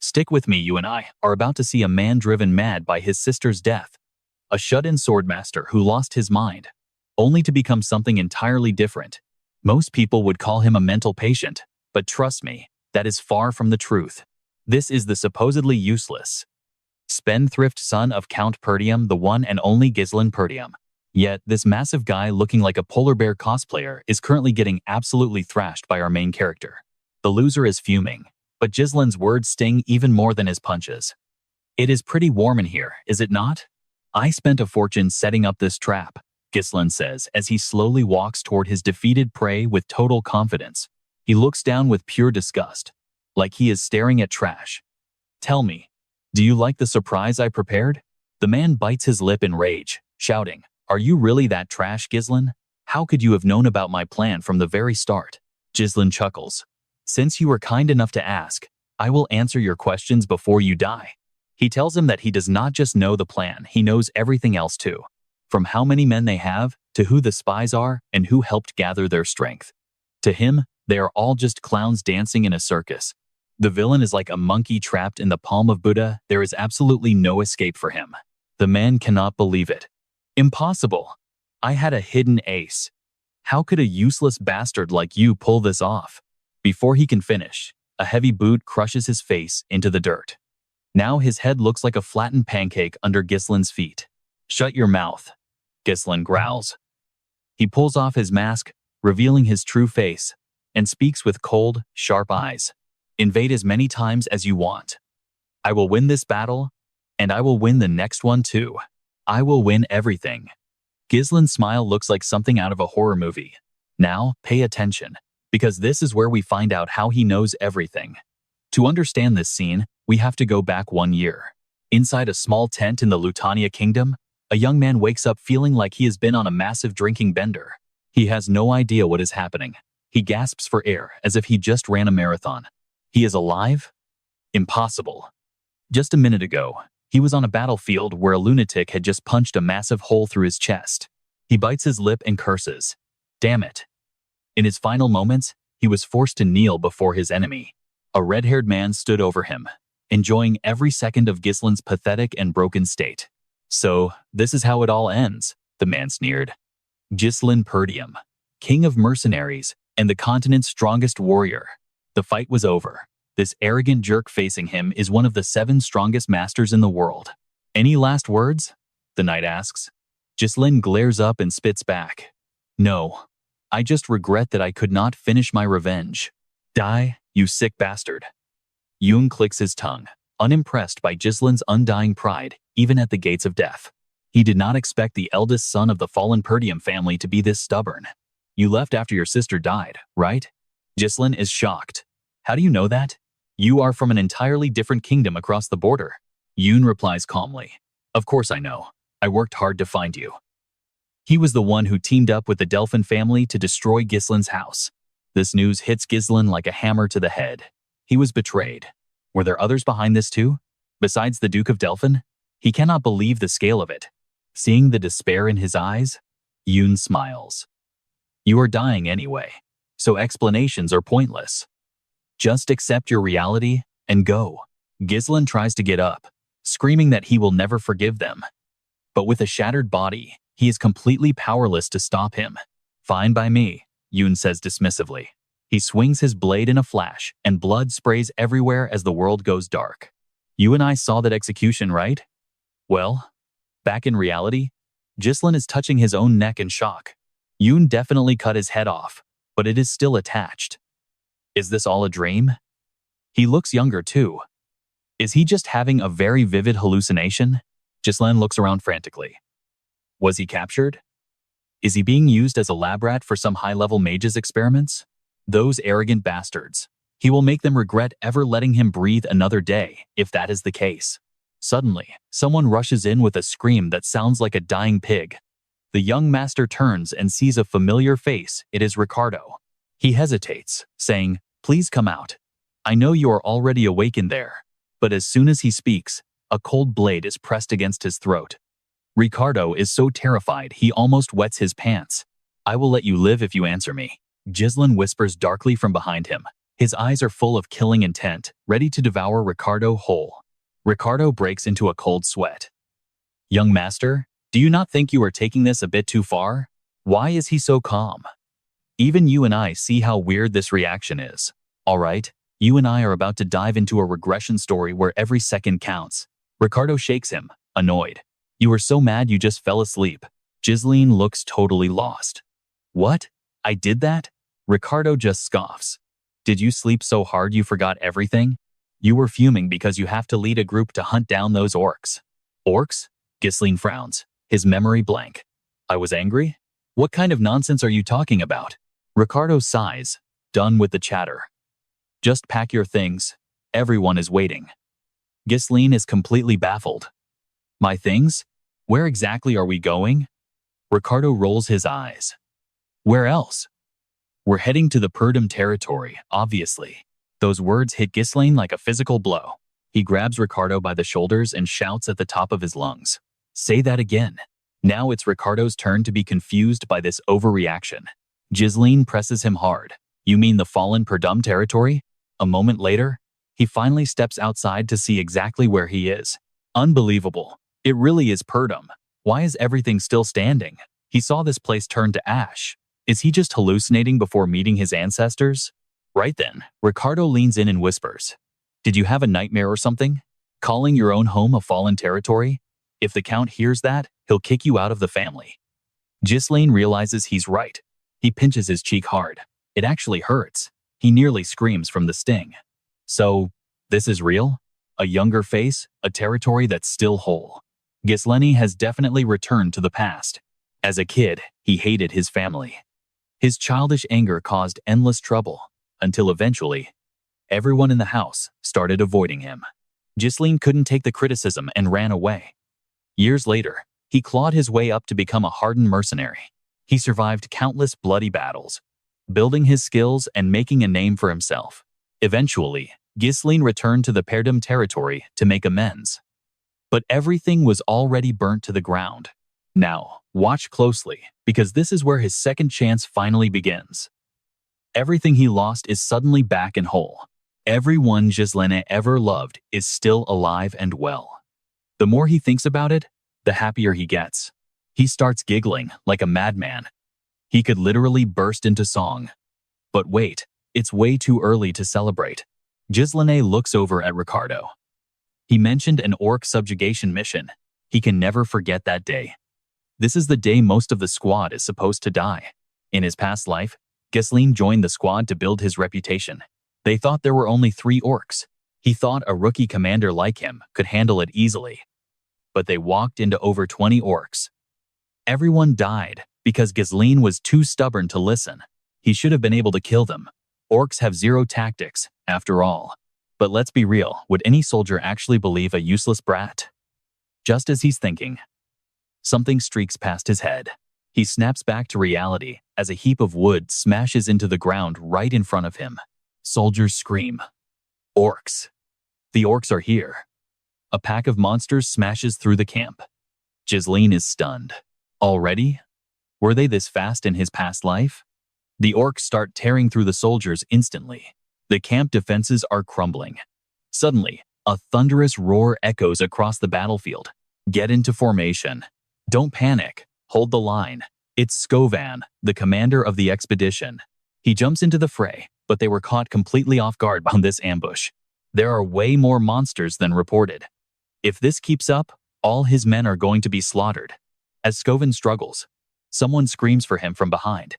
Stick with me, you and I are about to see a man driven mad by his sister's death. A shut-in swordmaster who lost his mind, only to become something entirely different. Most people would call him a mental patient, but trust me, that is far from the truth. This is the supposedly useless spendthrift son of Count Perdium, the one and only Gislen Perdium. Yet, this massive guy looking like a polar bear cosplayer is currently getting absolutely thrashed by our main character. The loser is fuming, but Gislen's words sting even more than his punches. It is pretty warm in here, is it not? I spent a fortune setting up this trap, Gislen says as he slowly walks toward his defeated prey with total confidence. He looks down with pure disgust, like he is staring at trash. Tell me, do you like the surprise I prepared? The man bites his lip in rage, shouting, "Are you really that trash, Gislen? How could you have known about my plan from the very start?" Gislen chuckles. "Since you were kind enough to ask, I will answer your questions before you die." He tells him that he does not just know the plan, he knows everything else too. From how many men they have, to who the spies are, and who helped gather their strength. To him, they are all just clowns dancing in a circus. The villain is like a monkey trapped in the palm of Buddha. There is absolutely no escape for him. The man cannot believe it. Impossible. I had a hidden ace. How could a useless bastard like you pull this off? Before he can finish, a heavy boot crushes his face into the dirt. Now his head looks like a flattened pancake under Gislen's feet. "Shut your mouth," Gislen growls. He pulls off his mask, revealing his true face, and speaks with cold, sharp eyes. "Invade as many times as you want. I will win this battle, and I will win the next one too. I will win everything." Gislen's smile looks like something out of a horror movie. Now, pay attention, because this is where we find out how he knows everything. To understand this scene, we have to go back 1 year. Inside a small tent in the Lutania Kingdom, a young man wakes up feeling like he has been on a massive drinking bender. He has no idea what is happening. He gasps for air as if he just ran a marathon. He is alive? Impossible. Just a minute ago, he was on a battlefield where a lunatic had just punched a massive hole through his chest. He bites his lip and curses. Damn it. In his final moments, he was forced to kneel before his enemy. A red-haired man stood over him, enjoying every second of Gislen's pathetic and broken state. "So, this is how it all ends," the man sneered. Gislen Perdium, king of mercenaries and the continent's strongest warrior. The fight was over. This arrogant jerk facing him is one of the 7 strongest masters in the world. "Any last words?" the knight asks. Gislen glares up and spits back. "No. I just regret that I could not finish my revenge." "Die, you sick bastard." Yoon clicks his tongue, unimpressed by Gislen's undying pride, even at the gates of death. He did not expect the eldest son of the fallen Perdium family to be this stubborn. "You left after your sister died, right?" Gislen is shocked. "How do you know that? You are from an entirely different kingdom across the border." Yoon replies calmly. "Of course I know. I worked hard to find you." He was the one who teamed up with the Delphin family to destroy Gislen's house. This news hits Gislen like a hammer to the head. He was betrayed. Were there others behind this too? Besides the Duke of Delphin? He cannot believe the scale of it. Seeing the despair in his eyes, Yoon smiles. "You are dying anyway, so explanations are pointless. Just accept your reality and go." Gislen tries to get up, screaming that he will never forgive them. But with a shattered body, he is completely powerless to stop him. "Fine by me," Yoon says dismissively. He swings his blade in a flash, and blood sprays everywhere as the world goes dark. "You and I saw that execution, right?" "Well, back in reality, Gislen is touching his own neck in shock. Yoon definitely cut his head off, but it is still attached. Is this all a dream? He looks younger too. Is he just having a very vivid hallucination?" Gislen looks around frantically. Was he captured? Is he being used as a lab rat for some high-level mage's experiments? Those arrogant bastards. He will make them regret ever letting him breathe another day, if that is the case. Suddenly, someone rushes in with a scream that sounds like a dying pig. The young master turns and sees a familiar face. It is Ricardo. He hesitates, saying, "Please come out. I know you are already awake in there." But as soon as he speaks, a cold blade is pressed against his throat. Ricardo is so terrified he almost wets his pants. "I will let you live if you answer me," Gislen whispers darkly from behind him. His eyes are full of killing intent, ready to devour Ricardo whole. Ricardo breaks into a cold sweat. Young master, do you not think you are taking this a bit too far? Why is he so calm? Even you and I see how weird this reaction is. All right, you and I are about to dive into a regression story where every second counts. Ricardo shakes him, annoyed. You were so mad you just fell asleep. Gislen looks totally lost. What? I did that? Ricardo just scoffs. Did you sleep so hard you forgot everything? You were fuming because you have to lead a group to hunt down those orcs. Orcs? Gislen frowns, his memory blank. I was angry? What kind of nonsense are you talking about? Ricardo sighs, done with the chatter. Just pack your things. Everyone is waiting. Gislen is completely baffled. My things? Where exactly are we going? Ricardo rolls his eyes. Where else? We're heading to the Perdium territory, obviously. Those words hit Gislen like a physical blow. He grabs Ricardo by the shoulders and shouts at the top of his lungs. Say that again. Now it's Ricardo's turn to be confused by this overreaction. Gislen presses him hard. You mean the fallen Perdium territory? A moment later, he finally steps outside to see exactly where he is. Unbelievable. It really is Perdium. Why is everything still standing? He saw this place turn to ash. Is he just hallucinating before meeting his ancestors? Right then, Ricardo leans in and whispers. Did you have a nightmare or something? Calling your own home a fallen territory? If the Count hears that, he'll kick you out of the family. Gislen realizes he's right. He pinches his cheek hard. It actually hurts. He nearly screams from the sting. So, this is real? A younger face, a territory that's still whole. Gislen has definitely returned to the past. As a kid, he hated his family. His childish anger caused endless trouble, until eventually, everyone in the house started avoiding him. Gislen couldn't take the criticism and ran away. Years later, he clawed his way up to become a hardened mercenary. He survived countless bloody battles, building his skills and making a name for himself. Eventually, Gislen returned to the Perdium territory to make amends. But everything was already burnt to the ground. Now, watch closely, because this is where his second chance finally begins. Everything he lost is suddenly back and whole. Everyone Gislen ever loved is still alive and well. The more he thinks about it, the happier he gets. He starts giggling like a madman. He could literally burst into song. But wait, it's way too early to celebrate. Gislen looks over at Ricardo. He mentioned an orc subjugation mission. He can never forget that day. This is the day most of the squad is supposed to die. In his past life, Gislen joined the squad to build his reputation. They thought there were only 3 orcs. He thought a rookie commander like him could handle it easily. But they walked into over 20 orcs. Everyone died because Gislen was too stubborn to listen. He should have been able to kill them. Orcs have 0 tactics, after all. But let's be real, would any soldier actually believe a useless brat? Just as he's thinking, something streaks past his head. He snaps back to reality as a heap of wood smashes into the ground right in front of him. Soldiers scream. Orcs. The orcs are here. A pack of monsters smashes through the camp. Gislen is stunned. Already? Were they this fast in his past life? The orcs start tearing through the soldiers instantly. The camp defenses are crumbling. Suddenly, a thunderous roar echoes across the battlefield. Get into formation. Don't panic. Hold the line. It's Skovan, the commander of the expedition. He jumps into the fray, but they were caught completely off guard by this ambush. There are way more monsters than reported. If this keeps up, all his men are going to be slaughtered. As Skovan struggles, someone screams for him from behind.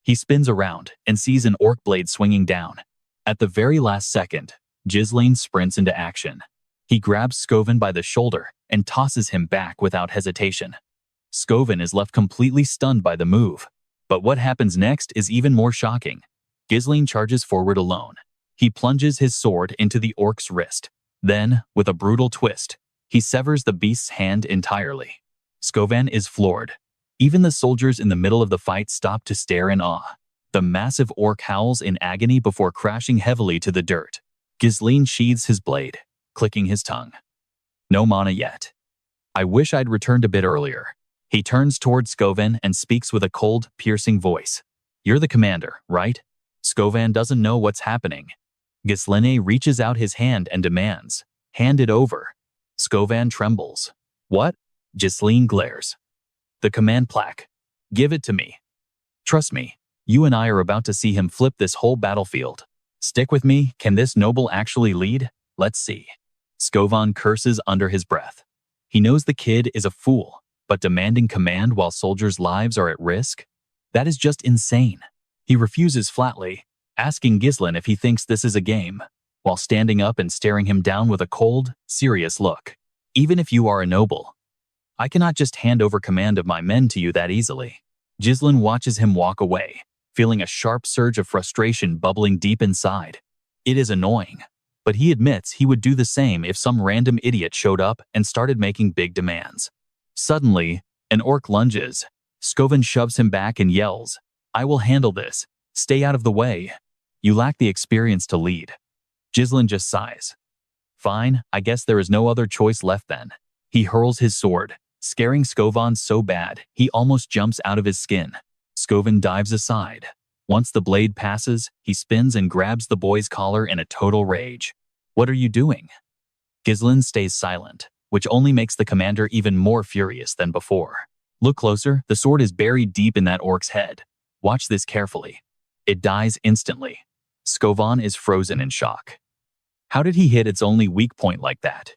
He spins around and sees an orc blade swinging down. At the very last second, Gislen sprints into action. He grabs Skovan by the shoulder and tosses him back without hesitation. Skovan is left completely stunned by the move. But what happens next is even more shocking. Gislen charges forward alone. He plunges his sword into the orc's wrist. Then, with a brutal twist, he severs the beast's hand entirely. Skovan is floored. Even the soldiers in the middle of the fight stop to stare in awe. The massive orc howls in agony before crashing heavily to the dirt. Gislen sheathes his blade, clicking his tongue. No mana yet. I wish I'd returned a bit earlier. He turns towards Skovan and speaks with a cold, piercing voice. You're the commander, right? Skovan doesn't know what's happening. Gislen reaches out his hand and demands, "Hand it over." Skovan trembles. "What?" Gislen glares. "The command plaque. Give it to me. Trust me, you and I are about to see him flip this whole battlefield. Stick with me, can this noble actually lead? Let's see." Skovan curses under his breath. He knows the kid is a fool, but demanding command while soldiers' lives are at risk? That is just insane. He refuses flatly, asking Gislen if he thinks this is a game, while standing up and staring him down with a cold, serious look. "Even if you are a noble, I cannot just hand over command of my men to you that easily." Gislen watches him walk away, feeling a sharp surge of frustration bubbling deep inside. It is annoying, but he admits he would do the same if some random idiot showed up and started making big demands. Suddenly, an orc lunges. Skovan shoves him back and yells, "I will handle this. Stay out of the way. You lack the experience to lead." Gislen just sighs. "Fine, I guess there is no other choice left then." He hurls his sword, scaring Skovan so bad he almost jumps out of his skin. Skovan dives aside. Once the blade passes, he spins and grabs the boy's collar in a total rage. "What are you doing?" Gislen stays silent, which only makes the commander even more furious than before. "Look closer, the sword is buried deep in that orc's head. Watch this carefully." It dies instantly. Skovan is frozen in shock. How did he hit its only weak point like that?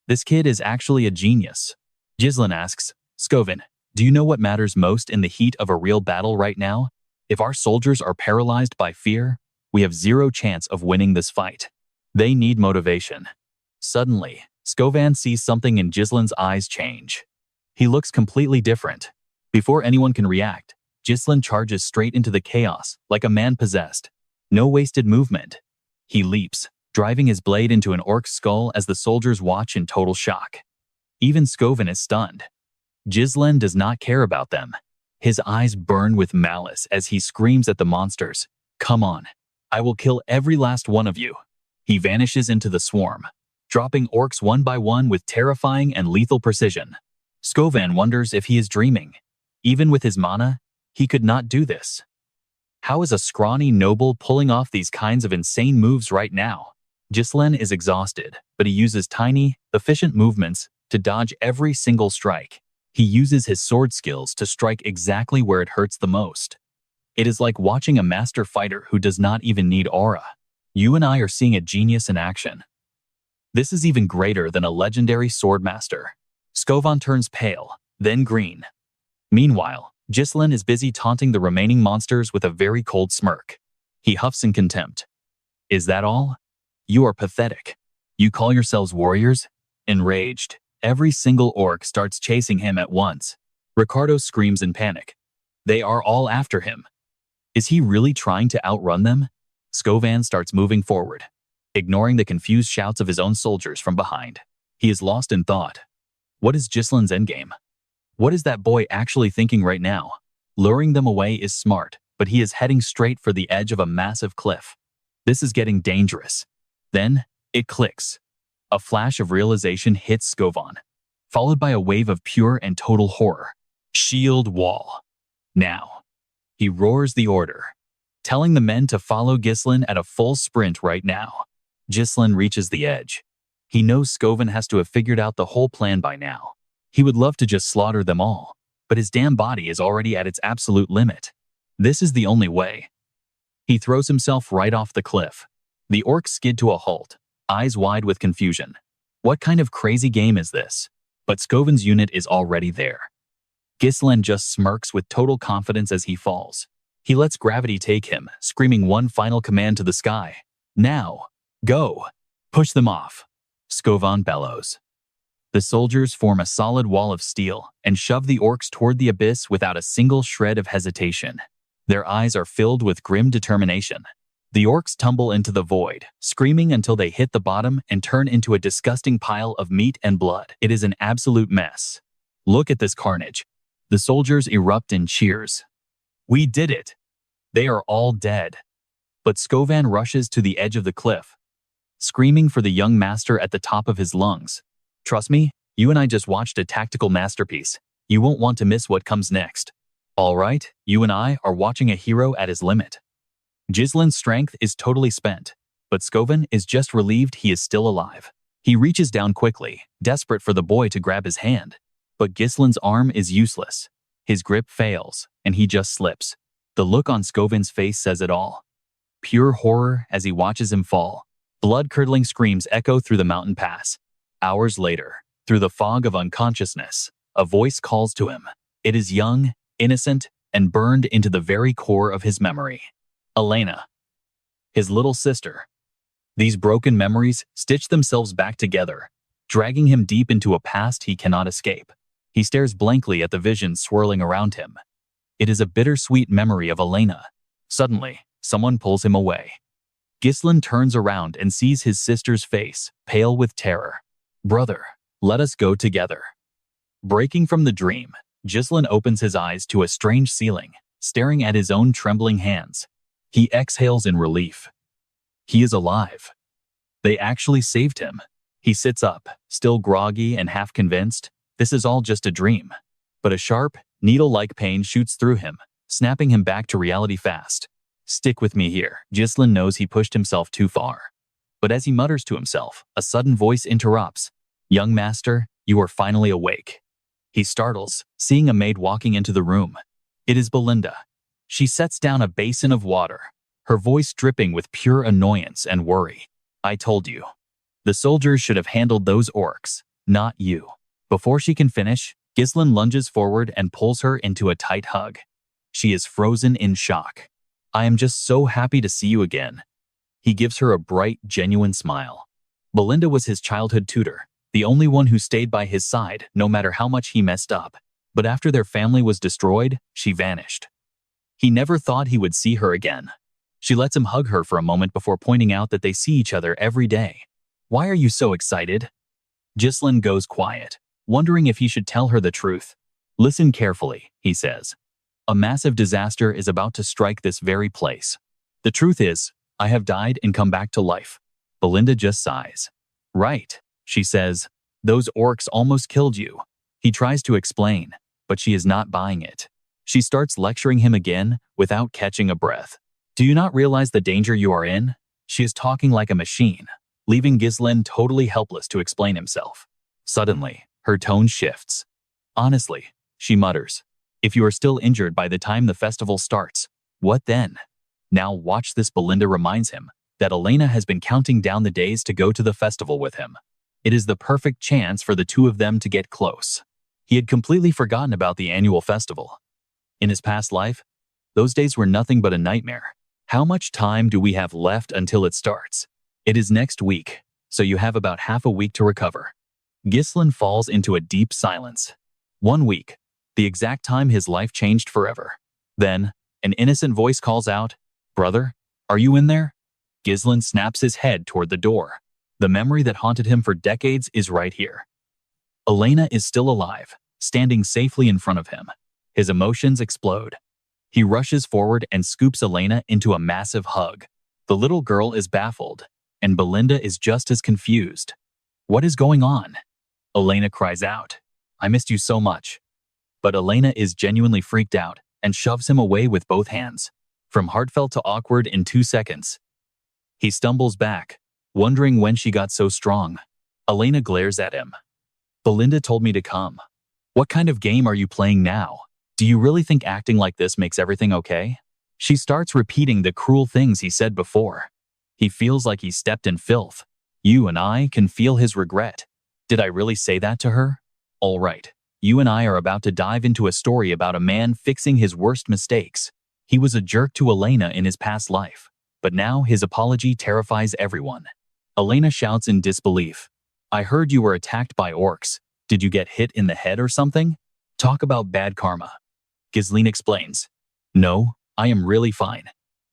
This kid is actually a genius. Gislen asks, "Skovan, do you know what matters most in the heat of a real battle right now? If our soldiers are paralyzed by fear, we have zero chance of winning this fight. They need motivation." Suddenly, Skovan sees something in Gislen's eyes change. He looks completely different. Before anyone can react, Gislen charges straight into the chaos like a man possessed. No wasted movement. He leaps, driving his blade into an orc's skull as the soldiers watch in total shock. Even Skovan is stunned. Gislen does not care about them. His eyes burn with malice as he screams at the monsters, "Come on, I will kill every last one of you." He vanishes into the swarm, dropping orcs one by one with terrifying and lethal precision. Skovan wonders if he is dreaming. Even with his mana, he could not do this. How is a scrawny noble pulling off these kinds of insane moves right now? Gislen is exhausted, but he uses tiny, efficient movements to dodge every single strike. He uses his sword skills to strike exactly where it hurts the most. It is like watching a master fighter who does not even need aura. You and I are seeing a genius in action. This is even greater than a legendary sword master. Skovan turns pale, then green. Meanwhile, Gislen is busy taunting the remaining monsters with a very cold smirk. He huffs in contempt. "Is that all? You are pathetic. You call yourselves warriors?" Enraged, every single orc starts chasing him at once. Ricardo screams in panic. They are all after him. Is he really trying to outrun them? Skovan starts moving forward, ignoring the confused shouts of his own soldiers from behind. He is lost in thought. What is Gislen's endgame? What is that boy actually thinking right now? Luring them away is smart, but he is heading straight for the edge of a massive cliff. This is getting dangerous. Then, it clicks. A flash of realization hits Skovan, followed by a wave of pure and total horror. Shield wall. Now. He roars the order, telling the men to follow Gislen at a full sprint right now. Gislen reaches the edge. He knows Skovan has to have figured out the whole plan by now. He would love to just slaughter them all, but his damn body is already at its absolute limit. This is the only way. He throws himself right off the cliff. The orcs skid to a halt, eyes wide with confusion. What kind of crazy game is this? But Skovan's unit is already there. Gislen just smirks with total confidence as he falls. He lets gravity take him, screaming one final command to the sky. Now, go! Push them off! Skovan bellows. The soldiers form a solid wall of steel and shove the orcs toward the abyss without a single shred of hesitation. Their eyes are filled with grim determination. The orcs tumble into the void, screaming until they hit the bottom and turn into a disgusting pile of meat and blood. It is an absolute mess. Look at this carnage. The soldiers erupt in cheers. We did it! They are all dead. But Skovan rushes to the edge of the cliff, screaming for the young master at the top of his lungs. Trust me, you and I just watched a tactical masterpiece. You won't want to miss what comes next. All right, you and I are watching a hero at his limit. Gislen's strength is totally spent, But Scoven is just relieved he is still alive. He reaches down quickly, desperate for the boy to grab his hand. But Gislen's arm is useless. His grip fails, and he just slips. The look on Scoven's face says it all. Pure horror as he watches him fall. Blood-curdling screams echo through the mountain pass. Hours later, through the fog of unconsciousness, a voice calls to him. It is young, innocent, and burned into the very core of his memory. Elena, his little sister. These broken memories stitch themselves back together, dragging him deep into a past he cannot escape. He stares blankly at the visions swirling around him. It is a bittersweet memory of Elena. Suddenly, someone pulls him away. Gislen turns around and sees his sister's face, pale with terror. Brother, let us go together. Breaking from the dream, Gislen opens his eyes to a strange ceiling, staring at his own trembling hands. He exhales in relief. He is alive. They actually saved him. He sits up, still groggy and half convinced. This is all just a dream. But a sharp, needle-like pain shoots through him, snapping him back to reality fast. Stick with me here. Gislen knows he pushed himself too far. But as he mutters to himself, a sudden voice interrupts. Young master, you are finally awake. He startles, seeing a maid walking into the room. It is Belinda. She sets down a basin of water, her voice dripping with pure annoyance and worry. I told you. The soldiers should have handled those orcs, not you. Before she can finish, Gislen lunges forward and pulls her into a tight hug. She is frozen in shock. I am just so happy to see you again. He gives her a bright, genuine smile. Belinda was his childhood tutor, the only one who stayed by his side no matter how much he messed up. But after their family was destroyed, she vanished. He never thought he would see her again. She lets him hug her for a moment before pointing out that they see each other every day. Why are you so excited? Gislen goes quiet, wondering if he should tell her the truth. Listen carefully, he says. A massive disaster is about to strike this very place. The truth is, I have died and come back to life. Belinda just sighs. Right, she says. Those orcs almost killed you. He tries to explain, but she is not buying it. She starts lecturing him again without catching a breath. Do you not realize the danger you are in? She is talking like a machine, leaving Gislen totally helpless to explain himself. Suddenly, her tone shifts. Honestly, she mutters, if you are still injured by the time the festival starts, what then? Now watch this. Belinda reminds him that Elena has been counting down the days to go to the festival with him. It is the perfect chance for the two of them to get close. He had completely forgotten about the annual festival. In his past life, those days were nothing but a nightmare. How much time do we have left until it starts? It is next week, so you have about half a week to recover. Gislen falls into a deep silence. 1 week, the exact time his life changed forever. Then, an innocent voice calls out, Brother, are you in there? Gislen snaps his head toward the door. The memory that haunted him for decades is right here. Elena is still alive, standing safely in front of him. His emotions explode. He rushes forward and scoops Elena into a massive hug. The little girl is baffled, and Belinda is just as confused. What is going on? Elena cries out, I missed you so much. But Elena is genuinely freaked out and shoves him away with both hands. From heartfelt to awkward in 2 seconds. He stumbles back, wondering when she got so strong. Elena glares at him. Belinda told me to come. What kind of game are you playing now? Do you really think acting like this makes everything okay? She starts repeating the cruel things he said before. He feels like he stepped in filth. You and I can feel his regret. Did I really say that to her? All right, you and I are about to dive into a story about a man fixing his worst mistakes. He was a jerk to Elena in his past life, but now his apology terrifies everyone. Elena shouts in disbelief. I heard you were attacked by orcs. Did you get hit in the head or something? Talk about bad karma. Gislen explains. No, I am really fine.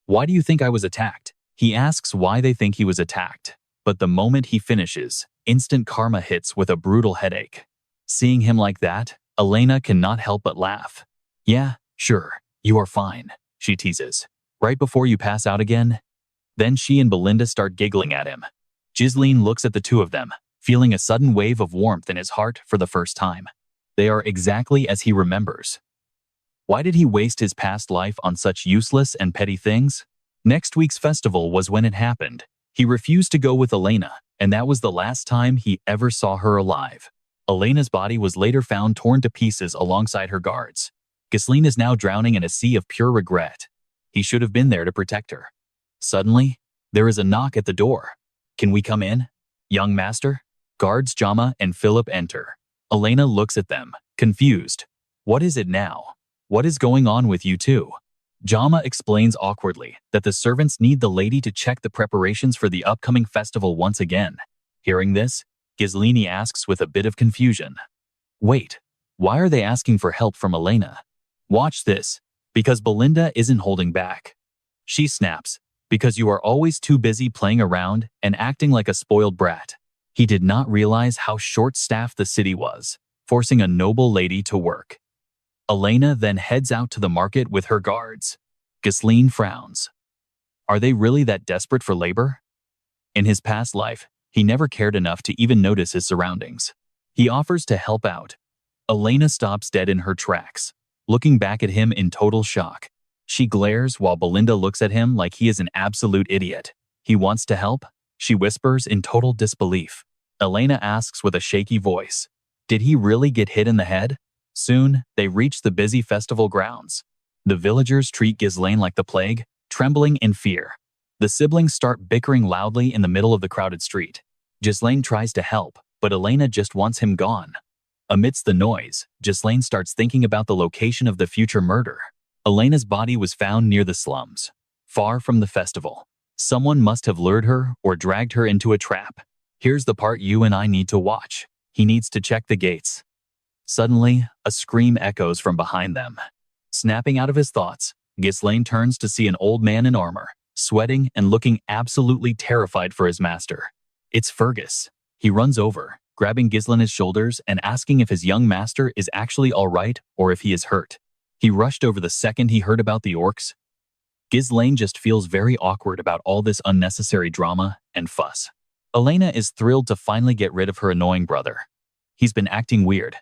Why do you think I was attacked? He asks why they think he was attacked, but the moment he finishes, instant karma hits with a brutal headache. Seeing him like that, Elena cannot help but laugh. Yeah, sure, you are fine, she teases. Right before you pass out again? Then she and Belinda start giggling at him. Gislen looks at the two of them, feeling a sudden wave of warmth in his heart for the first time. They are exactly as he remembers. Why did he waste his past life on such useless and petty things? Next week's festival was when it happened. He refused to go with Elena, and that was the last time he ever saw her alive. Elena's body was later found torn to pieces alongside her guards. Gislen is now drowning in a sea of pure regret. He should have been there to protect her. Suddenly, there is a knock at the door. "Can we come in, young master?" Guards Jama and Philip enter. Elena looks at them, confused. "What is it now? What is going on with you two?" Jama explains awkwardly that the servants need the lady to check the preparations for the upcoming festival once again. Hearing this, Gislen asks with a bit of confusion, "Wait, why are they asking for help from Elena?" "Watch this, because Belinda isn't holding back." She snaps, "Because you are always too busy playing around and acting like a spoiled brat." He did not realize how short-staffed the city was, forcing a noble lady to work. Elena then heads out to the market with her guards. Gislen frowns. Are they really that desperate for labor? In his past life, he never cared enough to even notice his surroundings. He offers to help out. Elena stops dead in her tracks, looking back at him in total shock. She glares while Belinda looks at him like he is an absolute idiot. "He wants to help?" she whispers in total disbelief. Elena asks with a shaky voice, "Did he really get hit in the head?" Soon, they reach the busy festival grounds. The villagers treat Gislen like the plague, trembling in fear. The siblings start bickering loudly in the middle of the crowded street. Gislen tries to help, but Elena just wants him gone. Amidst the noise, Gislen starts thinking about the location of the future murder. Elena's body was found near the slums, far from the festival. Someone must have lured her or dragged her into a trap. Here's the part you and I need to watch. He needs to check the gates. Suddenly, a scream echoes from behind them. Snapping out of his thoughts, Gislen turns to see an old man in armor, sweating and looking absolutely terrified for his master. It's Fergus. He runs over, grabbing Gislen's shoulders and asking if his young master is actually all right or if he is hurt. He rushed over the second he heard about the orcs. Gislen just feels very awkward about all this unnecessary drama and fuss. Elena is thrilled to finally get rid of her annoying brother. He's been acting weird.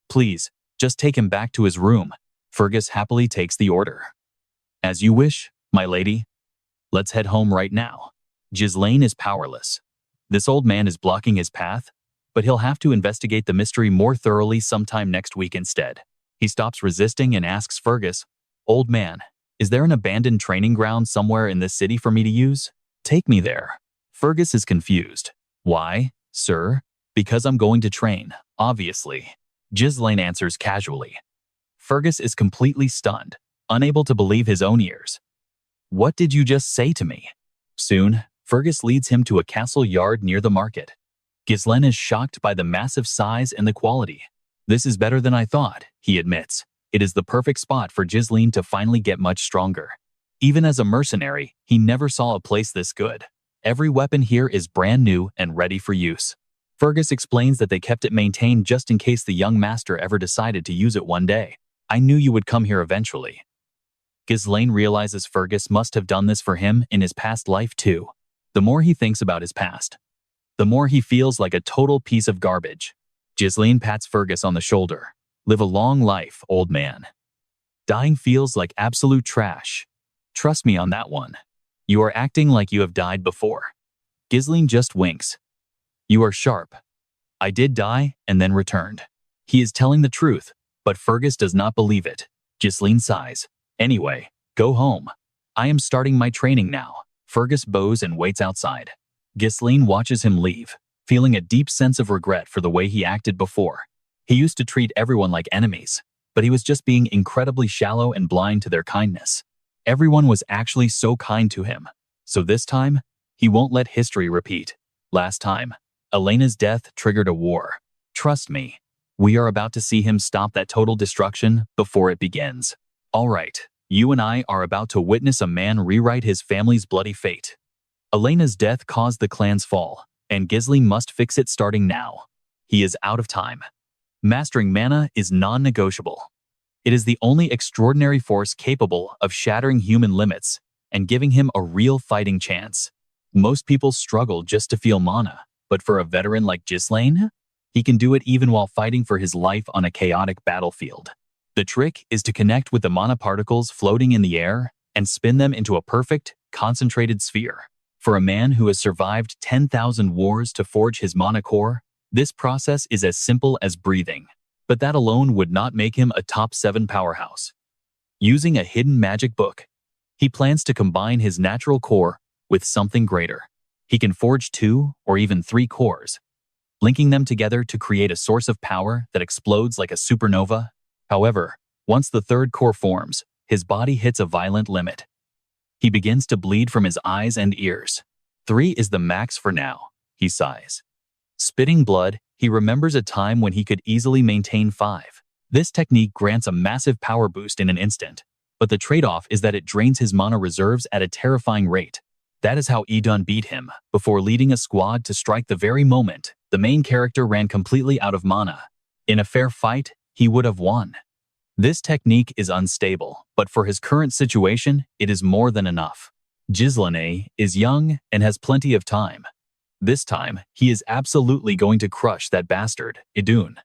"Please, just take him back to his room." Fergus happily takes the order. "As you wish, my lady. Let's head home right now." Gislen is powerless. This old man is blocking his path, but he'll have to investigate the mystery more thoroughly sometime next week instead. He stops resisting and asks Fergus, "Old man, is there an abandoned training ground somewhere in this city for me to use? Take me there." Fergus is confused. "Why, sir?" "Because I'm going to train, obviously." Gislen answers casually. Fergus is completely stunned, unable to believe his own ears. "What did you just say to me?" Soon, Fergus leads him to a castle yard near the market. Gislen is shocked by the massive size and the quality. "This is better than I thought," he admits. It is the perfect spot for Gislen to finally get much stronger. Even as a mercenary, he never saw a place this good. Every weapon here is brand new and ready for use. Fergus explains that they kept it maintained just in case the young master ever decided to use it one day. "I knew you would come here eventually." Gislen realizes Fergus must have done this for him in his past life too. The more he thinks about his past, the more he feels like a total piece of garbage. Gislen pats Fergus on the shoulder. "Live a long life, old man. Dying feels like absolute trash. Trust me on that one. You are acting like you have died before." Gislen just winks. "You are sharp. I did die and then returned." He is telling the truth, but Fergus does not believe it. Gislen sighs. "Anyway, go home. I am starting my training now." Fergus bows and waits outside. Gislen watches him leave, feeling a deep sense of regret for the way he acted before. He used to treat everyone like enemies, but he was just being incredibly shallow and blind to their kindness. Everyone was actually so kind to him. So this time, he won't let history repeat. Last time, Elena's death triggered a war. Trust me, we are about to see him stop that total destruction before it begins. All right, you and I are about to witness a man rewrite his family's bloody fate. Elena's death caused the clan's fall, and Gislen must fix it starting now. He is out of time. Mastering mana is non-negotiable. It is the only extraordinary force capable of shattering human limits and giving him a real fighting chance. Most people struggle just to feel mana, but for a veteran like Gislen, he can do it even while fighting for his life on a chaotic battlefield. The trick is to connect with the mana particles floating in the air and spin them into a perfect, concentrated sphere. For a man who has survived 10,000 wars to forge his mana core, this process is as simple as breathing. But that alone would not make him a top 7 powerhouse. Using a hidden magic book, he plans to combine his natural core with something greater. He can forge 2 or even 3 cores, linking them together to create a source of power that explodes like a supernova. However, once the 3rd core forms, his body hits a violent limit. He begins to bleed from his eyes and ears. 3 is the max for now, he sighs. Spitting blood, he remembers a time when he could easily maintain 5. This technique grants a massive power boost in an instant, but the trade-off is that it drains his mana reserves at a terrifying rate. That is how Idun beat him, before leading a squad to strike the very moment the main character ran completely out of mana. In a fair fight, he would have won. This technique is unstable, but for his current situation, it is more than enough. Gislen is young and has plenty of time. This time, he is absolutely going to crush that bastard, Idun.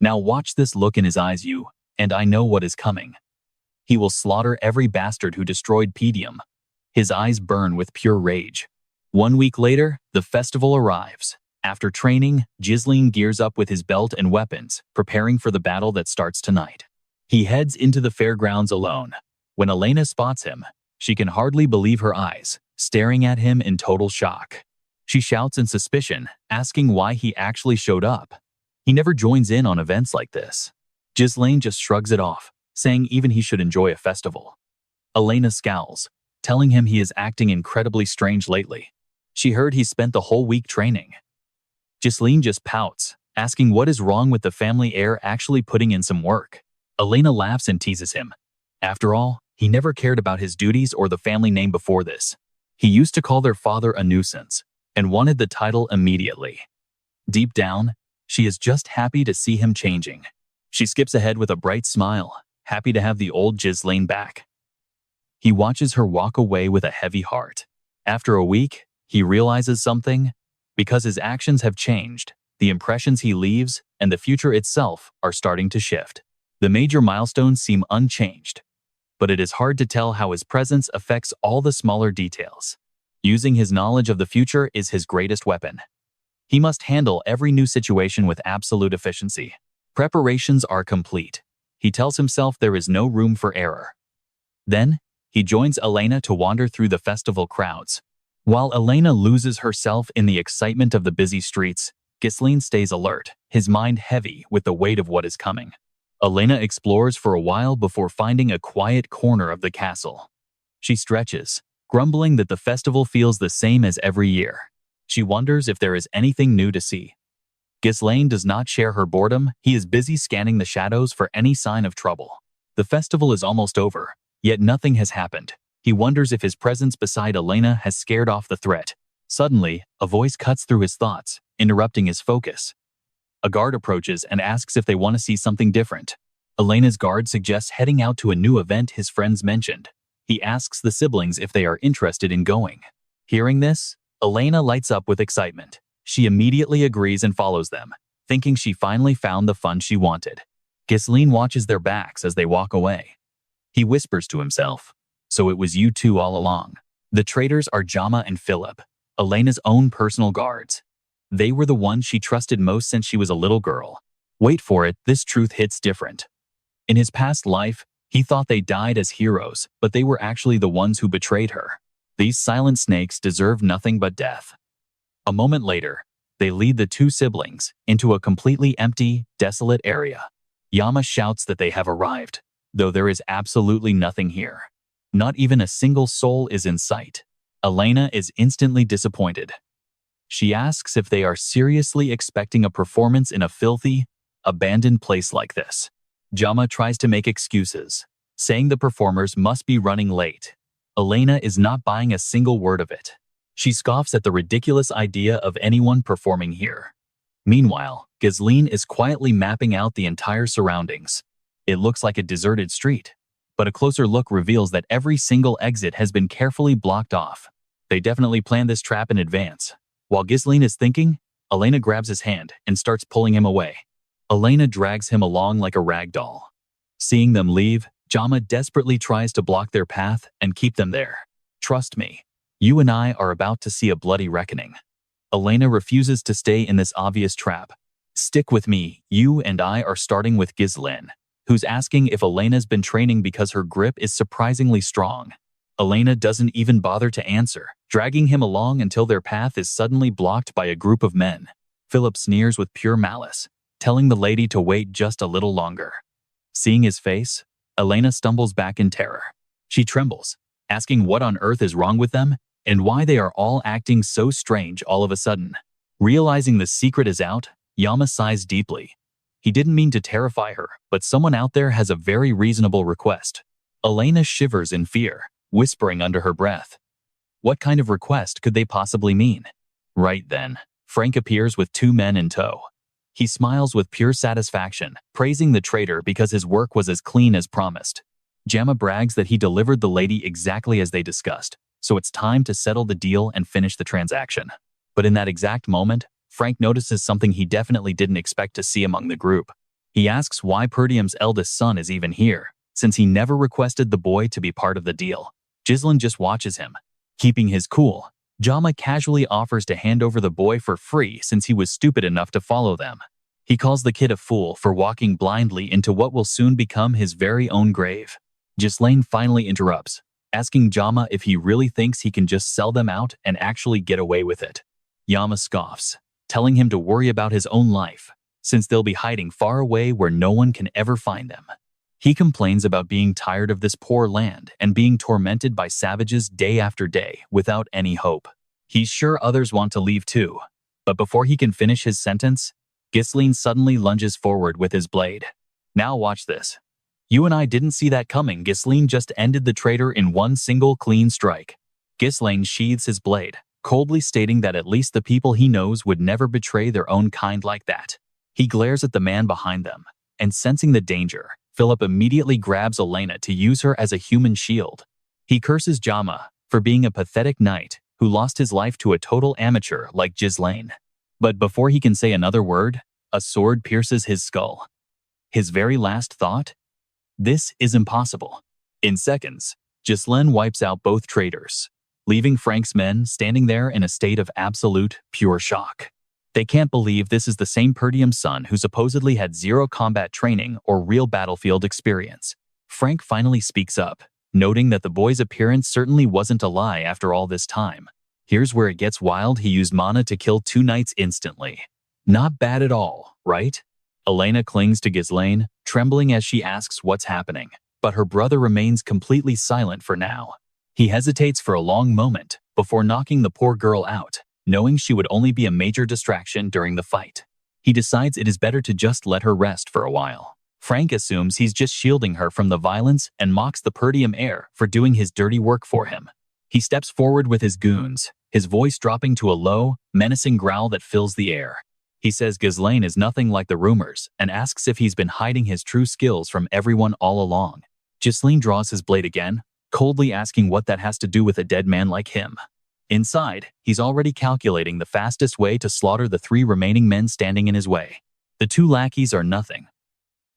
Now watch this look in his eyes, you, and I know what is coming. He will slaughter every bastard who destroyed Perdium. His eyes burn with pure rage. 1 week later, the festival arrives. After training, Gislen gears up with his belt and weapons, preparing for the battle that starts tonight. He heads into the fairgrounds alone. When Elena spots him, she can hardly believe her eyes, staring at him in total shock. She shouts in suspicion, asking why he actually showed up. He never joins in on events like this. Gislen just shrugs it off, saying even he should enjoy a festival. Elena scowls, telling him he is acting incredibly strange lately. She heard he spent the whole week training. Gislen just pouts, asking what is wrong with the family heir actually putting in some work. Elena laughs and teases him. After all, he never cared about his duties or the family name before this. He used to call their father a nuisance and wanted the title immediately. Deep down, she is just happy to see him changing. She skips ahead with a bright smile, happy to have the old Gislen back. He watches her walk away with a heavy heart. After a week, he realizes something. Because his actions have changed, the impressions he leaves and the future itself are starting to shift. The major milestones seem unchanged, but it is hard to tell how his presence affects all the smaller details. Using his knowledge of the future is his greatest weapon. He must handle every new situation with absolute efficiency. Preparations are complete. He tells himself there is no room for error. Then, he joins Elena to wander through the festival crowds. While Elena loses herself in the excitement of the busy streets, Gislen stays alert, his mind heavy with the weight of what is coming. Elena explores for a while before finding a quiet corner of the castle. She stretches, grumbling that the festival feels the same as every year. She wonders if there is anything new to see. Gislen does not share her boredom. He is busy scanning the shadows for any sign of trouble. The festival is almost over, yet nothing has happened. He wonders if his presence beside Elena has scared off the threat. Suddenly, a voice cuts through his thoughts, interrupting his focus. A guard approaches and asks if they want to see something different. Elena's guard suggests heading out to a new event his friends mentioned. He asks the siblings if they are interested in going. Hearing this, Elena lights up with excitement. She immediately agrees and follows them, thinking she finally found the fun she wanted. Gislen watches their backs as they walk away. He whispers to himself, "So it was you two all along." The traitors are Jama and Philip, Elena's own personal guards. They were the ones she trusted most since she was a little girl. Wait for it, this truth hits different. In his past life, he thought they died as heroes, but they were actually the ones who betrayed her. These silent snakes deserve nothing but death. A moment later, they lead the two siblings into a completely empty, desolate area. Yama shouts that they have arrived, though there is absolutely nothing here. Not even a single soul is in sight. Elena is instantly disappointed. She asks if they are seriously expecting a performance in a filthy, abandoned place like this. Jama tries to make excuses, saying the performers must be running late. Elena is not buying a single word of it. She scoffs at the ridiculous idea of anyone performing here. Meanwhile, Gislen is quietly mapping out the entire surroundings. It looks like a deserted street, but a closer look reveals that every single exit has been carefully blocked off. They definitely planned this trap in advance. While Gislen is thinking, Elena grabs his hand and starts pulling him away. Elena drags him along like a rag doll. Seeing them leave, Jama desperately tries to block their path and keep them there. "Trust me," You and I are about to see a bloody reckoning. Elena refuses to stay in this obvious trap. Stick with me, you and I are starting with Gislen, who's asking if Elena's been training because her grip is surprisingly strong. Elena doesn't even bother to answer, dragging him along until their path is suddenly blocked by a group of men. Philip sneers with pure malice, telling the lady to wait just a little longer. Seeing his face, Elena stumbles back in terror. She trembles, asking what on earth is wrong with them and why they are all acting so strange all of a sudden. Realizing the secret is out, Yama sighs deeply. He didn't mean to terrify her, but someone out there has a very reasonable request. Elena shivers in fear, whispering under her breath. What kind of request could they possibly mean? Right then, Frank appears with 2 men in tow. He smiles with pure satisfaction, praising the traitor because his work was as clean as promised. Yama brags that he delivered the lady exactly as they discussed, so it's time to settle the deal and finish the transaction. But in that exact moment, Frank notices something he definitely didn't expect to see among the group. He asks why Perdium's eldest son is even here, since he never requested the boy to be part of the deal. Gislen just watches him. Keeping his cool, Yama casually offers to hand over the boy for free since he was stupid enough to follow them. He calls the kid a fool for walking blindly into what will soon become his very own grave. Gislen finally interrupts, asking Yama if he really thinks he can just sell them out and actually get away with it. Yama scoffs, telling him to worry about his own life, since they'll be hiding far away where no one can ever find them. He complains about being tired of this poor land and being tormented by savages day after day without any hope. He's sure others want to leave too, but before he can finish his sentence, Gislen suddenly lunges forward with his blade. Now watch this. You and I didn't see that coming. Gislen just ended the traitor in one single clean strike. Gislen sheathes his blade, coldly stating that at least the people he knows would never betray their own kind like that. He glares at the man behind them, and sensing the danger, Philip immediately grabs Elena to use her as a human shield. He curses Yama for being a pathetic knight who lost his life to a total amateur like Gislen. But before he can say another word, a sword pierces his skull. His very last thought? This is impossible. In seconds, Gislen wipes out both traitors, leaving Frank's men standing there in a state of absolute, pure shock. They can't believe this is the same Perdium's son who supposedly had zero combat training or real battlefield experience. Frank finally speaks up, noting that the boy's appearance certainly wasn't a lie after all this time. Here's where it gets wild. He used mana to kill 2 knights instantly. Not bad at all, right? Elena clings to Gislen, trembling as she asks what's happening, but her brother remains completely silent for now. He hesitates for a long moment before knocking the poor girl out, knowing she would only be a major distraction during the fight. He decides it is better to just let her rest for a while. Frank assumes he's just shielding her from the violence and mocks the Perdium heir for doing his dirty work for him. He steps forward with his goons, his voice dropping to a low, menacing growl that fills the air. He says Gislen is nothing like the rumors and asks if he's been hiding his true skills from everyone all along. Gislen draws his blade again, coldly asking what that has to do with a dead man like him. Inside, he's already calculating the fastest way to slaughter the 3 remaining men standing in his way. The 2 lackeys are nothing,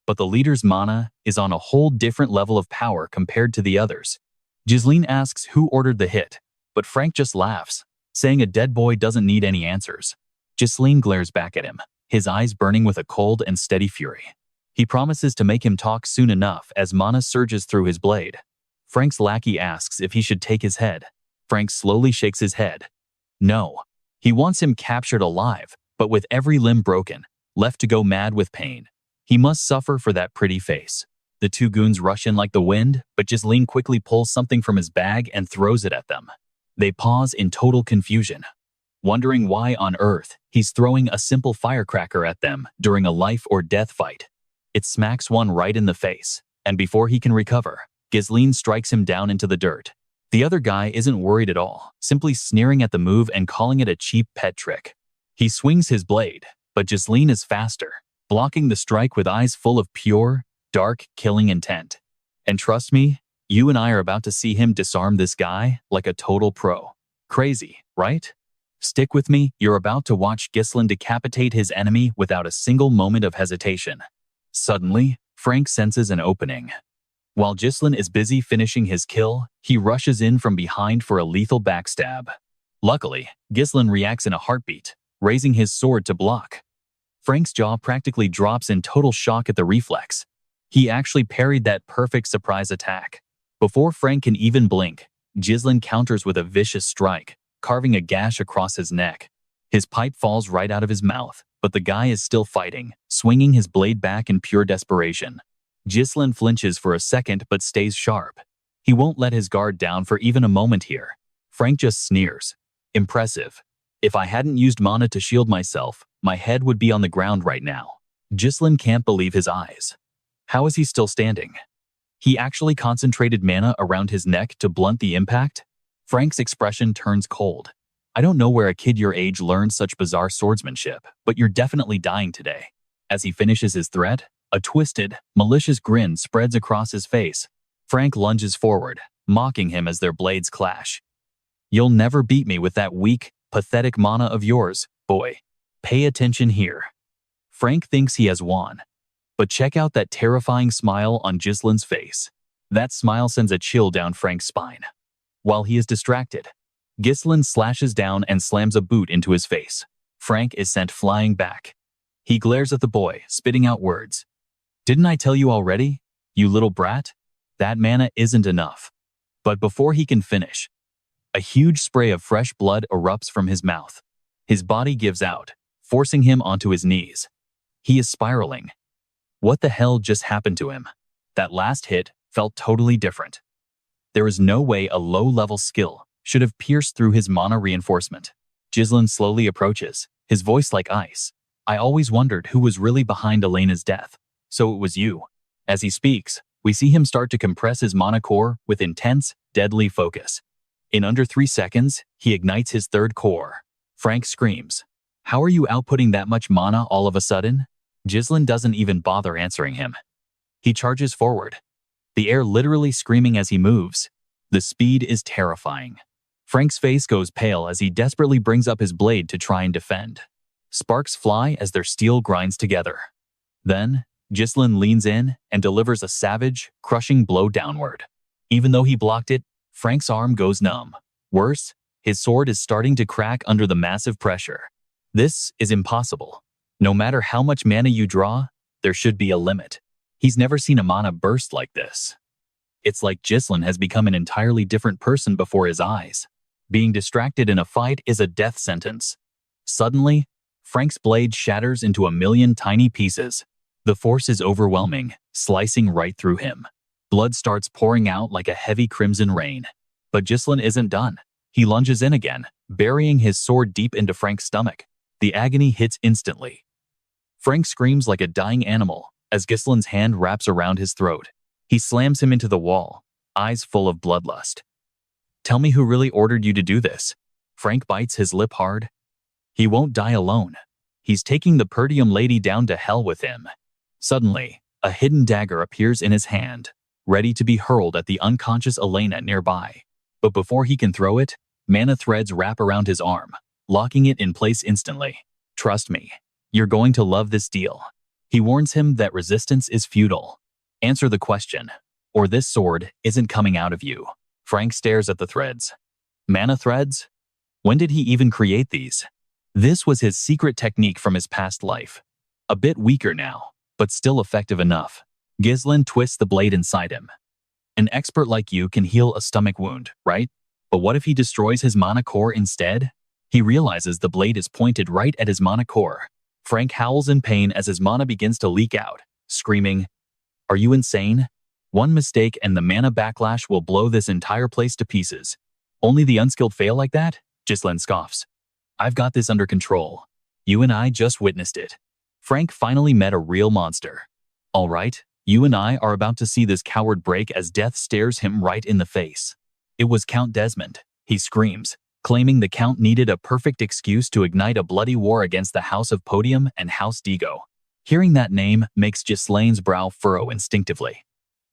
but the leader's mana is on a whole different level of power compared to the others. Gislen asks who ordered the hit, but Frank just laughs, saying a dead boy doesn't need any answers. Gislen glares back at him, his eyes burning with a cold and steady fury. He promises to make him talk soon enough as mana surges through his blade. Frank's lackey asks if he should take his head. Frank slowly shakes his head. No. He wants him captured alive, but with every limb broken, left to go mad with pain. He must suffer for that pretty face. The 2 goons rush in like the wind, but Gislen quickly pulls something from his bag and throws it at them. They pause in total confusion, wondering why on earth he's throwing a simple firecracker at them during a life or death fight. It smacks one right in the face, and before he can recover, Gislen strikes him down into the dirt. The other guy isn't worried at all, simply sneering at the move and calling it a cheap pet trick. He swings his blade, but Gislen is faster, blocking the strike with eyes full of pure, dark, killing intent. And trust me, you and I are about to see him disarm this guy like a total pro. Crazy, right? Stick with me, you're about to watch Gislen decapitate his enemy without a single moment of hesitation. Suddenly, Frank senses an opening. While Gislen is busy finishing his kill, he rushes in from behind for a lethal backstab. Luckily, Gislen reacts in a heartbeat, raising his sword to block. Frank's jaw practically drops in total shock at the reflex. He actually parried that perfect surprise attack. Before Frank can even blink, Gislen counters with a vicious strike, carving a gash across his neck. His pipe falls right out of his mouth, but the guy is still fighting, swinging his blade back in pure desperation. Gislen flinches for a second but stays sharp. He won't let his guard down for even a moment here. Frank just sneers. Impressive. If I hadn't used mana to shield myself, my head would be on the ground right now. Gislen can't believe his eyes. How is he still standing? He actually concentrated mana around his neck to blunt the impact? Frank's expression turns cold. I don't know where a kid your age learns such bizarre swordsmanship, but you're definitely dying today. As he finishes his threat, a twisted, malicious grin spreads across his face. Frank lunges forward, mocking him as their blades clash. You'll never beat me with that weak, pathetic mana of yours, boy. Pay attention here. Frank thinks he has won. But check out that terrifying smile on Gislen's face. That smile sends a chill down Frank's spine. While he is distracted, Gislen slashes down and slams a boot into his face. Frank is sent flying back. He glares at the boy, spitting out words. Didn't I tell you already, you little brat? That mana isn't enough. But before he can finish, a huge spray of fresh blood erupts from his mouth. His body gives out, forcing him onto his knees. He is spiraling. What the hell just happened to him? That last hit felt totally different. There is no way a low-level skill should have pierced through his mana reinforcement. Gislen slowly approaches, his voice like ice. I always wondered who was really behind Elena's death. So it was you. As he speaks, we see him start to compress his mana core with intense, deadly focus. In under 3 seconds, he ignites his third core. Frank screams. How are you outputting that much mana all of a sudden? Gislen doesn't even bother answering him. He charges forward, the air literally screaming as he moves. The speed is terrifying. Frank's face goes pale as he desperately brings up his blade to try and defend. Sparks fly as their steel grinds together. Then, Gislen leans in and delivers a savage, crushing blow downward. Even though he blocked it, Frank's arm goes numb. Worse, his sword is starting to crack under the massive pressure. This is impossible. No matter how much mana you draw, there should be a limit. He's never seen a mana burst like this. It's like Gislen has become an entirely different person before his eyes. Being distracted in a fight is a death sentence. Suddenly, Frank's blade shatters into a million tiny pieces. The force is overwhelming, slicing right through him. Blood starts pouring out like a heavy crimson rain. But Gislen isn't done. He lunges in again, burying his sword deep into Frank's stomach. The agony hits instantly. Frank screams like a dying animal as Gislen's hand wraps around his throat. He slams him into the wall, eyes full of bloodlust. Tell me who really ordered you to do this. Frank bites his lip hard. He won't die alone. He's taking the Perdium lady down to hell with him. Suddenly, a hidden dagger appears in his hand, ready to be hurled at the unconscious Elena nearby. But before he can throw it, mana threads wrap around his arm, locking it in place instantly. Trust me, you're going to love this deal. He warns him that resistance is futile. Answer the question, or this sword isn't coming out of you. Frank stares at the threads. Mana threads? When did he even create these? This was his secret technique from his past life. A bit weaker now, but still effective enough. Gislen twists the blade inside him. An expert like you can heal a stomach wound, right? But what if he destroys his mana core instead? He realizes the blade is pointed right at his mana core. Frank howls in pain as his mana begins to leak out, screaming, "Are you insane? One mistake and the mana backlash will blow this entire place to pieces. Only the unskilled fail like that?" Gislen scoffs. "I've got this under control. You and I just witnessed it." Frank finally met a real monster. All right, you and I are about to see this coward break as death stares him right in the face. It was Count Desmond, he screams, claiming the Count needed a perfect excuse to ignite a bloody war against the House of Podium and House Digo. Hearing that name makes Gislen's brow furrow instinctively.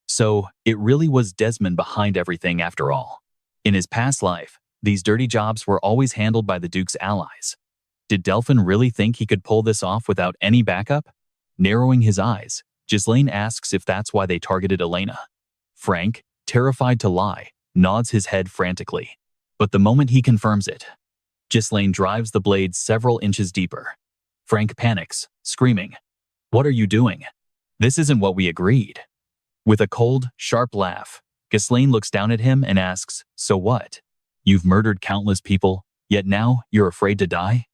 So, it really was Desmond behind everything after all. In his past life, these dirty jobs were always handled by the Duke's allies. Did Delphin really think he could pull this off without any backup? Narrowing his eyes, Gislen asks if that's why they targeted Elena. Frank, terrified to lie, nods his head frantically. But the moment he confirms it, Gislen drives the blade several inches deeper. Frank panics, screaming, "What are you doing? This isn't what we agreed." With a cold, sharp laugh, Gislen looks down at him and asks, "So what? You've murdered countless people, yet now you're afraid to die?"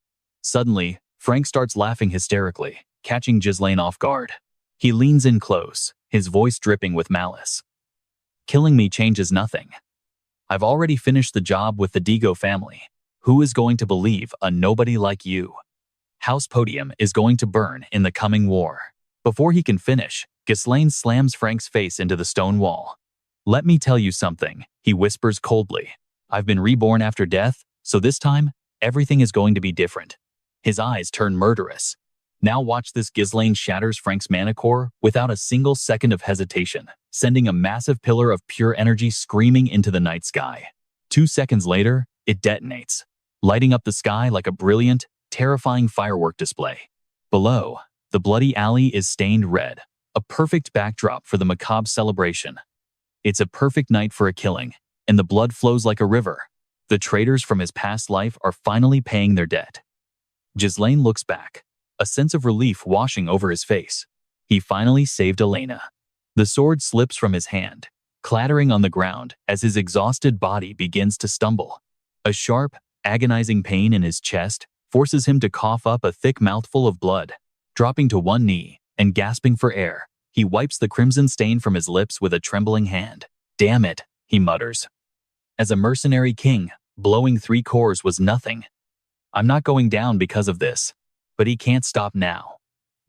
Suddenly, Frank starts laughing hysterically, catching Gislen off guard. He leans in close, his voice dripping with malice. "Killing me changes nothing. I've already finished the job with the Digo family. Who is going to believe a nobody like you? House Podium is going to burn in the coming war." Before he can finish, Gislen slams Frank's face into the stone wall. "Let me tell you something," he whispers coldly. "I've been reborn after death, so this time, everything is going to be different." His eyes turn murderous. Now watch this. Gislen shatters Frank's mana core without a single second of hesitation, sending a massive pillar of pure energy screaming into the night sky. 2 seconds later, it detonates, lighting up the sky like a brilliant, terrifying firework display. Below, the bloody alley is stained red, a perfect backdrop for the macabre celebration. It's a perfect night for a killing, and the blood flows like a river. The traitors from his past life are finally paying their debt. Gislen looks back, a sense of relief washing over his face. He finally saved Elena. The sword slips from his hand, clattering on the ground as his exhausted body begins to stumble. A sharp, agonizing pain in his chest forces him to cough up a thick mouthful of blood. Dropping to one knee and gasping for air, he wipes the crimson stain from his lips with a trembling hand. "Damn it," he mutters. "As a mercenary king, blowing 3 cores was nothing. I'm not going down because of this." But he can't stop now.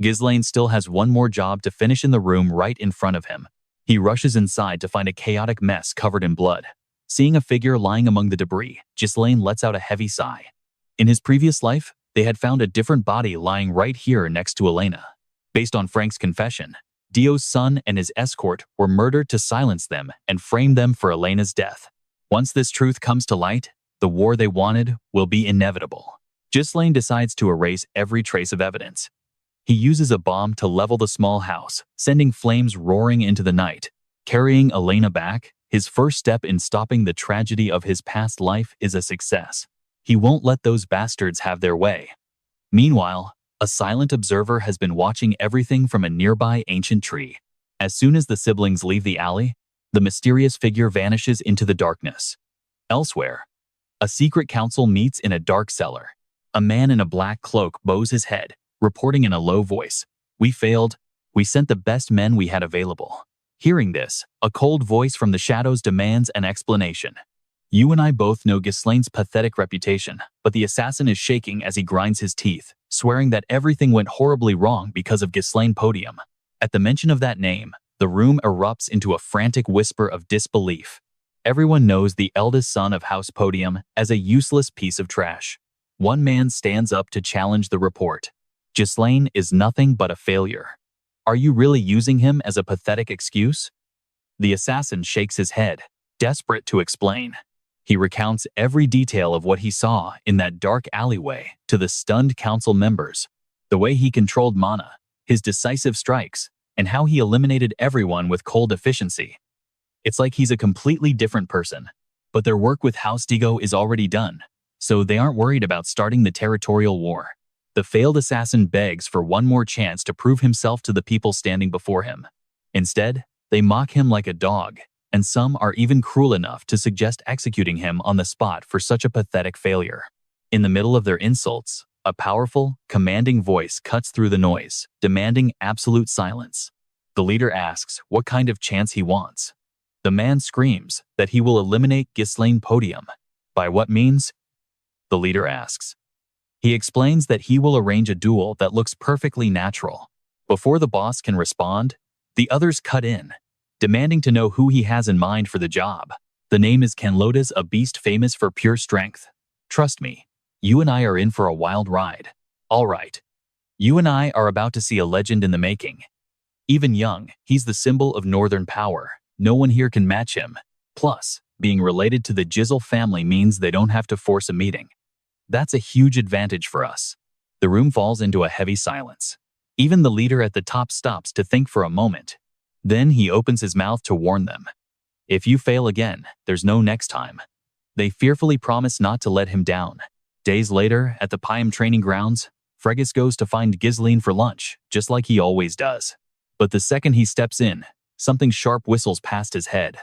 Gislen still has one more job to finish in the room right in front of him. He rushes inside to find a chaotic mess covered in blood. Seeing a figure lying among the debris, Gislen lets out a heavy sigh. In his previous life, they had found a different body lying right here next to Elena. Based on Frank's confession, Dio's son and his escort were murdered to silence them and frame them for Elena's death. Once this truth comes to light, the war they wanted will be inevitable. Gislen decides to erase every trace of evidence. He uses a bomb to level the small house, sending flames roaring into the night. Carrying Elena back, his first step in stopping the tragedy of his past life, is a success. He won't let those bastards have their way. Meanwhile, a silent observer has been watching everything from a nearby ancient tree. As soon as the siblings leave the alley, the mysterious figure vanishes into the darkness. Elsewhere, a secret council meets in a dark cellar. A man in a black cloak bows his head, reporting in a low voice, "We failed. We sent the best men we had available." Hearing this, a cold voice from the shadows demands an explanation. "You and I both know Gislen's pathetic reputation, but the assassin is shaking as he grinds his teeth, swearing that everything went horribly wrong because of Gislen Perdium." At the mention of that name, the room erupts into a frantic whisper of disbelief. Everyone knows the eldest son of House Podium as a useless piece of trash. One man stands up to challenge the report. "Gislen is nothing but a failure. Are you really using him as a pathetic excuse?" The assassin shakes his head, desperate to explain. He recounts every detail of what he saw in that dark alleyway to the stunned council members. The way he controlled mana, his decisive strikes, and how he eliminated everyone with cold efficiency. It's like he's a completely different person. But their work with House Digo is already done, so they aren't worried about starting the territorial war. The failed assassin begs for one more chance to prove himself to the people standing before him. Instead, they mock him like a dog, and some are even cruel enough to suggest executing him on the spot for such a pathetic failure. In the middle of their insults, a powerful, commanding voice cuts through the noise, demanding absolute silence. The leader asks what kind of chance he wants. The man screams that he will eliminate Gislen Perdium. By what means? The leader asks. He explains that he will arrange a duel that looks perfectly natural. Before the boss can respond, the others cut in, demanding to know who he has in mind for the job. The name is Canlodas, a beast famous for pure strength. Trust me, you and I are in for a wild ride. All right. You and I are about to see a legend in the making. Even young, he's the symbol of northern power. No one here can match him. Plus, being related to the Gisel family means they don't have to force a meeting. That's a huge advantage for us. The room falls into a heavy silence. Even the leader at the top stops to think for a moment. Then he opens his mouth to warn them. If you fail again, there's no next time. They fearfully promise not to let him down. Days later, at the Pyam training grounds, Fregus goes to find Gislen for lunch, just like he always does. But the second he steps in, something sharp whistles past his head.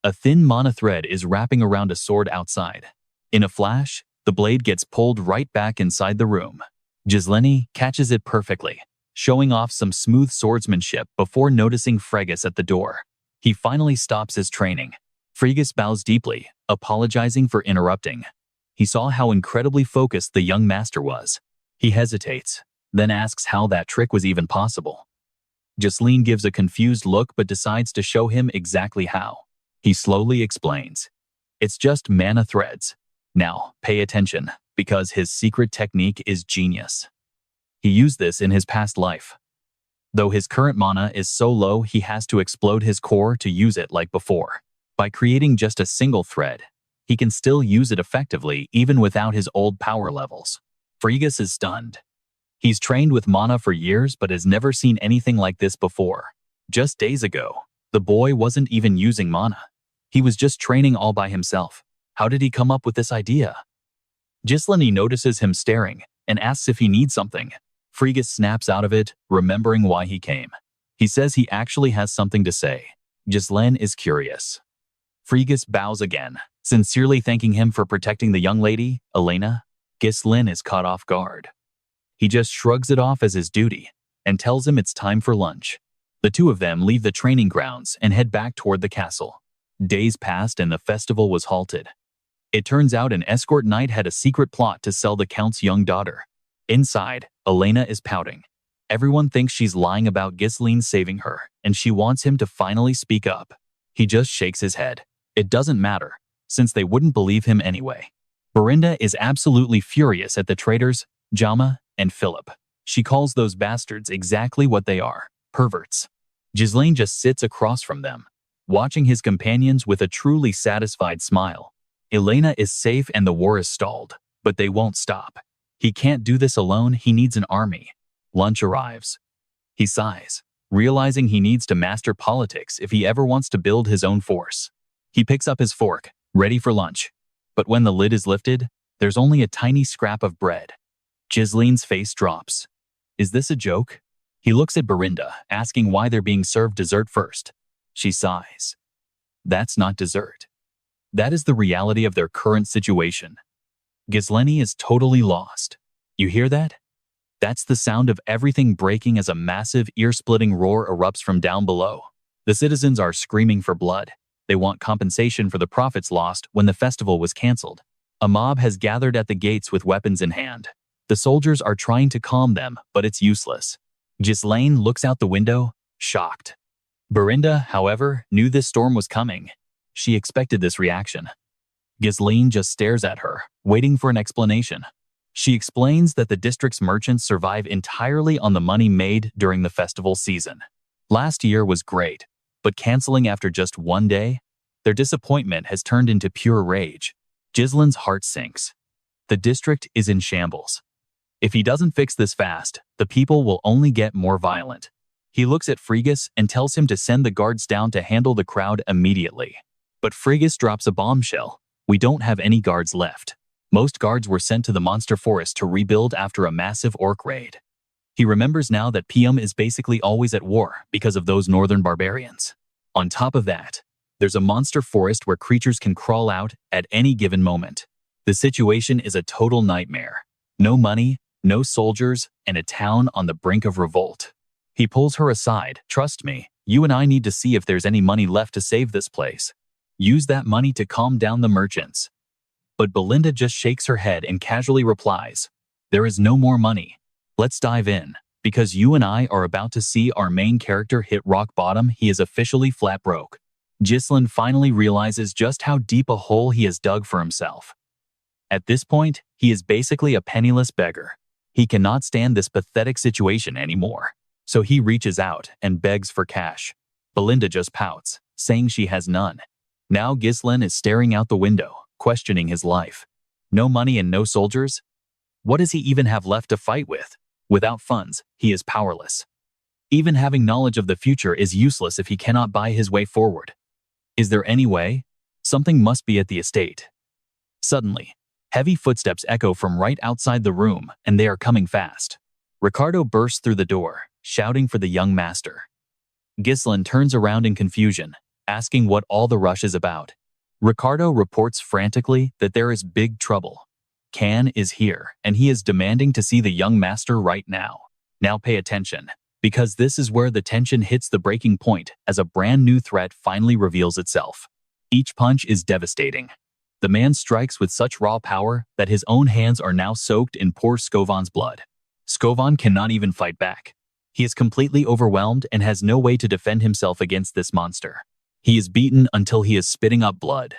A thin mana thread is wrapping around a sword outside. In a flash, the blade gets pulled right back inside the room. Gislen catches it perfectly, showing off some smooth swordsmanship before noticing Fregus at the door. He finally stops his training. Fregus bows deeply, apologizing for interrupting. He saw how incredibly focused the young master was. He hesitates, then asks how that trick was even possible. Gislen gives a confused look but decides to show him exactly how. He slowly explains. It's just mana threads. Now, pay attention, because his secret technique is genius. He used this in his past life. Though his current mana is so low, he has to explode his core to use it like before. By creating just a single thread, he can still use it effectively even without his old power levels. Fregus is stunned. He's trained with mana for years but has never seen anything like this before. Just days ago, the boy wasn't even using mana. He was just training all by himself. How did he come up with this idea? Gislen notices him staring and asks if he needs something. Fregus snaps out of it, remembering why he came. He says he actually has something to say. Gislen is curious. Fregus bows again, sincerely thanking him for protecting the young lady, Elena. Gislen is caught off guard. He just shrugs it off as his duty and tells him it's time for lunch. The two of them leave the training grounds and head back toward the castle. Days passed and the festival was halted. It turns out an escort knight had a secret plot to sell the count's young daughter. Inside, Elena is pouting. Everyone thinks she's lying about Gislen saving her, and she wants him to finally speak up. He just shakes his head. It doesn't matter, since they wouldn't believe him anyway. Belinda is absolutely furious at the traitors, Jama and Philip. She calls those bastards exactly what they are, perverts. Gislen just sits across from them, watching his companions with a truly satisfied smile. Elena is safe and the war is stalled, but they won't stop. He can't do this alone, he needs an army. Lunch arrives. He sighs, realizing he needs to master politics if he ever wants to build his own force. He picks up his fork, ready for lunch. But when the lid is lifted, there's only a tiny scrap of bread. Gislen's face drops. Is this a joke? He looks at Belinda, asking why they're being served dessert first. She sighs. That's not dessert. That is the reality of their current situation. Gislen is totally lost. You hear that? That's the sound of everything breaking as a massive, ear-splitting roar erupts from down below. The citizens are screaming for blood. They want compensation for the profits lost when the festival was cancelled. A mob has gathered at the gates with weapons in hand. The soldiers are trying to calm them, but it's useless. Gislen looks out the window, shocked. Belinda, however, knew this storm was coming. She expected this reaction. Gislen just stares at her, waiting for an explanation. She explains that the district's merchants survive entirely on the money made during the festival season. Last year was great, but canceling after just one day, their disappointment has turned into pure rage. Gislen's heart sinks. The district is in shambles. If he doesn't fix this fast, the people will only get more violent. He looks at Fregus and tells him to send the guards down to handle the crowd immediately. But Fregus drops a bombshell. We don't have any guards left. Most guards were sent to the monster forest to rebuild after a massive orc raid. He remembers now that Pyam is basically always at war because of those northern barbarians. On top of that, there's a monster forest where creatures can crawl out at any given moment. The situation is a total nightmare. No money, no soldiers, and a town on the brink of revolt. He pulls her aside. Trust me, you and I need to see if there's any money left to save this place. Use that money to calm down the merchants. But Belinda just shakes her head and casually replies, there is no more money. Let's dive in, because you and I are about to see our main character hit rock bottom. He is officially flat broke. Gislen finally realizes just how deep a hole he has dug for himself. At this point, he is basically a penniless beggar. He cannot stand this pathetic situation anymore. So he reaches out and begs for cash. Belinda just pouts, saying she has none. Now Gislen is staring out the window, questioning his life. No money and no soldiers? What does he even have left to fight with? Without funds, he is powerless. Even having knowledge of the future is useless if he cannot buy his way forward. Is there any way? Something must be at the estate. Suddenly, heavy footsteps echo from right outside the room, and they are coming fast. Ricardo bursts through the door, shouting for the young master. Gislen turns around in confusion, asking what all the rush is about. Ricardo reports frantically that there is big trouble. Can is here, and he is demanding to see the young master right now. Now pay attention, because this is where the tension hits the breaking point as a brand new threat finally reveals itself. Each punch is devastating. The man strikes with such raw power that his own hands are now soaked in poor Skovan's blood. Skovan cannot even fight back. He is completely overwhelmed and has no way to defend himself against this monster. He is beaten until he is spitting up blood.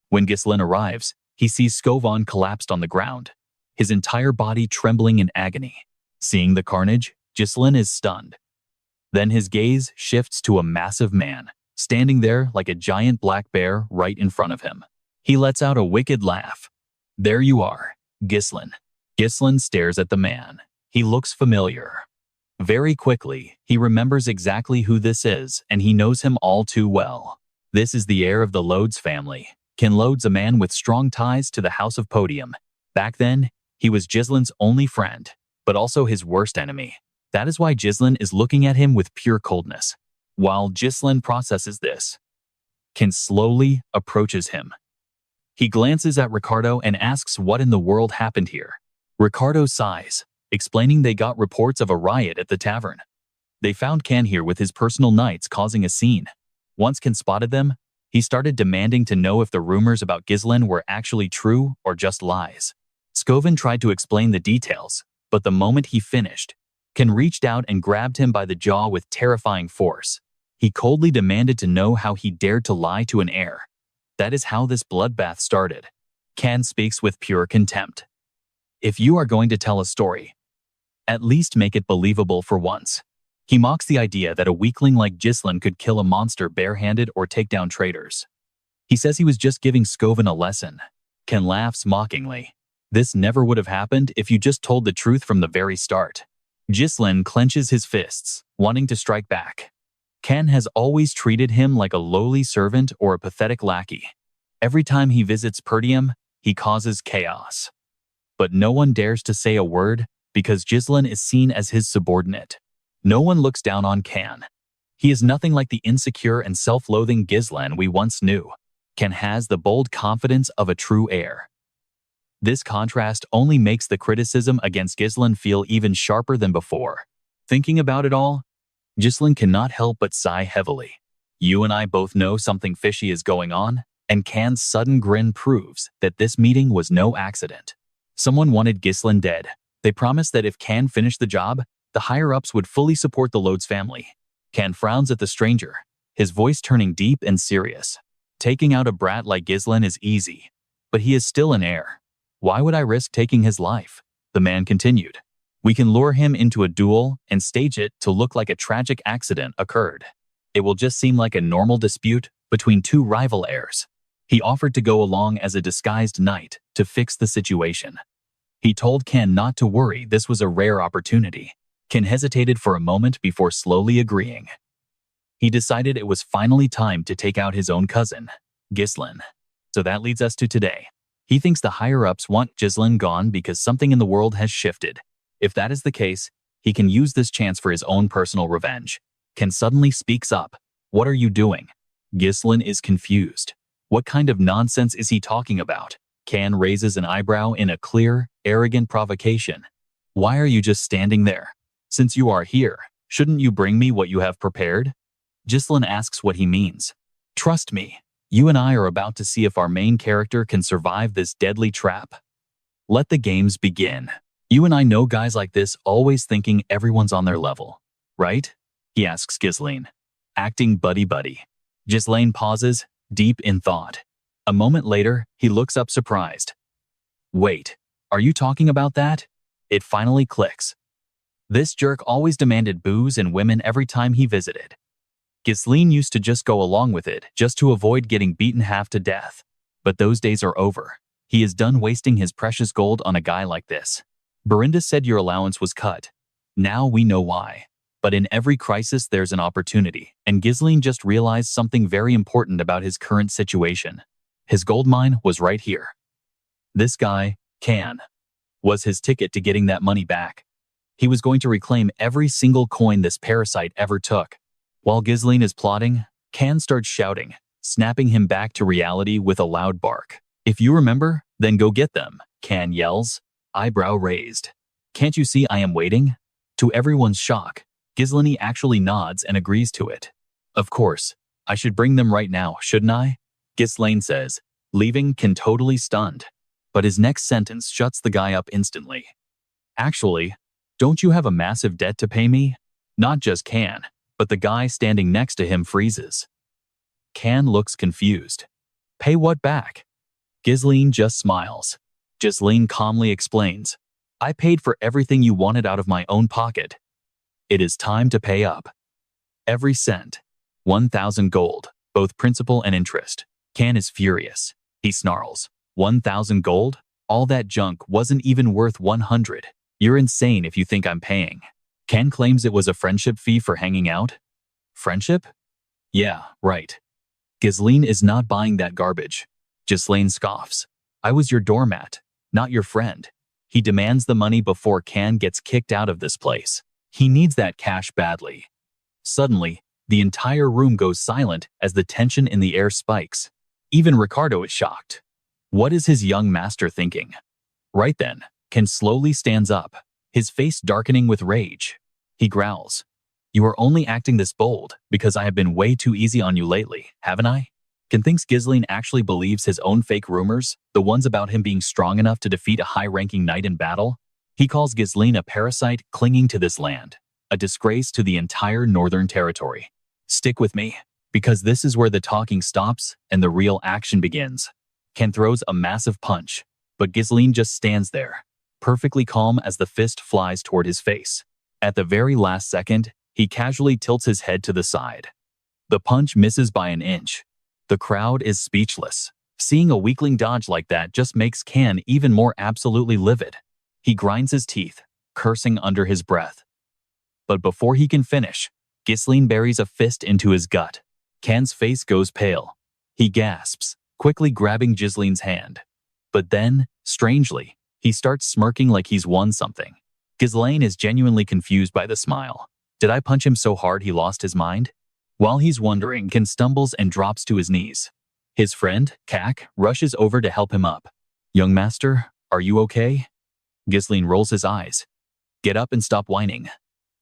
When Gislen arrives, he sees Skovan collapsed on the ground, his entire body trembling in agony. Seeing the carnage, Gislen is stunned. Then his gaze shifts to a massive man, standing there like a giant black bear right in front of him. He lets out a wicked laugh. There you are, Gislen. Gislen stares at the man. He looks familiar. Very quickly, he remembers exactly who this is, and he knows him all too well. This is the heir of the Lodes family. Ken Lodes, a man with strong ties to the House of Podium. Back then, he was Gislen's only friend, but also his worst enemy. That is why Gislen is looking at him with pure coldness. While Gislen processes this, Ken slowly approaches him. He glances at Ricardo and asks what in the world happened here. Ricardo sighs, explaining they got reports of a riot at the tavern. They found Ken here with his personal knights causing a scene. Once Ken spotted them, he started demanding to know if the rumors about Gislen were actually true or just lies. Skovan tried to explain the details, but the moment he finished, Ken reached out and grabbed him by the jaw with terrifying force. He coldly demanded to know how he dared to lie to an heir. That is how this bloodbath started. Ken speaks with pure contempt. If you are going to tell a story, at least make it believable for once. He mocks the idea that a weakling like Gislen could kill a monster barehanded or take down traitors. He says he was just giving Skovan a lesson. Ken laughs mockingly. This never would have happened if you just told the truth from the very start. Gislen clenches his fists, wanting to strike back. Ken has always treated him like a lowly servant or a pathetic lackey. Every time he visits Perdium, he causes chaos. But no one dares to say a word because Gislen is seen as his subordinate. No one looks down on Ken. He is nothing like the insecure and self-loathing Gislen we once knew. Ken has the bold confidence of a true heir. This contrast only makes the criticism against Gislen feel even sharper than before. Thinking about it all, Gislen cannot help but sigh heavily. You and I both know something fishy is going on, and Ken's sudden grin proves that this meeting was no accident. Someone wanted Gislen dead. They promised that if Ken finished the job, the higher-ups would fully support the Lodes family. Ken frowns at the stranger, his voice turning deep and serious. Taking out a brat like Gislen is easy, but he is still an heir. Why would I risk taking his life? The man continued. We can lure him into a duel and stage it to look like a tragic accident occurred. It will just seem like a normal dispute between two rival heirs. He offered to go along as a disguised knight to fix the situation. He told Ken not to worry, this was a rare opportunity. Ken hesitated for a moment before slowly agreeing. He decided it was finally time to take out his own cousin, Gislen. So that leads us to today. He thinks the higher-ups want Gislen gone because something in the world has shifted. If that is the case, he can use this chance for his own personal revenge. Ken suddenly speaks up. What are you doing? Gislen is confused. What kind of nonsense is he talking about? Ken raises an eyebrow in a clear, arrogant provocation. Why are you just standing there? Since you are here, shouldn't you bring me what you have prepared? Gislen asks what he means. Trust me, you and I are about to see if our main character can survive this deadly trap. Let the games begin. You and I know guys like this always thinking everyone's on their level, right? He asks Gislen, acting buddy-buddy. Gislen pauses, deep in thought. A moment later, he looks up surprised. Wait, are you talking about that? It finally clicks. This jerk always demanded booze and women every time he visited. Gislen used to just go along with it, just to avoid getting beaten half to death. But those days are over. He is done wasting his precious gold on a guy like this. Berinda said your allowance was cut. Now we know why. But in every crisis there's an opportunity, and Gislen just realized something very important about his current situation. His gold mine was right here. This guy, Can, was his ticket to getting that money back. He was going to reclaim every single coin this parasite ever took. While Gislen is plotting, Can starts shouting, snapping him back to reality with a loud bark. If you remember, then go get them, Can yells, eyebrow raised. Can't you see I am waiting? To everyone's shock, Gislen actually nods and agrees to it. Of course, I should bring them right now, shouldn't I? Gislen says, leaving Can totally stunned. But his next sentence shuts the guy up instantly. Actually, don't you have a massive debt to pay me? Not just Can, but the guy standing next to him freezes. Can looks confused. Pay what back? Gislen just smiles. Gislen calmly explains, I paid for everything you wanted out of my own pocket. It is time to pay up. Every cent. 1,000 gold, both principal and interest. Can is furious. He snarls. 1,000 gold? All that junk wasn't even worth 100. You're insane if you think I'm paying. Can claims it was a friendship fee for hanging out. Friendship? Yeah, right. Gislen is not buying that garbage. Gislen scoffs. I was your doormat, not your friend. He demands the money before Can gets kicked out of this place. He needs that cash badly. Suddenly, the entire room goes silent as the tension in the air spikes. Even Ricardo is shocked. What is his young master thinking? Right then, Can slowly stands up, his face darkening with rage. He growls. You are only acting this bold because I have been way too easy on you lately, haven't I? Can thinks Gislen actually believes his own fake rumors, the ones about him being strong enough to defeat a high-ranking knight in battle? He calls Gislen a parasite clinging to this land, a disgrace to the entire northern territory. Stick with me, because this is where the talking stops and the real action begins. Can throws a massive punch, but Gislen just stands there, perfectly calm as the fist flies toward his face. At the very last second, he casually tilts his head to the side. The punch misses by an inch. The crowd is speechless. Seeing a weakling dodge like that just makes Can even more absolutely livid. He grinds his teeth, cursing under his breath. But before he can finish, Gislen buries a fist into his gut. Can's face goes pale. He gasps, quickly grabbing Gislen's hand. But then, strangely, he starts smirking like he's won something. Gislen is genuinely confused by the smile. Did I punch him so hard he lost his mind? While he's wondering, Can stumbles and drops to his knees. His friend, Kak, rushes over to help him up. Young master, are you okay? Gislen rolls his eyes. Get up and stop whining.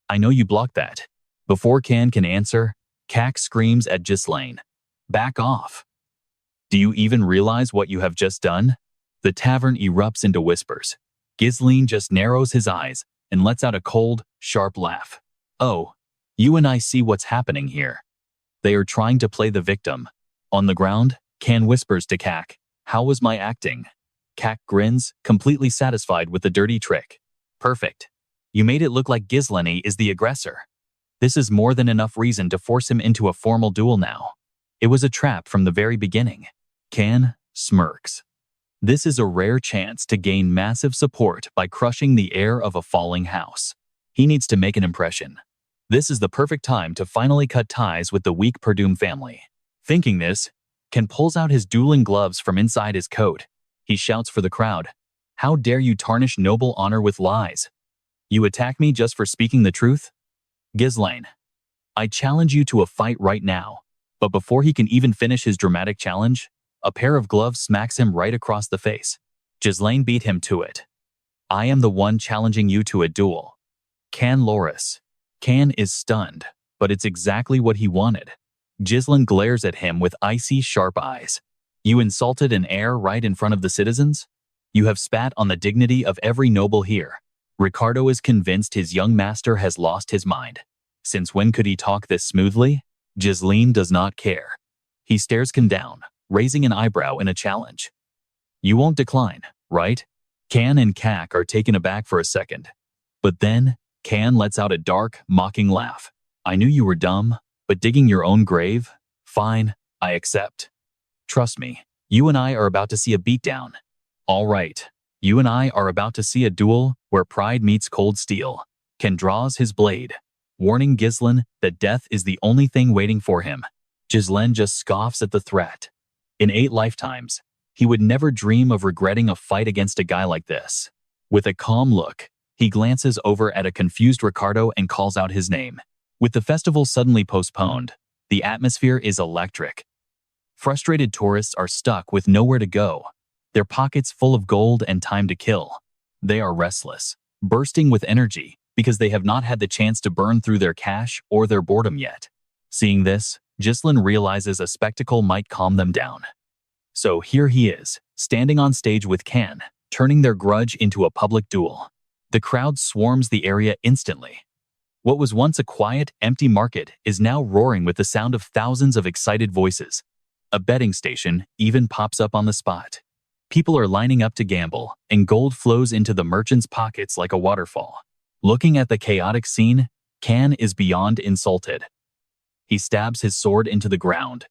I know you blocked that. Before Can answer, Kak screams at Gislen. Back off. Do you even realize what you have just done? The tavern erupts into whispers. Gislen just narrows his eyes and lets out a cold, sharp laugh. Oh, you and I see what's happening here. They are trying to play the victim. On the ground, Can whispers to Kak, how was my acting? Kak grins, completely satisfied with the dirty trick. Perfect. You made it look like Gislen is the aggressor. This is more than enough reason to force him into a formal duel now. It was a trap from the very beginning. Can smirks. This is a rare chance to gain massive support by crushing the heir of a falling house. He needs to make an impression. This is the perfect time to finally cut ties with the weak Perdium family. Thinking this, Can pulls out his dueling gloves from inside his coat. He shouts for the crowd. How dare you tarnish noble honor with lies? You attack me just for speaking the truth? Gislen, I challenge you to a fight right now. But before he can even finish his dramatic challenge, a pair of gloves smacks him right across the face. Gislen beat him to it. I am the one challenging you to a duel. Can Loris. Can is stunned, but it's exactly what he wanted. Gislen glares at him with icy, sharp eyes. You insulted an heir right in front of the citizens? You have spat on the dignity of every noble here. Ricardo is convinced his young master has lost his mind. Since when could he talk this smoothly? Gislen does not care. He stares Can down, raising an eyebrow in a challenge. You won't decline, right? Can and Kak are taken aback for a second. But then, Can lets out a dark, mocking laugh. I knew you were dumb, but digging your own grave? Fine, I accept. Trust me, you and I are about to see a beatdown. All right, you and I are about to see a duel where pride meets cold steel. Can draws his blade. warning Gislen that death is the only thing waiting for him. Gislen just scoffs at the threat. In 8 lifetimes, he would never dream of regretting a fight against a guy like this. With a calm look, he glances over at a confused Ricardo and calls out his name. With the festival suddenly postponed, the atmosphere is electric. Frustrated tourists are stuck with nowhere to go, their pockets full of gold and time to kill. They are restless, bursting with energy because they have not had the chance to burn through their cash or their boredom yet. Seeing this, Gislen realizes a spectacle might calm them down. So here he is, standing on stage with Can, turning their grudge into a public duel. The crowd swarms the area instantly. What was once a quiet, empty market is now roaring with the sound of thousands of excited voices. A betting station even pops up on the spot. People are lining up to gamble, and gold flows into the merchants' pockets like a waterfall. Looking at the chaotic scene, Can is beyond insulted. He stabs his sword into the ground,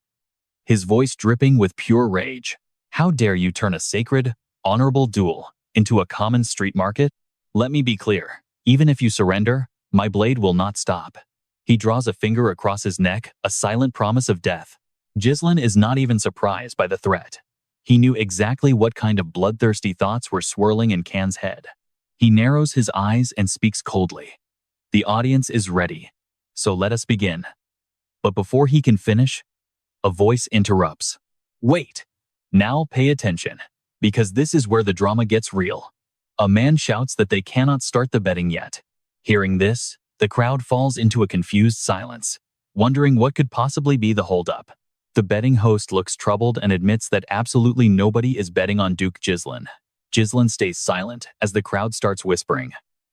his voice dripping with pure rage. How dare you turn a sacred, honorable duel into a common street market? Let me be clear, even if you surrender, my blade will not stop. He draws a finger across his neck, a silent promise of death. Gislen is not even surprised by the threat. He knew exactly what kind of bloodthirsty thoughts were swirling in Can's head. He narrows his eyes and speaks coldly. The audience is ready, so let us begin. But before he can finish, a voice interrupts. Wait! Now pay attention, because this is where the drama gets real. A man shouts that they cannot start the betting yet. Hearing this, the crowd falls into a confused silence, wondering what could possibly be the holdup. The betting host looks troubled and admits that absolutely nobody is betting on Duke Gislen. Gislen stays silent as the crowd starts whispering.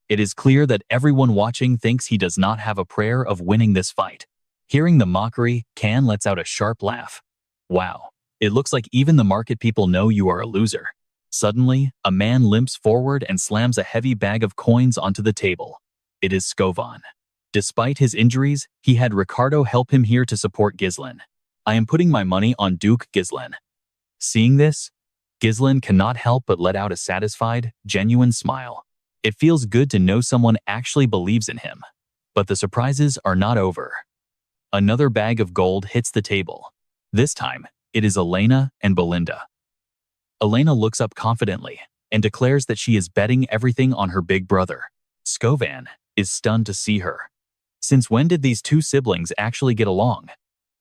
It is clear that everyone watching thinks he does not have a prayer of winning this fight. Hearing the mockery, Can lets out a sharp laugh. Wow, it looks like even the market people know you are a loser. Suddenly, a man limps forward and slams a heavy bag of coins onto the table. It is Skovan. Despite his injuries, he had Ricardo help him here to support Gislen. I am putting my money on Duke Gislen. Seeing this, Gislen cannot help but let out a satisfied, genuine smile. It feels good to know someone actually believes in him. But the surprises are not over. Another bag of gold hits the table. This time, it is Elena and Belinda. Elena looks up confidently and declares that she is betting everything on her big brother. Skovan is stunned to see her. Since when did these two siblings actually get along?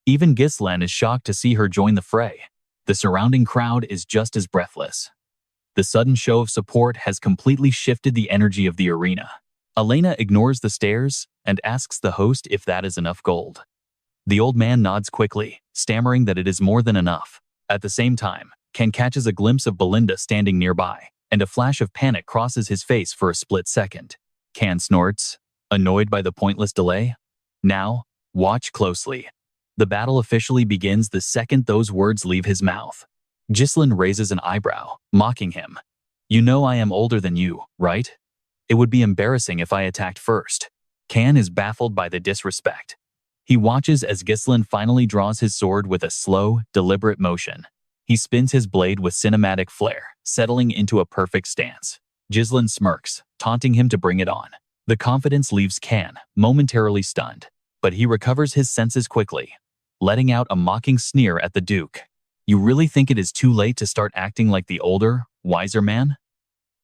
Even Gislen is shocked to see her join the fray. The surrounding crowd is just as breathless. The sudden show of support has completely shifted the energy of the arena. Elena ignores the stares and asks the host if that is enough gold. The old man nods quickly, stammering that it is more than enough. At the same time, Ken catches a glimpse of Belinda standing nearby, and a flash of panic crosses his face for a split second. Ken snorts, annoyed by the pointless delay. Now, watch closely. The battle officially begins the second those words leave his mouth. Gislen raises an eyebrow, mocking him. You know I am older than you, right? It would be embarrassing if I attacked first. Ken is baffled by the disrespect. He watches as Gislen finally draws his sword with a slow, deliberate motion. He spins his blade with cinematic flair, settling into a perfect stance. Gislen smirks, taunting him to bring it on. The confidence leaves Can, momentarily stunned, but he recovers his senses quickly, letting out a mocking sneer at the Duke. You really think it is too late to start acting like the older, wiser man?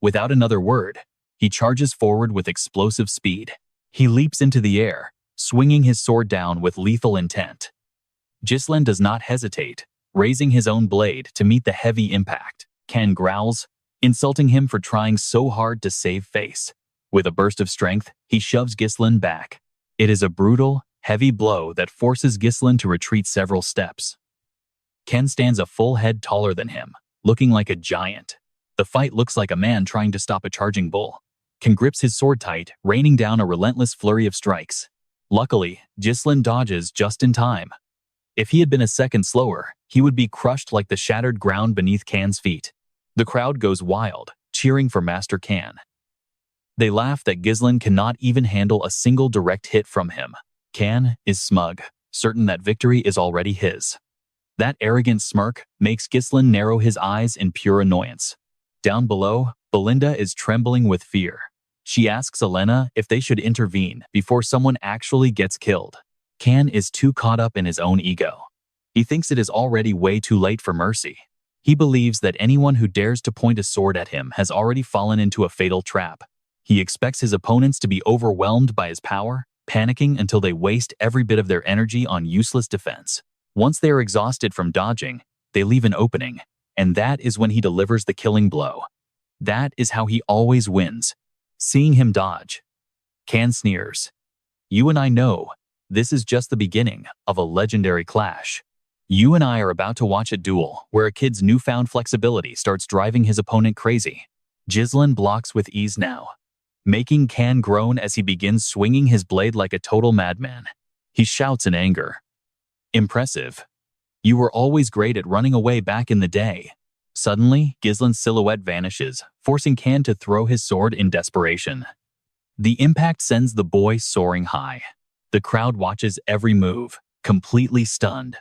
Without another word, he charges forward with explosive speed. He leaps into the air, swinging his sword down with lethal intent. Gislen does not hesitate, raising his own blade to meet the heavy impact. Ken growls, insulting him for trying so hard to save face. With a burst of strength, he shoves Gislen back. It is a brutal, heavy blow that forces Gislen to retreat several steps. Ken stands a full head taller than him, looking like a giant. The fight looks like a man trying to stop a charging bull. Ken grips his sword tight, raining down a relentless flurry of strikes. Luckily, Gislen dodges just in time. If he had been a second slower, he would be crushed like the shattered ground beneath Can's feet. The crowd goes wild, cheering for Master Can. They laugh that Gislen cannot even handle a single direct hit from him. Can is smug, certain that victory is already his. That arrogant smirk makes Gislen narrow his eyes in pure annoyance. Down below, Belinda is trembling with fear. She asks Elena if they should intervene before someone actually gets killed. Can is too caught up in his own ego. He thinks it is already way too late for mercy. He believes that anyone who dares to point a sword at him has already fallen into a fatal trap. He expects his opponents to be overwhelmed by his power, panicking until they waste every bit of their energy on useless defense. Once they are exhausted from dodging, they leave an opening, and that is when he delivers the killing blow. That is how he always wins. Seeing him dodge, Can sneers. You and I know this is just the beginning of a legendary clash. You and I are about to watch a duel where a kid's newfound flexibility starts driving his opponent crazy. Gislen blocks with ease now, making Can groan as he begins swinging his blade like a total madman. He shouts in anger. Impressive. You were always great at running away back in the day. Suddenly, Gislen's silhouette vanishes, forcing Can to throw his sword in desperation. The impact sends the boy soaring high. The crowd watches every move, completely stunned.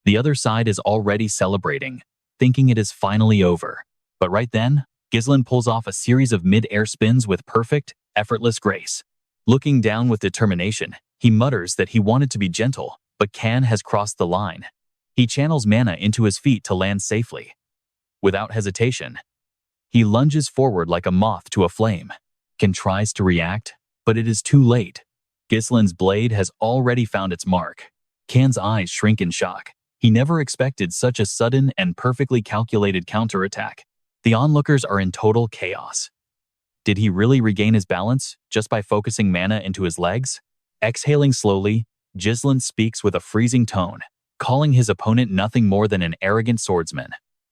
The other side is already celebrating, thinking it is finally over. But right then, Gislen pulls off a series of mid-air spins with perfect, effortless grace. Looking down with determination, he mutters that he wanted to be gentle, but Can has crossed the line. He channels mana into his feet to land safely. Without hesitation, he lunges forward like a moth to a flame. Can tries to react, but it is too late. Gislen's blade has already found its mark. Can's eyes shrink in shock. He never expected such a sudden and perfectly calculated counterattack. The onlookers are in total chaos. Did he really regain his balance just by focusing mana into his legs? Exhaling slowly, Gislen speaks with a freezing tone, calling his opponent nothing more than an arrogant swordsman.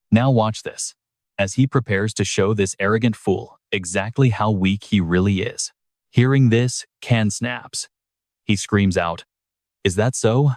Now watch this, as he prepares to show this arrogant fool exactly how weak he really is. Hearing this, Can snaps. He screams out, "Is that so?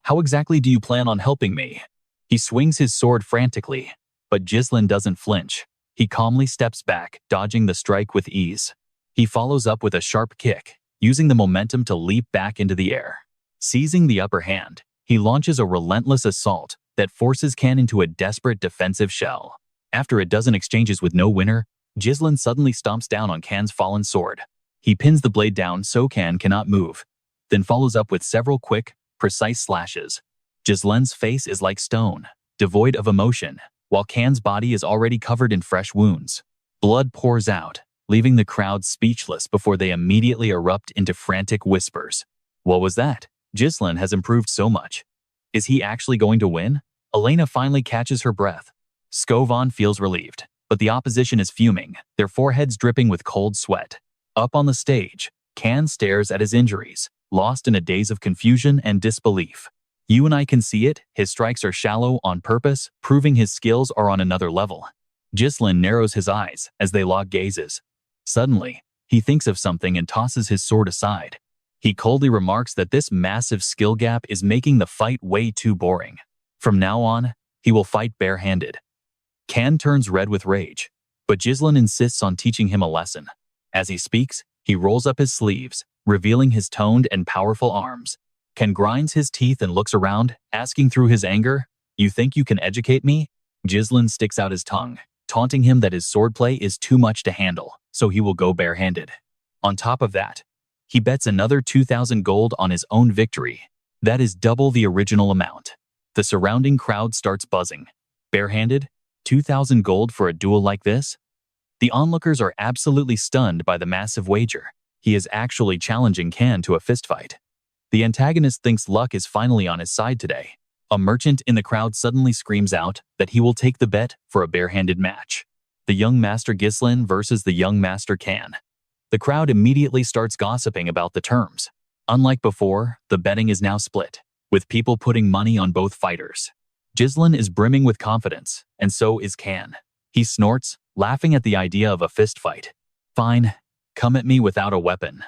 How exactly do you plan on helping me?" He swings his sword frantically, but Gislen doesn't flinch. He calmly steps back, dodging the strike with ease. He follows up with a sharp kick, using the momentum to leap back into the air. Seizing the upper hand, he launches a relentless assault that forces Can into a desperate defensive shell. After a dozen exchanges with no winner, Gislen suddenly stomps down on Can's fallen sword. He pins the blade down so Can cannot move, then follows up with several quick, precise slashes. Gislen's face is like stone, devoid of emotion, while Can's body is already covered in fresh wounds. Blood pours out, leaving the crowd speechless before they immediately erupt into frantic whispers. What was that? Gislen has improved so much. Is he actually going to win? Elena finally catches her breath. Scovon feels relieved, but the opposition is fuming, their foreheads dripping with cold sweat. Up on the stage, Can stares at his injuries, lost in a daze of confusion and disbelief. You and I can see it, his strikes are shallow on purpose, proving his skills are on another level. Gislen narrows his eyes as they lock gazes. Suddenly, he thinks of something and tosses his sword aside. He coldly remarks that this massive skill gap is making the fight way too boring. From now on, he will fight barehanded. Can turns red with rage, but Gislen insists on teaching him a lesson. As he speaks, he rolls up his sleeves, revealing his toned and powerful arms. Can grinds his teeth and looks around, asking through his anger, "You think you can educate me?" Gislen sticks out his tongue, taunting him that his swordplay is too much to handle, so he will go barehanded. On top of that, he bets another 2,000 gold on his own victory. That is double the original amount. The surrounding crowd starts buzzing. Barehanded? 2,000 gold for a duel like this? The onlookers are absolutely stunned by the massive wager. He is actually challenging Can to a fistfight. The antagonist thinks luck is finally on his side today. A merchant in the crowd suddenly screams out that he will take the bet for a barehanded match. The young master Gislen versus the young master Can. The crowd immediately starts gossiping about the terms. Unlike before, the betting is now split, with people putting money on both fighters. Gislen is brimming with confidence, and so is Can. He snorts, laughing at the idea of a fistfight. "Fine, come at me without a weapon."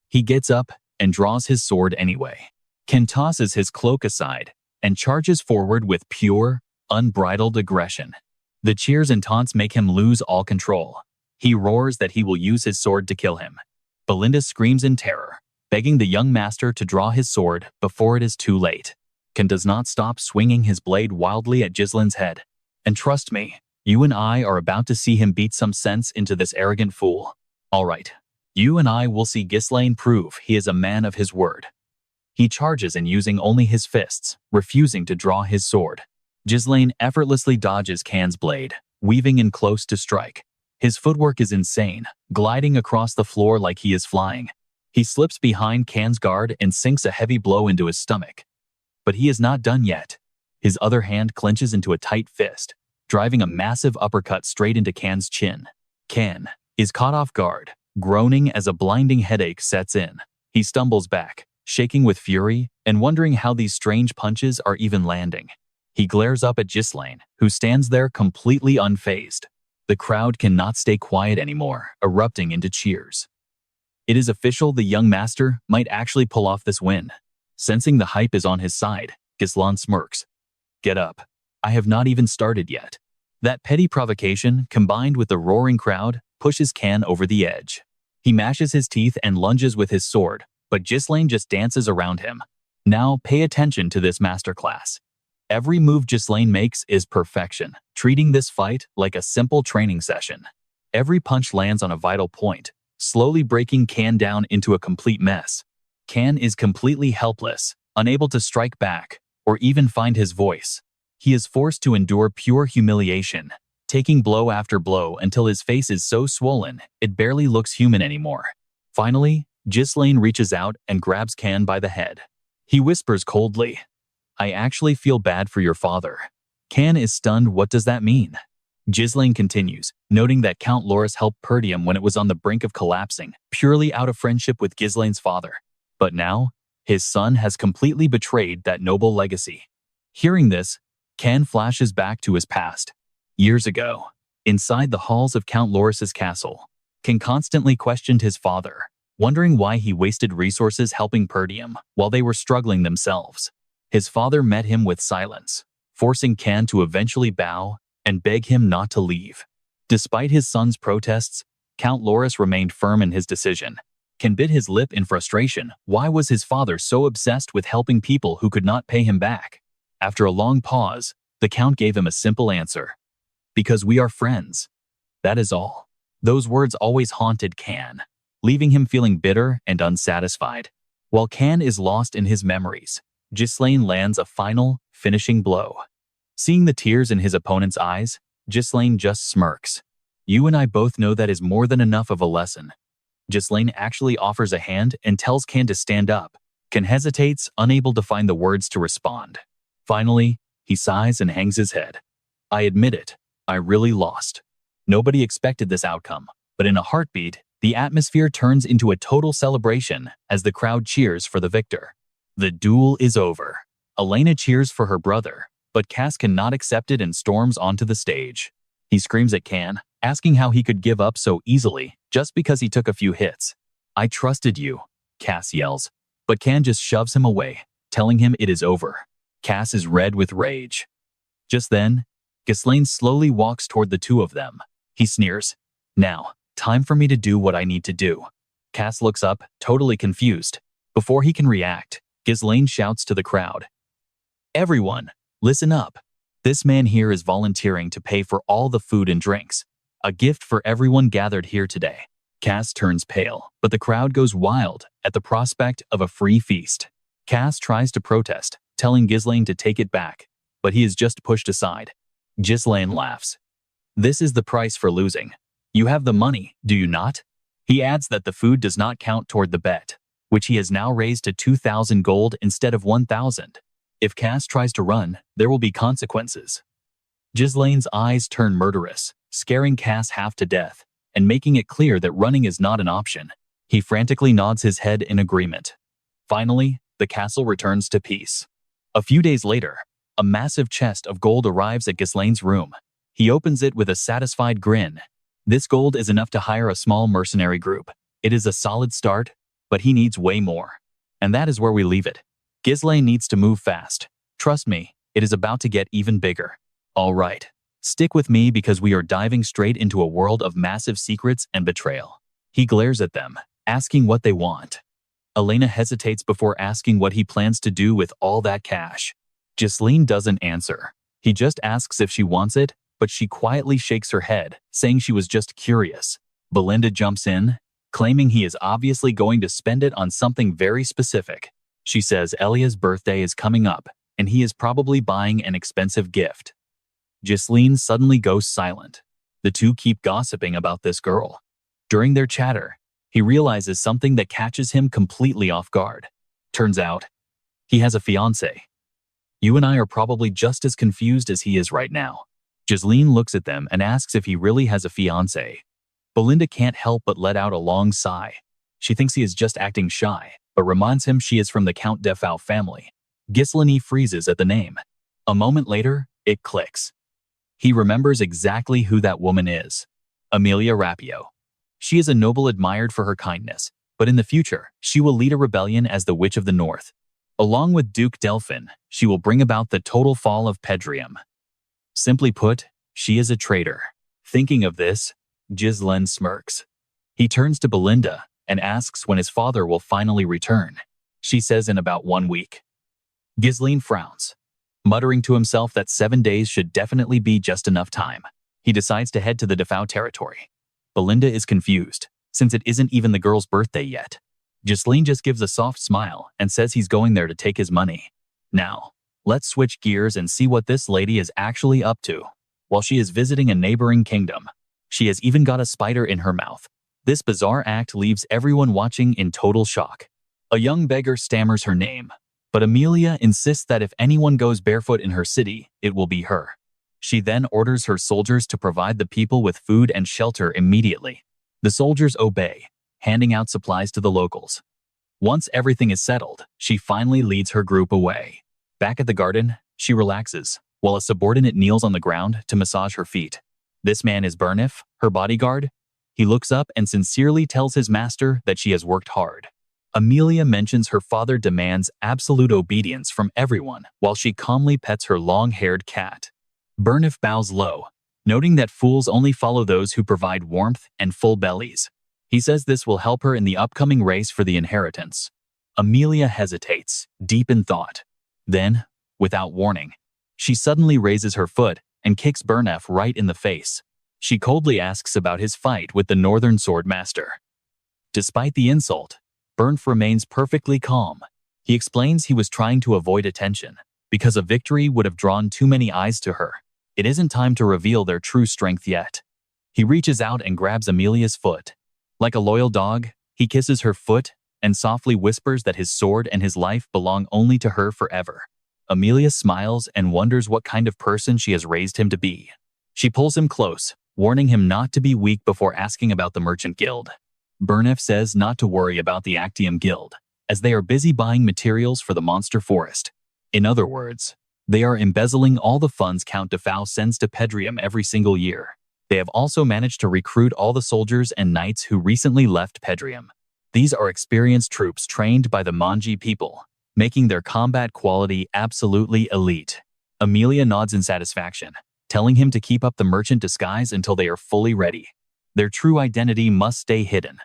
He gets up and draws his sword anyway. Can tosses his cloak aside and charges forward with pure, unbridled aggression. The cheers and taunts make him lose all control. He roars that he will use his sword to kill him. Belinda screams in terror, begging the young master to draw his sword before it is too late. Can does not stop swinging his blade wildly at Gislen's head. And trust me, you and I are about to see him beat some sense into this arrogant fool. All right, You and I will see Gislen prove he is a man of his word. He charges in using only his fists, refusing to draw his sword. Gislen effortlessly dodges Can's blade, weaving in close to strike. His footwork is insane, gliding across the floor like he is flying. He slips behind Can's guard and sinks a heavy blow into his stomach. But he is not done yet. His other hand clenches into a tight fist, driving a massive uppercut straight into Can's chin. Can is caught off guard, groaning as a blinding headache sets in. He stumbles back, shaking with fury and wondering how these strange punches are even landing. He glares up at Gislen, who stands there completely unfazed. The crowd cannot stay quiet anymore, erupting into cheers. It is official, the young master might actually pull off this win. Sensing the hype is on his side, Gislen smirks. Get up. I have not even started yet. That petty provocation, combined with the roaring crowd, pushes Can over the edge. He mashes his teeth and lunges with his sword, but Gislen just dances around him. Now pay attention to this masterclass. Every move Gislen makes is perfection, treating this fight like a simple training session. Every punch lands on a vital point, slowly breaking Can down into a complete mess. Can is completely helpless, unable to strike back, or even find his voice. He is forced to endure pure humiliation, taking blow after blow until his face is so swollen it barely looks human anymore. Finally, Gislen reaches out and grabs Can by the head. He whispers coldly, I actually feel bad for your father. Can is stunned. What does that mean? Gislen continues, noting that Count Loris helped Perdium when it was on the brink of collapsing, purely out of friendship with Gislen's father. But now, his son has completely betrayed that noble legacy. Hearing this, Can flashes back to his past. Years ago, inside the halls of Count Loris's castle, Can constantly questioned his father, wondering why he wasted resources helping Perdium while they were struggling themselves. His father met him with silence, forcing Can to eventually bow and beg him not to leave. Despite his son's protests, Count Loris remained firm in his decision. Can bit his lip in frustration. Why was his father so obsessed with helping people who could not pay him back? After a long pause, the Count gave him a simple answer. Because we are friends. That is all. Those words always haunted Can, leaving him feeling bitter and unsatisfied. While Can is lost in his memories, Gislen lands a final, finishing blow. Seeing the tears in his opponent's eyes, Gislen just smirks. You and I both know that is more than enough of a lesson. Gislen actually offers a hand and tells Can to stand up. Can hesitates, unable to find the words to respond. Finally, he sighs and hangs his head. I admit it, I really lost. Nobody expected this outcome, but in a heartbeat, the atmosphere turns into a total celebration as the crowd cheers for the victor. The duel is over. Elena cheers for her brother, but Cass cannot accept it and storms onto the stage. He screams at Can, asking how he could give up so easily just because he took a few hits. I trusted you, Cass yells, but Can just shoves him away, telling him it is over. Cass is red with rage. Just then, Gislen slowly walks toward the two of them. He sneers, Now, time for me to do what I need to do. Cass looks up, totally confused. Before he can react, Gislen shouts to the crowd. Everyone, listen up. This man here is volunteering to pay for all the food and drinks. A gift for everyone gathered here today. Cass turns pale, but the crowd goes wild at the prospect of a free feast. Cass tries to protest, telling Gislen to take it back, but he is just pushed aside. Gislen laughs. This is the price for losing. You have the money, do you not? He adds that the food does not count toward the bet, which he has now raised to 2,000 gold instead of 1,000. If Cass tries to run, there will be consequences. Gislen's eyes turn murderous, scaring Cass half to death, and making it clear that running is not an option. He frantically nods his head in agreement. Finally, the castle returns to peace. A few days later, a massive chest of gold arrives at Gislen's room. He opens it with a satisfied grin. This gold is enough to hire a small mercenary group. It is a solid start, but he needs way more. And that is where we leave it. Gislen needs to move fast. Trust me, it is about to get even bigger. All right, stick with me because we are diving straight into a world of massive secrets and betrayal. He glares at them, asking what they want. Elena hesitates before asking what he plans to do with all that cash. Gislen doesn't answer. He just asks if she wants it, but she quietly shakes her head, saying she was just curious. Belinda jumps in. claiming he is obviously going to spend it on something very specific. She says Elia's birthday is coming up, and he is probably buying an expensive gift. Gislen suddenly goes silent. The two keep gossiping about this girl. During their chatter, he realizes something that catches him completely off guard. Turns out, he has a fiancée. You and I are probably just as confused as he is right now. Gislen looks at them and asks if he really has a fiancée. Belinda can't help but let out a long sigh. She thinks he is just acting shy, but reminds him she is from the Count Defau family. Gislen freezes at the name. A moment later, it clicks. He remembers exactly who that woman is. Amelia Rapio. She is a noble admired for her kindness, but in the future, she will lead a rebellion as the Witch of the North. Along with Duke Delphin, she will bring about the total fall of Perdium. Simply put, she is a traitor. Thinking of this, Gislen smirks. He turns to Belinda and asks when his father will finally return. She says in about 1 week. Gislen frowns, muttering to himself that 7 days should definitely be just enough time. He decides to head to the Defau territory. Belinda is confused, since it isn't even the girl's birthday yet. Gislen just gives a soft smile and says he's going there to take his money. Now, let's switch gears and see what this lady is actually up to. While she is visiting a neighboring kingdom, she has even got a spider in her mouth. This bizarre act leaves everyone watching in total shock. A young beggar stammers her name, but Amelia insists that if anyone goes barefoot in her city, it will be her. She then orders her soldiers to provide the people with food and shelter immediately. The soldiers obey, handing out supplies to the locals. Once everything is settled, she finally leads her group away. Back at the garden, she relaxes, while a subordinate kneels on the ground to massage her feet. This man is Burnif, her bodyguard. He looks up and sincerely tells his master that she has worked hard. Amelia mentions her father demands absolute obedience from everyone while she calmly pets her long-haired cat. Burnif bows low, noting that fools only follow those who provide warmth and full bellies. He says this will help her in the upcoming race for the inheritance. Amelia hesitates, deep in thought. Then, without warning, she suddenly raises her foot and kicks Burnif right in the face. She coldly asks about his fight with the Northern Sword Master. Despite the insult, Burnif remains perfectly calm. He explains he was trying to avoid attention, because a victory would have drawn too many eyes to her. It isn't time to reveal their true strength yet. He reaches out and grabs Amelia's foot. Like a loyal dog, he kisses her foot and softly whispers that his sword and his life belong only to her forever. Amelia smiles and wonders what kind of person she has raised him to be. She pulls him close, warning him not to be weak before asking about the Merchant Guild. Burnif says not to worry about the Actium Guild, as they are busy buying materials for the monster forest. In other words, they are embezzling all the funds Count Defau sends to Perdium every single year. They have also managed to recruit all the soldiers and knights who recently left Perdium. These are experienced troops trained by the Manji people, making their combat quality absolutely elite. Amelia nods in satisfaction, telling him to keep up the merchant disguise until they are fully ready. Their true identity must stay hidden.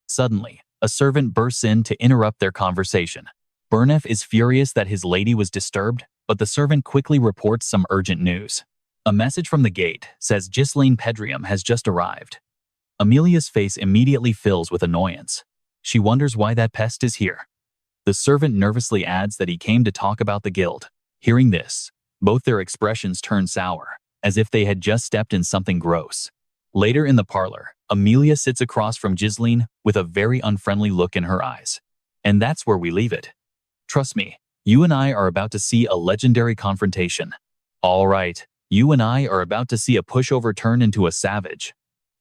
Suddenly, a servant bursts in to interrupt their conversation. Burnif is furious that his lady was disturbed, but the servant quickly reports some urgent news. A message from the gate says Gislen Perdium has just arrived. Amelia's face immediately fills with annoyance. She wonders why that pest is here. The servant nervously adds that he came to talk about the guild. Hearing this, both their expressions turn sour, as if they had just stepped in something gross. Later in the parlor, Amelia sits across from Gislen with a very unfriendly look in her eyes. And that's where we leave it. Trust me, you and I are about to see a legendary confrontation. All right, you and I are about to see a pushover turn into a savage.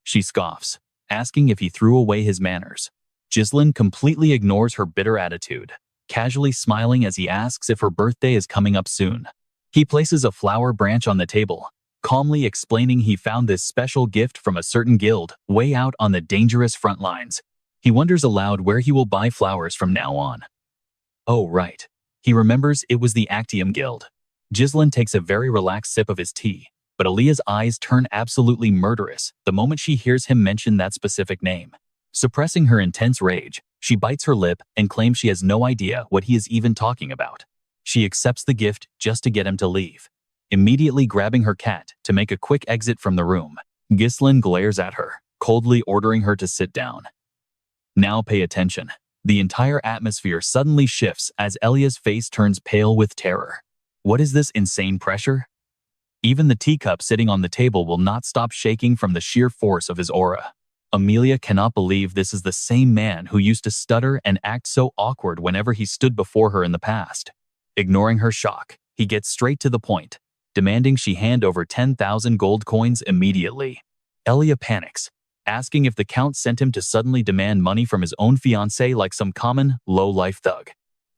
She scoffs, asking if he threw away his manners. Gislen completely ignores her bitter attitude, casually smiling as he asks if her birthday is coming up soon. He places a flower branch on the table, calmly explaining he found this special gift from a certain guild way out on the dangerous front lines. He wonders aloud where he will buy flowers from now on. Oh, right. He remembers it was the Actium Guild. Gislen takes a very relaxed sip of his tea, but Aaliyah's eyes turn absolutely murderous the moment she hears him mention that specific name. Suppressing her intense rage, she bites her lip and claims she has no idea what he is even talking about. She accepts the gift just to get him to leave, immediately grabbing her cat to make a quick exit from the room. Gislen glares at her, coldly ordering her to sit down. Now pay attention. The entire atmosphere suddenly shifts as Elia's face turns pale with terror. What is this insane pressure? Even the teacup sitting on the table will not stop shaking from the sheer force of his aura. Amelia cannot believe this is the same man who used to stutter and act so awkward whenever he stood before her in the past. Ignoring her shock, he gets straight to the point, demanding she hand over 10,000 gold coins immediately. Elia panics, asking if the Count sent him to suddenly demand money from his own fiancée like some common, low-life thug.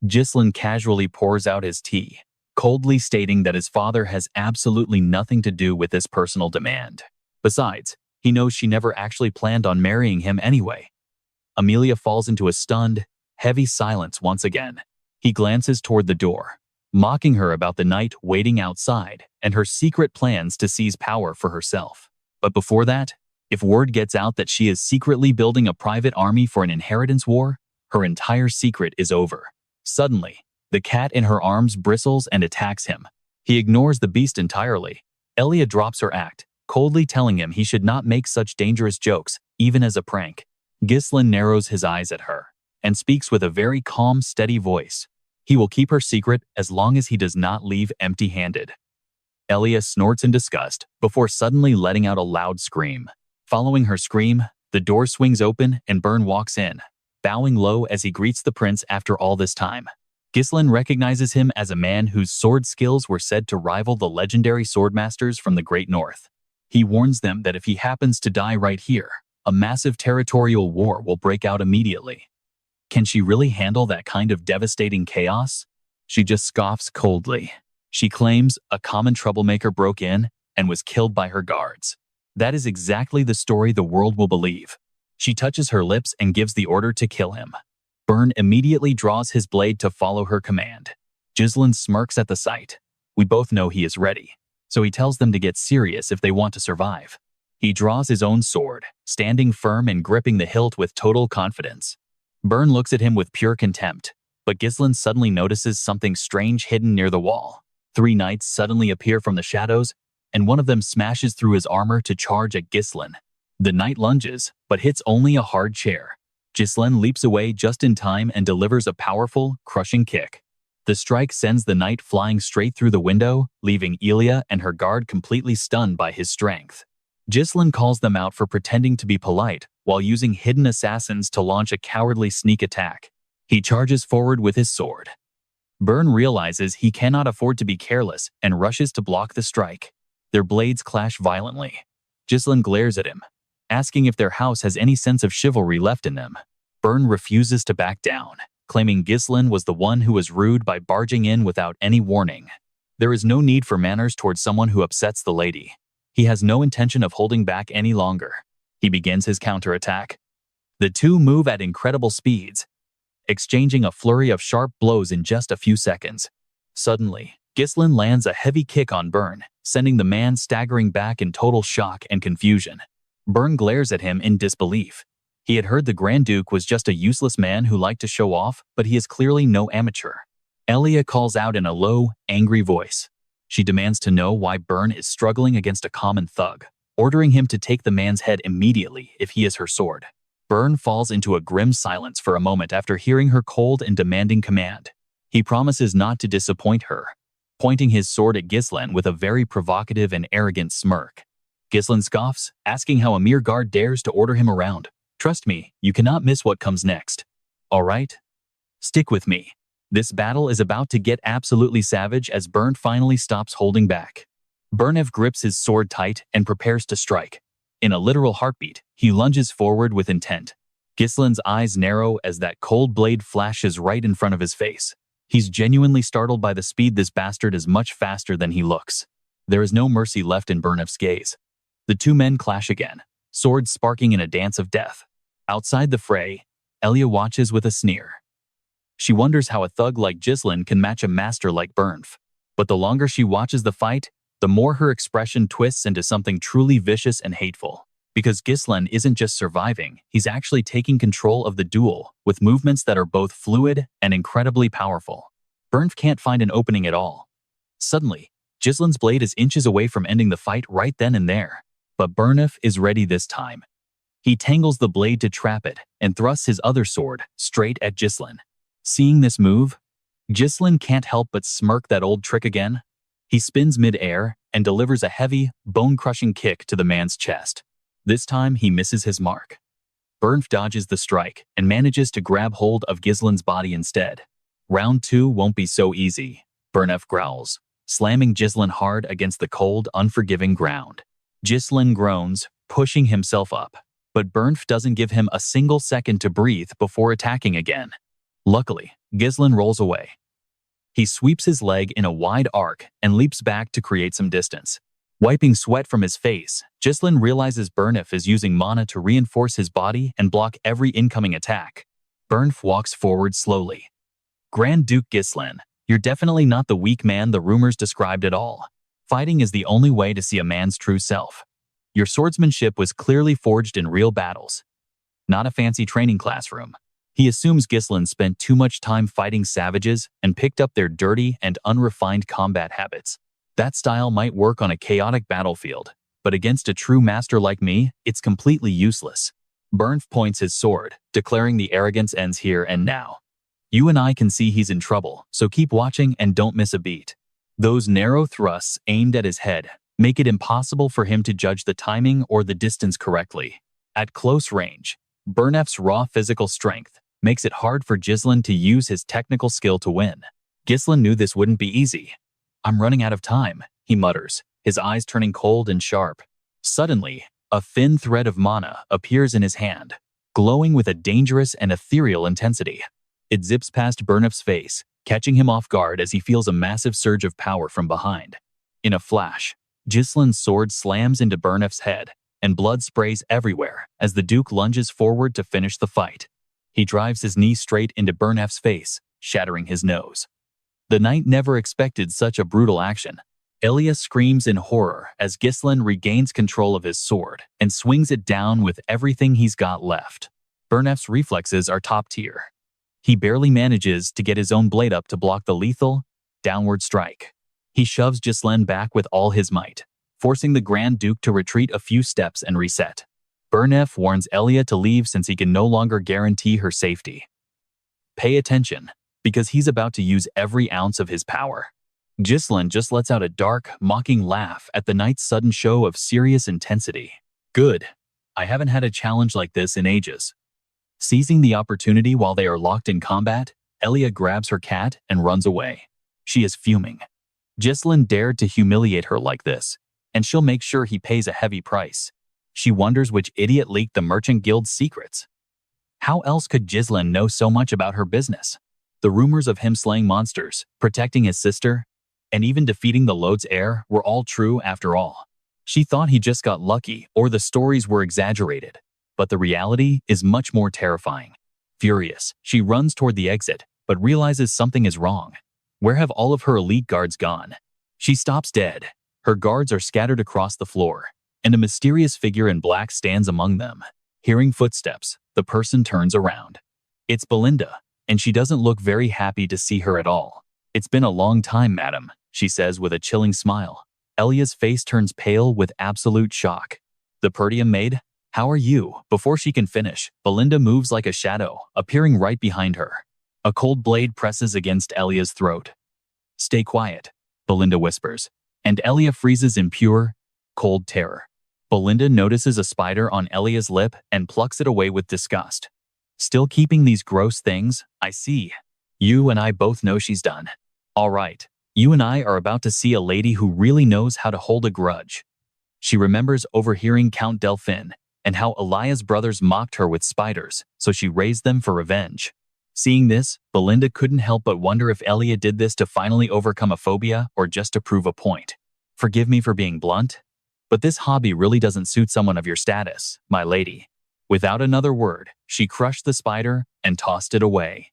Gislen casually pours out his tea, coldly stating that his father has absolutely nothing to do with this personal demand. Besides, he knows she never actually planned on marrying him anyway. Amelia falls into a stunned, heavy silence once again. He glances toward the door, mocking her about the night waiting outside and her secret plans to seize power for herself. But before that, if word gets out that she is secretly building a private army for an inheritance war, her entire secret is over. Suddenly, the cat in her arms bristles and attacks him. He ignores the beast entirely. Elia drops her act, coldly telling him he should not make such dangerous jokes, even as a prank. Gislen narrows his eyes at her and speaks with a very calm, steady voice. He will keep her secret as long as he does not leave empty-handed. Elia snorts in disgust before suddenly letting out a loud scream. Following her scream, the door swings open and Bern walks in, bowing low as he greets the prince after all this time. Gislen recognizes him as a man whose sword skills were said to rival the legendary swordmasters from the Great North. He warns them that if he happens to die right here, a massive territorial war will break out immediately. Can she really handle that kind of devastating chaos? She just scoffs coldly. She claims a common troublemaker broke in and was killed by her guards. That is exactly the story the world will believe. She touches her lips and gives the order to kill him. Bern immediately draws his blade to follow her command. Gislen smirks at the sight. We both know he is ready, so he tells them to get serious if they want to survive. He draws his own sword, standing firm and gripping the hilt with total confidence. Bern looks at him with pure contempt, but Gislen suddenly notices something strange hidden near the wall. 3 knights suddenly appear from the shadows, and one of them smashes through his armor to charge at Gislen. The knight lunges, but hits only a hard chair. Gislen leaps away just in time and delivers a powerful, crushing kick. The strike sends the knight flying straight through the window, leaving Elia and her guard completely stunned by his strength. Gislen calls them out for pretending to be polite while using hidden assassins to launch a cowardly sneak attack. He charges forward with his sword. Bern realizes he cannot afford to be careless and rushes to block the strike. Their blades clash violently. Gislen glares at him, asking if their house has any sense of chivalry left in them. Bern refuses to back down, claiming Gislen was the one who was rude by barging in without any warning. There is no need for manners towards someone who upsets the lady. He has no intention of holding back any longer. He begins his counterattack. The two move at incredible speeds, exchanging a flurry of sharp blows in just a few seconds. Suddenly, Gislen lands a heavy kick on Bern, sending the man staggering back in total shock and confusion. Bern glares at him in disbelief. He had heard the Grand Duke was just a useless man who liked to show off, but he is clearly no amateur. Elia calls out in a low, angry voice. She demands to know why Bern is struggling against a common thug, ordering him to take the man's head immediately if he is her sword. Bern falls into a grim silence for a moment after hearing her cold and demanding command. He promises not to disappoint her, pointing his sword at Gislen with a very provocative and arrogant smirk. Gislen scoffs, asking how a mere guard dares to order him around. Trust me, you cannot miss what comes next. All right? Stick with me. This battle is about to get absolutely savage as Bern finally stops holding back. Bernev grips his sword tight and prepares to strike. In a literal heartbeat, he lunges forward with intent. Gislen's eyes narrow as that cold blade flashes right in front of his face. He's genuinely startled by the speed this bastard is much faster than he looks. There is no mercy left in Bernev's gaze. The two men clash again, swords sparking in a dance of death. Outside the fray, Elia watches with a sneer. She wonders how a thug like Gislen can match a master like Bernf. But the longer she watches the fight, the more her expression twists into something truly vicious and hateful. Because Gislen isn't just surviving, he's actually taking control of the duel, with movements that are both fluid and incredibly powerful. Bernf can't find an opening at all. Suddenly, Gislen's blade is inches away from ending the fight right then and there. But Bernef is ready this time. He tangles the blade to trap it and thrusts his other sword straight at Gislen. Seeing this move, Gislen can't help but smirk that old trick again. He spins mid-air and delivers a heavy, bone-crushing kick to the man's chest. This time, he misses his mark. Bernf dodges the strike and manages to grab hold of Gislen's body instead. Round 2 won't be so easy, Bernf growls, slamming Gislen hard against the cold, unforgiving ground. Gislen groans, pushing himself up, but Bernf doesn't give him a single second to breathe before attacking again. Luckily, Gislen rolls away. He sweeps his leg in a wide arc and leaps back to create some distance. Wiping sweat from his face, Gislen realizes Bernf is using mana to reinforce his body and block every incoming attack. Bernf walks forward slowly. Grand Duke Gislen, you're definitely not the weak man the rumors described at all. Fighting is the only way to see a man's true self. Your swordsmanship was clearly forged in real battles, not a fancy training classroom. He assumes Gislen spent too much time fighting savages and picked up their dirty and unrefined combat habits. That style might work on a chaotic battlefield, but against a true master like me, it's completely useless. Bernf points his sword, declaring the arrogance ends here and now. You and I can see he's in trouble, so keep watching and don't miss a beat. Those narrow thrusts aimed at his head make it impossible for him to judge the timing or the distance correctly. At close range, Bernf's raw physical strength makes it hard for Gislen to use his technical skill to win. Gislen knew this wouldn't be easy. I'm running out of time, he mutters, his eyes turning cold and sharp. Suddenly, a thin thread of mana appears in his hand, glowing with a dangerous and ethereal intensity. It zips past Bernf's face, catching him off guard as he feels a massive surge of power from behind. In a flash, Gislen's sword slams into Bernf's head, and blood sprays everywhere as the Duke lunges forward to finish the fight. He drives his knee straight into Bernf's face, shattering his nose. The knight never expected such a brutal action. Elia screams in horror as Gislen regains control of his sword and swings it down with everything he's got left. Bernf's reflexes are top tier. He barely manages to get his own blade up to block the lethal, downward strike. He shoves Gislen back with all his might, forcing the Grand Duke to retreat a few steps and reset. Bernf warns Elia to leave since he can no longer guarantee her safety. Pay attention, because he's about to use every ounce of his power. Gislen just lets out a dark, mocking laugh at the knight's sudden show of serious intensity. Good. I haven't had a challenge like this in ages. Seizing the opportunity while they are locked in combat, Elia grabs her cat and runs away. She is fuming. Gislen dared to humiliate her like this, and she'll make sure he pays a heavy price. She wonders which idiot leaked the Merchant Guild's secrets. How else could Gislen know so much about her business? The rumors of him slaying monsters, protecting his sister, and even defeating the Lord's heir were all true after all. She thought he just got lucky or the stories were exaggerated, but the reality is much more terrifying. Furious, she runs toward the exit, but realizes something is wrong. Where have all of her elite guards gone? She stops dead. Her guards are scattered across the floor, and a mysterious figure in black stands among them. Hearing footsteps, the person turns around. It's Belinda, and she doesn't look very happy to see her at all. It's been a long time, madam, she says with a chilling smile. Elia's face turns pale with absolute shock. The Perdium maid? How are you? Before she can finish, Belinda moves like a shadow, appearing right behind her. A cold blade presses against Elia's throat. Stay quiet, Belinda whispers, and Elia freezes in pure, cold terror. Belinda notices a spider on Elia's lip and plucks it away with disgust. Still keeping these gross things? I see. You and I both know she's done. All right, you and I are about to see a lady who really knows how to hold a grudge. She remembers overhearing Count Delphin and how Elia's brothers mocked her with spiders, so she raised them for revenge. Seeing this, Belinda couldn't help but wonder if Elia did this to finally overcome a phobia or just to prove a point. Forgive me for being blunt, but this hobby really doesn't suit someone of your status, my lady. Without another word, she crushed the spider and tossed it away.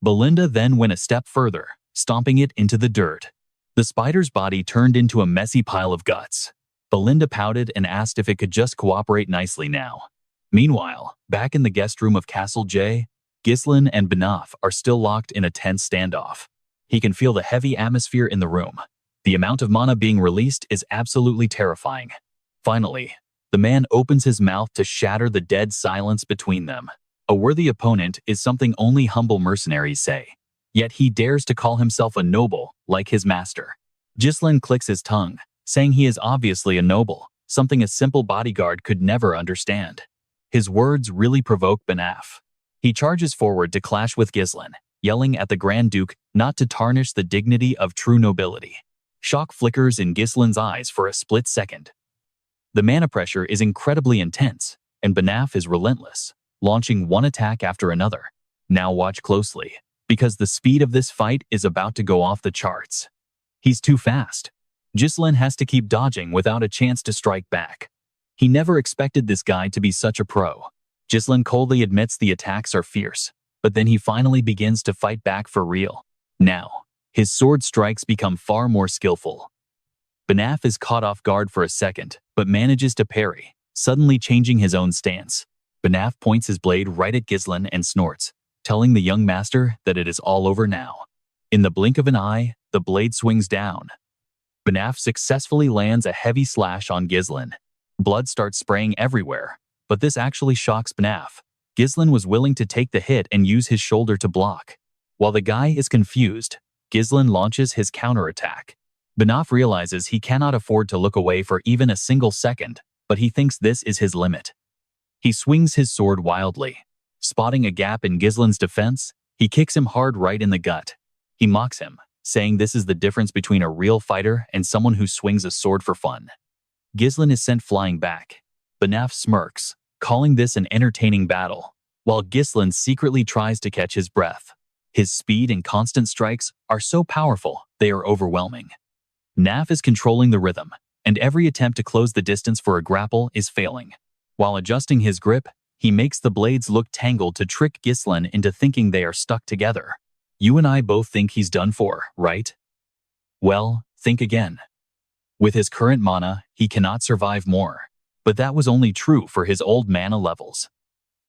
Belinda then went a step further, stomping it into the dirt. The spider's body turned into a messy pile of guts. Belinda pouted and asked if it could just cooperate nicely now. Meanwhile, back in the guest room of Castle J, Gislen and Benaf are still locked in a tense standoff. He can feel the heavy atmosphere in the room. The amount of mana being released is absolutely terrifying. Finally, The man opens his mouth to shatter the dead silence between them. A worthy opponent is something only humble mercenaries say. Yet he dares to call himself a noble, like his master. Gislen clicks his tongue, saying he is obviously a noble, something a simple bodyguard could never understand. His words really provoke Banaf. He charges forward to clash with Gislen, yelling at the Grand Duke not to tarnish the dignity of true nobility. Shock flickers in Gislen's eyes for a split second. The mana pressure is incredibly intense, and Banaf is relentless, launching one attack after another. Now watch closely, because the speed of this fight is about to go off the charts. He's too fast. Gislen has to keep dodging without a chance to strike back. He never expected this guy to be such a pro. Gislen coldly admits the attacks are fierce, but then he finally begins to fight back for real. Now, his sword strikes become far more skillful. Banaf is caught off guard for a second, but manages to parry, suddenly changing his own stance. Banaf points his blade right at Gislen and snorts, telling the young master that it is all over now. In the blink of an eye, the blade swings down. Banaf successfully lands a heavy slash on Gislen. Blood starts spraying everywhere, but this actually shocks Banaf. Gislen was willing to take the hit and use his shoulder to block. While the guy is confused, Gislen launches his counterattack. Banaf realizes he cannot afford to look away for even a single second, but he thinks this is his limit. He swings his sword wildly. Spotting a gap in Gislen's defense, he kicks him hard right in the gut. He mocks him, saying this is the difference between a real fighter and someone who swings a sword for fun. Gislen is sent flying back. Banaf smirks, calling this an entertaining battle, while Gislen secretly tries to catch his breath. His speed and constant strikes are so powerful, they are overwhelming. Naf is controlling the rhythm, and every attempt to close the distance for a grapple is failing. While adjusting his grip, he makes the blades look tangled to trick Gislen into thinking they are stuck together. You and I both think he's done for, right? Well, think again. With his current mana, he cannot survive more. But that was only true for his old mana levels.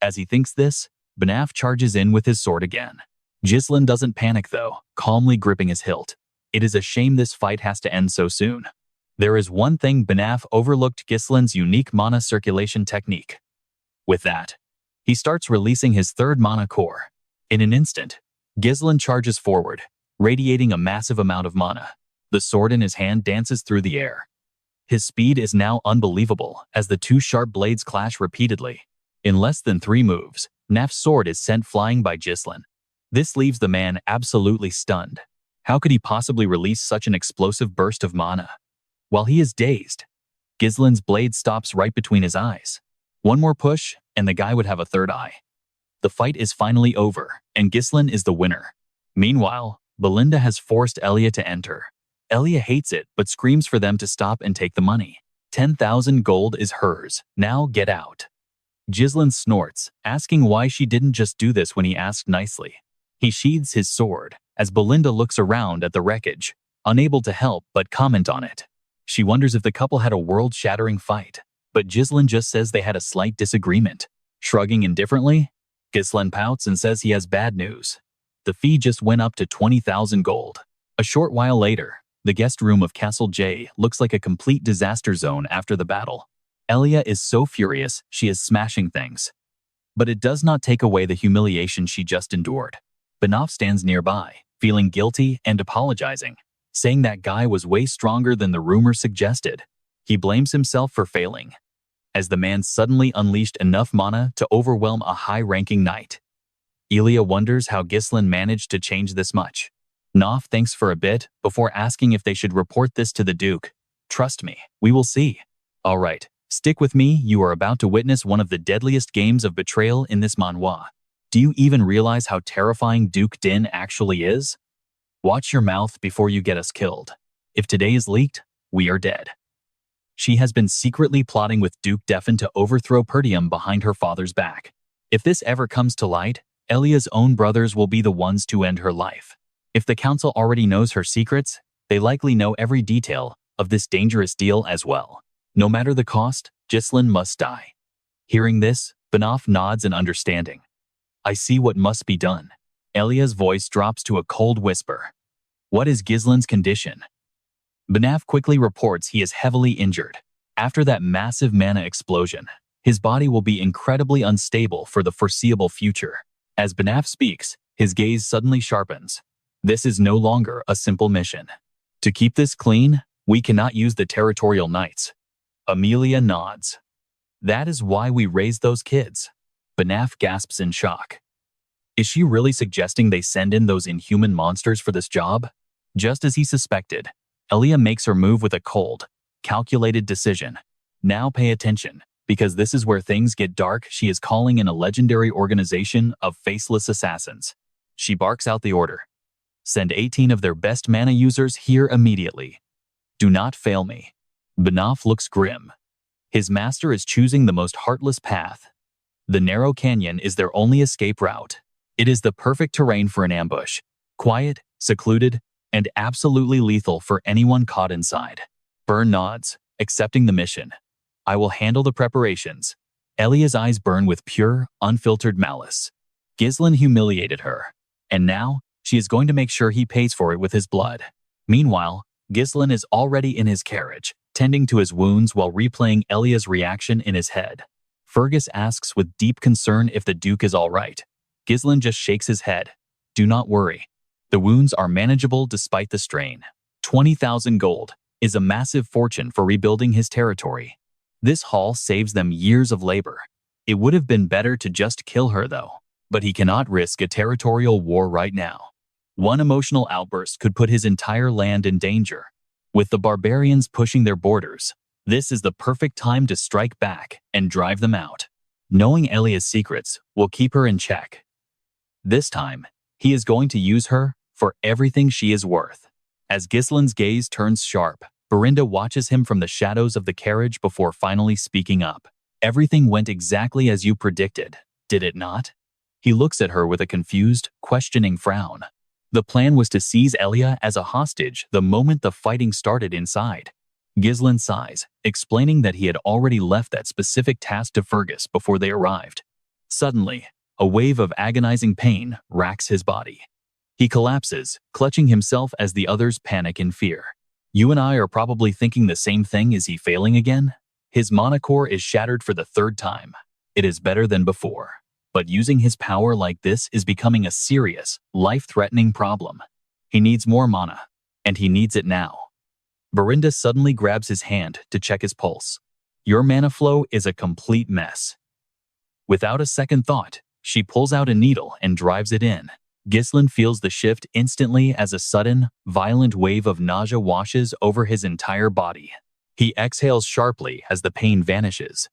As he thinks this, Banaf charges in with his sword again. Gislen doesn't panic though, calmly gripping his hilt. It is a shame this fight has to end so soon. There is one thing Banaf overlooked: Gislen's unique mana circulation technique. With that, he starts releasing his third mana core. In an instant, Gislen charges forward, radiating a massive amount of mana. The sword in his hand dances through the air. His speed is now unbelievable as the two sharp blades clash repeatedly. In less than 3 moves, Naf's sword is sent flying by Gislen. This leaves the man absolutely stunned. How could he possibly release such an explosive burst of mana? While he is dazed, Gislen's blade stops right between his eyes. One more push, and the guy would have a third eye. The fight is finally over, and Gislen is the winner. Meanwhile, Belinda has forced Elia to enter. Elia hates it, but screams for them to stop and take the money. 10,000 gold is hers. Now get out. Gislen snorts, asking why she didn't just do this when he asked nicely. He sheathes his sword, as Belinda looks around at the wreckage, unable to help but comment on it. She wonders if the couple had a world-shattering fight, but Gislen just says they had a slight disagreement. Shrugging indifferently, Gislen pouts and says he has bad news. The fee just went up to 20,000 gold. A short while later, the guest room of Castle J looks like a complete disaster zone after the battle. Elia is so furious, she is smashing things. But it does not take away the humiliation she just endured. Banaf stands nearby, feeling guilty and apologizing, saying that guy was way stronger than the rumor suggested. He blames himself for failing, as the man suddenly unleashed enough mana to overwhelm a high-ranking knight. Elia wonders how Gislen managed to change this much. Naf thinks for a bit before asking if they should report this to the Duke. Trust me, we will see. Alright, stick with me, you are about to witness one of the deadliest games of betrayal in this manhwa. Do you even realize how terrifying Duke Din actually is? Watch your mouth before you get us killed. If today is leaked, we are dead. She has been secretly plotting with Duke Defen to overthrow Perdium behind her father's back. If this ever comes to light, Elia's own brothers will be the ones to end her life. If the council already knows her secrets, they likely know every detail of this dangerous deal as well. No matter the cost, Gislen must die. Hearing this, Banaf nods in understanding. I see what must be done. Elia's voice drops to a cold whisper. What is Gislen's condition? Banaf quickly reports he is heavily injured. After that massive mana explosion, his body will be incredibly unstable for the foreseeable future. As Banaf speaks, his gaze suddenly sharpens. This is no longer a simple mission. To keep this clean, we cannot use the territorial knights. Amelia nods. That is why we raised those kids. Banaf gasps in shock. Is she really suggesting they send in those inhuman monsters for this job? Just as he suspected, Elia makes her move with a cold, calculated decision. Now pay attention, because this is where things get dark. She is calling in a legendary organization of faceless assassins. She barks out the order. Send 18 of their best mana users here immediately. Do not fail me. Banaf looks grim. His master is choosing the most heartless path. The narrow canyon is their only escape route. It is the perfect terrain for an ambush. Quiet, secluded, and absolutely lethal for anyone caught inside. Burn nods, accepting the mission. I will handle the preparations. Elia's eyes burn with pure, unfiltered malice. Gislen humiliated her, and now she is going to make sure he pays for it with his blood. Meanwhile, Gislen is already in his carriage, tending to his wounds while replaying Elia's reaction in his head. Fergus asks with deep concern if the Duke is all right. Gislen just shakes his head. Do not worry. The wounds are manageable despite the strain. 20,000 gold is a massive fortune for rebuilding his territory. This haul saves them years of labor. It would have been better to just kill her though, but he cannot risk a territorial war right now. One emotional outburst could put his entire land in danger. With the barbarians pushing their borders, this is the perfect time to strike back and drive them out. Knowing Elia's secrets will keep her in check. This time, he is going to use her for everything she is worth. As Gislen's gaze turns sharp, Berinda watches him from the shadows of the carriage before finally speaking up. Everything went exactly as you predicted, did it not? He looks at her with a confused, questioning frown. The plan was to seize Elia as a hostage the moment the fighting started inside. Gislen sighs, explaining that he had already left that specific task to Fergus before they arrived. Suddenly, a wave of agonizing pain racks his body. He collapses, clutching himself as the others panic in fear. You and I are probably thinking the same thing. Is he failing again? His mana core is shattered for the third time. It is better than before. But using his power like this is becoming a serious, life-threatening problem. He needs more mana, and he needs it now. Berinda suddenly grabs his hand to check his pulse. Your mana flow is a complete mess. Without a second thought, she pulls out a needle and drives it in. Gislen feels the shift instantly as a sudden, violent wave of nausea washes over his entire body. He exhales sharply as the pain vanishes.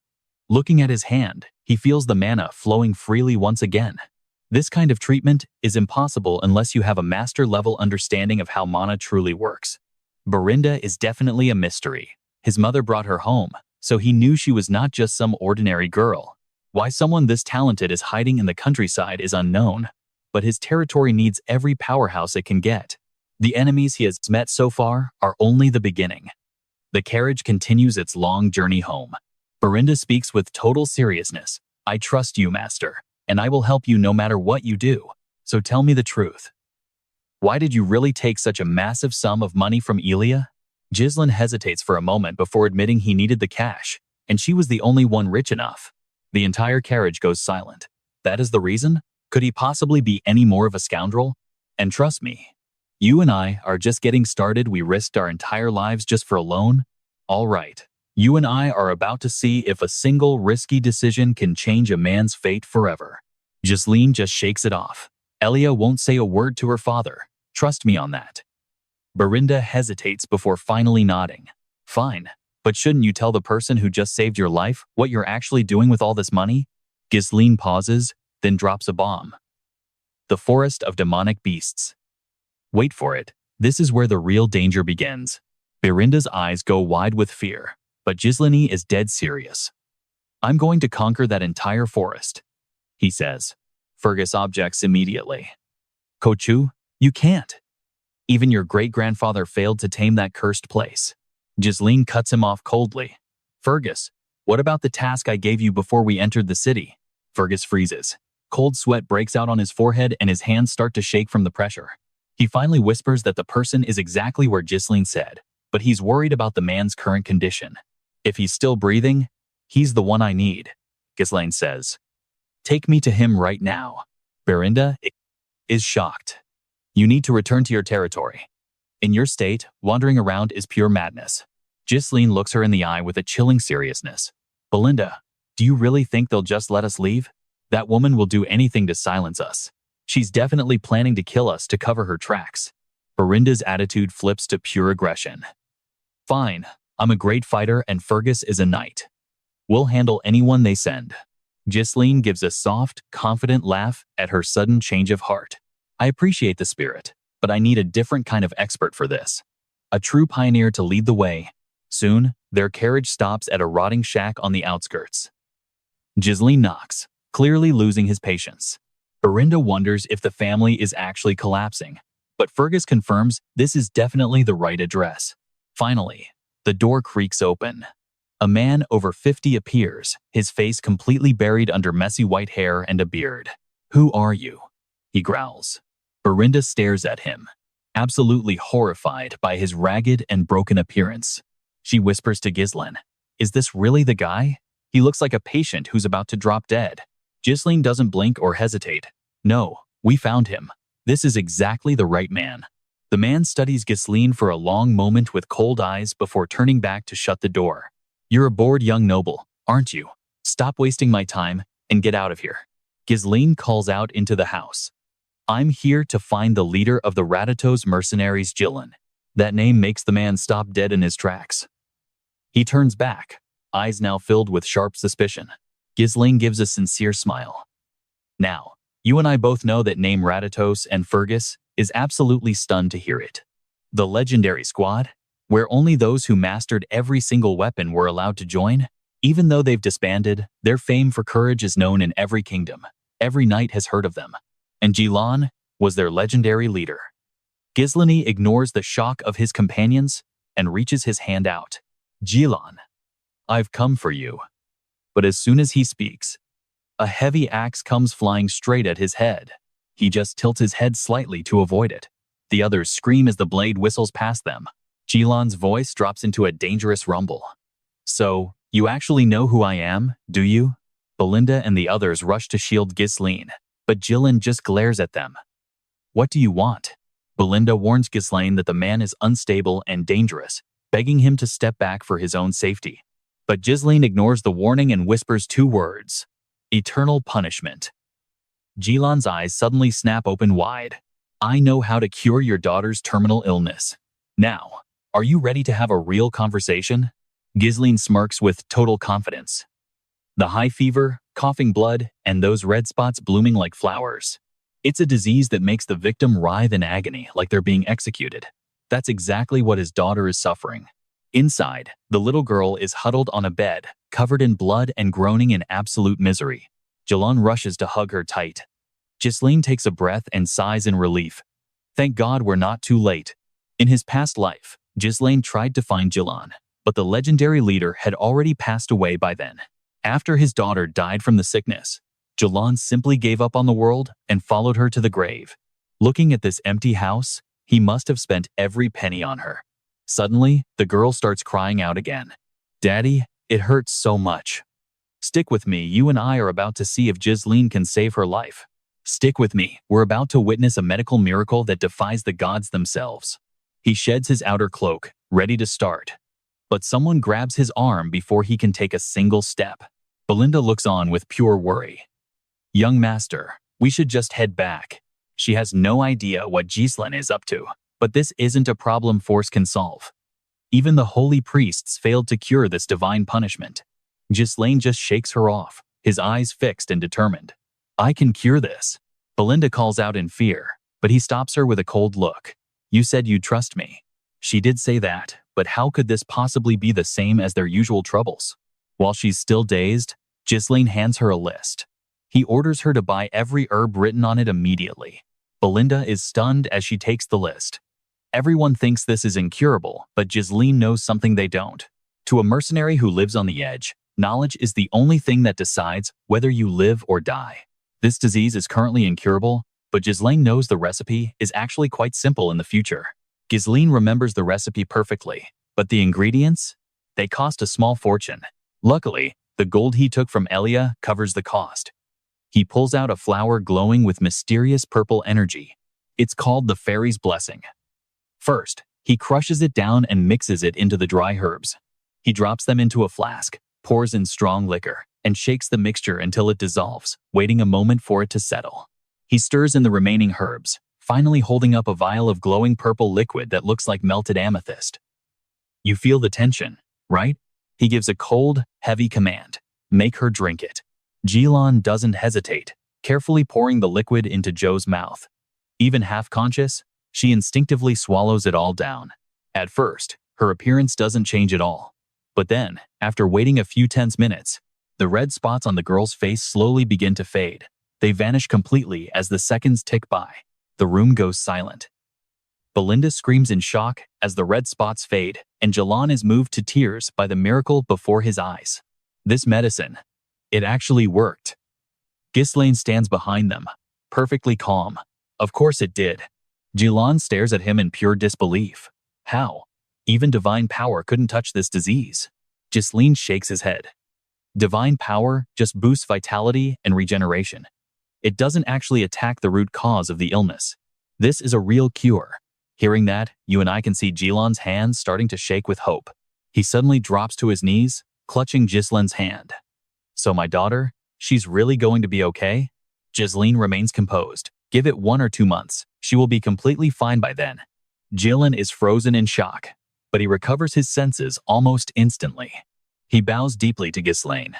Looking at his hand, he feels the mana flowing freely once again. This kind of treatment is impossible unless you have a master-level understanding of how mana truly works. Berinda is definitely a mystery. His mother brought her home, so he knew she was not just some ordinary girl. Why someone this talented is hiding in the countryside is unknown, but his territory needs every powerhouse it can get. The enemies he has met so far are only the beginning. The carriage continues its long journey home. Berinda speaks with total seriousness. I trust you, Master, and I will help you no matter what you do. So tell me the truth. Why did you really take such a massive sum of money from Elia? Gislen hesitates for a moment before admitting he needed the cash, and she was the only one rich enough. The entire carriage goes silent. That is the reason? Could he possibly be any more of a scoundrel? And trust me, you and I are just getting started. We risked our entire lives just for a loan. All right. You and I are about to see if a single risky decision can change a man's fate forever. Gislen just shakes it off. Elia won't say a word to her father. Trust me on that. Berinda hesitates before finally nodding. Fine, but shouldn't you tell the person who just saved your life what you're actually doing with all this money? Gislen pauses, then drops a bomb. The forest of demonic beasts. Wait for it. This is where the real danger begins. Berinda's eyes go wide with fear. But Gislen is dead serious. I'm going to conquer that entire forest, he says. Fergus objects immediately. Kochu, you can't. Even your great-grandfather failed to tame that cursed place. Gislen cuts him off coldly. Fergus, what about the task I gave you before we entered the city? Fergus freezes. Cold sweat breaks out on his forehead and his hands start to shake from the pressure. He finally whispers that the person is exactly where Gislen said, but he's worried about the man's current condition. If he's still breathing, he's the one I need, Gislen says. Take me to him right now. Belinda is shocked. You need to return to your territory. In your state, wandering around is pure madness. Gislen looks her in the eye with a chilling seriousness. Belinda, do you really think they'll just let us leave? That woman will do anything to silence us. She's definitely planning to kill us to cover her tracks. Belinda's attitude flips to pure aggression. Fine, I'm a great fighter and Fergus is a knight. We'll handle anyone they send. Gislen gives a soft, confident laugh at her sudden change of heart. I appreciate the spirit, but I need a different kind of expert for this. A true pioneer to lead the way. Soon, their carriage stops at a rotting shack on the outskirts. Gislen knocks, clearly losing his patience. Belinda wonders if the family is actually collapsing, but Fergus confirms this is definitely the right address. Finally, the door creaks open. A man over 50 appears, his face completely buried under messy white hair and a beard. Who are you? He growls. Belinda stares at him, absolutely horrified by his ragged and broken appearance. She whispers to Gislen, is this really the guy? He looks like a patient who's about to drop dead. Gislen doesn't blink or hesitate. No, we found him. This is exactly the right man. The man studies Gislen for a long moment with cold eyes before turning back to shut the door. You're a bored young noble, aren't you? Stop wasting my time and get out of here. Gislen calls out into the house. I'm here to find the leader of the Ratatos mercenaries, Gislen. That name makes the man stop dead in his tracks. He turns back, eyes now filled with sharp suspicion. Gislen gives a sincere smile. Now, you and I both know that name Ratatos, and Fergus is absolutely stunned to hear it. The legendary squad, where only those who mastered every single weapon were allowed to join, even though they've disbanded, their fame for courage is known in every kingdom. Every knight has heard of them. And Gislen was their legendary leader. Gislen ignores the shock of his companions and reaches his hand out. Gislen, I've come for you. But as soon as he speaks, a heavy axe comes flying straight at his head. He just tilts his head slightly to avoid it. The others scream as the blade whistles past them. Gislen's voice drops into a dangerous rumble. So, you actually know who I am, do you? Belinda and the others rush to shield Gislen, but Gislen just glares at them. What do you want? Belinda warns Gislen that the man is unstable and dangerous, begging him to step back for his own safety. But Gislen ignores the warning and whispers two words. Eternal punishment. Gislen's eyes suddenly snap open wide. I know how to cure your daughter's terminal illness. Now, are you ready to have a real conversation? Gislen smirks with total confidence. The high fever, coughing blood, and those red spots blooming like flowers. It's a disease that makes the victim writhe in agony like they're being executed. That's exactly what his daughter is suffering. Inside, the little girl is huddled on a bed, covered in blood and groaning in absolute misery. Gislen rushes to hug her tight. Gislen takes a breath and sighs in relief. Thank God we're not too late. In his past life, Gislen tried to find Gislen, but the legendary leader had already passed away by then. After his daughter died from the sickness, Gislen simply gave up on the world and followed her to the grave. Looking at this empty house, he must have spent every penny on her. Suddenly, the girl starts crying out again. Daddy, it hurts so much. Stick with me, you and I are about to see if Gislen can save her life. Stick with me, we're about to witness a medical miracle that defies the gods themselves. He sheds his outer cloak, ready to start. But someone grabs his arm before he can take a single step. Belinda looks on with pure worry. Young master, we should just head back. She has no idea what Gislen is up to, but this isn't a problem force can solve. Even the holy priests failed to cure this divine punishment. Gislen just shakes her off, his eyes fixed and determined. I can cure this. Belinda calls out in fear, but he stops her with a cold look. You said you'd trust me. She did say that, but how could this possibly be the same as their usual troubles? While she's still dazed, Gislen hands her a list. He orders her to buy every herb written on it immediately. Belinda is stunned as she takes the list. Everyone thinks this is incurable, but Gislen knows something they don't. To a mercenary who lives on the edge, knowledge is the only thing that decides whether you live or die. This disease is currently incurable, but Gislen knows the recipe is actually quite simple in the future. Gislen remembers the recipe perfectly, but the ingredients? They cost a small fortune. Luckily, the gold he took from Elia covers the cost. He pulls out a flower glowing with mysterious purple energy. It's called the fairy's blessing. First, he crushes it down and mixes it into the dry herbs. He drops them into a flask, pours in strong liquor, and shakes the mixture until it dissolves, waiting a moment for it to settle. He stirs in the remaining herbs, finally holding up a vial of glowing purple liquid that looks like melted amethyst. You feel the tension, right? He gives a cold, heavy command. Make her drink it. Gislen doesn't hesitate, carefully pouring the liquid into Joe's mouth. Even half-conscious, she instinctively swallows it all down. At first, her appearance doesn't change at all. But then, after waiting a few tense minutes, the red spots on the girl's face slowly begin to fade. They vanish completely as the seconds tick by. The room goes silent. Belinda screams in shock as the red spots fade, and Gislen is moved to tears by the miracle before his eyes. This medicine, it actually worked. Gislen stands behind them, perfectly calm. Of course it did. Gislen stares at him in pure disbelief. How? Even divine power couldn't touch this disease. Gislen shakes his head. Divine power just boosts vitality and regeneration. It doesn't actually attack the root cause of the illness. This is a real cure. Hearing that, you and I can see Gislen's hands starting to shake with hope. He suddenly drops to his knees, clutching Gislen's hand. So my daughter, she's really going to be okay? Gislen remains composed. Give it 1 or 2 months. She will be completely fine by then. Gislen is frozen in shock, but he recovers his senses almost instantly. He bows deeply to Gislen.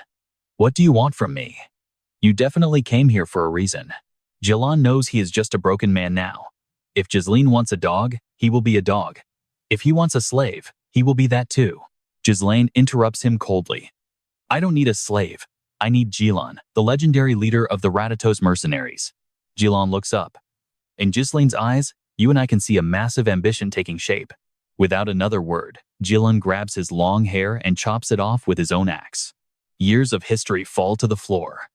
What do you want from me? You definitely came here for a reason. Gislen knows he is just a broken man now. If Gislen wants a dog, he will be a dog. If he wants a slave, he will be that too. Gislen interrupts him coldly. I don't need a slave. I need Gislen, the legendary leader of the Ratatos mercenaries. Gislen looks up. In Gislen's eyes, you and I can see a massive ambition taking shape. Without another word, Gislen grabs his long hair and chops it off with his own axe. Years of history fall to the floor.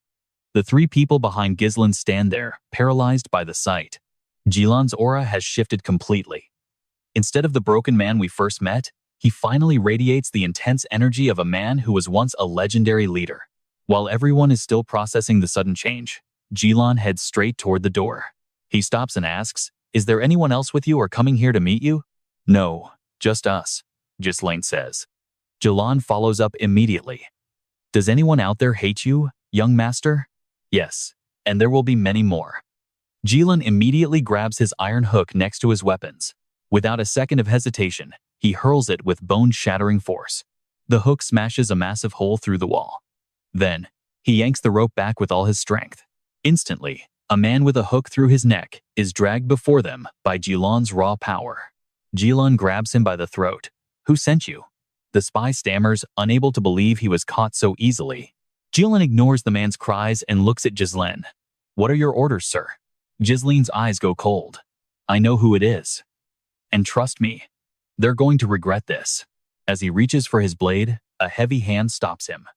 The 3 people behind Gislen stand there, paralyzed by the sight. Gislen's aura has shifted completely. Instead of the broken man we first met, he finally radiates the intense energy of a man who was once a legendary leader. While everyone is still processing the sudden change, Gislen heads straight toward the door. He stops and asks, Is there anyone else with you or coming here to meet you? No, just us, Gislen says. Gislen follows up immediately. Does anyone out there hate you, young master? Yes, and there will be many more. Gislen immediately grabs his iron hook next to his weapons. Without a second of hesitation, he hurls it with bone-shattering force. The hook smashes a massive hole through the wall. Then, he yanks the rope back with all his strength. Instantly, a man with a hook through his neck is dragged before them by Gislen's raw power. Gislen grabs him by the throat. Who sent you? The spy stammers, unable to believe he was caught so easily. Gislen ignores the man's cries and looks at Gislen. What are your orders, sir? Gislen's eyes go cold. I know who it is. And trust me, they're going to regret this. As he reaches for his blade, a heavy hand stops him.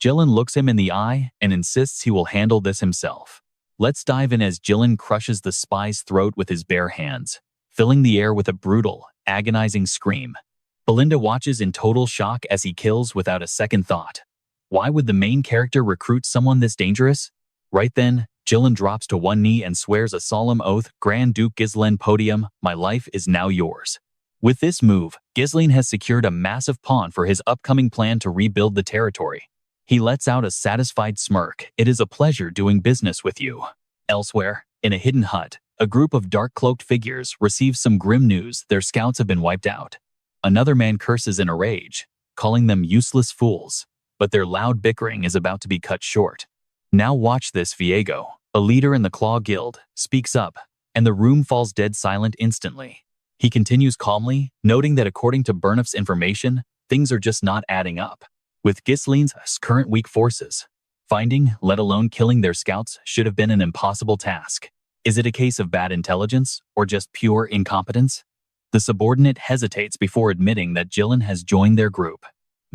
Gislen looks him in the eye and insists he will handle this himself. Let's dive in as Gislen crushes the spy's throat with his bare hands, filling the air with a brutal, agonizing scream. Belinda watches in total shock as he kills without a second thought. Why would the main character recruit someone this dangerous? Right then, Gislen drops to one knee and swears a solemn oath, Grand Duke Gislen Perdium, my life is now yours. With this move, Gislen has secured a massive pawn for his upcoming plan to rebuild the territory. He lets out a satisfied smirk. It is a pleasure doing business with you. Elsewhere, in a hidden hut, a group of dark-cloaked figures receives some grim news: their scouts have been wiped out. Another man curses in a rage, calling them useless fools, but their loud bickering is about to be cut short. Now watch this. Viego, a leader in the Claw Guild, speaks up, and the room falls dead silent instantly. He continues calmly, noting that according to Burnif's information, things are just not adding up. With Gislen's current weak forces, finding, let alone killing their scouts should have been an impossible task. Is it a case of bad intelligence or just pure incompetence? The subordinate hesitates before admitting that Gislen has joined their group.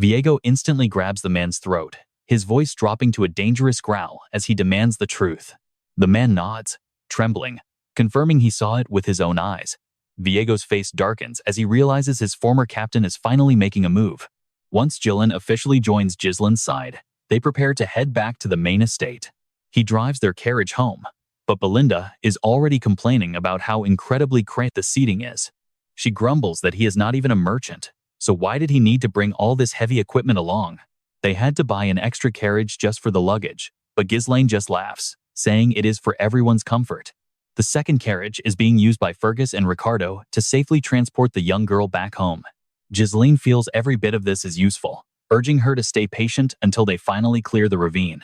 Viego instantly grabs the man's throat, his voice dropping to a dangerous growl as he demands the truth. The man nods, trembling, confirming he saw it with his own eyes. Viego's face darkens as he realizes his former captain is finally making a move. Once Gislen officially joins Gislen's side, they prepare to head back to the main estate. He drives their carriage home, but Belinda is already complaining about how incredibly cramped the seating is. She grumbles that he is not even a merchant, so why did he need to bring all this heavy equipment along? They had to buy an extra carriage just for the luggage, but Gislen just laughs, saying it is for everyone's comfort. The second carriage is being used by Fergus and Ricardo to safely transport the young girl back home. Gislen feels every bit of this is useful, urging her to stay patient until they finally clear the ravine.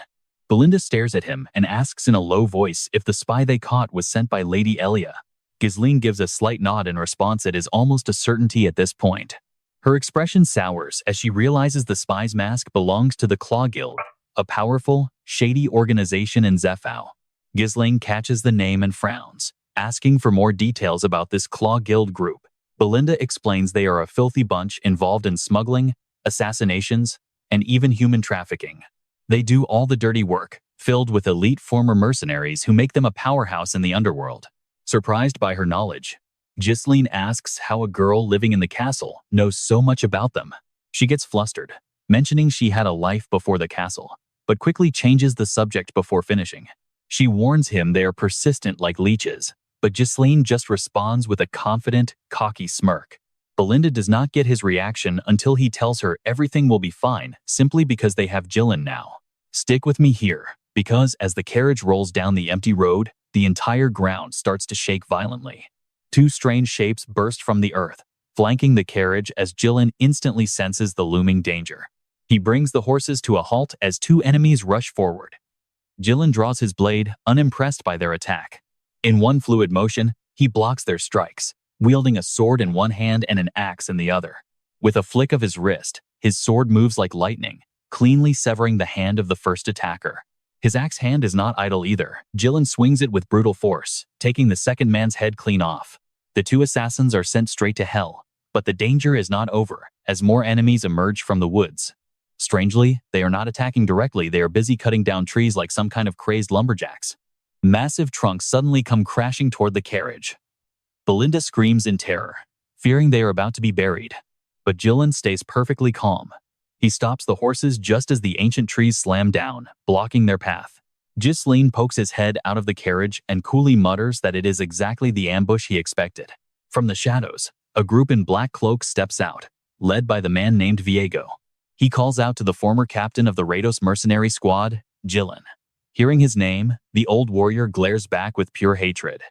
Belinda stares at him and asks in a low voice if the spy they caught was sent by Lady Elia. Gislen gives a slight nod in response. It is almost a certainty at this point. Her expression sours as she realizes the spy's mask belongs to the Claw Guild, a powerful, shady organization in Zefao. Gislen catches the name and frowns, asking for more details about this Claw Guild group. Belinda explains they are a filthy bunch involved in smuggling, assassinations, and even human trafficking. They do all the dirty work, filled with elite former mercenaries who make them a powerhouse in the underworld. Surprised by her knowledge, Gislen asks how a girl living in the castle knows so much about them. She gets flustered, mentioning she had a life before the castle, but quickly changes the subject before finishing. She warns him they are persistent like leeches, but Gislen just responds with a confident, cocky smirk. Belinda does not get his reaction until he tells her everything will be fine simply because they have Gislen now. Stick with me here, because as the carriage rolls down the empty road, the entire ground starts to shake violently. Two strange shapes burst from the earth, flanking the carriage as Gislen instantly senses the looming danger. He brings the horses to a halt as two enemies rush forward. Gislen draws his blade, unimpressed by their attack. In one fluid motion, he blocks their strikes, wielding a sword in one hand and an axe in the other. With a flick of his wrist, his sword moves like lightning, cleanly severing the hand of the first attacker. His axe hand is not idle either. Gislen swings it with brutal force, taking the second man's head clean off. The two assassins are sent straight to hell, but the danger is not over as more enemies emerge from the woods. Strangely, they are not attacking directly. They are busy cutting down trees like some kind of crazed lumberjacks. Massive trunks suddenly come crashing toward the carriage. Belinda screams in terror, fearing they are about to be buried. But Gislen stays perfectly calm. He stops the horses just as the ancient trees slam down, blocking their path. Gislen pokes his head out of the carriage and coolly mutters that it is exactly the ambush he expected. From the shadows, a group in black cloaks steps out, led by the man named Viego. He calls out to the former captain of the Rados mercenary squad, Gislen. Hearing his name, the old warrior glares back with pure hatred.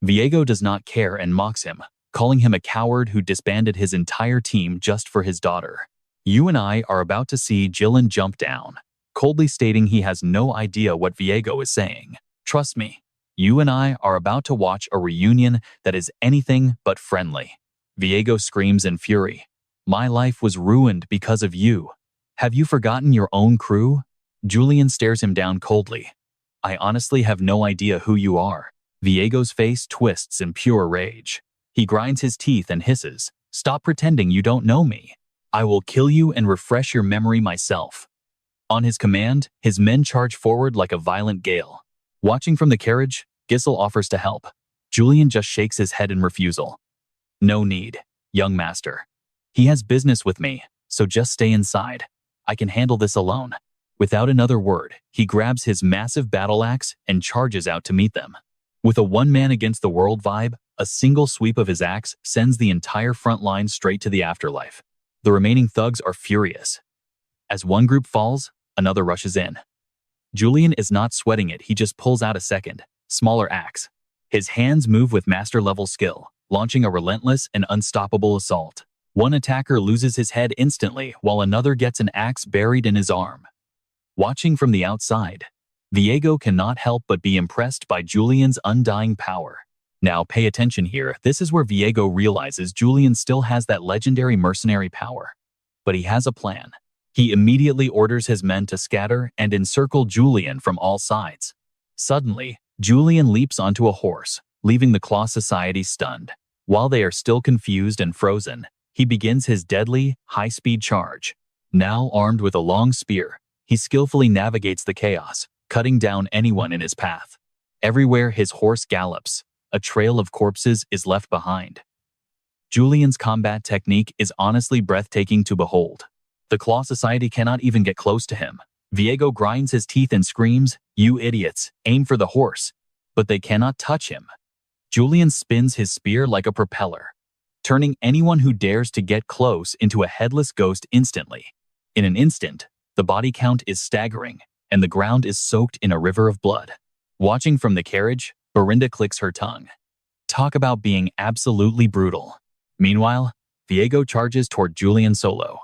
Viego does not care and mocks him, calling him a coward who disbanded his entire team just for his daughter. You and I are about to see Gislen jump down, coldly stating he has no idea what Viego is saying. Trust me, you and I are about to watch a reunion that is anything but friendly. Viego screams in fury. My life was ruined because of you. Have you forgotten your own crew? Julian stares him down coldly. I honestly have no idea who you are. Viego's face twists in pure rage. He grinds his teeth and hisses, Stop pretending you don't know me. I will kill you and refresh your memory myself. On his command, his men charge forward like a violent gale. Watching from the carriage, Gisel offers to help. Julian just shakes his head in refusal. No need, young master. He has business with me, so just stay inside. I can handle this alone. Without another word, he grabs his massive battle axe and charges out to meet them. With a one-man-against-the-world vibe, a single sweep of his axe sends the entire front line straight to the afterlife. The remaining thugs are furious. As one group falls, another rushes in. Julian is not sweating it. He just pulls out a second, smaller axe. His hands move with master-level skill, launching a relentless and unstoppable assault. One attacker loses his head instantly, while another gets an axe buried in his arm. Watching from the outside, Viego cannot help but be impressed by Julian's undying power. Now pay attention here. This is where Viego realizes Julian still has that legendary mercenary power. But he has a plan. He immediately orders his men to scatter and encircle Julian from all sides. Suddenly, Julian leaps onto a horse, leaving the Claw Society stunned. While they are still confused and frozen, he begins his deadly, high-speed charge. Now armed with a long spear, he skillfully navigates the chaos, cutting down anyone in his path. Everywhere his horse gallops, a trail of corpses is left behind. Julian's combat technique is honestly breathtaking to behold. The Claw Society cannot even get close to him. Viego grinds his teeth and screams, "You idiots, aim for the horse." But they cannot touch him. Julian spins his spear like a propeller, turning anyone who dares to get close into a headless ghost instantly. In an instant, the body count is staggering, and the ground is soaked in a river of blood. Watching from the carriage, Berinda clicks her tongue. Talk about being absolutely brutal. Meanwhile, Viego charges toward Julian solo.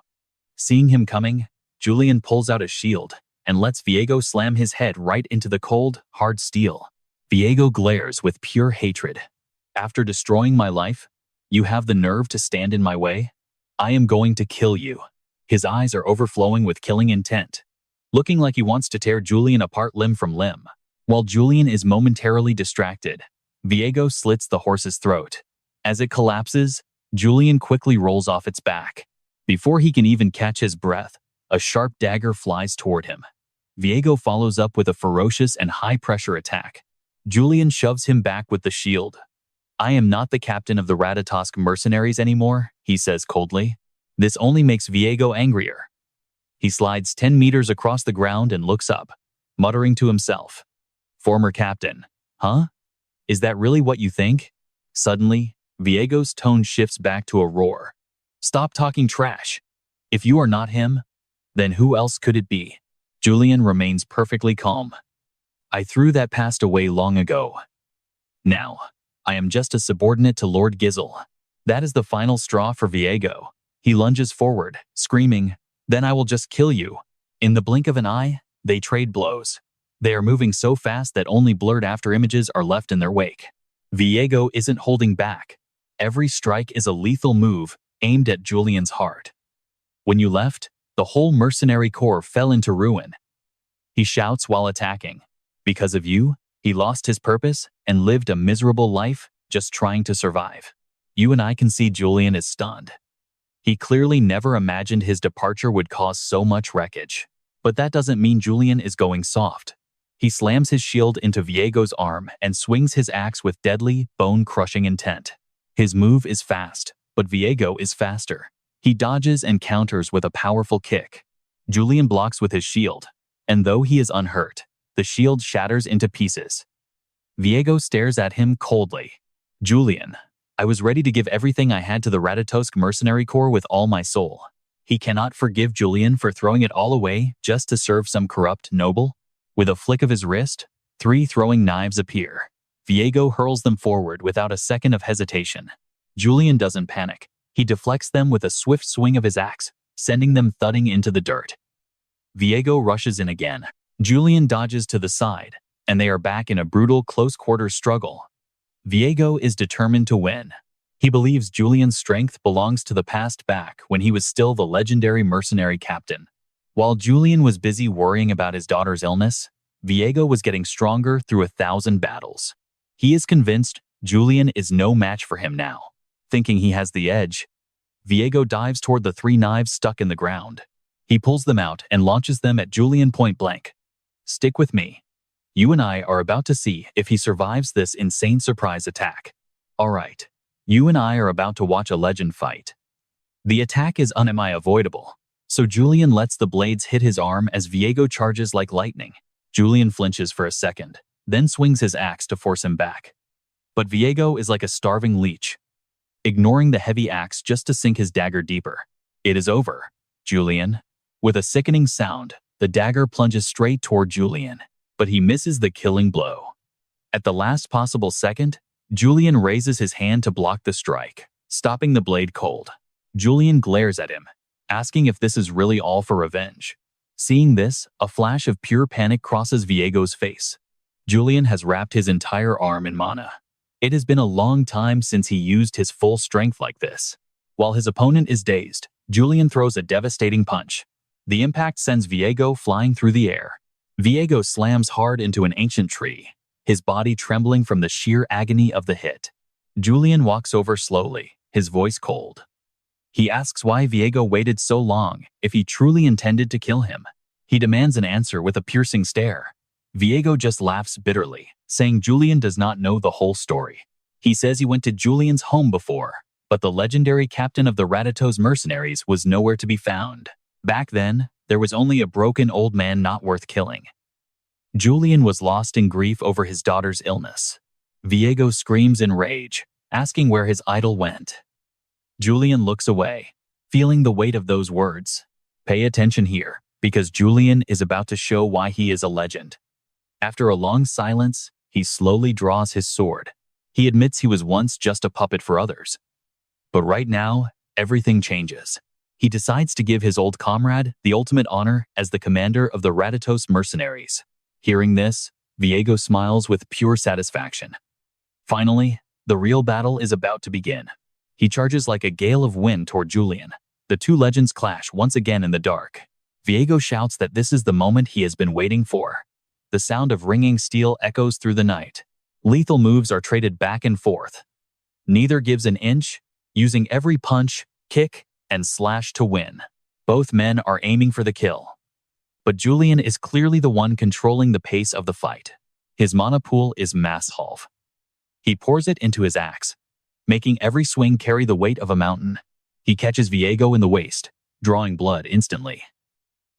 Seeing him coming, Julian pulls out a shield and lets Viego slam his head right into the cold, hard steel. Viego glares with pure hatred. "After destroying my life, you have the nerve to stand in my way? I am going to kill you." His eyes are overflowing with killing intent, looking like he wants to tear Julian apart limb from limb. While Julian is momentarily distracted, Viego slits the horse's throat. As it collapses, Julian quickly rolls off its back. Before he can even catch his breath, a sharp dagger flies toward him. Viego follows up with a ferocious and high-pressure attack. Julian shoves him back with the shield. "I am not the captain of the Ratatosk mercenaries anymore," he says coldly. This only makes Viego angrier. He slides 10 meters across the ground and looks up, muttering to himself. "Former captain, huh? Is that really what you think?" Suddenly, Viego's tone shifts back to a roar. "Stop talking trash. If you are not him, then who else could it be?" Julian remains perfectly calm. "I threw that past away long ago. Now, I am just a subordinate to Lord Gisel." That is the final straw for Viego. He lunges forward, screaming, "Then I will just kill you." In the blink of an eye, they trade blows. They are moving so fast that only blurred after images are left in their wake. Viego isn't holding back. Every strike is a lethal move aimed at Julian's heart. "When you left, the whole mercenary corps fell into ruin," he shouts while attacking. "Because of you, he lost his purpose and lived a miserable life just trying to survive." You and I can see Julian is stunned. He clearly never imagined his departure would cause so much wreckage. But that doesn't mean Julian is going soft. He slams his shield into Viego's arm and swings his axe with deadly, bone-crushing intent. His move is fast, but Viego is faster. He dodges and counters with a powerful kick. Julian blocks with his shield, and though he is unhurt, the shield shatters into pieces. Viego stares at him coldly. "Julian, I was ready to give everything I had to the Ratatosk mercenary corps with all my soul." He cannot forgive Julian for throwing it all away just to serve some corrupt noble. With a flick of his wrist, 3 throwing knives appear. Viego hurls them forward without a second of hesitation. Julian doesn't panic. He deflects them with a swift swing of his axe, sending them thudding into the dirt. Viego rushes in again. Julian dodges to the side, and they are back in a brutal close-quarters struggle. Viego is determined to win. He believes Julian's strength belongs to the past back when he was still the legendary mercenary captain. While Julian was busy worrying about his daughter's illness, Viego was getting stronger through 1,000 battles. He is convinced Julian is no match for him now. Thinking he has the edge, Viego dives toward the 3 knives stuck in the ground. He pulls them out and launches them at Julian point blank. "Stick with me. You and I are about to see if he survives this insane surprise attack. All right, you and I are about to watch a legend fight." The attack is unavoidable, so Julian lets the blades hit his arm as Viego charges like lightning. Julian flinches for a second, then swings his axe to force him back. But Viego is like a starving leech, ignoring the heavy axe just to sink his dagger deeper. "It is over, Julian." With a sickening sound, the dagger plunges straight toward Julian, but he misses the killing blow. At the last possible second, Julian raises his hand to block the strike, stopping the blade cold. Julian glares at him, asking if this is really all for revenge. Seeing this, a flash of pure panic crosses Viego's face. Julian has wrapped his entire arm in mana. It has been a long time since he used his full strength like this. While his opponent is dazed, Julian throws a devastating punch. The impact sends Viego flying through the air. Viego slams hard into an ancient tree, his body trembling from the sheer agony of the hit. Julian walks over slowly, his voice cold. He asks why Viego waited so long if he truly intended to kill him. He demands an answer with a piercing stare. Viego just laughs bitterly, saying Julian does not know the whole story. He says he went to Julian's home before, but the legendary captain of the Ratato's mercenaries was nowhere to be found. Back then, there was only a broken old man not worth killing. Julian was lost in grief over his daughter's illness. Viego screams in rage, asking where his idol went. Julian looks away, feeling the weight of those words. Pay attention here, because Julian is about to show why he is a legend. After a long silence, he slowly draws his sword. He admits he was once just a puppet for others. But right now, everything changes. He decides to give his old comrade the ultimate honor as the commander of the Ratatos mercenaries. Hearing this, Viego smiles with pure satisfaction. Finally, the real battle is about to begin. He charges like a gale of wind toward Julian. The two legends clash once again in the dark. Viego shouts that this is the moment he has been waiting for. The sound of ringing steel echoes through the night. Lethal moves are traded back and forth. Neither gives an inch, using every punch, kick, and slash to win. Both men are aiming for the kill. But Julian is clearly the one controlling the pace of the fight. His mana pool is mass halve. He pours it into his axe, making every swing carry the weight of a mountain. He catches Viego in the waist, drawing blood instantly.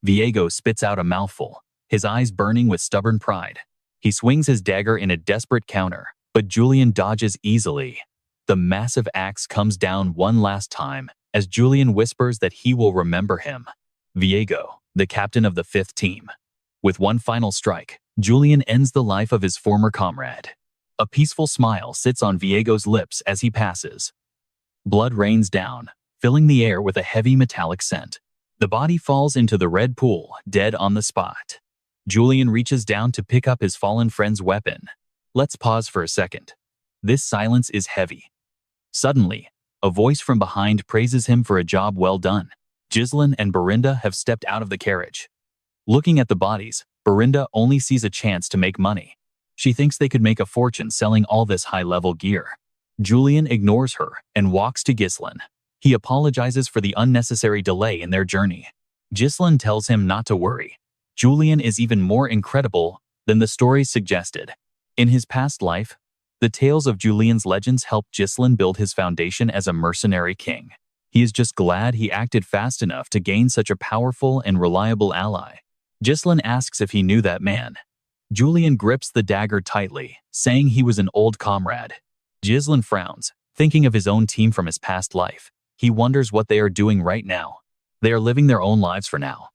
Viego spits out a mouthful, his eyes burning with stubborn pride. He swings his dagger in a desperate counter, but Julian dodges easily. The massive axe comes down one last time, as Julian whispers that he will remember him. Viego, the captain of the 5th team. With one final strike, Julian ends the life of his former comrade. A peaceful smile sits on Viego's lips as he passes. Blood rains down, filling the air with a heavy metallic scent. The body falls into the red pool, dead on the spot. Julian reaches down to pick up his fallen friend's weapon. Let's pause for a second. This silence is heavy. Suddenly, a voice from behind praises him for a job well done. Gislen and Berinda have stepped out of the carriage. Looking at the bodies, Berinda only sees a chance to make money. She thinks they could make a fortune selling all this high-level gear. Julian ignores her and walks to Gislen. He apologizes for the unnecessary delay in their journey. Gislen tells him not to worry. Julian is even more incredible than the stories suggested. In his past life, the tales of Julian's legends helped Gislen build his foundation as a mercenary king. He is just glad he acted fast enough to gain such a powerful and reliable ally. Gislen asks if he knew that man. Julian grips the dagger tightly, saying he was an old comrade. Gislen frowns, thinking of his own team from his past life. He wonders what they are doing right now. They are living their own lives for now.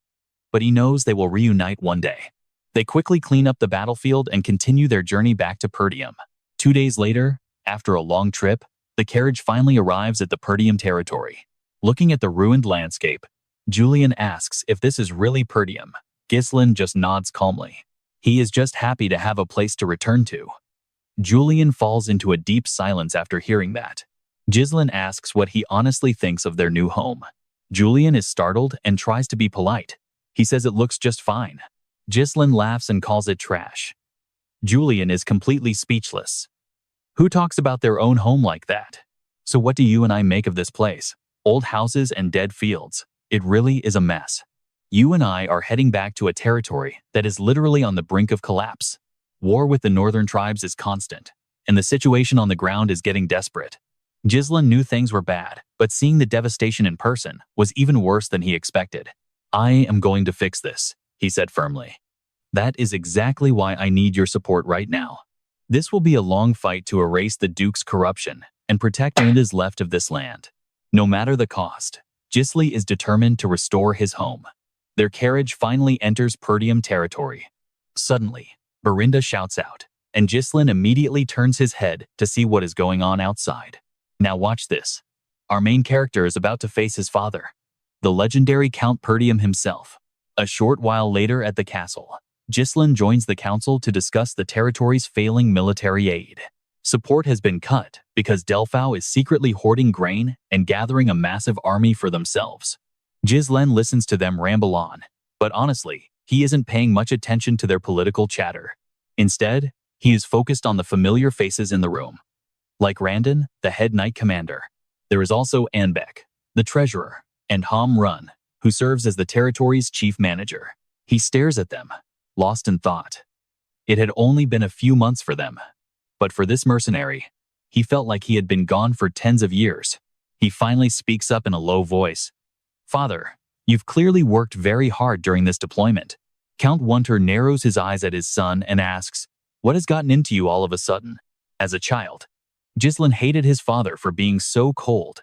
But he knows they will reunite one day. They quickly clean up the battlefield and continue their journey back to Perdium. 2 days later, after a long trip, the carriage finally arrives at the Perdium territory. Looking at the ruined landscape, Julian asks if this is really Perdium. Gislen just nods calmly. He is just happy to have a place to return to. Julian falls into a deep silence after hearing that. Gislen asks what he honestly thinks of their new home. Julian is startled and tries to be polite. He says it looks just fine. Gislen laughs and calls it trash. Julian is completely speechless. Who talks about their own home like that? So what do you and I make of this place? Old houses and dead fields. It really is a mess. You and I are heading back to a territory that is literally on the brink of collapse. War with the northern tribes is constant, and the situation on the ground is getting desperate. Gislen knew things were bad, but seeing the devastation in person was even worse than he expected. I am going to fix this, he said firmly. That is exactly why I need your support right now. This will be a long fight to erase the Duke's corruption and protect what is left of this land. No matter the cost, Gisli is determined to restore his home. Their carriage finally enters Perdium territory. Suddenly, Berinda shouts out, and Gislen immediately turns his head to see what is going on outside. Now watch this. Our main character is about to face his father, the legendary Count Perdium himself. A short while later at the castle, Gislen joins the council to discuss the territory's failing military aid. Support has been cut because Delphau is secretly hoarding grain and gathering a massive army for themselves. Gislen listens to them ramble on, but honestly, he isn't paying much attention to their political chatter. Instead, he is focused on the familiar faces in the room. Like Randon, the head knight commander. There is also Anbeck, the treasurer, and Ham Run, who serves as the territory's chief manager. He stares at them, lost in thought. It had only been a few months for them, but for this mercenary, he felt like he had been gone for tens of years. He finally speaks up in a low voice. Father, You've clearly worked very hard during this deployment. Count Wunter narrows his eyes at his son and asks, "What has gotten into you all of a sudden?" As a child, Gislen hated his father for being so cold.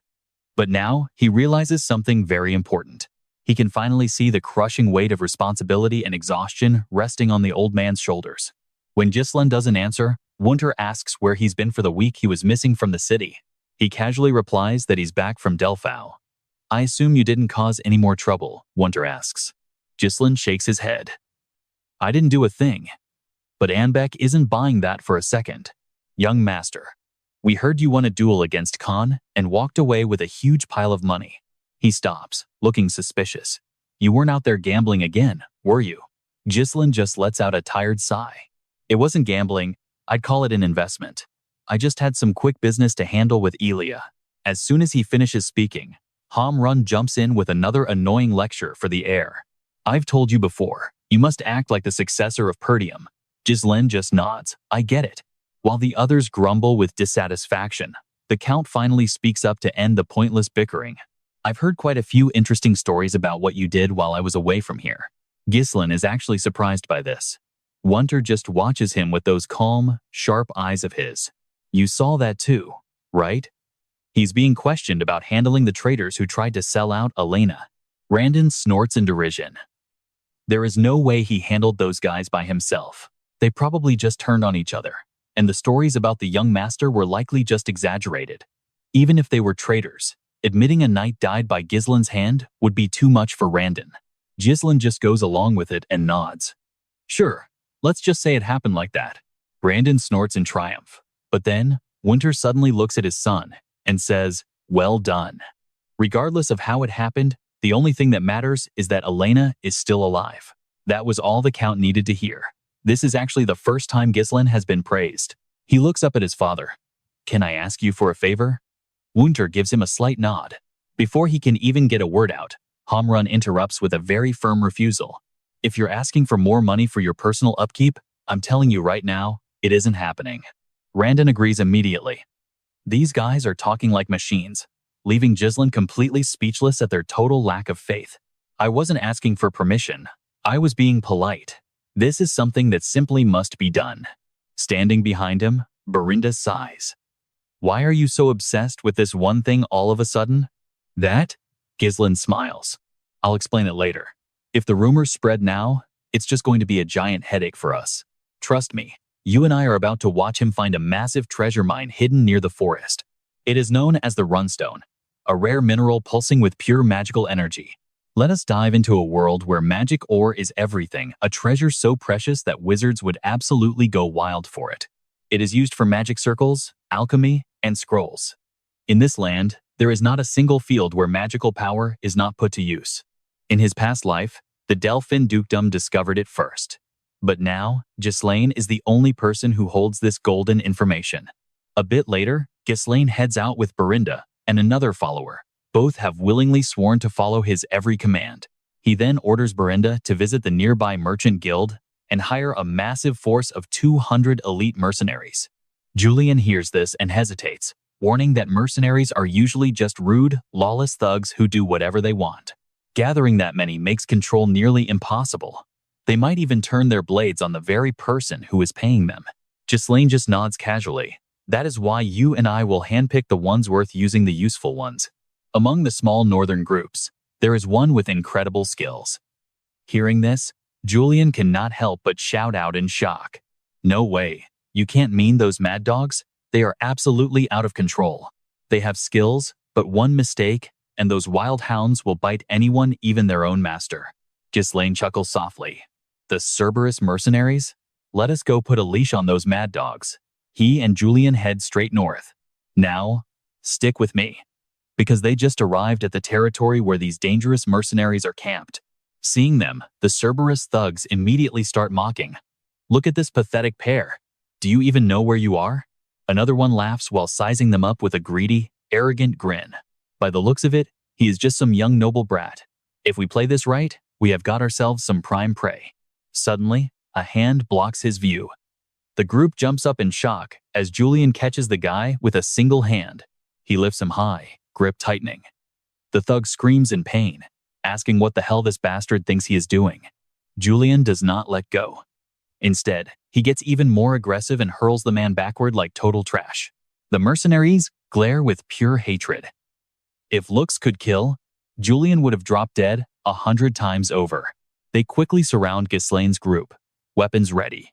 But now, he realizes something very important. He can finally see the crushing weight of responsibility and exhaustion resting on the old man's shoulders. When Gislen doesn't answer, Wunter asks where he's been for the week he was missing from the city. He casually replies that he's back from Delphau. "I assume you didn't cause any more trouble," Wunter asks. Gislen shakes his head. "I didn't do a thing." But Anbeck isn't buying that for a second. "Young master, we heard you won a duel against Khan and walked away with a huge pile of money." He stops, looking suspicious. "You weren't out there gambling again, were you?" Gislen just lets out a tired sigh. "It wasn't gambling. I'd call it an investment. I just had some quick business to handle with Elia." As soon as he finishes speaking, Hamrun jumps in with another annoying lecture for the heir. "I've told you before, you must act like the successor of Perdium." Gislen just nods. "I get it." While the others grumble with dissatisfaction, the Count finally speaks up to end the pointless bickering. "I've heard quite a few interesting stories about what you did while I was away from here." Gislen is actually surprised by this. Wunter just watches him with those calm, sharp eyes of his. "You saw that too, right?" He's being questioned about handling the traitors who tried to sell out Elena. Randon snorts in derision. There is no way he handled those guys by himself. They probably just turned on each other, and the stories about the young master were likely just exaggerated. Even if they were traitors, admitting a knight died by Gislen's hand would be too much for Randon. Gislen just goes along with it and nods. "Sure, let's just say it happened like that." Brandon snorts in triumph. But then, Wunter suddenly looks at his son and says, "Well done." Regardless of how it happened, the only thing that matters is that Elena is still alive. That was all the Count needed to hear. This is actually the first time Gislen has been praised. He looks up at his father. "Can I ask you for a favor?" Wunter gives him a slight nod. Before he can even get a word out, Hamrun interrupts with a very firm refusal. "If you're asking for more money for your personal upkeep, I'm telling you right now, it isn't happening." Randon agrees immediately. These guys are talking like machines, leaving Gislen completely speechless at their total lack of faith. "I wasn't asking for permission. I was being polite. This is something that simply must be done." Standing behind him, Berinda sighs. "Why are you so obsessed with this one thing all of a sudden?" "That?" Gislen smiles. "I'll explain it later. If the rumors spread now, it's just going to be a giant headache for us. Trust me, you and I are about to watch him find a massive treasure mine hidden near the forest. It is known as the Runestone, a rare mineral pulsing with pure magical energy. Let us dive into a world where magic ore is everything, a treasure so precious that wizards would absolutely go wild for it. It is used for magic circles, alchemy, and scrolls. In this land, there is not a single field where magical power is not put to use. In his past life, the Delphin Dukedom discovered it first. But now, Gislen is the only person who holds this golden information. A bit later, Gislen heads out with Berinda and another follower. Both have willingly sworn to follow his every command. He then orders Berinda to visit the nearby merchant guild and hire a massive force of 200 elite mercenaries. Julian hears this and hesitates, warning that mercenaries are usually just rude, lawless thugs who do whatever they want. Gathering that many makes control nearly impossible. They might even turn their blades on the very person who is paying them. Gislen just nods casually. "That is why you and I will handpick the ones worth using the useful ones." Among the small northern groups, there is one with incredible skills. Hearing this, Julian cannot help but shout out in shock. "No way. You can't mean those mad dogs? They are absolutely out of control. They have skills, but one mistake, and those wild hounds will bite anyone, even their own master." Gislen chuckles softly. "The Cerberus mercenaries? Let us go put a leash on those mad dogs." He and Julian head straight north. Now, stick with me, because they just arrived at the territory where these dangerous mercenaries are camped. Seeing them, the Cerberus thugs immediately start mocking. "Look at this pathetic pair. Do you even know where you are?" Another one laughs while sizing them up with a greedy, arrogant grin. By the looks of it, he is just some young noble brat. If we play this right, we have got ourselves some prime prey. Suddenly, a hand blocks his view. The group jumps up in shock as Julian catches the guy with a single hand. He lifts him high, grip tightening. The thug screams in pain, asking what the hell this bastard thinks he is doing. Julian does not let go. Instead, he gets even more aggressive and hurls the man backward like total trash. The mercenaries glare with pure hatred. If looks could kill, Julian would have dropped dead 100 times over. They quickly surround Gislen's group, weapons ready.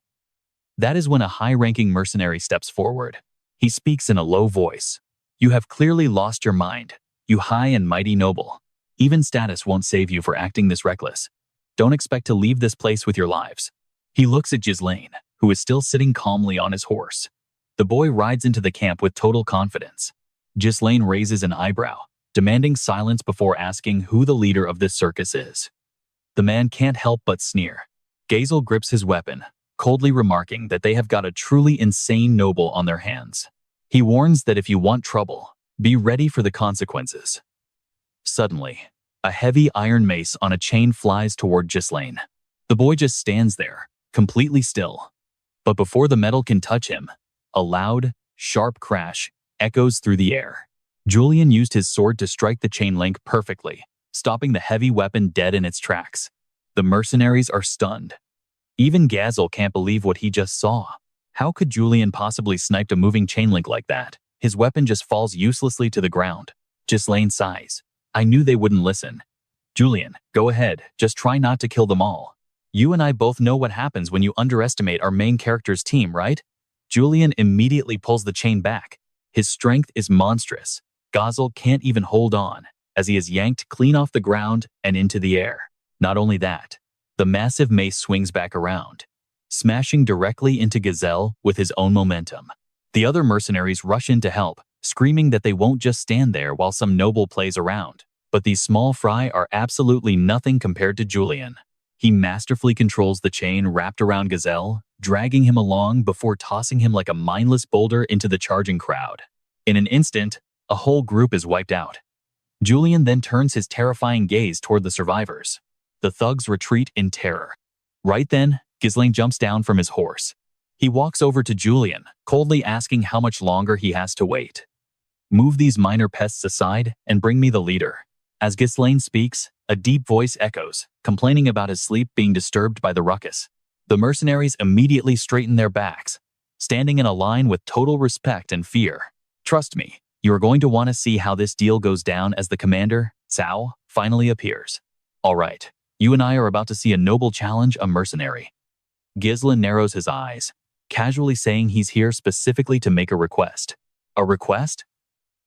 That is when a high-ranking mercenary steps forward. He speaks in a low voice. "You have clearly lost your mind, you high and mighty noble. Even status won't save you for acting this reckless. Don't expect to leave this place with your lives." He looks at Gislen, who is still sitting calmly on his horse. The boy rides into the camp with total confidence. Gislen raises an eyebrow, demanding silence before asking who the leader of this circus is. The man can't help but sneer. Gazel grips his weapon, coldly remarking that they have got a truly insane noble on their hands. He warns that if you want trouble, be ready for the consequences. Suddenly, a heavy iron mace on a chain flies toward Gislen. The boy just stands there, completely still. But before the metal can touch him, a loud, sharp crash echoes through the air. Julian used his sword to strike the chain link perfectly, stopping the heavy weapon dead in its tracks. The mercenaries are stunned. Even Gazel can't believe what he just saw. How could Julian possibly snipe a moving chain link like that? His weapon just falls uselessly to the ground. Gislen sighs. "I knew they wouldn't listen." "Julian, go ahead, just try not to kill them all. You and I both know what happens when you underestimate our main character's team, right?" Julian immediately pulls the chain back. His strength is monstrous. Gazel can't even hold on, as he is yanked clean off the ground and into the air. Not only that, the massive mace swings back around, smashing directly into Gazel with his own momentum. The other mercenaries rush in to help, screaming that they won't just stand there while some noble plays around. But these small fry are absolutely nothing compared to Julian. He masterfully controls the chain wrapped around Gazel, dragging him along before tossing him like a mindless boulder into the charging crowd. In an instant, a whole group is wiped out. Julian then turns his terrifying gaze toward the survivors. The thugs retreat in terror. Right then, Gislen jumps down from his horse. He walks over to Julian, coldly asking how much longer he has to wait. "Move these minor pests aside and bring me the leader." As Gislen speaks, a deep voice echoes, complaining about his sleep being disturbed by the ruckus. The mercenaries immediately straighten their backs, standing in a line with total respect and fear. Trust me, you are going to want to see how this deal goes down as the commander, Cao, finally appears. "All right, you and I are about to see a noble challenge a mercenary." Gislen narrows his eyes, casually saying he's here specifically to make a request. A request?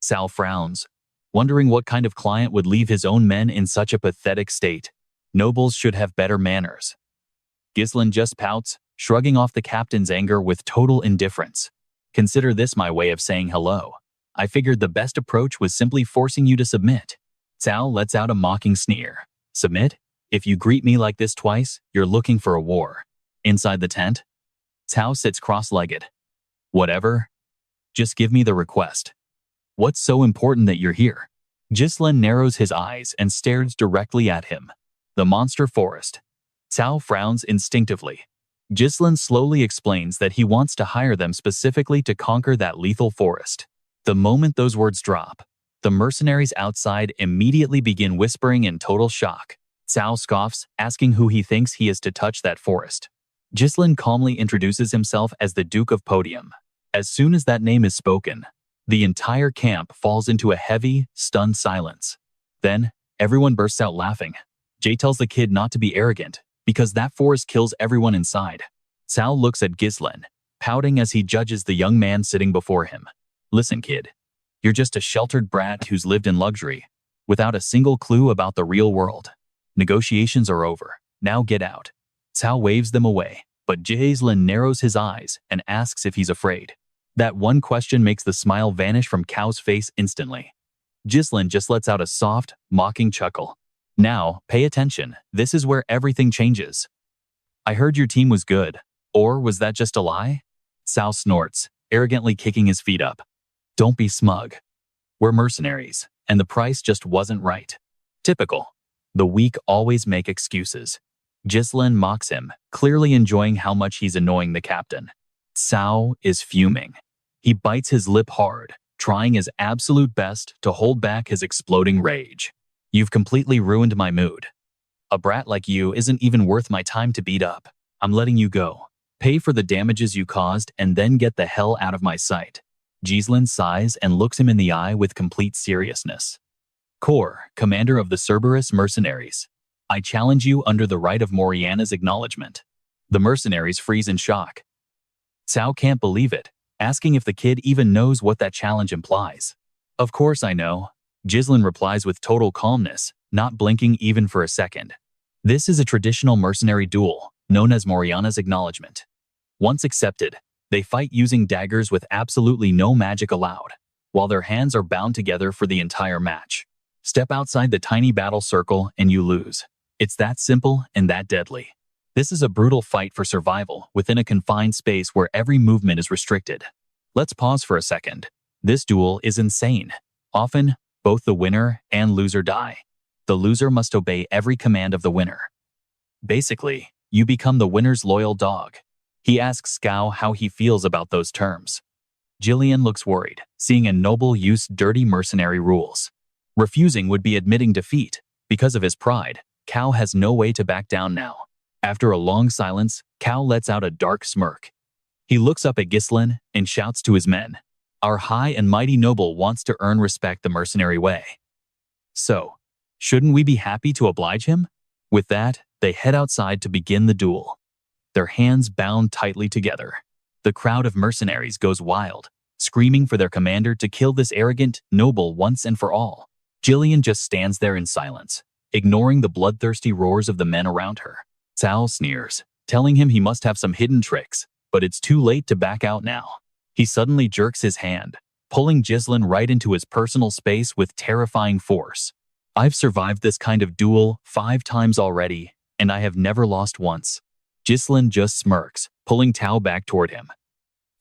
Cao frowns, wondering what kind of client would leave his own men in such a pathetic state. Nobles should have better manners. Gislen just pouts, shrugging off the captain's anger with total indifference. "Consider this my way of saying hello. I figured the best approach was simply forcing you to submit." Cao lets out a mocking sneer. "Submit? If you greet me like this twice, you're looking for a war." Inside the tent, Cao sits cross-legged. "Whatever. Just give me the request. What's so important that you're here?" Gislen narrows his eyes and stares directly at him. "The monster forest." Cao frowns instinctively. Gislen slowly explains that he wants to hire them specifically to conquer that lethal forest. The moment those words drop, the mercenaries outside immediately begin whispering in total shock. Cao scoffs, asking who he thinks he is to touch that forest. Gislen calmly introduces himself as the Duke of Podium. As soon as that name is spoken, the entire camp falls into a heavy, stunned silence. Then, everyone bursts out laughing. Jay tells the kid not to be arrogant, because that forest kills everyone inside. Cao looks at Gislen, pouting as he judges the young man sitting before him. "Listen, kid. You're just a sheltered brat who's lived in luxury, without a single clue about the real world. Negotiations are over. Now get out." Cao waves them away, but Gislen narrows his eyes and asks if he's afraid. That one question makes the smile vanish from Cao's face instantly. Gislen just lets out a soft, mocking chuckle. "Now, pay attention. This is where everything changes. I heard your team was good. Or was that just a lie?" Cao snorts, arrogantly kicking his feet up. "Don't be smug. We're mercenaries, and the price just wasn't right." Typical. The weak always make excuses. Gislen mocks him, clearly enjoying how much he's annoying the captain. Cao is fuming. He bites his lip hard, trying his absolute best to hold back his exploding rage. You've completely ruined my mood. A brat like you isn't even worth my time to beat up. I'm letting you go. Pay for the damages you caused and then get the hell out of my sight. Gislen sighs and looks him in the eye with complete seriousness. Kor, commander of the Cerberus mercenaries. I challenge you under the right of Moriana's acknowledgement. The mercenaries freeze in shock. Cao can't believe it, asking if the kid even knows what that challenge implies. Of course I know. Gislen replies with total calmness, not blinking even for a second. This is a traditional mercenary duel, known as Moriana's acknowledgement. Once accepted, they fight using daggers with absolutely no magic allowed, while their hands are bound together for the entire match. Step outside the tiny battle circle and you lose. It's that simple and that deadly. This is a brutal fight for survival within a confined space where every movement is restricted. Let's pause for a second. This duel is insane. Often, both the winner and loser die. The loser must obey every command of the winner. Basically, you become the winner's loyal dog. He asks Cao how he feels about those terms. Jillian looks worried, seeing a noble use dirty mercenary rules. Refusing would be admitting defeat. Because of his pride, Cao has no way to back down now. After a long silence, Cao lets out a dark smirk. He looks up at Gislen and shouts to his men. Our high and mighty noble wants to earn respect the mercenary way. So, shouldn't we be happy to oblige him? With that, they head outside to begin the duel. Their hands bound tightly together. The crowd of mercenaries goes wild, screaming for their commander to kill this arrogant noble once and for all. Jillian just stands there in silence, ignoring the bloodthirsty roars of the men around her. Cao sneers, telling him he must have some hidden tricks, but it's too late to back out now. He suddenly jerks his hand, pulling Gislen right into his personal space with terrifying force. I've survived this kind of duel 5 times already, and I have never lost once. Gislen just smirks, pulling Cao back toward him.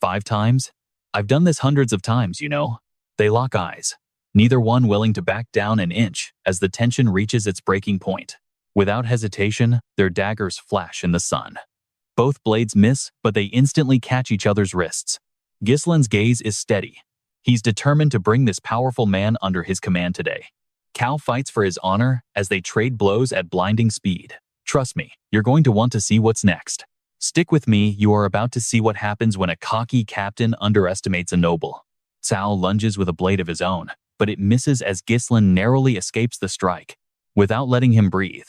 5 times? I've done this hundreds of times, you know. They lock eyes, neither one willing to back down an inch as the tension reaches its breaking point. Without hesitation, their daggers flash in the sun. Both blades miss, but they instantly catch each other's wrists. Gislen's gaze is steady. He's determined to bring this powerful man under his command today. Cao fights for his honor as they trade blows at blinding speed. Trust me, you're going to want to see what's next. Stick with me, you are about to see what happens when a cocky captain underestimates a noble. Cao lunges with a blade of his own, but it misses as Gislen narrowly escapes the strike. Without letting him breathe,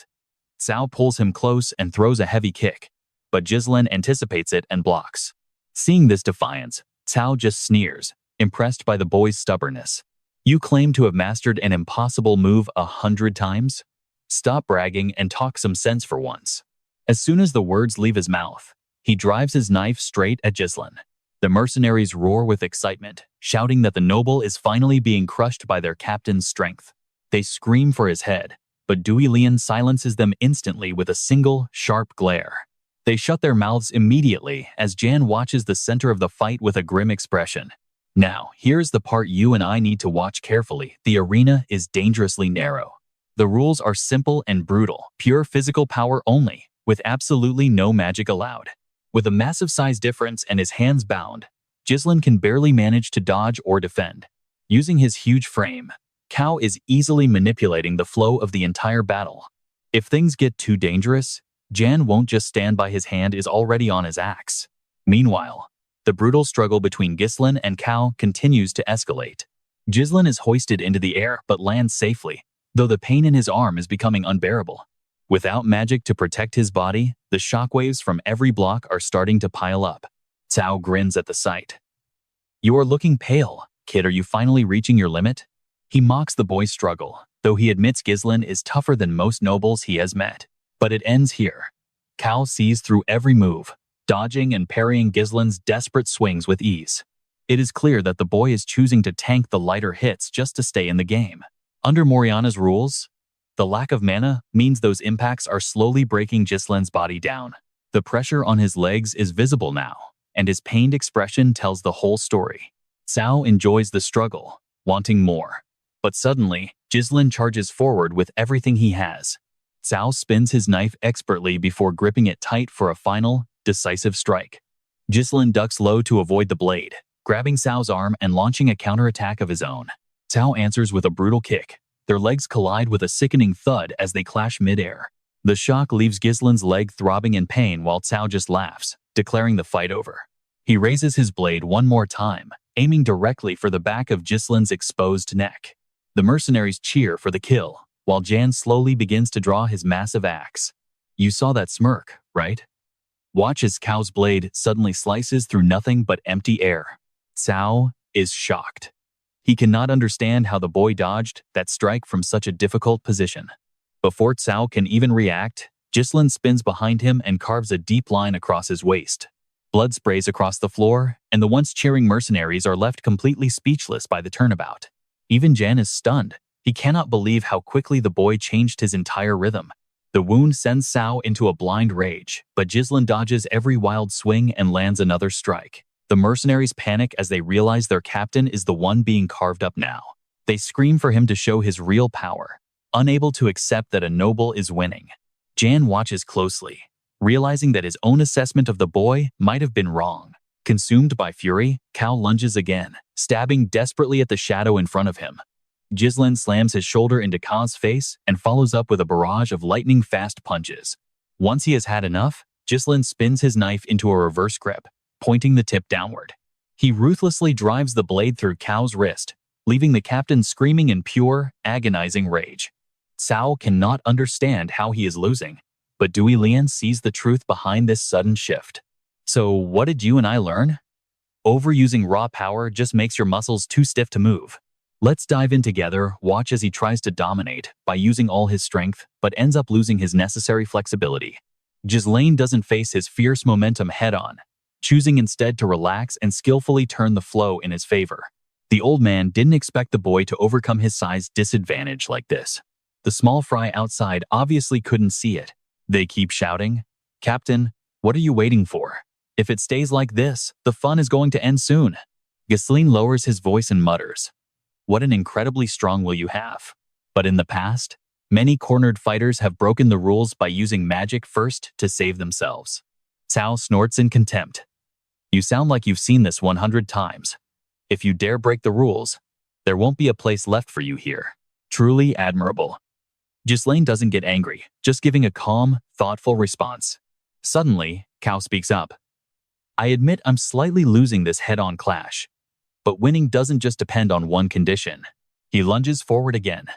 Cao pulls him close and throws a heavy kick, but Gislen anticipates it and blocks. Seeing this defiance, Cao just sneers, impressed by the boy's stubbornness. You claim to have mastered an impossible move 100 times? Stop bragging and talk some sense for once. As soon as the words leave his mouth, he drives his knife straight at Gislen. The mercenaries roar with excitement, shouting that the noble is finally being crushed by their captain's strength. They scream for his head, but Duilian silences them instantly with a single, sharp glare. They shut their mouths immediately as Jan watches the center of the fight with a grim expression. Now, here's the part you and I need to watch carefully. The arena is dangerously narrow. The rules are simple and brutal, pure physical power only, with absolutely no magic allowed. With a massive size difference and his hands bound, Gislen can barely manage to dodge or defend. Using his huge frame, Cao is easily manipulating the flow of the entire battle. If things get too dangerous, Jan won't just stand by, his hand is already on his axe. Meanwhile, the brutal struggle between Gislen and Cao continues to escalate. Gislen is hoisted into the air but lands safely, though the pain in his arm is becoming unbearable. Without magic to protect his body, the shockwaves from every block are starting to pile up. Cao grins at the sight. You are looking pale, kid. Are you finally reaching your limit? He mocks the boy's struggle, though he admits Gislen is tougher than most nobles he has met. But it ends here. Cao sees through every move, dodging and parrying Gislen's desperate swings with ease. It is clear that the boy is choosing to tank the lighter hits just to stay in the game. Under Moriana's rules, the lack of mana means those impacts are slowly breaking Gislen's body down. The pressure on his legs is visible now, and his pained expression tells the whole story. Cao enjoys the struggle, wanting more. But suddenly, Gislen charges forward with everything he has. Cao spins his knife expertly before gripping it tight for a final, decisive strike. Gislen ducks low to avoid the blade, grabbing Cao's arm and launching a counterattack of his own. Cao answers with a brutal kick, Their legs collide with a sickening thud as they clash midair. The shock leaves Gislen's leg throbbing in pain while Cao just laughs, declaring the fight over. He raises his blade one more time, aiming directly for the back of Gislen's exposed neck. The mercenaries cheer for the kill, while Jan slowly begins to draw his massive axe. You saw that smirk, right? Watch as Cao's blade suddenly slices through nothing but empty air. Cao is shocked. He cannot understand how the boy dodged that strike from such a difficult position. Before Cao can even react, Gislen spins behind him and carves a deep line across his waist. Blood sprays across the floor, and the once cheering mercenaries are left completely speechless by the turnabout. Even Jan is stunned. He cannot believe how quickly the boy changed his entire rhythm. The wound sends Cao into a blind rage, but Gislen dodges every wild swing and lands another strike. The mercenaries panic as they realize their captain is the one being carved up now. They scream for him to show his real power, unable to accept that a noble is winning. Jan watches closely, realizing that his own assessment of the boy might have been wrong. Consumed by fury, Cao lunges again, stabbing desperately at the shadow in front of him. Gislen slams his shoulder into Cao's face and follows up with a barrage of lightning-fast punches. Once he has had enough, Gislen spins his knife into a reverse grip, pointing the tip downward. He ruthlessly drives the blade through Cao's wrist, leaving the captain screaming in pure, agonizing rage. Cao cannot understand how he is losing, but Dui Lian sees the truth behind this sudden shift. So what did you and I learn? Overusing raw power just makes your muscles too stiff to move. Let's dive in together. Watch as he tries to dominate by using all his strength, but ends up losing his necessary flexibility. Gislen doesn't face his fierce momentum head-on, choosing instead to relax and skillfully turn the flow in his favor. The old man didn't expect the boy to overcome his size disadvantage like this. The small fry outside obviously couldn't see it. They keep shouting, "Captain, what are you waiting for? If it stays like this, the fun is going to end soon." Gislen lowers his voice and mutters, "What an incredibly strong will you have." But in the past, many cornered fighters have broken the rules by using magic first to save themselves. Cao snorts in contempt. "You sound like you've seen this 100 times. If you dare break the rules, there won't be a place left for you here." Truly admirable. Gislen doesn't get angry, just giving a calm, thoughtful response. Suddenly, Cao speaks up. "I admit I'm slightly losing this head-on clash. But winning doesn't just depend on one condition." He lunges forward again.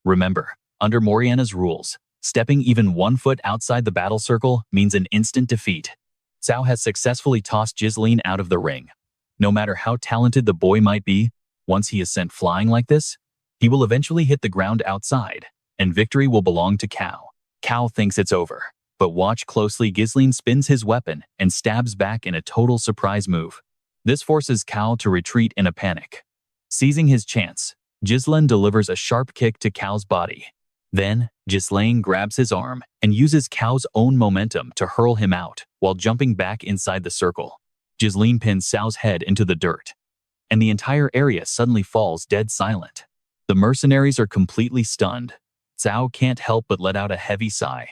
"Remember, under Moriana's rules, stepping even 1 foot outside the battle circle means an instant defeat." Cao has successfully tossed Gislen out of the ring. No matter how talented the boy might be, once he is sent flying like this, he will eventually hit the ground outside, and victory will belong to Cao. Cao thinks it's over, but watch closely. Gislen spins his weapon and stabs back in a total surprise move. This forces Cao to retreat in a panic. Seizing his chance, Gislen delivers a sharp kick to Cao's body. Then, Gislen grabs his arm and uses Cao's own momentum to hurl him out while jumping back inside the circle. Gislen pins Cao's head into the dirt, and the entire area suddenly falls dead silent. The mercenaries are completely stunned. Cao can't help but let out a heavy sigh.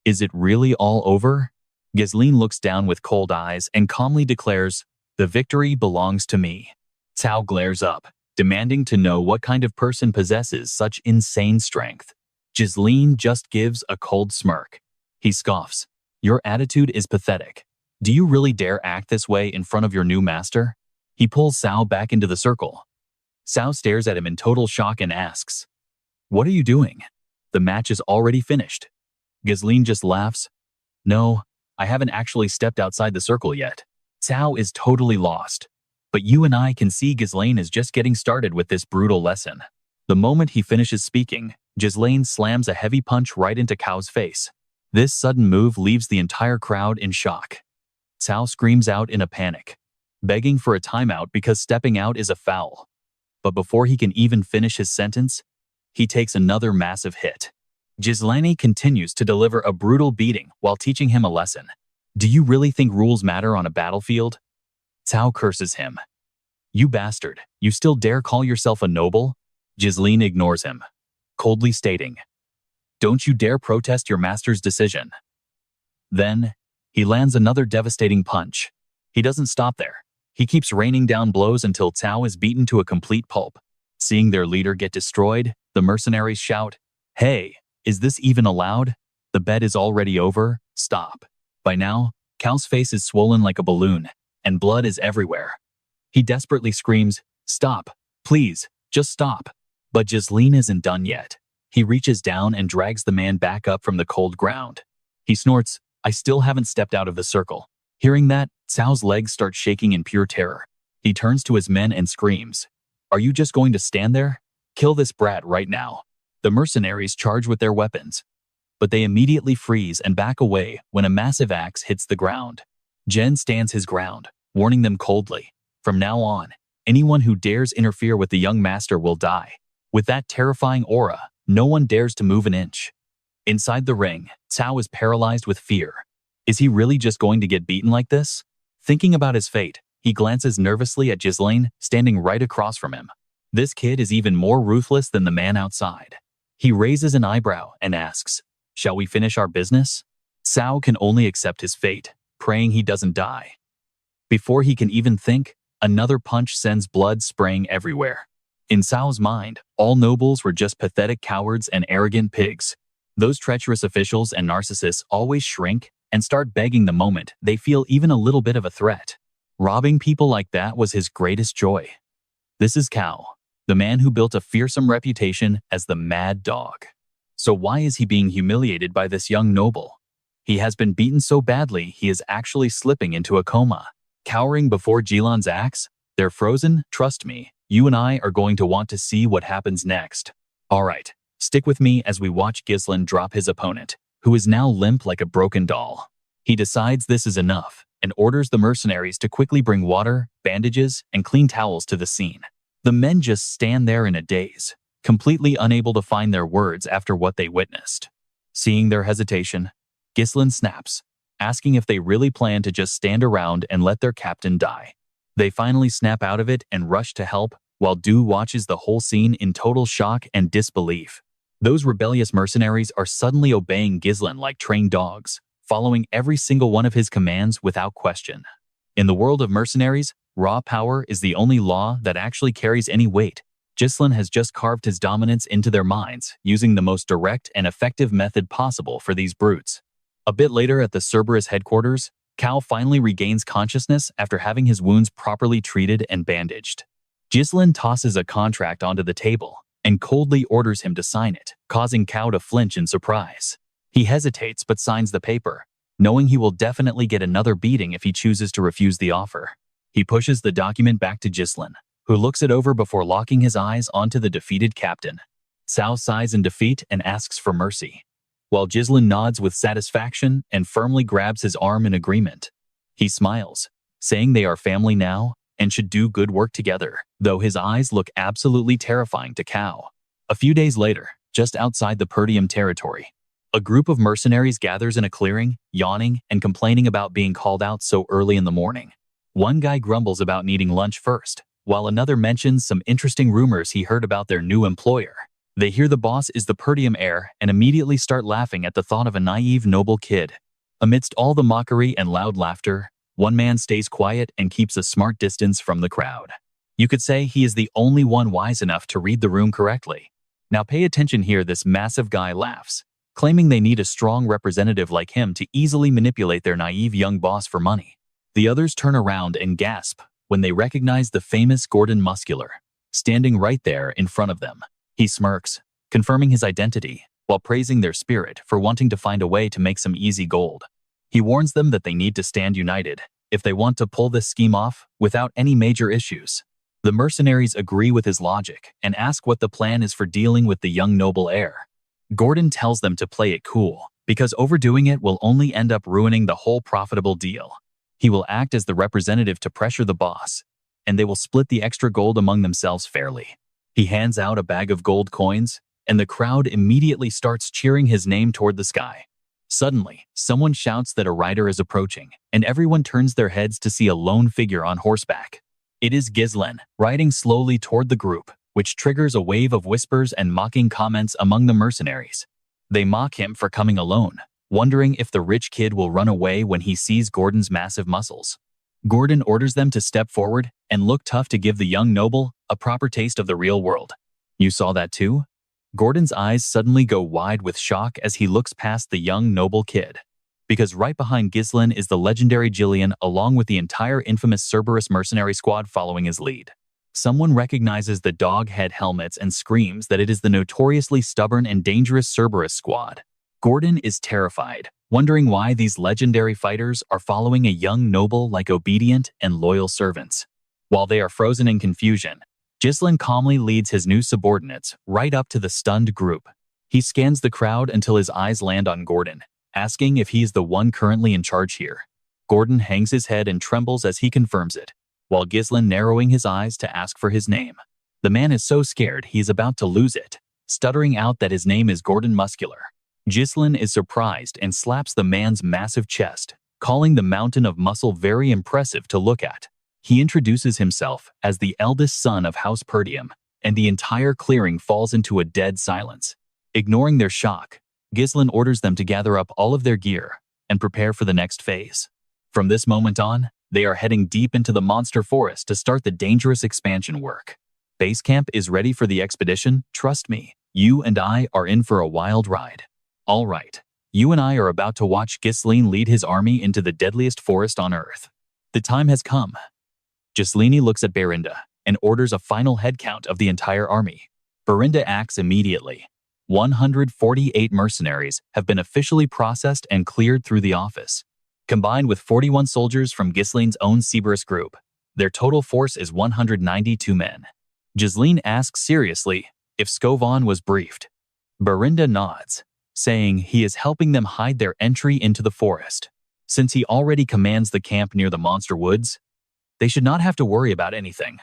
Is it really all over? Gislen looks down with cold eyes and calmly declares, "The victory belongs to me." Cao glares up, demanding to know what kind of person possesses such insane strength. Gislen just gives a cold smirk. He scoffs. "Your attitude is pathetic. Do you really dare act this way in front of your new master?" He pulls Cao back into the circle. Cao stares at him in total shock and asks, "What are you doing? The match is already finished." Gislen just laughs. "No, I haven't actually stepped outside the circle yet." Cao is totally lost. But you and I can see Gislen is just getting started with this brutal lesson. The moment he finishes speaking, Gislen slams a heavy punch right into Cao's face. This sudden move leaves the entire crowd in shock. Cao screams out in a panic, begging for a timeout because stepping out is a foul. But before he can even finish his sentence, he takes another massive hit. Gislen continues to deliver a brutal beating while teaching him a lesson. Do you really think rules matter on a battlefield? Cao curses him. You bastard, you still dare call yourself a noble? Gislen ignores him, coldly stating, don't you dare protest your master's decision. Then, he lands another devastating punch. He doesn't stop there. He keeps raining down blows until Cao is beaten to a complete pulp. Seeing their leader get destroyed, the the mercenaries shout, "Hey, is this even allowed? The bet is already over, stop." By now, Cal's face is swollen like a balloon, and blood is everywhere. He desperately screams, "Stop, please, just stop." But Gislen isn't done yet. He reaches down and drags the man back up from the cold ground. He snorts, "I still haven't stepped out of the circle." Hearing that, Cao's legs start shaking in pure terror. He turns to his men and screams, "Are you just going to stand there? Kill this brat right now." The mercenaries charge with their weapons, but they immediately freeze and back away when a massive axe hits the ground. Jen stands his ground, warning them coldly, "From now on, anyone who dares interfere with the young master will die." With that terrifying aura, no one dares to move an inch. Inside the ring, Cao is paralyzed with fear. Is he really just going to get beaten like this? Thinking about his fate, he glances nervously at Gislen, standing right across from him. This kid is even more ruthless than the man outside. He raises an eyebrow and asks, "Shall we finish our business?" Cao can only accept his fate, praying he doesn't die. Before he can even think, another punch sends blood spraying everywhere. In Cao's mind, all nobles were just pathetic cowards and arrogant pigs. Those treacherous officials and narcissists always shrink and start begging the moment they feel even a little bit of a threat. Robbing people like that was his greatest joy. This is Cao, the man who built a fearsome reputation as the Mad Dog. So why is he being humiliated by this young noble? He has been beaten so badly he is actually slipping into a coma. Cowering before Gislen's axe, "They're frozen, trust me. You and I are going to want to see what happens next." Alright, stick with me as we watch Gislen drop his opponent, who is now limp like a broken doll. He decides this is enough and orders the mercenaries to quickly bring water, bandages, and clean towels to the scene. The men just stand there in a daze, completely unable to find their words after what they witnessed. Seeing their hesitation, Gislen snaps, asking if they really plan to just stand around and let their captain die. They finally snap out of it and rush to help, while Du watches the whole scene in total shock and disbelief. Those rebellious mercenaries are suddenly obeying Gislen like trained dogs, following every single one of his commands without question. In the world of mercenaries, raw power is the only law that actually carries any weight. Gislen has just carved his dominance into their minds, using the most direct and effective method possible for these brutes. A bit later at the Cerberus headquarters, Cao finally regains consciousness after having his wounds properly treated and bandaged. Gislen tosses a contract onto the table and coldly orders him to sign it, causing Cao to flinch in surprise. He hesitates but signs the paper, knowing he will definitely get another beating if he chooses to refuse the offer. He pushes the document back to Gislen, who looks it over before locking his eyes onto the defeated captain. Cao sighs in defeat and asks for mercy, while Gislen nods with satisfaction and firmly grabs his arm in agreement. He smiles, saying they are family now and should do good work together, though his eyes look absolutely terrifying to Cao. A few days later, just outside the Perdium territory, a group of mercenaries gathers in a clearing, yawning and complaining about being called out so early in the morning. One guy grumbles about needing lunch first, while another mentions some interesting rumors he heard about their new employer. They hear the boss is the Perdium heir and immediately start laughing at the thought of a naive noble kid. Amidst all the mockery and loud laughter, one man stays quiet and keeps a smart distance from the crowd. You could say he is the only one wise enough to read the room correctly. Now pay attention here. This massive guy laughs, claiming they need a strong representative like him to easily manipulate their naive young boss for money. The others turn around and gasp when they recognize the famous Gordon Muscular, standing right there in front of them. He smirks, confirming his identity, while praising their spirit for wanting to find a way to make some easy gold. He warns them that they need to stand united if they want to pull this scheme off without any major issues. The mercenaries agree with his logic and ask what the plan is for dealing with the young noble heir. Gordon tells them to play it cool, because overdoing it will only end up ruining the whole profitable deal. He will act as the representative to pressure the boss, and they will split the extra gold among themselves fairly. He hands out a bag of gold coins, and the crowd immediately starts cheering his name toward the sky. Suddenly, someone shouts that a rider is approaching, and everyone turns their heads to see a lone figure on horseback. It is Gislen, riding slowly toward the group, which triggers a wave of whispers and mocking comments among the mercenaries. They mock him for coming alone, wondering if the rich kid will run away when he sees Gordon's massive muscles. Gordon orders them to step forward and look tough to give the young noble a proper taste of the real world. You saw that too? Gordon's eyes suddenly go wide with shock as he looks past the young noble kid. Because right behind Gislen is the legendary Gislen along with the entire infamous Cerberus mercenary squad following his lead. Someone recognizes the dog head helmets and screams that it is the notoriously stubborn and dangerous Cerberus squad. Gordon is terrified, wondering why these legendary fighters are following a young noble like obedient and loyal servants. While they are frozen in confusion, Gislen calmly leads his new subordinates right up to the stunned group. He scans the crowd until his eyes land on Gordon, asking if he is the one currently in charge here. Gordon hangs his head and trembles as he confirms it, while Gislen narrowing his eyes to ask for his name. The man is so scared he is about to lose it, stuttering out that his name is Gordon Muscular. Gislen is surprised and slaps the man's massive chest, calling the mountain of muscle very impressive to look at. He introduces himself as the eldest son of House Perdium, and the entire clearing falls into a dead silence. Ignoring their shock, Gislen orders them to gather up all of their gear and prepare for the next phase. From this moment on, they are heading deep into the monster forest to start the dangerous expansion work. Base camp is ready for the expedition, trust me, you and I are in for a wild ride. All right, you and I are about to watch Gislen lead his army into the deadliest forest on Earth. The time has come. Gislen looks at Berinda and orders a final head count of the entire army. Berinda acts immediately. 148 mercenaries have been officially processed and cleared through the office. Combined with 41 soldiers from Gislen's own Cerberus group, their total force is 192 men. Gislen asks seriously if Scovon was briefed. Berinda nods, saying he is helping them hide their entry into the forest. Since he already commands the camp near the monster woods, they should not have to worry about anything.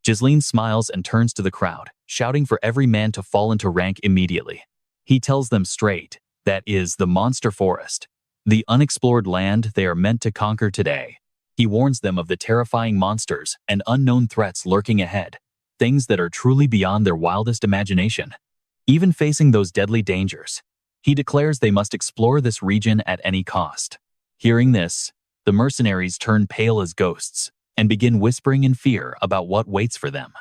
Gislen smiles and turns to the crowd, shouting for every man to fall into rank immediately. He tells them straight, that is the monster forest, the unexplored land they are meant to conquer today. He warns them of the terrifying monsters and unknown threats lurking ahead, things that are truly beyond their wildest imagination. Even facing those deadly dangers, he declares they must explore this region at any cost. Hearing this, the mercenaries turn pale as ghosts and begin whispering in fear about what waits for them.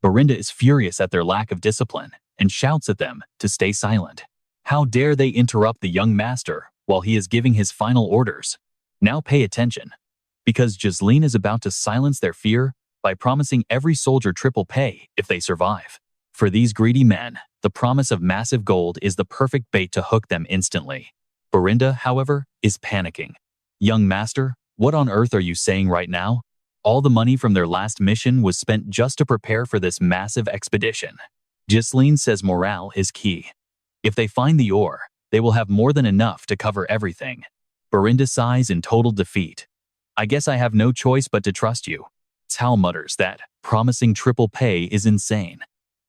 Berinda is furious at their lack of discipline and shouts at them to stay silent. How dare they interrupt the young master while he is giving his final orders? Now pay attention, because Gislen is about to silence their fear by promising every soldier triple pay if they survive. For these greedy men, the promise of massive gold is the perfect bait to hook them instantly. Berinda, however, is panicking. Young master, what on earth are you saying right now? All the money from their last mission was spent just to prepare for this massive expedition. Gislen says morale is key. If they find the ore, they will have more than enough to cover everything. Berinda sighs in total defeat. I guess I have no choice but to trust you. Cao mutters that promising triple pay is insane.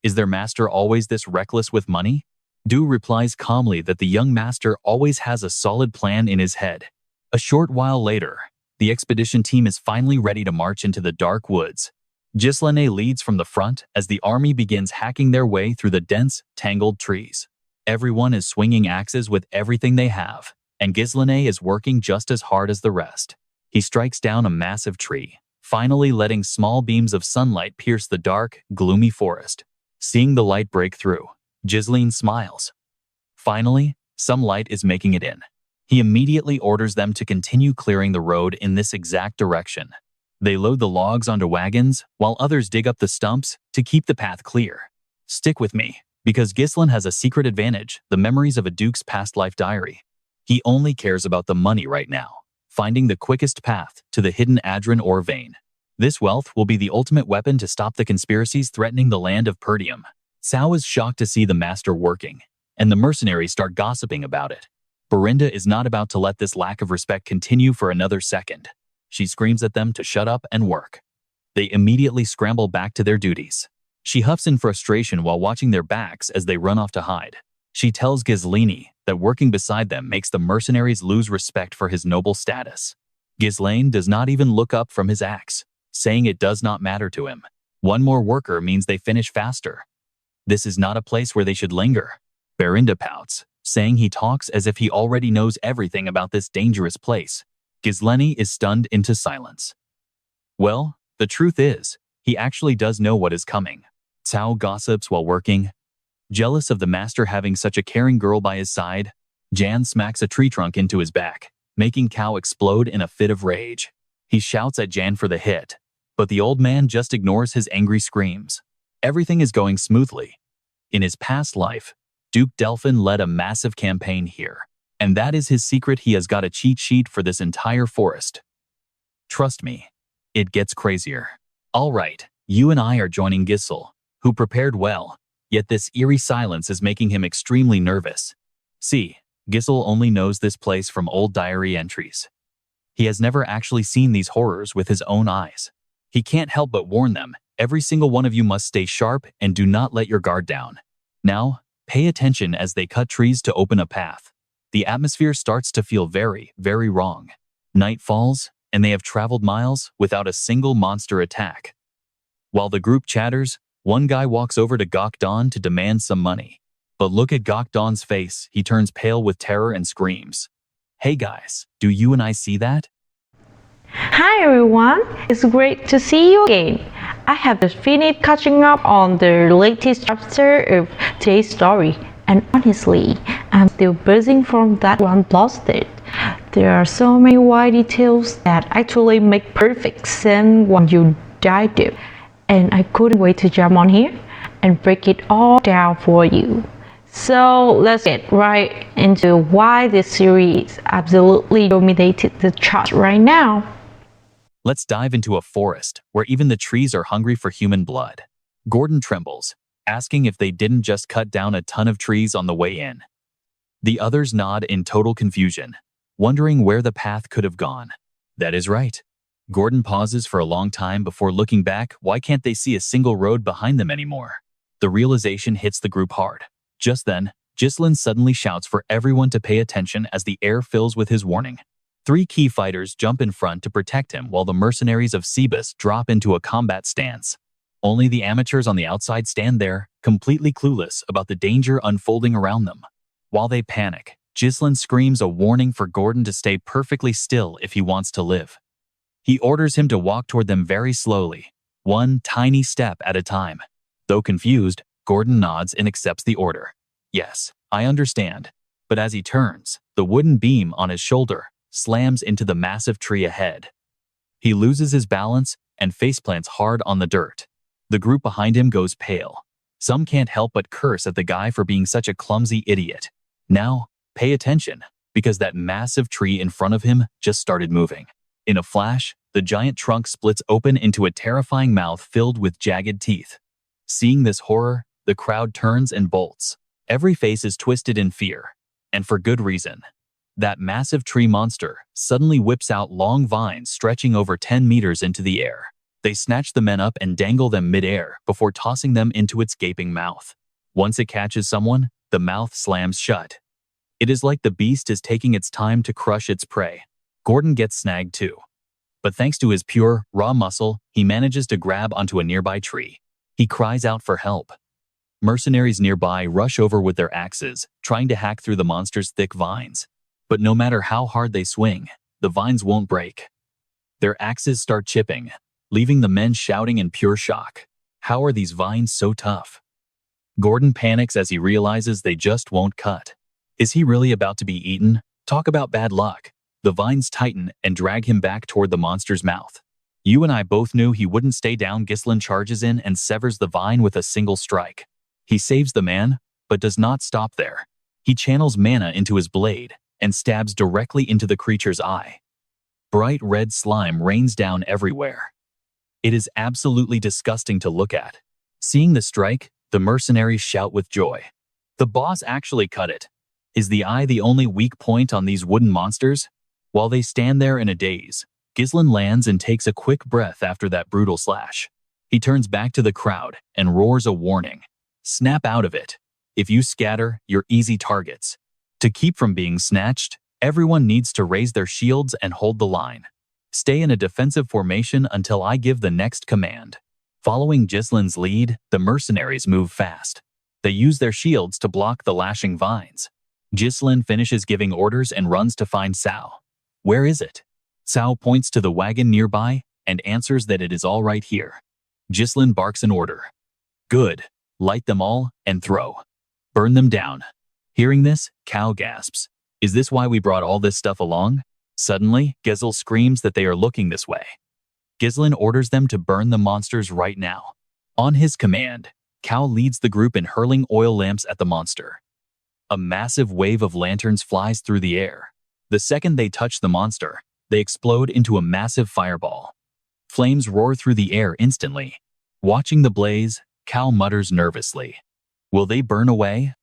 Is their master always this reckless with money? Du replies calmly that the young master always has a solid plan in his head. A short while later, the expedition team is finally ready to march into the dark woods. Gislen leads from the front as the army begins hacking their way through the dense, tangled trees. Everyone is swinging axes with everything they have, and Gislen is working just as hard as the rest. He strikes down a massive tree, finally letting small beams of sunlight pierce the dark, gloomy forest. Seeing the light break through, Gislen smiles. Finally, some light is making it in. He immediately orders them to continue clearing the road in this exact direction. They load the logs onto wagons, while others dig up the stumps to keep the path clear. Stick with me, because Gislen has a secret advantage, the memories of a duke's past life diary. He only cares about the money right now, finding the quickest path to the hidden Adren ore vein. This wealth will be the ultimate weapon to stop the conspiracies threatening the land of Perdium. Cao is shocked to see the master working, and the mercenaries start gossiping about it. Berinda is not about to let this lack of respect continue for another second. She screams at them to shut up and work. They immediately scramble back to their duties. She huffs in frustration while watching their backs as they run off to hide. She tells Gislen that working beside them makes the mercenaries lose respect for his noble status. Gislen does not even look up from his axe, saying it does not matter to him. One more worker means they finish faster. This is not a place where they should linger. Berinda pouts, saying he talks as if he already knows everything about this dangerous place. Gislen is stunned into silence. Well, the truth is, he actually does know what is coming. Cao gossips while working. Jealous of the master having such a caring girl by his side, Jan smacks a tree trunk into his back, making Cao explode in a fit of rage. He shouts at Jan for the hit, but the old man just ignores his angry screams. Everything is going smoothly. In his past life, Duke Delphin led a massive campaign here, and that is his secret. He has got a cheat sheet for this entire forest. Trust me, it gets crazier. All right, you and I are joining Gisel, who prepared well, yet this eerie silence is making him extremely nervous. See, Gisel only knows this place from old diary entries. He has never actually seen these horrors with his own eyes. He can't help but warn them, every single one of you must stay sharp and do not let your guard down. Now, pay attention as they cut trees to open a path. The atmosphere starts to feel very, very wrong. Night falls, and they have traveled miles without a single monster attack. While the group chatters, one guy walks over to Gokdan to demand some money. But look at Gokdan's face, he turns pale with terror and screams. Hey guys, do you and I see that? Hi everyone, it's great to see you again. I have just finished catching up on the latest chapter of today's story, and honestly, I'm still buzzing from that one blasted. There are so many wide details that actually make perfect sense when you dive deep, and I couldn't wait to jump on here and break it all down for you. So let's get right into why this series absolutely dominated the charts right now. Let's dive into a forest where even the trees are hungry for human blood. Gordon trembles, asking if they didn't just cut down a ton of trees on the way in. The others nod in total confusion, wondering where the path could have gone. That is right. Gordon pauses for a long time before looking back. Why can't they see a single road behind them anymore? The realization hits the group hard. Just then, Gislen suddenly shouts for everyone to pay attention as the air fills with his warning. 3 key fighters jump in front to protect him while the mercenaries of Cebus drop into a combat stance. Only the amateurs on the outside stand there, completely clueless about the danger unfolding around them. While they panic, Gislen screams a warning for Gordon to stay perfectly still if he wants to live. He orders him to walk toward them very slowly, one tiny step at a time. Though confused, Gordon nods and accepts the order. Yes, I understand. But as he turns, the wooden beam on his shoulder slams into the massive tree ahead. He loses his balance and faceplants hard on the dirt. The group behind him goes pale. Some can't help but curse at the guy for being such a clumsy idiot. Now, pay attention, because that massive tree in front of him just started moving. In a flash, the giant trunk splits open into a terrifying mouth filled with jagged teeth. Seeing this horror, the crowd turns and bolts. Every face is twisted in fear, and for good reason. That massive tree monster suddenly whips out long vines stretching over 10 meters into the air. They snatch the men up and dangle them mid-air before tossing them into its gaping mouth. Once it catches someone, the mouth slams shut. It is like the beast is taking its time to crush its prey. Gordon gets snagged too. But thanks to his pure, raw muscle, he manages to grab onto a nearby tree. He cries out for help. Mercenaries nearby rush over with their axes, trying to hack through the monster's thick vines. But no matter how hard they swing, the vines won't break. Their axes start chipping, leaving the men shouting in pure shock. How are these vines so tough? Gordon panics as he realizes they just won't cut. Is he really about to be eaten? Talk about bad luck. The vines tighten and drag him back toward the monster's mouth. You and I both knew he wouldn't stay down. Gislen charges in and severs the vine with a single strike. He saves the man, but does not stop there. He channels mana into his blade and stabs directly into the creature's eye. Bright red slime rains down everywhere. It is absolutely disgusting to look at. Seeing the strike, the mercenaries shout with joy. The boss actually cut it. Is the eye the only weak point on these wooden monsters? While they stand there in a daze, Gislen lands and takes a quick breath after that brutal slash. He turns back to the crowd and roars a warning. Snap out of it. If you scatter, you're easy targets. To keep from being snatched, everyone needs to raise their shields and hold the line. Stay in a defensive formation until I give the next command. Following Gislen's lead, the mercenaries move fast. They use their shields to block the lashing vines. Gislen finishes giving orders and runs to find Cao. Where is it? Cao points to the wagon nearby and answers that it is all right here. Gislen barks an order. Good. Light them all and throw. Burn them down. Hearing this, Cal gasps. Is this why we brought all this stuff along? Suddenly, Gisel screams that they are looking this way. Gislen orders them to burn the monsters right now. On his command, Cal leads the group in hurling oil lamps at the monster. A massive wave of lanterns flies through the air. The second they touch the monster, they explode into a massive fireball. Flames roar through the air instantly. Watching the blaze, Cal mutters nervously. Will they burn away?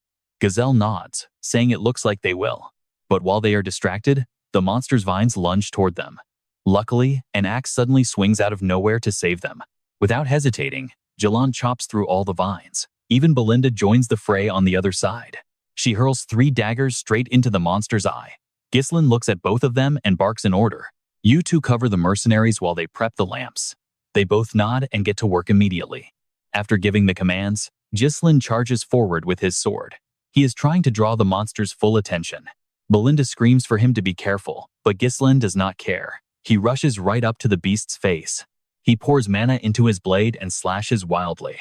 Giselle nods, saying it looks like they will. But while they are distracted, the monster's vines lunge toward them. Luckily, an axe suddenly swings out of nowhere to save them. Without hesitating, Jalon chops through all the vines. Even Belinda joins the fray on the other side. She hurls 3 daggers straight into the monster's eye. Gislen looks at both of them and barks an order. You two cover the mercenaries while they prep the lamps. They both nod and get to work immediately. After giving the commands, Gislen charges forward with his sword. He is trying to draw the monster's full attention. Belinda screams for him to be careful, but Gislen does not care. He rushes right up to the beast's face. He pours mana into his blade and slashes wildly.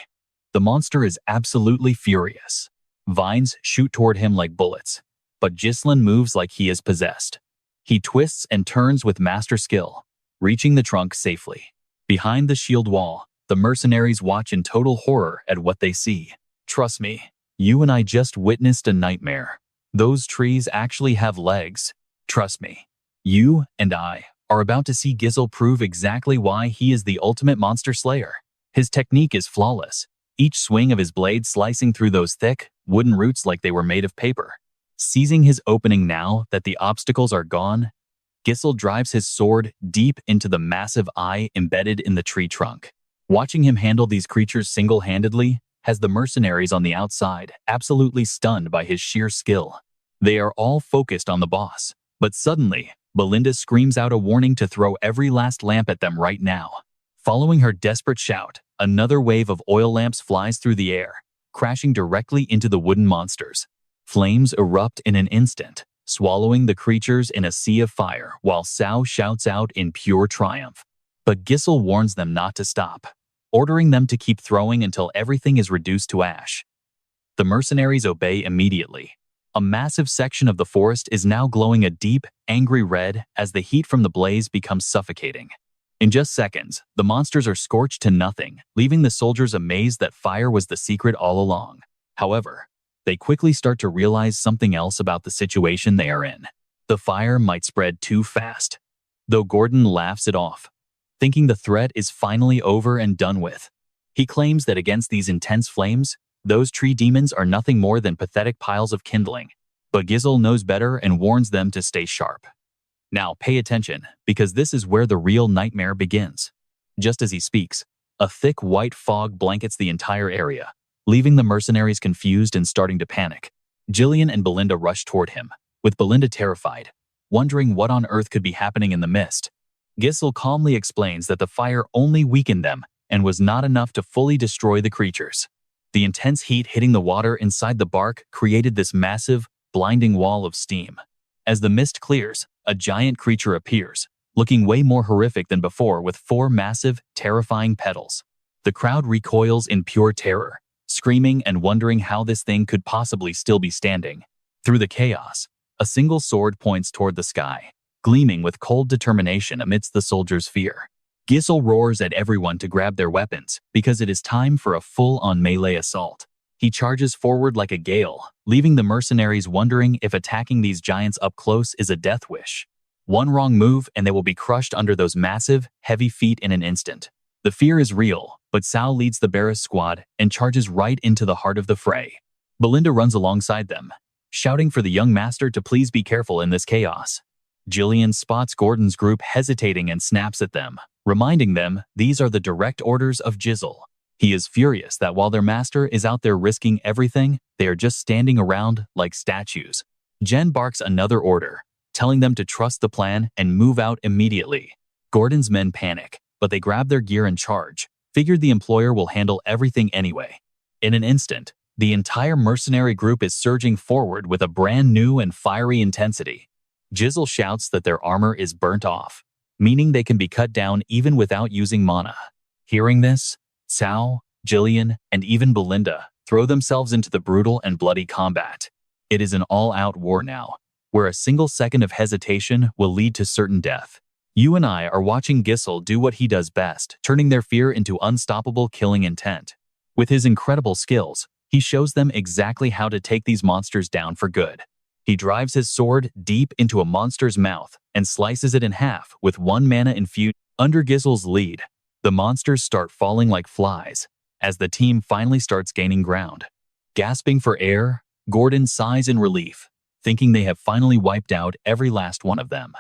The monster is absolutely furious. Vines shoot toward him like bullets, but Gislen moves like he is possessed. He twists and turns with master skill, reaching the trunk safely. Behind the shield wall, the mercenaries watch in total horror at what they see. Trust me, you and I just witnessed a nightmare. Those trees actually have legs. Trust me, you and I are about to see Gisel prove exactly why he is the ultimate monster slayer. His technique is flawless, each swing of his blade slicing through those thick, wooden roots like they were made of paper. Seizing his opening now that the obstacles are gone, Gisel drives his sword deep into the massive eye embedded in the tree trunk. Watching him handle these creatures single-handedly has the mercenaries on the outside absolutely stunned by his sheer skill. They are all focused on the boss, but suddenly, Belinda screams out a warning to throw every last lamp at them right now. Following her desperate shout, another wave of oil lamps flies through the air, crashing directly into the wooden monsters. Flames erupt in an instant, swallowing the creatures in a sea of fire while Sao shouts out in pure triumph. But Gisel warns them not to stop, ordering them to keep throwing until everything is reduced to ash. The mercenaries obey immediately. A massive section of the forest is now glowing a deep, angry red as the heat from the blaze becomes suffocating. In just seconds, the monsters are scorched to nothing, leaving the soldiers amazed that fire was the secret all along. However, they quickly start to realize something else about the situation they are in. The fire might spread too fast. Though Gordon laughs it off, thinking the threat is finally over and done with. He claims that against these intense flames, those tree demons are nothing more than pathetic piles of kindling. But Gisel knows better and warns them to stay sharp. Now pay attention, because this is where the real nightmare begins. Just as he speaks, a thick white fog blankets the entire area, leaving the mercenaries confused and starting to panic. Jillian and Belinda rush toward him, with Belinda terrified, wondering what on earth could be happening in the mist. Gisel calmly explains that the fire only weakened them and was not enough to fully destroy the creatures. The intense heat hitting the water inside the bark created this massive, blinding wall of steam. As the mist clears, a giant creature appears, looking way more horrific than before with 4 massive, terrifying petals. The crowd recoils in pure terror, screaming and wondering how this thing could possibly still be standing. Through the chaos, a single sword points toward the sky, gleaming with cold determination amidst the soldiers' fear. Gisel roars at everyone to grab their weapons, because it is time for a full-on melee assault. He charges forward like a gale, leaving the mercenaries wondering if attacking these giants up close is a death wish. One wrong move and they will be crushed under those massive, heavy feet in an instant. The fear is real, but Sao leads the Barris squad and charges right into the heart of the fray. Belinda runs alongside them, shouting for the young master to please be careful in this chaos. Jillian spots Gordon's group hesitating and snaps at them, reminding them these are the direct orders of Gisel. He is furious that while their master is out there risking everything, they are just standing around like statues. Jen barks another order, telling them to trust the plan and move out immediately. Gordon's men panic, but they grab their gear and charge, figured the employer will handle everything anyway. In an instant, the entire mercenary group is surging forward with a brand new and fiery intensity. Gisel shouts that their armor is burnt off, meaning they can be cut down even without using mana. Hearing this, Sao, Jillian, and even Belinda throw themselves into the brutal and bloody combat. It is an all-out war now, where a single second of hesitation will lead to certain death. You and I are watching Gisel do what he does best, turning their fear into unstoppable killing intent. With his incredible skills, he shows them exactly how to take these monsters down for good. He drives his sword deep into a monster's mouth and slices it in half with 1 mana infused. Under Gisel's lead, the monsters start falling like flies as the team finally starts gaining ground. Gasping for air, Gordon sighs in relief, thinking they have finally wiped out every last one of them.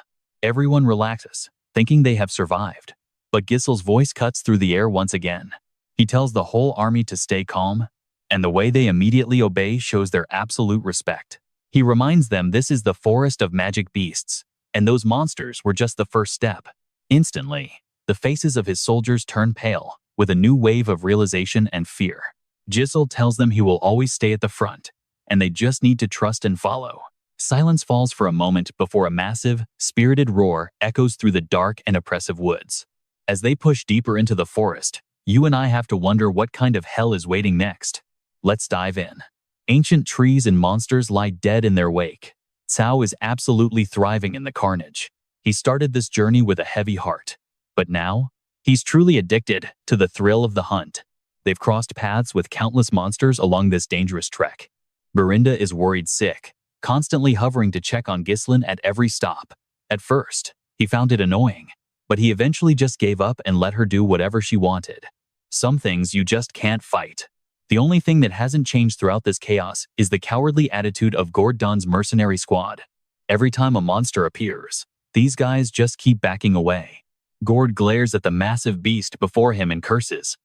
Everyone relaxes, thinking they have survived. But Gisel's voice cuts through the air once again. He tells the whole army to stay calm, and the way they immediately obey shows their absolute respect. He reminds them this is the forest of magic beasts, and those monsters were just the first step. Instantly, the faces of his soldiers turn pale, with a new wave of realization and fear. Gisel tells them he will always stay at the front, and they just need to trust and follow. Silence falls for a moment before a massive, spirited roar echoes through the dark and oppressive woods. As they push deeper into the forest, you and I have to wonder what kind of hell is waiting next. Let's dive in. Ancient trees and monsters lie dead in their wake. Cao is absolutely thriving in the carnage. He started this journey with a heavy heart, but now, he's truly addicted to the thrill of the hunt. They've crossed paths with countless monsters along this dangerous trek. Berinda is worried sick, constantly hovering to check on Gislen at every stop. At first, he found it annoying, but he eventually just gave up and let her do whatever she wanted. Some things you just can't fight. The only thing that hasn't changed throughout this chaos is the cowardly attitude of Gordon's mercenary squad. Every time a monster appears, these guys just keep backing away. Gord glares at the massive beast before him and curses.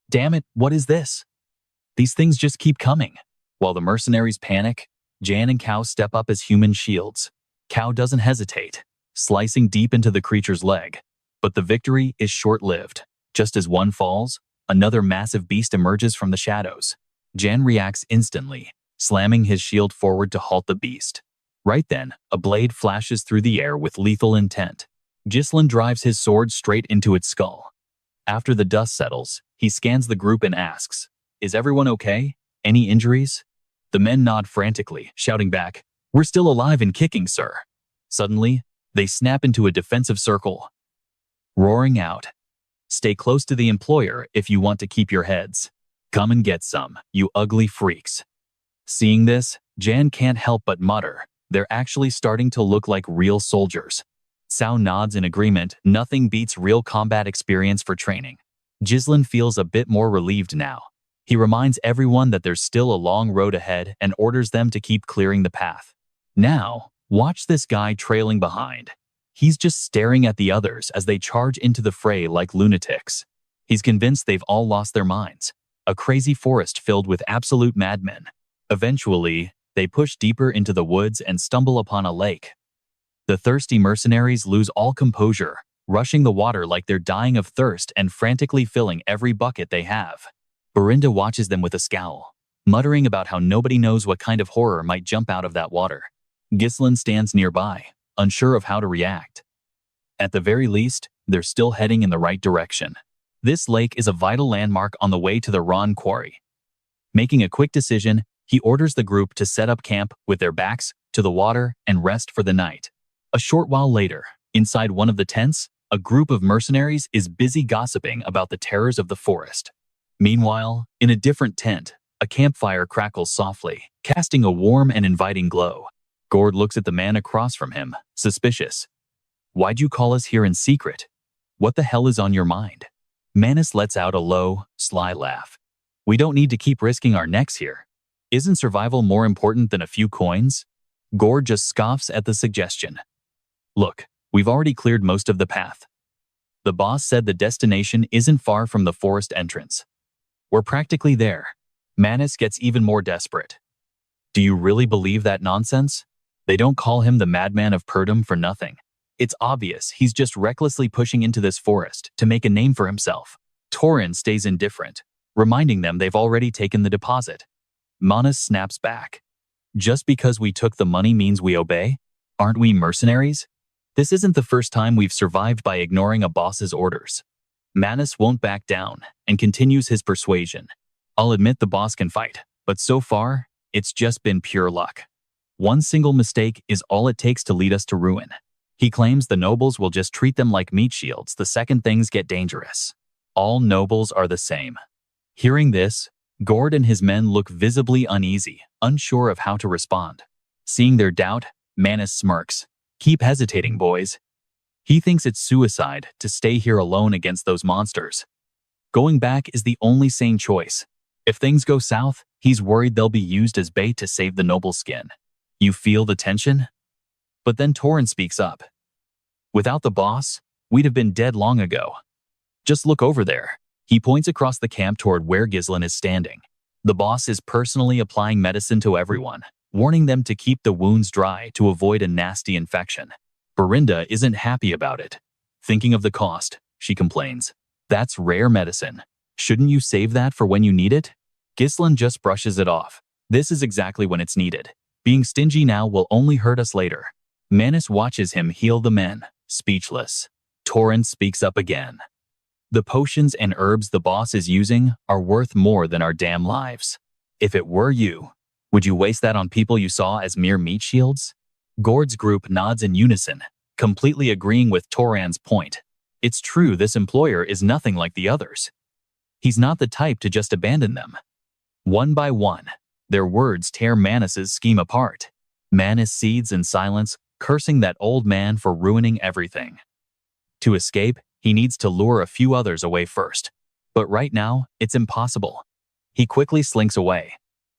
Damn it, what is this? These things just keep coming. While the mercenaries panic, Jan and Cow step up as human shields. Cow doesn't hesitate, slicing deep into the creature's leg. But the victory is short-lived. Just as one falls, another massive beast emerges from the shadows. Jan reacts instantly, slamming his shield forward to halt the beast. Right then, a blade flashes through the air with lethal intent. Gislen drives his sword straight into its skull. After the dust settles, he scans the group and asks, "Is everyone okay? Any injuries?" The men nod frantically, shouting back, "We're still alive and kicking, sir." Suddenly, they snap into a defensive circle, roaring out, "Stay close to the employer if you want to keep your heads. Come and get some, you ugly freaks." Seeing this, Jan can't help but mutter, "They're actually starting to look like real soldiers." Cao nods in agreement. Nothing beats real combat experience for training. Gislen feels a bit more relieved now. He reminds everyone that there's still a long road ahead and orders them to keep clearing the path. Now, watch this guy trailing behind. He's just staring at the others as they charge into the fray like lunatics. He's convinced they've all lost their minds. A crazy forest filled with absolute madmen. Eventually, they push deeper into the woods and stumble upon a lake. The thirsty mercenaries lose all composure, rushing the water like they're dying of thirst and frantically filling every bucket they have. Berinda watches them with a scowl, muttering about how nobody knows what kind of horror might jump out of that water. Gislen stands nearby, unsure of how to react. At the very least, they're still heading in the right direction. This lake is a vital landmark on the way to the Ron quarry. Making a quick decision, he orders the group to set up camp with their backs to the water and rest for the night. A short while later, inside one of the tents, a group of mercenaries is busy gossiping about the terrors of the forest. Meanwhile, in a different tent, a campfire crackles softly, casting a warm and inviting glow. Gord looks at the man across from him, suspicious. "Why'd you call us here in secret? What the hell is on your mind?" Manus lets out a low, sly laugh. "We don't need to keep risking our necks here. Isn't survival more important than a few coins?" Gord just scoffs at the suggestion. "Look, we've already cleared most of the path. The boss said the destination isn't far from the forest entrance. We're practically there." Manus gets even more desperate. "Do you really believe that nonsense? They don't call him the madman of Perdium for nothing. It's obvious he's just recklessly pushing into this forest to make a name for himself." Torin stays indifferent, reminding them they've already taken the deposit. Manus snaps back. "Just because we took the money means we obey? Aren't we mercenaries? This isn't the first time we've survived by ignoring a boss's orders." Manus won't back down and continues his persuasion. I'll admit the boss can fight, but so far, it's just been pure luck. One single mistake is all it takes to lead us to ruin. He claims the nobles will just treat them like meat shields the second things get dangerous. All nobles are the same. Hearing this, Gord and his men look visibly uneasy, unsure of how to respond. Seeing their doubt, Manus smirks. Keep hesitating, boys. He thinks it's suicide to stay here alone against those monsters. Going back is the only sane choice. If things go south, he's worried they'll be used as bait to save the noble skin. You feel the tension? But then Torin speaks up. Without the boss, we'd have been dead long ago. Just look over there. He points across the camp toward where Gislen is standing. The boss is personally applying medicine to everyone, warning them to keep the wounds dry to avoid a nasty infection. Berinda isn't happy about it. Thinking of the cost, she complains. That's rare medicine. Shouldn't you save that for when you need it? Gislen just brushes it off. This is exactly when it's needed. Being stingy now will only hurt us later. Manus watches him heal the men, speechless. Torin speaks up again. The potions and herbs the boss is using are worth more than our damn lives. If it were you, would you waste that on people you saw as mere meat shields? Gord's group nods in unison, completely agreeing with Toran's point. It's true this employer is nothing like the others. He's not the type to just abandon them. One by one, their words tear Manus's scheme apart. Manus cedes in silence, cursing that old man for ruining everything. To escape, he needs to lure a few others away first. But right now, it's impossible. He quickly slinks away.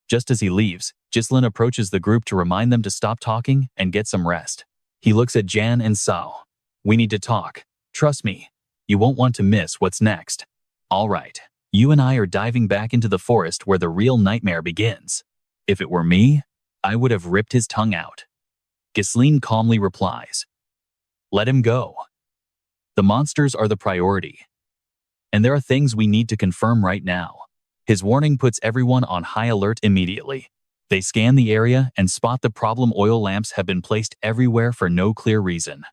Just as he leaves, Gislen approaches the group to remind them to stop talking and get some rest. He looks at Jan and Sao. We need to talk. Trust me, you won't want to miss what's next. All right, you and I are diving back into the forest where the real nightmare begins. If it were me, I would have ripped his tongue out. Gislen calmly replies. Let him go. The monsters are the priority. And there are things we need to confirm right now. His warning puts everyone on high alert immediately. They scan the area and spot the problem oil lamps have been placed everywhere for no clear reason.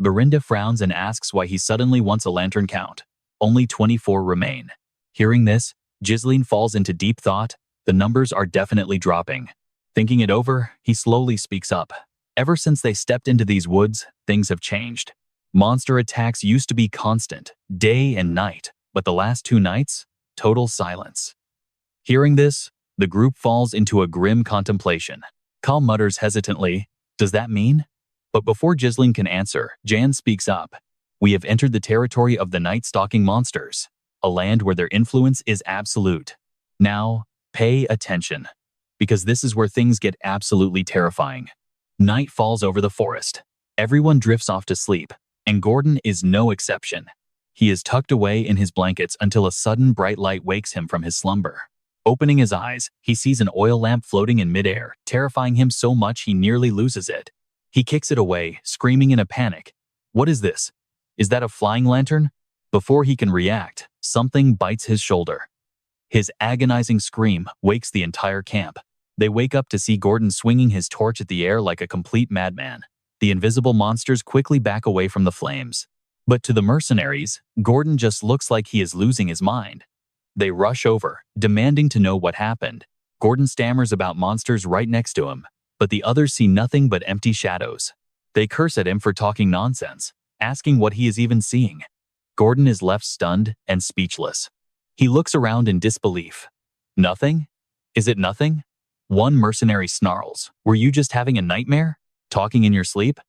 Berinda frowns and asks why he suddenly wants a lantern count. Only 24 remain. Hearing this, Gislen falls into deep thought. The numbers are definitely dropping. Thinking it over, he slowly speaks up. Ever since they stepped into these woods, things have changed. Monster attacks used to be constant, day and night, but the last 2 nights, total silence. Hearing this, the group falls into a grim contemplation. Cal mutters hesitantly, does that mean? But before Gislen can answer, Jan speaks up. We have entered the territory of the night-stalking monsters, a land where their influence is absolute. Now, pay attention, because this is where things get absolutely terrifying. Night falls over the forest. Everyone drifts off to sleep, and Gordon is no exception. He is tucked away in his blankets until a sudden bright light wakes him from his slumber. Opening his eyes, he sees an oil lamp floating in midair, terrifying him so much he nearly loses it. He kicks it away, screaming in a panic. What is this? Is that a flying lantern? Before he can react, something bites his shoulder. His agonizing scream wakes the entire camp. They wake up to see Gordon swinging his torch at the air like a complete madman. The invisible monsters quickly back away from the flames. But to the mercenaries, Gordon just looks like he is losing his mind. They rush over, demanding to know what happened. Gordon stammers about monsters right next to him, but the others see nothing but empty shadows. They curse at him for talking nonsense, asking what he is even seeing. Gordon is left stunned and speechless. He looks around in disbelief. Nothing? Is it nothing? One mercenary snarls, were you just having a nightmare? Talking in your sleep?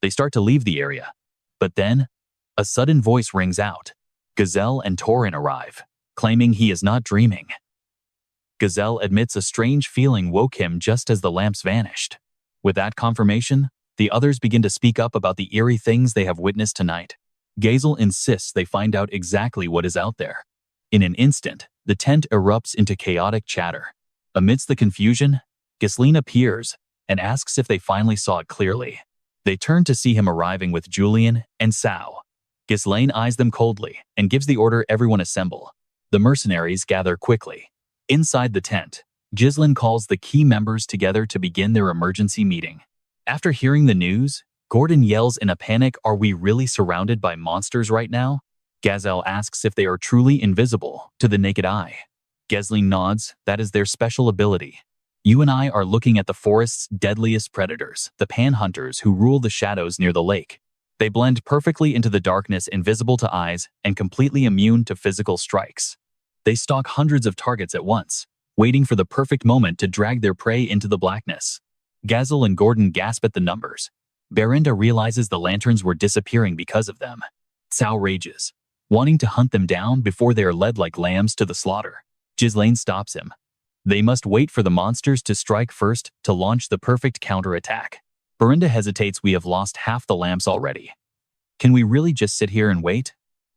They start to leave the area. But then, a sudden voice rings out. Gazelle and Torin arrive, claiming he is not dreaming. Gazelle admits a strange feeling woke him just as the lamps vanished. With that confirmation, the others begin to speak up about the eerie things they have witnessed tonight. Gazel insists they find out exactly what is out there. In an instant, the tent erupts into chaotic chatter. Amidst the confusion, Gislen appears and asks if they finally saw it clearly. They turn to see him arriving with Julian and Sao. Gislen eyes them coldly and gives the order everyone assemble. The mercenaries gather quickly. Inside the tent, Gislen calls the key members together to begin their emergency meeting. After hearing the news, Gordon yells in a panic, "Are we really surrounded by monsters right now?" Gazelle asks if they are truly invisible to the naked eye. Gislen nods. That is their special ability. You and I are looking at the forest's deadliest predators, the panhunters who rule the shadows near the lake. They blend perfectly into the darkness, invisible to eyes and completely immune to physical strikes. They stalk hundreds of targets at once, waiting for the perfect moment to drag their prey into the blackness. Gazel and Gordon gasp at the numbers. Berinda realizes the lanterns were disappearing because of them. Cao rages, wanting to hunt them down before they are led like lambs to the slaughter. Gislen stops him. They must wait for the monsters to strike first to launch the perfect counterattack. Berinda hesitates. We have lost half the lamps already. Can we really just sit here and wait?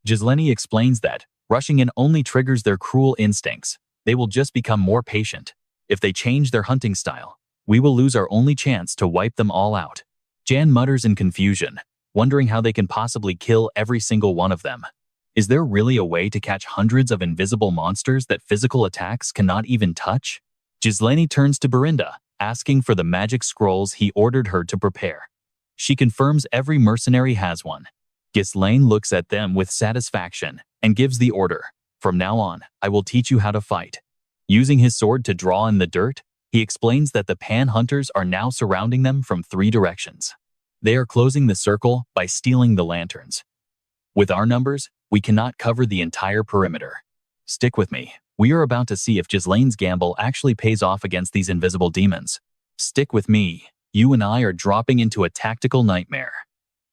Gislen explains that rushing in only triggers their cruel instincts. They will just become more patient. If they change their hunting style, we will lose our only chance to wipe them all out. Jan mutters in confusion, wondering how they can possibly kill every single one of them. Is there really a way to catch hundreds of invisible monsters that physical attacks cannot even touch? Gislen turns to Berinda, asking for the magic scrolls he ordered her to prepare. She confirms every mercenary has one. Gislen looks at them with satisfaction and gives the order. From now on, I will teach you how to fight. Using his sword to draw in the dirt, he explains that the panhunters are now surrounding them from 3 directions. They are closing the circle by stealing the lanterns. With our numbers, we cannot cover the entire perimeter. Stick with me. We are about to see if Gislen's gamble actually pays off against these invisible demons. Stick with me. You and I are dropping into a tactical nightmare.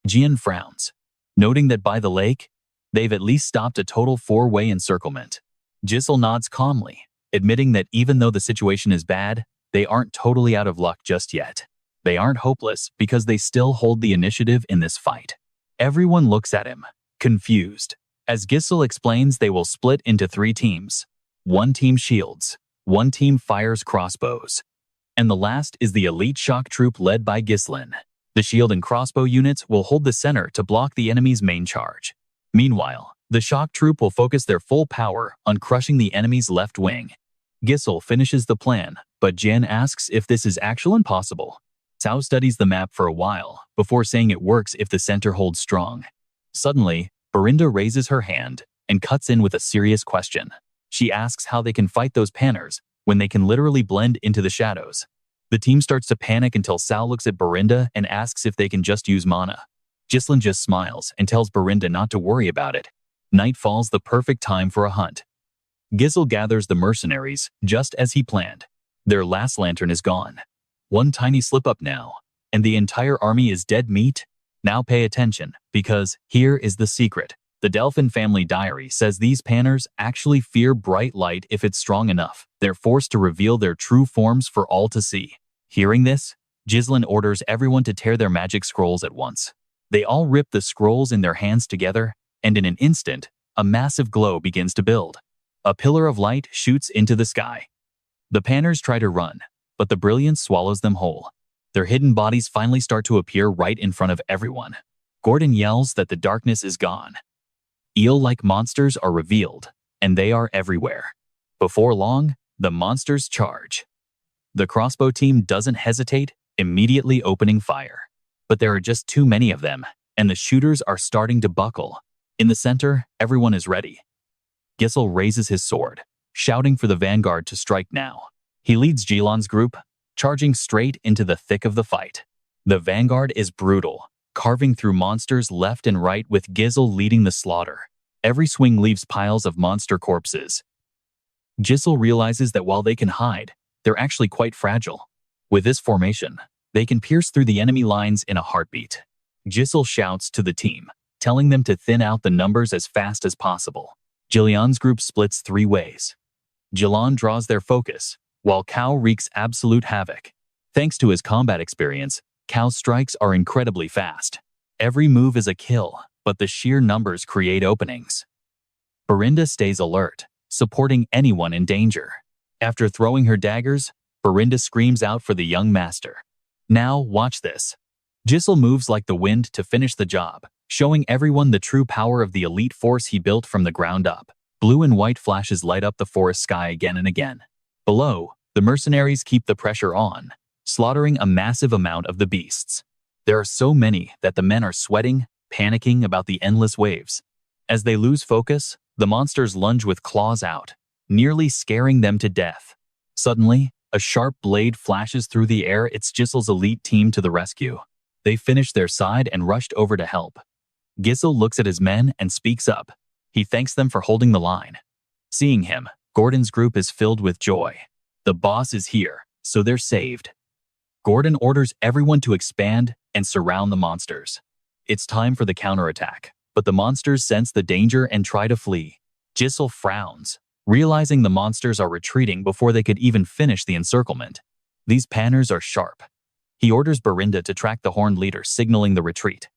Jian frowns, noting that by the lake, they've at least stopped a total 4-way encirclement. Gisel nods calmly, admitting that even though the situation is bad, they aren't totally out of luck just yet. They aren't hopeless because they still hold the initiative in this fight. Everyone looks at him, confused. As Gisel explains, they will split into 3 teams. 1 team shields, 1 team fires crossbows, and the last is the elite shock troop led by Gislen. The shield and crossbow units will hold the center to block the enemy's main charge. Meanwhile, the shock troop will focus their full power on crushing the enemy's left wing. Gisel finishes the plan, but Jan asks if this is actually possible. Cao studies the map for a while before saying it works if the center holds strong. Suddenly, Berinda raises her hand and cuts in with a serious question. She asks how they can fight those panners when they can literally blend into the shadows. The team starts to panic until Cao looks at Berinda and asks if they can just use mana. Gislen just smiles and tells Berinda not to worry about it. Night falls, the perfect time for a hunt. Gisel gathers the mercenaries just as he planned. Their last lantern is gone. One tiny slip up now, and the entire army is dead meat. Now pay attention, because here is the secret. The Delphin family diary says these panners actually fear bright light if it's strong enough. They're forced to reveal their true forms for all to see. Hearing this, Gislen orders everyone to tear their magic scrolls at once. They all rip the scrolls in their hands together, and in an instant, a massive glow begins to build. A pillar of light shoots into the sky. The panners try to run, but the brilliance swallows them whole. Their hidden bodies finally start to appear right in front of everyone. Gordon yells that the darkness is gone. Eel-like monsters are revealed, and they are everywhere. Before long, the monsters charge. The crossbow team doesn't hesitate, immediately opening fire. But there are just too many of them, and the shooters are starting to buckle. In the center, everyone is ready. Gisel raises his sword, shouting for the vanguard to strike now. He leads Jilan's group, charging straight into the thick of the fight. The vanguard is brutal, carving through monsters left and right with Gisel leading the slaughter. Every swing leaves piles of monster corpses. Gisel realizes that while they can hide, they're actually quite fragile. With this formation, they can pierce through the enemy lines in a heartbeat. Gisel shouts to the team, telling them to thin out the numbers as fast as possible. Jillian's group splits 3 ways. Jilan draws their focus, while Cao wreaks absolute havoc. Thanks to his combat experience, Cao's strikes are incredibly fast. Every move is a kill, but the sheer numbers create openings. Berinda stays alert, supporting anyone in danger. After throwing her daggers, Berinda screams out for the young master. Now, watch this. Gisel moves like the wind to finish the job, showing everyone the true power of the elite force he built from the ground up. Blue and white flashes light up the forest sky again and again. Below, the mercenaries keep the pressure on, slaughtering a massive amount of the beasts. There are so many that the men are sweating, panicking about the endless waves. As they lose focus, the monsters lunge with claws out, nearly scaring them to death. Suddenly, a sharp blade flashes through the air. It's Gisel's elite team to the rescue. They finished their side and rushed over to help. Gisel looks at his men and speaks up. He thanks them for holding the line. Seeing him, Gordon's group is filled with joy. The boss is here, so they're saved. Gordon orders everyone to expand and surround the monsters. It's time for the counterattack, but the monsters sense the danger and try to flee. Gisel frowns, realizing the monsters are retreating before they could even finish the encirclement. These panners are sharp. He orders Berinda to track the horned leader, signaling the retreat.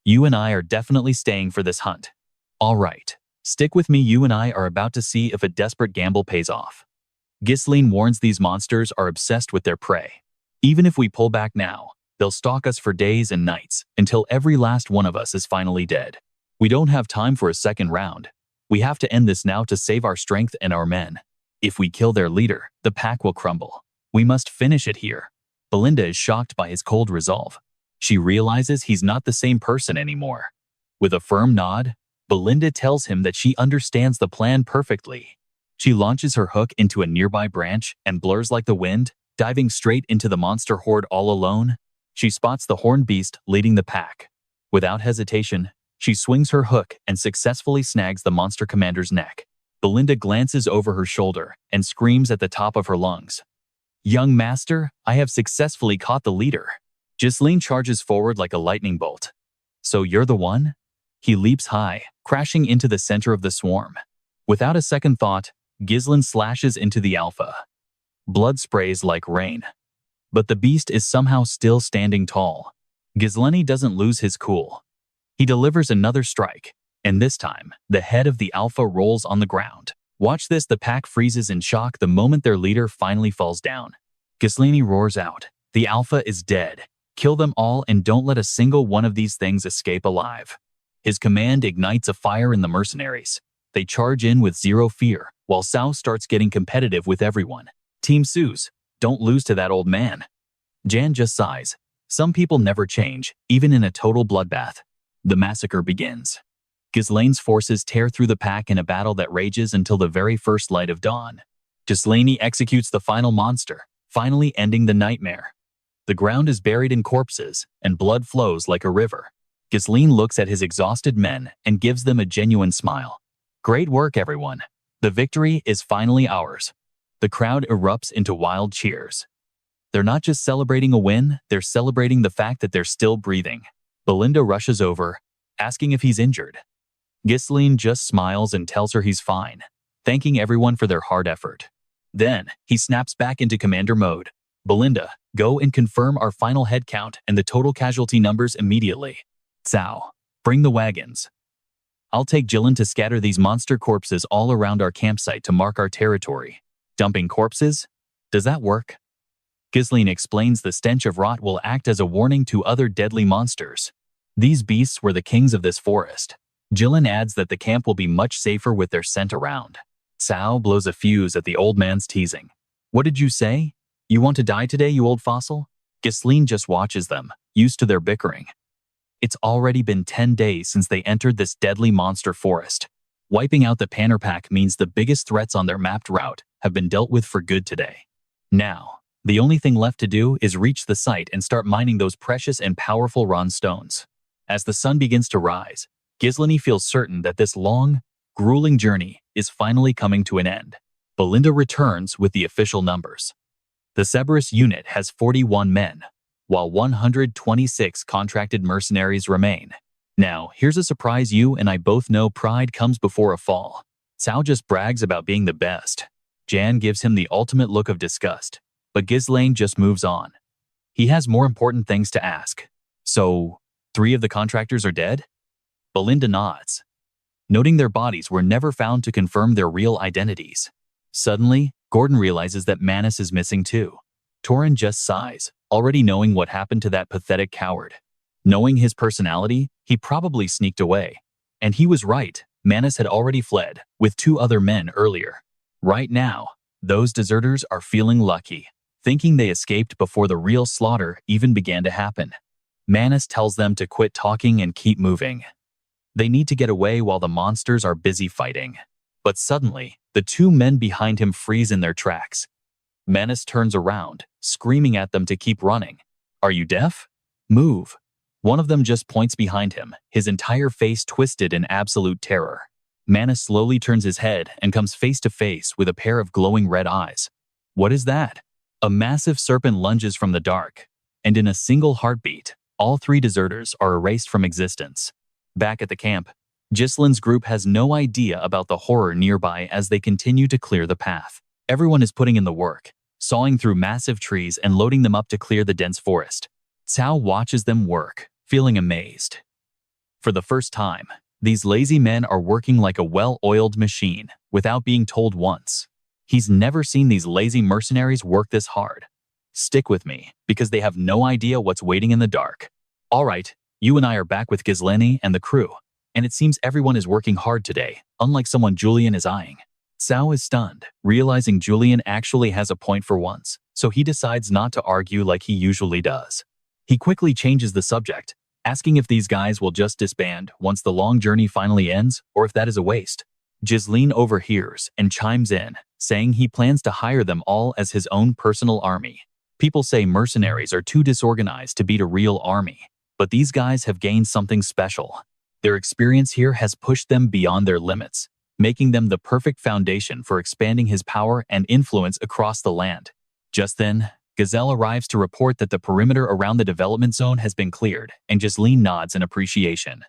You and I are definitely staying for this hunt. All right, stick with me. You and I are about to see if a desperate gamble pays off. Gislen warns these monsters are obsessed with their prey. Even if we pull back now, they'll stalk us for days and nights until every last one of us is finally dead. We don't have time for a second round. We have to end this now to save our strength and our men. If we kill their leader, the pack will crumble. We must finish it here. Belinda is shocked by his cold resolve. She realizes he's not the same person anymore. With a firm nod, Belinda tells him that she understands the plan perfectly. She launches her hook into a nearby branch and blurs like the wind, diving straight into the monster horde all alone. She spots the horned beast leading the pack. Without hesitation, she swings her hook and successfully snags the monster commander's neck. Belinda glances over her shoulder and screams at the top of her lungs. Young master, I have successfully caught the leader. Gislen charges forward like a lightning bolt. So you're the one? He leaps high, crashing into the center of the swarm. Without a second thought, Gislen slashes into the alpha. Blood sprays like rain. But the beast is somehow still standing tall. Gislen doesn't lose his cool. He delivers another strike, and this time, the head of the alpha rolls on the ground. Watch this, the pack freezes in shock the moment their leader finally falls down. Gislen roars out, the alpha is dead. Kill them all and don't let a single one of these things escape alive. His command ignites a fire in the mercenaries. They charge in with zero fear, while Sao starts getting competitive with everyone. Team Suze, don't lose to that old man. Jan just sighs. Some people never change, even in a total bloodbath. The massacre begins. Gislen's forces tear through the pack in a battle that rages until the very first light of dawn. Gislen executes the final monster, finally ending the nightmare. The ground is buried in corpses, and blood flows like a river. Gislen looks at his exhausted men and gives them a genuine smile. Great work, everyone. The victory is finally ours. The crowd erupts into wild cheers. They're not just celebrating a win, they're celebrating the fact that they're still breathing. Belinda rushes over, asking if he's injured. Gislen just smiles and tells her he's fine, thanking everyone for their hard effort. Then, he snaps back into commander mode. Belinda, go and confirm our final head count and the total casualty numbers immediately. Sao, bring the wagons. I'll take Gislen to scatter these monster corpses all around our campsite to mark our territory. Dumping corpses? Does that work? Gislen explains the stench of rot will act as a warning to other deadly monsters. These beasts were the kings of this forest. Gislen adds that the camp will be much safer with their scent around. Sao blows a fuse at the old man's teasing. What did you say? You want to die today, you old fossil? Gislen just watches them, used to their bickering. It's already been 10 days since they entered this deadly monster forest. Wiping out the Panner Pack means the biggest threats on their mapped route have been dealt with for good today. Now, the only thing left to do is reach the site and start mining those precious and powerful Ron stones. As the sun begins to rise, Gislen feels certain that this long, grueling journey is finally coming to an end. Belinda returns with the official numbers. The Cerberus unit has 41 men, while 126 contracted mercenaries remain. Now, here's a surprise. You and I both know pride comes before a fall. Sao just brags about being the best. Jan gives him the ultimate look of disgust, but Gislen just moves on. He has more important things to ask. So, 3 of the contractors are dead? Belinda nods, noting their bodies were never found to confirm their real identities. Suddenly, Gordon realizes that Manus is missing too. Torin just sighs, already knowing what happened to that pathetic coward. Knowing his personality, he probably sneaked away. And he was right, Manus had already fled, with 2 other men earlier. Right now, those deserters are feeling lucky, thinking they escaped before the real slaughter even began to happen. Manus tells them to quit talking and keep moving. They need to get away while the monsters are busy fighting. But suddenly, the two men behind him freeze in their tracks. Manus turns around, screaming at them to keep running. Are you deaf? Move. One of them just points behind him, his entire face twisted in absolute terror. Manus slowly turns his head and comes face to face with a pair of glowing red eyes. What is that? A massive serpent lunges from the dark, and in a single heartbeat, all three deserters are erased from existence. Back at the camp, Gislen's group has no idea about the horror nearby as they continue to clear the path. Everyone is putting in the work, sawing through massive trees and loading them up to clear the dense forest. Cao watches them work, feeling amazed. For the first time, these lazy men are working like a well-oiled machine, without being told once. He's never seen these lazy mercenaries work this hard. Stick with me, because they have no idea what's waiting in the dark. Alright, you and I are back with Gislen and the crew, and it seems everyone is working hard today, unlike someone Julian is eyeing. Cao is stunned, realizing Julian actually has a point for once, so he decides not to argue like he usually does. He quickly changes the subject, asking if these guys will just disband once the long journey finally ends, or if that is a waste. Gislen overhears and chimes in, saying he plans to hire them all as his own personal army. People say mercenaries are too disorganized to beat a real army, but these guys have gained something special. Their experience here has pushed them beyond their limits, making them the perfect foundation for expanding his power and influence across the land. Just then, Gazelle arrives to report that the perimeter around the development zone has been cleared, and Gislen nods in appreciation.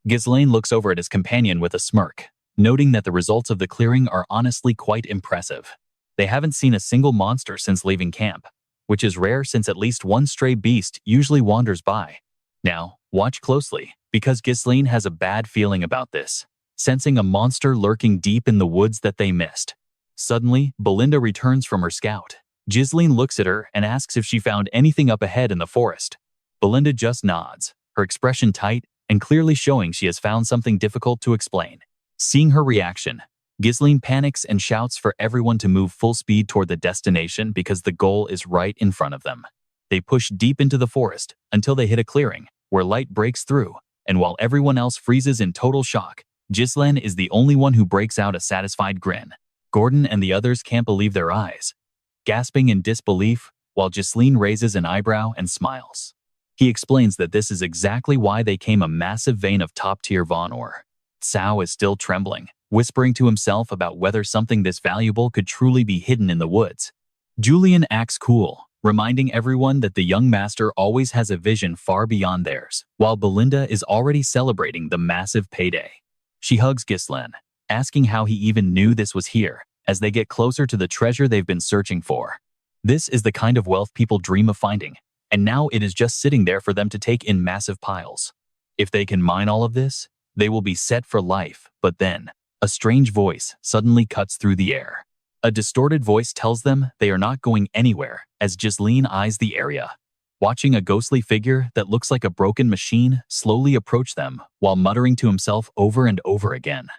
Gislen looks over at his companion with a smirk, noting that the results of the clearing are honestly quite impressive. They haven't seen a single monster since leaving camp, which is rare since at least one stray beast usually wanders by. Now, watch closely, because Gislen has a bad feeling about this, sensing a monster lurking deep in the woods that they missed. Suddenly, Belinda returns from her scout. Gislen looks at her and asks if she found anything up ahead in the forest. Belinda just nods, her expression tight and clearly showing she has found something difficult to explain. Seeing her reaction, Gislen panics and shouts for everyone to move full speed toward the destination because the goal is right in front of them. They push deep into the forest until they hit a clearing, where light breaks through, and while everyone else freezes in total shock, Gislen is the only one who breaks out a satisfied grin. Gordon and the others can't believe their eyes, gasping in disbelief, while Gislen raises an eyebrow and smiles. He explains that this is exactly why they came a massive vein of top-tier Von ore. Cao is still trembling, whispering to himself about whether something this valuable could truly be hidden in the woods. Julian acts cool, reminding everyone that the young master always has a vision far beyond theirs, while Belinda is already celebrating the massive payday. She hugs Gislen, asking how he even knew this was here, as they get closer to the treasure they've been searching for. This is the kind of wealth people dream of finding, and now it is just sitting there for them to take in massive piles. If they can mine all of this, they will be set for life, but then, a strange voice suddenly cuts through the air. A distorted voice tells them they are not going anywhere as Gislen eyes the area, watching a ghostly figure that looks like a broken machine slowly approach them while muttering to himself over and over again.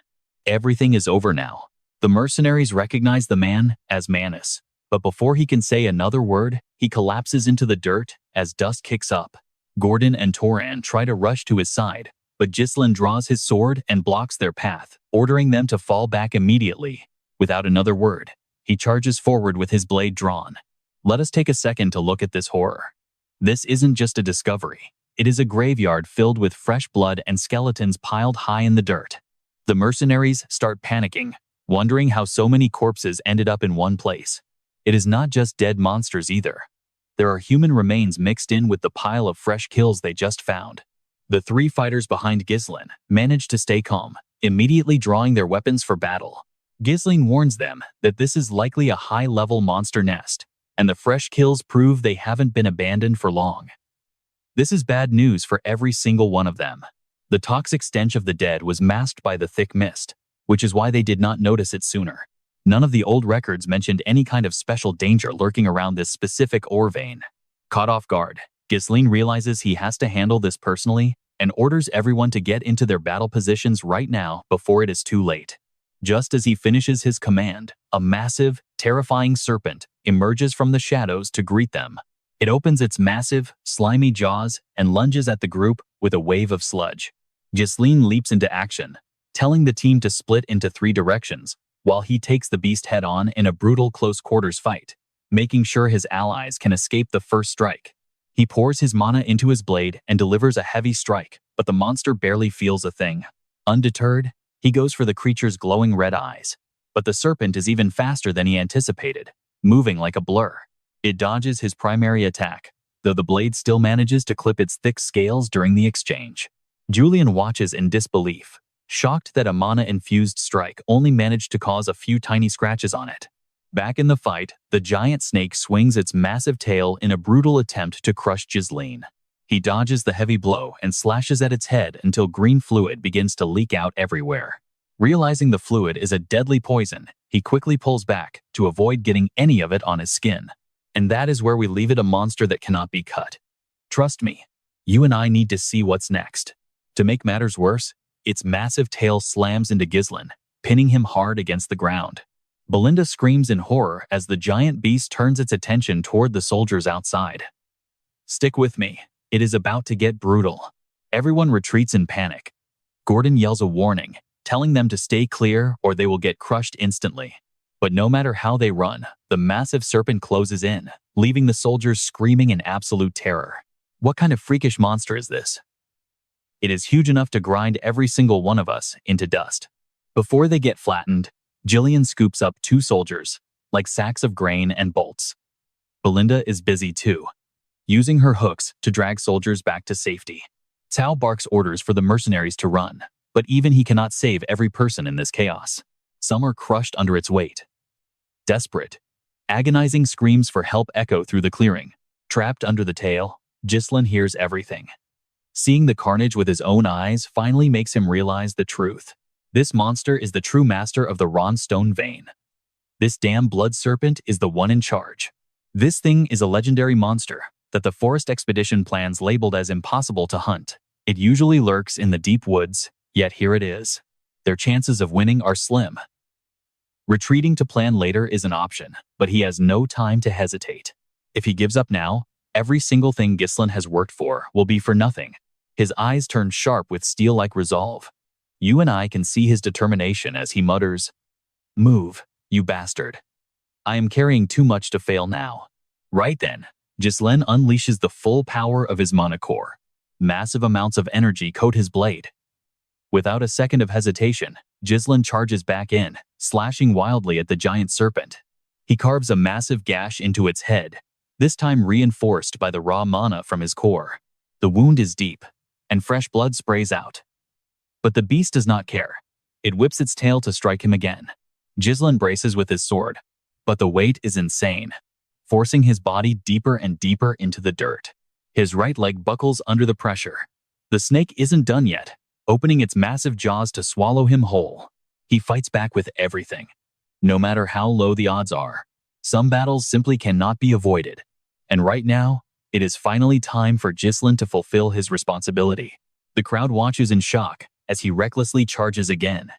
Everything is over now. The mercenaries recognize the man as Manus, but before he can say another word, he collapses into the dirt as dust kicks up. Gordon and Toran try to rush to his side, but Gislen draws his sword and blocks their path, ordering them to fall back immediately. Without another word, he charges forward with his blade drawn. Let us take a second to look at this horror. This isn't just a discovery. It is a graveyard filled with fresh blood and skeletons piled high in the dirt. The mercenaries start panicking, wondering how so many corpses ended up in one place. It is not just dead monsters either. There are human remains mixed in with the pile of fresh kills they just found. The three fighters behind Gislen manage to stay calm, immediately drawing their weapons for battle. Gislen warns them that this is likely a high-level monster nest, and the fresh kills prove they haven't been abandoned for long. This is bad news for every single one of them. The toxic stench of the dead was masked by the thick mist, which is why they did not notice it sooner. None of the old records mentioned any kind of special danger lurking around this specific ore vein. Caught off guard, Gislen realizes he has to handle this personally and orders everyone to get into their battle positions right now before it is too late. Just as he finishes his command, a massive, terrifying serpent emerges from the shadows to greet them. It opens its massive, slimy jaws and lunges at the group with a wave of sludge. Gislen leaps into action, telling the team to split into three directions, while he takes the beast head-on in a brutal close-quarters fight, making sure his allies can escape the first strike. He pours his mana into his blade and delivers a heavy strike, but the monster barely feels a thing. Undeterred, he goes for the creature's glowing red eyes. But the serpent is even faster than he anticipated, moving like a blur. It dodges his primary attack, though the blade still manages to clip its thick scales during the exchange. Julian watches in disbelief, shocked that a mana-infused strike only managed to cause a few tiny scratches on it. Back in the fight, the giant snake swings its massive tail in a brutal attempt to crush Gislen. He dodges the heavy blow and slashes at its head until green fluid begins to leak out everywhere. Realizing the fluid is a deadly poison, he quickly pulls back to avoid getting any of it on his skin. And that is where we leave it, a monster that cannot be cut. Trust me, you and I need to see what's next. To make matters worse, its massive tail slams into Gislen, pinning him hard against the ground. Belinda screams in horror as the giant beast turns its attention toward the soldiers outside. Stick with me, it is about to get brutal. Everyone retreats in panic. Gordon yells a warning, telling them to stay clear or they will get crushed instantly. But no matter how they run, the massive serpent closes in, leaving the soldiers screaming in absolute terror. What kind of freakish monster is this? It is huge enough to grind every single one of us into dust. Before they get flattened, Jillian scoops up 2 soldiers, like sacks of grain and bolts. Belinda is busy too, using her hooks to drag soldiers back to safety. Cao barks orders for the mercenaries to run, but even he cannot save every person in this chaos. Some are crushed under its weight. Desperate, agonizing screams for help echo through the clearing. Trapped under the tail, Gislen hears everything. Seeing the carnage with his own eyes finally makes him realize the truth. This monster is the true master of the Ron Stone vein. This damn blood serpent is the one in charge. This thing is a legendary monster that the forest expedition plans labeled as impossible to hunt. It usually lurks in the deep woods, yet here it is. Their chances of winning are slim. Retreating to plan later is an option, but he has no time to hesitate. If he gives up now, every single thing Gislen has worked for will be for nothing. His eyes turn sharp with steel-like resolve. You and I can see his determination as he mutters, "Move, you bastard. I am carrying too much to fail now." Right then, Gislen unleashes the full power of his mana core. Massive amounts of energy coat his blade. Without a second of hesitation, Gislen charges back in, slashing wildly at the giant serpent. He carves a massive gash into its head, this time reinforced by the raw mana from his core. The wound is deep, and fresh blood sprays out. But the beast does not care. It whips its tail to strike him again. Gislen braces with his sword, but the weight is insane, forcing his body deeper and deeper into the dirt. His right leg buckles under the pressure. The snake isn't done yet, opening its massive jaws to swallow him whole. He fights back with everything. No matter how low the odds are, some battles simply cannot be avoided. And right now, it is finally time for Gislen to fulfill his responsibility. The crowd watches in shock as he recklessly charges again.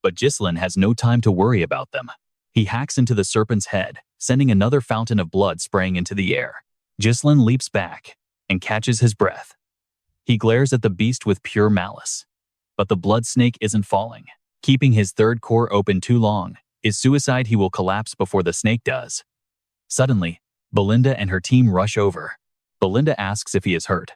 But Gislen has no time to worry about them. He hacks into the serpent's head, sending another fountain of blood spraying into the air. Gislen leaps back and catches his breath. He glares at the beast with pure malice. But the blood snake isn't falling. Keeping his third core open too long is suicide. He will collapse before the snake does. Suddenly, Belinda and her team rush over. Belinda asks if he is hurt.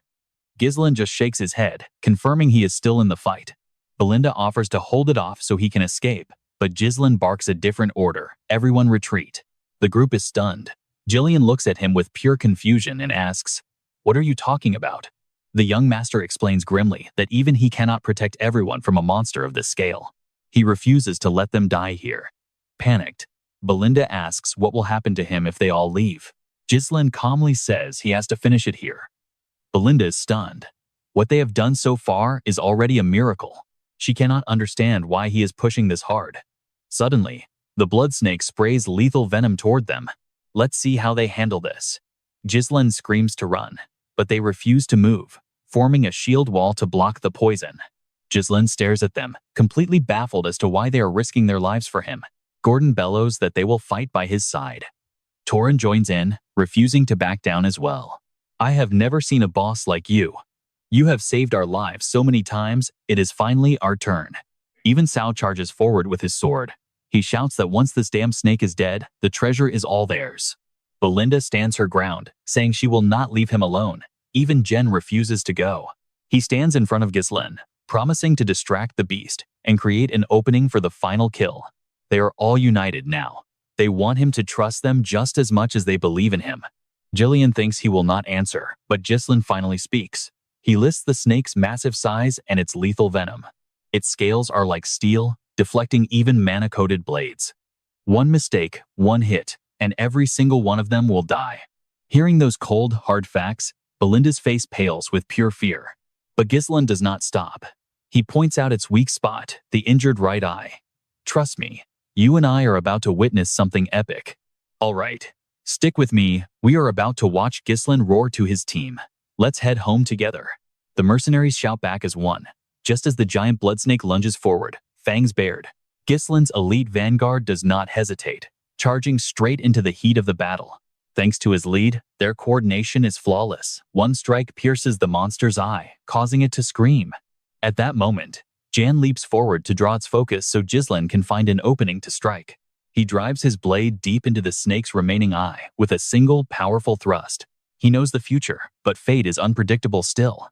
Gislen just shakes his head, confirming he is still in the fight. Belinda offers to hold it off so he can escape, but Gislen barks a different order. Everyone retreat. The group is stunned. Jillian looks at him with pure confusion and asks, "What are you talking about?" The young master explains grimly that even he cannot protect everyone from a monster of this scale. He refuses to let them die here. Panicked, Belinda asks what will happen to him if they all leave. Gislen calmly says he has to finish it here. Belinda is stunned. What they have done so far is already a miracle. She cannot understand why he is pushing this hard. Suddenly, the blood snake sprays lethal venom toward them. Let's see how they handle this. Gislen screams to run, but they refuse to move, forming a shield wall to block the poison. Gislen stares at them, completely baffled as to why they are risking their lives for him. Gordon bellows that they will fight by his side. Torin joins in, refusing to back down as well. "I have never seen a boss like you. You have saved our lives so many times, it is finally our turn." Even Cao charges forward with his sword. He shouts that once this damn snake is dead, the treasure is all theirs. Belinda stands her ground, saying she will not leave him alone. Even Jen refuses to go. He stands in front of Gislen, promising to distract the beast and create an opening for the final kill. They are all united now. They want him to trust them just as much as they believe in him. Jillian thinks he will not answer, but Gislen finally speaks. He lists the snake's massive size and its lethal venom. Its scales are like steel, deflecting even mana-coated blades. One mistake, one hit, and every single one of them will die. Hearing those cold, hard facts, Belinda's face pales with pure fear. But Gislen does not stop. He points out its weak spot, the injured right eye. Trust me, you and I are about to witness something epic. All right, stick with me. We are about to watch Gislen roar to his team. Let's head home together. The mercenaries shout back as one. Just as the giant bloodsnake lunges forward, fangs bared, Gislen's elite vanguard does not hesitate, charging straight into the heat of the battle. Thanks to his lead, their coordination is flawless. One strike pierces the monster's eye, causing it to scream. At that moment, Jan leaps forward to draw its focus so Gislen can find an opening to strike. He drives his blade deep into the snake's remaining eye with a single powerful thrust. He knows the future, but fate is unpredictable still.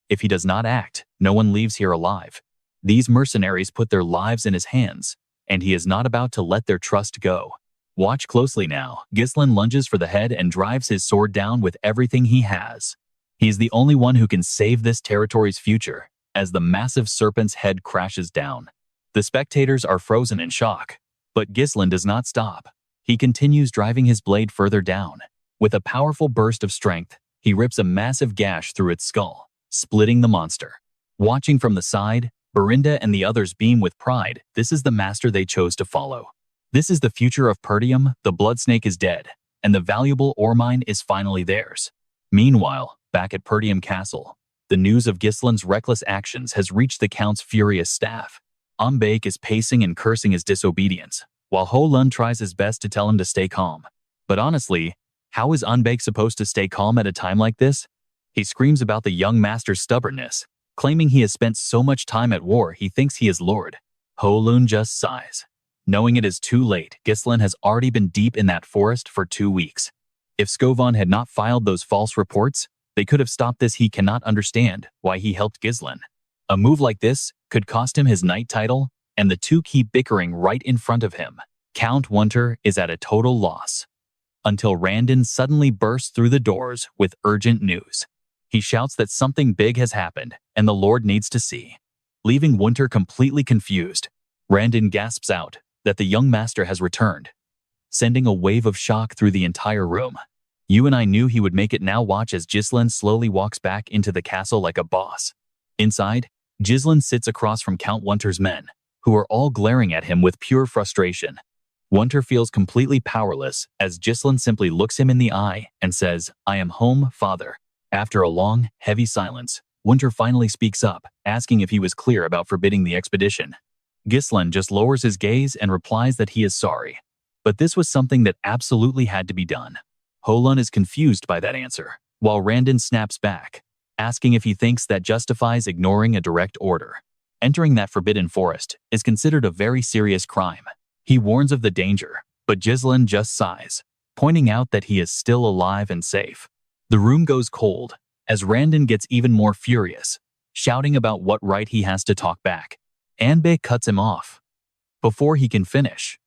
If he does not act, no one leaves here alive. These mercenaries put their lives in his hands, and he is not about to let their trust go. Watch closely now. Gislen lunges for the head and drives his sword down with everything he has. He is the only one who can save this territory's future, as the massive serpent's head crashes down. The spectators are frozen in shock, but Gislen does not stop. He continues driving his blade further down. With a powerful burst of strength, he rips a massive gash through its skull, splitting the monster. Watching from the side, Belinda and the others beam with pride. This is the master they chose to follow. This is the future of Perdium. The blood snake is dead, and the valuable ore mine is finally theirs. Meanwhile, back at Perdium Castle, the news of Gislen's reckless actions has reached the Count's furious staff. Anbake is pacing and cursing his disobedience, while Ho Lun tries his best to tell him to stay calm. But honestly, how is Anbake supposed to stay calm at a time like this? He screams about the young master's stubbornness, claiming he has spent so much time at war he thinks he is Lord. Ho Lun just sighs. Knowing it is too late, Gislen has already been deep in that forest for 2 weeks. If Skovan had not filed those false reports, they could have stopped this. He cannot understand why he helped Gislen. A move like this could cost him his knight title, and the two keep bickering right in front of him. Count Wunter is at a total loss. Until Randon suddenly bursts through the doors with urgent news. He shouts that something big has happened, and the Lord needs to see. Leaving Wunter completely confused, Randon gasps out that the young master has returned, sending a wave of shock through the entire room. You and I knew he would make it. Now watch as Gislen slowly walks back into the castle like a boss. Inside, Gislen sits across from Count Wunter's men, who are all glaring at him with pure frustration. Wunter feels completely powerless as Gislen simply looks him in the eye and says, "I am home, father." After a long, heavy silence, Wunter finally speaks up, asking if he was clear about forbidding the expedition. Gislen just lowers his gaze and replies that he is sorry, but this was something that absolutely had to be done. Ho Lun is confused by that answer, while Randon snaps back, asking if he thinks that justifies ignoring a direct order. Entering that forbidden forest is considered a very serious crime. He warns of the danger, but Gislen just sighs, pointing out that he is still alive and safe. The room goes cold as Randon gets even more furious, shouting about what right he has to talk back. Anbake cuts him off before he can finish,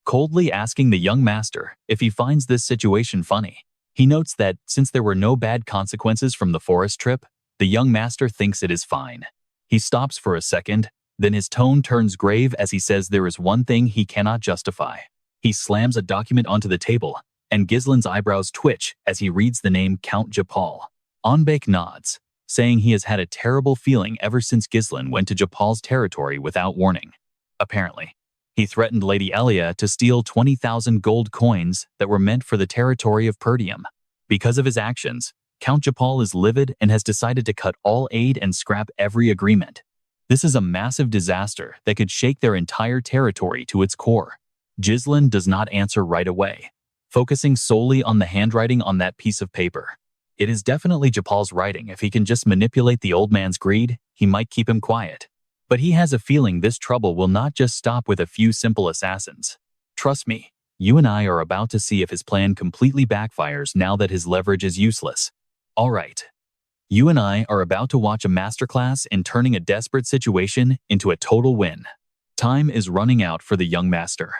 coldly asking the young master if he finds this situation funny. He notes that since there were no bad consequences from the forest trip, the young master thinks it is fine. He stops for a second, then his tone turns grave as he says there is one thing he cannot justify. He slams a document onto the table, and Gislen's eyebrows twitch as he reads the name Count Japal. Anbake nods, saying he has had a terrible feeling ever since Gislen went to Japal's territory without warning. Apparently, he threatened Lady Elia to steal 20,000 gold coins that were meant for the territory of Perdium. Because of his actions, Count Japal is livid and has decided to cut all aid and scrap every agreement. This is a massive disaster that could shake their entire territory to its core. Gislen does not answer right away, focusing solely on the handwriting on that piece of paper. It is definitely Japal's writing. If he can just manipulate the old man's greed, he might keep him quiet. But he has a feeling this trouble will not just stop with a few simple assassins. Trust me, you and I are about to see if his plan completely backfires now that his leverage is useless. Alright. You and I are about to watch a masterclass in turning a desperate situation into a total win. Time is running out for the young master.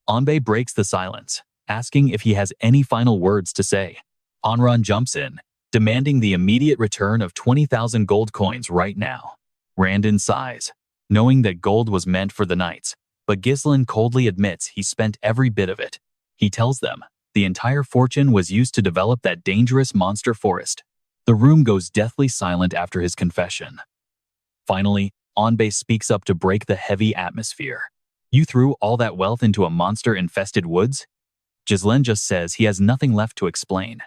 Anbei breaks the silence, asking if he has any final words to say. Hanran jumps in, demanding the immediate return of 20,000 gold coins right now. Randon sighs, knowing that gold was meant for the knights, but Gislen coldly admits he spent every bit of it. He tells them the entire fortune was used to develop that dangerous monster forest. The room goes deathly silent after his confession. Finally, Anbei speaks up to break the heavy atmosphere. You threw all that wealth into a monster-infested woods? Gislen just says he has nothing left to explain.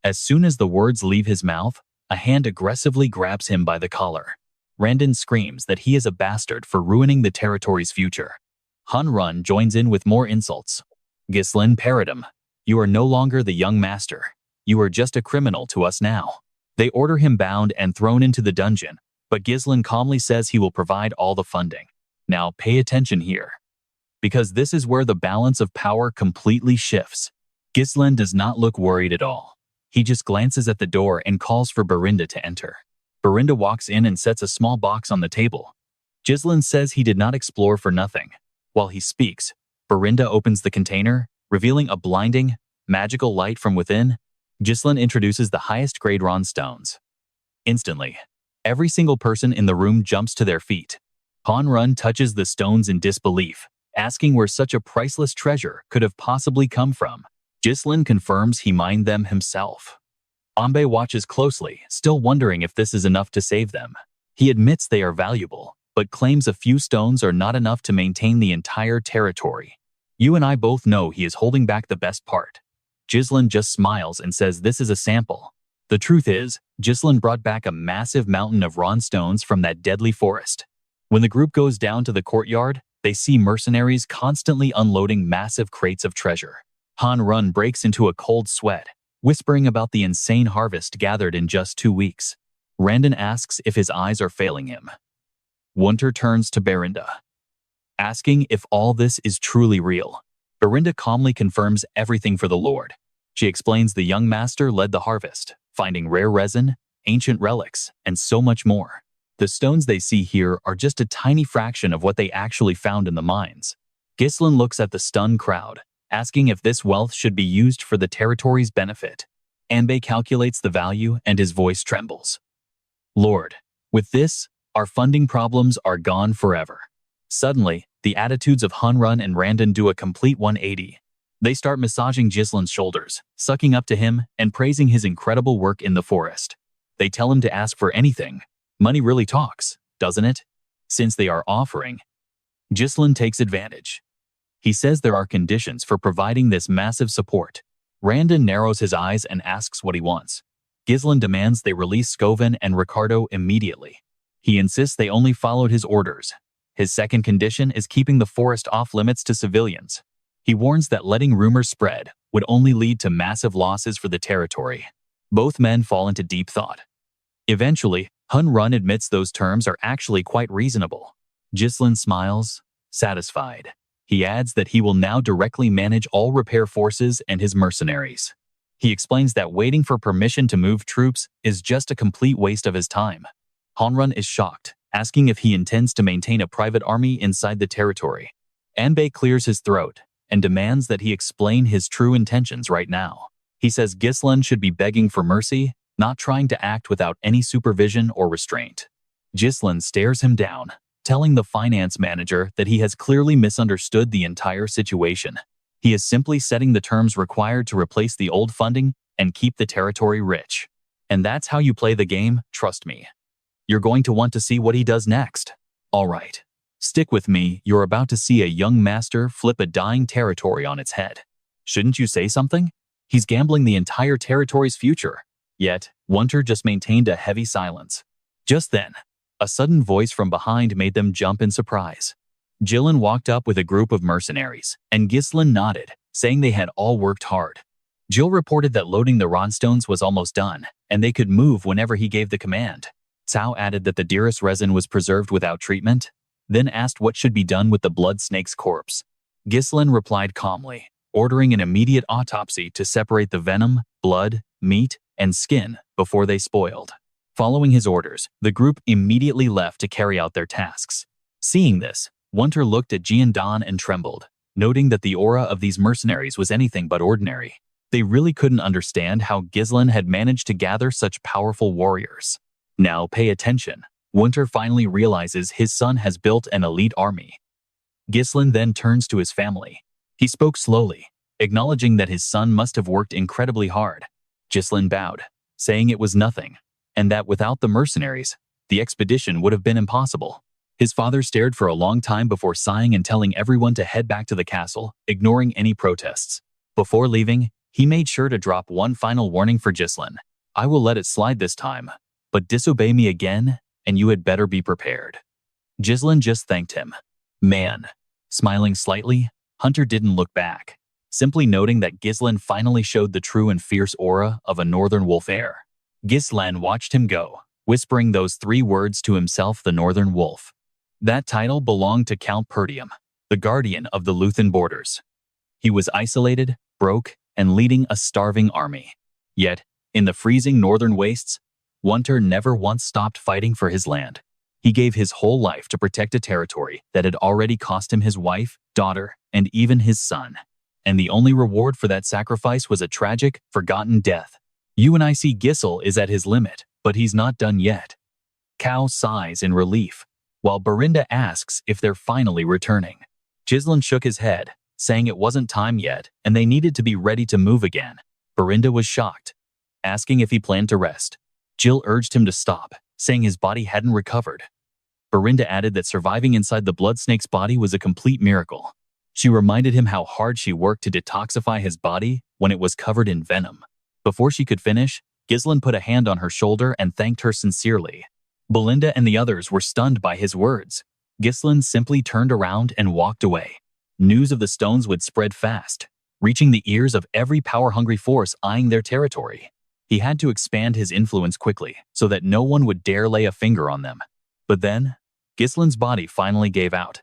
As soon as the words leave his mouth, a hand aggressively grabs him by the collar. Randon screams that he is a bastard for ruining the territory's future. Hanran joins in with more insults. Gislen Perdium, you are no longer the young master. You are just a criminal to us now. They order him bound and thrown into the dungeon, but Gislen calmly says he will provide all the funding. Now pay attention here, because this is where the balance of power completely shifts. Gislen does not look worried at all. He just glances at the door and calls for Berinda to enter. Berinda walks in and sets a small box on the table. Gislen says he did not explore for nothing. While he speaks, Berinda opens the container, revealing a blinding, magical light from within. Gislen introduces the highest grade Ron stones. Instantly, every single person in the room jumps to their feet. Hanran touches the stones in disbelief, asking where such a priceless treasure could have possibly come from. Gislen confirms he mined them himself. Anbei watches closely, still wondering if this is enough to save them. He admits they are valuable, but claims a few stones are not enough to maintain the entire territory. You and I both know he is holding back the best part. Gislen just smiles and says this is a sample. The truth is, Gislen brought back a massive mountain of Ron stones from that deadly forest. When the group goes down to the courtyard, they see mercenaries constantly unloading massive crates of treasure. Hanran breaks into a cold sweat, whispering about the insane harvest gathered in just 2 weeks. Randon asks if his eyes are failing him. Wunter turns to Berinda, asking if all this is truly real. Berinda calmly confirms everything for the Lord. She explains the young master led the harvest, finding rare resin, ancient relics, and so much more. The stones they see here are just a tiny fraction of what they actually found in the mines. Gislen looks at the stunned crowd, asking if this wealth should be used for the territory's benefit. Anbei calculates the value and his voice trembles. Lord, with this, our funding problems are gone forever. Suddenly, the attitudes of Hanran and Randon do a complete 180. They start massaging Gislen's shoulders, sucking up to him, and praising his incredible work in the forest. They tell him to ask for anything. Money really talks, doesn't it? Since they are offering, Gislen takes advantage. He says there are conditions for providing this massive support. Randon narrows his eyes and asks what he wants. Gislen demands they release Scoven and Ricardo immediately. He insists they only followed his orders. His second condition is keeping the forest off limits to civilians. He warns that letting rumors spread would only lead to massive losses for the territory. Both men fall into deep thought. Eventually, Hanran admits those terms are actually quite reasonable. Gislen smiles, satisfied. He adds that he will now directly manage all repair forces and his mercenaries. He explains that waiting for permission to move troops is just a complete waste of his time. Hanran is shocked, asking if he intends to maintain a private army inside the territory. Anbei clears his throat and demands that he explain his true intentions right now. He says Gislen should be begging for mercy, not trying to act without any supervision or restraint. Gislen stares him down, telling the finance manager that he has clearly misunderstood the entire situation. He is simply setting the terms required to replace the old funding and keep the territory rich. And that's how you play the game, trust me. You're going to want to see what he does next. All right, stick with me, you're about to see a young master flip a dying territory on its head. Shouldn't you say something? He's gambling the entire territory's future. Yet, Wunter just maintained a heavy silence. Just then, a sudden voice from behind made them jump in surprise. Gislen walked up with a group of mercenaries, and Gislen nodded, saying they had all worked hard. Jill reported that loading the Ronstones was almost done, and they could move whenever he gave the command. Cao added that the dearest resin was preserved without treatment, then asked what should be done with the blood snake's corpse. Gislen replied calmly, ordering an immediate autopsy to separate the venom, blood, meat, and skin before they spoiled. Following his orders, the group immediately left to carry out their tasks. Seeing this, Wunter looked at Jiandan and trembled, noting that the aura of these mercenaries was anything but ordinary. They really couldn't understand how Gislen had managed to gather such powerful warriors. Now pay attention. Wunter finally realizes his son has built an elite army. Gislen then turns to his family. He spoke slowly, acknowledging that his son must have worked incredibly hard. Gislen bowed, saying it was nothing, and that without the mercenaries, the expedition would have been impossible. His father stared for a long time before sighing and telling everyone to head back to the castle, ignoring any protests. Before leaving, he made sure to drop one final warning for Gislen. I will let it slide this time, but disobey me again, and you had better be prepared. Gislen just thanked him. Man. Smiling slightly, Hunter didn't look back, simply noting that Gislen finally showed the true and fierce aura of a northern wolf heir. Gislen watched him go, whispering those 3 words to himself: the Northern Wolf. That title belonged to Count Perdium, the guardian of the Luthen borders. He was isolated, broke, and leading a starving army. Yet, in the freezing northern wastes, Wunter never once stopped fighting for his land. He gave his whole life to protect a territory that had already cost him his wife, daughter, and even his son. And the only reward for that sacrifice was a tragic, forgotten death. You and I see Gisel is at his limit, but he's not done yet. Cao sighs in relief, while Berinda asks if they're finally returning. Gislen shook his head, saying it wasn't time yet and they needed to be ready to move again. Berinda was shocked, asking if he planned to rest. Jill urged him to stop, saying his body hadn't recovered. Berinda added that surviving inside the blood snake's body was a complete miracle. She reminded him how hard she worked to detoxify his body when it was covered in venom. Before she could finish, Gislen put a hand on her shoulder and thanked her sincerely. Belinda and the others were stunned by his words. Gislen simply turned around and walked away. News of the stones would spread fast, reaching the ears of every power-hungry force eyeing their territory. He had to expand his influence quickly so that no one would dare lay a finger on them. But then, Gislen's body finally gave out.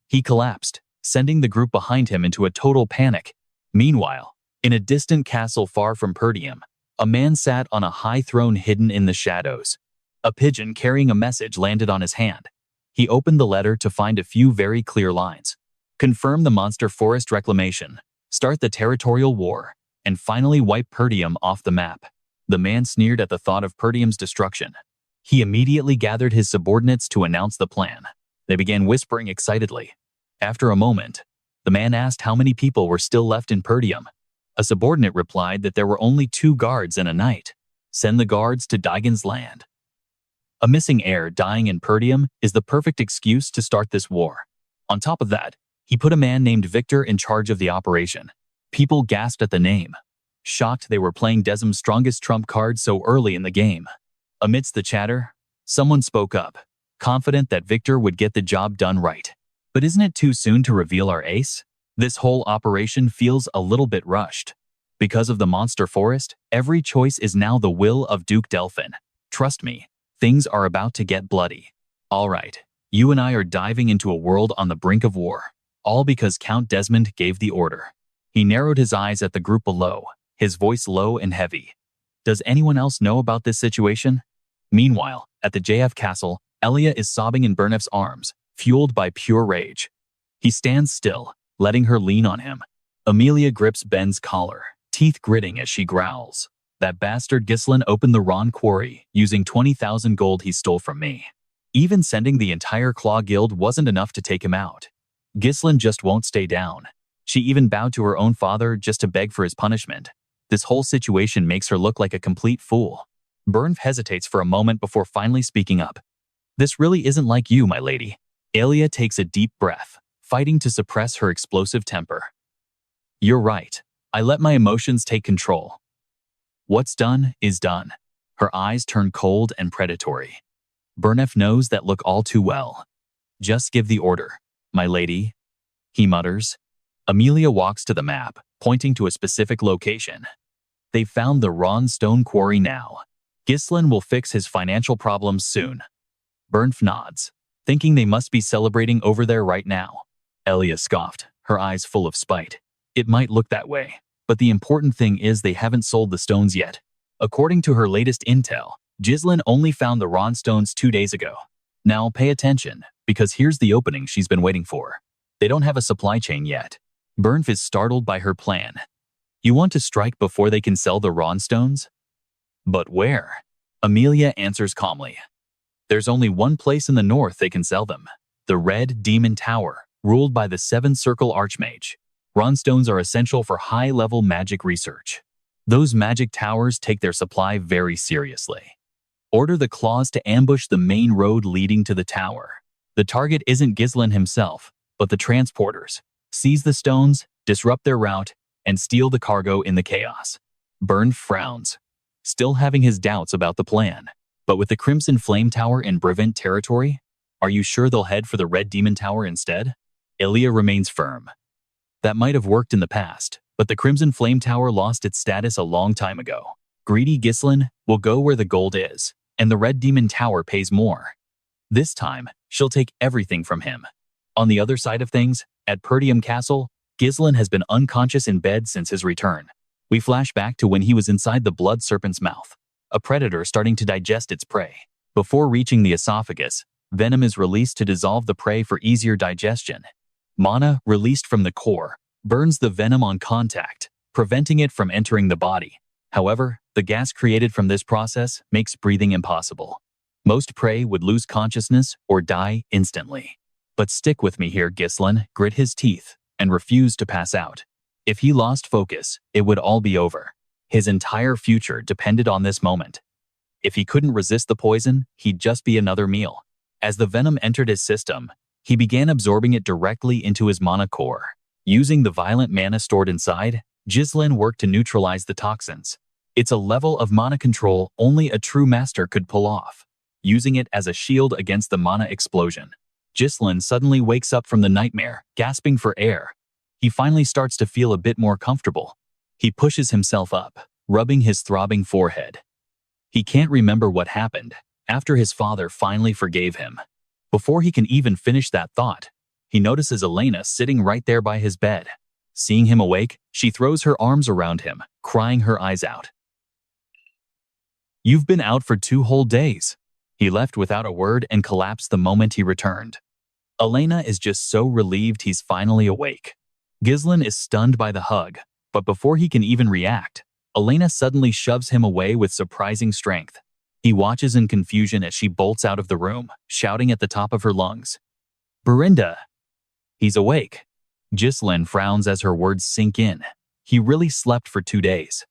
He collapsed, sending the group behind him into a total panic. Meanwhile, in a distant castle far from Perdium, a man sat on a high throne hidden in the shadows. A pigeon carrying a message landed on his hand. He opened the letter to find a few very clear lines. Confirm the monster forest reclamation, start the territorial war, and finally wipe Perdium off the map. The man sneered at the thought of Perdium's destruction. He immediately gathered his subordinates to announce the plan. They began whispering excitedly. After a moment, the man asked how many people were still left in Perdium. A subordinate replied that there were only 2 guards and a knight. Send the guards to Daigon's land. A missing heir dying in Perdium is the perfect excuse to start this war. On top of that, he put a man named Victor in charge of the operation. People gasped at the name, shocked they were playing Desm's strongest trump card so early in the game. Amidst the chatter, someone spoke up, confident that Victor would get the job done right. But isn't it too soon to reveal our ace? This whole operation feels a little bit rushed. Because of the monster forest, every choice is now the will of Duke Delphin. Trust me, things are about to get bloody. All right, you and I are diving into a world on the brink of war, all because Count Desmond gave the order. He narrowed his eyes at the group below, his voice low and heavy. Does anyone else know about this situation? Meanwhile, at the JF castle, Elia is sobbing in Bernef's arms, fueled by pure rage. He stands still, letting her lean on him. Amelia grips Ben's collar, teeth gritting as she growls. That bastard Gislen opened the Ron quarry using 20,000 gold he stole from me. Even sending the entire Claw Guild wasn't enough to take him out. Gislen just won't stay down. She even bowed to her own father just to beg for his punishment. This whole situation makes her look like a complete fool. Bernf hesitates for a moment before finally speaking up. This really isn't like you, my lady. Elia takes a deep breath, fighting to suppress her explosive temper. You're right. I let my emotions take control. What's done is done. Her eyes turn cold and predatory. Bernef knows that look all too well. Just give the order, my lady, he mutters. Amelia walks to the map, pointing to a specific location. They've found the Ron stone quarry now. Gislen will fix his financial problems soon. Bernf nods, thinking they must be celebrating over there right now. Elia scoffed, her eyes full of spite. It might look that way, but the important thing is they haven't sold the stones yet. According to her latest intel, Gislen only found the Ron stones 2 days ago. Now pay attention, because here's the opening she's been waiting for. They don't have a supply chain yet. Bernf is startled by her plan. You want to strike before they can sell the Ron stones? But where? Amelia answers calmly. There's only one place in the north they can sell them. The Red Demon Tower, ruled by the Seven Circle Archmage. Ron stones are essential for high-level magic research. Those magic towers take their supply very seriously. Order the claws to ambush the main road leading to the tower. The target isn't Gislen himself, but the transporters. Seize the stones, disrupt their route, and steal the cargo in the chaos. Bernf frowns, still having his doubts about the plan. But with the Crimson Flame Tower in Brevent territory, are you sure they'll head for the Red Demon Tower instead? Ilia remains firm. That might have worked in the past, but the Crimson Flame Tower lost its status a long time ago. Greedy Gislen will go where the gold is, and the Red Demon Tower pays more. This time, she'll take everything from him. On the other side of things, at Perdium Castle, Gislen has been unconscious in bed since his return. We flash back to when he was inside the blood serpent's mouth, a predator starting to digest its prey. Before reaching the esophagus, venom is released to dissolve the prey for easier digestion. Mana, released from the core, burns the venom on contact, preventing it from entering the body. However, the gas created from this process makes breathing impossible. Most prey would lose consciousness or die instantly. But stick with me here, Gislen grit his teeth and refused to pass out. If he lost focus, it would all be over. His entire future depended on this moment. If he couldn't resist the poison, he'd just be another meal. As the venom entered his system, he began absorbing it directly into his mana core. Using the violent mana stored inside, Gislen worked to neutralize the toxins. It's a level of mana control only a true master could pull off, using it as a shield against the mana explosion. Gislen suddenly wakes up from the nightmare, gasping for air. He finally starts to feel a bit more comfortable. He pushes himself up, rubbing his throbbing forehead. He can't remember what happened after his father finally forgave him. Before he can even finish that thought, he notices Elena sitting right there by his bed. Seeing him awake, she throws her arms around him, crying her eyes out. You've been out for 2 whole days. He left without a word and collapsed the moment he returned. Elena is just so relieved he's finally awake. Gislen is stunned by the hug, but before he can even react, Elena suddenly shoves him away with surprising strength. He watches in confusion as she bolts out of the room, shouting at the top of her lungs, "Berinda!" He's awake. Gislen frowns as her words sink in. He really slept for 2 days.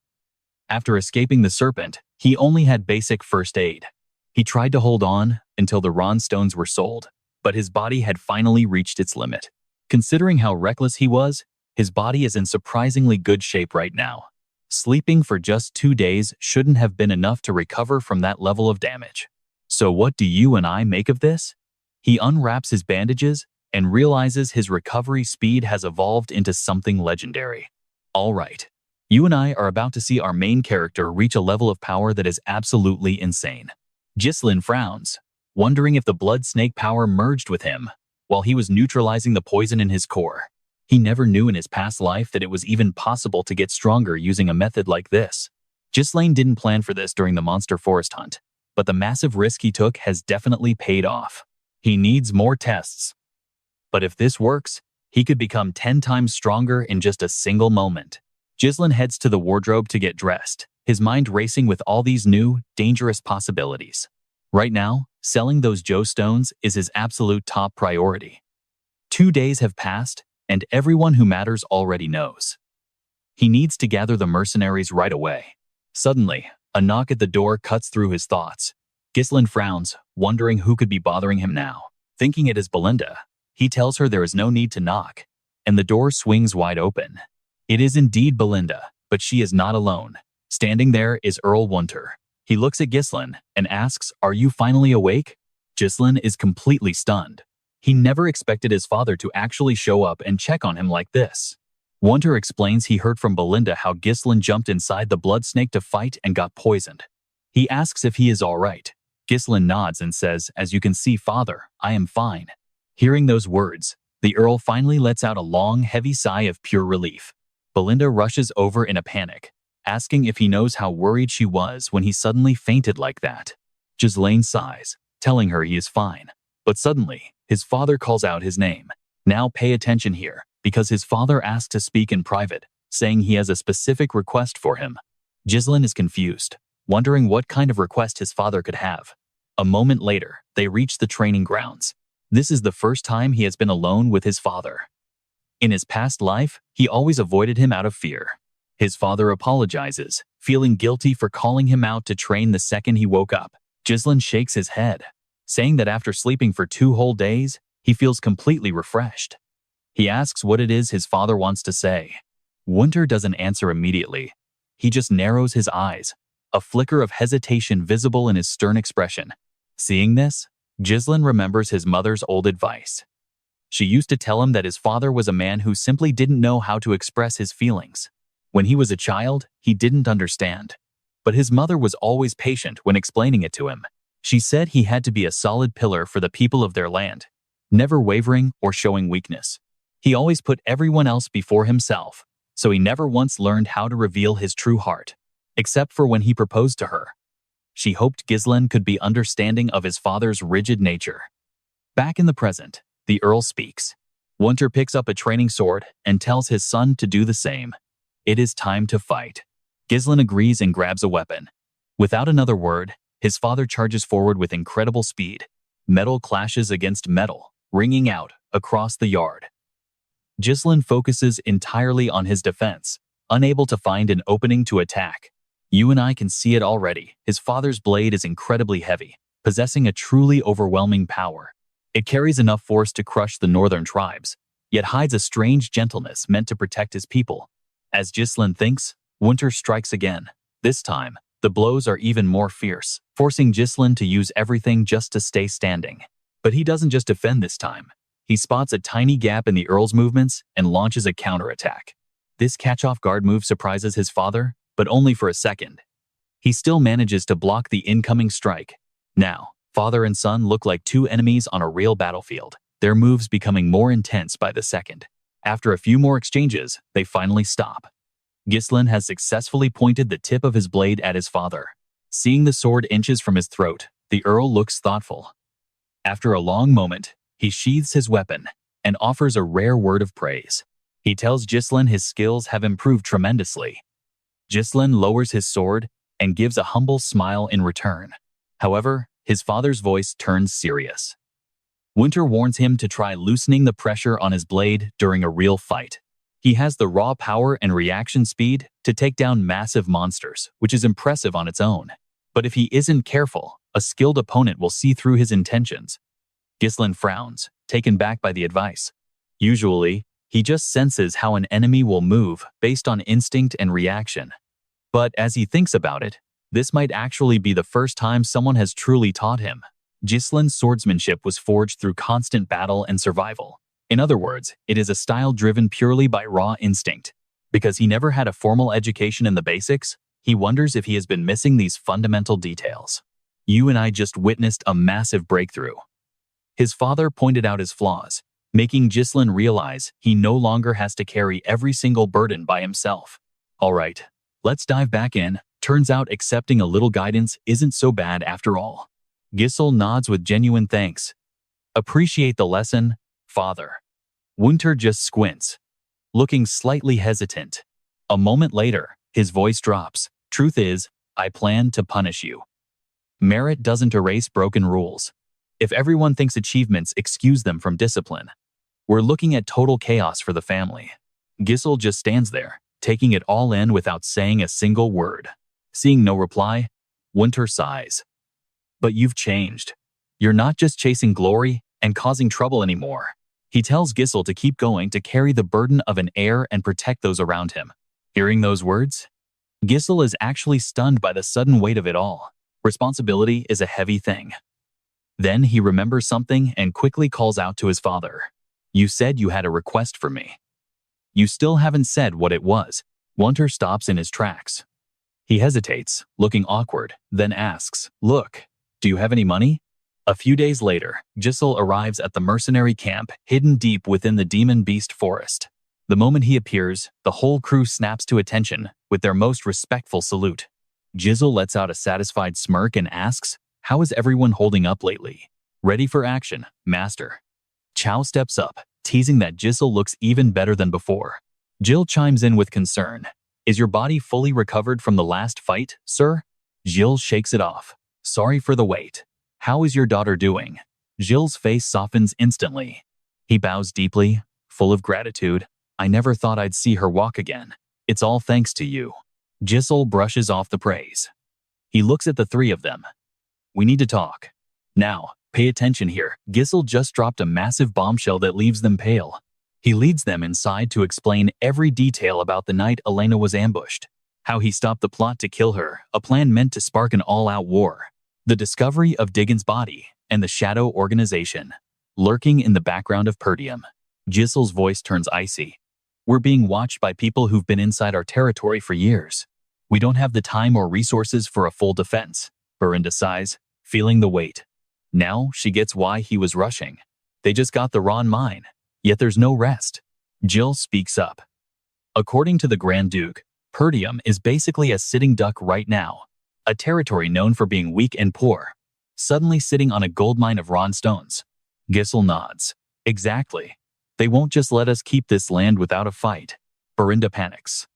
After escaping the serpent, he only had basic first aid. He tried to hold on until the Ron stones were sold, but his body had finally reached its limit. Considering how reckless he was, his body is in surprisingly good shape right now. Sleeping for just 2 days shouldn't have been enough to recover from that level of damage. So what do you and I make of this? He unwraps his bandages and realizes his recovery speed has evolved into something legendary. All right, you and I are about to see our main character reach a level of power that is absolutely insane. Gislen frowns, wondering if the blood snake power merged with him while he was neutralizing the poison in his core. He never knew in his past life that it was even possible to get stronger using a method like this. Gislen didn't plan for this during the monster forest hunt, but the massive risk he took has definitely paid off. He needs more tests. But if this works, he could become 10 times stronger in just a single moment. Gislen heads to the wardrobe to get dressed, his mind racing with all these new, dangerous possibilities. Right now, selling those Joe stones is his absolute top priority. 2 days have passed, and everyone who matters already knows. He needs to gather the mercenaries right away. Suddenly, a knock at the door cuts through his thoughts. Gislen frowns, wondering who could be bothering him now. Thinking it is Belinda, he tells her there is no need to knock, and the door swings wide open. It is indeed Belinda, but she is not alone. Standing there is Earl Wunter. He looks at Gislen and asks, "Are you finally awake?" Gislen is completely stunned. He never expected his father to actually show up and check on him like this. Wunter explains he heard from Belinda how Gislen jumped inside the blood snake to fight and got poisoned. He asks if he is all right. Gislen nods and says, "As you can see, father, I am fine." Hearing those words, the Earl finally lets out a long, heavy sigh of pure relief. Belinda rushes over in a panic, asking if he knows how worried she was when he suddenly fainted like that. Gislen sighs, telling her he is fine. But suddenly, his father calls out his name. Now pay attention here, because his father asks to speak in private, saying he has a specific request for him. Gislen is confused, wondering what kind of request his father could have. A moment later, they reach the training grounds. This is the first time he has been alone with his father. In his past life, he always avoided him out of fear. His father apologizes, feeling guilty for calling him out to train the second he woke up. Gislen shakes his head, saying that after sleeping for 2 whole days, he feels completely refreshed. He asks what it is his father wants to say. Winter doesn't answer immediately. He just narrows his eyes, a flicker of hesitation visible in his stern expression. Seeing this, Gislen remembers his mother's old advice. She used to tell him that his father was a man who simply didn't know how to express his feelings. When he was a child, he didn't understand. But his mother was always patient when explaining it to him. She said he had to be a solid pillar for the people of their land, never wavering or showing weakness. He always put everyone else before himself, so he never once learned how to reveal his true heart, except for when he proposed to her. She hoped Gislen could be understanding of his father's rigid nature. Back in the present, the Earl speaks. Winter picks up a training sword and tells his son to do the same. It is time to fight. Gislen agrees and grabs a weapon. Without another word, his father charges forward with incredible speed. Metal clashes against metal, ringing out across the yard. Gislen focuses entirely on his defense, unable to find an opening to attack. You and I can see it already. His father's blade is incredibly heavy, possessing a truly overwhelming power. It carries enough force to crush the northern tribes, yet hides a strange gentleness meant to protect his people. As Gislen thinks, Winter strikes again. This time, the blows are even more fierce, forcing Gislen to use everything just to stay standing. But he doesn't just defend this time. He spots a tiny gap in the Earl's movements and launches a counterattack. This catch-off-guard move surprises his father, but only for a second. He still manages to block the incoming strike. Now, father and son look like two enemies on a real battlefield, their moves becoming more intense by the second. After a few more exchanges, they finally stop. Gislen has successfully pointed the tip of his blade at his father. Seeing the sword inches from his throat, the Earl looks thoughtful. After a long moment, he sheathes his weapon and offers a rare word of praise. He tells Gislen his skills have improved tremendously. Gislen lowers his sword and gives a humble smile in return. However, his father's voice turns serious. Winter warns him to try loosening the pressure on his blade during a real fight. He has the raw power and reaction speed to take down massive monsters, which is impressive on its own. But if he isn't careful, a skilled opponent will see through his intentions. Gislen frowns, taken back by the advice. Usually, he just senses how an enemy will move based on instinct and reaction. But as he thinks about it, this might actually be the first time someone has truly taught him. Gislen's swordsmanship was forged through constant battle and survival. In other words, it is a style driven purely by raw instinct. Because he never had a formal education in the basics, he wonders if he has been missing these fundamental details. You and I just witnessed a massive breakthrough. His father pointed out his flaws, making Gislen realize he no longer has to carry every single burden by himself. Alright, let's dive back in. Turns out accepting a little guidance isn't so bad after all. Gislen nods with genuine thanks. Appreciate the lesson, father. Winter just squints, looking slightly hesitant. A moment later, his voice drops. Truth is, I plan to punish you. Merit doesn't erase broken rules. If everyone thinks achievements excuse them from discipline, we're looking at total chaos for the family. Gislen just stands there, taking it all in without saying a single word. Seeing no reply, Winter sighs. But you've changed. You're not just chasing glory and causing trouble anymore. He tells Gislen to keep going to carry the burden of an heir and protect those around him. Hearing those words, Gislen is actually stunned by the sudden weight of it all. Responsibility is a heavy thing. Then he remembers something and quickly calls out to his father. You said you had a request for me. You still haven't said what it was. Winter stops in his tracks. He hesitates, looking awkward, then asks, "Look, do you have any money?" A few days later, Gisel arrives at the mercenary camp hidden deep within the demon beast forest. The moment he appears, the whole crew snaps to attention with their most respectful salute. Gisel lets out a satisfied smirk and asks, "How is everyone holding up lately?" "Ready for action, master." Chow steps up, teasing that Gisel looks even better than before. Jill chimes in with concern. "Is your body fully recovered from the last fight, sir?" Jill shakes it off. "Sorry for the wait. How is your daughter doing?" Jill's face softens instantly. He bows deeply, full of gratitude. "I never thought I'd see her walk again. It's all thanks to you." Gisel brushes off the praise. He looks at the three of them. "We need to talk. Now, pay attention here." Gisel just dropped a massive bombshell that leaves them pale. He leads them inside to explain every detail about the night Elena was ambushed, how he stopped the plot to kill her, a plan meant to spark an all-out war, the discovery of Digan's body, and the shadow organization lurking in the background of Perdium. Gisel's voice turns icy. "We're being watched by people who've been inside our territory for years. We don't have the time or resources for a full defense." Berinda sighs, feeling the weight. Now she gets why he was rushing. They just got the Ron mine, yet there's no rest. Jill speaks up. "According to the Grand Duke, Perdium is basically a sitting duck right now, a territory known for being weak and poor, suddenly sitting on a goldmine of Ron stones." Gisel nods. "Exactly. They won't just let us keep this land without a fight." Berinda panics.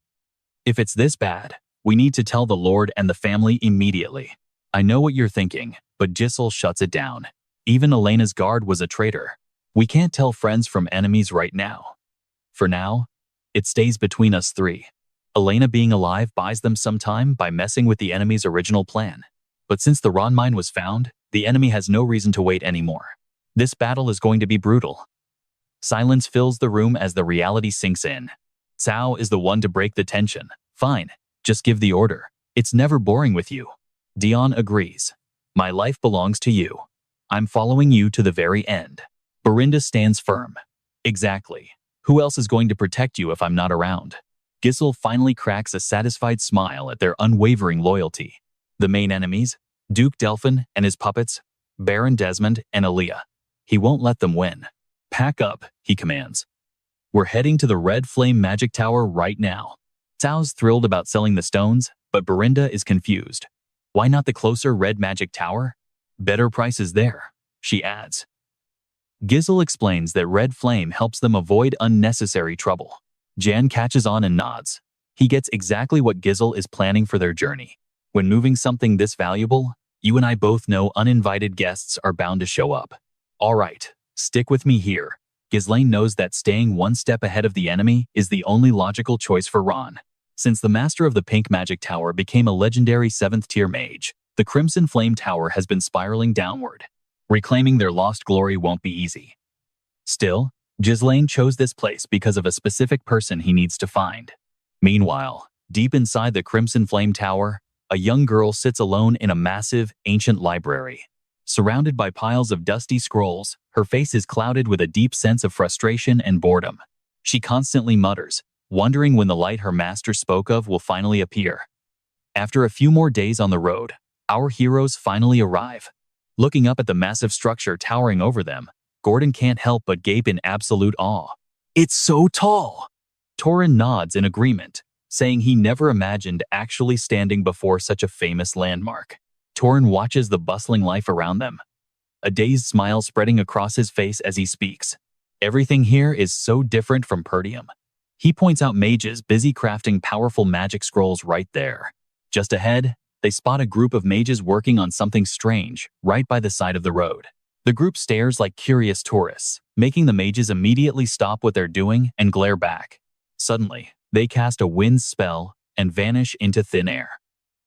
"If it's this bad, we need to tell the Lord and the family immediately." "I know what you're thinking," but Gisel shuts it down. "Even Elena's guard was a traitor. We can't tell friends from enemies right now. For now, it stays between us three." Elena being alive buys them some time by messing with the enemy's original plan. But since the Ron mine was found, the enemy has no reason to wait anymore. This battle is going to be brutal. Silence fills the room as the reality sinks in. Cao is the one to break the tension. "Fine, just give the order. It's never boring with you." Dion agrees. "My life belongs to you. I'm following you to the very end." Berinda stands firm. "Exactly. Who else is going to protect you if I'm not around?" Gisel finally cracks a satisfied smile at their unwavering loyalty. The main enemies, Duke Delphin and his puppets, Baron Desmond and Aaliyah. He won't let them win. "Pack up," he commands. "We're heading to the Red Flame Magic Tower right now." Cao's thrilled about selling the stones, but Berinda is confused. "Why not the closer Red Magic Tower? Better prices there," she adds. Gisel explains that Red Flame helps them avoid unnecessary trouble. Jan catches on and nods. He gets exactly what Gisel is planning for their journey. When moving something this valuable, you and I both know uninvited guests are bound to show up. "All right, stick with me here." Gislen knows that staying one step ahead of the enemy is the only logical choice for Ron. Since the master of the Pink Magic Tower became a legendary 7th-tier mage, the Crimson Flame Tower has been spiraling downward. Reclaiming their lost glory won't be easy. Still, Gislen chose this place because of a specific person he needs to find. Meanwhile, deep inside the Crimson Flame Tower, a young girl sits alone in a massive, ancient library. Surrounded by piles of dusty scrolls, her face is clouded with a deep sense of frustration and boredom. She constantly mutters, wondering when the light her master spoke of will finally appear. After a few more days on the road, our heroes finally arrive. Looking up at the massive structure towering over them, Gordon can't help but gape in absolute awe. "It's so tall!" Torin nods in agreement, saying he never imagined actually standing before such a famous landmark. Torin watches the bustling life around them, a dazed smile spreading across his face as he speaks. "Everything here is so different from Perdium." He points out mages busy crafting powerful magic scrolls right there. Just ahead, they spot a group of mages working on something strange right by the side of the road. The group stares like curious tourists, making the mages immediately stop what they're doing and glare back. Suddenly, they cast a wind spell and vanish into thin air.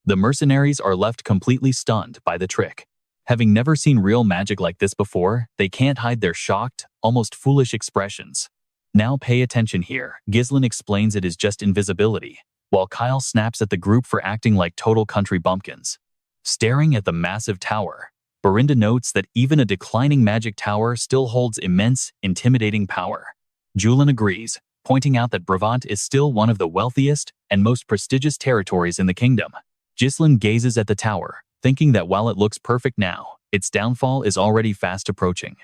The mercenaries are left completely stunned by the trick. Having never seen real magic like this before, they can't hide their shocked, almost foolish expressions. "Now pay attention here," Gislen explains it is just invisibility, while Kyle snaps at the group for acting like total country bumpkins. Staring at the massive tower, Berinda notes that even a declining magic tower still holds immense, intimidating power. Julin agrees, pointing out that Brabant is still one of the wealthiest and most prestigious territories in the kingdom. Gislen gazes at the tower, thinking that while it looks perfect now, its downfall is already fast approaching.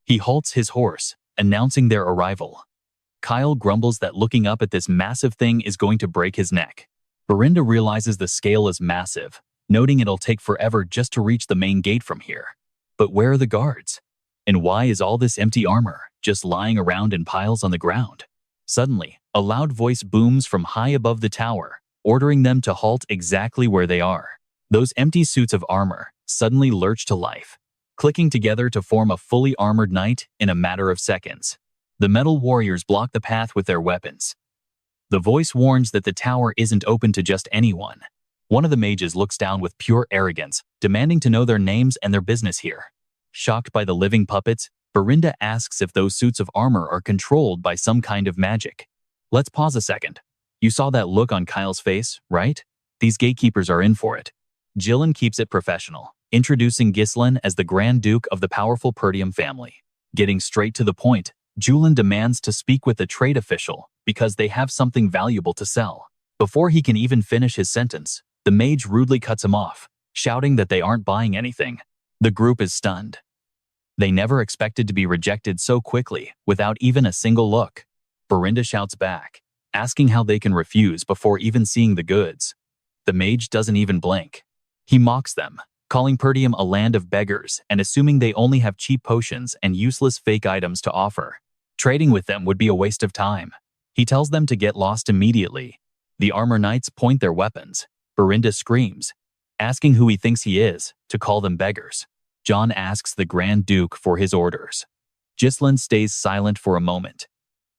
He halts his horse, announcing their arrival. Kyle grumbles that looking up at this massive thing is going to break his neck. Berinda realizes the scale is massive, noting it'll take forever just to reach the main gate from here. But where are the guards? And why is all this empty armor just lying around in piles on the ground? Suddenly, a loud voice booms from high above the tower, ordering them to halt exactly where they are. Those empty suits of armor suddenly lurch to life, clicking together to form a fully armored knight in a matter of seconds. The metal warriors block the path with their weapons. The voice warns that the tower isn't open to just anyone. One of the mages looks down with pure arrogance, demanding to know their names and their business here. Shocked by the living puppets, Berinda asks if those suits of armor are controlled by some kind of magic. Let's pause a second. You saw that look on Kyle's face, right? These gatekeepers are in for it. Gislen keeps it professional, introducing Gislen as the Grand Duke of the powerful Perdium family. Getting straight to the point, Gislen demands to speak with the trade official because they have something valuable to sell. Before he can even finish his sentence, the mage rudely cuts him off, shouting that they aren't buying anything. The group is stunned. They never expected to be rejected so quickly without even a single look. Berinda shouts back, asking how they can refuse before even seeing the goods. The mage doesn't even blink. He mocks them, calling Perdium a land of beggars and assuming they only have cheap potions and useless fake items to offer. Trading with them would be a waste of time. He tells them to get lost immediately. The armor knights point their weapons. Berinda screams, asking who he thinks he is, to call them beggars. John asks the Grand Duke for his orders. Gislen stays silent for a moment,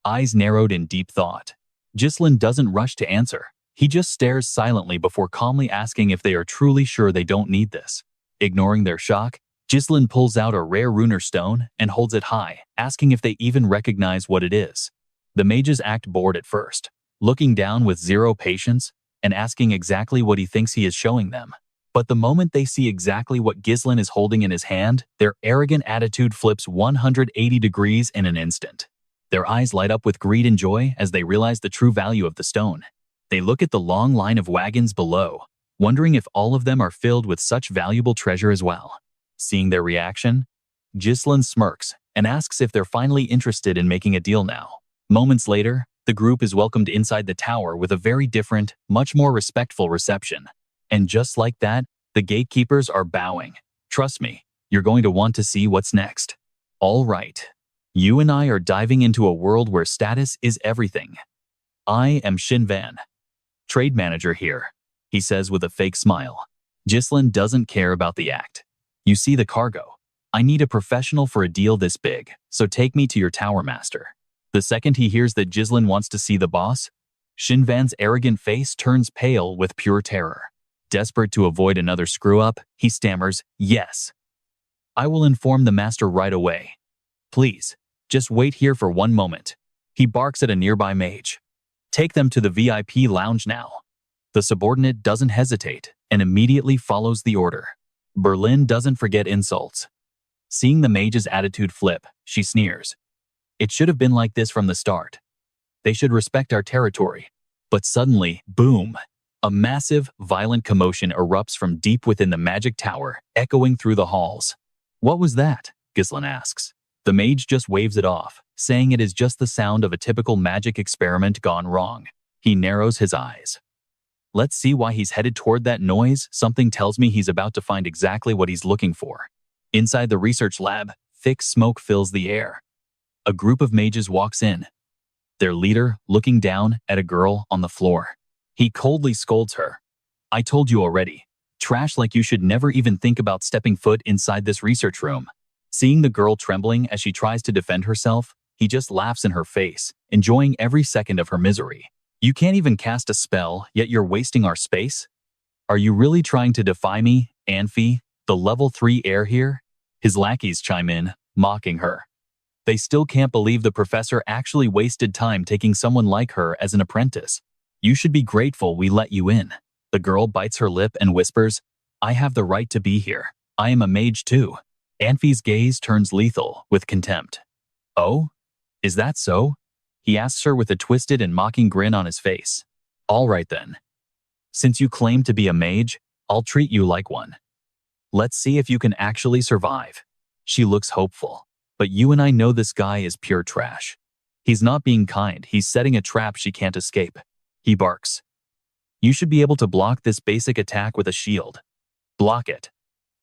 eyes narrowed in deep thought. Gislen doesn't rush to answer. He just stares silently before calmly asking if they are truly sure they don't need this. Ignoring their shock, Gislen pulls out a rare runer stone and holds it high, asking if they even recognize what it is. The mages act bored at first, looking down with zero patience and asking exactly what he thinks he is showing them. But the moment they see exactly what Gislen is holding in his hand, their arrogant attitude flips 180 degrees in an instant. Their eyes light up with greed and joy as they realize the true value of the stone. They look at the long line of wagons below, wondering if all of them are filled with such valuable treasure as well. Seeing their reaction, Gislen smirks and asks if they're finally interested in making a deal now. Moments later, the group is welcomed inside the tower with a very different, much more respectful reception. And just like that, the gatekeepers are bowing. Trust me, you're going to want to see what's next. All right. You and I are diving into a world where status is everything. I am Shin Van, trade manager here, he says with a fake smile. Gislen doesn't care about the act. You see the cargo. I need a professional for a deal this big, so take me to your tower master. The second he hears that Gislen wants to see the boss, Shin Van's arrogant face turns pale with pure terror. Desperate to avoid another screw-up, he stammers, "Yes. I will inform the master right away. Please, just wait here for one moment." He barks at a nearby mage. "Take them to the VIP lounge now." The subordinate doesn't hesitate and immediately follows the order. Berlin doesn't forget insults. Seeing the mage's attitude flip, she sneers. It should have been like this from the start. They should respect our territory. But suddenly, boom! A massive, violent commotion erupts from deep within the magic tower, echoing through the halls. "What was that?" Gislen asks. The mage just waves it off, saying it is just the sound of a typical magic experiment gone wrong. He narrows his eyes. Let's see why he's headed toward that noise. Something tells me he's about to find exactly what he's looking for. Inside the research lab, thick smoke fills the air. A group of mages walks in, their leader looking down at a girl on the floor. He coldly scolds her. "I told you already. Trash like you should never even think about stepping foot inside this research room." Seeing the girl trembling as she tries to defend herself, he just laughs in her face, enjoying every second of her misery. "You can't even cast a spell, yet you're wasting our space? Are you really trying to defy me, Anfi, the level 3 heir here?" His lackeys chime in, mocking her. They still can't believe the professor actually wasted time taking someone like her as an apprentice. "You should be grateful we let you in." The girl bites her lip and whispers, "I have the right to be here. I am a mage too." Anfi's gaze turns lethal with contempt. "Oh? Is that so?" He asks her with a twisted and mocking grin on his face. "All right then. Since you claim to be a mage, I'll treat you like one. Let's see if you can actually survive. She looks hopeful. But you and I know this guy is pure trash. He's not being kind, he's setting a trap she can't escape. He barks. You should be able to block this basic attack with a shield. Block it.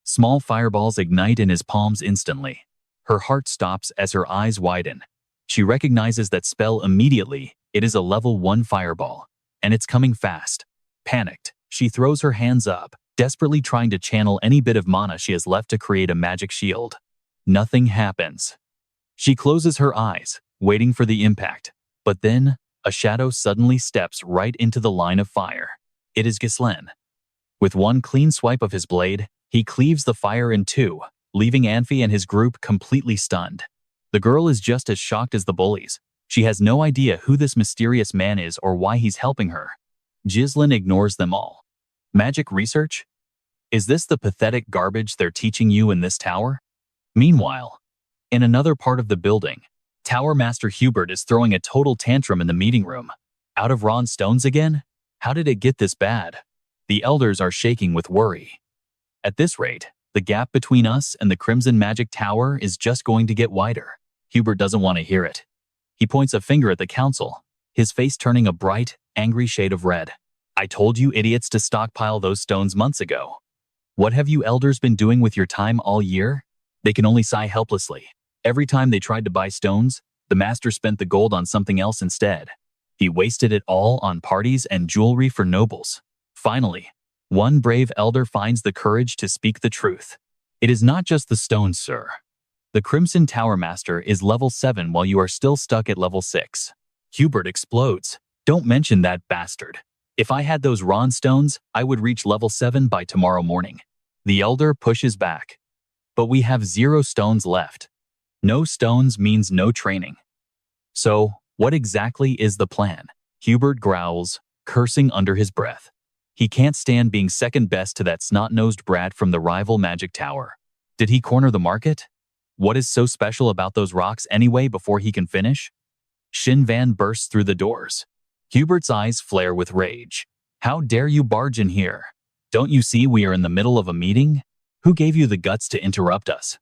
Small fireballs ignite in his palms instantly. Her heart stops as her eyes widen. She recognizes that spell immediately. It is a level 1 fireball, and it's coming fast. Panicked, she throws her hands up, desperately trying to channel any bit of mana she has left to create a magic shield. Nothing happens. She closes her eyes, waiting for the impact, but then a shadow suddenly steps right into the line of fire. It is Gislen. With one clean swipe of his blade, he cleaves the fire in two, leaving Anfi and his group completely stunned. The girl is just as shocked as the bullies. She has no idea who this mysterious man is or why he's helping her. Gislen ignores them all. Magic research? Is this the pathetic garbage they're teaching you in this tower? Meanwhile, in another part of the building, Tower Master Hubert is throwing a total tantrum in the meeting room. Out of Ron stones again? How did it get this bad? The elders are shaking with worry. At this rate, the gap between us and the Crimson Magic Tower is just going to get wider. Hubert doesn't want to hear it. He points a finger at the council, his face turning a bright, angry shade of red. I told you idiots to stockpile those stones months ago. What have you elders been doing with your time all year? They can only sigh helplessly. Every time they tried to buy stones, the master spent the gold on something else instead. He wasted it all on parties and jewelry for nobles. Finally, one brave elder finds the courage to speak the truth. It is not just the stones, sir. The Crimson Tower Master is level 7 while you are still stuck at level 6. Hubert explodes. Don't mention that bastard. If I had those Ron stones, I would reach level 7 by tomorrow morning. The elder pushes back. But we have 0 stones left. No stones means no training. So, what exactly is the plan? Hubert growls, cursing under his breath. He can't stand being second best to that snot-nosed brat from the rival magic tower. Did he corner the market? What is so special about those rocks anyway before he can finish? Shin Van bursts through the doors. Hubert's eyes flare with rage. How dare you barge in here? Don't you see we are in the middle of a meeting? Who gave you the guts to interrupt us?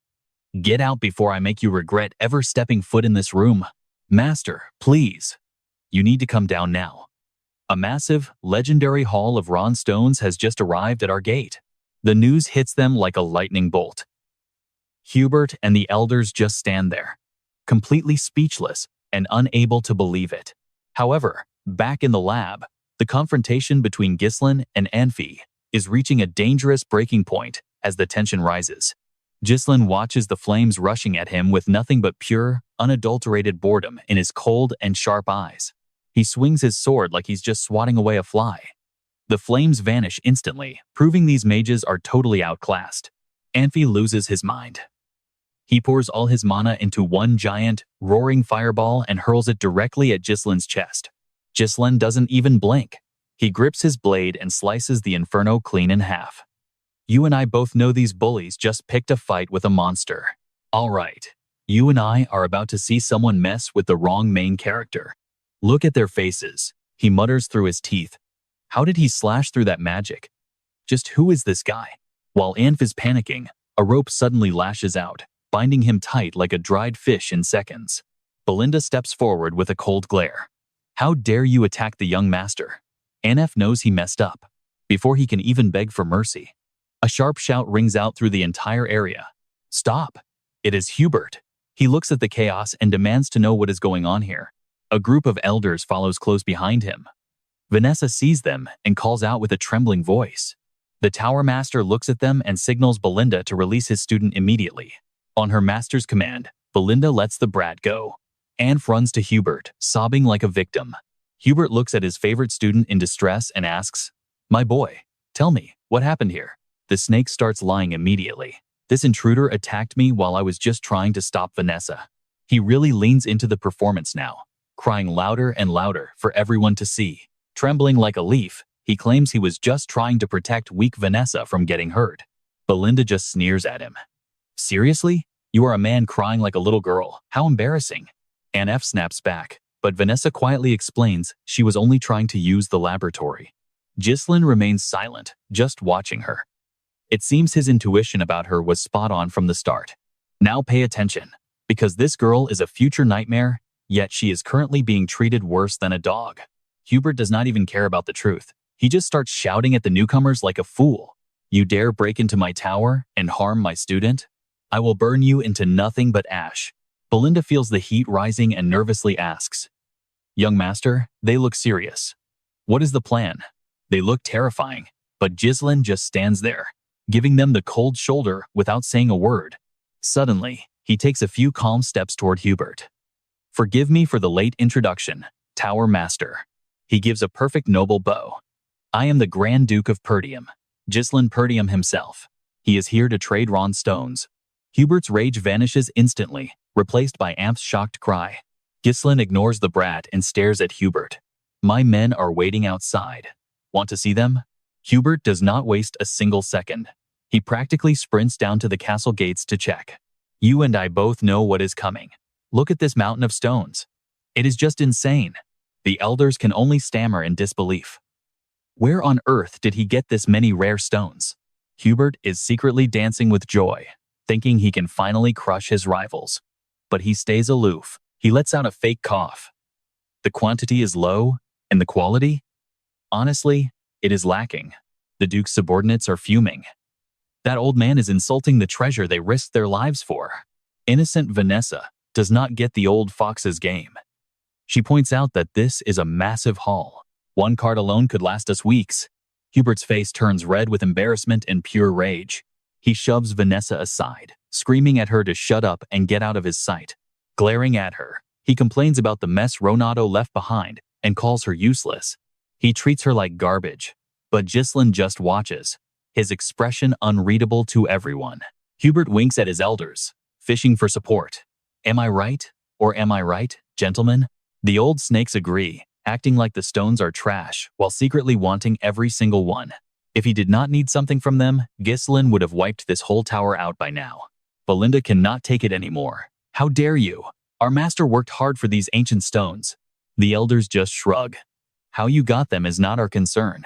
Get out before I make you regret ever stepping foot in this room. Master, please. You need to come down now. A massive, legendary haul of Ron stones has just arrived at our gate. The news hits them like a lightning bolt. Hubert and the elders just stand there, completely speechless and unable to believe it. However, back in the lab, the confrontation between Gislen and Anfi is reaching a dangerous breaking point as the tension rises. Gislen watches the flames rushing at him with nothing but pure, unadulterated boredom in his cold and sharp eyes. He swings his sword like he's just swatting away a fly. The flames vanish instantly, proving these mages are totally outclassed. Anfi loses his mind. He pours all his mana into one giant, roaring fireball and hurls it directly at Gislen's chest. Gislen doesn't even blink. He grips his blade and slices the inferno clean in half. You and I both know these bullies just picked a fight with a monster. All right, you and I are about to see someone mess with the wrong main character. Look at their faces, he mutters through his teeth. How did he slash through that magic? Just who is this guy? While Anf is panicking, a rope suddenly lashes out, binding him tight like a dried fish in seconds. Belinda steps forward with a cold glare. How dare you attack the young master? Anf knows he messed up, before he can even beg for mercy. A sharp shout rings out through the entire area. Stop! It is Hubert. He looks at the chaos and demands to know what is going on here. A group of elders follows close behind him. Vanessa sees them and calls out with a trembling voice. The Tower Master looks at them and signals Belinda to release his student immediately. On her master's command, Belinda lets the brat go. Anf runs to Hubert, sobbing like a victim. Hubert looks at his favorite student in distress and asks, "My boy, tell me, what happened here?" The snake starts lying immediately. This intruder attacked me while I was just trying to stop Vanessa. He really leans into the performance now, crying louder and louder for everyone to see. Trembling like a leaf, he claims he was just trying to protect weak Vanessa from getting hurt. Belinda just sneers at him. Seriously? You are a man crying like a little girl. How embarrassing. Anf snaps back, but Vanessa quietly explains she was only trying to use the laboratory. Gislen remains silent, just watching her. It seems his intuition about her was spot on from the start. Now pay attention, because this girl is a future nightmare, yet she is currently being treated worse than a dog. Hubert does not even care about the truth. He just starts shouting at the newcomers like a fool. You dare break into my tower and harm my student? I will burn you into nothing but ash. Belinda feels the heat rising and nervously asks, Young master, they look serious. What is the plan? They look terrifying, but Gislen just stands there, giving them the cold shoulder without saying a word. Suddenly, he takes a few calm steps toward Hubert. Forgive me for the late introduction, Tower Master. He gives a perfect noble bow. I am the Grand Duke of Perdium, Gislen Perdium himself. He is here to trade Ron stones. Hubert's rage vanishes instantly, replaced by Amp's shocked cry. Gislen ignores the brat and stares at Hubert. My men are waiting outside. Want to see them? Hubert does not waste a single second. He practically sprints down to the castle gates to check. You and I both know what is coming. Look at this mountain of stones. It is just insane. The elders can only stammer in disbelief. Where on earth did he get this many rare stones? Hubert is secretly dancing with joy, thinking he can finally crush his rivals. But he stays aloof. He lets out a fake cough. The quantity is low, and the quality? Honestly, it is lacking. The Duke's subordinates are fuming. That old man is insulting the treasure they risked their lives for. Innocent Vanessa does not get the old fox's game. She points out that this is a massive haul. One cart alone could last us weeks. Hubert's face turns red with embarrassment and pure rage. He shoves Vanessa aside, screaming at her to shut up and get out of his sight. Glaring at her, he complains about the mess Ronaldo left behind and calls her useless. He treats her like garbage, but Gislen just watches, his expression unreadable to everyone. Hubert winks at his elders, fishing for support. Am I right? Or am I right, gentlemen? The old snakes agree, acting like the stones are trash while secretly wanting every single one. If he did not need something from them, Gislen would have wiped this whole tower out by now. Belinda cannot take it anymore. How dare you? Our master worked hard for these ancient stones. The elders just shrug. How you got them is not our concern.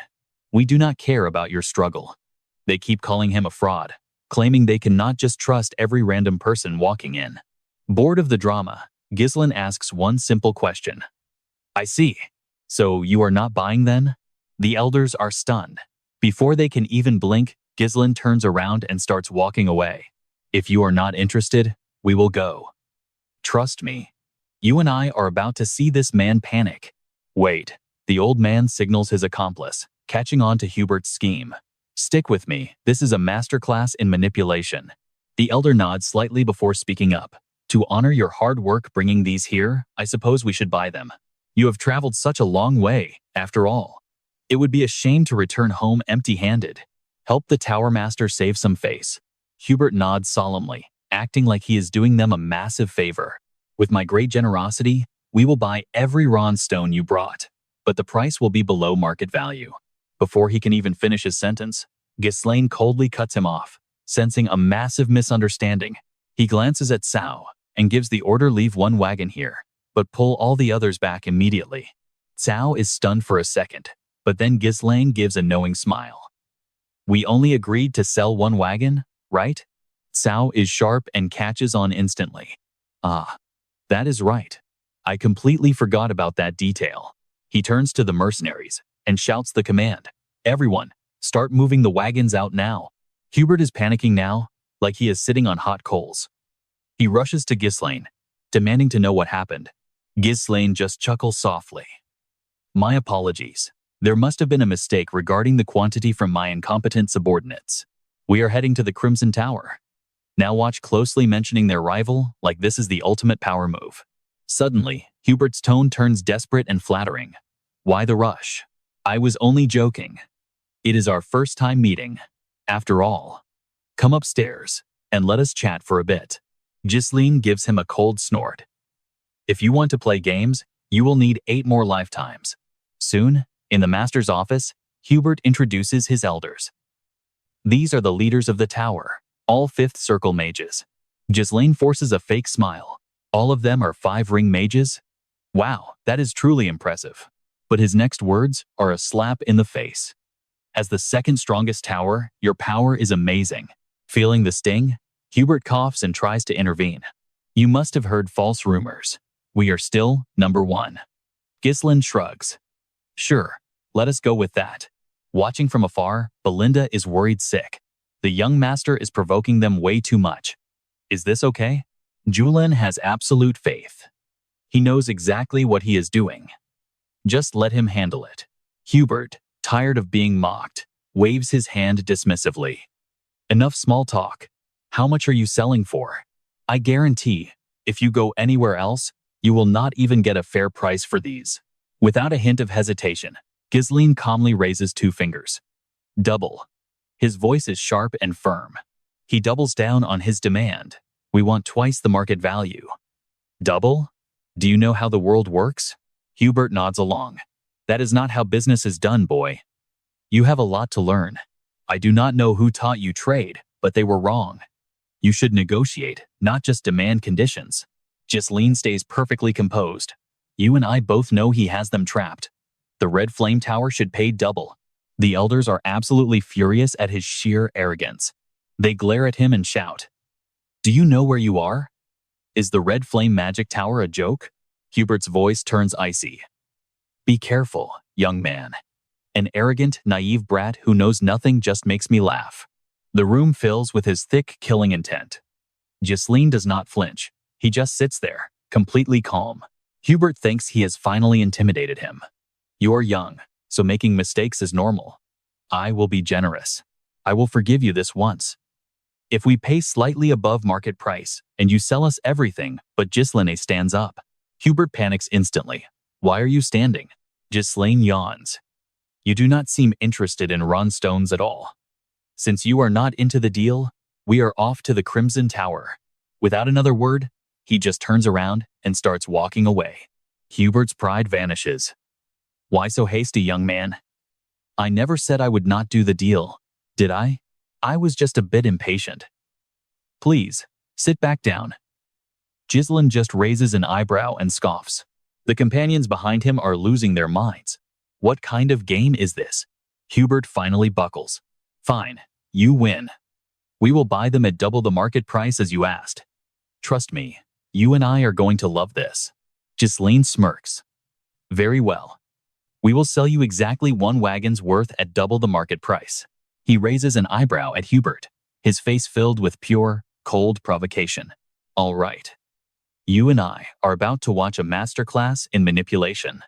We do not care about your struggle. They keep calling him a fraud, claiming they cannot just trust every random person walking in. Bored of the drama, Gislen asks one simple question. I see. So you are not buying then? The elders are stunned. Before they can even blink, Gislen turns around and starts walking away. If you are not interested, we will go. Trust me. You and I are about to see this man panic. Wait. The old man signals his accomplice, catching on to Hubert's scheme. Stick with me, this is a masterclass in manipulation. The elder nods slightly before speaking up. To honor your hard work bringing these here, I suppose we should buy them. You have traveled such a long way, after all. It would be a shame to return home empty-handed. Help the Tower Master save some face. Hubert nods solemnly, acting like he is doing them a massive favor. With my great generosity, we will buy every Ron stone you brought, but the price will be below market value. Before he can even finish his sentence, Gislen coldly cuts him off, sensing a massive misunderstanding. He glances at Cao and gives the order leave one wagon here, but pull all the others back immediately. Cao is stunned for a second, but then Gislen gives a knowing smile. We only agreed to sell one wagon, right? Cao is sharp and catches on instantly. Ah, that is right. I completely forgot about that detail. He turns to the mercenaries and shouts the command. Everyone, start moving the wagons out now. Hubert is panicking now, like he is sitting on hot coals. He rushes to Gislen, demanding to know what happened. Gislen just chuckles softly. My apologies. There must have been a mistake regarding the quantity from my incompetent subordinates. We are heading to the Crimson Tower. Now watch closely, mentioning their rival like this is the ultimate power move. Suddenly, Hubert's tone turns desperate and flattering. Why the rush? I was only joking. It is our first time meeting. After all, come upstairs and let us chat for a bit. Gislen gives him a cold snort. If you want to play games, you will need 8 more lifetimes. Soon, in the master's office, Hubert introduces his elders. These are the leaders of the tower, all 5th circle mages. Gislen forces a fake smile. All of them are 5-ring mages? Wow, that is truly impressive. But his next words are a slap in the face. As the second strongest tower, your power is amazing. Feeling the sting, Hubert coughs and tries to intervene. You must have heard false rumors. We are still number 1. Gislen shrugs. Sure, let us go with that. Watching from afar, Belinda is worried sick. The young master is provoking them way too much. Is this okay? Julien has absolute faith. He knows exactly what he is doing. Just let him handle it. Hubert, tired of being mocked, waves his hand dismissively. Enough small talk. How much are you selling for? I guarantee, if you go anywhere else, you will not even get a fair price for these. Without a hint of hesitation, Gislen calmly raises 2 fingers. Double. His voice is sharp and firm. He doubles down on his demand. We want twice the market value. Double? Do you know how the world works? Hubert nods along. That is not how business is done, boy. You have a lot to learn. I do not know who taught you trade, but they were wrong. You should negotiate, not just demand conditions. Gislen stays perfectly composed. You and I both know he has them trapped. The Red Flame Tower should pay double. The elders are absolutely furious at his sheer arrogance. They glare at him and shout. Do you know where you are? Is the Red Flame Magic Tower a joke? Hubert's voice turns icy. Be careful, young man. An arrogant, naive brat who knows nothing just makes me laugh. The room fills with his thick, killing intent. Gislen does not flinch. He just sits there, completely calm. Hubert thinks he has finally intimidated him. You're young, so making mistakes is normal. I will be generous. I will forgive you this once. If we pay slightly above market price, and you sell us everything, but Gislen stands up. Hubert panics instantly. Why are you standing? Gislen yawns. You do not seem interested in Ron stones at all. Since you are not into the deal, we are off to the Crimson Tower. Without another word, he just turns around and starts walking away. Hubert's pride vanishes. Why so hasty, young man? I never said I would not do the deal, did I? I was just a bit impatient. Please, sit back down. Gislen just raises an eyebrow and scoffs. The companions behind him are losing their minds. What kind of game is this? Hubert finally buckles. Fine, you win. We will buy them at double the market price as you asked. Trust me, you and I are going to love this. Gislen smirks. Very well. We will sell you exactly 1 wagon's worth at double the market price. He raises an eyebrow at Hubert, his face filled with pure, cold provocation. All right. You and I are about to watch a masterclass in manipulation.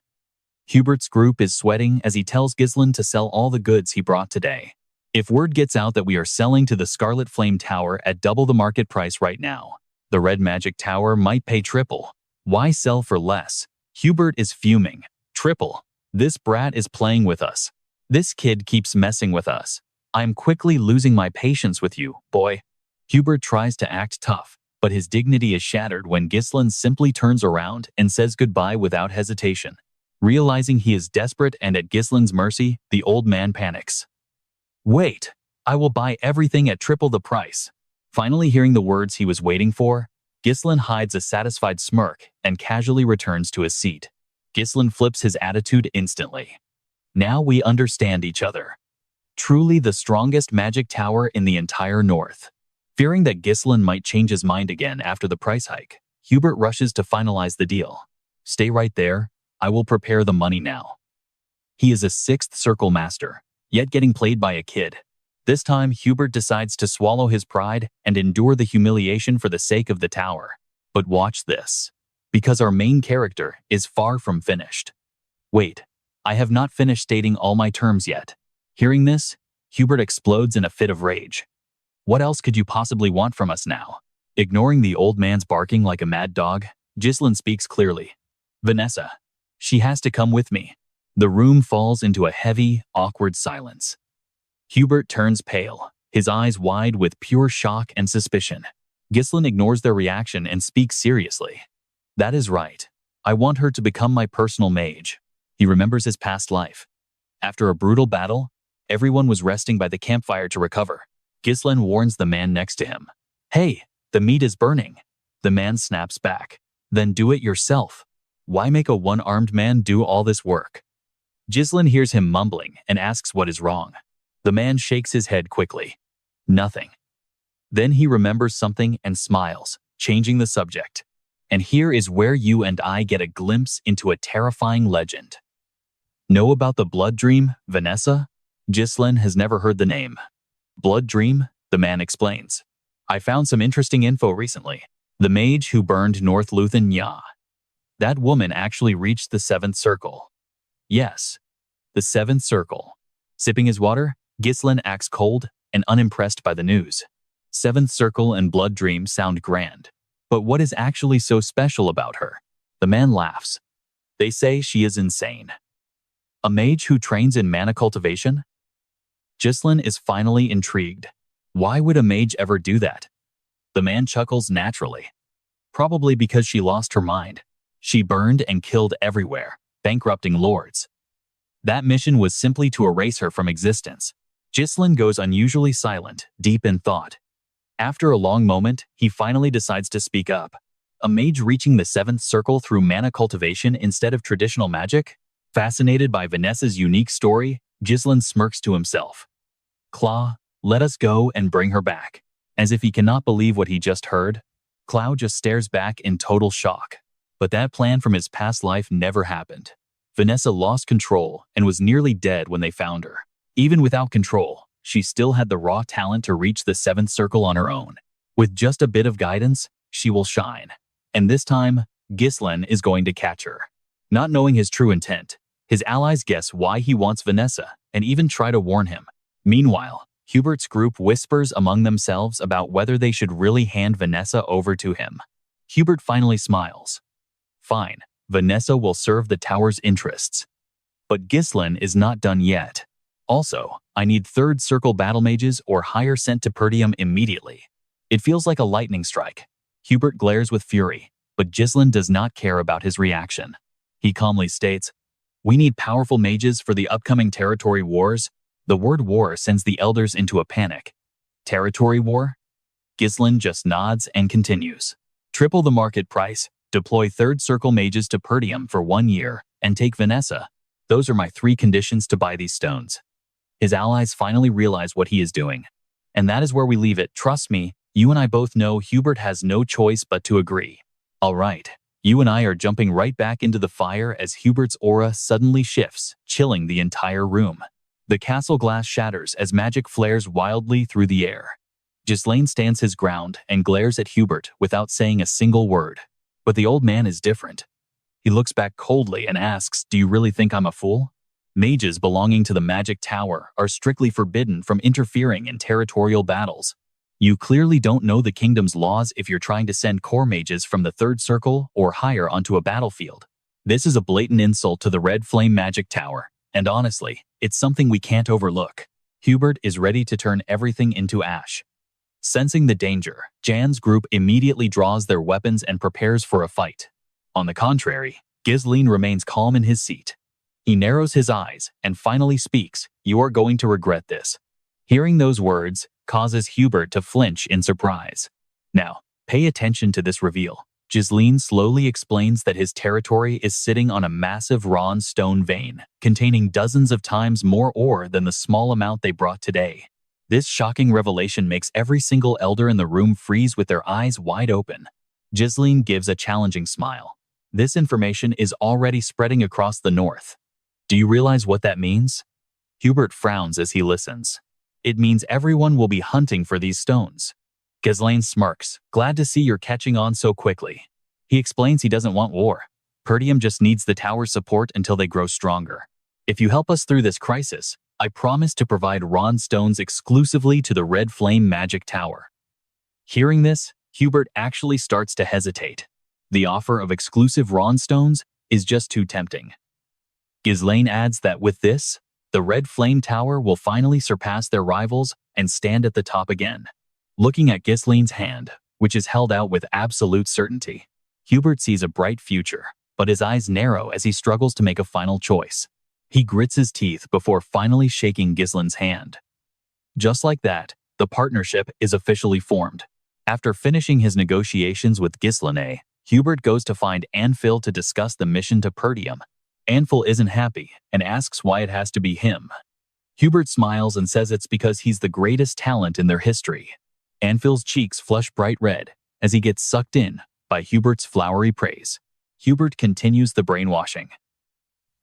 Hubert's group is sweating as he tells Gislen to sell all the goods he brought today. If word gets out that we are selling to the Scarlet Flame Tower at double the market price right now, the Red Magic Tower might pay triple. Why sell for less? Hubert is fuming. Triple. This brat is playing with us. This kid keeps messing with us. I'm quickly losing my patience with you, boy. Hubert tries to act tough, but his dignity is shattered when Gislen simply turns around and says goodbye without hesitation. Realizing he is desperate and at Gislen's mercy, the old man panics. Wait, I will buy everything at triple the price. Finally hearing the words he was waiting for, Gislen hides a satisfied smirk and casually returns to his seat. Gislen flips his attitude instantly. Now we understand each other. Truly the strongest magic tower in the entire north. Fearing that Gislen might change his mind again after the price hike, Hubert rushes to finalize the deal. Stay right there, I will prepare the money now. He is a 6th circle master, yet getting played by a kid. This time, Hubert decides to swallow his pride and endure the humiliation for the sake of the tower. But watch this. Because our main character is far from finished. Wait, I have not finished stating all my terms yet. Hearing this, Hubert explodes in a fit of rage. What else could you possibly want from us now? Ignoring the old man's barking like a mad dog, Gislen speaks clearly. Vanessa. She has to come with me. The room falls into a heavy, awkward silence. Hubert turns pale, his eyes wide with pure shock and suspicion. Gislen ignores their reaction and speaks seriously. That is right. I want her to become my personal mage. He remembers his past life. After a brutal battle, everyone was resting by the campfire to recover. Gislen warns the man next to him. Hey, the meat is burning. The man snaps back. Then do it yourself. Why make a one-armed man do all this work? Gislen hears him mumbling and asks what is wrong. The man shakes his head quickly. Nothing. Then he remembers something and smiles, changing the subject. And here is where you and I get a glimpse into a terrifying legend. Know about the blood dream, Vanessa? Gislen has never heard the name. Blood dream? The man explains. I found some interesting info recently. The mage who burned North Luthen Ya. That woman actually reached the 7th circle. Yes, the 7th circle. Sipping his water, Gislen acts cold and unimpressed by the news. 7th circle and blood dream sound grand. But what is actually so special about her? The man laughs. They say she is insane. A mage who trains in mana cultivation? Gislen is finally intrigued. Why would a mage ever do that? The man chuckles naturally. Probably because she lost her mind. She burned and killed everywhere, bankrupting lords. That mission was simply to erase her from existence. Gislen goes unusually silent, deep in thought. After a long moment, he finally decides to speak up. A mage reaching the 7th circle through mana cultivation instead of traditional magic? Fascinated by Vanessa's unique story, Gislen smirks to himself. Claw, let us go and bring her back. As if he cannot believe what he just heard, Clow just stares back in total shock. But that plan from his past life never happened. Vanessa lost control and was nearly dead when they found her. Even without control, she still had the raw talent to reach the 7th circle on her own. With just a bit of guidance, she will shine. And this time, Gislen is going to catch her. Not knowing his true intent, his allies guess why he wants Vanessa and even try to warn him. Meanwhile, Hubert's group whispers among themselves about whether they should really hand Vanessa over to him. Hubert finally smiles. Fine, Vanessa will serve the tower's interests. But Gislen is not done yet. Also, I need 3rd circle battle mages or higher sent to Perdium immediately. It feels like a lightning strike. Hubert glares with fury, but Gislen does not care about his reaction. He calmly states, we need powerful mages for the upcoming territory wars. The word war sends the elders into a panic. Territory war? Gislen just nods and continues. Triple the market price, deploy 3rd circle mages to Perdium for 1 year, and take Vanessa. Those are my 3 conditions to buy these stones. His allies finally realize what he is doing. And that is where we leave it. Trust me, you and I both know Hubert has no choice but to agree. All right, you and I are jumping right back into the fire as Hubert's aura suddenly shifts, chilling the entire room. The castle glass shatters as magic flares wildly through the air. Gislen stands his ground and glares at Hubert without saying a single word. But the old man is different. He looks back coldly and asks, do you really think I'm a fool? Mages belonging to the magic tower are strictly forbidden from interfering in territorial battles. You clearly don't know the kingdom's laws if you're trying to send core mages from the 3rd circle or higher onto a battlefield. This is a blatant insult to the Red Flame Magic Tower, and honestly, it's something we can't overlook. Hubert is ready to turn everything into ash. Sensing the danger, Jan's group immediately draws their weapons and prepares for a fight. On the contrary, Gislen remains calm in his seat. He narrows his eyes and finally speaks, you are going to regret this. Hearing those words causes Hubert to flinch in surprise. Now, pay attention to this reveal. Gislen slowly explains that his territory is sitting on a massive raw stone vein, containing dozens of times more ore than the small amount they brought today. This shocking revelation makes every single elder in the room freeze with their eyes wide open. Gislen gives a challenging smile. This information is already spreading across the north. Do you realize what that means? Hubert frowns as he listens. It means everyone will be hunting for these stones. Gislen smirks, glad to see you're catching on so quickly. He explains he doesn't want war. Perdium just needs the tower's support until they grow stronger. If you help us through this crisis, I promise to provide Ron stones exclusively to the Red Flame Magic Tower. Hearing this, Hubert actually starts to hesitate. The offer of exclusive Ron stones is just too tempting. Gislen adds that with this, the Red Flame Tower will finally surpass their rivals and stand at the top again. Looking at Gislen's hand, which is held out with absolute certainty, Hubert sees a bright future, but his eyes narrow as he struggles to make a final choice. He grits his teeth before finally shaking Gislen's hand. Just like that, the partnership is officially formed. After finishing his negotiations with Gislen, Hubert goes to find Anfil to discuss the mission to Perdium. Anfil isn't happy and asks why it has to be him. Hubert smiles and says it's because he's the greatest talent in their history. Anphil's cheeks flush bright red as he gets sucked in by Hubert's flowery praise. Hubert continues the brainwashing.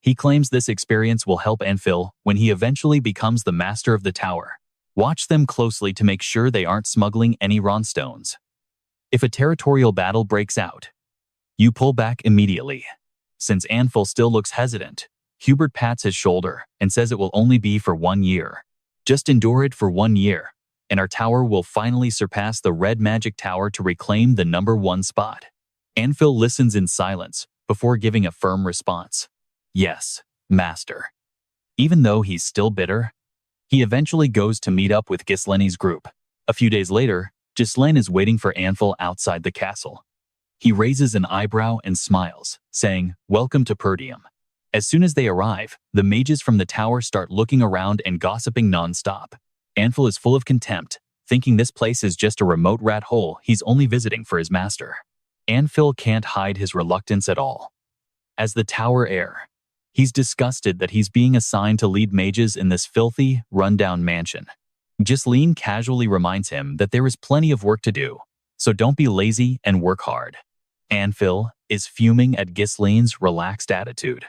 He claims this experience will help Anphil when he eventually becomes the master of the tower. Watch them closely to make sure they aren't smuggling any runstones. If a territorial battle breaks out, you pull back immediately. Since Anphil still looks hesitant, Hubert pats his shoulder and says it will only be for 1 year. Just endure it for 1 year, and our tower will finally surpass the Red Magic Tower to reclaim the #1 spot. Anphil listens in silence before giving a firm response. Yes, master. Even though he's still bitter, he eventually goes to meet up with Gislen's group. A few days later, Gislen is waiting for Anphil outside the castle. He raises an eyebrow and smiles, saying, "Welcome to Perdium." As soon as they arrive, the mages from the tower start looking around and gossiping non-stop. Anphil is full of contempt, thinking this place is just a remote rat hole he's only visiting for his master. Anphil can't hide his reluctance at all. As the tower heir, he's disgusted that he's being assigned to lead mages in this filthy, run-down mansion. Gislen casually reminds him that there is plenty of work to do, so don't be lazy and work hard. Anphil is fuming at Gislen's relaxed attitude.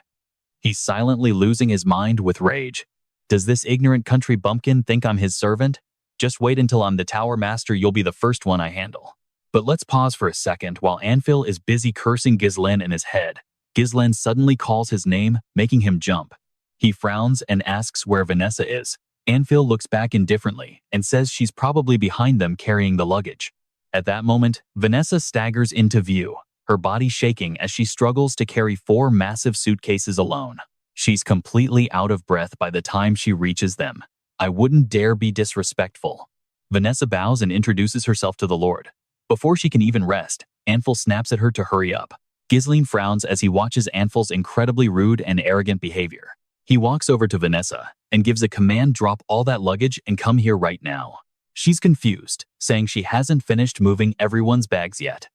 He's silently losing his mind with rage. Does this ignorant country bumpkin think I'm his servant? Just wait until I'm the tower master, you'll be the first one I handle. But let's pause for a second. While Anphil is busy cursing Gislen in his head, Gislen suddenly calls his name, making him jump. He frowns and asks where Vanessa is. Anphil looks back indifferently and says she's probably behind them carrying the luggage. At that moment, Vanessa staggers into view, her body shaking as she struggles to carry 4 massive suitcases alone. She's completely out of breath by the time she reaches them. I wouldn't dare be disrespectful. Vanessa bows and introduces herself to the Lord. Before she can even rest, Anphil snaps at her to hurry up. Gislen frowns as he watches Anphil's incredibly rude and arrogant behavior. He walks over to Vanessa and gives a command, drop all that luggage and come here right now. She's confused, saying she hasn't finished moving everyone's bags yet.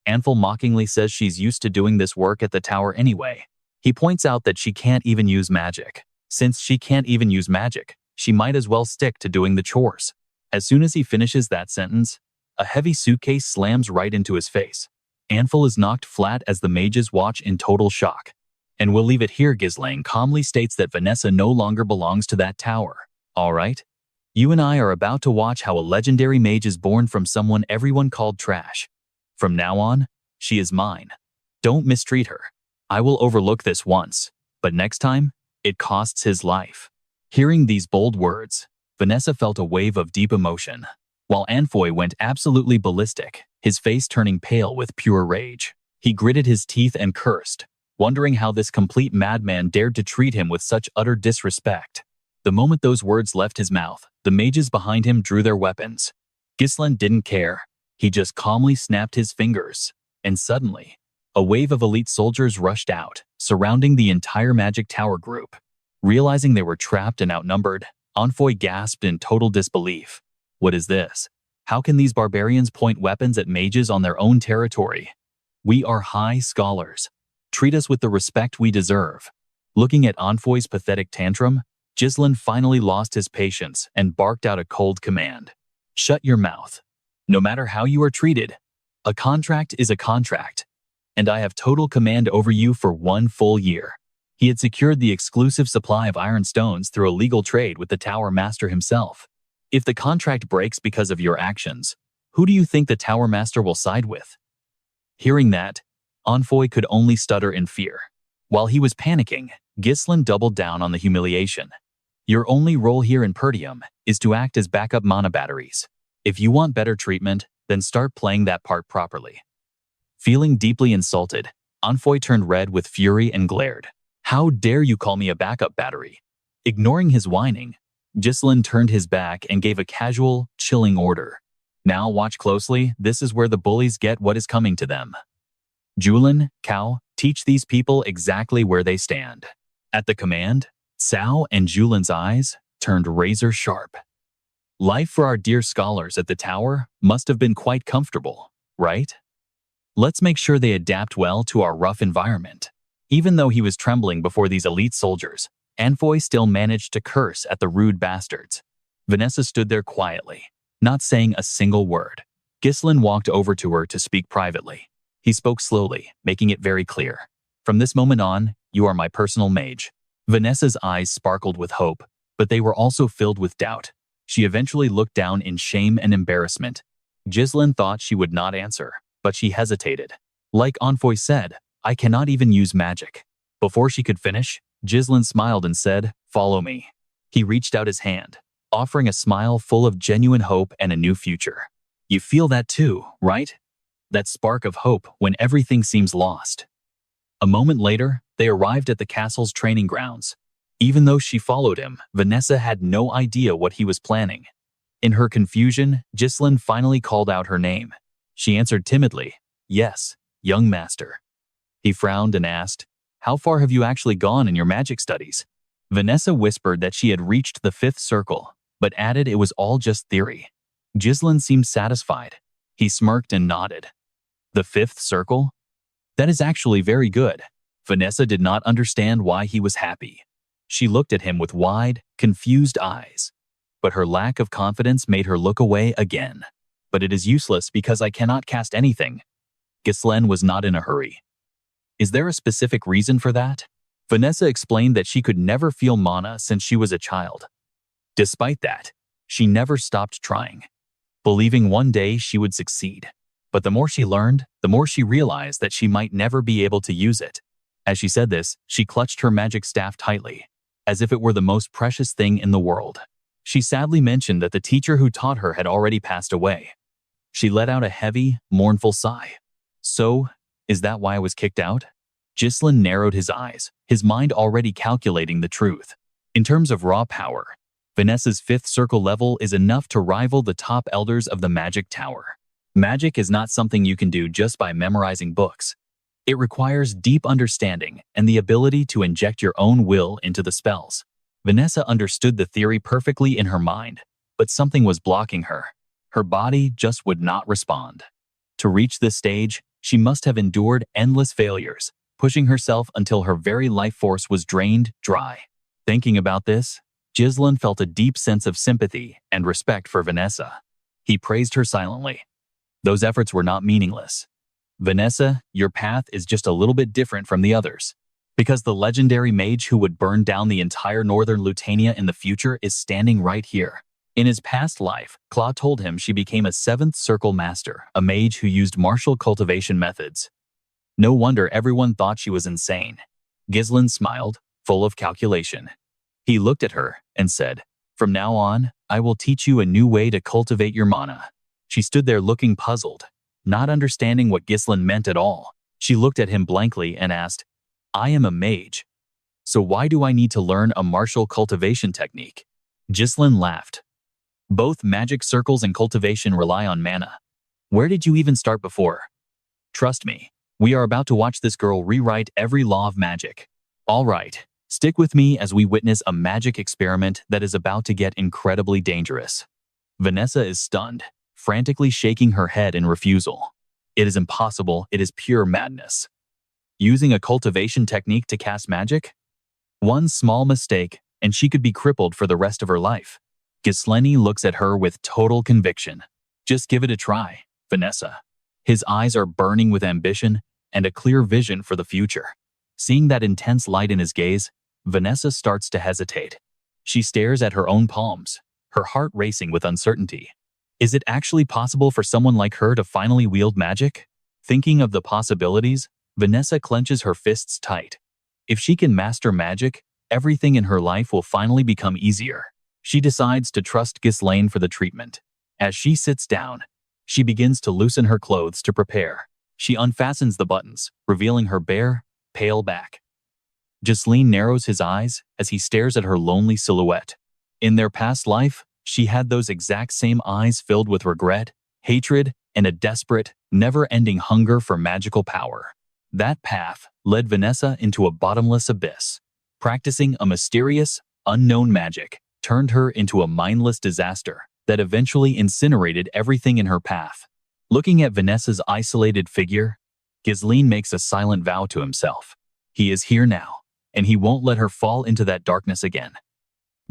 Anphil mockingly says she's used to doing this work at the tower anyway. He points out that she can't even use magic. Since she can't even use magic, she might as well stick to doing the chores. As soon as he finishes that sentence, a heavy suitcase slams right into his face. Anphil is knocked flat as the mages watch in total shock. And we'll leave it here. Gislen calmly states that Vanessa no longer belongs to that tower. All right? You and I are about to watch how a legendary mage is born from someone everyone called trash. From now on, she is mine. Don't mistreat her. I will overlook this once, but next time, it costs his life. Hearing these bold words, Vanessa felt a wave of deep emotion, while Anphil went absolutely ballistic, his face turning pale with pure rage. He gritted his teeth and cursed, wondering how this complete madman dared to treat him with such utter disrespect. The moment those words left his mouth, the mages behind him drew their weapons. Gislen didn't care. He just calmly snapped his fingers, and suddenly, a wave of elite soldiers rushed out, surrounding the entire Magic Tower group. Realizing they were trapped and outnumbered, Anphil gasped in total disbelief. What is this? How can these barbarians point weapons at mages on their own territory? We are high scholars. Treat us with the respect we deserve. Looking at Anphil's pathetic tantrum, Gislen finally lost his patience and barked out a cold command. Shut your mouth. No matter how you are treated, a contract is a contract, and I have total command over you for 1 full year. He had secured the exclusive supply of iron stones through a legal trade with the tower master himself. If the contract breaks because of your actions, who do you think the tower master will side with? Hearing that, Anphil could only stutter in fear. While he was panicking, Gislen doubled down on the humiliation. Your only role here in Perdium is to act as backup mana batteries. If you want better treatment, then start playing that part properly. Feeling deeply insulted, Anphil turned red with fury and glared. How dare you call me a backup battery? Ignoring his whining, Gislen turned his back and gave a casual, chilling order. Now watch closely, this is where the bullies get what is coming to them. Julin, Cao, teach these people exactly where they stand. At the command, Cao and Julin's eyes turned razor sharp. Life for our dear scholars at the tower must have been quite comfortable, right? Let's make sure they adapt well to our rough environment. Even though he was trembling before these elite soldiers, Anfoy still managed to curse at the rude bastards. Vanessa stood there quietly, not saying a single word. Gislen walked over to her to speak privately. He spoke slowly, making it very clear. From this moment on, you are my personal mage. Vanessa's eyes sparkled with hope, but they were also filled with doubt. She eventually looked down in shame and embarrassment. Gislen thought she would not answer, but she hesitated. Like Anfoy said, I cannot even use magic. Before she could finish, Gislen smiled and said, follow me. He reached out his hand, offering a smile full of genuine hope and a new future. You feel that too, right? That spark of hope when everything seems lost. A moment later, they arrived at the castle's training grounds. Even though she followed him, Vanessa had no idea what he was planning. In her confusion, Gislen finally called out her name. She answered timidly, yes, young master. He frowned and asked, how far have you actually gone in your magic studies? Vanessa whispered that she had reached the 5th circle, but added it was all just theory. Gislen seemed satisfied. He smirked and nodded. The 5th circle? That is actually very good. Vanessa did not understand why he was happy. She looked at him with wide, confused eyes. But her lack of confidence made her look away again. But it is useless because I cannot cast anything. Gislen was not in a hurry. Is there a specific reason for that? Vanessa explained that she could never feel mana since she was a child. Despite that, she never stopped trying, believing one day she would succeed. But the more she learned, the more she realized that she might never be able to use it. As she said this, she clutched her magic staff tightly, as if it were the most precious thing in the world. She sadly mentioned that the teacher who taught her had already passed away. She let out a heavy, mournful sigh. So, is that why I was kicked out? Gislen narrowed his eyes, his mind already calculating the truth. In terms of raw power, Vanessa's 5th circle level is enough to rival the top elders of the magic tower. Magic is not something you can do just by memorizing books. It requires deep understanding and the ability to inject your own will into the spells. Vanessa understood the theory perfectly in her mind, but something was blocking her. Her body just would not respond. To reach this stage, she must have endured endless failures, pushing herself until her very life force was drained dry. Thinking about this, Gislen felt a deep sense of sympathy and respect for Vanessa. He praised her silently. Those efforts were not meaningless. Vanessa, your path is just a little bit different from the others. Because the legendary mage who would burn down the entire northern Lutania in the future is standing right here. In his past life, Claw told him she became a 7th circle master, a mage who used martial cultivation methods. No wonder everyone thought she was insane. Gislen smiled, full of calculation. He looked at her and said, from now on, I will teach you a new way to cultivate your mana. She stood there looking puzzled, not understanding what Gislen meant at all. She looked at him blankly and asked, I am a mage. So why do I need to learn a martial cultivation technique? Gislen laughed. Both magic circles and cultivation rely on mana. Where did you even start before? Trust me, we are about to watch this girl rewrite every law of magic. All right, stick with me as we witness a magic experiment that is about to get incredibly dangerous. Vanessa is stunned, frantically shaking her head in refusal. It is impossible, it is pure madness. Using a cultivation technique to cast magic? One small mistake, and she could be crippled for the rest of her life. Gislen looks at her with total conviction. Just give it a try, Vanessa. His eyes are burning with ambition and a clear vision for the future. Seeing that intense light in his gaze, Vanessa starts to hesitate. She stares at her own palms, her heart racing with uncertainty. Is it actually possible for someone like her to finally wield magic? Thinking of the possibilities, Vanessa clenches her fists tight. If she can master magic, everything in her life will finally become easier. She decides to trust Gislen for the treatment. As she sits down, she begins to loosen her clothes to prepare. She unfastens the buttons, revealing her bare, pale back. Gislen narrows his eyes as he stares at her lonely silhouette. In their past life, she had those exact same eyes filled with regret, hatred, and a desperate, never-ending hunger for magical power. That path led Vanessa into a bottomless abyss. Practicing a mysterious, unknown magic turned her into a mindless disaster that eventually incinerated everything in her path. Looking at Vanessa's isolated figure, Gislen makes a silent vow to himself. He is here now, and he won't let her fall into that darkness again.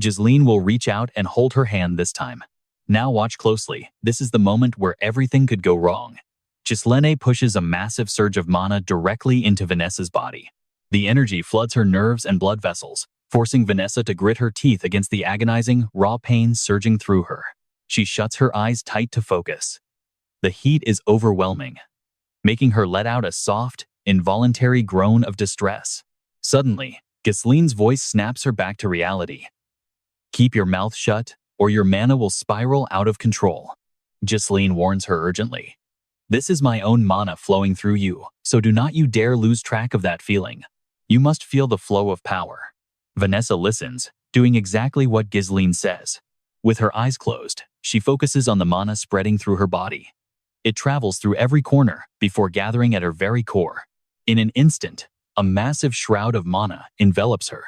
Gislen will reach out and hold her hand this time. Now watch closely. This is the moment where everything could go wrong. Gislen pushes a massive surge of mana directly into Vanessa's body. The energy floods her nerves and blood vessels, forcing Vanessa to grit her teeth against the agonizing, raw pain surging through her. She shuts her eyes tight to focus. The heat is overwhelming, making her let out a soft, involuntary groan of distress. Suddenly, Gislen's voice snaps her back to reality. Keep your mouth shut, or your mana will spiral out of control. Gislen warns her urgently. This is my own mana flowing through you, so do not you dare lose track of that feeling. You must feel the flow of power. Vanessa listens, doing exactly what Gislen says. With her eyes closed, she focuses on the mana spreading through her body. It travels through every corner before gathering at her very core. In an instant, a massive shroud of mana envelops her.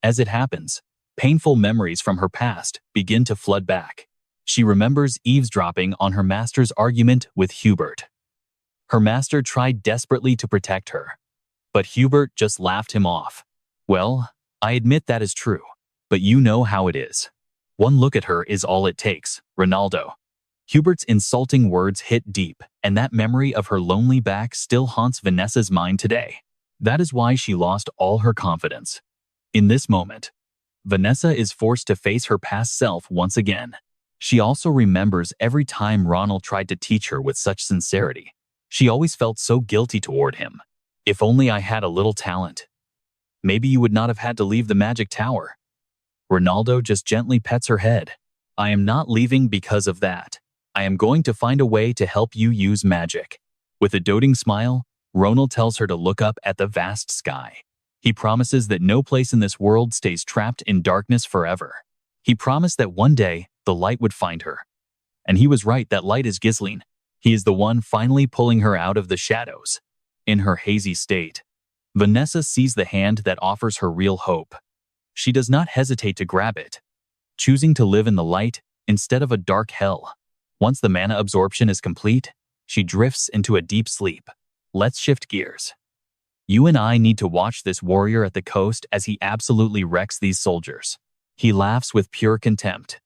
As it happens, painful memories from her past begin to flood back. She remembers eavesdropping on her master's argument with Hubert. Her master tried desperately to protect her, but Hubert just laughed him off. Well, I admit that is true, but you know how it is. One look at her is all it takes, Ronaldo. Hubert's insulting words hit deep, and that memory of her lonely back still haunts Vanessa's mind today. That is why she lost all her confidence. In this moment, Vanessa is forced to face her past self once again. She also remembers every time Ronald tried to teach her with such sincerity. She always felt so guilty toward him. If only I had a little talent. Maybe you would not have had to leave the magic tower. Ronaldo just gently pets her head. I am not leaving because of that. I am going to find a way to help you use magic. With a doting smile, Ronald tells her to look up at the vast sky. He promises that no place in this world stays trapped in darkness forever. He promised that one day, the light would find her. And he was right, that light is Gislen. He is the one finally pulling her out of the shadows. In her hazy state, Vanessa sees the hand that offers her real hope. She does not hesitate to grab it, choosing to live in the light instead of a dark hell. Once the mana absorption is complete, she drifts into a deep sleep. Let's shift gears. You and I need to watch this warrior at the coast as he absolutely wrecks these soldiers. He laughs with pure contempt.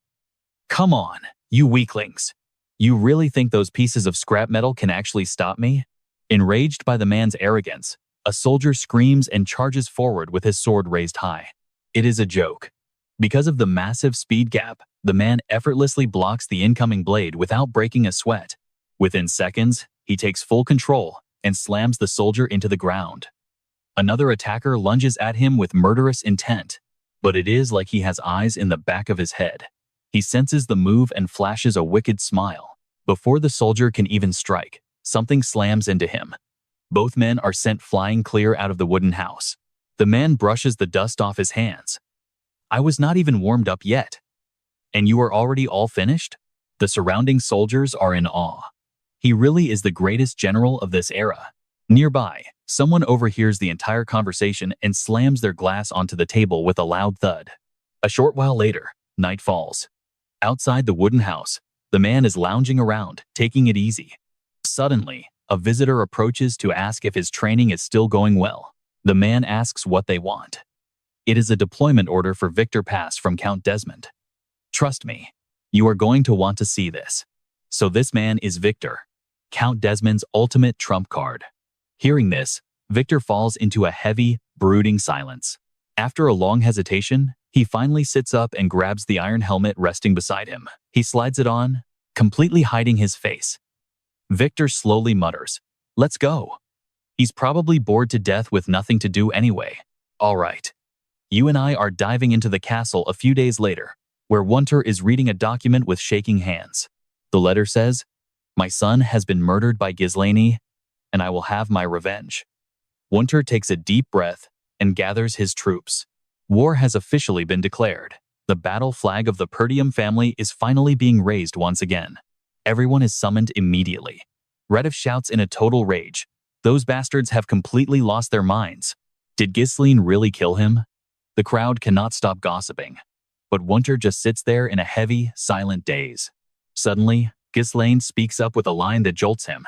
Come on, you weaklings. You really think those pieces of scrap metal can actually stop me? Enraged by the man's arrogance, a soldier screams and charges forward with his sword raised high. It is a joke. Because of the massive speed gap, the man effortlessly blocks the incoming blade without breaking a sweat. Within seconds, he takes full control and slams the soldier into the ground. Another attacker lunges at him with murderous intent, but it is like he has eyes in the back of his head. He senses the move and flashes a wicked smile. Before the soldier can even strike, something slams into him. Both men are sent flying clear out of the wooden house. The man brushes the dust off his hands. I was not even warmed up yet. And you are already all finished? The surrounding soldiers are in awe. He really is the greatest general of this era. Nearby, someone overhears the entire conversation and slams their glass onto the table with a loud thud. A short while later, night falls. Outside the wooden house, the man is lounging around, taking it easy. Suddenly, a visitor approaches to ask if his training is still going well. The man asks what they want. It is a deployment order for Victor Pass from Count Desmond. Trust me, you are going to want to see this. So this man is Victor, Count Desmond's ultimate trump card. Hearing this, Victor falls into a heavy, brooding silence. After a long hesitation, he finally sits up and grabs the iron helmet resting beside him. He slides it on, completely hiding his face. Victor slowly mutters, "Let's go." He's probably bored to death with nothing to do anyway. All right. You and I are diving into the castle a few days later, where Wunter is reading a document with shaking hands. The letter says, "My son has been murdered by Gislen, and I will have my revenge." Wunter takes a deep breath and gathers his troops. War has officially been declared. The battle flag of the Perdium family is finally being raised once again. Everyone is summoned immediately. Redif shouts in a total rage. Those bastards have completely lost their minds. Did Gislen really kill him? The crowd cannot stop gossiping. But Wunter just sits there in a heavy, silent daze. Suddenly, Gislen speaks up with a line that jolts him.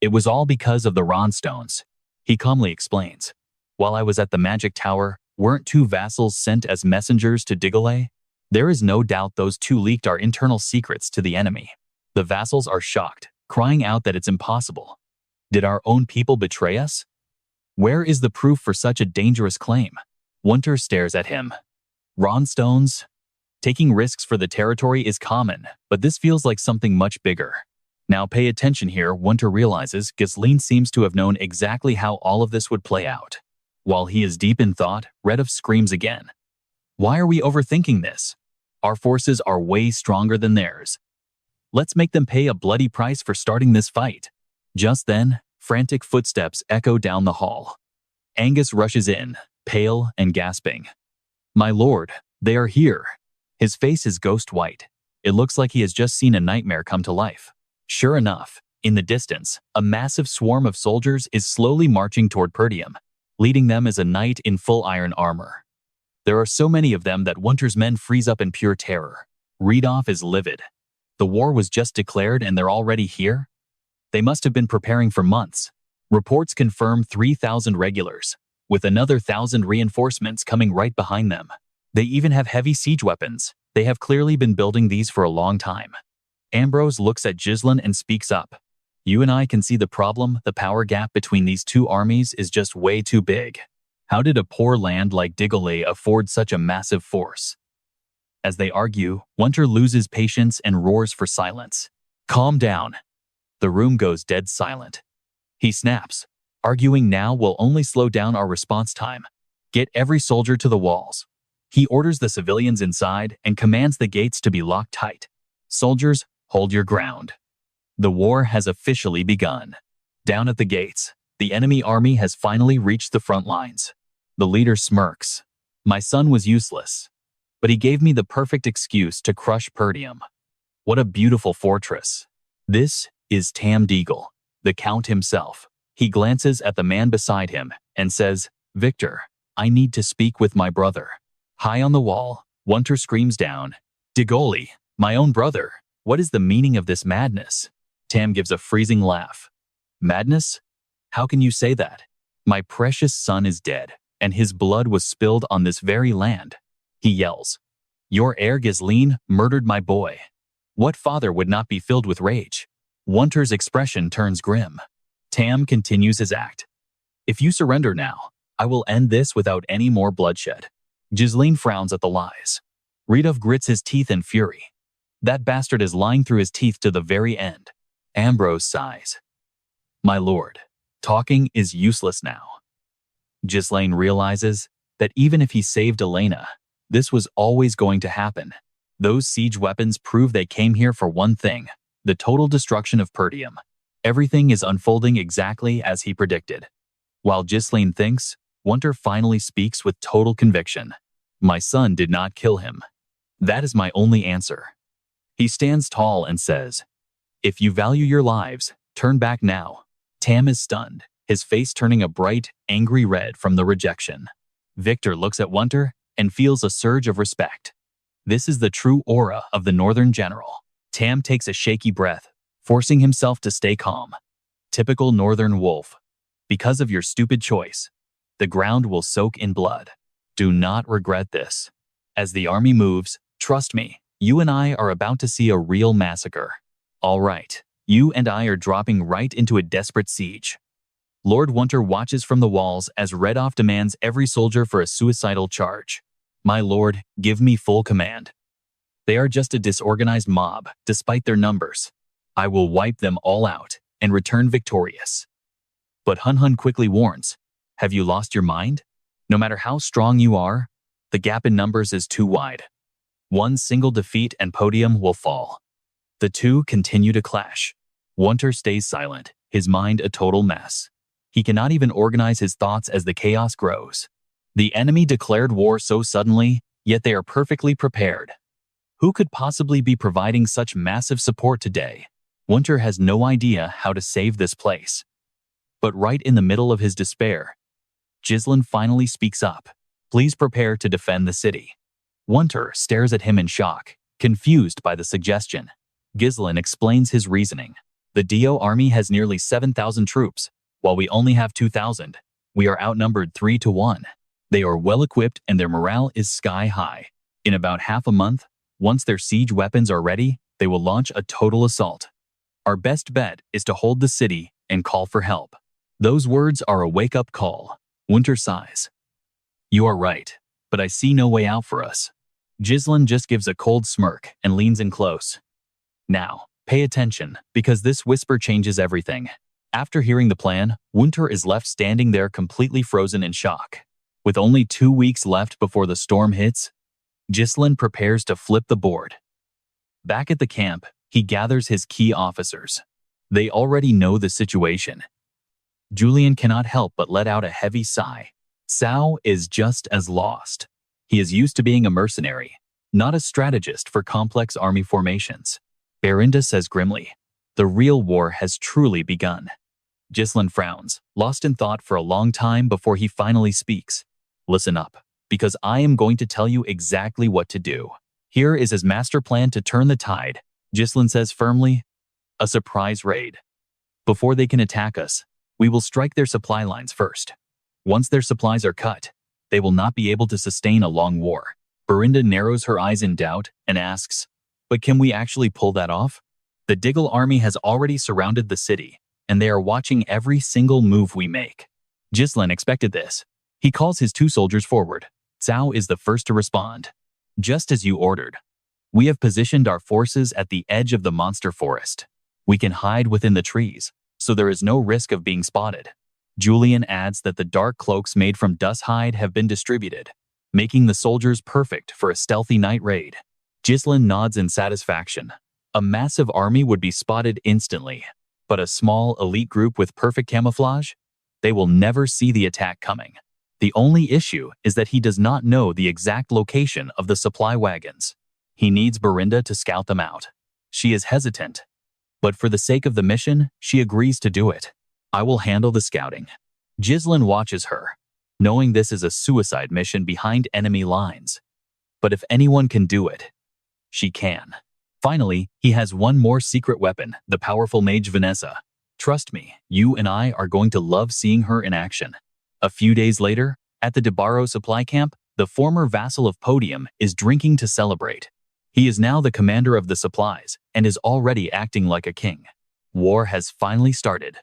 It was all because of the Ron stones. He calmly explains. While I was at the magic tower, Weren't two vassals sent as messengers to Digole? There is no doubt those two leaked our internal secrets to the enemy. The vassals are shocked, crying out that it's impossible. Did our own people betray us? Where is the proof for such a dangerous claim? Wunter stares at him. Ronstones? Taking risks for the territory is common, but this feels like something much bigger. Now pay attention here. Wunter realizes Gislen seems to have known exactly how all of this would play out. While he is deep in thought, Redov screams again. Why are we overthinking this? Our forces are way stronger than theirs. Let's make them pay a bloody price for starting this fight. Just then, frantic footsteps echo down the hall. Angus rushes in, pale and gasping. My lord, they are here. His face is ghost white. It looks like he has just seen a nightmare come to life. Sure enough, in the distance, a massive swarm of soldiers is slowly marching toward Perdium. Leading them is a knight in full iron armor. There are so many of them that Wunter's men freeze up in pure terror. Redov is livid. The war was just declared and they're already here? They must have been preparing for months. Reports confirm 3,000 regulars, with another 1,000 reinforcements coming right behind them. They even have heavy siege weapons. They have clearly been building these for a long time. Ambrose looks at Gislen and speaks up. You and I can see the problem. The power gap between these two armies is just way too big. How did a poor land like Digole afford such a massive force? As they argue, Wunter loses patience and roars for silence. Calm down. The room goes dead silent. He snaps. Arguing now will only slow down our response time. Get every soldier to the walls. He orders the civilians inside and commands the gates to be locked tight. Soldiers, hold your ground. The war has officially begun. Down at the gates, the enemy army has finally reached the front lines. The leader smirks. My son was useless, but he gave me the perfect excuse to crush Perdium. What a beautiful fortress. This is Tam Deagle, the Count himself. He glances at the man beside him and says, Victor, I need to speak with my brother. High on the wall, Wunter screams down, Digole, my own brother. What is the meaning of this madness? Tam gives a freezing laugh. Madness? How can you say that? My precious son is dead, and his blood was spilled on this very land. He yells. Your heir Gislen murdered my boy. What father would not be filled with rage? Wunter's expression turns grim. Tam continues his act. If you surrender now, I will end this without any more bloodshed. Gislen frowns at the lies. Redov grits his teeth in fury. That bastard is lying through his teeth to the very end. Ambrose sighs. My lord, talking is useless now. Gislen realizes that even if he saved Elena, this was always going to happen. Those siege weapons prove they came here for one thing, the total destruction of Perdium. Everything is unfolding exactly as he predicted. While Gislen thinks, Wunter finally speaks with total conviction. My son did not kill him. That is my only answer. He stands tall and says, If you value your lives, turn back now. Tam is stunned, his face turning a bright, angry red from the rejection. Victor looks at Wunter and feels a surge of respect. This is the true aura of the Northern General. Tam takes a shaky breath, forcing himself to stay calm. Typical Northern wolf. Because of your stupid choice, the ground will soak in blood. Do not regret this. As the army moves, trust me, you and I are about to see a real massacre. All right, you and I are dropping right into a desperate siege. Lord Wunter watches from the walls as Redov demands every soldier for a suicidal charge. My lord, give me full command. They are just a disorganized mob, despite their numbers. I will wipe them all out and return victorious. But Hun Hun quickly warns, have you lost your mind? No matter how strong you are, the gap in numbers is too wide. One single defeat and Perdium will fall. The two continue to clash. Wunter stays silent, his mind a total mess. He cannot even organize his thoughts as the chaos grows. The enemy declared war so suddenly, yet they are perfectly prepared. Who could possibly be providing such massive support today? Wunter has no idea how to save this place. But right in the middle of his despair, Gislen finally speaks up. Please prepare to defend the city. Wunter stares at him in shock, confused by the suggestion. Gislen explains his reasoning. The Dio army has nearly 7,000 troops, while we only have 2,000. We are outnumbered 3 to 1. They are well-equipped and their morale is sky-high. In about half a month, once their siege weapons are ready, they will launch a total assault. Our best bet is to hold the city and call for help. Those words are a wake-up call. Winter sighs. You are right, but I see no way out for us. Gislen just gives a cold smirk and leans in close. Now, pay attention, because this whisper changes everything. After hearing the plan, Winter is left standing there completely frozen in shock. With only 2 weeks left before the storm hits, Gislen prepares to flip the board. Back at the camp, he gathers his key officers. They already know the situation. Julian cannot help but let out a heavy sigh. Cao is just as lost. He is used to being a mercenary, not a strategist for complex army formations. Belinda says grimly, "The real war has truly begun." Gislen frowns, lost in thought for a long time before he finally speaks. "Listen up, because I am going to tell you exactly what to do." Here is his master plan to turn the tide. Gislen says firmly, "A surprise raid. Before they can attack us, we will strike their supply lines first. Once their supplies are cut, they will not be able to sustain a long war." Belinda narrows her eyes in doubt and asks, "But can we actually pull that off?" The Diggle army has already surrounded the city, and they are watching every single move we make. Gislen expected this. He calls his 2 soldiers forward. Cao is the first to respond. "Just as you ordered. We have positioned our forces at the edge of the monster forest. We can hide within the trees, so there is no risk of being spotted." Julian adds that the dark cloaks made from dust hide have been distributed, making the soldiers perfect for a stealthy night raid. Gislen nods in satisfaction. A massive army would be spotted instantly, but a small elite group with perfect camouflage? They will never see the attack coming. The only issue is that he does not know the exact location of the supply wagons. He needs Belinda to scout them out. She is hesitant, but for the sake of the mission, she agrees to do it. "I will handle the scouting." Gislen watches her, knowing this is a suicide mission behind enemy lines. But if anyone can do it, she can. Finally, he has one more secret weapon, the powerful mage Vanessa. "Trust me, you and I are going to love seeing her in action." A few days later, at the Debarro supply camp, the former vassal of Podium is drinking to celebrate. He is now the commander of the supplies and is already acting like a king. War has finally started.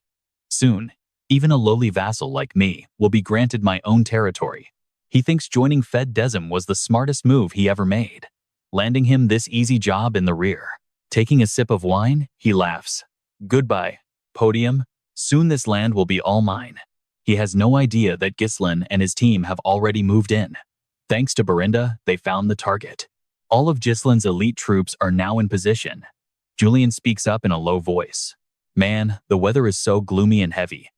Soon, even a lowly vassal like me will be granted my own territory. He thinks joining Fed Desm was the smartest move he ever made, landing him this easy job in the rear. Taking a sip of wine, he laughs. "Goodbye, Podium. Soon this land will be all mine." He has no idea that Gislen and his team have already moved in. Thanks to Belinda, they found the target. All of Gislen's elite troops are now in position. Julian speaks up in a low voice. "Man, the weather is so gloomy and heavy."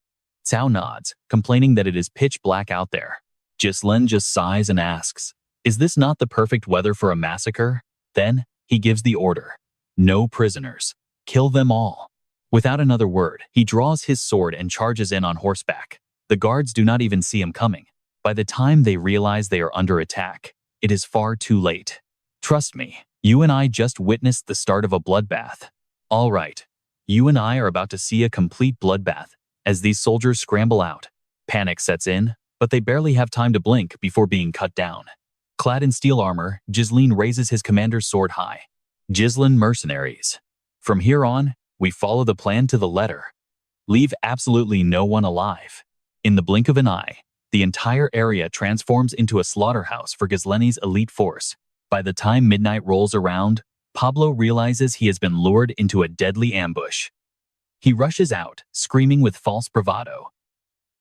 Cao nods, complaining that it is pitch black out there. Gislen just sighs and asks, "Is this not the perfect weather for a massacre?" Then, he gives the order. "No prisoners. Kill them all." Without another word, he draws his sword and charges in on horseback. The guards do not even see him coming. By the time they realize they are under attack, it is far too late. "Trust me, you and I just witnessed the start of a bloodbath." "All right. You and I are about to see a complete bloodbath." As these soldiers scramble out, panic sets in, but they barely have time to blink before being cut down. Clad in steel armor, Gislen raises his commander's sword high. Gislen mercenaries. From here on, we follow the plan to the letter. Leave absolutely no one alive. In the blink of an eye, the entire area transforms into a slaughterhouse for Gislen's elite force. By the time midnight rolls around, Pablo realizes he has been lured into a deadly ambush. He rushes out, screaming with false bravado,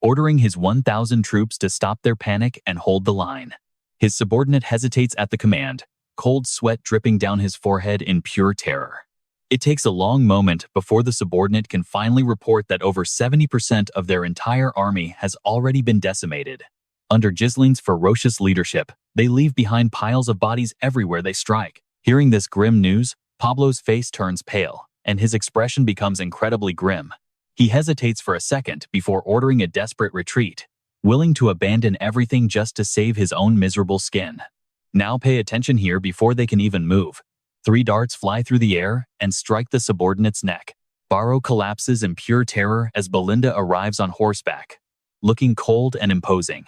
ordering his 1,000 troops to stop their panic and hold the line. His subordinate hesitates at the command, cold sweat dripping down his forehead in pure terror. It takes a long moment before the subordinate can finally report that over 70% of their entire army has already been decimated. Under Gislen's ferocious leadership, they leave behind piles of bodies everywhere they strike. Hearing this grim news, Pablo's face turns pale, and his expression becomes incredibly grim. He hesitates for a second before ordering a desperate retreat, willing to abandon everything just to save his own miserable skin. Now pay attention here before they can even move. 3 darts fly through the air and strike the subordinate's neck. Barrow collapses in pure terror as Belinda arrives on horseback, looking cold and imposing.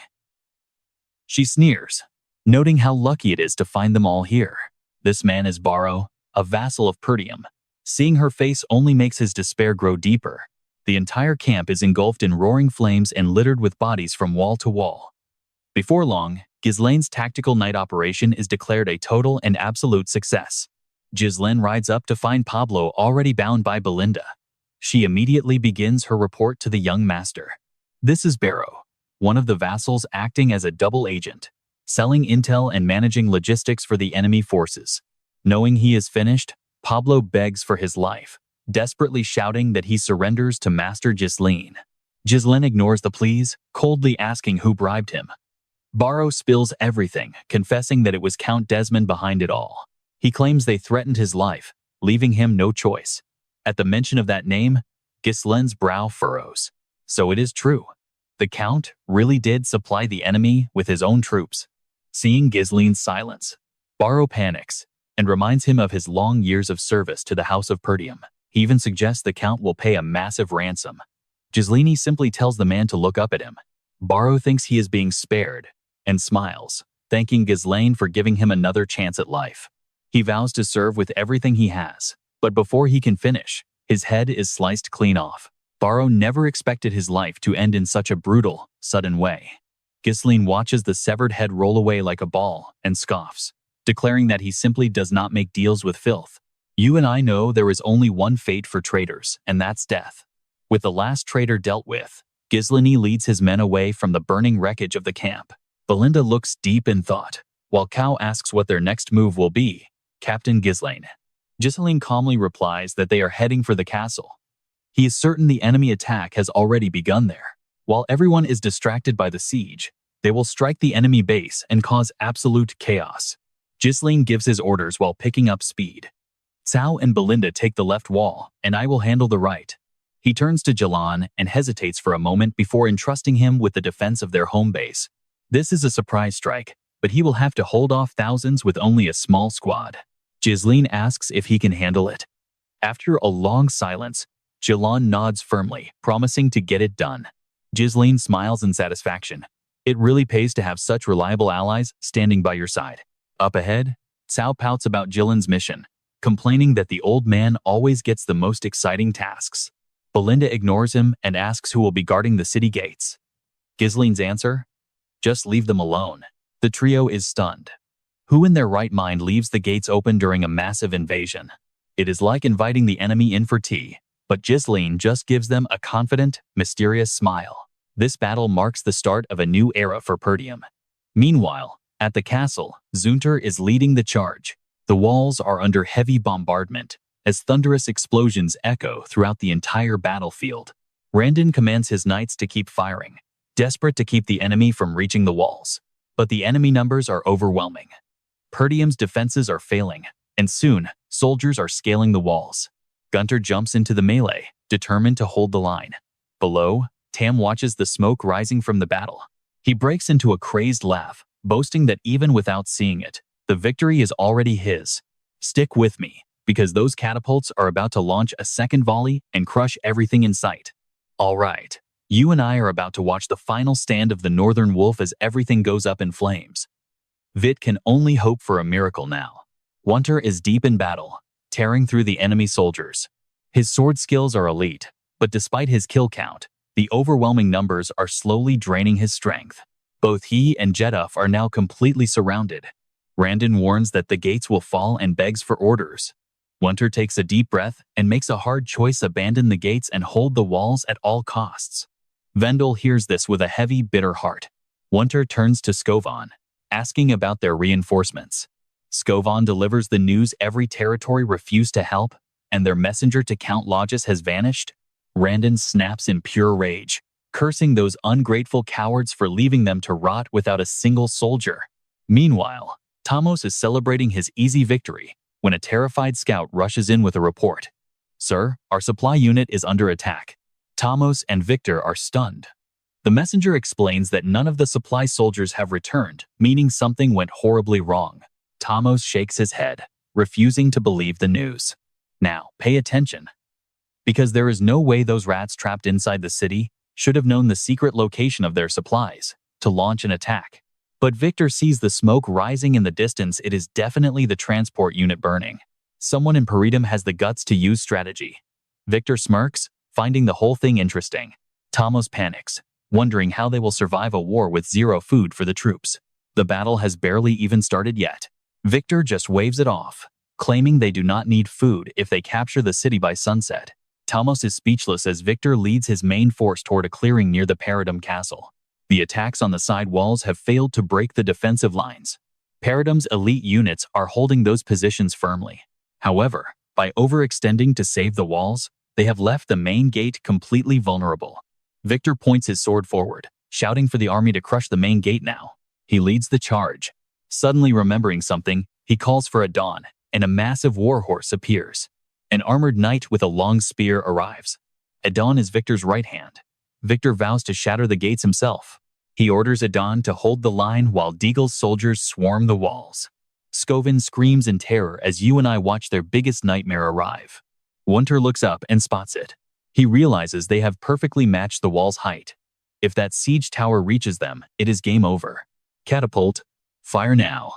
She sneers, noting how lucky it is to find them all here. This man is Baro, a vassal of Perdium. Seeing her face only makes his despair grow deeper. The entire camp is engulfed in roaring flames and littered with bodies from wall to wall. Before long, Gislen's tactical night operation is declared a total and absolute success. Gislen rides up to find Pablo already bound by Belinda. She immediately begins her report to the young master. This is Baro, one of the vassals acting as a double agent, selling intel and managing logistics for the enemy forces. Knowing he is finished, Pablo begs for his life, desperately shouting that he surrenders to Master Gislen. Gislen ignores the pleas, coldly asking who bribed him. Baro spills everything, confessing that it was Count Desmond behind it all. He claims they threatened his life, leaving him no choice. At the mention of that name, Gislen's brow furrows. So it is true. The Count really did supply the enemy with his own troops. Seeing Gislen's silence, Baro panics and reminds him of his long years of service to the House of Perdium. He even suggests the Count will pay a massive ransom. Gislen simply tells the man to look up at him. Baro thinks he is being spared and smiles, thanking Gislen for giving him another chance at life. He vows to serve with everything he has, but before he can finish, his head is sliced clean off. Baro never expected his life to end in such a brutal, sudden way. Gislen watches the severed head roll away like a ball and scoffs, declaring that he simply does not make deals with filth. You and I know there is only one fate for traitors, and that's death. With the last traitor dealt with, Gislen leads his men away from the burning wreckage of the camp. Belinda looks deep in thought, while Cao asks what their next move will be. Captain Gislen. Gislen calmly replies that they are heading for the castle. He is certain the enemy attack has already begun there. While everyone is distracted by the siege, they will strike the enemy base and cause absolute chaos. Gislen gives his orders while picking up speed. Cao and Belinda take the left wall, and I will handle the right. He turns to Gislen and hesitates for a moment before entrusting him with the defense of their home base. This is a surprise strike, but he will have to hold off thousands with only a small squad. Gislen asks if he can handle it. After a long silence, Gislen nods firmly, promising to get it done. Gislen smiles in satisfaction. It really pays to have such reliable allies standing by your side. Up ahead, Cao pouts about Gislen's mission, complaining that the old man always gets the most exciting tasks. Belinda ignores him and asks who will be guarding the city gates. Gislen's answer? Just leave them alone. The trio is stunned. Who in their right mind leaves the gates open during a massive invasion? It is like inviting the enemy in for tea, but Gislen just gives them a confident, mysterious smile. This battle marks the start of a new era for Perdium. Meanwhile, at the castle, Zunter is leading the charge. The walls are under heavy bombardment, as thunderous explosions echo throughout the entire battlefield. Randon commands his knights to keep firing, desperate to keep the enemy from reaching the walls. But the enemy numbers are overwhelming. Perdium's defenses are failing, and soon, soldiers are scaling the walls. Gunter jumps into the melee, determined to hold the line. Below, Tam watches the smoke rising from the battle. He breaks into a crazed laugh, boasting that even without seeing it, the victory is already his. Stick with me, because those catapults are about to launch a second volley and crush everything in sight. All right, you and I are about to watch the final stand of the Northern Wolf as everything goes up in flames. Vit can only hope for a miracle now. Wunter is deep in battle, tearing through the enemy soldiers. His sword skills are elite, but despite his kill count, the overwhelming numbers are slowly draining his strength. Both he and Jeduf are now completely surrounded. Randon warns that the gates will fall and begs for orders. Wunter takes a deep breath and makes a hard choice: abandon the gates and hold the walls at all costs. Vendel hears this with a heavy, bitter heart. Wunter turns to Skovan, asking about their reinforcements. Skovan delivers the news every territory refused to help, and their messenger to Count Logis has vanished. Randon snaps in pure rage, cursing those ungrateful cowards for leaving them to rot without a single soldier. Meanwhile, Tamos is celebrating his easy victory when a terrified scout rushes in with a report. Sir, our supply unit is under attack. Tamos and Victor are stunned. The messenger explains that none of the supply soldiers have returned, meaning something went horribly wrong. Tamos shakes his head, refusing to believe the news. Now, pay attention. Because there is no way those rats trapped inside the city should have known the secret location of their supplies to launch an attack. But Victor sees the smoke rising in the distance. It is definitely the transport unit burning. Someone in Perdium has the guts to use strategy. Victor smirks, finding the whole thing interesting. Tamos panics, wondering how they will survive a war with zero food for the troops. The battle has barely even started yet. Victor just waves it off, claiming they do not need food if they capture the city by sunset. Tamos is speechless as Victor leads his main force toward a clearing near the Perdium castle. The attacks on the side walls have failed to break the defensive lines. Perdium's elite units are holding those positions firmly. However, by overextending to save the walls, they have left the main gate completely vulnerable. Victor points his sword forward, shouting for the army to crush the main gate now. He leads the charge. Suddenly remembering something, he calls for a dawn, and a massive warhorse appears. An armored knight with a long spear arrives. Adon is Victor's right hand. Victor vows to shatter the gates himself. He orders Adon to hold the line while Deagle's soldiers swarm the walls. Scovin screams in terror as you and I watch their biggest nightmare arrive. Wunter looks up and spots it. He realizes they have perfectly matched the wall's height. If that siege tower reaches them, it is game over. Catapult. Fire now.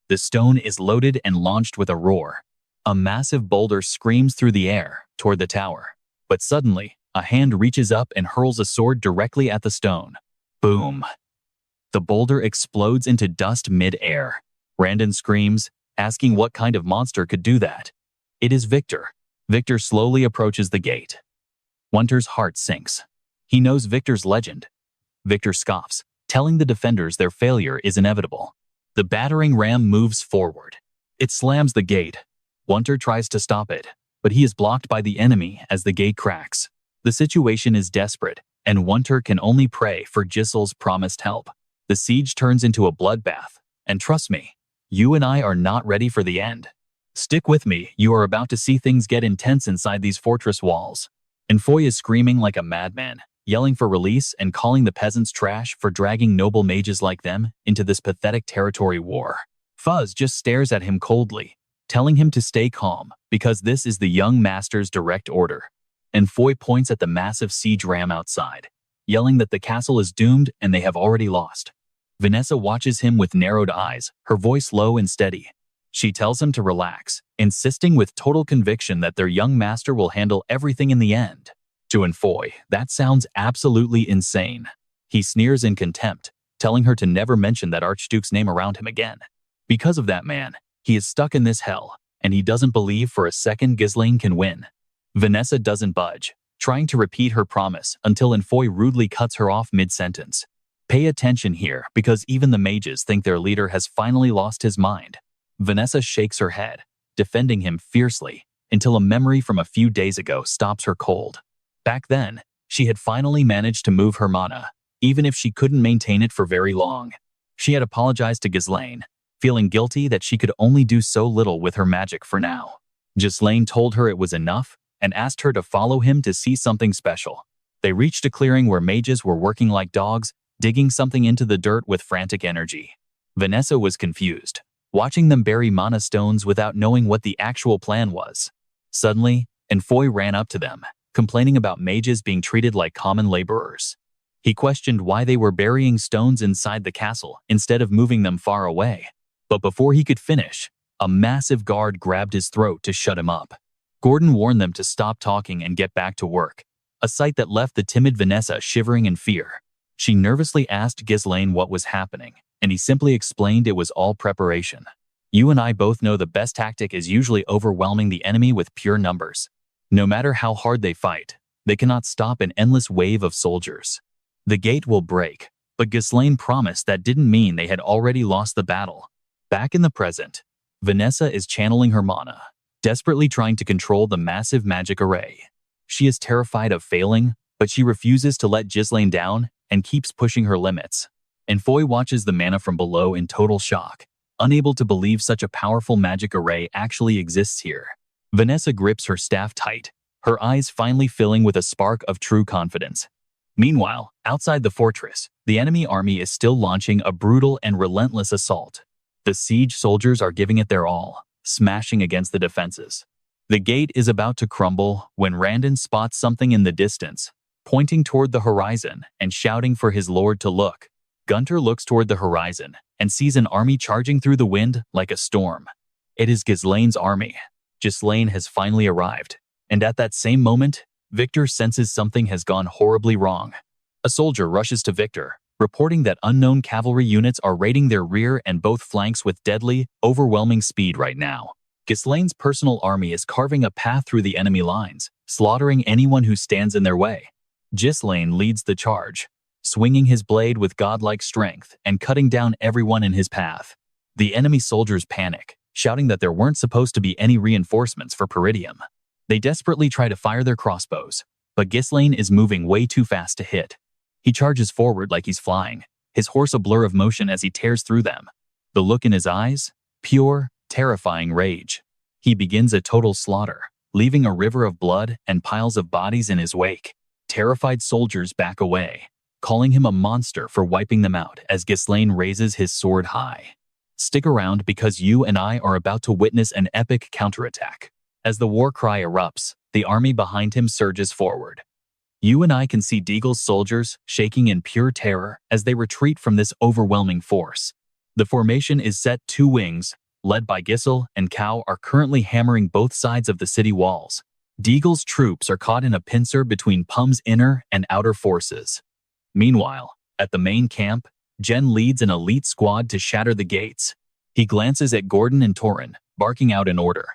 The stone is loaded and launched with a roar. A massive boulder screams through the air toward the tower. But suddenly, a hand reaches up and hurls a sword directly at the stone. Boom. The boulder explodes into dust mid-air. Randon screams, asking what kind of monster could do that. It is Victor. Victor slowly approaches the gate. Wunter's heart sinks. He knows Victor's legend. Victor scoffs, telling the defenders their failure is inevitable. The battering ram moves forward. It slams the gate. Wunter tries to stop it, but he is blocked by the enemy as the gate cracks. The situation is desperate, and Wunter can only pray for Gisle's promised help. The siege turns into a bloodbath, and trust me, you and I are not ready for the end. Stick with me, you are about to see things get intense inside these fortress walls. Enfoy is screaming like a madman, yelling for release and calling the peasants trash for dragging noble mages like them into this pathetic territory war. Fuzz just stares at him coldly, telling him to stay calm because this is the young master's direct order. Enfoy points at the massive siege ram outside, yelling that the castle is doomed and they have already lost. Vanessa watches him with narrowed eyes, her voice low and steady. She tells him to relax, insisting with total conviction that their young master will handle everything in the end. To Enfoy, that sounds absolutely insane. He sneers in contempt, telling her to never mention that Archduke's name around him again. Because of that man, he is stuck in this hell, and he doesn't believe for a second Gislen can win. Vanessa doesn't budge, trying to repeat her promise until Enfoy rudely cuts her off mid-sentence. Pay attention here because even the mages think their leader has finally lost his mind. Vanessa shakes her head, defending him fiercely, until a memory from a few days ago stops her cold. Back then, she had finally managed to move her mana, even if she couldn't maintain it for very long. She had apologized to Gislen, feeling guilty that she could only do so little with her magic for now. Gislen told her it was enough and asked her to follow him to see something special. They reached a clearing where mages were working like dogs, digging something into the dirt with frantic energy. Vanessa was confused, watching them bury mana stones without knowing what the actual plan was. Suddenly, Enfoy ran up to them, complaining about mages being treated like common laborers. He questioned why they were burying stones inside the castle instead of moving them far away. But before he could finish, a massive guard grabbed his throat to shut him up. Gordon warned them to stop talking and get back to work, a sight that left the timid Vanessa shivering in fear. She nervously asked Gislen what was happening, and he simply explained it was all preparation. You and I both know the best tactic is usually overwhelming the enemy with pure numbers. No matter how hard they fight, they cannot stop an endless wave of soldiers. The gate will break, but Gislen promised that didn't mean they had already lost the battle. Back in the present, Vanessa is channeling her mana, desperately trying to control the massive magic array. She is terrified of failing, but she refuses to let Gislen down and keeps pushing her limits. Enfoy watches the mana from below in total shock, unable to believe such a powerful magic array actually exists here. Vanessa grips her staff tight, her eyes finally filling with a spark of true confidence. Meanwhile, outside the fortress, the enemy army is still launching a brutal and relentless assault. The siege soldiers are giving it their all, smashing against the defenses. The gate is about to crumble when Randon spots something in the distance, pointing toward the horizon and shouting for his lord to look. Gunter looks toward the horizon and sees an army charging through the wind like a storm. It is Gislen's army. Gislen has finally arrived, and at that same moment, Victor senses something has gone horribly wrong. A soldier rushes to Victor, reporting that unknown cavalry units are raiding their rear and both flanks with deadly, overwhelming speed right now. Gislen's personal army is carving a path through the enemy lines, slaughtering anyone who stands in their way. Gislen leads the charge, swinging his blade with godlike strength and cutting down everyone in his path. The enemy soldiers panic, shouting that there weren't supposed to be any reinforcements for Perdium. They desperately try to fire their crossbows, but Gislen is moving way too fast to hit. He charges forward like he's flying, his horse a blur of motion as he tears through them. The look in his eyes? Pure, terrifying rage. He begins a total slaughter, leaving a river of blood and piles of bodies in his wake. Terrified soldiers back away, calling him a monster for wiping them out as Gislen raises his sword high. Stick around because you and I are about to witness an epic counterattack. As the war cry erupts, the army behind him surges forward. You and I can see Deagle's soldiers shaking in pure terror as they retreat from this overwhelming force. The formation is set 2 wings, led by Gisel and Cow, are currently hammering both sides of the city walls. Deagle's troops are caught in a pincer between Pum's inner and outer forces. Meanwhile, at the main camp, Jen leads an elite squad to shatter the gates. He glances at Gordon and Torin, barking out an order.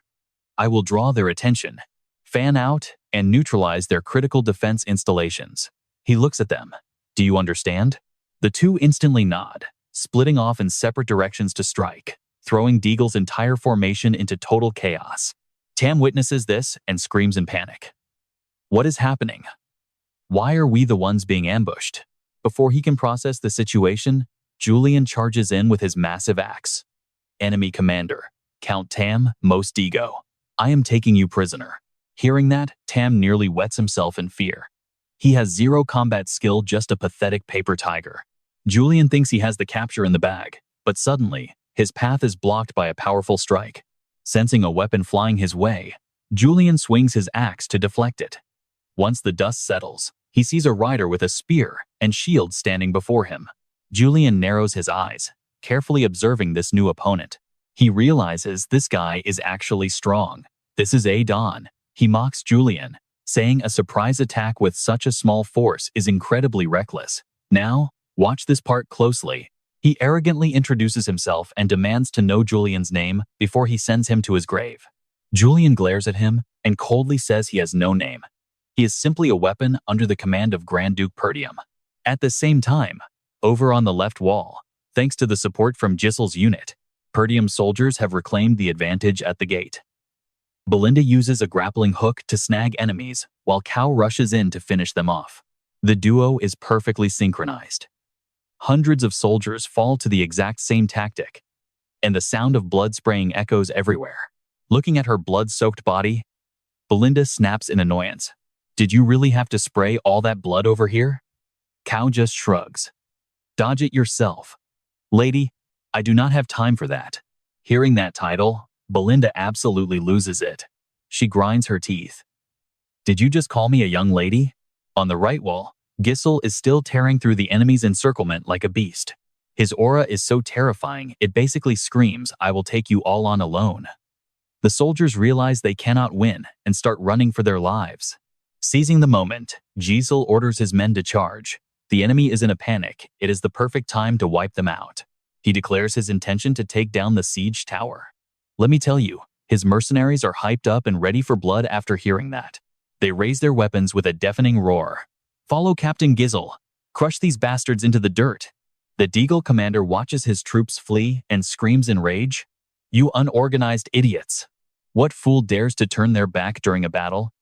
I will draw their attention, fan out, and neutralize their critical defense installations. He looks at them. Do you understand? The two instantly nod, splitting off in separate directions to strike, throwing Deagle's entire formation into total chaos. Tam witnesses this and screams in panic. What is happening? Why are we the ones being ambushed? Before he can process the situation, Julian charges in with his massive axe. Enemy commander, Count Tam Most Ego. I am taking you prisoner. Hearing that, Tam nearly wets himself in fear. He has 0 combat skill, just a pathetic paper tiger. Julian thinks he has the capture in the bag, but suddenly, his path is blocked by a powerful strike. Sensing a weapon flying his way, Julian swings his axe to deflect it. Once the dust settles, he sees a rider with a spear and shield standing before him. Julian narrows his eyes, carefully observing this new opponent. He realizes this guy is actually strong. This is Adon. He mocks Julian, saying a surprise attack with such a small force is incredibly reckless. Now, watch this part closely. He arrogantly introduces himself and demands to know Julian's name before he sends him to his grave. Julian glares at him and coldly says he has no name. He is simply a weapon under the command of Grand Duke Perdium. At the same time, over on the left wall, thanks to the support from Gisel's unit, Perdium's soldiers have reclaimed the advantage at the gate. Belinda uses a grappling hook to snag enemies, while Cow rushes in to finish them off. The duo is perfectly synchronized. Hundreds of soldiers fall to the exact same tactic, and the sound of blood spraying echoes everywhere. Looking at her blood-soaked body, Belinda snaps in annoyance. Did you really have to spray all that blood over here? Cow just shrugs. Dodge it yourself. Lady, I do not have time for that. Hearing that title, Belinda absolutely loses it. She grinds her teeth. Did you just call me a young lady? On the right wall, Gisel is still tearing through the enemy's encirclement like a beast. His aura is so terrifying, it basically screams, I will take you all on alone. The soldiers realize they cannot win and start running for their lives. Seizing the moment, Gisel orders his men to charge. The enemy is in a panic. It is the perfect time to wipe them out. He declares his intention to take down the siege tower. Let me tell you, his mercenaries are hyped up and ready for blood after hearing that. They raise their weapons with a deafening roar. Follow Captain Gisel. Crush these bastards into the dirt. The Deagle commander watches his troops flee and screams in rage. You unorganized idiots. What fool dares to turn their back during a battle?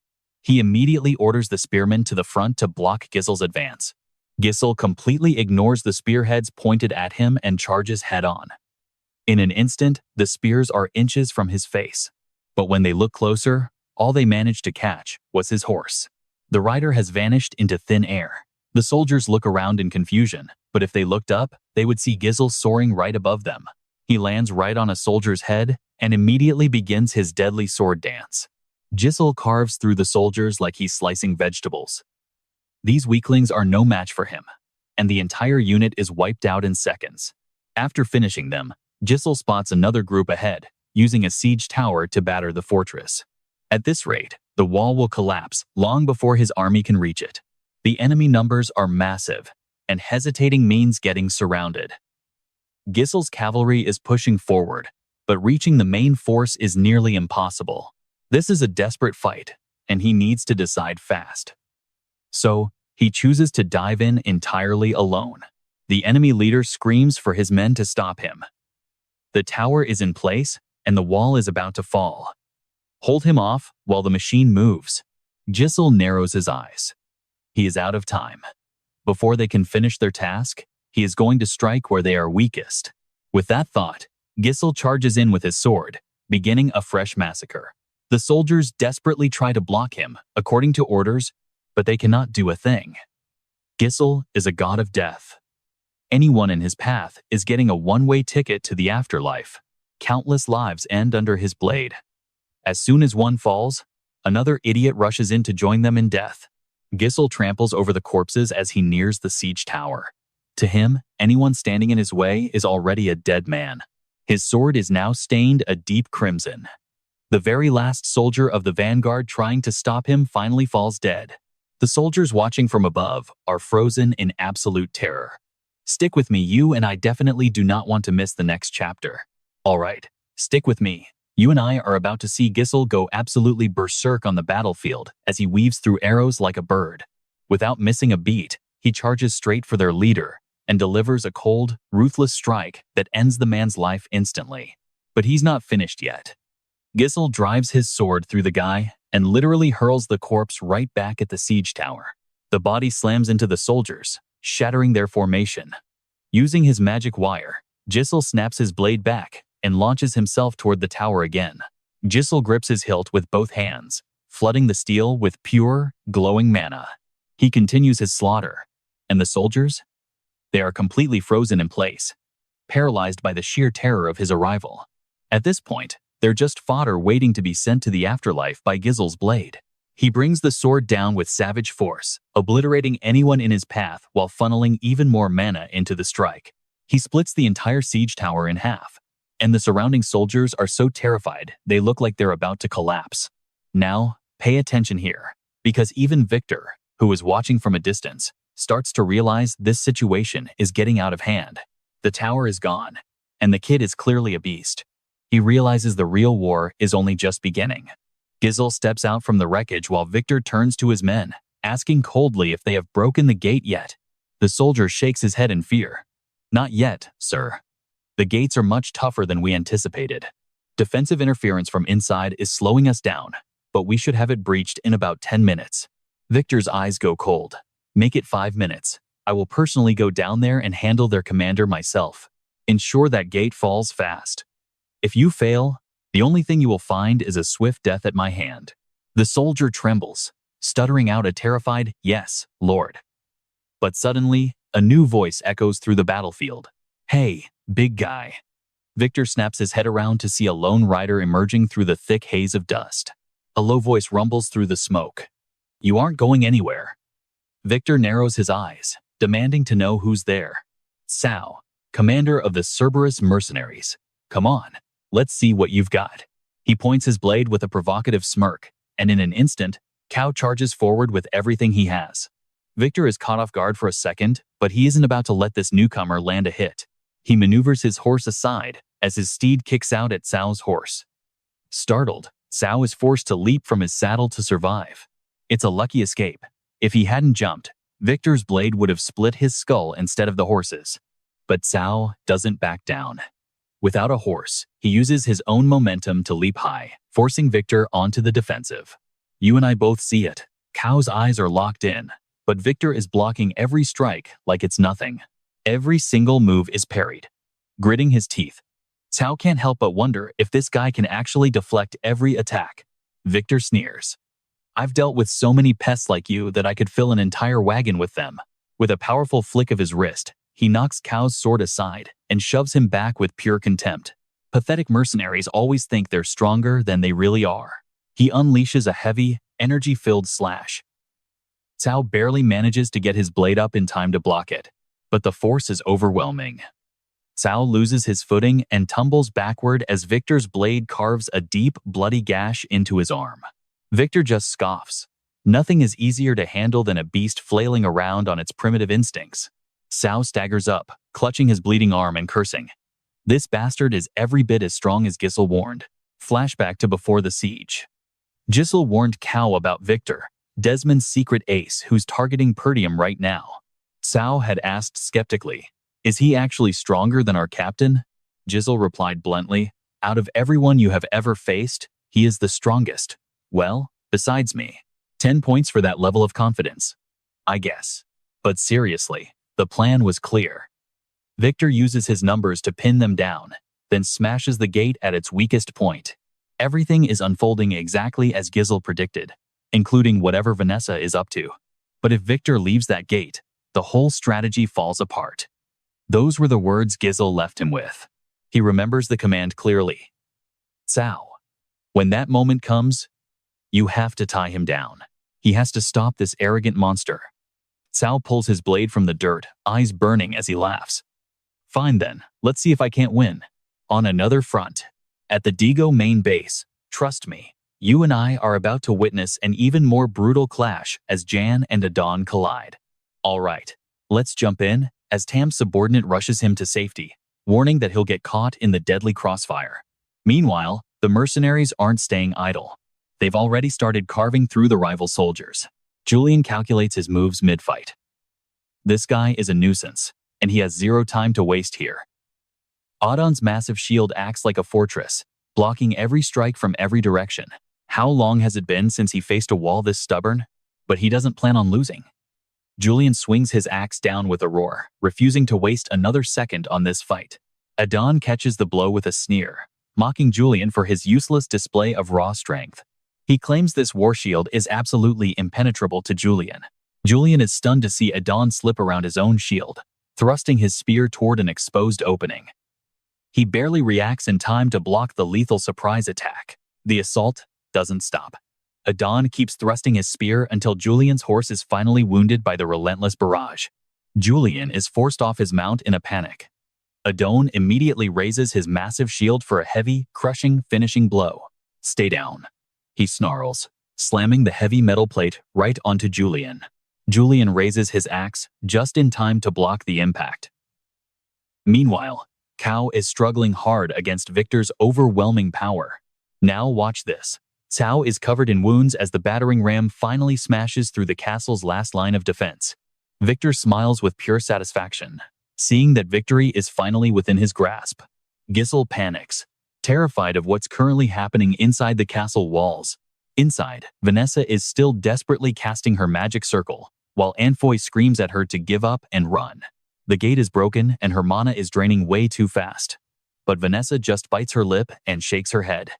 He immediately orders the spearmen to the front to block Gisel's advance. Gisel completely ignores the spearheads pointed at him and charges head-on. In an instant, the spears are inches from his face. But when they look closer, all they managed to catch was his horse. The rider has vanished into thin air. The soldiers look around in confusion, but if they looked up, they would see Gisel soaring right above them. He lands right on a soldier's head and immediately begins his deadly sword dance. Gisel carves through the soldiers like he's slicing vegetables. These weaklings are no match for him, and the entire unit is wiped out in seconds. After finishing them, Gisel spots another group ahead, using a siege tower to batter the fortress. At this rate, the wall will collapse long before his army can reach it. The enemy numbers are massive, and hesitating means getting surrounded. Gisel's cavalry is pushing forward, but reaching the main force is nearly impossible. This is a desperate fight, and he needs to decide fast. So, he chooses to dive in entirely alone. The enemy leader screams for his men to stop him. The tower is in place, and the wall is about to fall. Hold him off while the machine moves. Gisel narrows his eyes. He is out of time. Before they can finish their task, he is going to strike where they are weakest. With that thought, Gisel charges in with his sword, beginning a fresh massacre. The soldiers desperately try to block him, according to orders, but they cannot do a thing. Gisel is a god of death. Anyone in his path is getting a one-way ticket to the afterlife. Countless lives end under his blade. As soon as one falls, another idiot rushes in to join them in death. Gisel tramples over the corpses as he nears the siege tower. To him, anyone standing in his way is already a dead man. His sword is now stained a deep crimson. The very last soldier of the vanguard trying to stop him finally falls dead. The soldiers watching from above are frozen in absolute terror. Stick with me, you and I definitely do not want to miss the next chapter. Alright, stick with me. You and I are about to see Gisel go absolutely berserk on the battlefield as he weaves through arrows like a bird. Without missing a beat, he charges straight for their leader and delivers a cold, ruthless strike that ends the man's life instantly. But he's not finished yet. Gisel drives his sword through the guy and literally hurls the corpse right back at the siege tower. The body slams into the soldiers, shattering their formation. Using his magic wire, Gisel snaps his blade back and launches himself toward the tower again. Gisel grips his hilt with both hands, flooding the steel with pure, glowing mana. He continues his slaughter. And the soldiers? They are completely frozen in place, paralyzed by the sheer terror of his arrival. At this point, they're just fodder waiting to be sent to the afterlife by Gisel's blade. He brings the sword down with savage force, obliterating anyone in his path while funneling even more mana into the strike. He splits the entire siege tower in half, and the surrounding soldiers are so terrified they look like they're about to collapse. Now, pay attention here, because even Victor, who is watching from a distance, starts to realize this situation is getting out of hand. The tower is gone, and the kid is clearly a beast. He realizes the real war is only just beginning. Gisel steps out from the wreckage while Victor turns to his men, asking coldly if they have broken the gate yet. The soldier shakes his head in fear. Not yet, sir. The gates are much tougher than we anticipated. Defensive interference from inside is slowing us down, but we should have it breached in about 10 minutes. Victor's eyes go cold. Make it 5 minutes. I will personally go down there and handle their commander myself. Ensure that gate falls fast. If you fail, the only thing you will find is a swift death at my hand. The soldier trembles, stuttering out a terrified, "Yes, Lord." But suddenly, a new voice echoes through the battlefield. "Hey, big guy." Victor snaps his head around to see a lone rider emerging through the thick haze of dust. A low voice rumbles through the smoke. "You aren't going anywhere." Victor narrows his eyes, demanding to know who's there. "Cao, commander of the Cerberus mercenaries. Come on, let's see what you've got." He points his blade with a provocative smirk, and in an instant, Cao charges forward with everything he has. Victor is caught off guard for a second, but he isn't about to let this newcomer land a hit. He maneuvers his horse aside as his steed kicks out at Cao's horse. Startled, Cao is forced to leap from his saddle to survive. It's a lucky escape. If he hadn't jumped, Victor's blade would have split his skull instead of the horse's. But Cao doesn't back down. Without a horse, he uses his own momentum to leap high, forcing Victor onto the defensive. You and I both see it. Cao's eyes are locked in, but Victor is blocking every strike like it's nothing. Every single move is parried. Gritting his teeth, Cao can't help but wonder if this guy can actually deflect every attack. Victor sneers. "I've dealt with so many pests like you that I could fill an entire wagon with them." With a powerful flick of his wrist, he knocks Cao's sword aside and shoves him back with pure contempt. Pathetic mercenaries always think they're stronger than they really are. He unleashes a heavy, energy-filled slash. Cao barely manages to get his blade up in time to block it. but the force is overwhelming. Cao loses his footing and tumbles backward as Victor's blade carves a deep, bloody gash into his arm. Victor just scoffs. Nothing is easier to handle than a beast flailing around on its primitive instincts. Cao staggers up, clutching his bleeding arm and cursing. This bastard is every bit as strong as Gisel warned. Flashback to before the siege. Gisel warned Cao about Victor, Desmond's secret ace who's targeting Perdium right now. Cao had asked skeptically, "Is he actually stronger than our captain?" Gisel replied bluntly, "Out of everyone you have ever faced, he is the strongest. Well, besides me. 10 points for that level of confidence, I guess." But seriously, the plan was clear. Victor uses his numbers to pin them down, then smashes the gate at its weakest point. Everything is unfolding exactly as Gisel predicted, including whatever Vanessa is up to. But if Victor leaves that gate, the whole strategy falls apart. Those were the words Gisel left him with. He remembers the command clearly. Cao. When that moment comes, you have to tie him down. He has to stop this arrogant monster. Cao pulls his blade from the dirt, eyes burning as he laughs. Fine then, let's see if I can't win. On another front, at the Digo main base, trust me, you and I are about to witness an even more brutal clash as Jan and Adon collide. All right, let's jump in, as Tam's subordinate rushes him to safety, warning that he'll get caught in the deadly crossfire. Meanwhile, the mercenaries aren't staying idle. They've already started carving through the rival soldiers. Julian calculates his moves mid-fight. This guy is a nuisance, and he has zero time to waste here. Adon's massive shield acts like a fortress, blocking every strike from every direction. How long has it been since he faced a wall this stubborn? But he doesn't plan on losing. Julian swings his axe down with a roar, refusing to waste another second on this fight. Adon catches the blow with a sneer, mocking Julian for his useless display of raw strength. He claims this war shield is absolutely impenetrable to Julian. Julian is stunned to see Adon slip around his own shield, thrusting his spear toward an exposed opening. He barely reacts in time to block the lethal surprise attack. The assault doesn't stop. Adon keeps thrusting his spear until Julian's horse is finally wounded by the relentless barrage. Julian is forced off his mount in a panic. Adon immediately raises his massive shield for a heavy, crushing, finishing blow. "Stay down," he snarls, slamming the heavy metal plate right onto Julian. Julian raises his axe just in time to block the impact. Meanwhile, Cao is struggling hard against Victor's overwhelming power. Now watch this. Cao is covered in wounds as the battering ram finally smashes through the castle's last line of defense. Victor smiles with pure satisfaction, seeing that victory is finally within his grasp. Gisel panics, terrified of what's currently happening inside the castle walls. Inside, Vanessa is still desperately casting her magic circle, while Anfoy screams at her to give up and run. The gate is broken and her mana is draining way too fast. But Vanessa just bites her lip and shakes her head.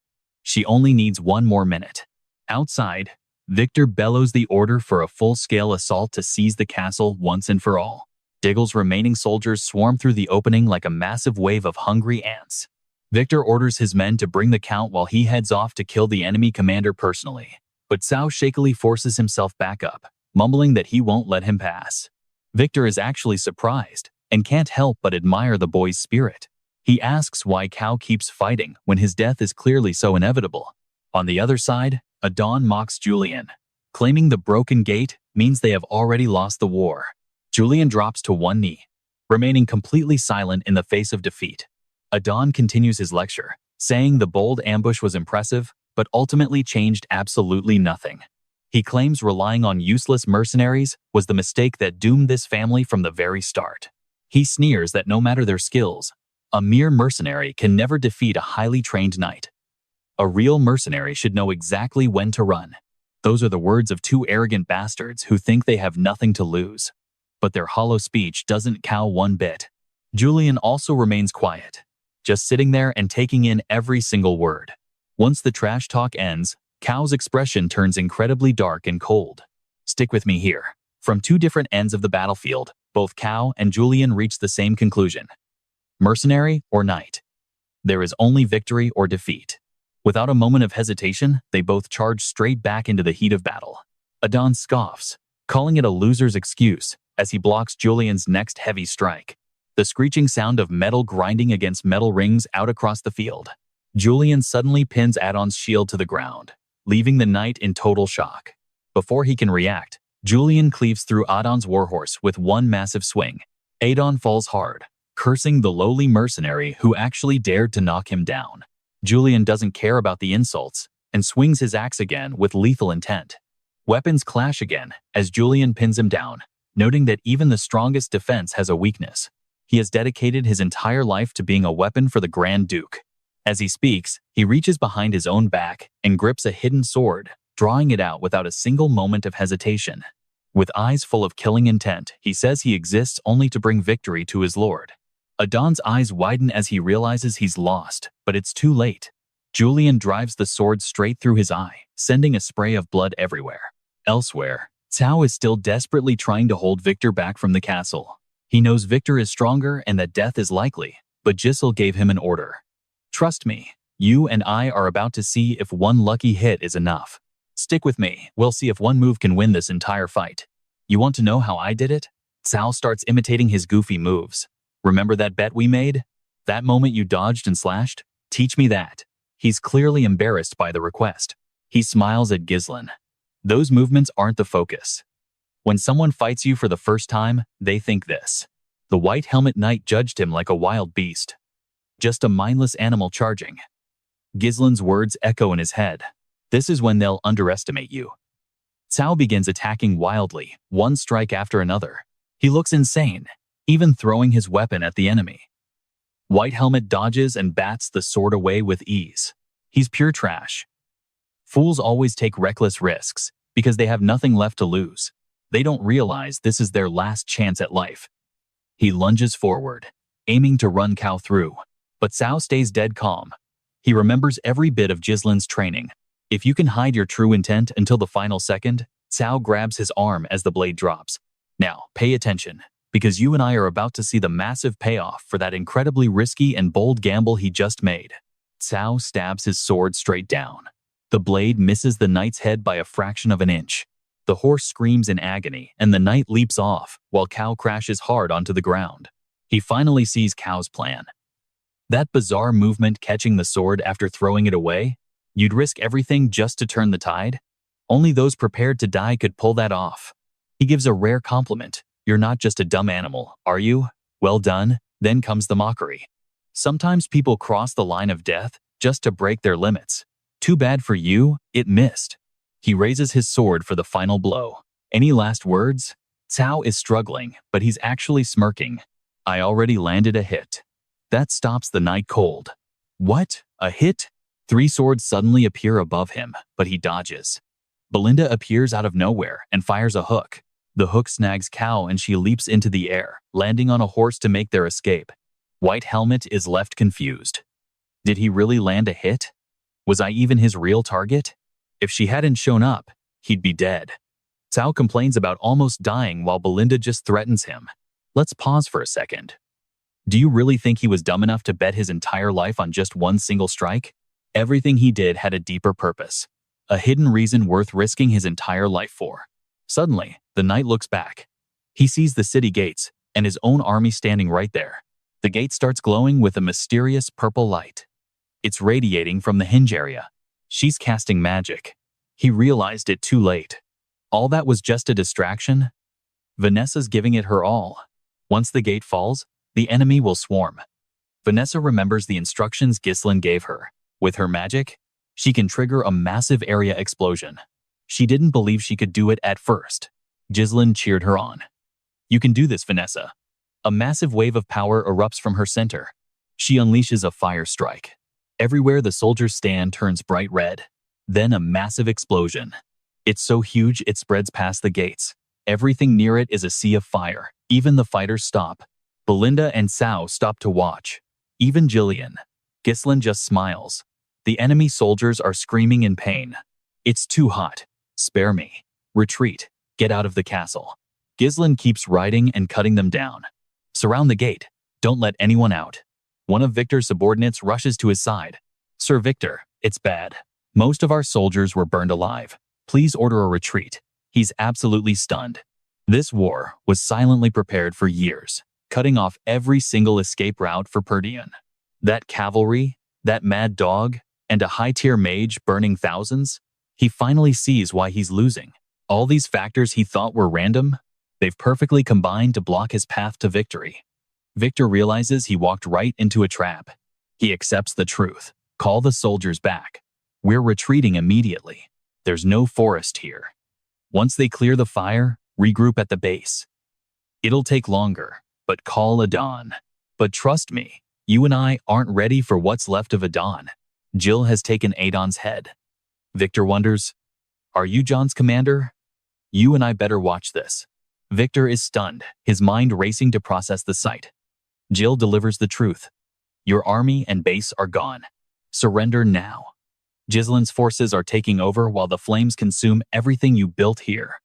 She only needs one more minute. Outside, Victor bellows the order for a full-scale assault to seize the castle once and for all. Diggle's remaining soldiers swarm through the opening like a massive wave of hungry ants. Victor orders his men to bring the Count while he heads off to kill the enemy commander personally. But Cao shakily forces himself back up, mumbling that he won't let him pass. Victor is actually surprised and can't help but admire the boy's spirit. He asks why Cao keeps fighting when his death is clearly so inevitable. On the other side, Adon mocks Julian, claiming the broken gate means they have already lost the war. Julian drops to one knee, remaining completely silent in the face of defeat. Adon continues his lecture, saying the bold ambush was impressive, but ultimately changed absolutely nothing. He claims relying on useless mercenaries was the mistake that doomed this family from the very start. He sneers that no matter their skills, a mere mercenary can never defeat a highly trained knight. A real mercenary should know exactly when to run. Those are the words of two arrogant bastards who think they have nothing to lose. But their hollow speech doesn't cow one bit. Julian also remains quiet, just sitting there and taking in every single word. Once the trash talk ends, Cao's expression turns incredibly dark and cold. Stick with me here. From two different ends of the battlefield, both Cao and Julian reach the same conclusion. Mercenary or knight? There is only victory or defeat. Without a moment of hesitation, they both charge straight back into the heat of battle. Adon scoffs, calling it a loser's excuse, as he blocks Julian's next heavy strike. The screeching sound of metal grinding against metal rings out across the field. Julian suddenly pins Adon's shield to the ground, leaving the knight in total shock. Before he can react, Julian cleaves through Adon's warhorse with one massive swing. Adon falls hard, cursing the lowly mercenary who actually dared to knock him down. Julian doesn't care about the insults and swings his axe again with lethal intent. Weapons clash again as Julian pins him down, noting that even the strongest defense has a weakness. He has dedicated his entire life to being a weapon for the Grand Duke. As he speaks, he reaches behind his own back and grips a hidden sword, drawing it out without a single moment of hesitation. With eyes full of killing intent, he says he exists only to bring victory to his lord. Adon's eyes widen as he realizes he's lost, but it's too late. Julian drives the sword straight through his eye, sending a spray of blood everywhere. Elsewhere, Cao is still desperately trying to hold Victor back from the castle. He knows Victor is stronger and that death is likely, but Gislen gave him an order. Trust me, you and I are about to see if one lucky hit is enough. Stick with me, we'll see if one move can win this entire fight. You want to know how I did it? Cao starts imitating his goofy moves. Remember that bet we made? That moment you dodged and slashed? Teach me that. He's clearly embarrassed by the request. He smiles at Gislen. Those movements aren't the focus. When someone fights you for the first time, they think this. The white helmet knight judged him like a wild beast. Just a mindless animal charging. Gislen's words echo in his head. This is when they'll underestimate you. Cao begins attacking wildly, one strike after another. He looks insane, even throwing his weapon at the enemy. White Helmet dodges and bats the sword away with ease. He's pure trash. Fools always take reckless risks because they have nothing left to lose. They don't realize this is their last chance at life. He lunges forward, aiming to run Cao through, but Cao stays dead calm. He remembers every bit of Gislen's training. If you can hide your true intent until the final second, Cao grabs his arm as the blade drops. Now, pay attention, because you and I are about to see the massive payoff for that incredibly risky and bold gamble he just made. Cao stabs his sword straight down. The blade misses the knight's head by a fraction of an inch. The horse screams in agony, and the knight leaps off, while Cao crashes hard onto the ground. He finally sees Cao's plan. That bizarre movement catching the sword after throwing it away? You'd risk everything just to turn the tide? Only those prepared to die could pull that off. He gives a rare compliment. You're not just a dumb animal, are you? Well done. Then comes the mockery. Sometimes people cross the line of death just to break their limits. Too bad for you, it missed. He raises his sword for the final blow. Any last words? Cao is struggling, but he's actually smirking. I already landed a hit. That stops the knight cold. What? A hit? 3 swords suddenly appear above him, but he dodges. Belinda appears out of nowhere and fires a hook. The hook snags Cao and she leaps into the air, landing on a horse to make their escape. White Helmet is left confused. Did he really land a hit? Was I even his real target? If she hadn't shown up, he'd be dead. Cao complains about almost dying while Belinda just threatens him. Let's pause for a second. Do you really think he was dumb enough to bet his entire life on just one single strike? Everything he did had a deeper purpose, a hidden reason worth risking his entire life for. Suddenly, the knight looks back. He sees the city gates and his own army standing right there. The gate starts glowing with a mysterious purple light. It's radiating from the hinge area. She's casting magic. He realized it too late. All that was just a distraction. Vanessa's giving it her all. Once the gate falls, the enemy will swarm. Vanessa remembers the instructions Gislen gave her. With her magic, she can trigger a massive area explosion. She didn't believe she could do it at first. Gislen cheered her on. You can do this, Vanessa. A massive wave of power erupts from her center. She unleashes a fire strike. Everywhere the soldiers stand turns bright red. Then a massive explosion. It's so huge it spreads past the gates. Everything near it is a sea of fire. Even the fighters stop. Belinda and Cao stop to watch. Even Jillian. Gislen just smiles. The enemy soldiers are screaming in pain. It's too hot. Spare me. Retreat. Get out of the castle. Gislen keeps riding and cutting them down. Surround the gate. Don't let anyone out. One of Victor's subordinates rushes to his side. Sir Victor, it's bad. Most of our soldiers were burned alive. Please order a retreat. He's absolutely stunned. This war was silently prepared for years, cutting off every single escape route for Perdium. That cavalry, that mad dog, and a high-tier mage burning thousands, he finally sees why he's losing. All these factors he thought were random, they've perfectly combined to block his path to victory. Victor realizes he walked right into a trap. He accepts the truth. Call the soldiers back. We're retreating immediately. There's no forest here. Once they clear the fire, regroup at the base. It'll take longer, but call a dawn. But trust me, you and I aren't ready for what's left of a dawn. Jill has taken Adon's head. Victor wonders, are you John's commander? You and I better watch this. Victor is stunned, his mind racing to process the sight. Jill delivers the truth. Your army and base are gone. Surrender now. Gislen's forces are taking over while the flames consume everything you built here.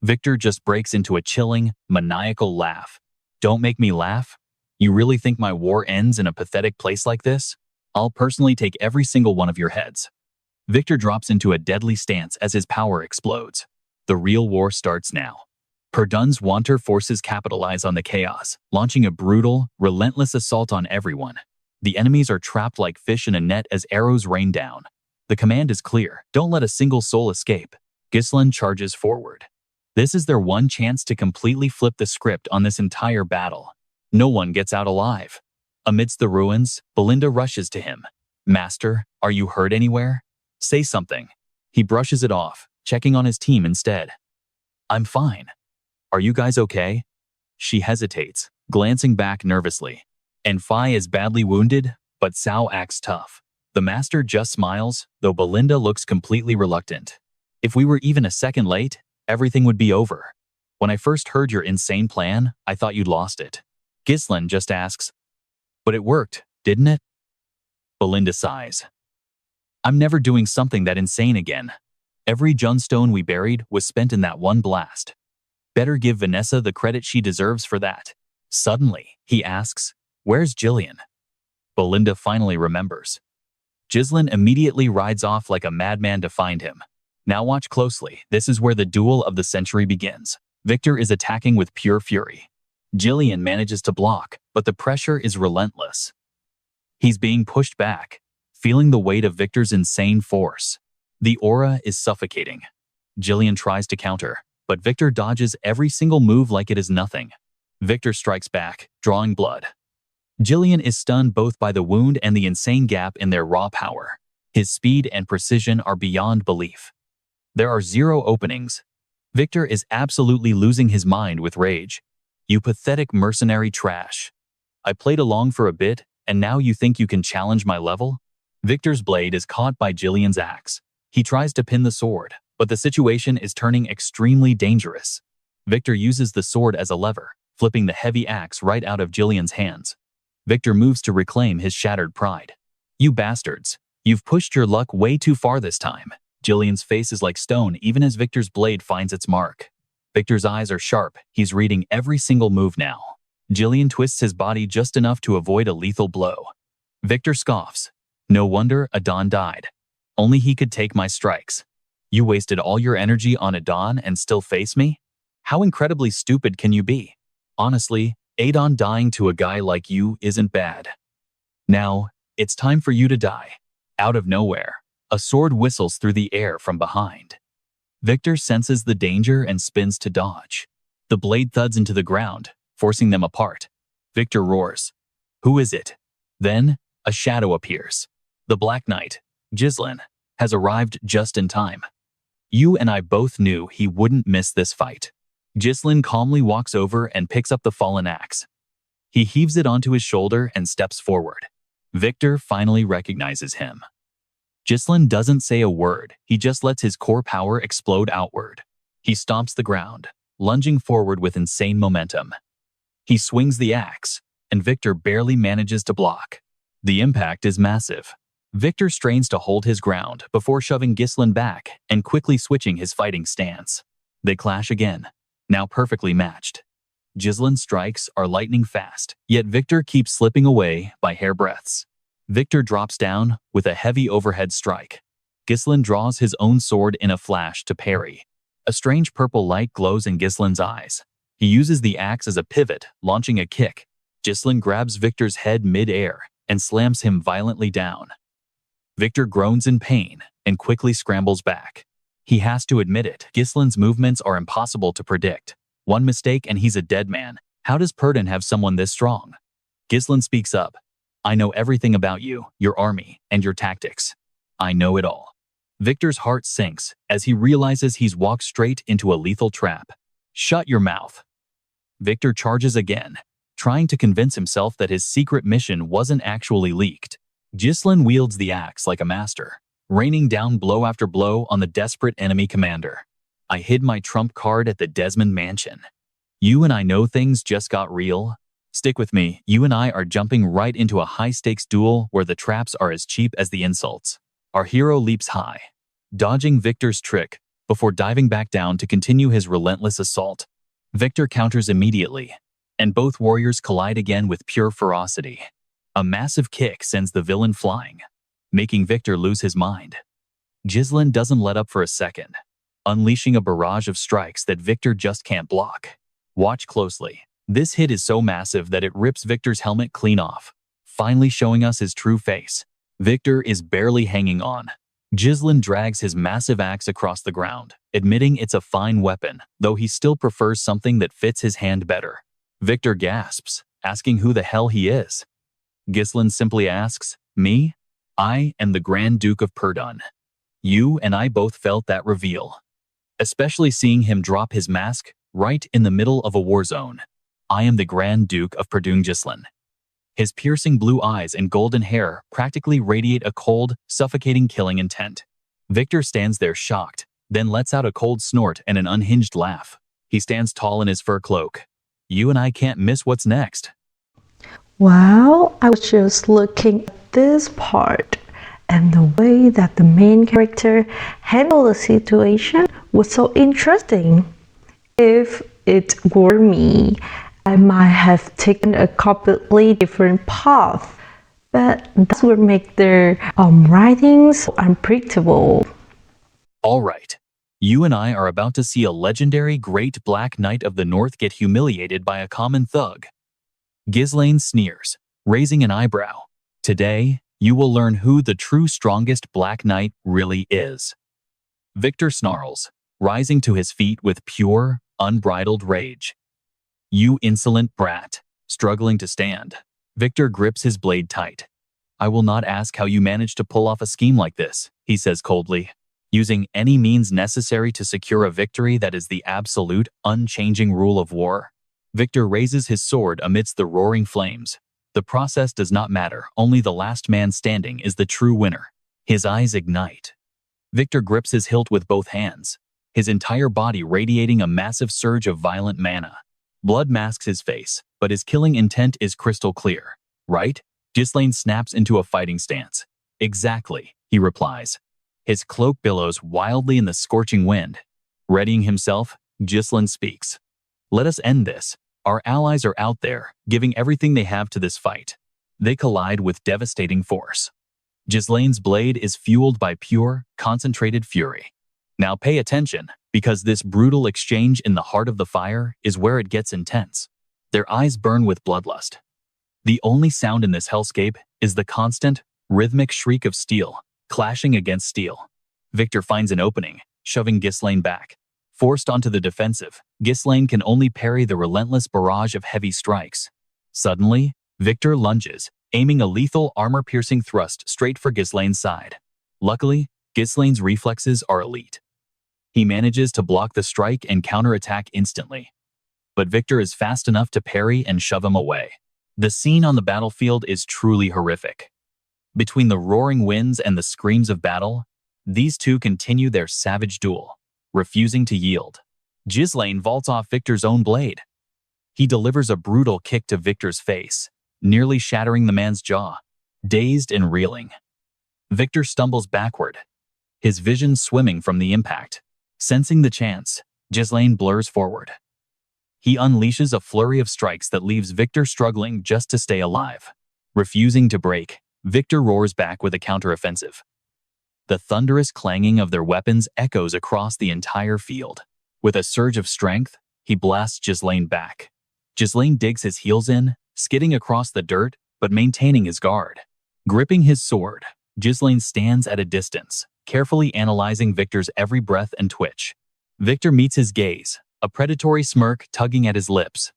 Victor just breaks into a chilling, maniacal laugh. Don't make me laugh. You really think my war ends in a pathetic place like this? I'll personally take every single one of your heads. Victor drops into a deadly stance as his power explodes. The real war starts now. Perdium's Wanter forces capitalize on the chaos, launching a brutal, relentless assault on everyone. The enemies are trapped like fish in a net as arrows rain down. The command is clear, don't let a single soul escape. Gislen charges forward. This is their one chance to completely flip the script on this entire battle. No one gets out alive. Amidst the ruins, Belinda rushes to him. Master, are you hurt anywhere? Say something. He brushes it off, checking on his team instead. I'm fine. Are you guys okay? She hesitates, glancing back nervously. And Phi is badly wounded, but Sao acts tough. The master just smiles, though Belinda looks completely reluctant. If we were even a second late, everything would be over. When I first heard your insane plan, I thought you'd lost it. Gislen just asks, but it worked, didn't it? Belinda sighs. I'm never doing something that insane again. Every Junstone we buried was spent in that one blast. Better give Vanessa the credit she deserves for that. Suddenly, he asks, where's Jillian? Belinda finally remembers. Gislen immediately rides off like a madman to find him. Now watch closely, this is where the duel of the century begins. Victor is attacking with pure fury. Jillian manages to block, but the pressure is relentless. He's being pushed back, feeling the weight of Victor's insane force. The aura is suffocating. Jillian tries to counter, but Victor dodges every single move like it is nothing. Victor strikes back, drawing blood. Jillian is stunned both by the wound and the insane gap in their raw power. His speed and precision are beyond belief. There are zero openings. Victor is absolutely losing his mind with rage. You pathetic mercenary trash. I played along for a bit, and now you think you can challenge my level? Victor's blade is caught by Jillian's axe. He tries to pin the sword, but the situation is turning extremely dangerous. Victor uses the sword as a lever, flipping the heavy axe right out of Jillian's hands. Victor moves to reclaim his shattered pride. You bastards, you've pushed your luck way too far this time. Jillian's face is like stone even as Victor's blade finds its mark. Victor's eyes are sharp, he's reading every single move now. Jillian twists his body just enough to avoid a lethal blow. Victor scoffs. No wonder Adon died. Only he could take my strikes. You wasted all your energy on Adon and still face me? How incredibly stupid can you be? Honestly, Adon dying to a guy like you isn't bad. Now, it's time for you to die. Out of nowhere, a sword whistles through the air from behind. Victor senses the danger and spins to dodge. The blade thuds into the ground, forcing them apart. Victor roars. Who is it? Then, a shadow appears. The Black Knight, Gislen, has arrived just in time. You and I both knew he wouldn't miss this fight. Gislen calmly walks over and picks up the fallen axe. He heaves it onto his shoulder and steps forward. Victor finally recognizes him. Gislen doesn't say a word, he just lets his core power explode outward. He stomps the ground, lunging forward with insane momentum. He swings the axe, and Victor barely manages to block. The impact is massive. Victor strains to hold his ground before shoving Gislen back and quickly switching his fighting stance. They clash again, now perfectly matched. Gislen's strikes are lightning fast, yet Victor keeps slipping away by hairbreadths. Victor drops down with a heavy overhead strike. Gislen draws his own sword in a flash to parry. A strange purple light glows in Gislen's eyes. He uses the axe as a pivot, launching a kick. Gislen grabs Victor's head mid-air and slams him violently down. Victor groans in pain and quickly scrambles back. He has to admit it, Gislen's movements are impossible to predict. One mistake and he's a dead man. How does Perdium have someone this strong? Gislen speaks up. I know everything about you, your army, and your tactics. I know it all. Victor's heart sinks as he realizes he's walked straight into a lethal trap. Shut your mouth. Victor charges again, trying to convince himself that his secret mission wasn't actually leaked. Gislen wields the axe like a master, raining down blow after blow on the desperate enemy commander. I hid my trump card at the Desmond mansion. You and I know things just got real. Stick with me, you and I are jumping right into a high-stakes duel where the traps are as cheap as the insults. Our hero leaps high, dodging Victor's trick before diving back down to continue his relentless assault. Victor counters immediately, and both warriors collide again with pure ferocity. A massive kick sends the villain flying, making Victor lose his mind. Gislen doesn't let up for a second, unleashing a barrage of strikes that Victor just can't block. Watch closely. This hit is so massive that it rips Victor's helmet clean off, finally showing us his true face. Victor is barely hanging on. Gislen drags his massive axe across the ground, admitting it's a fine weapon, though he still prefers something that fits his hand better. Victor gasps, asking who the hell he is. Gislen simply asks, me? I am the Grand Duke of Perdium. You and I both felt that reveal, especially seeing him drop his mask right in the middle of a war zone. I am the Grand Duke of Perdium Gislen. His piercing blue eyes and golden hair practically radiate a cold, suffocating killing intent. Victor stands there shocked, then lets out a cold snort and an unhinged laugh. He stands tall in his fur cloak. You and I can't miss what's next. Well, I was just looking at this part, and the way that the main character handled the situation was so interesting. If it were me, I might have taken a completely different path, but that would make their writings unpredictable. All right, you and I are about to see a legendary Great Black Knight of the North get humiliated by a common thug. Gislen sneers, raising an eyebrow. Today, you will learn who the true strongest Black Knight really is. Victor snarls, rising to his feet with pure, unbridled rage. You insolent brat, struggling to stand. Victor grips his blade tight. I will not ask how you managed to pull off a scheme like this, he says coldly, using any means necessary to secure a victory that is the absolute, unchanging rule of war. Victor raises his sword amidst the roaring flames. The process does not matter, only the last man standing is the true winner. His eyes ignite. Victor grips his hilt with both hands, his entire body radiating a massive surge of violent mana. Blood masks his face, but his killing intent is crystal clear. Right? Gislen snaps into a fighting stance. Exactly, he replies. His cloak billows wildly in the scorching wind. Readying himself, Gislen speaks. Let us end this. Our allies are out there, giving everything they have to this fight. They collide with devastating force. Gislen's blade is fueled by pure, concentrated fury. Now pay attention, because this brutal exchange in the heart of the fire is where it gets intense. Their eyes burn with bloodlust. The only sound in this hellscape is the constant, rhythmic shriek of steel, clashing against steel. Victor finds an opening, shoving Gislen back. Forced onto the defensive, Gislen can only parry the relentless barrage of heavy strikes. Suddenly, Victor lunges, aiming a lethal armor-piercing thrust straight for Gislen's side. Luckily, Gislen's reflexes are elite. He manages to block the strike and counterattack instantly. But Victor is fast enough to parry and shove him away. The scene on the battlefield is truly horrific. Between the roaring winds and the screams of battle, these two continue their savage duel, refusing to yield. Gislen vaults off Victor's own blade. He delivers a brutal kick to Victor's face, nearly shattering the man's jaw. Dazed and reeling, Victor stumbles backward, his vision swimming from the impact. Sensing the chance, Gislen blurs forward. He unleashes a flurry of strikes that leaves Victor struggling just to stay alive. Refusing to break, Victor roars back with a counteroffensive. The thunderous clanging of their weapons echoes across the entire field. With a surge of strength, he blasts Gislen back. Gislen digs his heels in, skidding across the dirt, but maintaining his guard. Gripping his sword, Gislen stands at a distance, carefully analyzing Victor's every breath and twitch. Victor meets his gaze, a predatory smirk tugging at his lips.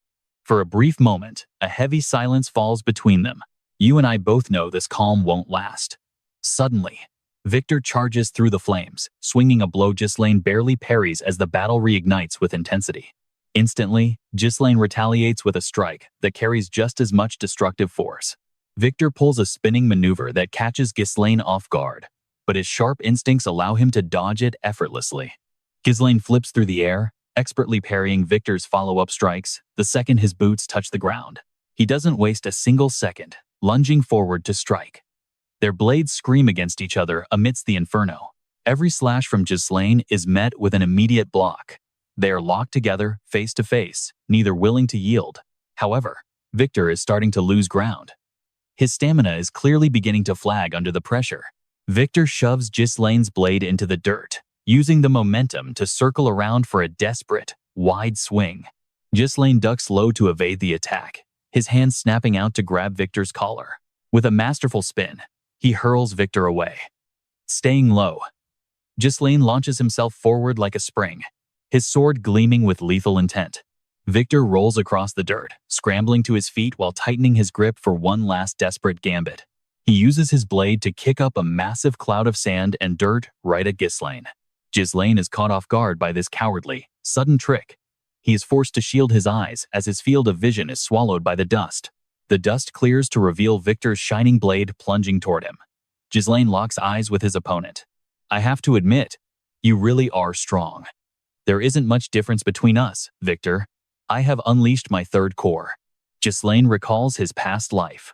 For a brief moment, a heavy silence falls between them. You and I both know this calm won't last. Suddenly, Victor charges through the flames, swinging a blow Gislen barely parries as the battle reignites with intensity. Instantly, Gislen retaliates with a strike that carries just as much destructive force. Victor pulls a spinning maneuver that catches Gislen off guard, but his sharp instincts allow him to dodge it effortlessly. Gislen flips through the air, expertly parrying Victor's follow-up strikes the second his boots touch the ground. He doesn't waste a single second, lunging forward to strike. Their blades scream against each other amidst the inferno. Every slash from Gislen is met with an immediate block. They are locked together, face to face, neither willing to yield. However, Victor is starting to lose ground. His stamina is clearly beginning to flag under the pressure. Victor shoves Gislen's blade into the dirt, using the momentum to circle around for a desperate, wide swing. Gislen ducks low to evade the attack, his hands snapping out to grab Victor's collar. With a masterful spin, he hurls Victor away. Staying low, Gislen launches himself forward like a spring, his sword gleaming with lethal intent. Victor rolls across the dirt, scrambling to his feet while tightening his grip for one last desperate gambit. He uses his blade to kick up a massive cloud of sand and dirt right at Gislen. Gislen is caught off guard by this cowardly, sudden trick. He is forced to shield his eyes as his field of vision is swallowed by the dust. The dust clears to reveal Victor's shining blade plunging toward him. Gislen locks eyes with his opponent. I have to admit, you really are strong. There isn't much difference between us, Victor. I have unleashed my third core. Gislen recalls his past life.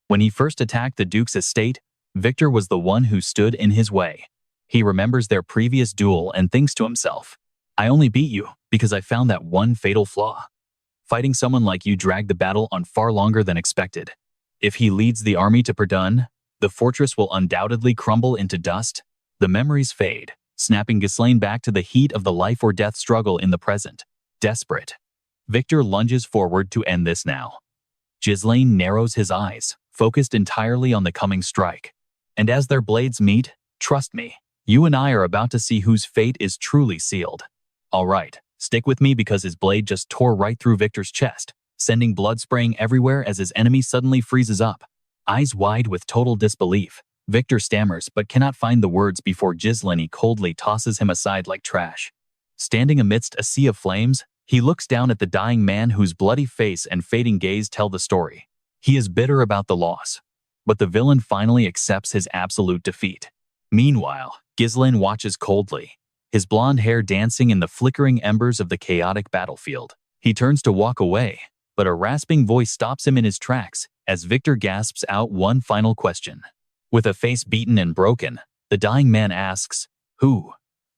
When he first attacked the Duke's estate, Victor was the one who stood in his way. He remembers their previous duel and thinks to himself, I only beat you because I found that one fatal flaw. Fighting someone like you dragged the battle on far longer than expected. If he leads the army to Verdun, the fortress will undoubtedly crumble into dust. The memories fade, snapping Gislen back to the heat of the life or death struggle in the present. Desperate, Victor lunges forward to end this now. Gislen narrows his eyes, focused entirely on the coming strike. And as their blades meet, trust me, you and I are about to see whose fate is truly sealed. All right, stick with me because his blade just tore right through Victor's chest, sending blood spraying everywhere as his enemy suddenly freezes up. Eyes wide with total disbelief, Victor stammers but cannot find the words before Gislen coldly tosses him aside like trash. Standing amidst a sea of flames, he looks down at the dying man whose bloody face and fading gaze tell the story. He is bitter about the loss, but the villain finally accepts his absolute defeat. Meanwhile, Gislen watches coldly, his blonde hair dancing in the flickering embers of the chaotic battlefield. He turns to walk away, but a rasping voice stops him in his tracks as Victor gasps out one final question. With a face beaten and broken, the dying man asks, Who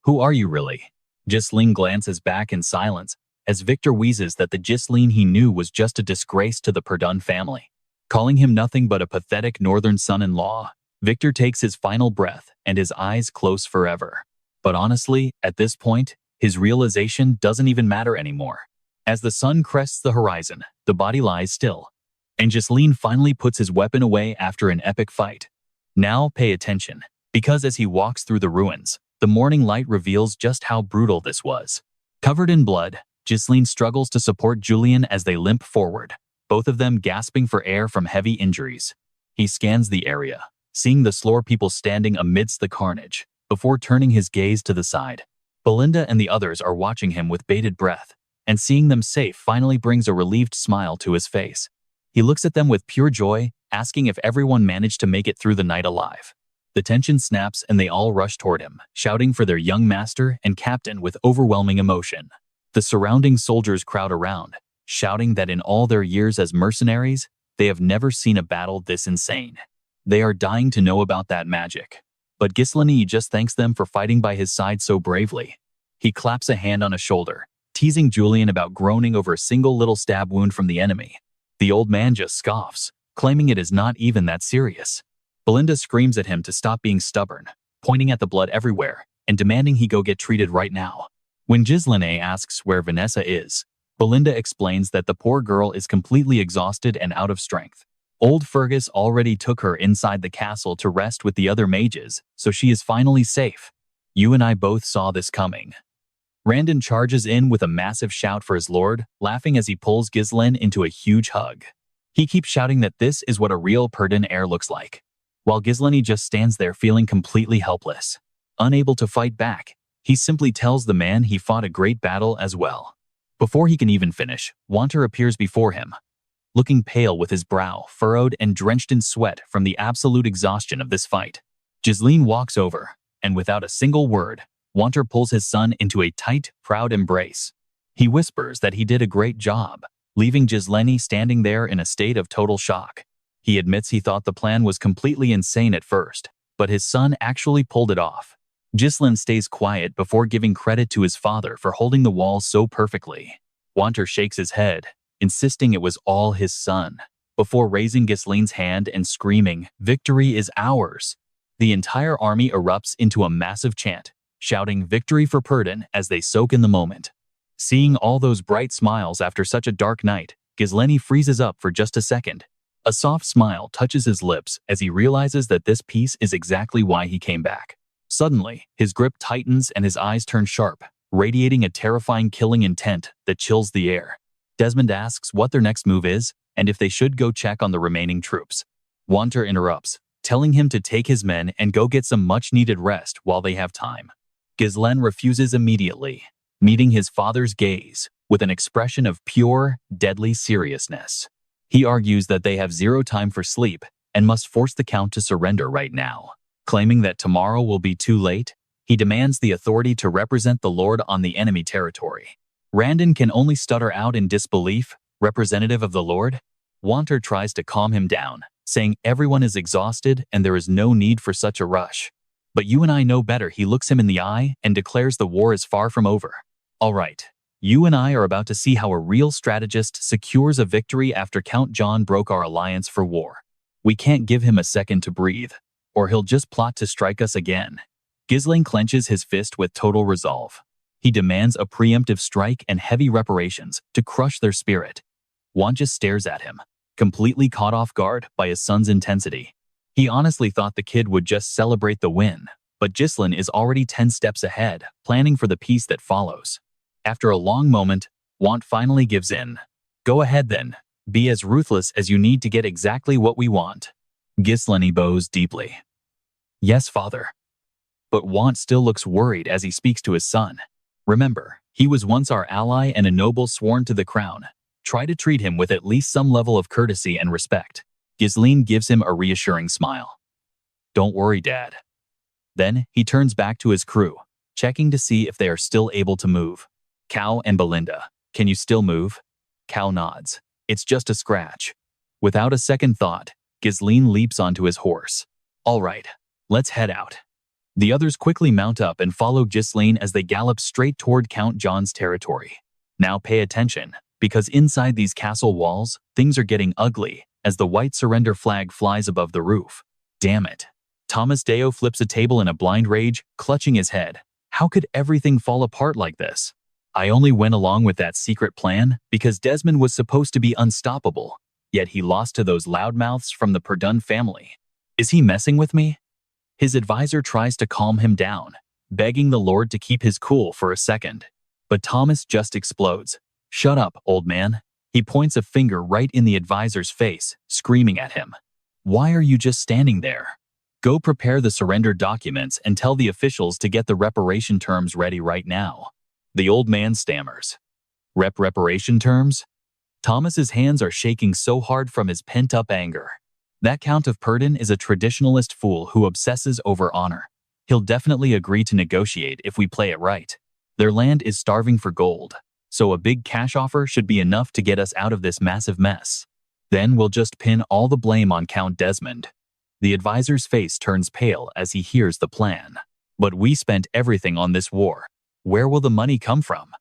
are you really? Gislen glances back in silence as Victor wheezes that the Gislen he knew was just a disgrace to the Perdium family. Calling him nothing but a pathetic northern son-in-law, Victor takes his final breath and his eyes close forever. But honestly, at this point, his realization doesn't even matter anymore. As the sun crests the horizon, the body lies still, and Gislen finally puts his weapon away after an epic fight. Now pay attention, because as he walks through the ruins, the morning light reveals just how brutal this was. Covered in blood, Gislen struggles to support Julian as they limp forward, both of them gasping for air from heavy injuries. He scans the area, seeing the slower people standing amidst the carnage, before turning his gaze to the side. Belinda and the others are watching him with bated breath, and seeing them safe finally brings a relieved smile to his face. He looks at them with pure joy, asking if everyone managed to make it through the night alive. The tension snaps and they all rush toward him, shouting for their young master and captain with overwhelming emotion. The surrounding soldiers crowd around, shouting that in all their years as mercenaries, they have never seen a battle this insane. They are dying to know about that magic. But Gislen just thanks them for fighting by his side so bravely. He claps a hand on a shoulder, teasing Julian about groaning over a single little stab wound from the enemy. The old man just scoffs, claiming it is not even that serious. Belinda screams at him to stop being stubborn, pointing at the blood everywhere and demanding he go get treated right now. When Gislen asks where Vanessa is, Belinda explains that the poor girl is completely exhausted and out of strength. Old Fergus already took her inside the castle to rest with the other mages, so she is finally safe. You and I both saw this coming. Randon charges in with a massive shout for his lord, laughing as he pulls Gislen into a huge hug. He keeps shouting that this is what a real Perdium heir looks like, while Gislen just stands there feeling completely helpless. Unable to fight back, he simply tells the man he fought a great battle as well. Before he can even finish, Wanter appears before him, looking pale with his brow furrowed and drenched in sweat from the absolute exhaustion of this fight. Gislen walks over, and without a single word, Wanter pulls his son into a tight, proud embrace. He whispers that he did a great job, leaving Gislen standing there in a state of total shock. He admits he thought the plan was completely insane at first, but his son actually pulled it off. Gislen stays quiet before giving credit to his father for holding the wall so perfectly. Wanter shakes his head, insisting it was all his son, before raising Gislen's hand and screaming, "Victory is ours!" The entire army erupts into a massive chant, shouting victory for Perdium as they soak in the moment. Seeing all those bright smiles after such a dark night, Gislen freezes up for just a second. A soft smile touches his lips as he realizes that this peace is exactly why he came back. Suddenly, his grip tightens and his eyes turn sharp, radiating a terrifying killing intent that chills the air. Desmond asks what their next move is and if they should go check on the remaining troops. Wanter interrupts, telling him to take his men and go get some much-needed rest while they have time. Gislen refuses immediately, meeting his father's gaze with an expression of pure, deadly seriousness. He argues that they have zero time for sleep and must force the Count to surrender right now. Claiming that tomorrow will be too late, he demands the authority to represent the Lord on the enemy territory. Randon can only stutter out in disbelief, "Representative of the Lord?" Wanter tries to calm him down, saying everyone is exhausted and there is no need for such a rush. But you and I know better. He looks him in the eye and declares the war is far from over. All right, you and I are about to see how a real strategist secures a victory after Count John broke our alliance for war. We can't give him a second to breathe, or he'll just plot to strike us again. Gislen clenches his fist with total resolve. He demands a preemptive strike and heavy reparations to crush their spirit. Juan just stares at him, completely caught off guard by his son's intensity. He honestly thought the kid would just celebrate the win, but Gislen is already 10 steps ahead, planning for the peace that follows. After a long moment, Juan finally gives in. "Go ahead then. Be as ruthless as you need to get exactly what we want." Gislen bows deeply. "Yes, father." But Juan still looks worried as he speaks to his son. "Remember, he was once our ally and a noble sworn to the crown. Try to treat him with at least some level of courtesy and respect." Gislen gives him a reassuring smile. "Don't worry, Dad." Then he turns back to his crew, checking to see if they are still able to move. "Cal and Belinda, can you still move?" Cal nods. "It's just a scratch." Without a second thought, Gislen leaps onto his horse. "All right, let's head out." The others quickly mount up and follow Gislen as they gallop straight toward Count John's territory. Now pay attention, because inside these castle walls, things are getting ugly as the white surrender flag flies above the roof. Damn it. Thomas Deo flips a table in a blind rage, clutching his head. How could everything fall apart like this? I only went along with that secret plan because Desmond was supposed to be unstoppable, yet he lost to those loudmouths from the Perdium family. Is he messing with me? His advisor tries to calm him down, begging the Lord to keep his cool for a second. But Thomas just explodes. "Shut up, old man." He points a finger right in the advisor's face, screaming at him. "Why are you just standing there? Go prepare the surrender documents and tell the officials to get the reparation terms ready right now." The old man stammers. Reparation terms? Thomas's hands are shaking so hard from his pent-up anger. That Count of Perdium is a traditionalist fool who obsesses over honor. He'll definitely agree to negotiate if we play it right. Their land is starving for gold, so a big cash offer should be enough to get us out of this massive mess. Then we'll just pin all the blame on Count Desmond. The advisor's face turns pale as he hears the plan. "But we spent everything on this war. Where will the money come from?"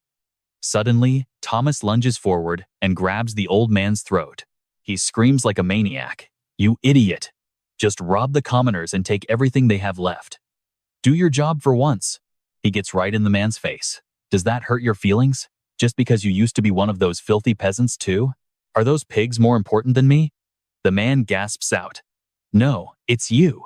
Suddenly, Thomas lunges forward and grabs the old man's throat. He screams like a maniac. "You idiot! Just rob the commoners and take everything they have left. Do your job for once." He gets right in the man's face. Does that hurt your feelings? Just because you used to be one of those filthy peasants too? Are those pigs more important than me? The man gasps out. No, it's you.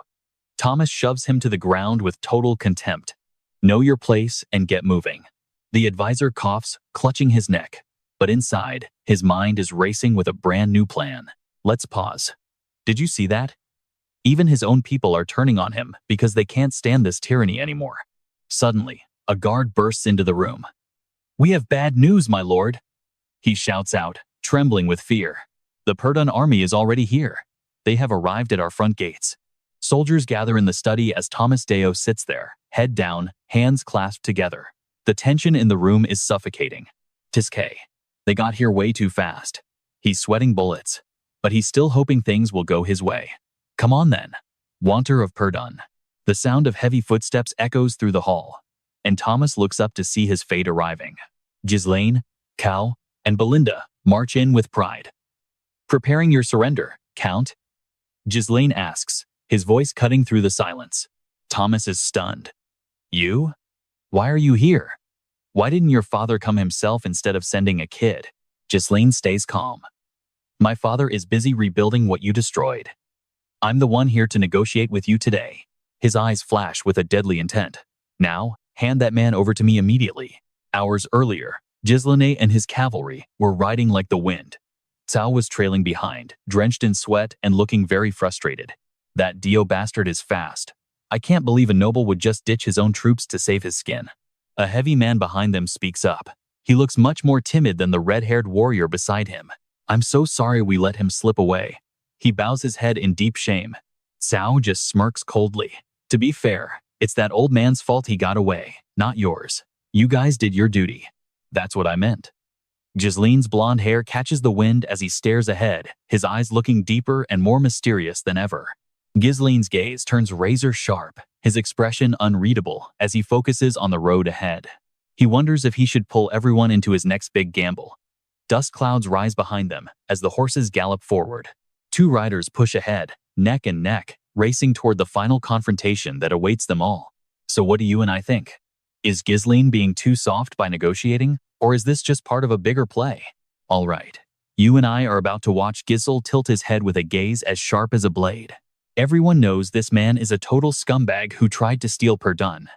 Thomas shoves him to the ground with total contempt. Know your place and get moving. The advisor coughs, clutching his neck. But inside, his mind is racing with a brand new plan. Let's pause. Did you see that? Even his own people are turning on him because they can't stand this tyranny anymore. Suddenly, a guard bursts into the room. We have bad news, my lord. He shouts out, trembling with fear. The Perdium army is already here. They have arrived at our front gates. Soldiers gather in the study as Thomas Deo sits there, head down, hands clasped together. The tension in the room is suffocating. Tiskay. They got here way too fast. He's sweating bullets, but he's still hoping things will go his way. Come on then. Wanter of Perdium. The sound of heavy footsteps echoes through the hall, and Thomas looks up to see his fate arriving. Gislen, Cal, and Belinda march in with pride. Preparing your surrender, Count? Gislen asks, his voice cutting through the silence. Thomas is stunned. You? Why are you here? Why didn't your father come himself instead of sending a kid? Gislen stays calm. My father is busy rebuilding what you destroyed. I'm the one here to negotiate with you today. His eyes flash with a deadly intent. Now, hand that man over to me immediately. Hours earlier, Gislen and his cavalry were riding like the wind. Cao was trailing behind, drenched in sweat and looking very frustrated. That Dio bastard is fast. I can't believe a noble would just ditch his own troops to save his skin. A heavy man behind them speaks up. He looks much more timid than the red-haired warrior beside him. I'm so sorry we let him slip away. He bows his head in deep shame. Cao just smirks coldly. To be fair, it's that old man's fault he got away, not yours. You guys did your duty. That's what I meant. Gislen's blonde hair catches the wind as he stares ahead, his eyes looking deeper and more mysterious than ever. Gislen's gaze turns razor sharp, his expression unreadable as he focuses on the road ahead. He wonders if he should pull everyone into his next big gamble. Dust clouds rise behind them as the horses gallop forward. Two riders push ahead, neck and neck, racing toward the final confrontation that awaits them all. So what do you and I think? Is Gislen being too soft by negotiating, or is this just part of a bigger play? All right, you and I are about to watch Gisel tilt his head with a gaze as sharp as a blade. Everyone knows this man is a total scumbag who tried to steal Perdium,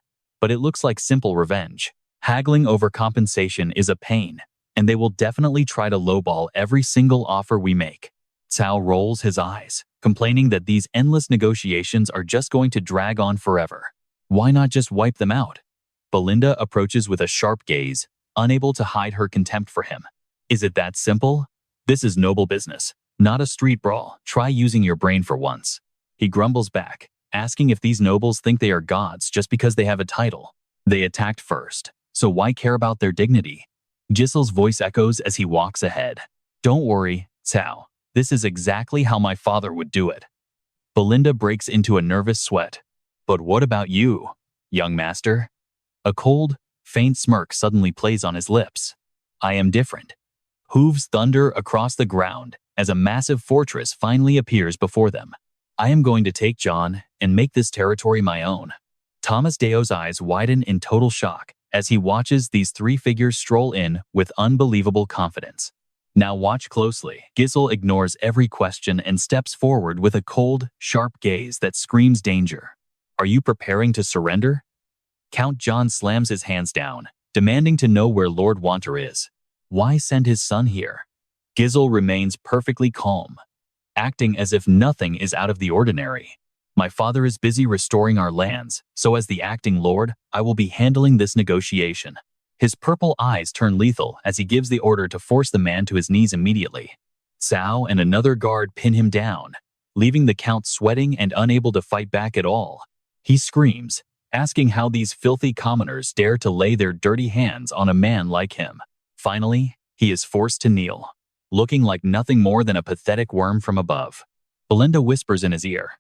but it looks like simple revenge. Haggling over compensation is a pain, and they will definitely try to lowball every single offer we make. Cao rolls his eyes, complaining that these endless negotiations are just going to drag on forever. Why not just wipe them out? Belinda approaches with a sharp gaze, unable to hide her contempt for him. Is it that simple? This is noble business, not a street brawl. Try using your brain for once. He grumbles back, asking if these nobles think they are gods just because they have a title. They attacked first, so why care about their dignity? Gisel's voice echoes as he walks ahead. Don't worry, Cao. This is exactly how my father would do it. Belinda breaks into a nervous sweat. But what about you, young master? A cold, faint smirk suddenly plays on his lips. I am different. Hooves thunder across the ground as a massive fortress finally appears before them. I am going to take John and make this territory my own. Thomas Deo's eyes widen in total shock as he watches these three figures stroll in with unbelievable confidence. Now watch closely. Gisel ignores every question and steps forward with a cold, sharp gaze that screams danger. Are you preparing to surrender? Count John slams his hands down, demanding to know where Lord Wanter is. Why send his son here? Gisel remains perfectly calm, acting as if nothing is out of the ordinary. My father is busy restoring our lands, so as the acting lord, I will be handling this negotiation. His purple eyes turn lethal as he gives the order to force the man to his knees immediately. Cao and another guard pin him down, leaving the count sweating and unable to fight back at all. He screams, asking how these filthy commoners dare to lay their dirty hands on a man like him. Finally, he is forced to kneel, looking like nothing more than a pathetic worm from above. Belinda whispers in his ear,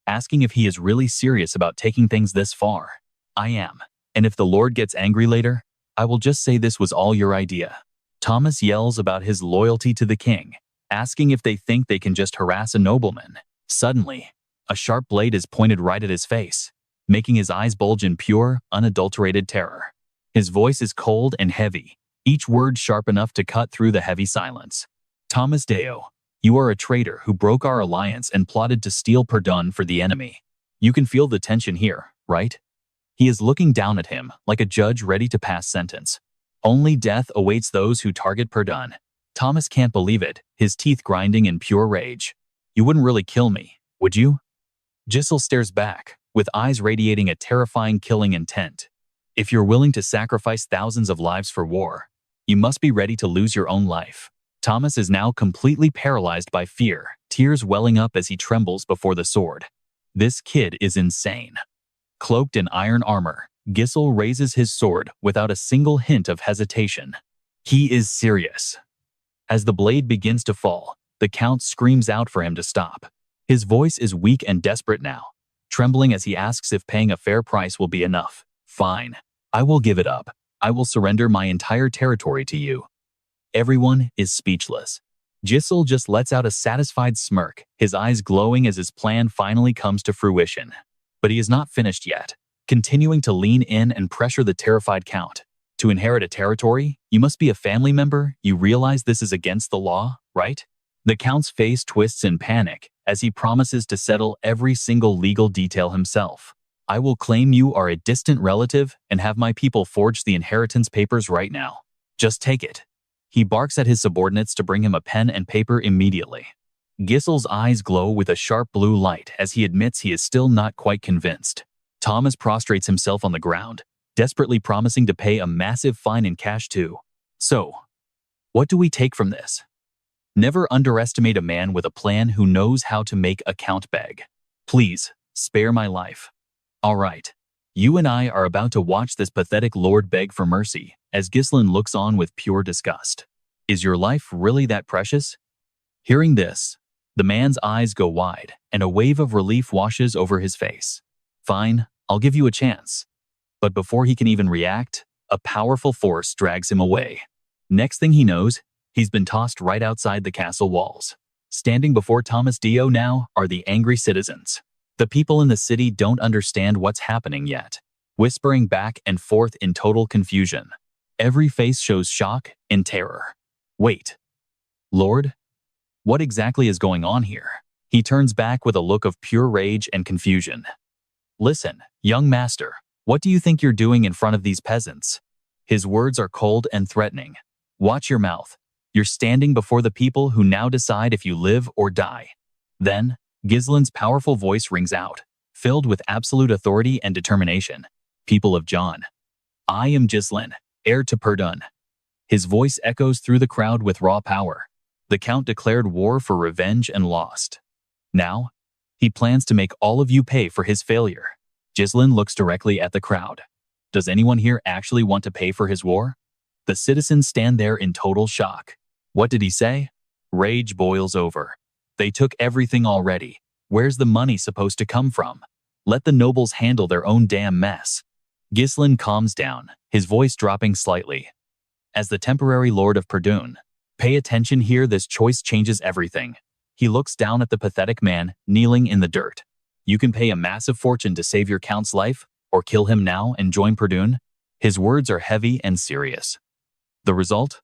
asking if he is really serious about taking things this far. I am, and if the Lord gets angry later, I will just say this was all your idea. Thomas yells about his loyalty to the king, asking if they think they can just harass a nobleman. Suddenly, a sharp blade is pointed right at his face, making his eyes bulge in pure, unadulterated terror. His voice is cold and heavy, each word sharp enough to cut through the heavy silence. Thomas Deo, you are a traitor who broke our alliance and plotted to steal Perdun for the enemy. You can feel the tension here, right? He is looking down at him like a judge ready to pass sentence. Only death awaits those who target Perdun. Thomas can't believe it, his teeth grinding in pure rage. You wouldn't really kill me, would you? Gisel stares back, with eyes radiating a terrifying killing intent. If you're willing to sacrifice thousands of lives for war, you must be ready to lose your own life. Thomas is now completely paralyzed by fear, tears welling up as he trembles before the sword. This kid is insane. Cloaked in iron armor, Gisel raises his sword without a single hint of hesitation. He is serious. As the blade begins to fall, the Count screams out for him to stop. His voice is weak and desperate now, trembling as he asks if paying a fair price will be enough. Fine. I will give it up. I will surrender my entire territory to you. Everyone is speechless. Gisel just lets out a satisfied smirk, his eyes glowing as his plan finally comes to fruition. But he is not finished yet, continuing to lean in and pressure the terrified Count. To inherit a territory, you must be a family member. You realize this is against the law, right? The Count's face twists in panic as he promises to settle every single legal detail himself. I will claim you are a distant relative and have my people forge the inheritance papers right now. Just take it. He barks at his subordinates to bring him a pen and paper immediately. Gisel's eyes glow with a sharp blue light as he admits he is still not quite convinced. Thomas prostrates himself on the ground, desperately promising to pay a massive fine in cash too. So, what do we take from this? Never underestimate a man with a plan who knows how to make a Count beg. Please, spare my life. All right. You and I are about to watch this pathetic lord beg for mercy, as Gislen looks on with pure disgust. Is your life really that precious? Hearing this, the man's eyes go wide, and a wave of relief washes over his face. Fine, I'll give you a chance. But before he can even react, a powerful force drags him away. Next thing he knows, he's been tossed right outside the castle walls. Standing before Thomas Dio now are the angry citizens. The people in the city don't understand what's happening yet, whispering back and forth in total confusion. Every face shows shock and terror. Wait. Lord? What exactly is going on here? He turns back with a look of pure rage and confusion. Listen, young master, what do you think you're doing in front of these peasants? His words are cold and threatening. Watch your mouth. You're standing before the people who now decide if you live or die. Then, Gislen's powerful voice rings out, filled with absolute authority and determination. People of John. I am Gislen, heir to Perdun. His voice echoes through the crowd with raw power. The Count declared war for revenge and lost. Now, he plans to make all of you pay for his failure. Gislen looks directly at the crowd. Does anyone here actually want to pay for his war? The citizens stand there in total shock. What did he say? Rage boils over. They took everything already. Where's the money supposed to come from? Let the nobles handle their own damn mess. Gislen calms down, his voice dropping slightly. As the temporary lord of Perdun, pay attention here, this choice changes everything. He looks down at the pathetic man kneeling in the dirt. You can pay a massive fortune to save your Count's life, or kill him now and join Perdun. His words are heavy and serious. The result?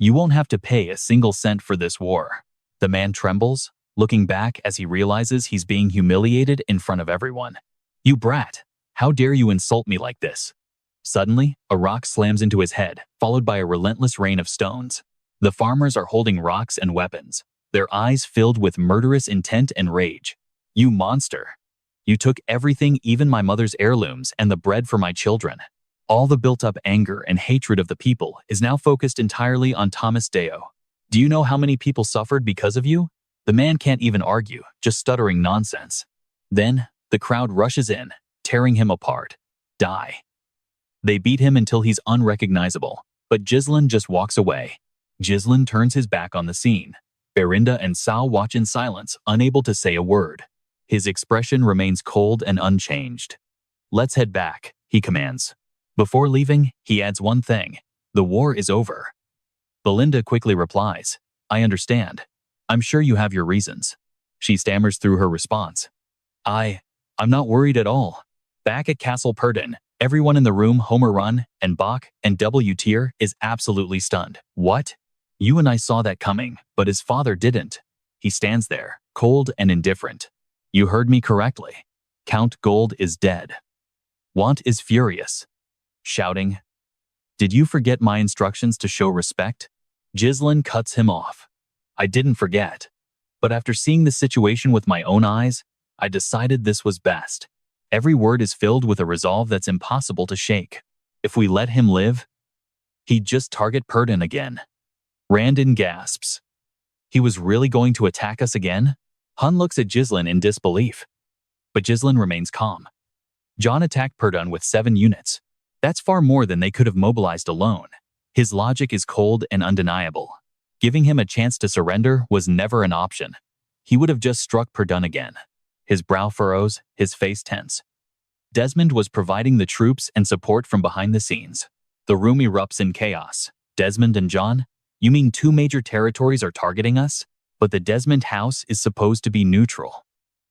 You won't have to pay a single cent for this war. The man trembles, looking back as he realizes he's being humiliated in front of everyone. You brat! How dare you insult me like this? Suddenly, a rock slams into his head, followed by a relentless rain of stones. The farmers are holding rocks and weapons, their eyes filled with murderous intent and rage. You monster! You took everything, even my mother's heirlooms and the bread for my children. All the built-up anger and hatred of the people is now focused entirely on Thomas Deo. Do you know how many people suffered because of you? The man can't even argue, just stuttering nonsense. Then, the crowd rushes in, tearing him apart. Die. They beat him until he's unrecognizable, but Gislen just walks away. Gislen turns his back on the scene. Berinda and Sao watch in silence, unable to say a word. His expression remains cold and unchanged. Let's head back, he commands. Before leaving, he adds one thing. The war is over. Belinda quickly replies, I understand. I'm sure you have your reasons. She stammers through her response. I'm not worried at all. Back at Castle Perdun, Everyone in the room, Homer Run and Bach and W Tier, is absolutely stunned. What? You and I saw that coming, but his father didn't. He stands there, cold and indifferent. You heard me correctly. Count Gold is dead. Want is furious, shouting, "Did you forget my instructions to show respect?" Gislen cuts him off. I didn't forget. But after seeing the situation with my own eyes, I decided this was best. Every word is filled with a resolve that's impossible to shake. If we let him live, he'd just target Perdium again. Randon gasps. He was really going to attack us again? Hun looks at Gislen in disbelief. But Gislen remains calm. John attacked Perdium with 7 units. That's far more than they could have mobilized alone. His logic is cold and undeniable. Giving him a chance to surrender was never an option. He would have just struck Perdium again. His brow furrows, his face tense. Desmond was providing the troops and support from behind the scenes. The room erupts in chaos. Desmond and John? You mean 2 major territories are targeting us? But the Desmond house is supposed to be neutral.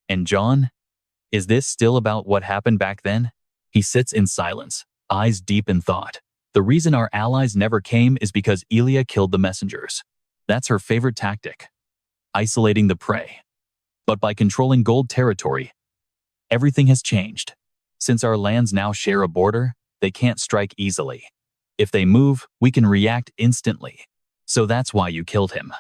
And John? Is this still about what happened back then? He sits in silence, eyes deep in thought. The reason our allies never came is because Elia killed the messengers. That's her favorite tactic. Isolating the prey. But by controlling Gold territory, everything has changed. Since our lands now share a border, they can't strike easily. If they move, we can react instantly. So that's why you killed him.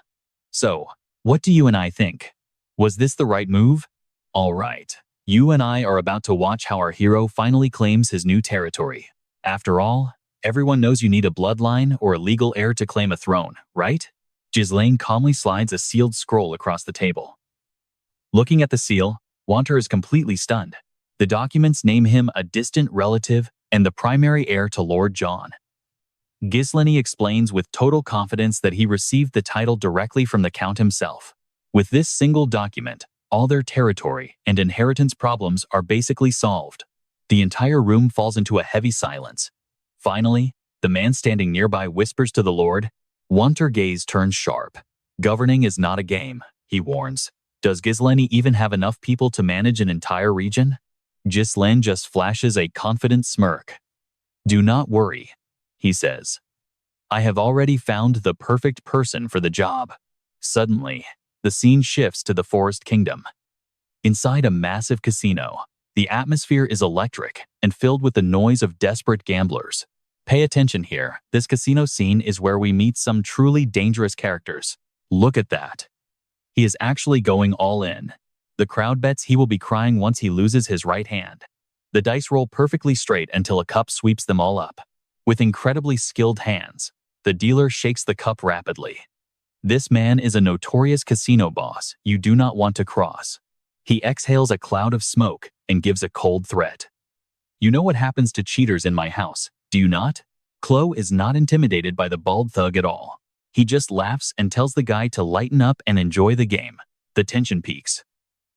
So, what do you and I think? Was this the right move? All right. You and I are about to watch how our hero finally claims his new territory. After all, everyone knows you need a bloodline or a legal heir to claim a throne, right? Gislen calmly slides a sealed scroll across the table. Looking at the seal, Wanter is completely stunned. The documents name him a distant relative and the primary heir to Lord John. Gislen explains with total confidence that he received the title directly from the Count himself. With this single document, all their territory and inheritance problems are basically solved. The entire room falls into a heavy silence. Finally, the man standing nearby whispers to the Lord. Wanter's gaze turns sharp. Governing is not a game, he warns. Does Gislen even have enough people to manage an entire region? Gislen just flashes a confident smirk. Do not worry, he says. I have already found the perfect person for the job. Suddenly, the scene shifts to the Forest Kingdom. Inside a massive casino, the atmosphere is electric and filled with the noise of desperate gamblers. Pay attention here. This casino scene is where we meet some truly dangerous characters. Look at that. He is actually going all in. The crowd bets he will be crying once he loses his right hand. The dice roll perfectly straight until a cup sweeps them all up. With incredibly skilled hands, the dealer shakes the cup rapidly. This man is a notorious casino boss you do not want to cross. He exhales a cloud of smoke and gives a cold threat. You know what happens to cheaters in my house, do you not? Chloe is not intimidated by the bald thug at all. He just laughs and tells the guy to lighten up and enjoy the game. The tension peaks.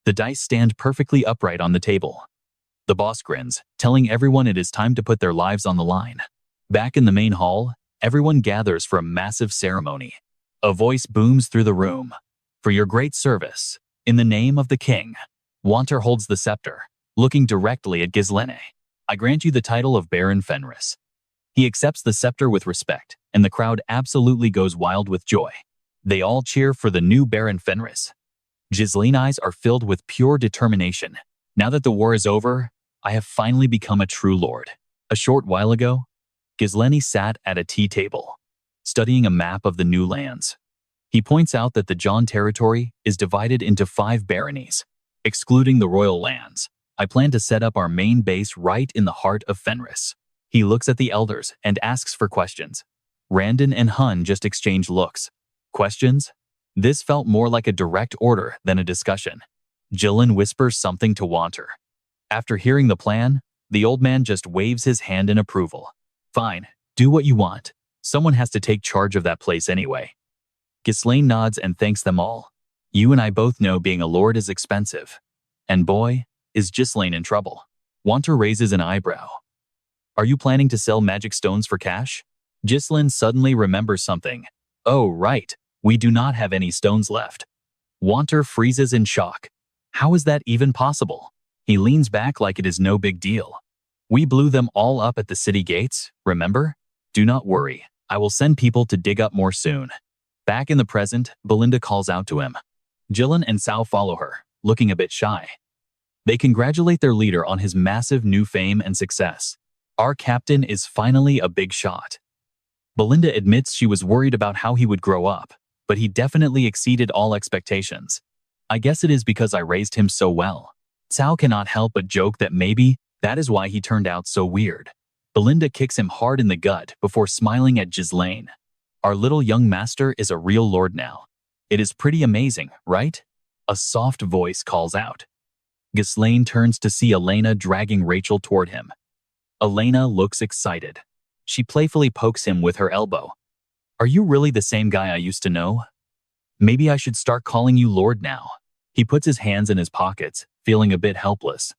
The dice stand perfectly upright on the table. The boss grins, telling everyone it is time to put their lives on the line. Back in the main hall, everyone gathers for a massive ceremony. A voice booms through the room. For your great service, in the name of the king. Wanter holds the scepter, looking directly at Gislen. I grant you the title of Baron Fenris. He accepts the scepter with respect, and the crowd absolutely goes wild with joy. They all cheer for the new Baron Fenris. Gislen's eyes are filled with pure determination. Now that the war is over, I have finally become a true lord. A short while ago, Gislen sat at a tea table, studying a map of the new lands. He points out that the John territory is divided into 5 baronies, excluding the royal lands. I plan to set up our main base right in the heart of Fenris. He looks at the elders and asks for questions. Randon and Hun just exchange looks. Questions? This felt more like a direct order than a discussion. Gislen whispers something to Wanter. After hearing the plan, the old man just waves his hand in approval. Fine, do what you want. Someone has to take charge of that place anyway. Gislen nods and thanks them all. You and I both know being a lord is expensive. And boy, is Gislen in trouble. Wanter raises an eyebrow. Are you planning to sell magic stones for cash? Gislen suddenly remembers something. Oh, right. We do not have any stones left. Wanter freezes in shock. How is that even possible? He leans back like it is no big deal. We blew them all up at the city gates, remember? Do not worry, I will send people to dig up more soon. Back in the present, Belinda calls out to him. Gislen and Sao follow her, looking a bit shy. They congratulate their leader on his massive new fame and success. Our captain is finally a big shot. Belinda admits she was worried about how he would grow up, but he definitely exceeded all expectations. I guess it is because I raised him so well. Sao cannot help but joke that maybe that is why he turned out so weird. Belinda kicks him hard in the gut before smiling at Gislen. Our little young master is a real lord now. It is pretty amazing, right? A soft voice calls out. Gislen turns to see Elena dragging Rachel toward him. Elena looks excited. She playfully pokes him with her elbow. Are you really the same guy I used to know? Maybe I should start calling you Lord now. He puts his hands in his pockets, feeling a bit helpless.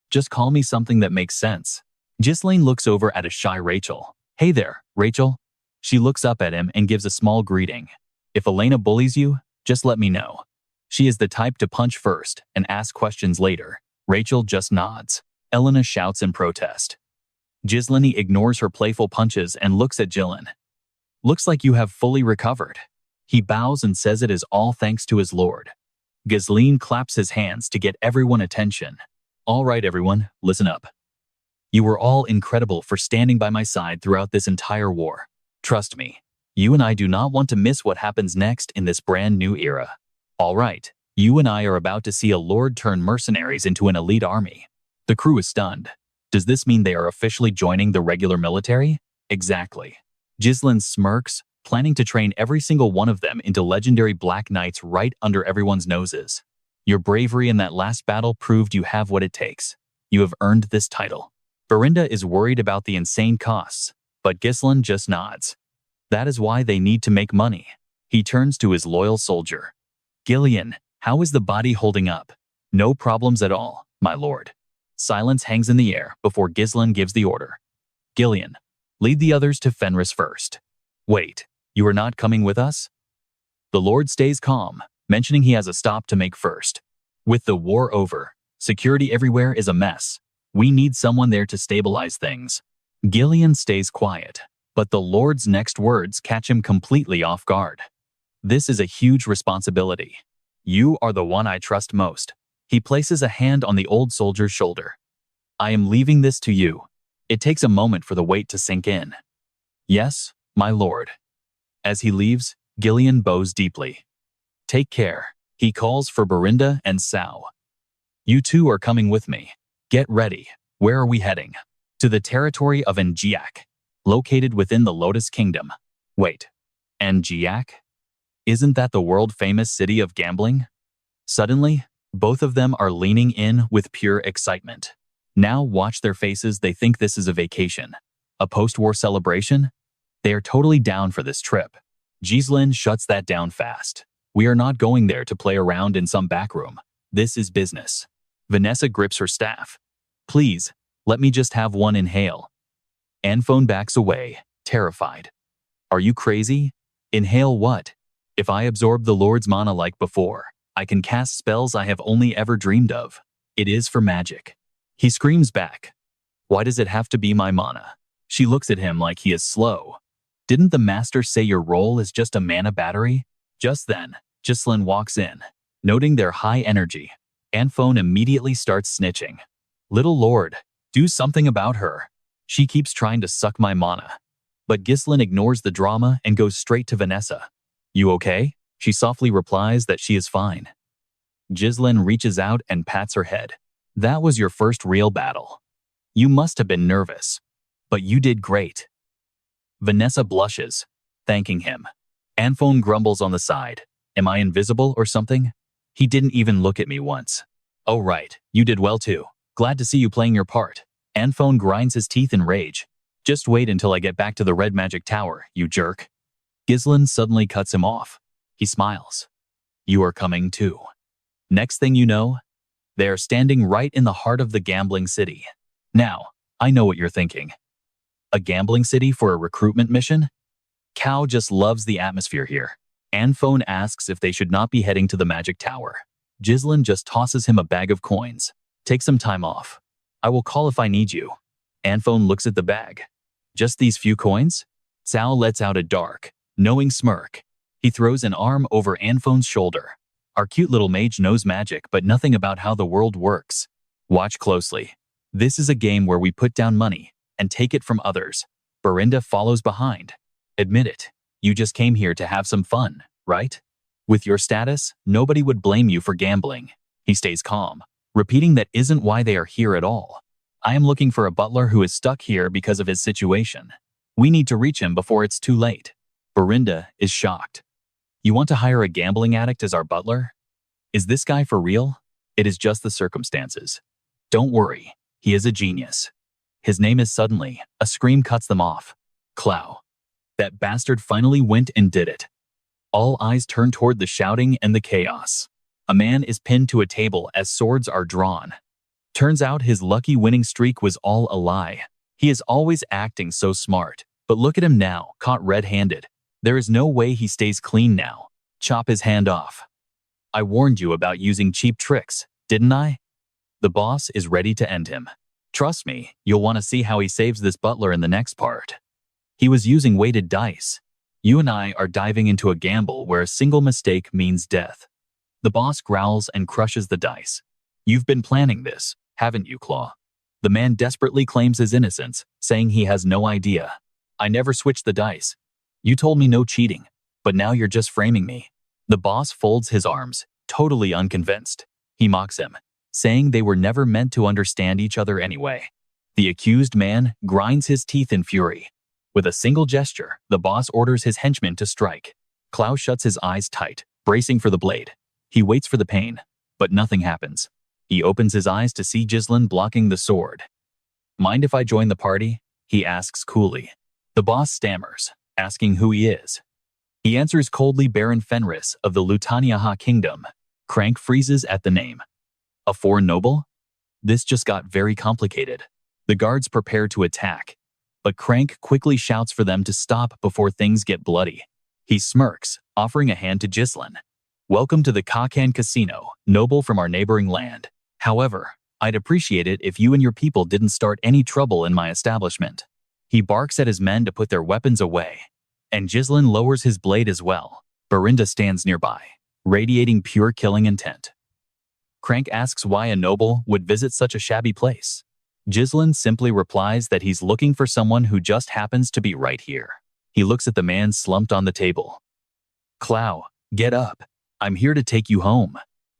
Just call me something that makes sense. Gislen looks over at a shy Rachel. Hey there, Rachel. She looks up at him and gives a small greeting. If Elena bullies you, just let me know. She is the type to punch first and ask questions later. Rachel just nods. Elena shouts in protest. Gislen ignores her playful punches and looks at Gislen. Looks like you have fully recovered. He bows and says it is all thanks to his lord. Gislen claps his hands to get everyone attention. All right, everyone, listen up. You were all incredible for standing by my side throughout this entire war. Trust me, you and I do not want to miss what happens next in this brand new era. All right, you and I are about to see a lord turn mercenaries into an elite army. The crew is stunned. Does this mean they are officially joining the regular military? Exactly. Gislen smirks, planning to train every single one of them into legendary Black Knights right under everyone's noses. Your bravery in that last battle proved you have what it takes. You have earned this title. Belinda is worried about the insane costs, but Gislen just nods. That is why they need to make money. He turns to his loyal soldier. Gillian, how is the body holding up? No problems at all, my lord. Silence hangs in the air before Gislen gives the order. Gillian, lead the others to Fenris first. Wait, you are not coming with us? The lord stays calm, mentioning he has a stop to make first. With the war over, security everywhere is a mess. We need someone there to stabilize things. Gillian stays quiet, but the lord's next words catch him completely off guard. This is a huge responsibility. You are the one I trust most. He places a hand on the old soldier's shoulder. I am leaving this to you. It takes a moment for the weight to sink in. Yes, my lord. As he leaves, Gillian bows deeply. Take care. He calls for Belinda and Sao. You two are coming with me. Get ready. Where are we heading? To the territory of Angiak, located within the Lotus Kingdom. Wait, Angiak? Isn't that the world-famous city of gambling? Suddenly, both of them are leaning in with pure excitement. Now watch their faces. They think this is a vacation. A post-war celebration? They are totally down for this trip. Gislen shuts that down fast. We are not going there to play around in some back room. This is business. Vanessa grips her staff. Please, let me just have one inhale. Anphone backs away, terrified. Are you crazy? Inhale what? If I absorb the Lord's mana like before, I can cast spells I have only ever dreamed of. It is for magic. He screams back. Why does it have to be my mana? She looks at him like he is slow. Didn't the master say your role is just a mana battery? Just then, Gislen walks in. Noting their high energy, Anphone immediately starts snitching. Little lord, do something about her. She keeps trying to suck my mana. But Gislen ignores the drama and goes straight to Vanessa. You okay? She softly replies that she is fine. Gislen reaches out and pats her head. That was your first real battle. You must have been nervous. But you did great. Vanessa blushes, thanking him. Anphone grumbles on the side. Am I invisible or something? He didn't even look at me once. Oh right, you did well too. Glad to see you playing your part. Anphone grinds his teeth in rage. Just wait until I get back to the Red Magic Tower, you jerk. Gislen suddenly cuts him off. He smiles. You are coming too. Next thing you know, they are standing right in the heart of the gambling city. Now, I know what you're thinking. A gambling city for a recruitment mission? Cow just loves the atmosphere here. Anphone asks if they should not be heading to the Magic Tower. Gislen just tosses him a bag of coins. Take some time off. I will call if I need you. Anphone looks at the bag. Just these few coins? Cao lets out a dark, knowing smirk. He throws an arm over Anphone's shoulder. Our cute little mage knows magic, but nothing about how the world works. Watch closely. This is a game where we put down money and take it from others. Berinda follows behind. Admit it, you just came here to have some fun, right? With your status, nobody would blame you for gambling. He stays calm, repeating that isn't why they are here at all. I am looking for a butler who is stuck here because of his situation. We need to reach him before it's too late. Berinda is shocked. You want to hire a gambling addict as our butler? Is this guy for real? It is just the circumstances. Don't worry, he is a genius. His name is Suddenly. A scream cuts them off. Clow. That bastard finally went and did it. All eyes turn toward the shouting and the chaos. A man is pinned to a table as swords are drawn. Turns out his lucky winning streak was all a lie. He is always acting so smart, but look at him now, caught red-handed. There is no way he stays clean now. Chop his hand off. I warned you about using cheap tricks, didn't I? The boss is ready to end him. Trust me, you'll want to see how he saves this butler in the next part. He was using weighted dice. You and I are diving into a gamble where a single mistake means death. The boss growls and crushes the dice. You've been planning this, haven't you, Claw? The man desperately claims his innocence, saying he has no idea. I never switched the dice. You told me no cheating, but now you're just framing me. The boss folds his arms, totally unconvinced. He mocks him, saying they were never meant to understand each other anyway. The accused man grinds his teeth in fury. With a single gesture, the boss orders his henchmen to strike. Klaus shuts his eyes tight, bracing for the blade. He waits for the pain, but nothing happens. He opens his eyes to see Gislen blocking the sword. Mind if I join the party? He asks coolly. The boss stammers, asking who he is. He answers coldly, Baron Fenris of the Lutaniaha Kingdom. Crank freezes at the name. A foreign noble? This just got very complicated. The guards prepare to attack, but Crank quickly shouts for them to stop before things get bloody. He smirks, offering a hand to Gislen. Welcome to the Kakan Casino, noble from our neighboring land. However, I'd appreciate it if you and your people didn't start any trouble in my establishment. He barks at his men to put their weapons away, and Gislen lowers his blade as well. Berinda stands nearby, radiating pure killing intent. Crank asks why a noble would visit such a shabby place. Gislen simply replies that he's looking for someone who just happens to be right here. He looks at the man slumped on the table. Clow, get up. I'm here to take you home.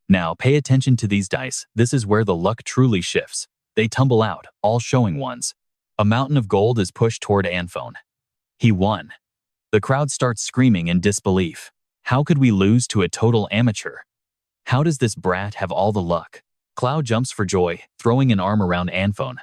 Now pay attention to these dice. This is where the luck truly shifts. They tumble out, all showing ones. A mountain of gold is pushed toward Anphone. He won. The crowd starts screaming in disbelief. How could we lose to a total amateur? How does this brat have all the luck? Clow jumps for joy, throwing an arm around Anphone.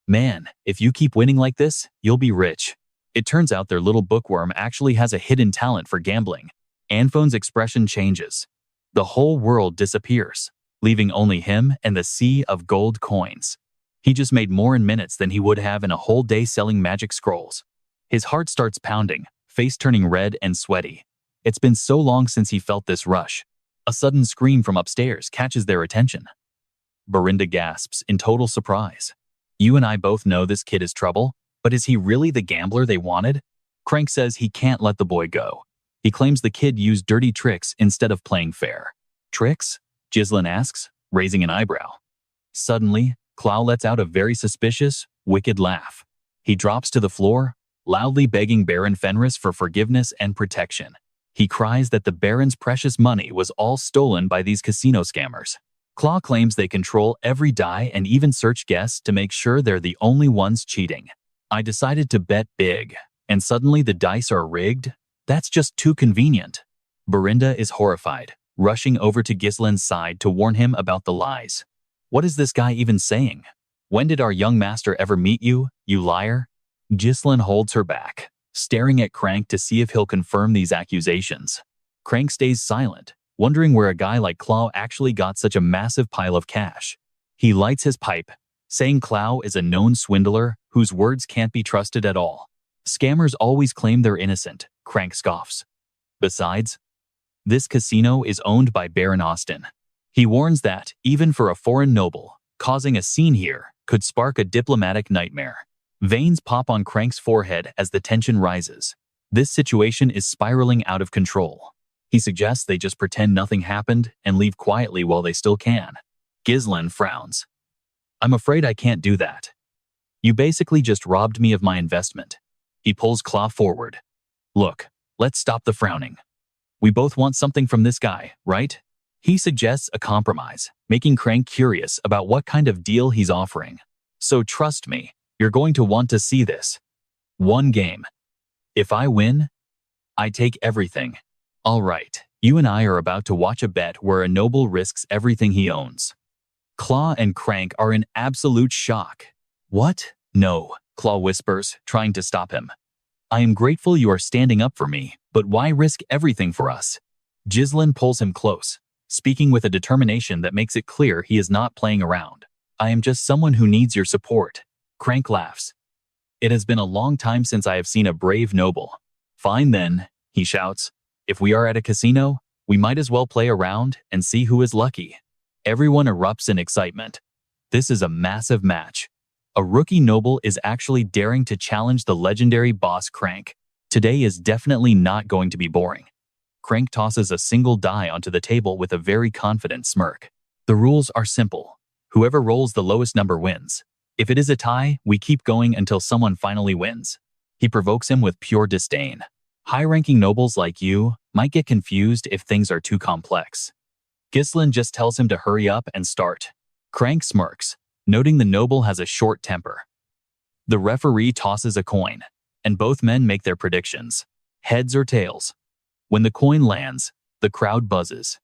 Man, if you keep winning like this, you'll be rich. It turns out their little bookworm actually has a hidden talent for gambling. Anphone's expression changes. The whole world disappears, leaving only him and the sea of gold coins. He just made more in minutes than he would have in a whole day selling magic scrolls. His heart starts pounding, face turning red and sweaty. It's been so long since he felt this rush. A sudden scream from upstairs catches their attention. Berinda gasps in total surprise. You and I both know this kid is trouble, but is he really the gambler they wanted? Crank says he can't let the boy go. He claims the kid used dirty tricks instead of playing fair. Tricks? Gislen asks, raising an eyebrow. Suddenly, Clow lets out a very suspicious, wicked laugh. He drops to the floor, loudly begging Baron Fenris for forgiveness and protection. He cries that the Baron's precious money was all stolen by these casino scammers. Claw claims they control every die and even search guests to make sure they're the only ones cheating. I decided to bet big, and suddenly the dice are rigged? That's just too convenient. Berinda is horrified, rushing over to Gislen's side to warn him about the lies. What is this guy even saying? When did our young master ever meet you, you liar? Gislen holds her back, staring at Crank to see if he'll confirm these accusations. Crank stays silent, wondering where a guy like Claw actually got such a massive pile of cash. He lights his pipe, saying Claw is a known swindler whose words can't be trusted at all. Scammers always claim they're innocent, Crank scoffs. Besides, this casino is owned by Baron Austin. He warns that, even for a foreign noble, causing a scene here could spark a diplomatic nightmare. Veins pop on Crank's forehead as the tension rises. This situation is spiraling out of control. He suggests they just pretend nothing happened and leave quietly while they still can. Gislen frowns. I'm afraid I can't do that. You basically just robbed me of my investment. He pulls Claw forward. Look, let's stop the frowning. We both want something from this guy, right? He suggests a compromise, making Crank curious about what kind of deal he's offering. So trust me, you're going to want to see this. One game. If I win, I take everything. All right, you and I are about to watch a bet where a noble risks everything he owns. Claw and Crank are in absolute shock. What? No, Claw whispers, trying to stop him. I am grateful you are standing up for me, but why risk everything for us? Gislen pulls him close, speaking with a determination that makes it clear he is not playing around. I am just someone who needs your support. Crank laughs. It has been a long time since I have seen a brave noble. Fine then, he shouts. If we are at a casino, we might as well play around and see who is lucky. Everyone erupts in excitement. This is a massive match. A rookie noble is actually daring to challenge the legendary boss Crank. Today is definitely not going to be boring. Crank tosses a single die onto the table with a very confident smirk. The rules are simple. Whoever rolls the lowest number wins. If it is a tie, we keep going until someone finally wins. He provokes him with pure disdain. High-ranking nobles like you might get confused if things are too complex. Gislen just tells him to hurry up and start. Crank smirks, noting the noble has a short temper. The referee tosses a coin, and both men make their predictions. Heads or tails. When the coin lands, the crowd buzzes.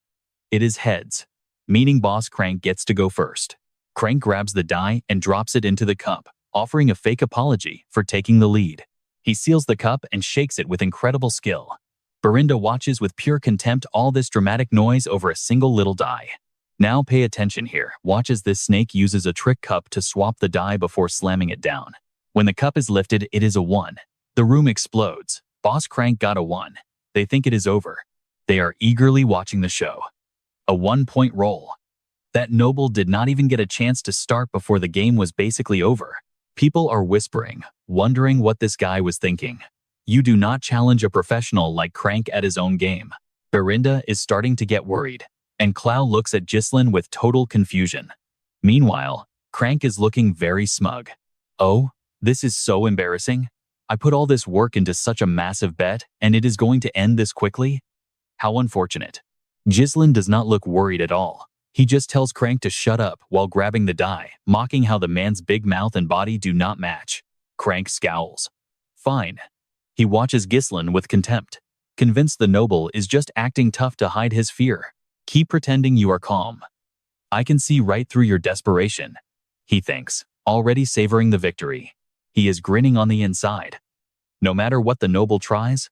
It is heads, meaning Boss Crank gets to go first. Crank grabs the die and drops it into the cup, offering a fake apology for taking the lead. He seals the cup and shakes it with incredible skill. Berinda watches with pure contempt all this dramatic noise over a single little die. Now pay attention here. Watch as this snake uses a trick cup to swap the die before slamming it down. When the cup is lifted, it is a 1. The room explodes. Boss Crank got a 1. They think it is over. They are eagerly watching the show. A 1-point roll. That noble did not even get a chance to start before the game was basically over. People are whispering, wondering what this guy was thinking. You do not challenge a professional like Crank at his own game. Berinda is starting to get worried, and Clow looks at Gislen with total confusion. Meanwhile, Crank is looking very smug. Oh, this is so embarrassing. I put all this work into such a massive bet, and it is going to end this quickly? How unfortunate. Gislen does not look worried at all. He just tells Crank to shut up while grabbing the die, mocking how the man's big mouth and body do not match. Crank scowls. Fine. He watches Gislen with contempt, convinced the noble is just acting tough to hide his fear. Keep pretending you are calm. I can see right through your desperation, he thinks, already savoring the victory. He is grinning on the inside. No matter what the noble tries,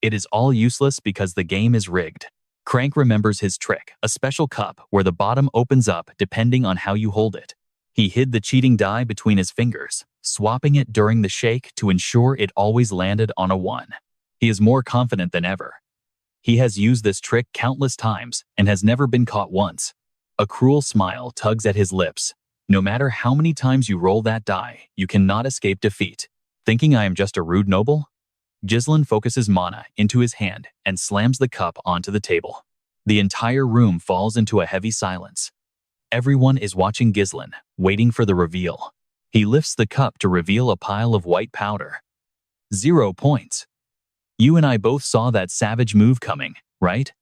it is all useless because the game is rigged. Crank remembers his trick, a special cup where the bottom opens up depending on how you hold it. He hid the cheating die between his fingers, swapping it during the shake to ensure it always landed on a 1. He is more confident than ever. He has used this trick countless times and has never been caught once. A cruel smile tugs at his lips. No matter how many times you roll that die, you cannot escape defeat. Thinking I am just a rude noble? Gislen focuses mana into his hand and slams the cup onto the table. The entire room falls into a heavy silence. Everyone is watching Gislen, waiting for the reveal. He lifts the cup to reveal a pile of white powder. 0 points. You and I both saw that savage move coming, right?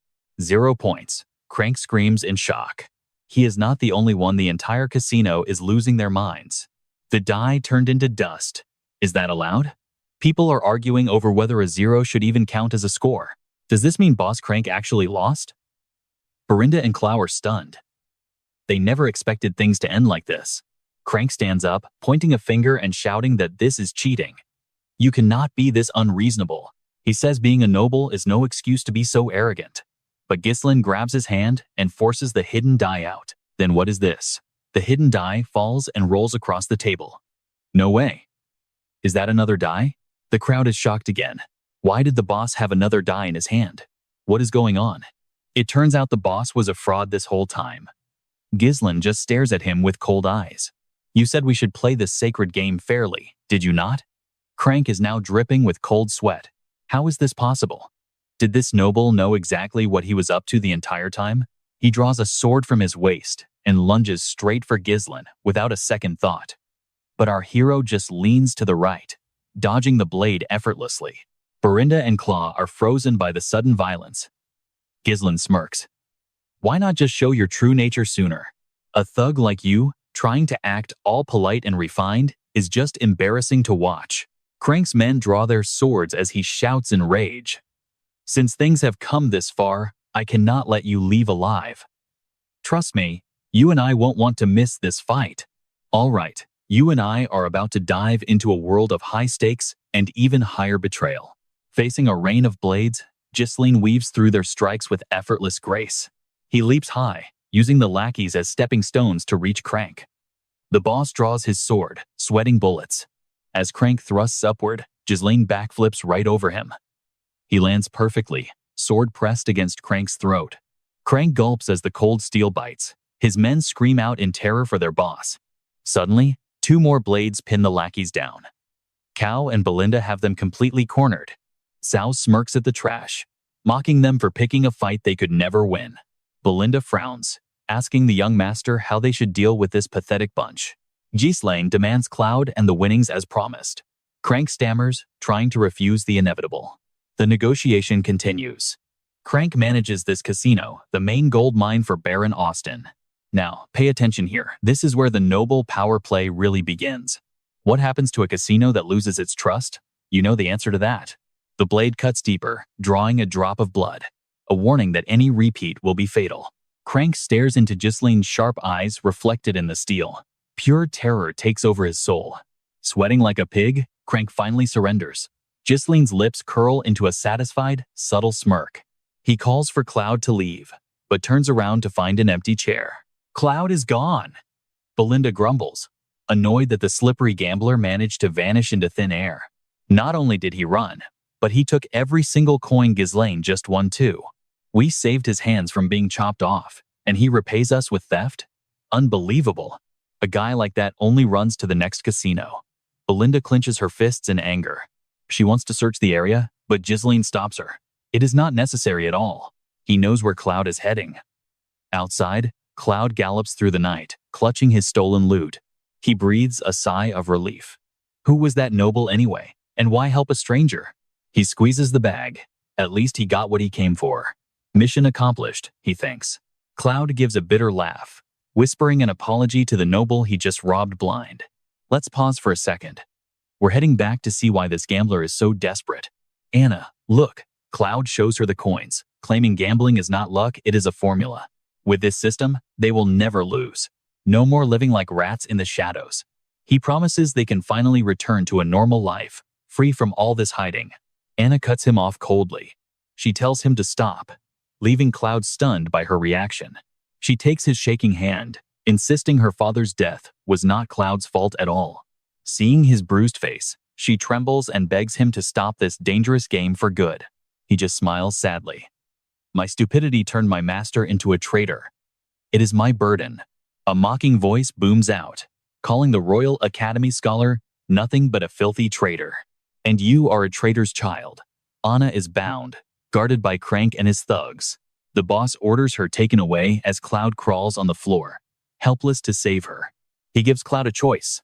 0 points. Crank screams in shock. He is not the only one. The entire casino is losing their minds. The die turned into dust. Is that allowed? People are arguing over whether a 0 should even count as a score. Does this mean Boss Crank actually lost? Berinda and Clow are stunned. They never expected things to end like this. Crank stands up, pointing a finger and shouting that this is cheating. You cannot be this unreasonable. He says being a noble is no excuse to be so arrogant. But Gislen grabs his hand and forces the hidden die out. Then what is this? The hidden die falls and rolls across the table. No way. Is that another die? The crowd is shocked again. Why did the boss have another die in his hand? What is going on? It turns out the boss was a fraud this whole time. Gislen just stares at him with cold eyes. You said we should play this sacred game fairly, did you not? Crank is now dripping with cold sweat. How is this possible? Did this noble know exactly what he was up to the entire time? He draws a sword from his waist and lunges straight for Gislen without a second thought. But our hero just leans to the right, dodging the blade effortlessly. Berinda and Claw are frozen by the sudden violence. Gislen smirks. Why not just show your true nature sooner? A thug like you, trying to act all polite and refined, is just embarrassing to watch. Crank's men draw their swords as he shouts in rage. Since things have come this far, I cannot let you leave alive. Trust me, you and I won't want to miss this fight. All right, you and I are about to dive into a world of high stakes and even higher betrayal. Facing a rain of blades, Gislen weaves through their strikes with effortless grace. He leaps high, using the lackeys as stepping stones to reach Crank. The boss draws his sword, sweating bullets. As Crank thrusts upward, Gislen backflips right over him. He lands perfectly, sword pressed against Crank's throat. Crank gulps as the cold steel bites. His men scream out in terror for their boss. Suddenly, 2 more blades pin the lackeys down. Cow and Belinda have them completely cornered. Sao smirks at the trash, mocking them for picking a fight they could never win. Belinda frowns, asking the young master how they should deal with this pathetic bunch. Gislen demands Cloud and the winnings as promised. Crank stammers, trying to refuse the inevitable. The negotiation continues. Crank manages this casino, the main gold mine for Baron Austin. Now, pay attention here. This is where the noble power play really begins. What happens to a casino that loses its trust? You know the answer to that. The blade cuts deeper, drawing a drop of blood. A warning that any repeat will be fatal. Crank stares into Gislen's sharp eyes reflected in the steel. Pure terror takes over his soul. Sweating like a pig, Crank finally surrenders. Gislen's lips curl into a satisfied, subtle smirk. He calls for Cloud to leave, but turns around to find an empty chair. Cloud is gone. Belinda grumbles, annoyed that the slippery gambler managed to vanish into thin air. Not only did he run, but he took every single coin Gislen just won too. We saved his hands from being chopped off, and he repays us with theft? Unbelievable. A guy like that only runs to the next casino. Belinda clenches her fists in anger. She wants to search the area, but Gislen stops her. It is not necessary at all. He knows where Cloud is heading. Outside, Cloud gallops through the night, clutching his stolen loot. He breathes a sigh of relief. Who was that noble anyway, and why help a stranger? He squeezes the bag. At least he got what he came for. Mission accomplished, he thinks. Cloud gives a bitter laugh, whispering an apology to the noble he just robbed blind. Let's pause for a second. We're heading back to see why this gambler is so desperate. Anna, look. Cloud shows her the coins, claiming gambling is not luck, it is a formula. With this system, they will never lose. No more living like rats in the shadows. He promises they can finally return to a normal life, free from all this hiding. Anna cuts him off coldly. She tells him to stop, leaving Cloud stunned by her reaction. She takes his shaking hand, insisting her father's death was not Cloud's fault at all. Seeing his bruised face, she trembles and begs him to stop this dangerous game for good. He just smiles sadly. My stupidity turned my master into a traitor. It is my burden. A mocking voice booms out, calling the Royal Academy scholar nothing but a filthy traitor. And you are a traitor's child. Anna is bound, guarded by Crank and his thugs. The boss orders her taken away as Cloud crawls on the floor, helpless to save her. He gives Cloud a choice.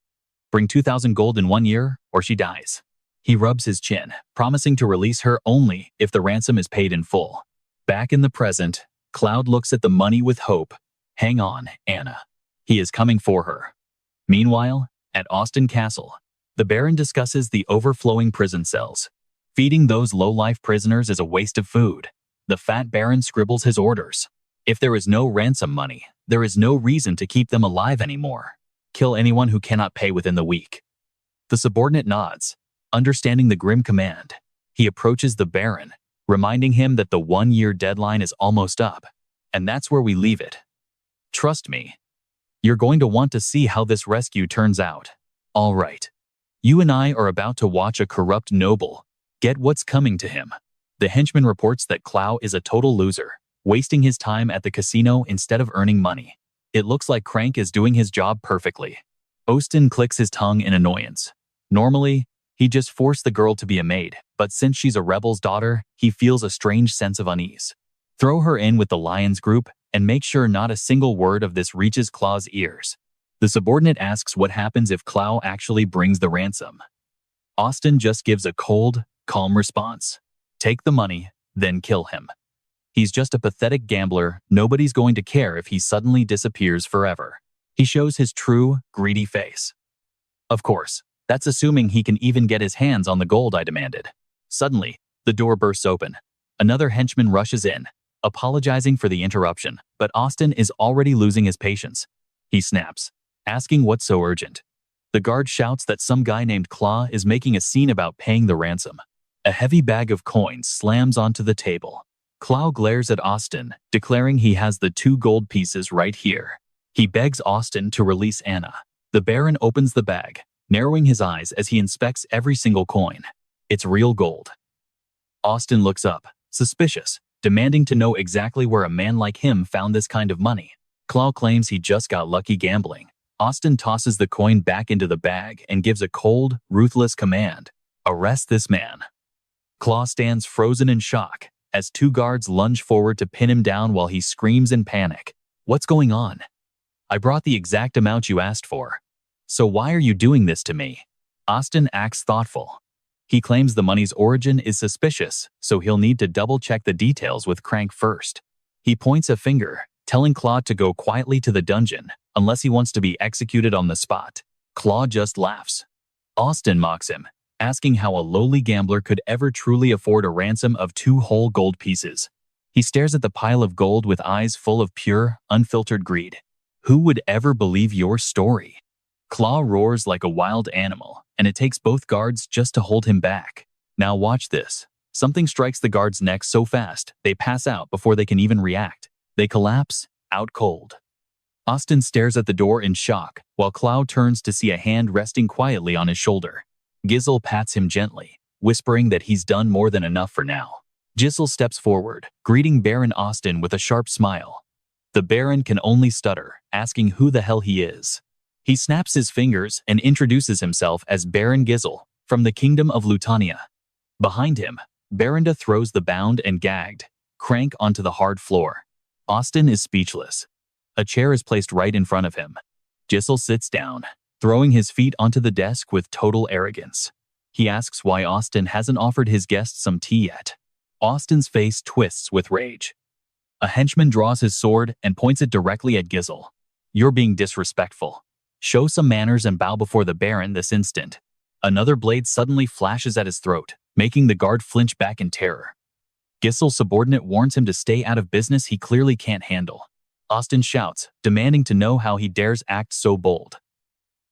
Bring 2,000 gold in 1 year, or she dies. He rubs his chin, promising to release her only if the ransom is paid in full. Back in the present, Cloud looks at the money with hope. Hang on, Anna. He is coming for her. Meanwhile, at Austin Castle, the Baron discusses the overflowing prison cells. Feeding those low-life prisoners is a waste of food. The fat Baron scribbles his orders. If there is no ransom money, there is no reason to keep them alive anymore. Kill anyone who cannot pay within the week. The subordinate nods, understanding the grim command. He approaches the Baron, reminding him that the 1-year deadline is almost up. And that's where we leave it. Trust me. You're going to want to see how this rescue turns out. All right. You and I are about to watch a corrupt noble get what's coming to him. The henchman reports that Clow is a total loser, wasting his time at the casino instead of earning money. It looks like Crank is doing his job perfectly. Austin clicks his tongue in annoyance. Normally, he'd just force the girl to be a maid, but since she's a rebel's daughter, he feels a strange sense of unease. Throw her in with the Lions group and make sure not a single word of this reaches Claw's ears. The subordinate asks what happens if Claw actually brings the ransom. Austin just gives a cold, calm response. Take the money, then kill him. He's just a pathetic gambler. Nobody's going to care if he suddenly disappears forever. He shows his true, greedy face. Of course, that's assuming he can even get his hands on the gold I demanded. Suddenly, the door bursts open. Another henchman rushes in, apologizing for the interruption, but Austin is already losing his patience. He snaps, asking what's so urgent. The guard shouts that some guy named Claw is making a scene about paying the ransom. A heavy bag of coins slams onto the table. Claw glares at Austin, declaring he has the 2 gold pieces right here. He begs Austin to release Anna. The Baron opens the bag, narrowing his eyes as he inspects every single coin. It's real gold. Austin looks up, suspicious, demanding to know exactly where a man like him found this kind of money. Claw claims he just got lucky gambling. Austin tosses the coin back into the bag and gives a cold, ruthless command. Arrest this man. Claw stands frozen in shock as 2 guards lunge forward to pin him down while he screams in panic. What's going on? I brought the exact amount you asked for. So why are you doing this to me? Austin acts thoughtful. He claims the money's origin is suspicious, so he'll need to double-check the details with Crank first. He points a finger, telling Claw to go quietly to the dungeon, unless he wants to be executed on the spot. Claw just laughs. Austin mocks him, asking how a lowly gambler could ever truly afford a ransom of 2 whole gold pieces. He stares at the pile of gold with eyes full of pure, unfiltered greed. Who would ever believe your story? Claw roars like a wild animal, and it takes both guards just to hold him back. Now watch this. Something strikes the guard's neck so fast, they pass out before they can even react. They collapse, out cold. Austin stares at the door in shock, while Claw turns to see a hand resting quietly on his shoulder. Gisel pats him gently, whispering that he's done more than enough for now. Gisel steps forward, greeting Baron Austin with a sharp smile. The Baron can only stutter, asking who the hell he is. He snaps his fingers and introduces himself as Baron Gisel, from the Kingdom of Lutania. Behind him, Barinda throws the bound and gagged Crank onto the hard floor. Austin is speechless. A chair is placed right in front of him. Gisel sits down, throwing his feet onto the desk with total arrogance. He asks why Austin hasn't offered his guests some tea yet. Austin's face twists with rage. A henchman draws his sword and points it directly at Gisel. You're being disrespectful. Show some manners and bow before the Baron this instant. Another blade suddenly flashes at his throat, making the guard flinch back in terror. Gisel's subordinate warns him to stay out of business he clearly can't handle. Austin shouts, demanding to know how he dares act so bold.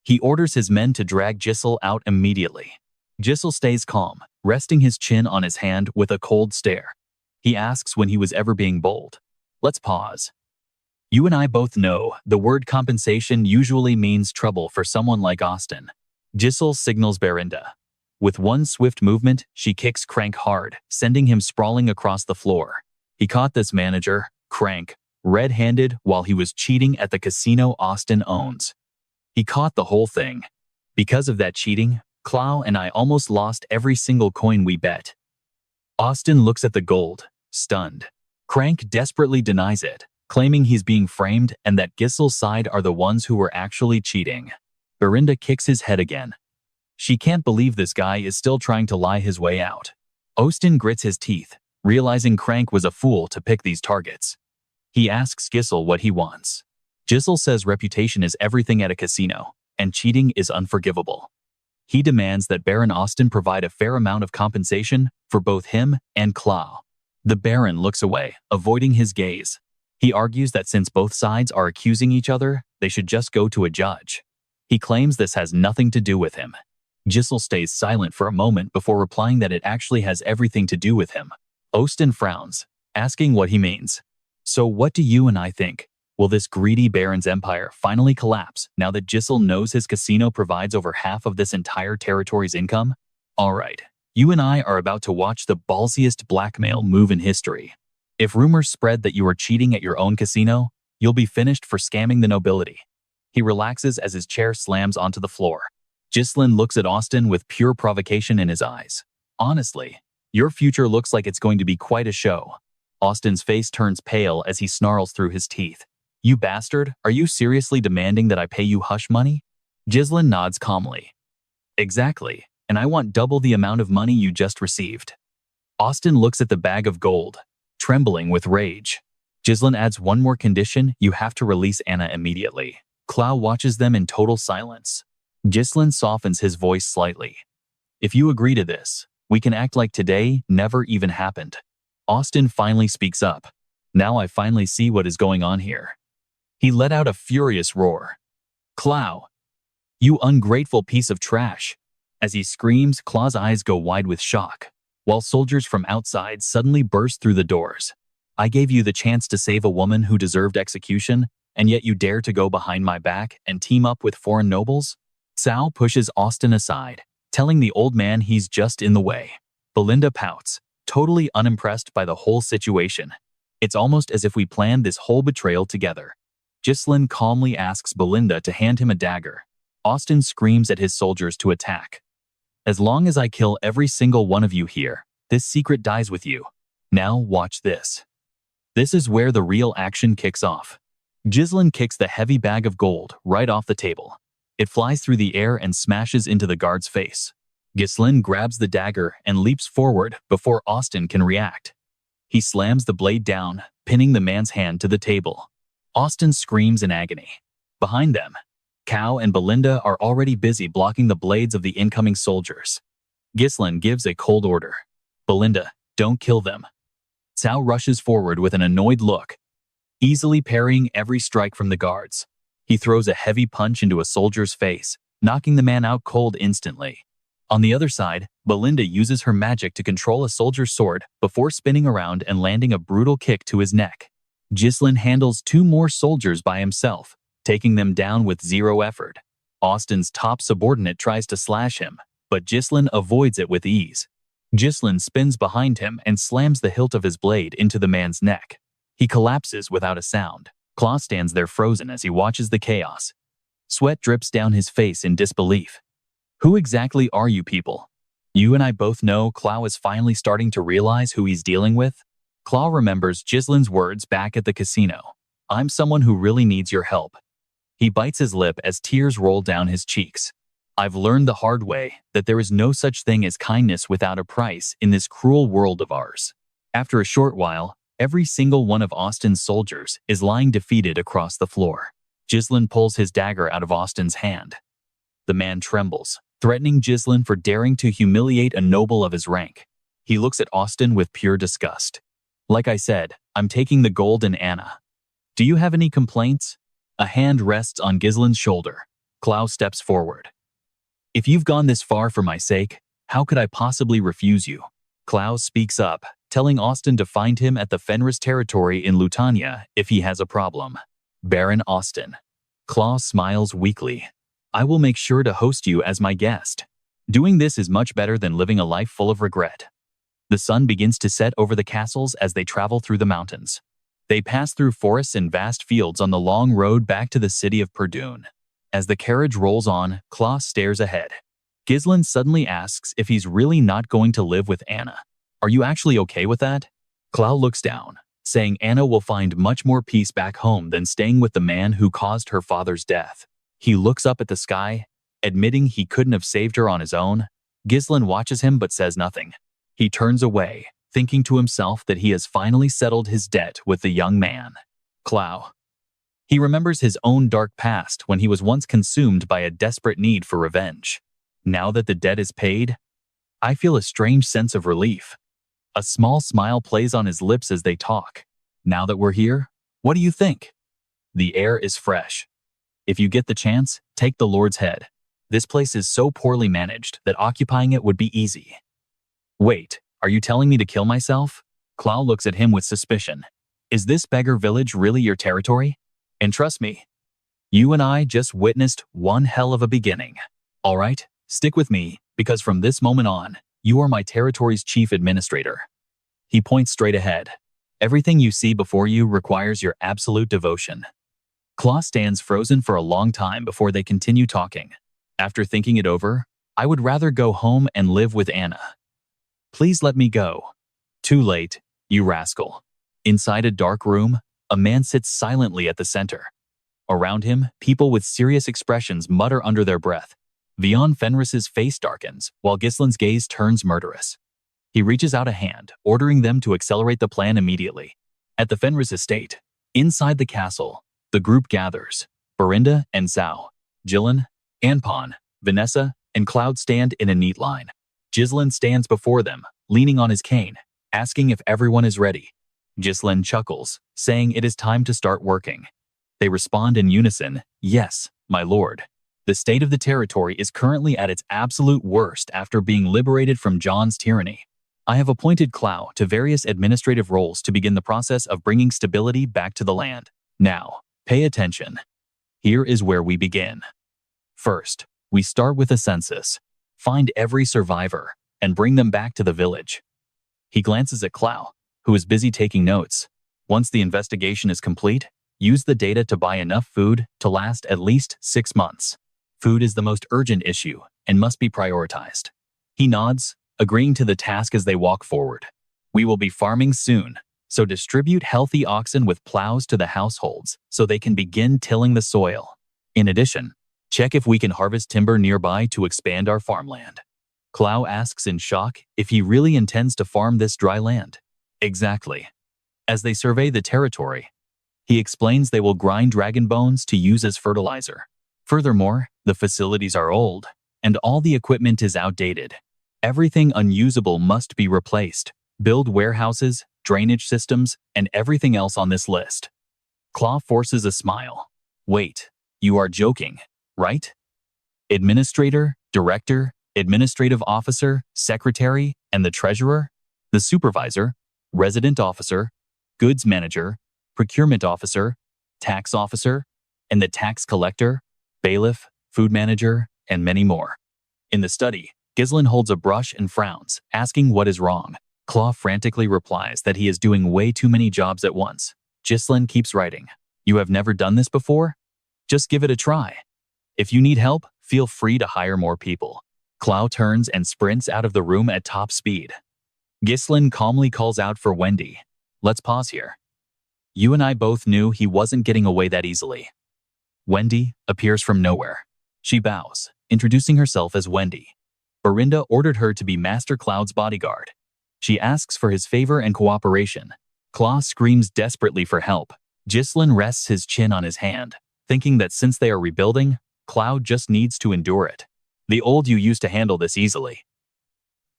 He orders his men to drag Gisel out immediately. Gisel stays calm, resting his chin on his hand with a cold stare. He asks when he was ever being bold. Let's pause. You and I both know the word compensation usually means trouble for someone like Austin. Gisel signals Barinda. With one swift movement, she kicks Crank hard, sending him sprawling across the floor. He caught this manager, Crank, red-handed while he was cheating at the casino Austin owns. He caught the whole thing. Because of that cheating, Claw and I almost lost every single coin we bet. Austin looks at the gold, stunned. Crank desperately denies it, claiming he's being framed and that Gisel's side are the ones who were actually cheating. Barinda kicks his head again. She can't believe this guy is still trying to lie his way out. Austin grits his teeth, realizing Crank was a fool to pick these targets. He asks Gisel what he wants. Gisel says reputation is everything at a casino, and cheating is unforgivable. He demands that Baron Austin provide a fair amount of compensation for both him and Claw. The Baron looks away, avoiding his gaze. He argues that since both sides are accusing each other, they should just go to a judge. He claims this has nothing to do with him. Gisel stays silent for a moment before replying that it actually has everything to do with him. Austin frowns, asking what he means. So what do you and I think? Will this greedy Baron's empire finally collapse now that Gisel knows his casino provides over half of this entire territory's income? Alright, you and I are about to watch the ballsiest blackmail move in history. If rumors spread that you are cheating at your own casino, you'll be finished for scamming the nobility. He relaxes as his chair slams onto the floor. Gislen looks at Austin with pure provocation in his eyes. Honestly, your future looks like it's going to be quite a show. Austin's face turns pale as he snarls through his teeth. You bastard, are you seriously demanding that I pay you hush money? Gislen nods calmly. Exactly, and I want double the amount of money you just received. Austin looks at the bag of gold, trembling with rage. Gislen adds one more condition: you have to release Anna immediately. Clow watches them in total silence. Gislen softens his voice slightly. If you agree to this, we can act like today never even happened. Austin finally speaks up. Now I finally see what is going on here. He let out a furious roar. Clow, you ungrateful piece of trash. As he screams, Claw's eyes go wide with shock, while soldiers from outside suddenly burst through the doors. I gave you the chance to save a woman who deserved execution, and yet you dare to go behind my back and team up with foreign nobles? Cao pushes Austin aside, telling the old man he's just in the way. Belinda pouts, totally unimpressed by the whole situation. It's almost as if we planned this whole betrayal together. Gislen calmly asks Belinda to hand him a dagger. Austin screams at his soldiers to attack. As long as I kill every single one of you here, this secret dies with you. Now watch this. This is where the real action kicks off. Gislen kicks the heavy bag of gold right off the table. It flies through the air and smashes into the guard's face. Gislen grabs the dagger and leaps forward before Austin can react. He slams the blade down, pinning the man's hand to the table. Austin screams in agony. Behind them, Cao and Belinda are already busy blocking the blades of the incoming soldiers. Gislen gives a cold order. Belinda, don't kill them. Cao rushes forward with an annoyed look, easily parrying every strike from the guards. He throws a heavy punch into a soldier's face, knocking the man out cold instantly. On the other side, Belinda uses her magic to control a soldier's sword before spinning around and landing a brutal kick to his neck. Gislen handles 2 more soldiers by himself, taking them down with zero effort. Austin's top subordinate tries to slash him, but Gislen avoids it with ease. Gislen spins behind him and slams the hilt of his blade into the man's neck. He collapses without a sound. Claw stands there frozen as he watches the chaos. Sweat drips down his face in disbelief. Who exactly are you people? You and I both know Claw is finally starting to realize who he's dealing with. Claw remembers Gislen's words back at the casino. I'm someone who really needs your help. He bites his lip as tears roll down his cheeks. I've learned the hard way that there is no such thing as kindness without a price in this cruel world of ours. After a short while, every single one of Austin's soldiers is lying defeated across the floor. Gislen pulls his dagger out of Austin's hand. The man trembles, threatening Gislen for daring to humiliate a noble of his rank. He looks at Austin with pure disgust. Like I said, I'm taking the gold and Anna. Do you have any complaints? A hand rests on Gislen's shoulder. Clow steps forward. If you've gone this far for my sake, how could I possibly refuse you? Clow speaks up, telling Austin to find him at the Fenris territory in Lutania if he has a problem. Baron Austin. Claw smiles weakly. I will make sure to host you as my guest. Doing this is much better than living a life full of regret. The sun begins to set over the castles as they travel through the mountains. They pass through forests and vast fields on the long road back to the city of Perdium. As the carriage rolls on, Claw stares ahead. Gislen suddenly asks if he's really not going to live with Anna. Are you actually okay with that? Claw looks down, saying Anna will find much more peace back home than staying with the man who caused her father's death. He looks up at the sky, admitting he couldn't have saved her on his own. Gislen watches him but says nothing. He turns away, thinking to himself that he has finally settled his debt with the young man. Clow. He remembers his own dark past when he was once consumed by a desperate need for revenge. Now that the debt is paid, I feel a strange sense of relief. A small smile plays on his lips as they talk. Now that we're here, what do you think? The air is fresh. If you get the chance, take the Lord's Head. This place is so poorly managed that occupying it would be easy. Wait, are you telling me to kill myself? Clow looks at him with suspicion. Is this beggar village really your territory? And trust me, you and I just witnessed one hell of a beginning. All right, stick with me, because from this moment on, you are my territory's chief administrator. He points straight ahead. Everything you see before you requires your absolute devotion. Claw stands frozen for a long time before they continue talking. After thinking it over, I would rather go home and live with Anna. Please let me go. Too late, you rascal. Inside a dark room, a man sits silently at the center. Around him, people with serious expressions mutter under their breath. Vion Fenris's face darkens, while Gislen's gaze turns murderous. He reaches out a hand, ordering them to accelerate the plan immediately. At the Fenris estate, inside the castle, the group gathers. Berinda and Zhao, Jillian, Anpon, Vanessa, and Cloud stand in a neat line. Gislen stands before them, leaning on his cane, asking if everyone is ready. Gislen chuckles, saying it is time to start working. They respond in unison, "Yes, my lord." The state of the territory is currently at its absolute worst after being liberated from John's tyranny. I have appointed Clow to various administrative roles to begin the process of bringing stability back to the land. Now, pay attention. Here is where we begin. First, we start with a census. Find every survivor and bring them back to the village. He glances at Clow, who is busy taking notes. Once the investigation is complete, use the data to buy enough food to last at least 6 months. Food is the most urgent issue and must be prioritized. He nods, agreeing to the task as they walk forward. We will be farming soon, so distribute healthy oxen with plows to the households so they can begin tilling the soil. In addition, check if we can harvest timber nearby to expand our farmland. Clow asks in shock if he really intends to farm this dry land. Exactly. As they survey the territory, he explains they will grind dragon bones to use as fertilizer. Furthermore, the facilities are old, and all the equipment is outdated. Everything unusable must be replaced. Build warehouses, drainage systems, and everything else on this list. Claw forces a smile. Wait, you are joking, right? Administrator, director, administrative officer, secretary, and the treasurer, the supervisor, resident officer, goods manager, procurement officer, tax officer, and the tax collector, bailiff, food manager, and many more. In the study, Gislen holds a brush and frowns, asking what is wrong. Claw frantically replies that he is doing way too many jobs at once. Gislen keeps writing. You have never done this before? Just give it a try. If you need help, feel free to hire more people. Claw turns and sprints out of the room at top speed. Gislen calmly calls out for Wendy. Let's pause here. You and I both knew he wasn't getting away that easily. Wendy appears from nowhere. She bows, introducing herself as Wendy. Berinda ordered her to be Master Cloud's bodyguard. She asks for his favor and cooperation. Claw screams desperately for help. Gislen rests his chin on his hand, thinking that since they are rebuilding, Cloud just needs to endure it. The old you used to handle this easily.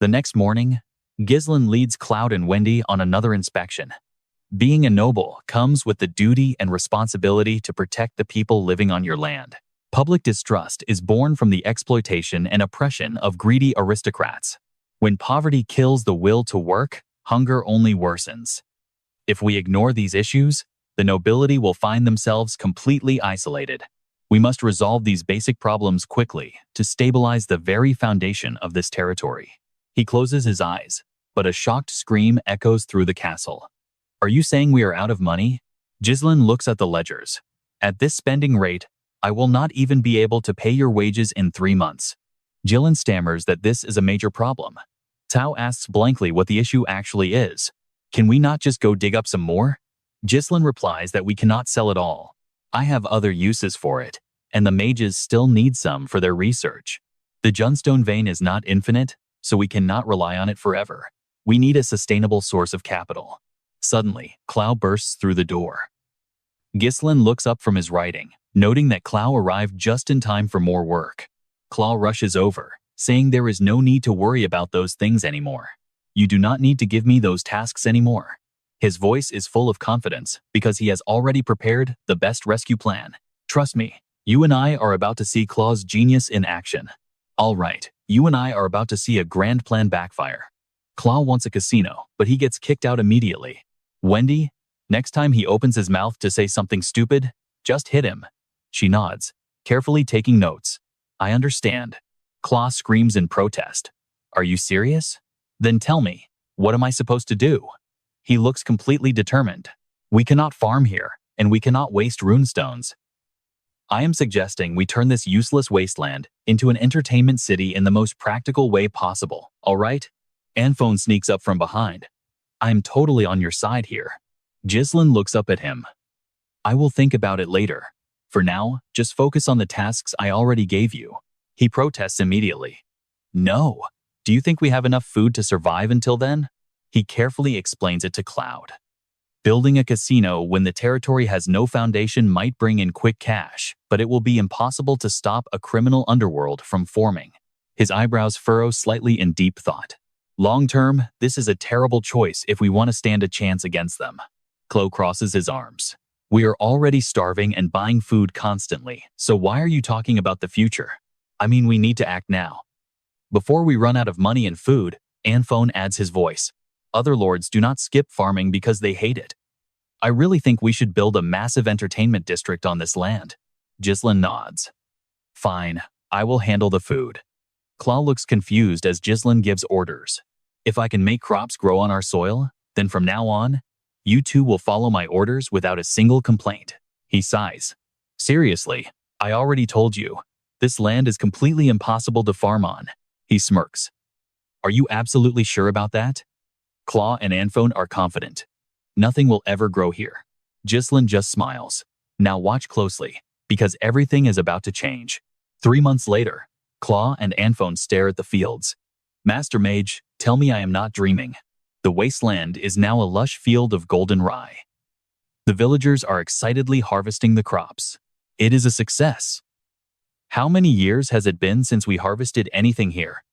The next morning, Gislen leads Cloud and Wendy on another inspection. Being a noble comes with the duty and responsibility to protect the people living on your land. Public distrust is born from the exploitation and oppression of greedy aristocrats. When poverty kills the will to work, hunger only worsens. If we ignore these issues, the nobility will find themselves completely isolated. We must resolve these basic problems quickly to stabilize the very foundation of this territory. He closes his eyes, but a shocked scream echoes through the castle. Are you saying we are out of money? Gislen looks at the ledgers. At this spending rate, I will not even be able to pay your wages in 3 months. Gislen stammers that this is a major problem. Tao asks blankly what the issue actually is. Can we not just go dig up some more? Gislen replies that we cannot sell it all. I have other uses for it, and the mages still need some for their research. The Junstone vein is not infinite, so we cannot rely on it forever. We need a sustainable source of capital. Suddenly, Clow bursts through the door. Gislen looks up from his writing, noting that Clow arrived just in time for more work. Clow rushes over, saying there is no need to worry about those things anymore. You do not need to give me those tasks anymore. His voice is full of confidence because he has already prepared the best rescue plan. Trust me, you and I are about to see Claw's genius in action. All right, you and I are about to see a grand plan backfire. Claw wants a casino, but he gets kicked out immediately. Wendy, next time he opens his mouth to say something stupid, just hit him. She nods, carefully taking notes. I understand. Claw screams in protest. Are you serious? Then tell me, what am I supposed to do? He looks completely determined. We cannot farm here, and we cannot waste runestones. I am suggesting we turn this useless wasteland into an entertainment city in the most practical way possible, all right? Anphone sneaks up from behind. I am totally on your side here. Gislen looks up at him. I will think about it later. For now, just focus on the tasks I already gave you. He protests immediately. No. Do you think we have enough food to survive until then? He carefully explains it to Cloud. Building a casino when the territory has no foundation might bring in quick cash, but it will be impossible to stop a criminal underworld from forming. His eyebrows furrow slightly in deep thought. Long term, this is a terrible choice if we want to stand a chance against them. Chloe crosses his arms. We are already starving and buying food constantly, so why are you talking about the future? I mean, we need to act now. Before we run out of money and food, Anphone adds his voice. Other lords do not skip farming because they hate it. I really think we should build a massive entertainment district on this land. Gislen nods. Fine, I will handle the food. Claw looks confused as Gislen gives orders. If I can make crops grow on our soil, then from now on, you two will follow my orders without a single complaint. He sighs. Seriously, I already told you. This land is completely impossible to farm on. He smirks. Are you absolutely sure about that? Claw and Anphone are confident. Nothing will ever grow here. Gislen just smiles. Now watch closely, because everything is about to change. 3 months later, Claw and Anphone stare at the fields. Master Mage, tell me I am not dreaming. The wasteland is now a lush field of golden rye. The villagers are excitedly harvesting the crops. It is a success. How many years has it been since we harvested anything here?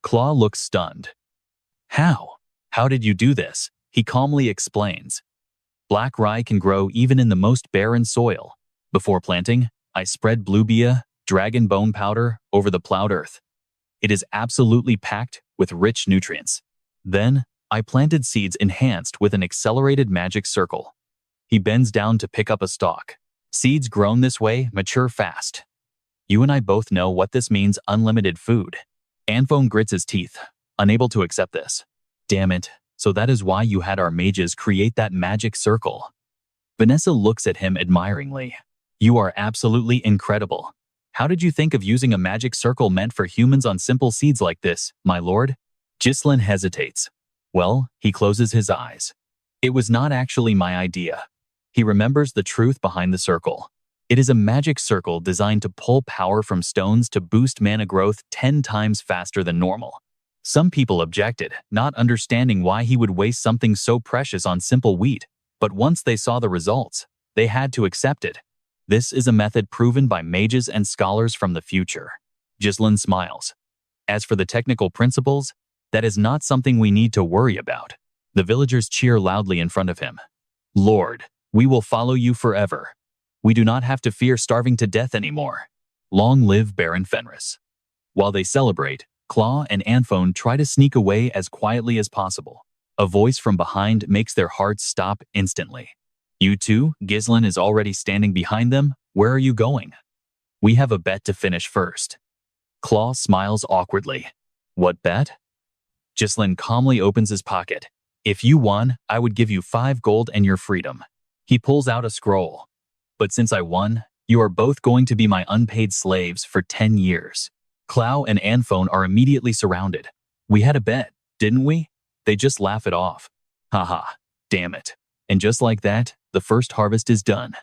Claw looks stunned. How? How did you do this? He calmly explains. Black rye can grow even in the most barren soil. Before planting, I spread blubia, dragon bone powder, over the plowed earth. It is absolutely packed with rich nutrients. Then, I planted seeds enhanced with an accelerated magic circle. He bends down to pick up a stalk. Seeds grown this way mature fast. You and I both know what this means: unlimited food. Anphone grits his teeth, unable to accept this. Damn it, so that is why you had our mages create that magic circle. Vanessa looks at him admiringly. You are absolutely incredible. How did you think of using a magic circle meant for humans on simple seeds like this, my lord? Gislen hesitates. Well, he closes his eyes. It was not actually my idea. He remembers the truth behind the circle. It is a magic circle designed to pull power from stones to boost mana growth 10 times faster than normal. Some people objected, not understanding why he would waste something so precious on simple wheat, but once they saw the results, they had to accept it. This is a method proven by mages and scholars from the future. Gislen smiles. As for the technical principles, that is not something we need to worry about. The villagers cheer loudly in front of him. Lord, we will follow you forever. We do not have to fear starving to death anymore. Long live Baron Fenris. While they celebrate, Claw and Anphone try to sneak away as quietly as possible. A voice from behind makes their hearts stop instantly. You two, Gislen is already standing behind them. Where are you going? We have a bet to finish first. Claw smiles awkwardly. What bet? Gislen calmly opens his pocket. If you won, I would give you 5 gold and your freedom. He pulls out a scroll. But since I won, you are both going to be my unpaid slaves for 10 years. Clow and Anphone are immediately surrounded. We had a bet, didn't we? They just laugh it off. Haha, damn it. And just like that, the first harvest is done.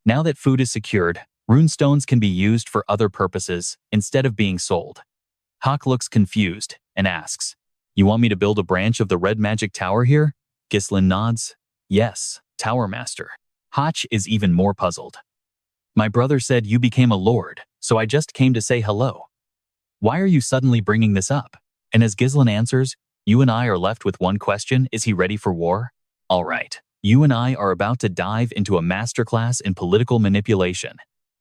Now that food is secured, runestones can be used for other purposes instead of being sold. Hawk looks confused and asks, You want me to build a branch of the Red Magic Tower here? Gislen nods. Yes, Tower Master. Hotch is even more puzzled. My brother said you became a lord, so I just came to say hello. Why are you suddenly bringing this up? And as Gislen answers, you and I are left with one question: is he ready for war? All right, you and I are about to dive into a masterclass in political manipulation.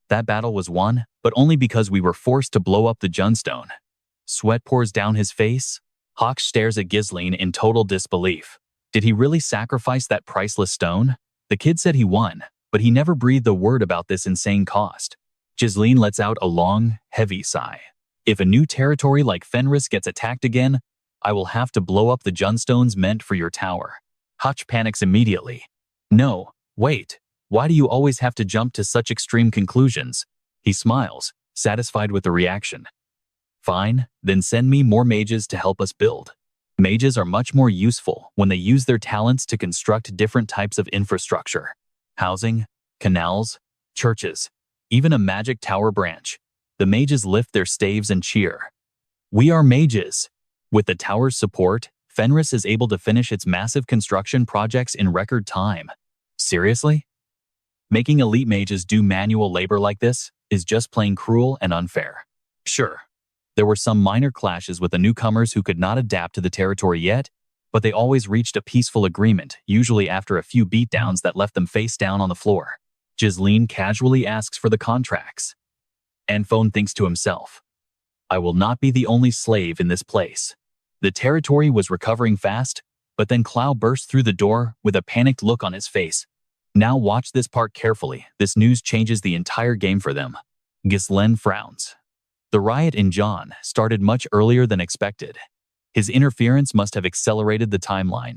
That battle was won, but only because we were forced to blow up the Junstone. Sweat pours down his face. Hawk stares at Gislen in total disbelief. Did he really sacrifice that priceless stone? The kid said he won, but he never breathed a word about this insane cost. Gislen lets out a long, heavy sigh. If a new territory like Fenris gets attacked again, I will have to blow up the Junstones meant for your tower. Hotch panics immediately. No, wait, why do you always have to jump to such extreme conclusions? He smiles, satisfied with the reaction. Fine, then send me more mages to help us build. Mages are much more useful when they use their talents to construct different types of infrastructure. Housing, canals, churches, even a magic tower branch. The mages lift their staves and cheer. We are mages! With the tower's support, Fenris is able to finish its massive construction projects in record time. Seriously? Making elite mages do manual labor like this is just plain cruel and unfair. Sure, there were some minor clashes with the newcomers who could not adapt to the territory yet, but they always reached a peaceful agreement, usually after a few beatdowns that left them face down on the floor. Gislen casually asks for the contracts. Anphone thinks to himself, I will not be the only slave in this place. The territory was recovering fast, but then Clow burst through the door with a panicked look on his face. Now watch this part carefully. This news changes the entire game for them. Gislen frowns. The riot in John started much earlier than expected. His interference must have accelerated the timeline.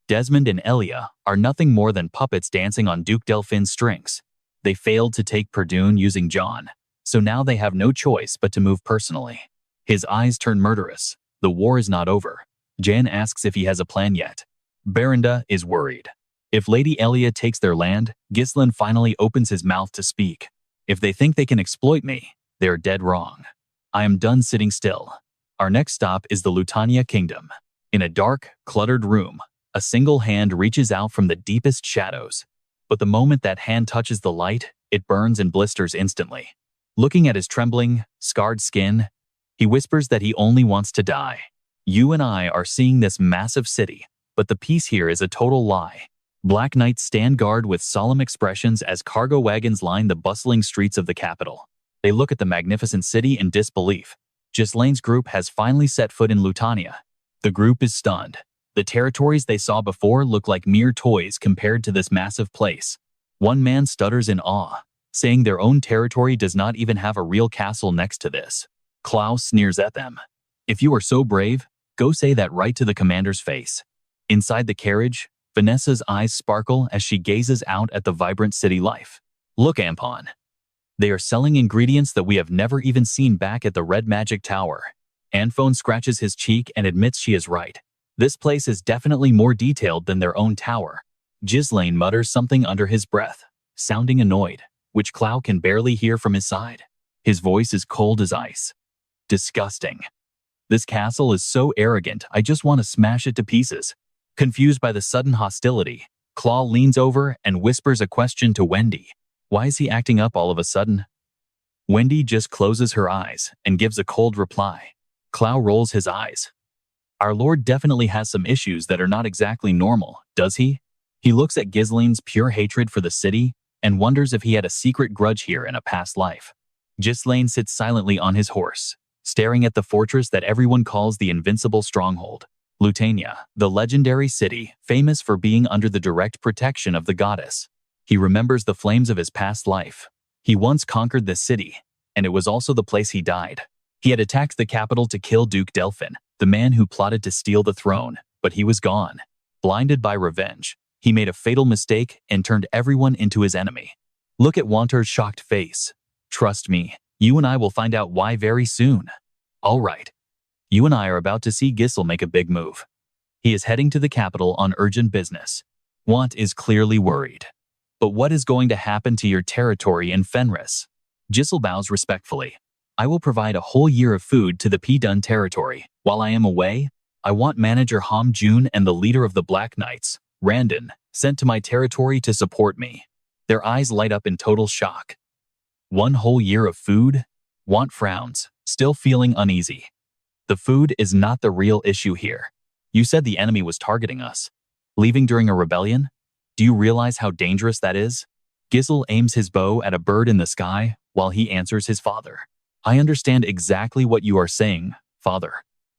Desmond and Elia are nothing more than puppets dancing on Duke Delphin's strings. They failed to take Perdium using John, so now they have no choice but to move personally. His eyes turn murderous. The war is not over. Jan asks if he has a plan yet. Berenda is worried. If Lady Elia takes their land, Gislen finally opens his mouth to speak. If they think they can exploit me, they are dead wrong. I am done sitting still. Our next stop is the Lutania Kingdom. In a dark, cluttered room, a single hand reaches out from the deepest shadows. But the moment that hand touches the light, it burns and blisters instantly. Looking at his trembling, scarred skin, he whispers that he only wants to die. You and I are seeing this massive city, but the peace here is a total lie. Black Knights stand guard with solemn expressions as cargo wagons line the bustling streets of the capital. They look at the magnificent city in disbelief. Gislen's group has finally set foot in Lutania. The group is stunned. The territories they saw before look like mere toys compared to this massive place. One man stutters in awe, saying their own territory does not even have a real castle next to this. Klaus sneers at them. If you are so brave, go say that right to the commander's face. Inside the carriage, Vanessa's eyes sparkle as she gazes out at the vibrant city life. Look, Ampon. They are selling ingredients that we have never even seen back at the Red Magic Tower. Anphone scratches his cheek and admits she is right. This place is definitely more detailed than their own tower. Gislen mutters something under his breath, sounding annoyed, which Clow can barely hear from his side. His voice is cold as ice. Disgusting. This castle is so arrogant, I just want to smash it to pieces. Confused by the sudden hostility, Claw leans over and whispers a question to Wendy. Why is he acting up all of a sudden? Wendy just closes her eyes and gives a cold reply. Clow rolls his eyes. Our lord definitely has some issues that are not exactly normal, does he? He looks at Gislen's pure hatred for the city and wonders if he had a secret grudge here in a past life. Gislen sits silently on his horse, staring at the fortress that everyone calls the Invincible Stronghold. Lutania, the legendary city, famous for being under the direct protection of the goddess. He remembers the flames of his past life. He once conquered this city, and it was also the place he died. He had attacked the capital to kill Duke Delphin, the man who plotted to steal the throne, but he was gone. Blinded by revenge, he made a fatal mistake and turned everyone into his enemy. Look at Wanter's shocked face. Trust me, you and I will find out why very soon. All right. You and I are about to see Gisel make a big move. He is heading to the capital on urgent business. Want is clearly worried. But what is going to happen to your territory in Fenris? Gisel bows respectfully. I will provide a whole year of food to the P-Dun territory. While I am away, I want manager Ham Jun and the leader of the Black Knights, Randon, sent to my territory to support me. Their eyes light up in total shock. 1 whole year of food? Want frowns, still feeling uneasy. The food is not the real issue here. You said the enemy was targeting us. Leaving during a rebellion? Do you realize how dangerous that is? Gisel aims his bow at a bird in the sky while he answers his father. I understand exactly what you are saying, father.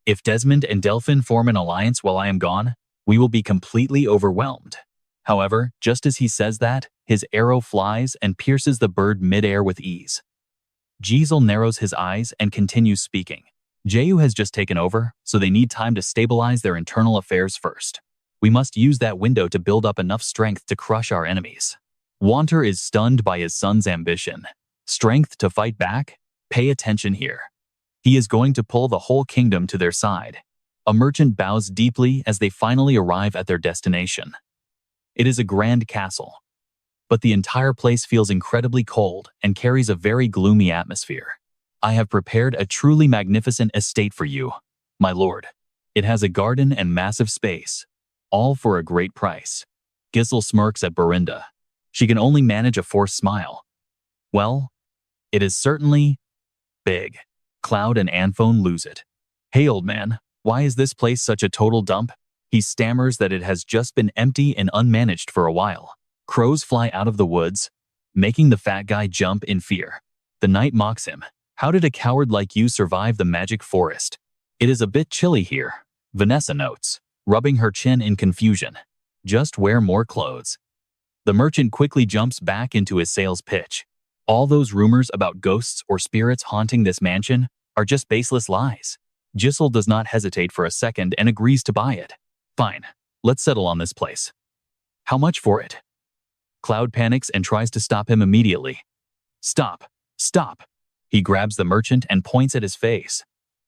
If Desmond and Delphin form an alliance while I am gone, we will be completely overwhelmed. However, just as he says that, his arrow flies and pierces the bird mid-air with ease. Gisel narrows his eyes and continues speaking. Jehu has just taken over, so they need time to stabilize their internal affairs first. We must use that window to build up enough strength to crush our enemies. Wanter is stunned by his son's ambition. Strength to fight back? Pay attention here. He is going to pull the whole kingdom to their side. A merchant bows deeply as they finally arrive at their destination. It is a grand castle, but the entire place feels incredibly cold and carries a very gloomy atmosphere. I have prepared a truly magnificent estate for you, my lord. It has a garden and massive space, all for a great price. Gisel smirks at Berinda. She can only manage a forced smile. Well, it is certainly big. Cloud and Anphone lose it. Hey old man, why is this place such a total dump? He stammers that it has just been empty and unmanaged for a while. Crows fly out of the woods, making the fat guy jump in fear. The knight mocks him. How did a coward like you survive the magic forest? It is a bit chilly here, Vanessa notes, rubbing her chin in confusion. Just wear more clothes. The merchant quickly jumps back into his sales pitch. All those rumors about ghosts or spirits haunting this mansion are just baseless lies. Gisel does not hesitate for a second and agrees to buy it. Fine, let's settle on this place. How much for it? Cloud panics and tries to stop him immediately. Stop, stop. He grabs the merchant and points at his face.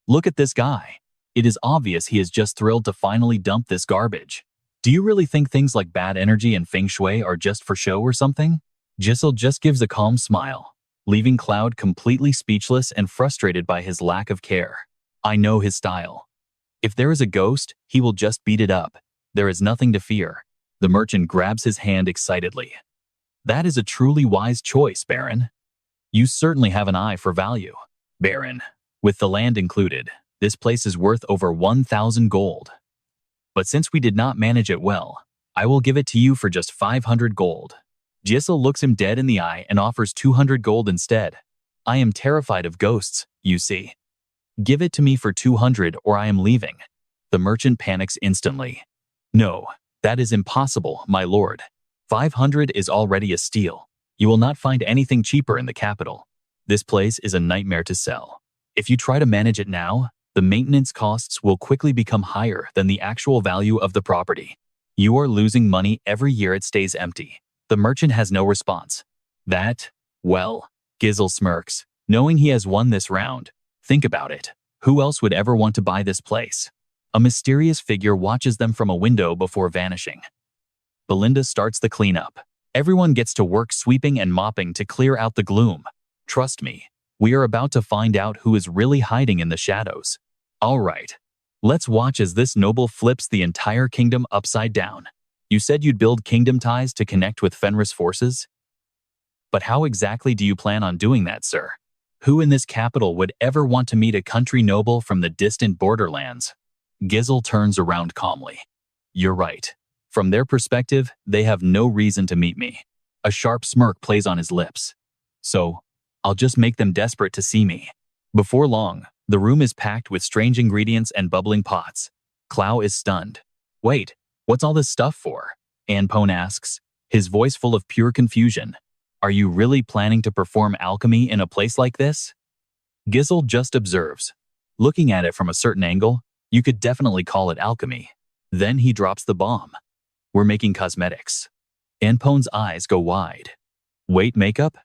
Look at this guy. It is obvious he is just thrilled to finally dump this garbage. Do you really think things like bad energy and feng shui are just for show or something? Gisel just gives a calm smile, leaving Cloud completely speechless and frustrated by his lack of care. I know his style. If there is a ghost, he will just beat it up. There is nothing to fear. The merchant grabs his hand excitedly. That is a truly wise choice, Baron. You certainly have an eye for value. Baron, with the land included, this place is worth over 1,000 gold. But since we did not manage it well, I will give it to you for just 500 gold. Gisel looks him dead in the eye and offers 200 gold instead. I am terrified of ghosts, you see. Give it to me for 200 or I am leaving. The merchant panics instantly. No, that is impossible, my lord. 500 is already a steal. You will not find anything cheaper in the capital. This place is a nightmare to sell. If you try to manage it now, the maintenance costs will quickly become higher than the actual value of the property. You are losing money every year it stays empty. The merchant has no response. Well, Gisel smirks, knowing he has won this round. Think about it. Who else would ever want to buy this place? A mysterious figure watches them from a window before vanishing. Belinda starts the cleanup. Everyone gets to work sweeping and mopping to clear out the gloom. Trust me, we are about to find out who is really hiding in the shadows. All right, let's watch as this noble flips the entire kingdom upside down. You said you'd build kingdom ties to connect with Fenris forces? But how exactly do you plan on doing that, sir? Who in this capital would ever want to meet a country noble from the distant borderlands? Gisel turns around calmly. You're right. From their perspective, they have no reason to meet me. A sharp smirk plays on his lips. So, I'll just make them desperate to see me. Before long, the room is packed with strange ingredients and bubbling pots. Clow is stunned. Wait, what's all this stuff for? Anphone asks, his voice full of pure confusion. Are you really planning to perform alchemy in a place like this? Gisel just observes. Looking at it from a certain angle, you could definitely call it alchemy. Then he drops the bomb. We're making cosmetics. Anphone's eyes go wide. Wait, makeup?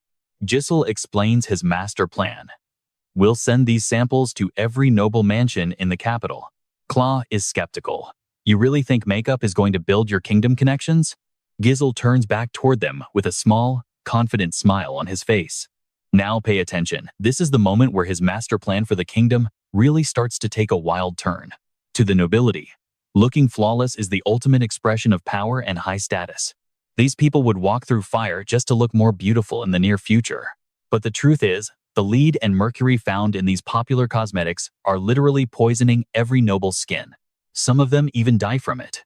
Gisel explains his master plan. We'll send these samples to every noble mansion in the capital. Claw is skeptical. You really think makeup is going to build your kingdom connections? Gisel turns back toward them with a small, confident smile on his face. Now pay attention. This is the moment where his master plan for the kingdom really starts to take a wild turn. To the nobility, looking flawless is the ultimate expression of power and high status. These people would walk through fire just to look more beautiful in the near future. But the truth is, the lead and mercury found in these popular cosmetics are literally poisoning every noble's skin. Some of them even die from it.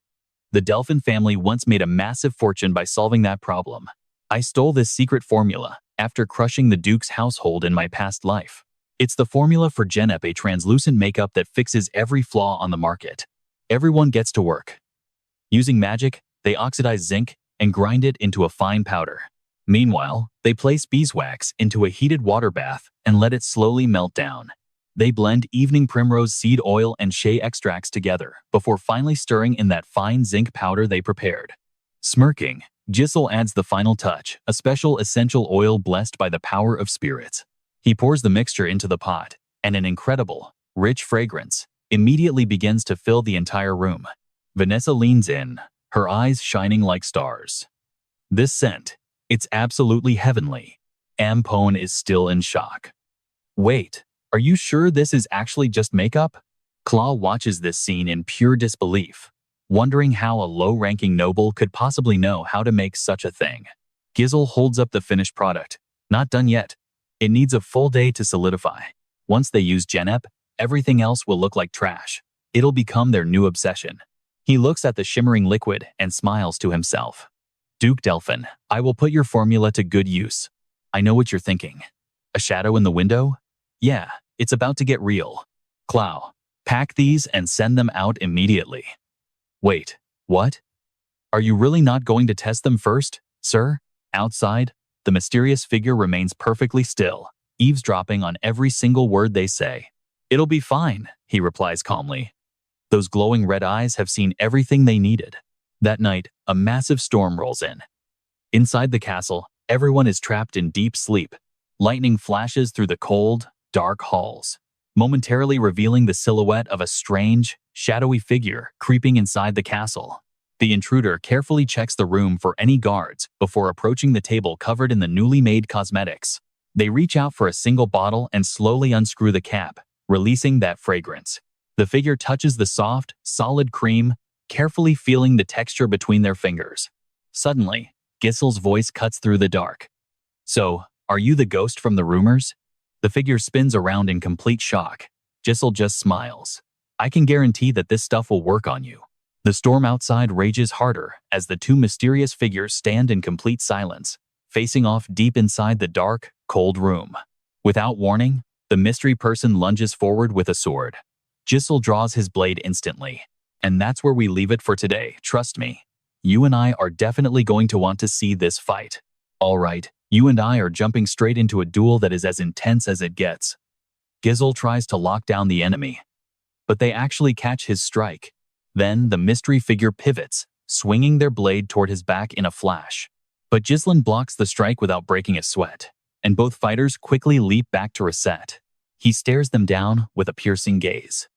The Delphin family once made a massive fortune by solving that problem. I stole this secret formula after crushing the Duke's household in my past life. It's the formula for Genep, a translucent makeup that fixes every flaw on the market. Everyone gets to work. Using magic, they oxidize zinc and grind it into a fine powder. Meanwhile, they place beeswax into a heated water bath and let it slowly melt down. They blend evening primrose seed oil and shea extracts together before finally stirring in that fine zinc powder they prepared. Smirking, Gisel adds the final touch, a special essential oil blessed by the power of spirits. He pours the mixture into the pot, and an incredible, rich fragrance immediately begins to fill the entire room. Vanessa leans in, her eyes shining like stars. This scent, it's absolutely heavenly. Ampone is still in shock. Wait, are you sure this is actually just makeup? Claw watches this scene in pure disbelief, wondering how a low-ranking noble could possibly know how to make such a thing. Gisel holds up the finished product. Not done yet. It needs a full day to solidify. Once they use Genep, everything else will look like trash. It'll become their new obsession. He looks at the shimmering liquid and smiles to himself. Duke Delphin, I will put your formula to good use. I know what you're thinking. A shadow in the window? Yeah, it's about to get real. Clow, pack these and send them out immediately. Wait, what? Are you really not going to test them first, sir? Outside, the mysterious figure remains perfectly still, eavesdropping on every single word they say. It'll be fine, he replies calmly. Those glowing red eyes have seen everything they needed. That night, a massive storm rolls in. Inside the castle, everyone is trapped in deep sleep. Lightning flashes through the cold, dark halls, momentarily revealing the silhouette of a strange, shadowy figure creeping inside the castle. The intruder carefully checks the room for any guards before approaching the table covered in the newly made cosmetics. They reach out for a single bottle and slowly unscrew the cap, releasing that fragrance. The figure touches the soft, solid cream, carefully feeling the texture between their fingers. Suddenly, Gisel's voice cuts through the dark. So, are you the ghost from the rumors? The figure spins around in complete shock. Gisel just smiles. I can guarantee that this stuff will work on you. The storm outside rages harder as the two mysterious figures stand in complete silence, facing off deep inside the dark, cold room. Without warning, the mystery person lunges forward with a sword. Gisel draws his blade instantly. And that's where we leave it for today, trust me. You and I are definitely going to want to see this fight. All right, you and I are jumping straight into a duel that is as intense as it gets. Gisel tries to lock down the enemy, but they actually catch his strike. Then the mystery figure pivots, swinging their blade toward his back in a flash. But Gislen blocks the strike without breaking a sweat, and both fighters quickly leap back to reset. He stares them down with a piercing gaze.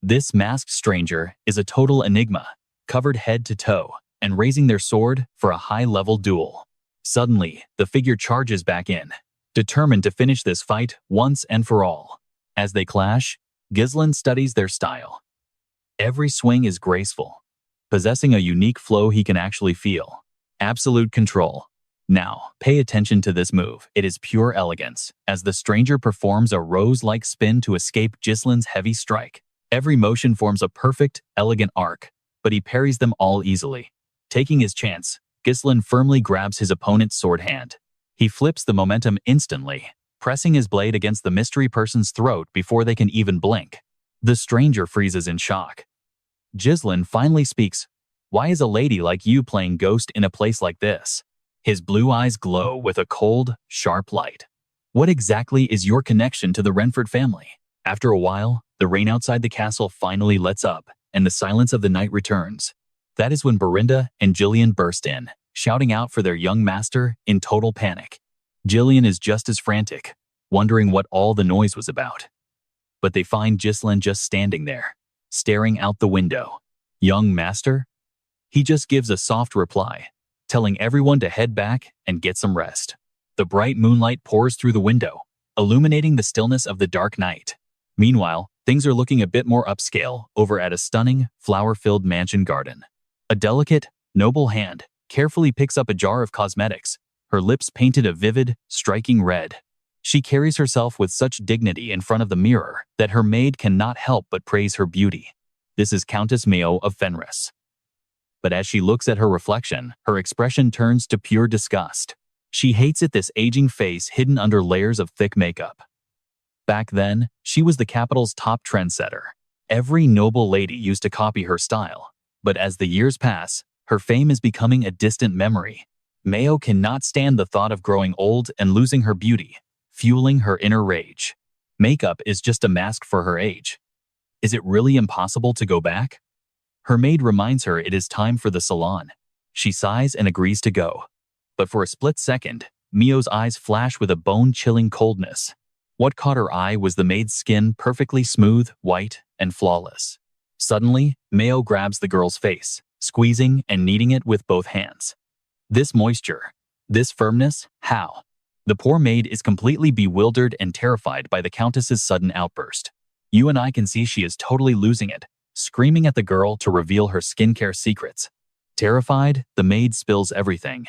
This masked stranger is a total enigma, covered head to toe, and raising their sword for a high-level duel. Suddenly, the figure charges back in, determined to finish this fight once and for all. As they clash, Gislen studies their style. Every swing is graceful, possessing a unique flow he can actually feel. Absolute control. Now, pay attention to this move. It is pure elegance, as the stranger performs a rose-like spin to escape Gislen's heavy strike. Every motion forms a perfect, elegant arc, but he parries them all easily. Taking his chance, Gislen firmly grabs his opponent's sword hand. He flips the momentum instantly, pressing his blade against the mystery person's throat before they can even blink. The stranger freezes in shock. Gislen finally speaks. Why is a lady like you playing ghost in a place like this? His blue eyes glow with a cold, sharp light. What exactly is your connection to the Renford family? After a while, the rain outside the castle finally lets up, and the silence of the night returns. That is when Berinda and Gillian burst in, shouting out for their young master in total panic. Gillian is just as frantic, wondering what all the noise was about. But they find Gislen just standing there, staring out the window. Young master? He just gives a soft reply, telling everyone to head back and get some rest. The bright moonlight pours through the window, illuminating the stillness of the dark night. Meanwhile, things are looking a bit more upscale over at a stunning, flower-filled mansion garden. A delicate, noble hand carefully picks up a jar of cosmetics, her lips painted a vivid, striking red. She carries herself with such dignity in front of the mirror that her maid cannot help but praise her beauty. This is Countess Meo of Fenris. But as she looks at her reflection, her expression turns to pure disgust. She hates this aging face hidden under layers of thick makeup. Back then, she was the capital's top trendsetter. Every noble lady used to copy her style. But as the years pass, her fame is becoming a distant memory. Mayo cannot stand the thought of growing old and losing her beauty, fueling her inner rage. Makeup is just a mask for her age. Is it really impossible to go back? Her maid reminds her it is time for the salon. She sighs and agrees to go. But for a split second, Mio's eyes flash with a bone-chilling coldness. What caught her eye was the maid's skin, perfectly smooth, white, and flawless. Suddenly, Mio grabs the girl's face, squeezing and kneading it with both hands. This moisture, this firmness, how? The poor maid is completely bewildered and terrified by the Countess's sudden outburst. You and I can see she is totally losing it, screaming at the girl to reveal her skincare secrets. Terrified, the maid spills everything.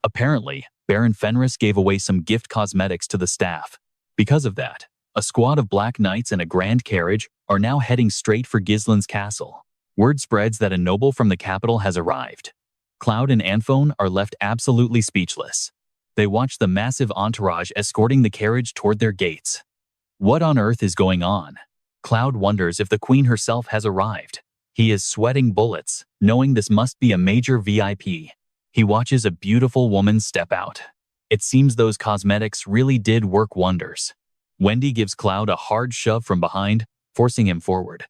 Apparently, Baron Fenris gave away some gift cosmetics to the staff. Because of that, a squad of black knights in a grand carriage are now heading straight for Gislen's castle. Word spreads that a noble from the capital has arrived. Cloud and Anphone are left absolutely speechless. They watch the massive entourage escorting the carriage toward their gates. What on earth is going on? Cloud wonders if the queen herself has arrived. He is sweating bullets, knowing this must be a major VIP. He watches a beautiful woman step out. It seems those cosmetics really did work wonders. Wendy gives Cloud a hard shove from behind, forcing him forward.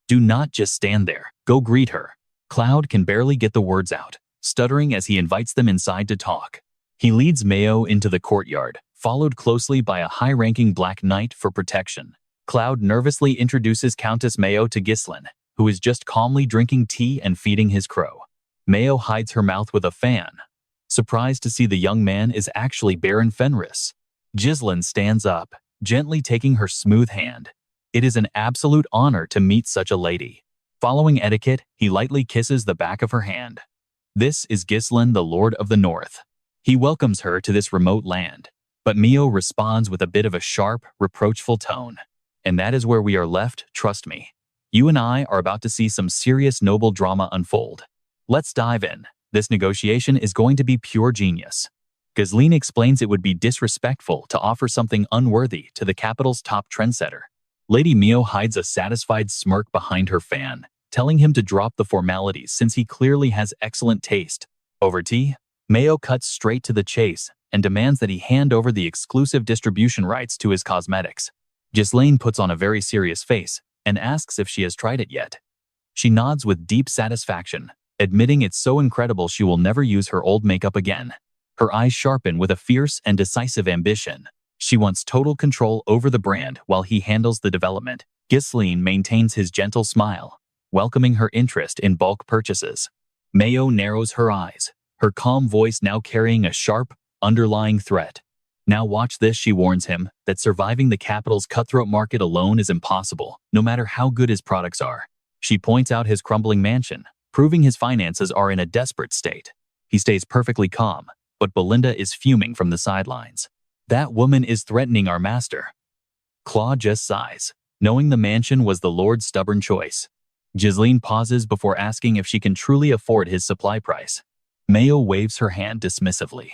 Do not just stand there. Go greet her. Cloud can barely get the words out, stuttering as he invites them inside to talk. He leads Mio into the courtyard, followed closely by a high-ranking black knight for protection. Cloud nervously introduces Countess Mio to Gislen, who is just calmly drinking tea and feeding his crow. Mio hides her mouth with a fan, surprised to see the young man is actually Baron Fenris. Gislen stands up, gently taking her smooth hand. It is an absolute honor to meet such a lady. Following etiquette, he lightly kisses the back of her hand. This is Gislen, the Lord of the North. He welcomes her to this remote land, but Mio responds with a bit of a sharp, reproachful tone. And that is where we are left, trust me. You and I are about to see some serious noble drama unfold. Let's dive in. This negotiation is going to be pure genius. Gislen explains it would be disrespectful to offer something unworthy to the capital's top trendsetter. Lady Mio hides a satisfied smirk behind her fan, telling him to drop the formalities since he clearly has excellent taste. Over tea, Mio cuts straight to the chase and demands that he hand over the exclusive distribution rights to his cosmetics. Gislen puts on a very serious face and asks if she has tried it yet. She nods with deep satisfaction, admitting it's so incredible she will never use her old makeup again. Her eyes sharpen with a fierce and decisive ambition. She wants total control over the brand while he handles the development. Gislen maintains his gentle smile, welcoming her interest in bulk purchases. Mio narrows her eyes, her calm voice now carrying a sharp, underlying threat. Now watch this, she warns him, that surviving the capital's cutthroat market alone is impossible, no matter how good his products are. She points out his crumbling mansion, proving his finances are in a desperate state. He stays perfectly calm, but Belinda is fuming from the sidelines. That woman is threatening our master. Claude just sighs, knowing the mansion was the Lord's stubborn choice. Gislen pauses before asking if she can truly afford his supply price. Mio waves her hand dismissively,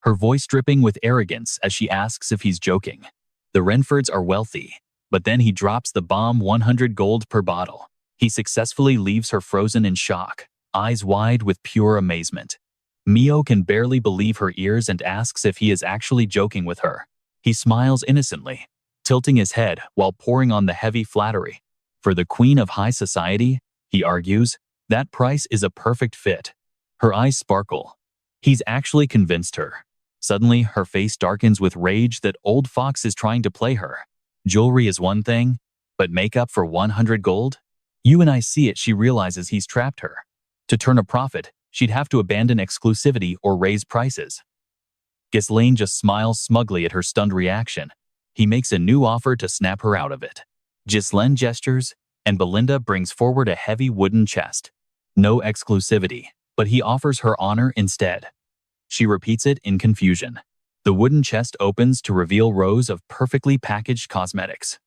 her voice dripping with arrogance as she asks if he's joking. The Renfords are wealthy, but then he drops the bomb, 100 gold per bottle. He successfully leaves her frozen in shock, eyes wide with pure amazement. Mio can barely believe her ears and asks if he is actually joking with her. He smiles innocently, tilting his head while pouring on the heavy flattery. For the queen of high society, he argues, that price is a perfect fit. Her eyes sparkle. He's actually convinced her. Suddenly, her face darkens with rage that old fox is trying to play her. Jewelry is one thing, but makeup for 100 gold? You and I see it, she realizes he's trapped her. To turn a profit, she'd have to abandon exclusivity or raise prices. Gislen just smiles smugly at her stunned reaction. He makes a new offer to snap her out of it. Gislen gestures, and Belinda brings forward a heavy wooden chest. No exclusivity, but he offers her honor instead. She repeats it in confusion. The wooden chest opens to reveal rows of perfectly packaged cosmetics.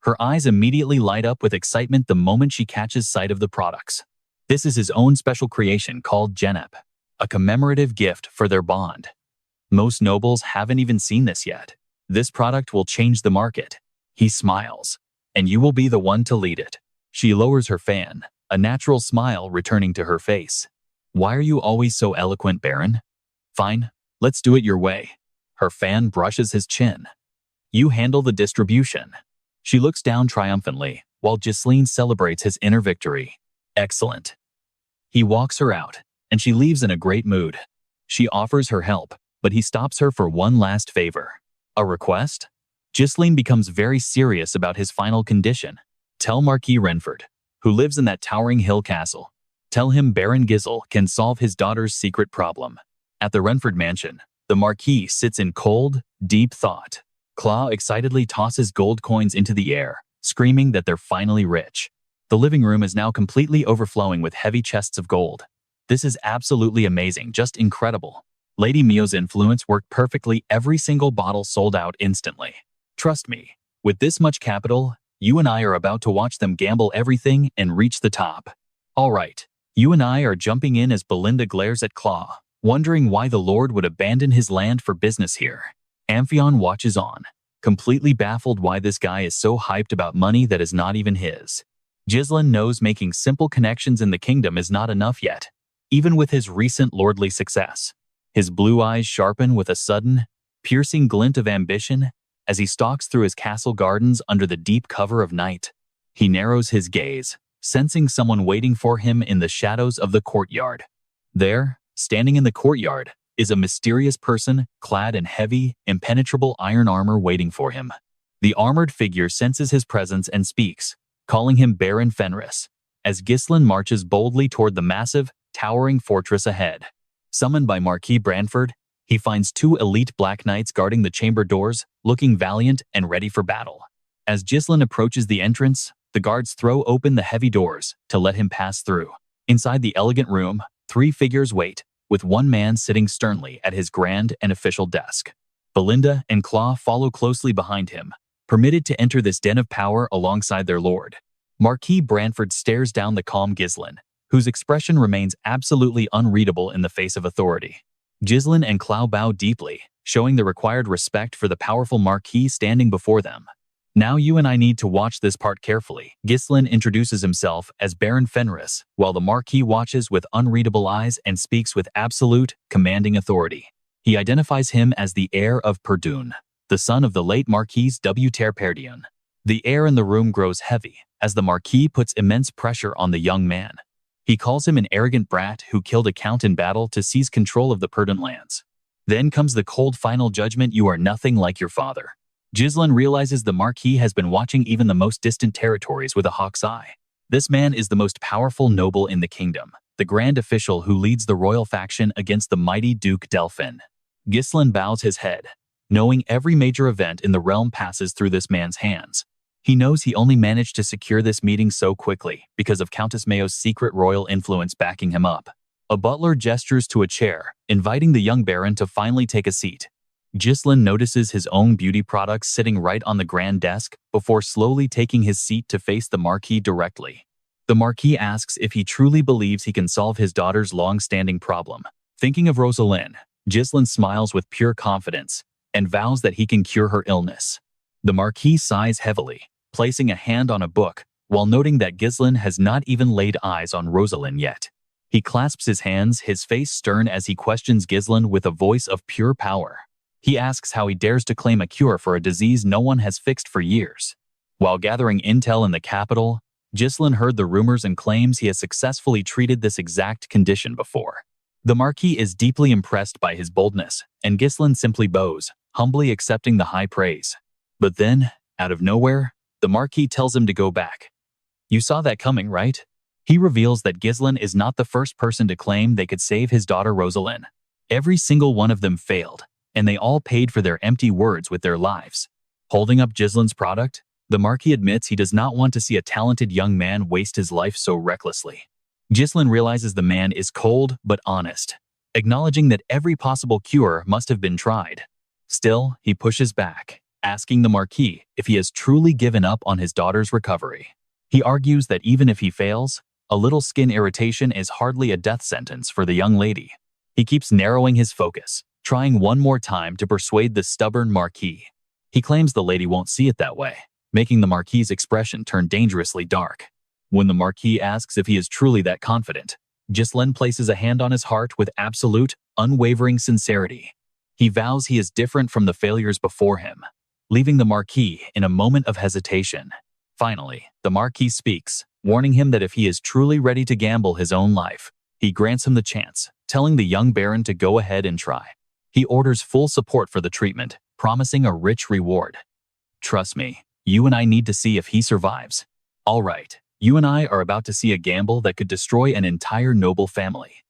Her eyes immediately light up with excitement the moment she catches sight of the products. This is his own special creation called Genep, a commemorative gift for their bond. Most nobles haven't even seen this yet. This product will change the market. He smiles, and you will be the one to lead it. She lowers her fan, a natural smile returning to her face. Why are you always so eloquent, Baron? Fine, let's do it your way. Her fan brushes his chin. You handle the distribution. She looks down triumphantly, while Gislen celebrates his inner victory. Excellent. He walks her out, and she leaves in a great mood. She offers her help, but he stops her for one last favor. A request? Gislen becomes very serious about his final condition. Tell Marquis Renford, who lives in that towering hill castle. Tell him Baron Gisel can solve his daughter's secret problem. At the Renford mansion, the Marquis sits in cold, deep thought. Claw excitedly tosses gold coins into the air, screaming that they're finally rich. The living room is now completely overflowing with heavy chests of gold. This is absolutely amazing, just incredible. Lady Mio's influence worked perfectly. Every single bottle sold out instantly. Trust me, with this much capital, you and I are about to watch them gamble everything and reach the top. All right, you and I are jumping in as Belinda glares at Claw, wondering why the Lord would abandon his land for business here. Amphion watches on, completely baffled why this guy is so hyped about money that is not even his. Gislen knows making simple connections in the kingdom is not enough yet, even with his recent lordly success. His blue eyes sharpen with a sudden, piercing glint of ambition as he stalks through his castle gardens under the deep cover of night. He narrows his gaze, sensing someone waiting for him in the shadows of the courtyard. There, standing in the courtyard, is a mysterious person clad in heavy, impenetrable iron armor waiting for him. The armored figure senses his presence and speaks, calling him Baron Fenris, as Gislen marches boldly toward the massive, towering fortress ahead. Summoned by Marquis Branford, he finds two elite black knights guarding the chamber doors, looking valiant and ready for battle. As Gislen approaches the entrance, the guards throw open the heavy doors to let him pass through. Inside the elegant room, three figures wait, with one man sitting sternly at his grand and official desk. Belinda and Claw follow closely behind him, permitted to enter this den of power alongside their lord. Marquis Branford stares down the calm Gislen, whose expression remains absolutely unreadable in the face of authority. Gislen and Claw bow deeply, showing the required respect for the powerful Marquis standing before them. Now you and I need to watch this part carefully. Gislen introduces himself as Baron Fenris, while the Marquis watches with unreadable eyes and speaks with absolute, commanding authority. He identifies him as the heir of Perdium, the son of the late Marquis Gislen Perdium. The air in the room grows heavy, as the Marquis puts immense pressure on the young man. He calls him an arrogant brat who killed a count in battle to seize control of the Perdium lands. Then comes the cold final judgment: you are nothing like your father. Gislen realizes the Marquis has been watching even the most distant territories with a hawk's eye. This man is the most powerful noble in the kingdom, the grand official who leads the royal faction against the mighty Duke Delphin. Gislen bows his head, knowing every major event in the realm passes through this man's hands. He knows he only managed to secure this meeting so quickly because of Countess Mayo's secret royal influence backing him up. A butler gestures to a chair, inviting the young baron to finally take a seat. Gislen notices his own beauty products sitting right on the grand desk before slowly taking his seat to face the Marquis directly. The Marquis asks if he truly believes he can solve his daughter's long-standing problem. Thinking of Rosalind, Gislen smiles with pure confidence and vows that he can cure her illness. The Marquis sighs heavily, placing a hand on a book, while noting that Gislen has not even laid eyes on Rosalind yet. He clasps his hands, his face stern as he questions Gislen with a voice of pure power. He asks how he dares to claim a cure for a disease no one has fixed for years. While gathering intel in the capital, Gislen heard the rumors and claims he has successfully treated this exact condition before. The Marquis is deeply impressed by his boldness, and Gislen simply bows, humbly accepting the high praise. But then, out of nowhere, the Marquis tells him to go back. You saw that coming, right? He reveals that Gislen is not the first person to claim they could save his daughter Rosalind. Every single one of them failed, and they all paid for their empty words with their lives. Holding up Gislen's product, the Marquis admits he does not want to see a talented young man waste his life so recklessly. Gislen realizes the man is cold but honest, acknowledging that every possible cure must have been tried. Still, he pushes back, asking the Marquis if he has truly given up on his daughter's recovery. He argues that even if he fails, a little skin irritation is hardly a death sentence for the young lady. He keeps narrowing his focus, trying one more time to persuade the stubborn Marquis. He claims the lady won't see it that way, making the Marquis's expression turn dangerously dark. When the Marquis asks if he is truly that confident, Gislen places a hand on his heart with absolute, unwavering sincerity. He vows he is different from the failures before him, leaving the Marquis in a moment of hesitation. Finally, the Marquis speaks, warning him that if he is truly ready to gamble his own life, He grants him the chance, telling the young baron to go ahead and try. He orders full support for the treatment, promising a rich reward. Trust me, you and I need to see if he survives. All right, you and I are about to see a gamble that could destroy an entire noble family.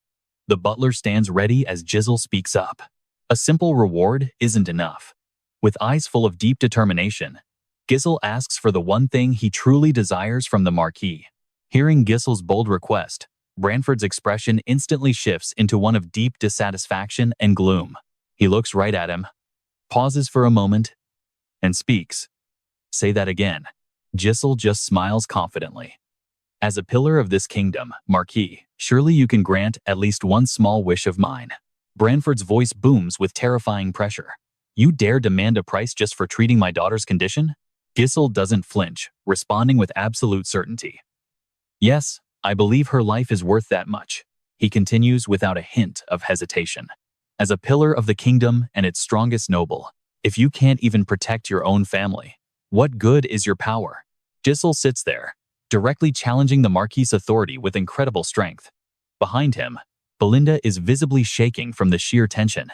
The butler stands ready as Gisel speaks up. A simple reward isn't enough. With eyes full of deep determination, Gisel asks for the one thing he truly desires from the Marquis. Hearing Gisel's bold request, Branford's expression instantly shifts into one of deep dissatisfaction and gloom. He looks right at him, pauses for a moment, and speaks. Say that again. Gisel just smiles confidently. As a pillar of this kingdom, Marquis, surely you can grant at least one small wish of mine. Branford's voice booms with terrifying pressure. You dare demand a price just for treating my daughter's condition? Gisel doesn't flinch, responding with absolute certainty. Yes, I believe her life is worth that much. He continues without a hint of hesitation. As a pillar of the kingdom and its strongest noble, if you can't even protect your own family, what good is your power? Gisel sits there, directly challenging the Marquis' authority with incredible strength. Behind him, Belinda is visibly shaking from the sheer tension.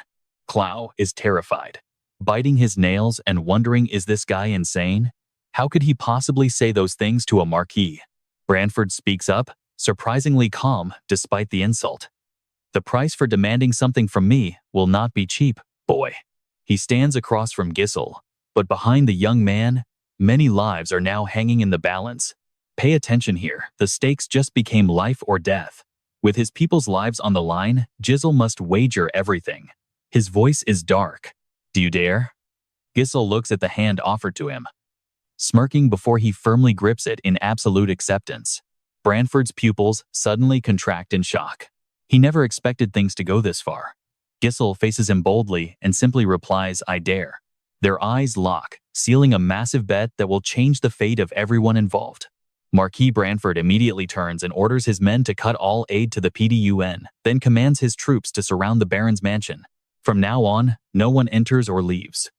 Clow is terrified, biting his nails and wondering, is this guy insane? How could he possibly say those things to a Marquis? Branford speaks up, surprisingly calm despite the insult. The price for demanding something from me will not be cheap, boy. He stands across from Gisel, but behind the young man, many lives are now hanging in the balance. Pay attention here, the stakes just became life or death. With his people's lives on the line, Gisel must wager everything. His voice is dark. Do you dare? Gisel looks at the hand offered to him, smirking before he firmly grips it in absolute acceptance. Branford's pupils suddenly contract in shock. He never expected things to go this far. Gisel faces him boldly and simply replies, I dare. Their eyes lock, sealing a massive bet that will change the fate of everyone involved. Marquis Branford immediately turns and orders his men to cut all aid to the PDUN, then commands his troops to surround the Baron's mansion. From now on, no one enters or leaves.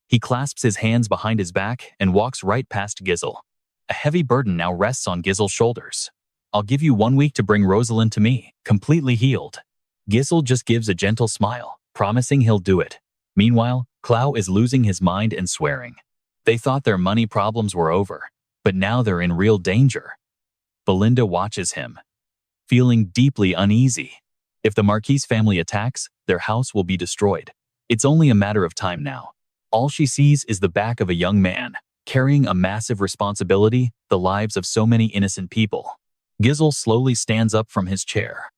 He clasps his hands behind his back and walks right past Gisel. A heavy burden now rests on Gisel's shoulders. I'll give you 1 week to bring Rosalind to me, completely healed. Gisel just gives a gentle smile, promising he'll do it. Meanwhile, Clow is losing his mind and swearing. They thought their money problems were over, but now they're in real danger. Belinda watches him, feeling deeply uneasy. If the Marquis family attacks, their house will be destroyed. It's only a matter of time now. All she sees is the back of a young man, carrying a massive responsibility, the lives of so many innocent people. Gisel slowly stands up from his chair.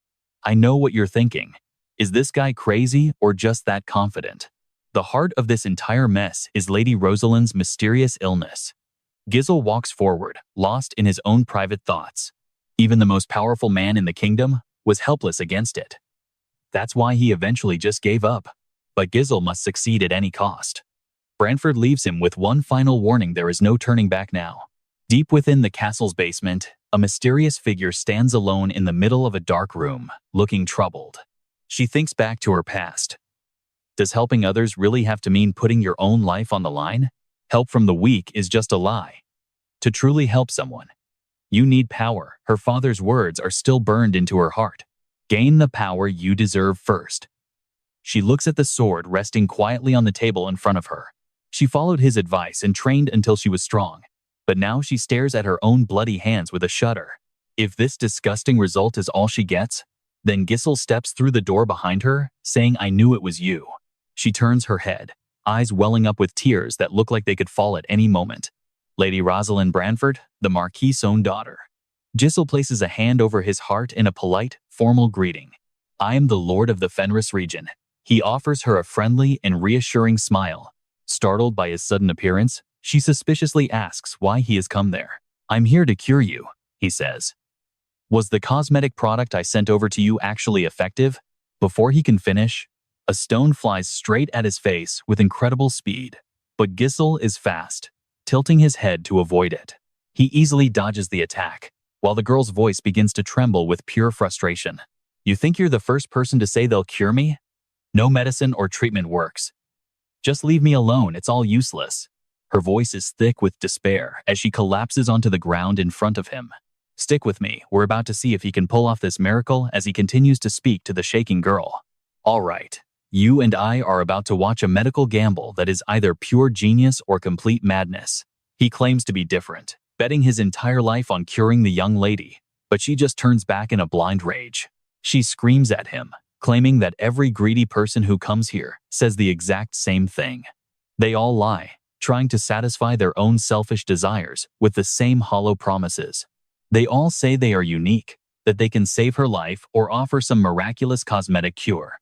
I know what you're thinking. Is this guy crazy or just that confident? The heart of this entire mess is Lady Rosalind's mysterious illness. Gisel walks forward, lost in his own private thoughts. Even the most powerful man in the kingdom was helpless against it. That's why he eventually just gave up. But Gisel must succeed at any cost. Branford leaves him with one final warning: there is no turning back now. Deep within the castle's basement, a mysterious figure stands alone in the middle of a dark room, looking troubled. She thinks back to her past. Does helping others really have to mean putting your own life on the line? Help from the weak is just a lie. To truly help someone, you need power. Her father's words are still burned into her heart. Gain the power you deserve first. She looks at the sword resting quietly on the table in front of her. She followed his advice and trained until she was strong. But now she stares at her own bloody hands with a shudder. If this disgusting result is all she gets, then Gisel steps through the door behind her, saying, I knew it was you. She turns her head, eyes welling up with tears that look like they could fall at any moment. Lady Rosalind Branford, the Marquis' own daughter. Gisel places a hand over his heart in a polite, formal greeting. I am the Lord of the Fenris region. He offers her a friendly and reassuring smile. Startled by his sudden appearance, she suspiciously asks why he has come there. I'm here to cure you, he says. Was the cosmetic product I sent over to you actually effective? Before he can finish, a stone flies straight at his face with incredible speed. But Gisel is fast, tilting his head to avoid it. He easily dodges the attack, while the girl's voice begins to tremble with pure frustration. You think you're the first person to say they'll cure me? No medicine or treatment works. Just leave me alone, it's all useless. Her voice is thick with despair as she collapses onto the ground in front of him. Stick with me, we're about to see if he can pull off this miracle as he continues to speak to the shaking girl. Alright, you and I are about to watch a medical gamble that is either pure genius or complete madness. He claims to be different, betting his entire life on curing the young lady, but she just turns back in a blind rage. She screams at him, claiming that every greedy person who comes here says the exact same thing. They all lie, trying to satisfy their own selfish desires with the same hollow promises. They all say they are unique, that they can save her life or offer some miraculous cosmetic cure.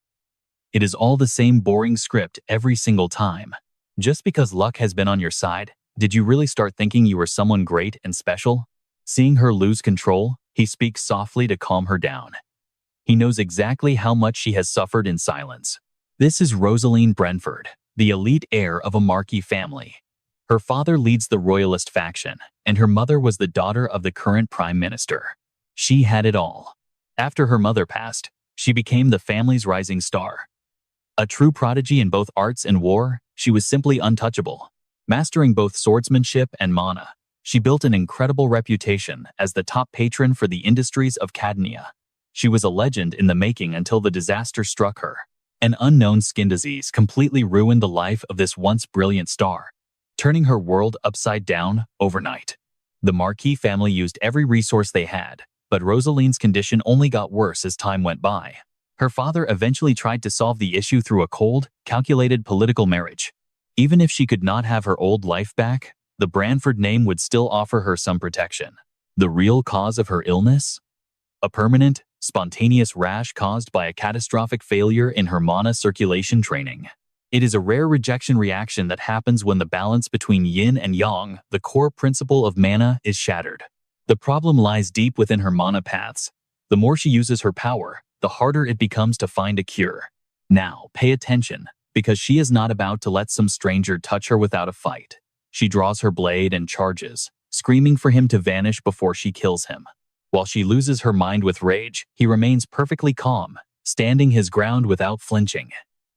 It is all the same boring script every single time. Just because luck has been on your side, did you really start thinking you were someone great and special? Seeing her lose control, he speaks softly to calm her down. He knows exactly how much she has suffered in silence. This is Rosaline Brentford, the elite heir of a marquis family. Her father leads the royalist faction, and her mother was the daughter of the current prime minister. She had it all. After her mother passed, she became the family's rising star. A true prodigy in both arts and war, she was simply untouchable. Mastering both swordsmanship and mana, she built an incredible reputation as the top patron for the industries of Cadnia. She was a legend in the making until the disaster struck her. An unknown skin disease completely ruined the life of this once brilliant star, turning her world upside down overnight. The Marquis family used every resource they had, but Rosaline's condition only got worse as time went by. Her father eventually tried to solve the issue through a cold, calculated political marriage. Even if she could not have her old life back, the Brantford name would still offer her some protection. The real cause of her illness? A permanent, spontaneous rash caused by a catastrophic failure in her mana circulation training. It is a rare rejection reaction that happens when the balance between yin and yang, the core principle of mana, is shattered. The problem lies deep within her mana paths. The more she uses her power, the harder it becomes to find a cure. Now, pay attention, because she is not about to let some stranger touch her without a fight. She draws her blade and charges, screaming for him to vanish before she kills him. While she loses her mind with rage, he remains perfectly calm, standing his ground without flinching.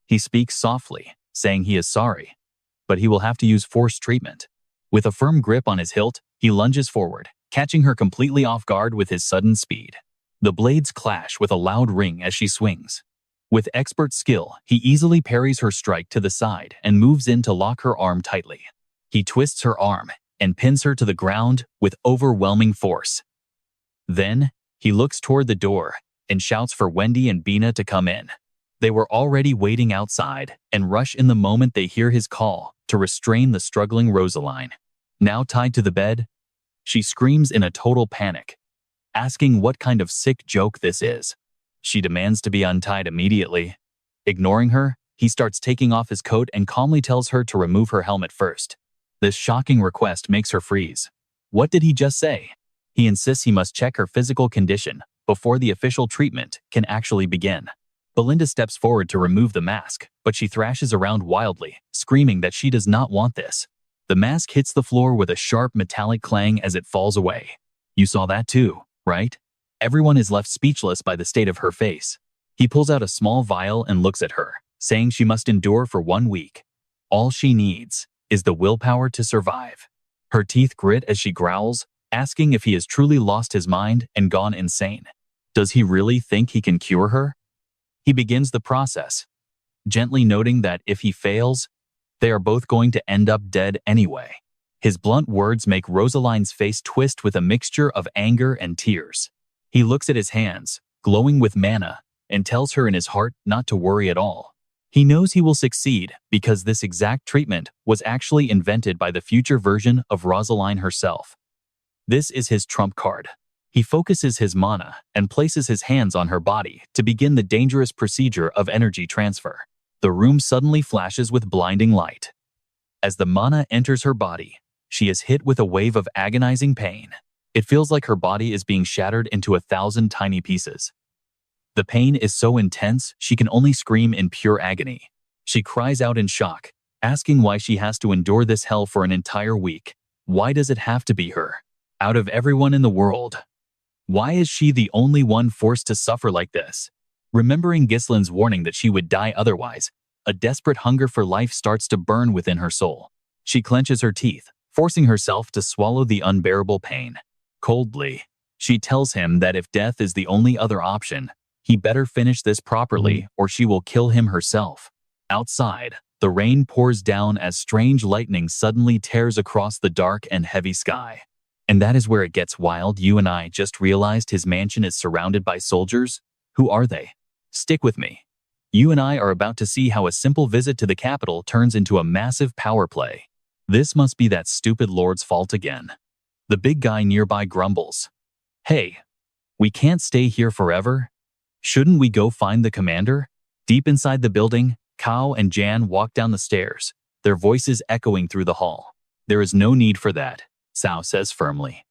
He speaks softly, saying he is sorry, but he will have to use force treatment. With a firm grip on his hilt, he lunges forward, catching her completely off guard with his sudden speed. The blades clash with a loud ring as she swings. With expert skill, he easily parries her strike to the side and moves in to lock her arm tightly. He twists her arm and pins her to the ground with overwhelming force. Then, he looks toward the door and shouts for Wendy and Bina to come in. They were already waiting outside and rush in the moment they hear his call to restrain the struggling Rosaline. Now tied to the bed, she screams in a total panic, asking what kind of sick joke this is. She demands to be untied immediately. Ignoring her, he starts taking off his coat and calmly tells her to remove her helmet first. This shocking request makes her freeze. What did he just say? He insists he must check her physical condition before the official treatment can actually begin. Belinda steps forward to remove the mask, but she thrashes around wildly, screaming that she does not want this. The mask hits the floor with a sharp metallic clang as it falls away. You saw that too, right? Everyone is left speechless by the state of her face. He pulls out a small vial and looks at her, saying she must endure for 1 week. All she needs is the willpower to survive. Her teeth grit as she growls, asking if he has truly lost his mind and gone insane. Does he really think he can cure her? He begins the process, gently noting that if he fails, they are both going to end up dead anyway. His blunt words make Rosaline's face twist with a mixture of anger and tears. He looks at his hands, glowing with mana, and tells her in his heart not to worry at all. He knows he will succeed because this exact treatment was actually invented by the future version of Rosaline herself. This is his trump card. He focuses his mana and places his hands on her body to begin the dangerous procedure of energy transfer. The room suddenly flashes with blinding light. As the mana enters her body, she is hit with a wave of agonizing pain. It feels like her body is being shattered into 1,000 tiny pieces. The pain is so intense, she can only scream in pure agony. She cries out in shock, asking why she has to endure this hell for an entire week. Why does it have to be her? Out of everyone in the world, why is she the only one forced to suffer like this? Remembering Gislen's warning that she would die otherwise, a desperate hunger for life starts to burn within her soul. She clenches her teeth, forcing herself to swallow the unbearable pain. Coldly, She tells him that if death is the only other option, he better finish this properly or she will kill him herself. Outside, the rain pours down as strange lightning suddenly tears across the dark and heavy sky. And that is where it gets wild. You and I just realized his mansion is surrounded by soldiers. Who are they? Stick with me. You and I are about to see how a simple visit to the capital turns into a massive power play. This must be that stupid lord's fault again. The big guy nearby grumbles. Hey, we can't stay here forever. Shouldn't we go find the commander? Deep inside the building, Kao and Jan walk down the stairs, their voices echoing through the hall. There is no need for that, Cao says firmly.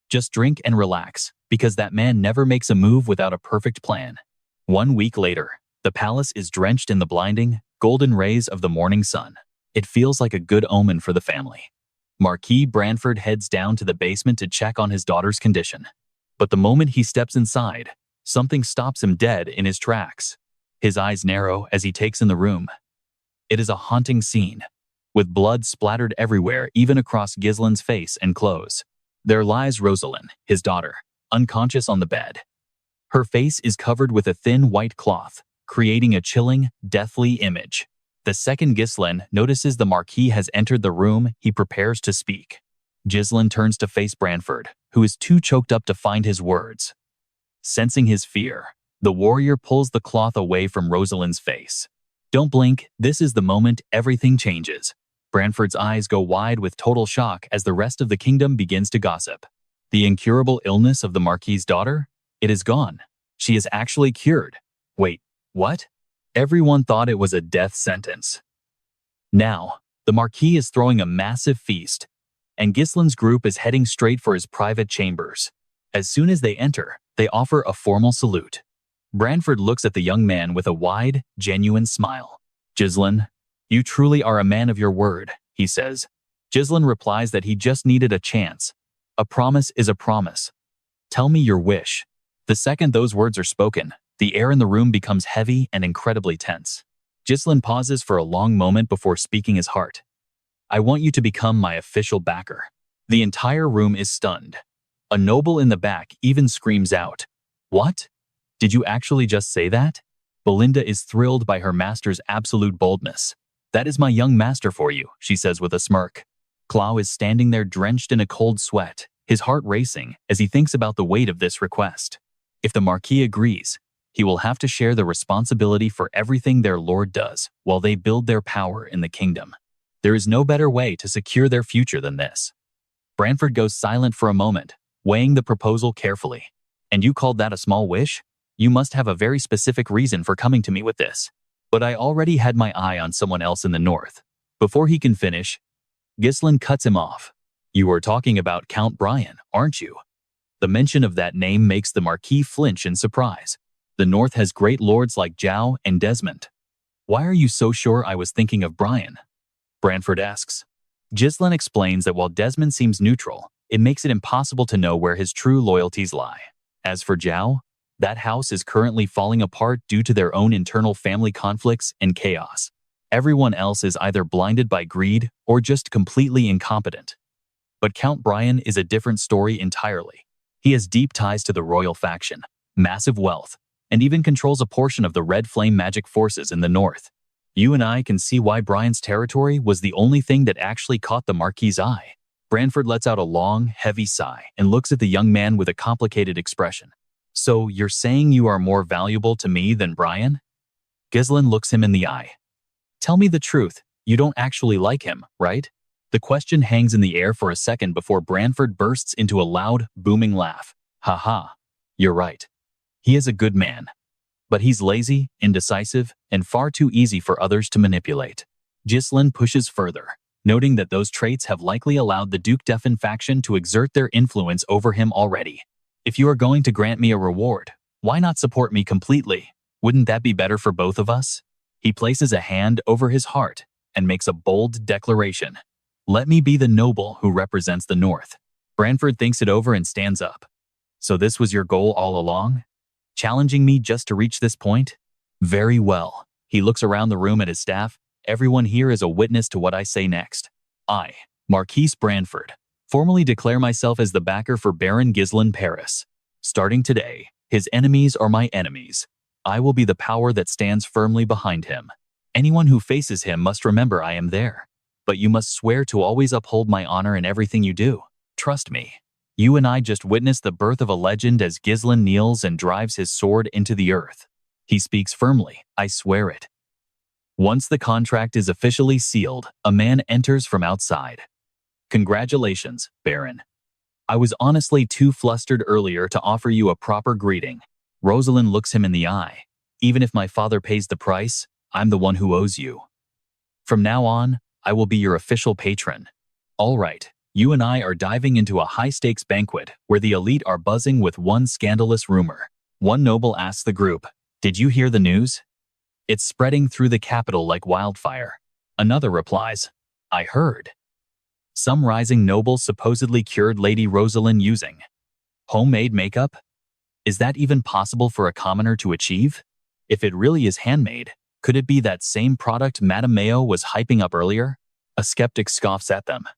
Just drink and relax, because that man never makes a move without a perfect plan. 1 week later, the palace is drenched in the blinding, golden rays of the morning sun. It feels like a good omen for the family. Marquis Branford heads down to the basement to check on his daughter's condition. But the moment he steps inside, something stops him dead in his tracks. His eyes narrow as he takes in the room. It is a haunting scene, with blood splattered everywhere, even across Gislen's face and clothes. There lies Rosalind, his daughter, unconscious on the bed. Her face is covered with a thin white cloth, creating a chilling, deathly image. The second Gislen notices the Marquis has entered the room, he prepares to speak. Gislen turns to face Branford, who is too choked up to find his words. Sensing his fear, the warrior pulls the cloth away from Rosalind's face. Don't blink, this is the moment everything changes. Branford's eyes go wide with total shock as the rest of the kingdom begins to gossip. The incurable illness of the Marquis's daughter? It is gone. She is actually cured. Wait, what? Everyone thought it was a death sentence. Now, the Marquis is throwing a massive feast, and Gislen's group is heading straight for his private chambers. As soon as they enter, they offer a formal salute. Branford looks at the young man with a wide, genuine smile. Gislen, you truly are a man of your word, he says. Gislen replies that he just needed a chance. A promise is a promise. Tell me your wish. The second those words are spoken, the air in the room becomes heavy and incredibly tense. Gislen pauses for a long moment before speaking his heart. I want you to become my official backer. The entire room is stunned. A noble in the back even screams out, What? Did you actually just say that? Belinda is thrilled by her master's absolute boldness. That is my young master for you, she says with a smirk. Clau is standing there drenched in a cold sweat, his heart racing as he thinks about the weight of this request. If the Marquis agrees, he will have to share the responsibility for everything their lord does while they build their power in the kingdom. There is no better way to secure their future than this. Branford goes silent for a moment, weighing the proposal carefully. And you called that a small wish? You must have a very specific reason for coming to me with this. But I already had my eye on someone else in the north. Before he can finish, Gislen cuts him off. You are talking about Count Brian, aren't you? The mention of that name makes the Marquis flinch in surprise. The north has great lords like Zhao and Desmond. Why are you so sure I was thinking of Brian? Branford asks. Gislen explains that while Desmond seems neutral, it makes it impossible to know where his true loyalties lie. As for Zhao, that house is currently falling apart due to their own internal family conflicts and chaos. Everyone else is either blinded by greed or just completely incompetent. But Count Brian is a different story entirely. He has deep ties to the royal faction, massive wealth, and even controls a portion of the Red Flame magic forces in the north. You and I can see why Brian's territory was the only thing that actually caught the Marquis's eye. Branford lets out a long, heavy sigh and looks at the young man with a complicated expression. So you're saying you are more valuable to me than Brian? Gislen looks him in the eye. Tell me the truth, you don't actually like him, right? The question hangs in the air for a second before Branford bursts into a loud, booming laugh. Ha ha, you're right. He is a good man. But he's lazy, indecisive, and far too easy for others to manipulate. Gislen pushes further, noting that those traits have likely allowed the Duke Defen faction to exert their influence over him already. If you are going to grant me a reward, why not support me completely? Wouldn't that be better for both of us? He places a hand over his heart and makes a bold declaration. Let me be the noble who represents the North. Branford thinks it over and stands up. So this was your goal all along? Challenging me just to reach this point? Very well. He looks around the room at his staff. Everyone here is a witness to what I say next. I, Marquis Branford, formally declare myself as the backer for Baron Gislen Paris. Starting today, his enemies are my enemies. I will be the power that stands firmly behind him. Anyone who faces him must remember I am there. But you must swear to always uphold my honor in everything you do. Trust me. You and I just witnessed the birth of a legend as Gislen kneels and drives his sword into the earth. He speaks firmly, I swear it. Once the contract is officially sealed, a man enters from outside. Congratulations, Baron. I was honestly too flustered earlier to offer you a proper greeting. Rosalind looks him in the eye. Even if my father pays the price, I'm the one who owes you. From now on, I will be your official patron. All right, you and I are diving into a high-stakes banquet where the elite are buzzing with one scandalous rumor. One noble asks the group, "Did you hear the news? It's spreading through the capital like wildfire." Another replies, "I heard. Some rising nobles supposedly cured Lady Rosalind using homemade makeup? Is that even possible for a commoner to achieve? If it really is handmade, could it be that same product Madame Mayo was hyping up earlier?" A skeptic scoffs at them.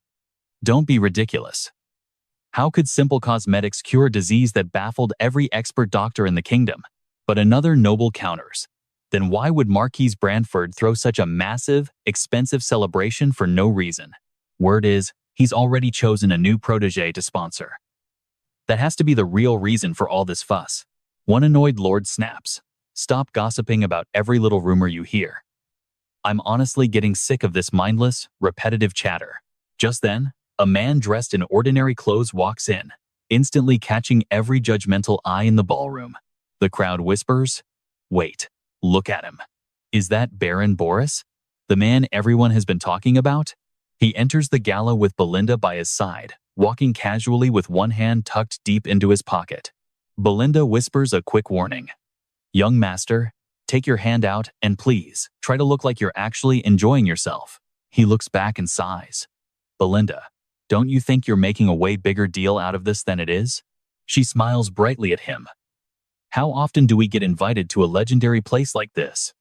Don't be ridiculous. How could simple cosmetics cure a disease that baffled every expert doctor in the kingdom? But another noble counters. Then why would Marquise Branford throw such a massive, expensive celebration for no reason? Word is, he's already chosen a new protege to sponsor. That has to be the real reason for all this fuss. One annoyed lord snaps. Stop gossiping about every little rumor you hear. I'm honestly getting sick of this mindless, repetitive chatter. Just then, a man dressed in ordinary clothes walks in, instantly catching every judgmental eye in the ballroom. The crowd whispers, "Wait, look at him. Is that Baron Boris? The man everyone has been talking about?" He enters the gala with Belinda by his side, walking casually with one hand tucked deep into his pocket. Belinda whispers a quick warning. "Young master, take your hand out and please, try to look like you're actually enjoying yourself." He looks back and sighs. "Belinda, don't you think you're making a way bigger deal out of this than it is?" She smiles brightly at him. "How often do we get invited to a legendary place like this?"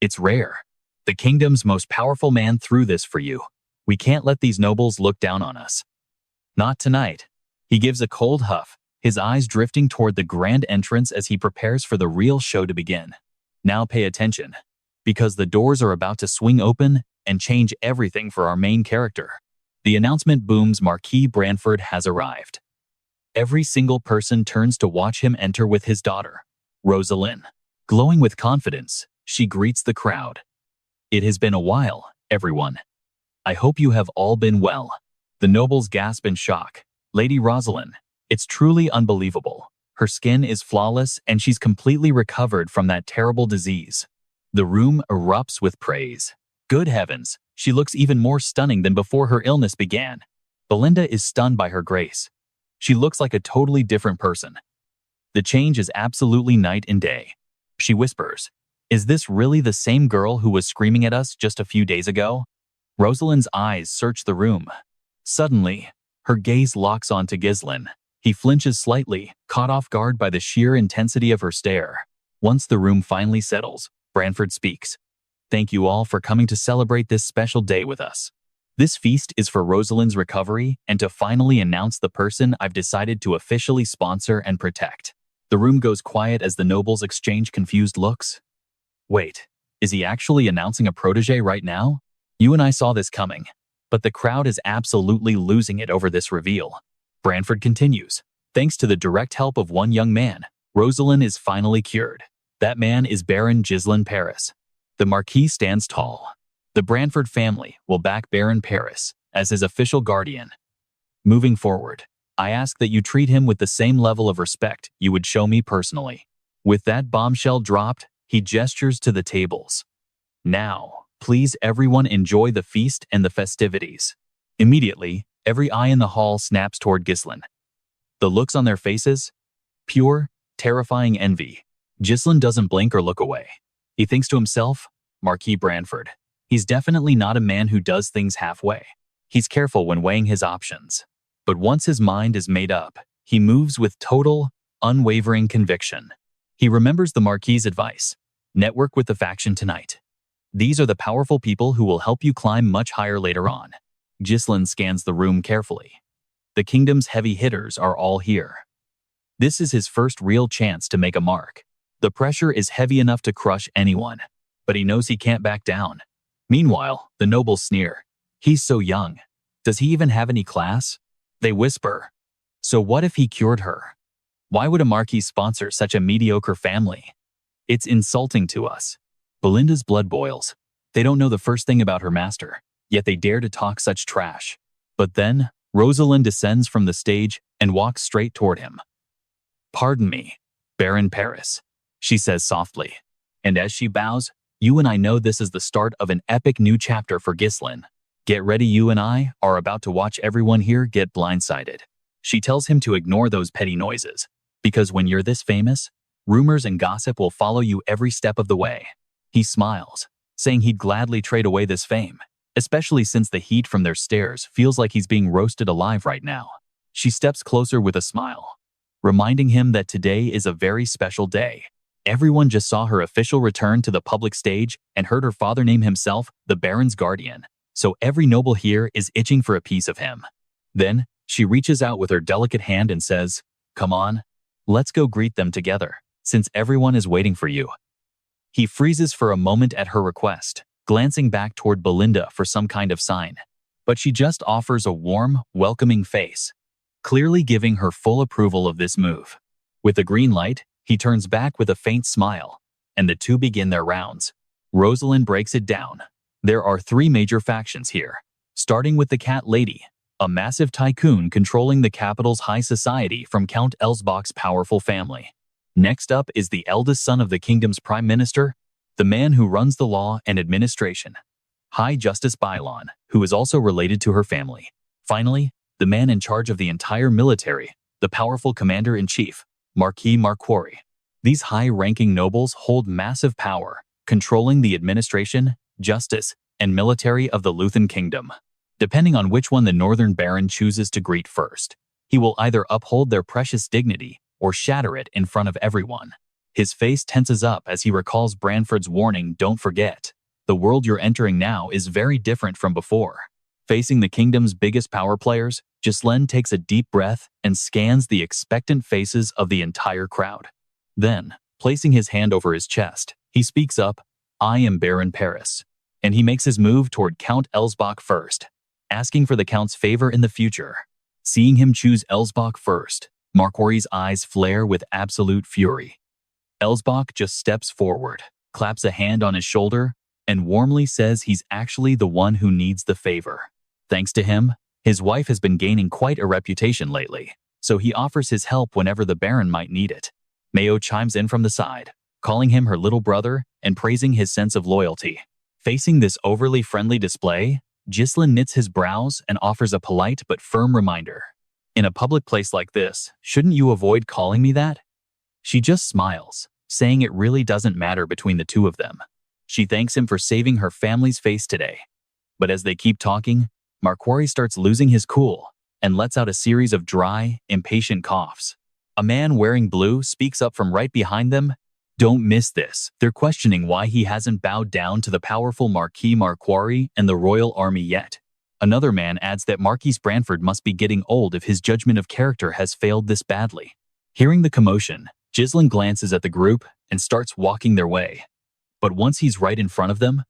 "It's rare. The kingdom's most powerful man threw this for you. We can't let these nobles look down on us." "Not tonight." He gives a cold huff, his eyes drifting toward the grand entrance as he prepares for the real show to begin. Now pay attention, because the doors are about to swing open and change everything for our main character. The announcement booms, Marquis Branford has arrived. Every single person turns to watch him enter with his daughter, Rosalind. Glowing with confidence, she greets the crowd. "It has been a while, everyone. I hope you have all been well." The nobles gasp in shock. "Lady Rosalind, it's truly unbelievable. Her skin is flawless and she's completely recovered from that terrible disease." The room erupts with praise. Good heavens, she looks even more stunning than before her illness began. Belinda is stunned by her grace. She looks like a totally different person. The change is absolutely night and day. She whispers, "Is this really the same girl who was screaming at us just a few days ago?" Rosalind's eyes search the room. Suddenly, her gaze locks onto Gislen. He flinches slightly, caught off guard by the sheer intensity of her stare. Once the room finally settles, Branford speaks. "Thank you all for coming to celebrate this special day with us. This feast is for Rosalind's recovery and to finally announce the person I've decided to officially sponsor and protect." The room goes quiet as the nobles exchange confused looks. Wait, is he actually announcing a protege right now? You and I saw this coming, but the crowd is absolutely losing it over this reveal. Branford continues. "Thanks to the direct help of one young man, Rosalind is finally cured. That man is Baron Gislen Paris." The Marquis stands tall. The Branford family will back Baron Paris as his official guardian. Moving forward, I ask that you treat him with the same level of respect you would show me personally. With that bombshell dropped, he gestures to the tables. "Now, please everyone enjoy the feast and the festivities." Immediately, every eye in the hall snaps toward Gislen. The looks on their faces? Pure, terrifying envy. Gislen doesn't blink or look away. He thinks to himself, Marquis Branford. He's definitely not a man who does things halfway. He's careful when weighing his options. But once his mind is made up, he moves with total, unwavering conviction. He remembers the Marquis' advice. Network with the faction tonight. These are the powerful people who will help you climb much higher later on. Gislen scans the room carefully. The kingdom's heavy hitters are all here. This is his first real chance to make a mark. The pressure is heavy enough to crush anyone, but he knows he can't back down. Meanwhile, the nobles sneer. He's so young. Does he even have any class? They whisper. So what if he cured her? Why would a marquis sponsor such a mediocre family? It's insulting to us. Belinda's blood boils. They don't know the first thing about her master, yet they dare to talk such trash. But then, Rosalind descends from the stage and walks straight toward him. Pardon me, Baron Paris, she says softly. And as she bows, you and I know this is the start of an epic new chapter for Gislen. Get ready, you and I are about to watch everyone here get blindsided. She tells him to ignore those petty noises, because when you're this famous, rumors and gossip will follow you every step of the way. He smiles, saying he'd gladly trade away this fame, especially since the heat from their stares feels like he's being roasted alive right now. She steps closer with a smile, reminding him that today is a very special day. Everyone just saw her official return to the public stage and heard her father name himself the Baron's guardian, so every noble here is itching for a piece of him. Then, she reaches out with her delicate hand and says, "Come on, let's go greet them together, since everyone is waiting for you." He freezes for a moment at her request, glancing back toward Belinda for some kind of sign. But she just offers a warm, welcoming face, clearly giving her full approval of this move. With a green light, he turns back with a faint smile, and the two begin their rounds. Rosalind breaks it down. There are 3 major factions here, starting with the Cat Lady, a massive tycoon controlling the capital's high society from Count Elsbach's powerful family. Next up is the eldest son of the kingdom's prime minister, the man who runs the law and administration, High Justice Bylon, who is also related to her family. Finally, the man in charge of the entire military, the powerful commander-in-chief, Marquis Marquarrie. These high-ranking nobles hold massive power, controlling the administration, justice, and military of the Luthen kingdom. Depending on which one the Northern Baron chooses to greet first, he will either uphold their precious dignity or shatter it in front of everyone. His face tenses up as he recalls Branford's warning, "Don't forget, the world you're entering now is very different from before." Facing the kingdom's biggest power players, Gislen takes a deep breath and scans the expectant faces of the entire crowd. Then, placing his hand over his chest, he speaks up, "I am Baron Paris," and he makes his move toward Count Elsbach first, asking for the Count's favor in the future. Seeing him choose Elsbach first, Marquarrie's eyes flare with absolute fury. Elsbach just steps forward, claps a hand on his shoulder, and warmly says he's actually the one who needs the favor. Thanks to him, his wife has been gaining quite a reputation lately, so he offers his help whenever the Baron might need it. Mayo chimes in from the side, calling him her little brother and praising his sense of loyalty. Facing this overly friendly display, Gislen knits his brows and offers a polite but firm reminder. "In a public place like this, shouldn't you avoid calling me that?" She just smiles, saying it really doesn't matter between the two of them. She thanks him for saving her family's face today. But as they keep talking, Marquarrie starts losing his cool and lets out a series of dry, impatient coughs. A man wearing blue speaks up from right behind them. "Don't miss this." They're questioning why he hasn't bowed down to the powerful Marquis Marquarrie and the royal army yet. Another man adds that Marquis Branford must be getting old if his judgment of character has failed this badly. Hearing the commotion, Gislen glances at the group and starts walking their way. But once he's right in front of them,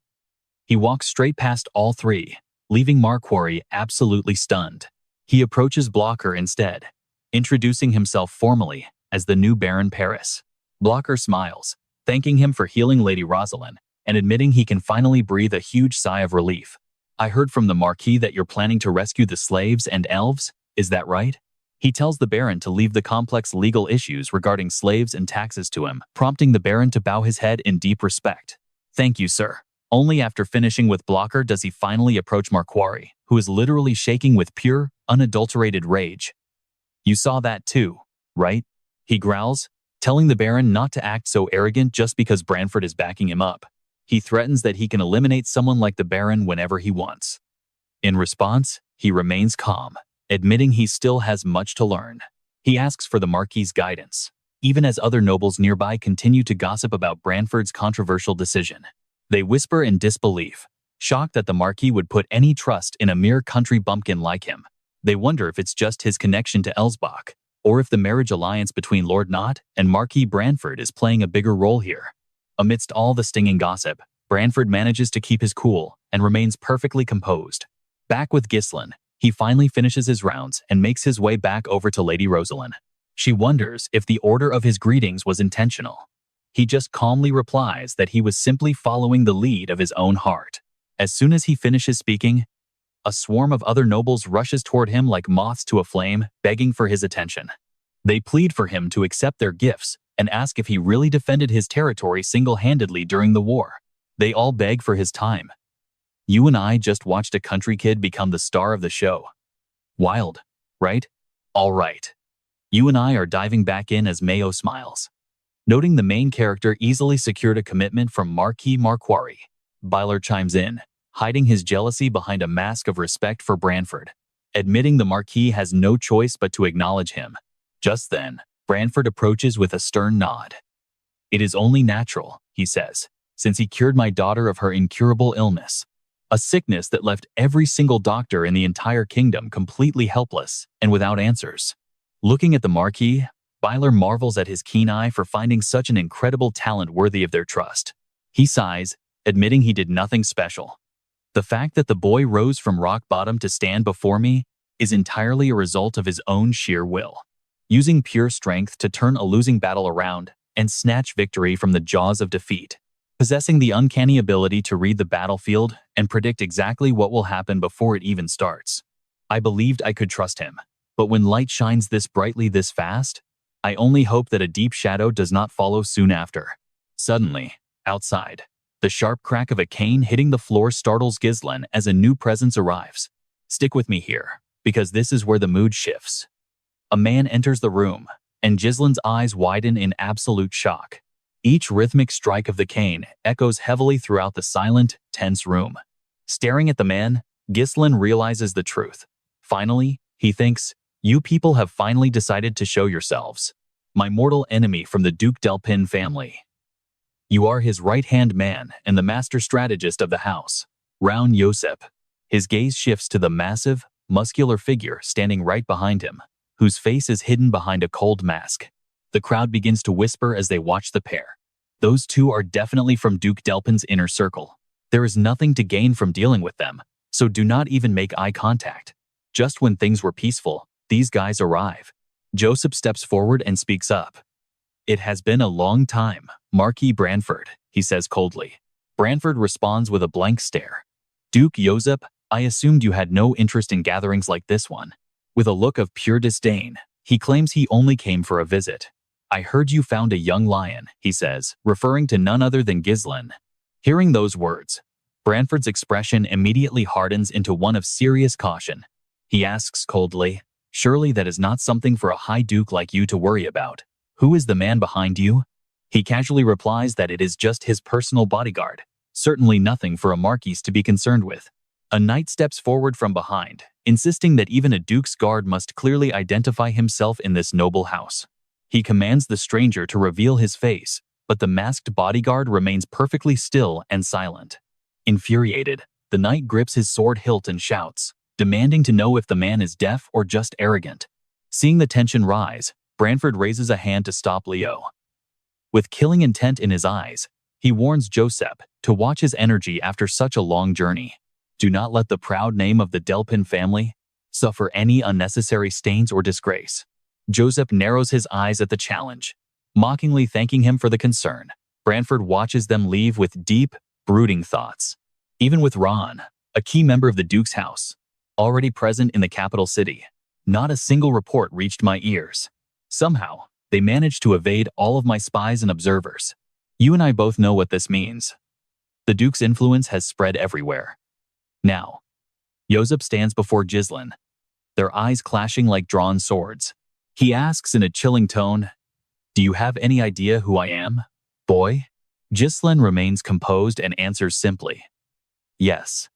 he walks straight past all 3, leaving Marquarrie absolutely stunned. He approaches Blocker instead, introducing himself formally as the new Baron Paris. Blocker smiles, thanking him for healing Lady Rosalind and admitting he can finally breathe a huge sigh of relief. "I heard from the Marquis that you're planning to rescue the slaves and elves, is that right?" He tells the Baron to leave the complex legal issues regarding slaves and taxes to him, prompting the Baron to bow his head in deep respect. "Thank you, sir." Only after finishing with Blocker does he finally approach Marquarrie, who is literally shaking with pure, unadulterated rage. "You saw that too, right?" he growls, telling the Baron not to act so arrogant just because Branford is backing him up. He threatens that he can eliminate someone like the Baron whenever he wants. In response, he remains calm, admitting he still has much to learn. He asks for the Marquis's guidance, even as other nobles nearby continue to gossip about Branford's controversial decision. They whisper in disbelief, shocked that the Marquis would put any trust in a mere country bumpkin like him. They wonder if it's just his connection to Elsbach, or if the marriage alliance between Lord Knott and Marquis Branford is playing a bigger role here. Amidst all the stinging gossip, Branford manages to keep his cool and remains perfectly composed. Back with Gislen, he finally finishes his rounds and makes his way back over to Lady Rosalind. She wonders if the order of his greetings was intentional. He just calmly replies that he was simply following the lead of his own heart. As soon as he finishes speaking, a swarm of other nobles rushes toward him like moths to a flame, begging for his attention. They plead for him to accept their gifts and ask if he really defended his territory single-handedly during the war. They all beg for his time. You and I just watched a country kid become the star of the show. Wild, right? All right. You and I are diving back in as Mayo smiles. Noting the main character easily secured a commitment from Marquis Marquarrie, Byler chimes in, hiding his jealousy behind a mask of respect for Branford, admitting the Marquis has no choice but to acknowledge him. Just then, Branford approaches with a stern nod. It is only natural, he says, since he cured my daughter of her incurable illness, a sickness that left every single doctor in the entire kingdom completely helpless and without answers. Looking at the Marquis, Byler marvels at his keen eye for finding such an incredible talent worthy of their trust. He sighs, admitting he did nothing special. The fact that the boy rose from rock bottom to stand before me is entirely a result of his own sheer will, using pure strength to turn a losing battle around and snatch victory from the jaws of defeat, possessing the uncanny ability to read the battlefield and predict exactly what will happen before it even starts. I believed I could trust him, but when light shines this brightly this fast, I only hope that a deep shadow does not follow soon after. Suddenly, outside, the sharp crack of a cane hitting the floor startles Gislen as a new presence arrives. Stick with me here, because this is where the mood shifts. A man enters the room, and Gislen's eyes widen in absolute shock. Each rhythmic strike of the cane echoes heavily throughout the silent, tense room. Staring at the man, Gislen realizes the truth. Finally, he thinks, you people have finally decided to show yourselves. My mortal enemy from the Duc Delpin family. You are his right-hand man and the master strategist of the house, Raoun Yosep. His gaze shifts to the massive, muscular figure standing right behind him, whose face is hidden behind a cold mask. The crowd begins to whisper as they watch the pair. Those two are definitely from Duc Delpin's inner circle. There is nothing to gain from dealing with them, so do not even make eye contact. Just when things were peaceful, these guys arrive. Joseph steps forward and speaks up. It has been a long time, Marquis Branford, he says coldly. Branford responds with a blank stare. Duke Joseph, I assumed you had no interest in gatherings like this one. With a look of pure disdain, he claims he only came for a visit. I heard you found a young lion, he says, referring to none other than Gislen. Hearing those words, Branford's expression immediately hardens into one of serious caution. He asks coldly, surely that is not something for a high duke like you to worry about. Who is the man behind you? He casually replies that it is just his personal bodyguard, certainly nothing for a marquis to be concerned with. A knight steps forward from behind, insisting that even a duke's guard must clearly identify himself in this noble house. He commands the stranger to reveal his face, but the masked bodyguard remains perfectly still and silent. Infuriated, the knight grips his sword hilt and shouts, demanding to know if the man is deaf or just arrogant. Seeing the tension rise, Branford raises a hand to stop Leo. With killing intent in his eyes, he warns Joseph to watch his energy after such a long journey. Do not let the proud name of the Delpin family suffer any unnecessary stains or disgrace. Joseph narrows his eyes at the challenge, mockingly thanking him for the concern. Branford watches them leave with deep, brooding thoughts. Even with Ron, a key member of the Duke's house, already present in the capital city, not a single report reached my ears. Somehow, they managed to evade all of my spies and observers. You and I both know what this means. The Duke's influence has spread everywhere. Now, Joseph stands before Gislen, their eyes clashing like drawn swords. He asks in a chilling tone, do you have any idea who I am, boy? Gislen remains composed and answers simply, yes.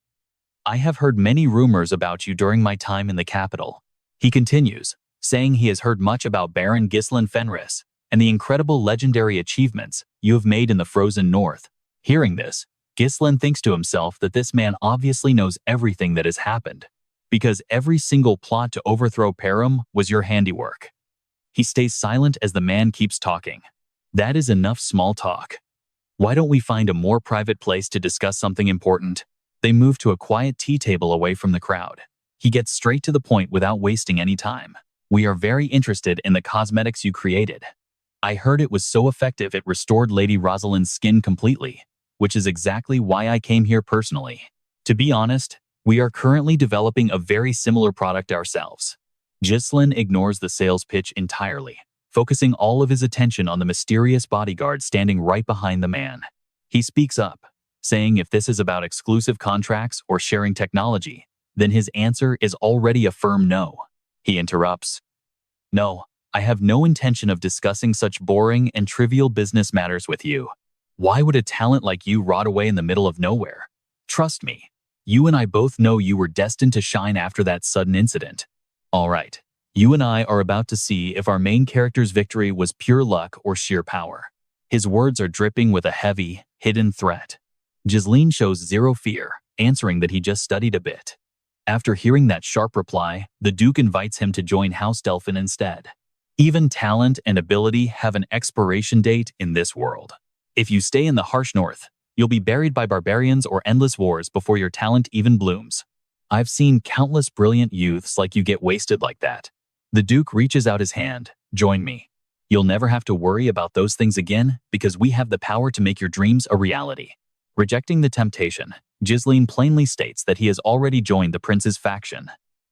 I have heard many rumors about you during my time in the capital. He continues, saying he has heard much about Baron Gislen Fenris and the incredible legendary achievements you have made in the frozen north. Hearing this, Gislen thinks to himself that this man obviously knows everything that has happened, because every single plot to overthrow Perdium was your handiwork. He stays silent as the man keeps talking. That is enough small talk. Why don't we find a more private place to discuss something important? They move to a quiet tea table away from the crowd. He gets straight to the point without wasting any time. We are very interested in the cosmetics you created. I heard it was so effective it restored Lady Rosalind's skin completely, which is exactly why I came here personally. To be honest, we are currently developing a very similar product ourselves. Gislen ignores the sales pitch entirely, focusing all of his attention on the mysterious bodyguard standing right behind the man. He speaks up, saying if this is about exclusive contracts or sharing technology, then his answer is already a firm no. He interrupts. No, I have no intention of discussing such boring and trivial business matters with you. Why would a talent like you rot away in the middle of nowhere? Trust me, you and I both know you were destined to shine after that sudden incident. All right, you and I are about to see if our main character's victory was pure luck or sheer power. His words are dripping with a heavy, hidden threat. Gislen shows zero fear, answering that he just studied a bit. After hearing that sharp reply, the Duke invites him to join House Delphin instead. Even talent and ability have an expiration date in this world. If you stay in the harsh north, you'll be buried by barbarians or endless wars before your talent even blooms. I've seen countless brilliant youths like you get wasted like that. The Duke reaches out his hand. Join me. You'll never have to worry about those things again because we have the power to make your dreams a reality. Rejecting the temptation, Gislen plainly states that he has already joined the prince's faction.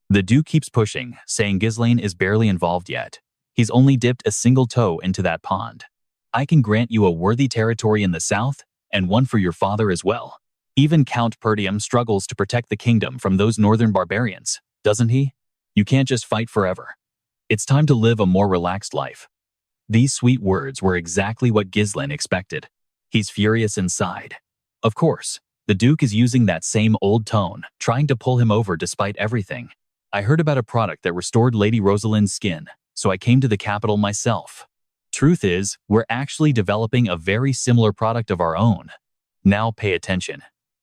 The Duke keeps pushing, saying Gislen is barely involved yet. He's only dipped a single toe into that pond. I can grant you a worthy territory in the south, and one for your father as well. Even Count Perdium struggles to protect the kingdom from those northern barbarians, doesn't he? You can't just fight forever. It's time to live a more relaxed life. These sweet words were exactly what Gislen expected. He's furious inside. Of course, the Duke is using that same old tone, trying to pull him over despite everything. I heard about a product that restored Lady Rosalind's skin, so I came to the capital myself. Truth is, we're actually developing a very similar product of our own. Now pay attention.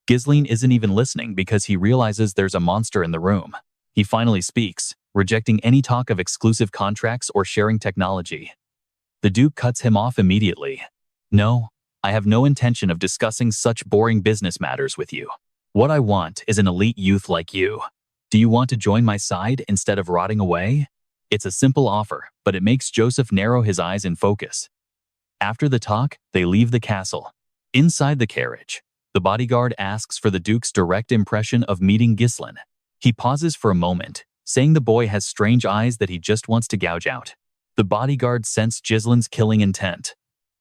Gislen isn't even listening because he realizes there's a monster in the room. He finally speaks, rejecting any talk of exclusive contracts or sharing technology. The Duke cuts him off immediately. No, I have no intention of discussing such boring business matters with you. What I want is an elite youth like you. Do you want to join my side instead of rotting away? It's a simple offer, but it makes Joseph narrow his eyes in focus. After the talk, they leave the castle. Inside the carriage, the bodyguard asks for the Duke's direct impression of meeting Gislen. He pauses for a moment, saying the boy has strange eyes that he just wants to gouge out. The bodyguard sensed Gislen's killing intent.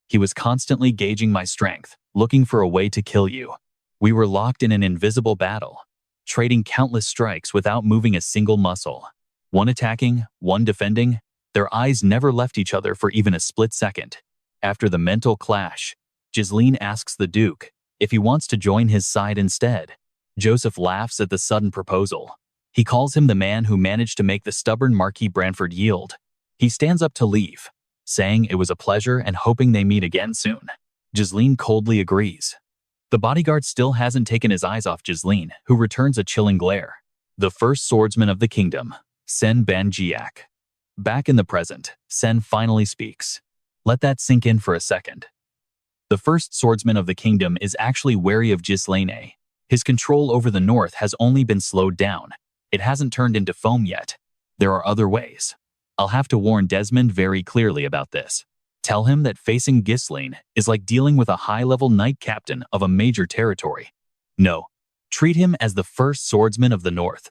He was constantly gauging my strength, looking for a way to kill you. We were locked in an invisible battle, trading countless strikes without moving a single muscle. One attacking, one defending, their eyes never left each other for even a split second. After the mental clash, Gislen asks the Duke if he wants to join his side instead. Joseph laughs at the sudden proposal. He calls him the man who managed to make the stubborn Marquis Branford yield. He stands up to leave, saying it was a pleasure and hoping they meet again soon. Gislen coldly agrees. The bodyguard still hasn't taken his eyes off Gislen, who returns a chilling glare. The first swordsman of the kingdom, Sen Banjiak. Back in the present, Sen finally speaks. Let that sink in for a second. The first swordsman of the kingdom is actually wary of Gislen. His control over the north has only been slowed down. It hasn't turned into foam yet. There are other ways. I'll have to warn Desmond very clearly about this. Tell him that facing Gislen is like dealing with a high-level knight captain of a major territory. No, treat him as the first swordsman of the north.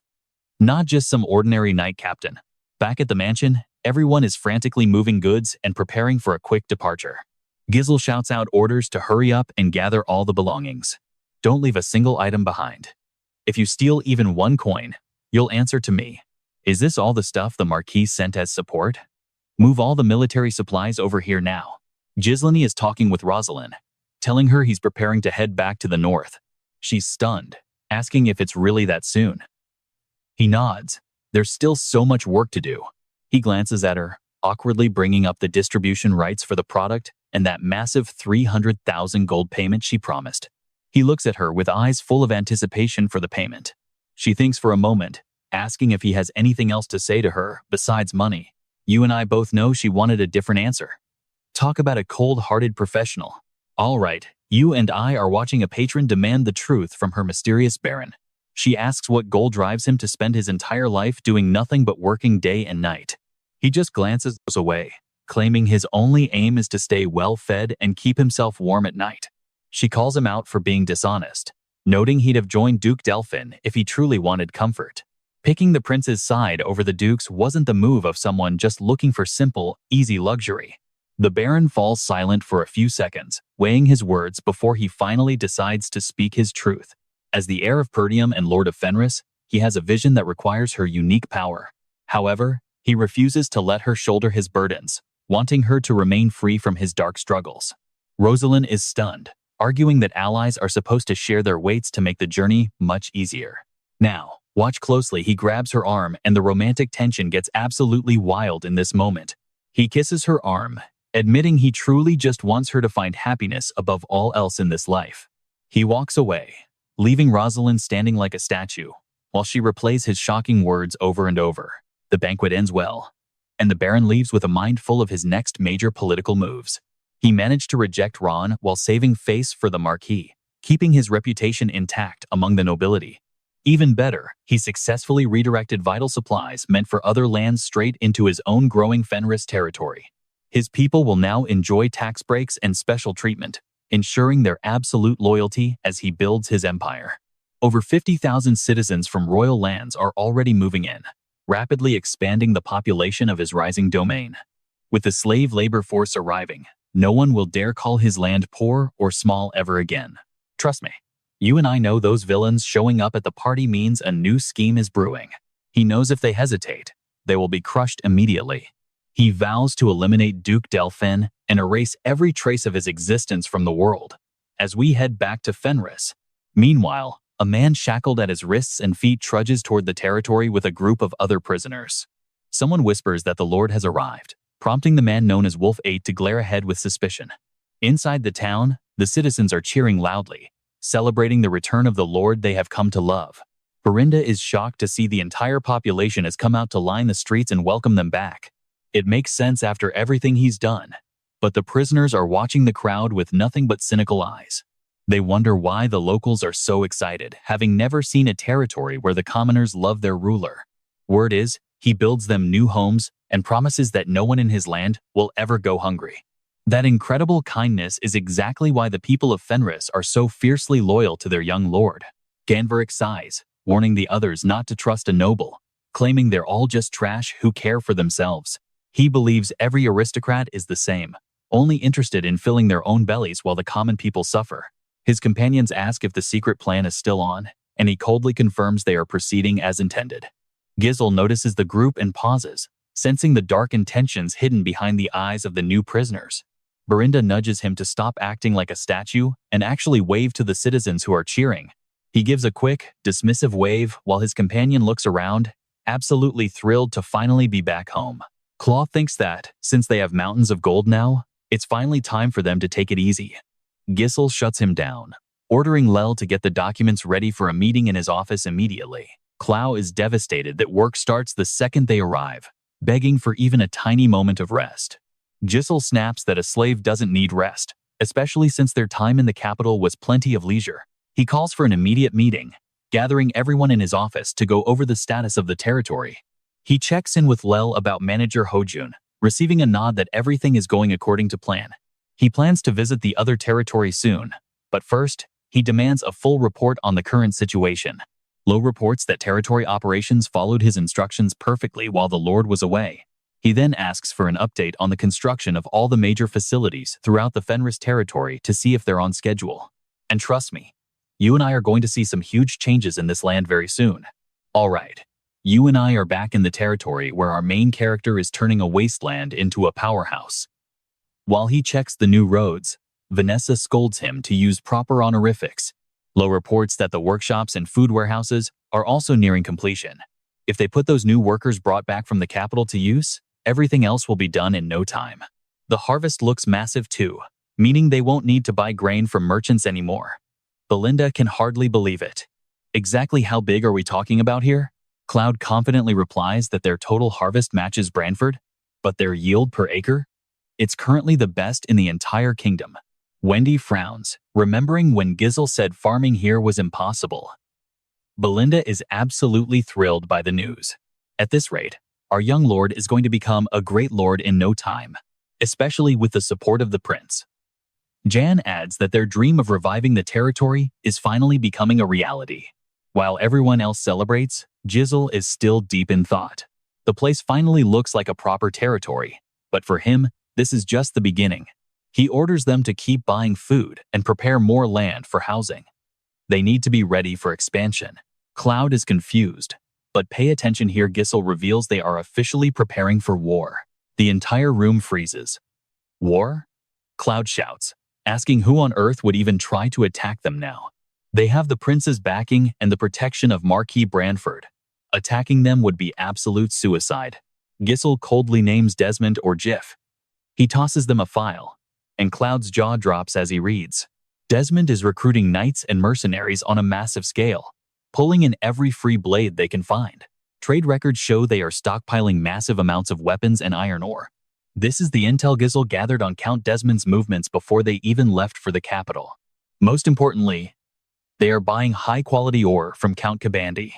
Not just some ordinary knight captain. Back at the mansion, everyone is frantically moving goods and preparing for a quick departure. Gisel shouts out orders to hurry up and gather all the belongings. Don't leave a single item behind. If you steal even one coin, you'll answer to me. Is this all the stuff the Marquis sent as support? Move all the military supplies over here now. Gislen is talking with Rosalind, telling her he's preparing to head back to the north. She's stunned, asking if it's really that soon. He nods. There's still so much work to do. He glances at her, awkwardly bringing up the distribution rights for the product and that massive 300,000 gold payment she promised. He looks at her with eyes full of anticipation for the payment. She thinks for a moment, asking if he has anything else to say to her besides money. You and I both know she wanted a different answer. Talk about a cold-hearted professional. All right, you and I are watching a patron demand the truth from her mysterious baron. She asks what goal drives him to spend his entire life doing nothing but working day and night. He just glances away, claiming his only aim is to stay well-fed and keep himself warm at night. She calls him out for being dishonest, noting he'd have joined Duke Delphin if he truly wanted comfort. Picking the prince's side over the duke's wasn't the move of someone just looking for simple, easy luxury. The baron falls silent for a few seconds, weighing his words before he finally decides to speak his truth. As the heir of Perdium and Lord of Fenris, he has a vision that requires her unique power. However, he refuses to let her shoulder his burdens, wanting her to remain free from his dark struggles. Rosalind is stunned, arguing that allies are supposed to share their weights to make the journey much easier. Now, watch closely. He grabs her arm and the romantic tension gets absolutely wild in this moment. He kisses her arm, admitting he truly just wants her to find happiness above all else in this life. He walks away, leaving Rosalind standing like a statue, while she replays his shocking words over and over. The banquet ends well, and the baron leaves with a mind full of his next major political moves. He managed to reject Ron while saving face for the Marquis, keeping his reputation intact among the nobility. Even better, he successfully redirected vital supplies meant for other lands straight into his own growing Fenris territory. His people will now enjoy tax breaks and special treatment, ensuring their absolute loyalty as he builds his empire. Over 50,000 citizens from royal lands are already moving in, rapidly expanding the population of his rising domain. With the slave labor force arriving, no one will dare call his land poor or small ever again. Trust me, you and I know those villains showing up at the party means a new scheme is brewing. He knows if they hesitate, they will be crushed immediately. He vows to eliminate Duke Delphin and erase every trace of his existence from the world. As we head back to Fenris, meanwhile, a man shackled at his wrists and feet trudges toward the territory with a group of other prisoners. Someone whispers that the Lord has arrived, prompting the man known as Wolf 8 to glare ahead with suspicion. Inside the town, the citizens are cheering loudly, celebrating the return of the Lord they have come to love. Berinda is shocked to see the entire population has come out to line the streets and welcome them back. It makes sense after everything he's done, but the prisoners are watching the crowd with nothing but cynical eyes. They wonder why the locals are so excited, having never seen a territory where the commoners love their ruler. Word is, he builds them new homes and promises that no one in his land will ever go hungry. That incredible kindness is exactly why the people of Fenris are so fiercely loyal to their young lord. Ganvarik sighs, warning the others not to trust a noble, claiming they're all just trash who care for themselves. He believes every aristocrat is the same, only interested in filling their own bellies while the common people suffer. His companions ask if the secret plan is still on, and he coldly confirms they are proceeding as intended. Gisel notices the group and pauses, sensing the dark intentions hidden behind the eyes of the new prisoners. Berinda nudges him to stop acting like a statue and actually wave to the citizens who are cheering. He gives a quick, dismissive wave while his companion looks around, absolutely thrilled to finally be back home. Claw thinks that, since they have mountains of gold now, it's finally time for them to take it easy. Gisel shuts him down, ordering Lel to get the documents ready for a meeting in his office immediately. Clow is devastated that work starts the second they arrive, begging for even a tiny moment of rest. Gisel snaps that a slave doesn't need rest, especially since their time in the capital was plenty of leisure. He calls for an immediate meeting, gathering everyone in his office to go over the status of the territory. He checks in with Lel about manager Hojun, receiving a nod that everything is going according to plan. He plans to visit the other territory soon, but first, he demands a full report on the current situation. Lo reports that territory operations followed his instructions perfectly while the Lord was away. He then asks for an update on the construction of all the major facilities throughout the Fenris territory to see if they're on schedule. And trust me, you and I are going to see some huge changes in this land very soon. All right, you and I are back in the territory where our main character is turning a wasteland into a powerhouse. While he checks the new roads, Vanessa scolds him to use proper honorifics. Lo reports that the workshops and food warehouses are also nearing completion. If they put those new workers brought back from the capital to use, everything else will be done in no time. The harvest looks massive too, meaning they won't need to buy grain from merchants anymore. Belinda can hardly believe it. Exactly how big are we talking about here? Cloud confidently replies that their total harvest matches Branford. But their yield per acre? It's currently the best in the entire kingdom. Wendy frowns, remembering when Gisel said farming here was impossible. Belinda is absolutely thrilled by the news. At this rate, our young lord is going to become a great lord in no time, especially with the support of the prince. Jan adds that their dream of reviving the territory is finally becoming a reality. While everyone else celebrates, Gisel is still deep in thought. The place finally looks like a proper territory, but for him, this is just the beginning. He orders them to keep buying food and prepare more land for housing. They need to be ready for expansion. Cloud is confused, but pay attention here. Gisel reveals they are officially preparing for war. The entire room freezes. War? Cloud shouts, asking who on earth would even try to attack them now. They have the prince's backing and the protection of Marquis Branford. Attacking them would be absolute suicide. Gisel coldly names Desmond or Jif. He tosses them a file, and Cloud's jaw drops as he reads. Desmond is recruiting knights and mercenaries on a massive scale, pulling in every free blade they can find. Trade records show they are stockpiling massive amounts of weapons and iron ore. This is the intel Gisel gathered on Count Desmond's movements before they even left for the capital. Most importantly, they are buying high-quality ore from Count Kabandi.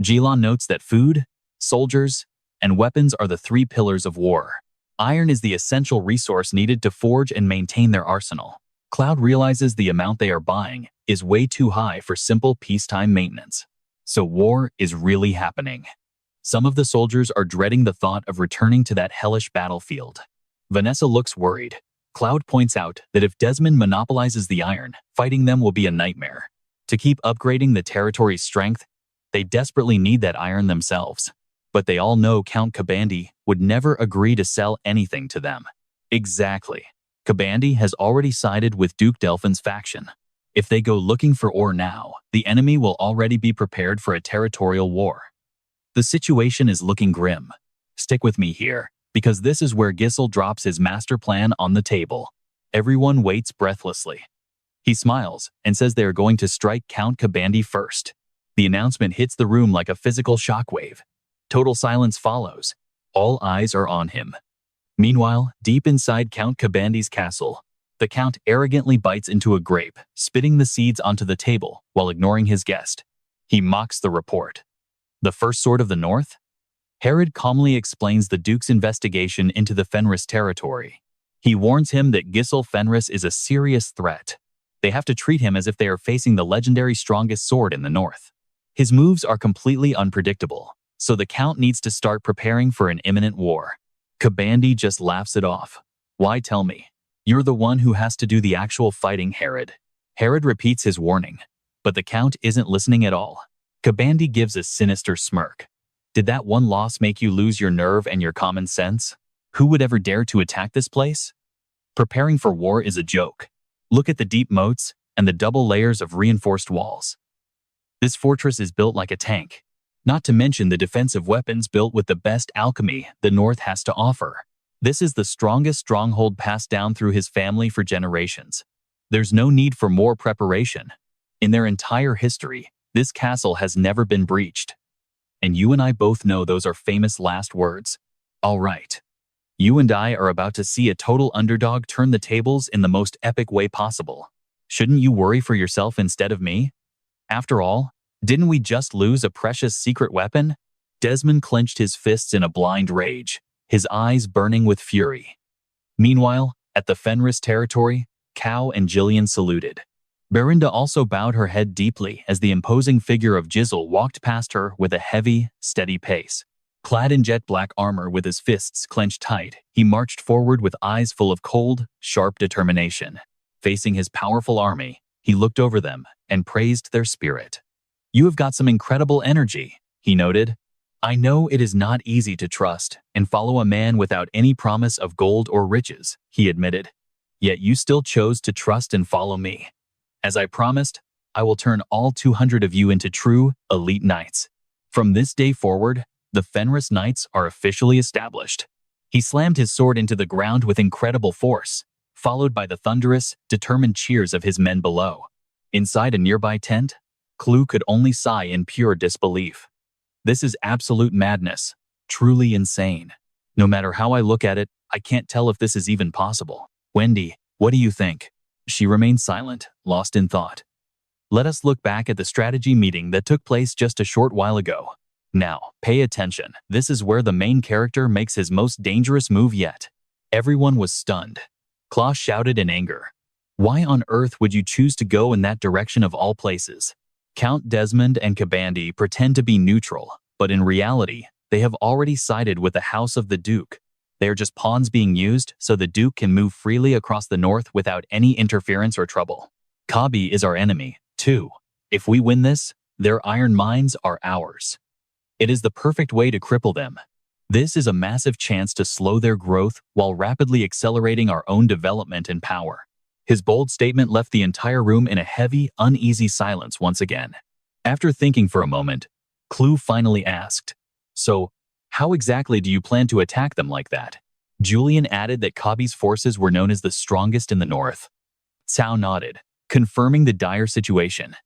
Gislen notes that food, soldiers, and weapons are the three pillars of war. Iron is the essential resource needed to forge and maintain their arsenal. Cloud realizes the amount they are buying is way too high for simple peacetime maintenance. So war is really happening. Some of the soldiers are dreading the thought of returning to that hellish battlefield. Vanessa looks worried. Cloud points out that if Desmond monopolizes the iron, fighting them will be a nightmare. To keep upgrading the territory's strength, they desperately need that iron themselves. But they all know Count Kabandi would never agree to sell anything to them. Exactly. Kabandi has already sided with Duke Delphin's faction. If they go looking for ore now, the enemy will already be prepared for a territorial war. The situation is looking grim. Stick with me here, because this is where Gisel drops his master plan on the table. Everyone waits breathlessly. He smiles and says they are going to strike Count Kabandi first. The announcement hits the room like a physical shockwave. Total silence follows. All eyes are on him. Meanwhile, deep inside Count Kabandi's castle, the Count arrogantly bites into a grape, spitting the seeds onto the table while ignoring his guest. He mocks the report. The first sword of the north? Herod calmly explains the Duke's investigation into the Fenris territory. He warns him that Gisel Fenris is a serious threat. They have to treat him as if they are facing the legendary strongest sword in the north. His moves are completely unpredictable, so the Count needs to start preparing for an imminent war. Kabandi just laughs it off. Why tell me? You're the one who has to do the actual fighting, Herod. Herod repeats his warning, but the Count isn't listening at all. Kabandi gives a sinister smirk. Did that one loss make you lose your nerve and your common sense? Who would ever dare to attack this place? Preparing for war is a joke. Look at the deep moats and the double layers of reinforced walls. This fortress is built like a tank, not to mention the defensive weapons built with the best alchemy the North has to offer. This is the strongest stronghold passed down through his family for generations. There's no need for more preparation. In their entire history, this castle has never been breached. And you and I both know those are famous last words. All right. You and I are about to see a total underdog turn the tables in the most epic way possible. Shouldn't you worry for yourself instead of me? After all, didn't we just lose a precious secret weapon? Desmond clenched his fists in a blind rage, his eyes burning with fury. Meanwhile, at the Fenris territory, Cal and Jillian saluted. Berinda also bowed her head deeply as the imposing figure of Gisel walked past her with a heavy, steady pace. Clad in jet black armor with his fists clenched tight, he marched forward with eyes full of cold, sharp determination. Facing his powerful army, he looked over them and praised their spirit. "You have got some incredible energy," he noted. "I know it is not easy to trust and follow a man without any promise of gold or riches," he admitted. "Yet you still chose to trust and follow me. As I promised, I will turn all 200 of you into true, elite knights. From this day forward, the Fenris Knights are officially established." He slammed his sword into the ground with incredible force, followed by the thunderous, determined cheers of his men below. Inside a nearby tent, Clue could only sigh in pure disbelief. This is absolute madness, truly insane. No matter how I look at it, I can't tell if this is even possible. Wendy, what do you think? She remained silent, lost in thought. Let us look back at the strategy meeting that took place just a short while ago. Now, pay attention. This is where the main character makes his most dangerous move yet. Everyone was stunned. Klaus shouted in anger. Why on earth would you choose to go in that direction of all places? Count Desmond and Kabandi pretend to be neutral, but in reality, they have already sided with the House of the Duke. They are just pawns being used so the Duke can move freely across the north without any interference or trouble. Kabi is our enemy, too. If we win this, their iron mines are ours. It is the perfect way to cripple them. This is a massive chance to slow their growth while rapidly accelerating our own development and power. His bold statement left the entire room in a heavy, uneasy silence once again. After thinking for a moment, Clue finally asked, So, how exactly do you plan to attack them like that? Julian added that Kabi's forces were known as the strongest in the north. Cao nodded, confirming the dire situation.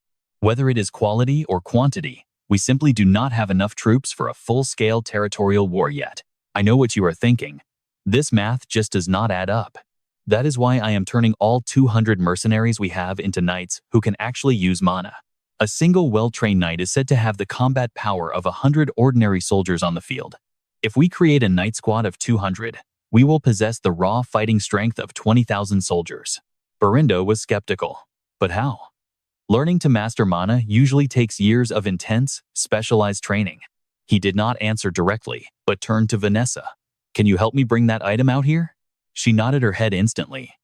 Whether it is quality or quantity, we simply do not have enough troops for a full-scale territorial war yet. I know what you are thinking. This math just does not add up. That is why I am turning all 200 mercenaries we have into knights who can actually use mana. A single well-trained knight is said to have the combat power of 100 ordinary soldiers on the field. If we create a knight squad of 200, we will possess the raw fighting strength of 20,000 soldiers. Berindo was skeptical. But how? Learning to master mana usually takes years of intense, specialized training. He did not answer directly, but turned to Vanessa. Can you help me bring that item out here? She nodded her head instantly.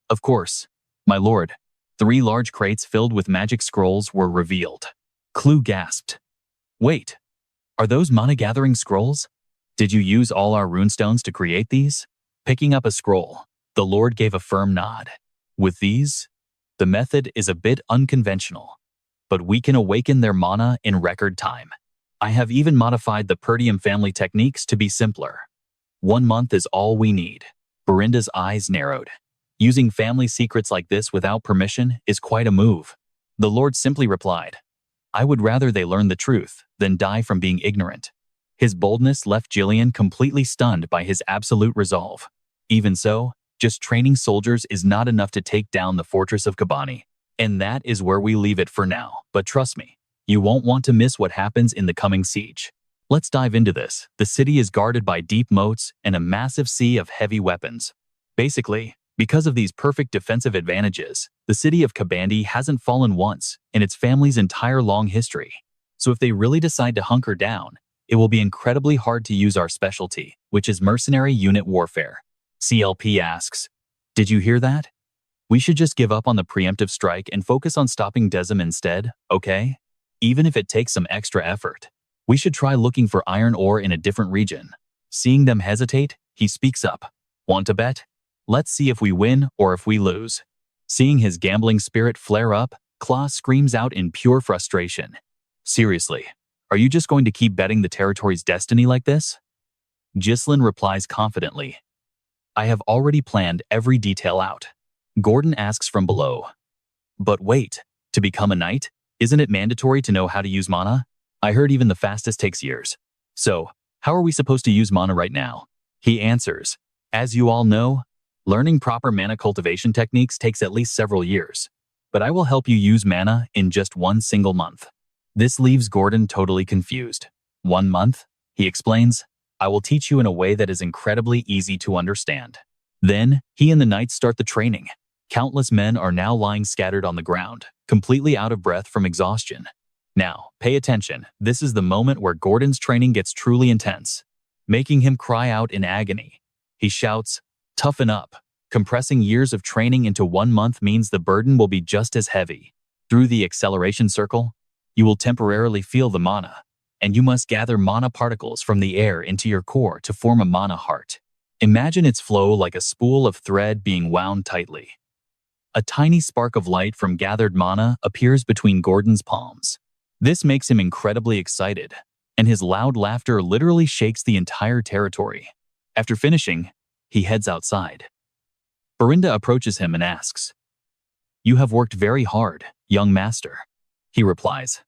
Of course, my lord. 3 large crates filled with magic scrolls were revealed. Clue gasped. Wait, are those mana-gathering scrolls? Did you use all our runestones to create these? Picking up a scroll, the lord gave a firm nod. With these, the method is a bit unconventional, but we can awaken their mana in record time. I have even modified the Perdium family techniques to be simpler. 1 month is all we need. Berinda's eyes narrowed. Using family secrets like this without permission is quite a move. The Lord simply replied, I would rather they learn the truth than die from being ignorant. His boldness left Gillian completely stunned by his absolute resolve. Even so, just training soldiers is not enough to take down the fortress of Kabani. And that is where we leave it for now. But trust me, you won't want to miss what happens in the coming siege. Let's dive into this. The city is guarded by deep moats and a massive sea of heavy weapons. Basically, because of these perfect defensive advantages, the city of Kabandi hasn't fallen once in its family's entire long history. So if they really decide to hunker down, it will be incredibly hard to use our specialty, which is mercenary unit warfare. CLP asks, Did you hear that? We should just give up on the preemptive strike and focus on stopping Desm instead, okay? Even if it takes some extra effort. We should try looking for iron ore in a different region. Seeing them hesitate, he speaks up. Want to bet? Let's see if we win or if we lose. Seeing his gambling spirit flare up, Klaus screams out in pure frustration. Seriously, are you just going to keep betting the territory's destiny like this? Gislen replies confidently. I have already planned every detail out. Gordon asks from below. But wait, to become a knight, isn't it mandatory to know how to use mana? I heard even the fastest takes years. So, how are we supposed to use mana right now? He answers. As you all know, learning proper mana cultivation techniques takes at least several years. But I will help you use mana in just 1 single month. This leaves Gordon totally confused. 1 month? He explains. I will teach you in a way that is incredibly easy to understand. Then, he and the knights start the training. Countless men are now lying scattered on the ground, completely out of breath from exhaustion. Now, pay attention. This is the moment where Gordon's training gets truly intense, making him cry out in agony. He shouts, Toughen up. Compressing years of training into 1 month means the burden will be just as heavy. Through the acceleration circle, you will temporarily feel the mana, and you must gather mana particles from the air into your core to form a mana heart. Imagine its flow like a spool of thread being wound tightly. A tiny spark of light from gathered mana appears between Gordon's palms. This makes him incredibly excited, and his loud laughter literally shakes the entire territory. After finishing, he heads outside. Berinda approaches him and asks, You have worked very hard, young master. He replies,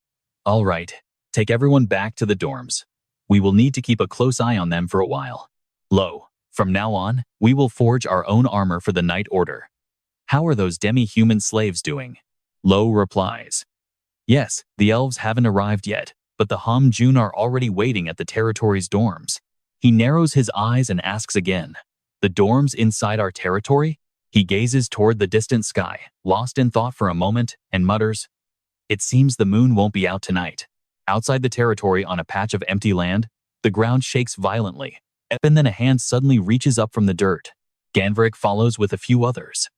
All right, take everyone back to the dorms. We will need to keep a close eye on them for a while. Lo, from now on, we will forge our own armor for the Night Order. How are those demi-human slaves doing? Lo replies. Yes, the elves haven't arrived yet, but the Ham-Jun are already waiting at the territory's dorms. He narrows his eyes and asks again, the dorms inside our territory? He gazes toward the distant sky, lost in thought for a moment, and mutters, it seems the moon won't be out tonight. Outside the territory on a patch of empty land, the ground shakes violently, and then a hand suddenly reaches up from the dirt. Ganvarik follows with a few others.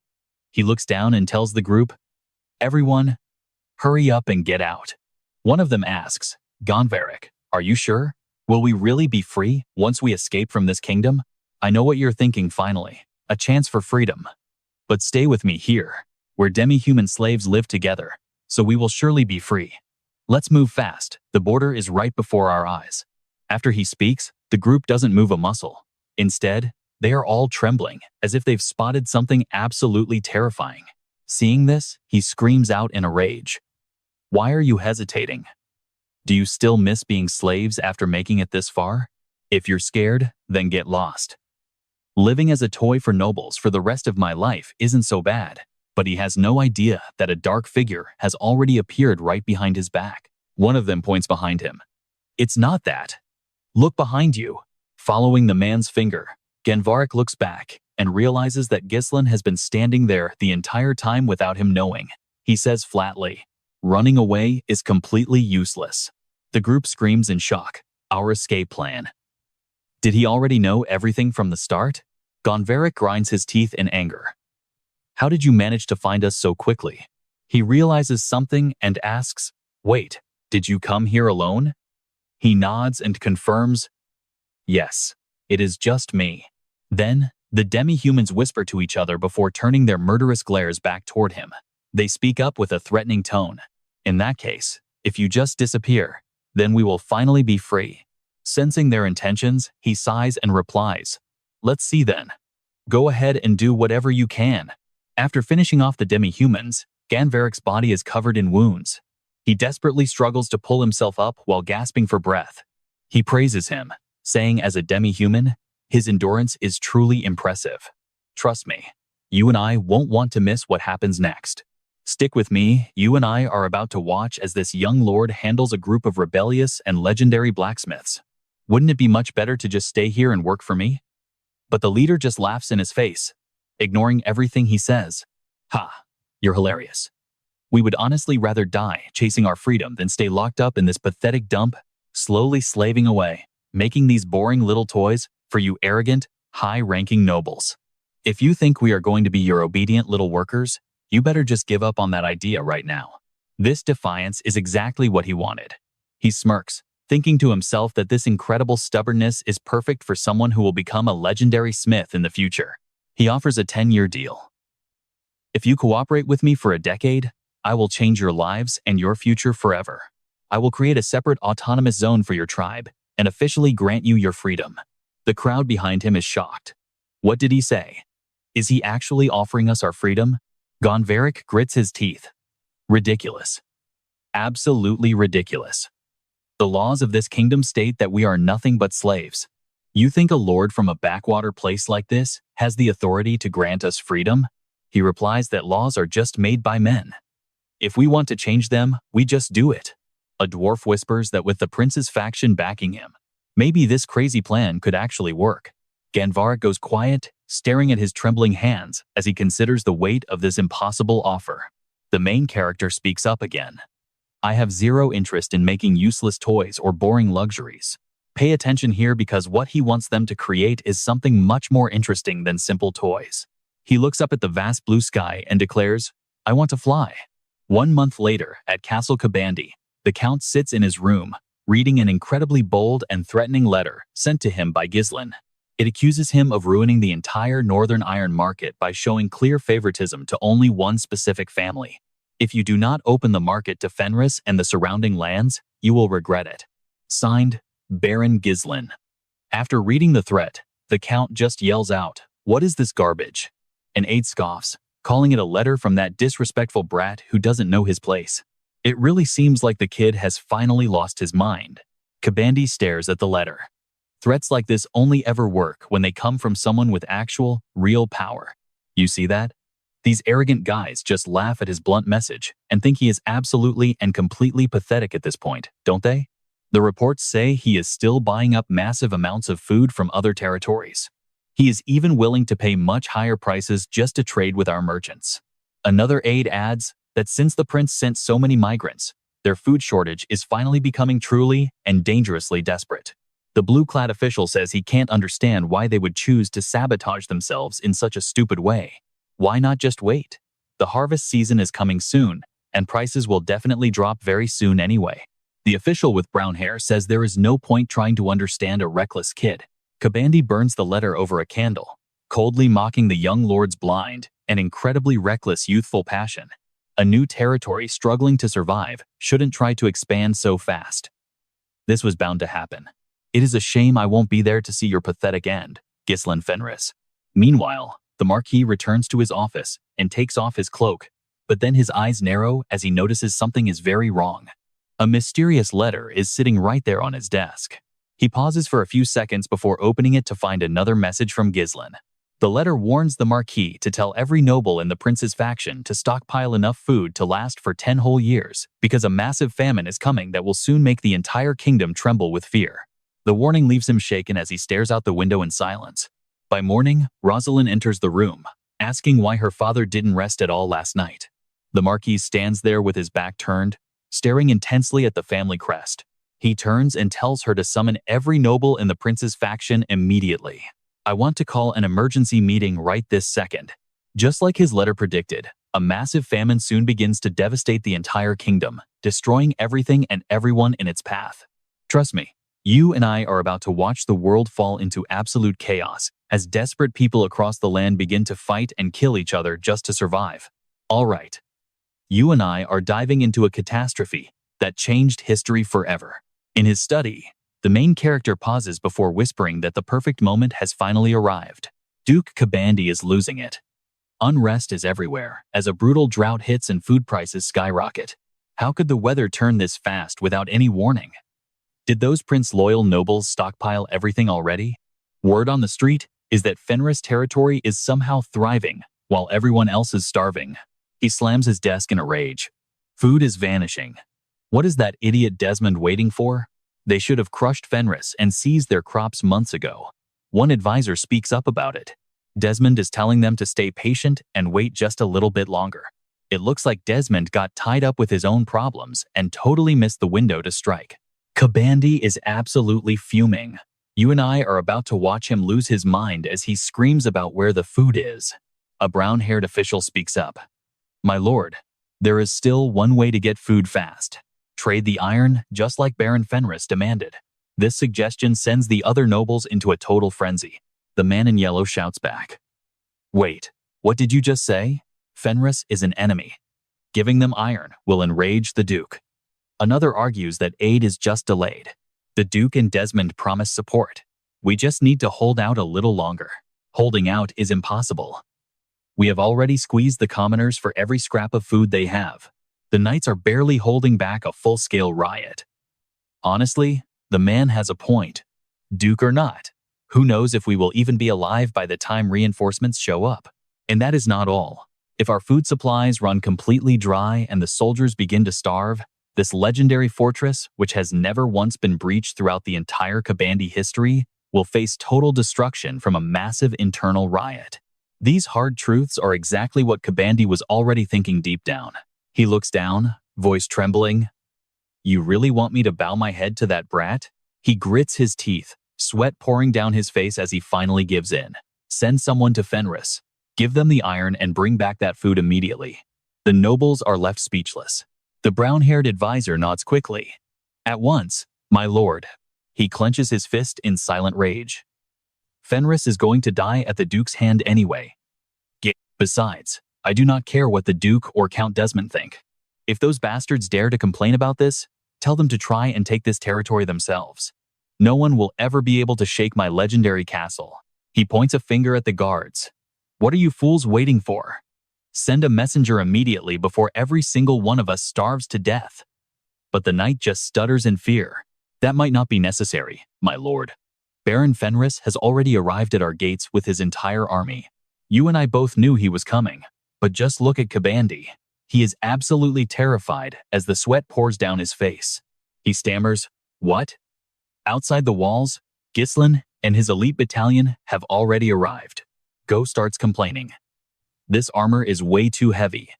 He looks down and tells the group, everyone, hurry up and get out. One of them asks, Ganvarik, are you sure? Will we really be free once we escape from this kingdom? I know what you're thinking finally, a chance for freedom. But stay with me here, where demi-human slaves live together, so we will surely be free. Let's move fast, the border is right before our eyes. After he speaks, the group doesn't move a muscle. Instead, they are all trembling, as if they've spotted something absolutely terrifying. Seeing this, he screams out in a rage. Why are you hesitating? Do you still miss being slaves after making it this far? If you're scared, then get lost. Living as a toy for nobles for the rest of my life isn't so bad, but he has no idea that a dark figure has already appeared right behind his back. One of them points behind him. It's not that. Look behind you. Following the man's finger, Ganvarik looks back and realizes that Gislen has been standing there the entire time without him knowing. He says flatly, running away is completely useless. The group screams in shock. Our escape plan. Did he already know everything from the start? Ganvarik grinds his teeth in anger. How did you manage to find us so quickly? He realizes something and asks, wait, did you come here alone? He nods and confirms, yes, it is just me. Then, the demi-humans whisper to each other before turning their murderous glares back toward him. They speak up with a threatening tone. In that case, if you just disappear, then we will finally be free. Sensing their intentions, he sighs and replies, let's see then. Go ahead and do whatever you can. After finishing off the demi-humans, Ganvarik's body is covered in wounds. He desperately struggles to pull himself up while gasping for breath. He praises him, saying as a demi-human, his endurance is truly impressive. Trust me, you and I won't want to miss what happens next. Stick with me, you and I are about to watch as this young lord handles a group of rebellious and legendary blacksmiths. Wouldn't it be much better to just stay here and work for me? But the leader just laughs in his face, ignoring everything he says. Ha, you're hilarious. We would honestly rather die chasing our freedom than stay locked up in this pathetic dump, slowly slaving away, making these boring little toys for you arrogant, high-ranking nobles. If you think we are going to be your obedient little workers, you better just give up on that idea right now. This defiance is exactly what he wanted. He smirks, thinking to himself that this incredible stubbornness is perfect for someone who will become a legendary smith in the future. He offers a 10-year deal. If you cooperate with me for a decade, I will change your lives and your future forever. I will create a separate autonomous zone for your tribe and officially grant you your freedom. The crowd behind him is shocked. What did he say? Is he actually offering us our freedom? Ganvarik grits his teeth. Ridiculous. Absolutely ridiculous. The laws of this kingdom state that we are nothing but slaves. You think a lord from a backwater place like this has the authority to grant us freedom? He replies that laws are just made by men. If we want to change them, we just do it. A dwarf whispers that with the prince's faction backing him, maybe this crazy plan could actually work. Ganvarik goes quiet, staring at his trembling hands as he considers the weight of this impossible offer. The main character speaks up again. I have zero interest in making useless toys or boring luxuries. Pay attention here because what he wants them to create is something much more interesting than simple toys. He looks up at the vast blue sky and declares, I want to fly. 1 month later, at Castle Kabandi, the Count sits in his room, reading an incredibly bold and threatening letter sent to him by Gislen. It accuses him of ruining the entire Northern Iron market by showing clear favoritism to only one specific family. If you do not open the market to Fenris and the surrounding lands, you will regret it. Signed, Baron Gislen. After reading the threat, the Count just yells out, what is this garbage? An aide scoffs, calling it a letter from that disrespectful brat who doesn't know his place. It really seems like the kid has finally lost his mind. Kabandi stares at the letter. Threats like this only ever work when they come from someone with actual, real power. You see that? These arrogant guys just laugh at his blunt message and think he is absolutely and completely pathetic at this point, don't they? The reports say he is still buying up massive amounts of food from other territories. He is even willing to pay much higher prices just to trade with our merchants. Another aide adds that since the prince sent so many migrants, their food shortage is finally becoming truly and dangerously desperate. The blue-clad official says he can't understand why they would choose to sabotage themselves in such a stupid way. Why not just wait? The harvest season is coming soon, and prices will definitely drop very soon anyway. The official with brown hair says there is no point trying to understand a reckless kid. Kabandi burns the letter over a candle, coldly mocking the young lord's blind and incredibly reckless youthful passion. A new territory struggling to survive shouldn't try to expand so fast. This was bound to happen. It is a shame I won't be there to see your pathetic end, Gislen Fenris. Meanwhile, the Marquis returns to his office and takes off his cloak, but then his eyes narrow as he notices something is very wrong. A mysterious letter is sitting right there on his desk. He pauses for a few seconds before opening it to find another message from Gislen. The letter warns the Marquis to tell every noble in the prince's faction to stockpile enough food to last for 10 whole years, because a massive famine is coming that will soon make the entire kingdom tremble with fear. The warning leaves him shaken as he stares out the window in silence. By morning, Rosalind enters the room, asking why her father didn't rest at all last night. The Marquis stands there with his back turned, staring intensely at the family crest. He turns and tells her to summon every noble in the prince's faction immediately. I want to call an emergency meeting right this second. Just like his letter predicted, a massive famine soon begins to devastate the entire kingdom, destroying everything and everyone in its path. Trust me, you and I are about to watch the world fall into absolute chaos as desperate people across the land begin to fight and kill each other just to survive. All right. You and I are diving into a catastrophe that changed history forever. In his study, the main character pauses before whispering that the perfect moment has finally arrived. Duke Kabandi is losing it. Unrest is everywhere as a brutal drought hits and food prices skyrocket. How could the weather turn this fast without any warning? Did those prince-loyal nobles stockpile everything already? Word on the street is that Fenris territory is somehow thriving while everyone else is starving. He slams his desk in a rage. Food is vanishing. What is that idiot Desmond waiting for? They should have crushed Fenris and seized their crops months ago. One advisor speaks up about it. Desmond is telling them to stay patient and wait just a little bit longer. It looks like Desmond got tied up with his own problems and totally missed the window to strike. Kabandi is absolutely fuming. You and I are about to watch him lose his mind as he screams about where the food is. A brown-haired official speaks up. My lord, there is still one way to get food fast. Trade the iron, just like Baron Fenris demanded. This suggestion sends the other nobles into a total frenzy. The man in yellow shouts back. Wait, what did you just say? Fenris is an enemy. Giving them iron will enrage the Duke. Another argues that aid is just delayed. The Duke and Desmond promise support. We just need to hold out a little longer. Holding out is impossible. We have already squeezed the commoners for every scrap of food they have. The knights are barely holding back a full-scale riot. Honestly, the man has a point. Duke or not, who knows if we will even be alive by the time reinforcements show up. And that is not all. If our food supplies run completely dry and the soldiers begin to starve, this legendary fortress, which has never once been breached throughout the entire Kabandi history, will face total destruction from a massive internal riot. These hard truths are exactly what Kabandi was already thinking deep down. He looks down, voice trembling. You really want me to bow my head to that brat? He grits his teeth, sweat pouring down his face as he finally gives in. Send someone to Fenris. Give them the iron and bring back that food immediately. The nobles are left speechless. The brown-haired advisor nods quickly. At once, my lord. He clenches his fist in silent rage. Fenris is going to die at the Duke's hand anyway. Besides, I do not care what the Duke or Count Desmond think. If those bastards dare to complain about this, tell them to try and take this territory themselves. No one will ever be able to shake my legendary castle. He points a finger at the guards. What are you fools waiting for? Send a messenger immediately before every single one of us starves to death. But the knight just stutters in fear. That might not be necessary, my lord. Baron Fenris has already arrived at our gates with his entire army. You and I both knew he was coming, but just look at Kabandi. He is absolutely terrified as the sweat pours down his face. He stammers, "What?" Outside the walls, Gislen and his elite battalion have already arrived. Go starts complaining. This armor is way too heavy.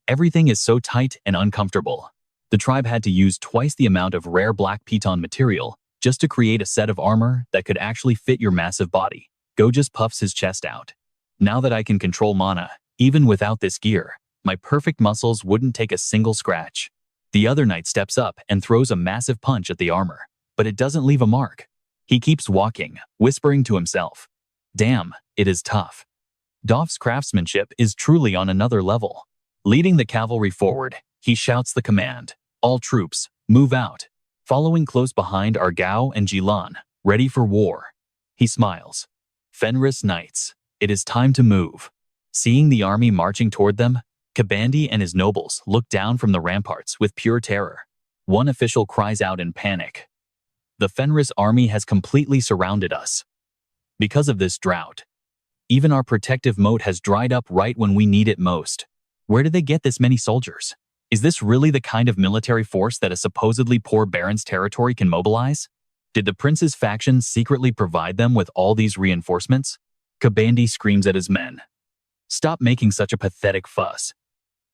Everything is so tight and uncomfortable. The tribe had to use twice the amount of rare black piton material just to create a set of armor that could actually fit your massive body. Go just puffs his chest out. Now that I can control mana, even without this gear, my perfect muscles wouldn't take a single scratch. The other knight steps up and throws a massive punch at the armor, but it doesn't leave a mark. He keeps walking, whispering to himself, "Damn, it is tough." Doff's craftsmanship is truly on another level. Leading the cavalry forward, he shouts the command, "All troops, move out." Following close behind are Gao and Jilan, ready for war. He smiles. Fenris knights, it is time to move. Seeing the army marching toward them, Kabandi and his nobles look down from the ramparts with pure terror. One official cries out in panic, "The Fenris army has completely surrounded us." Because of this drought, even our protective moat has dried up right when we need it most. Where did they get this many soldiers? Is this really the kind of military force that a supposedly poor baron's territory can mobilize? Did the prince's faction secretly provide them with all these reinforcements? Kabandi screams at his men. Stop making such a pathetic fuss.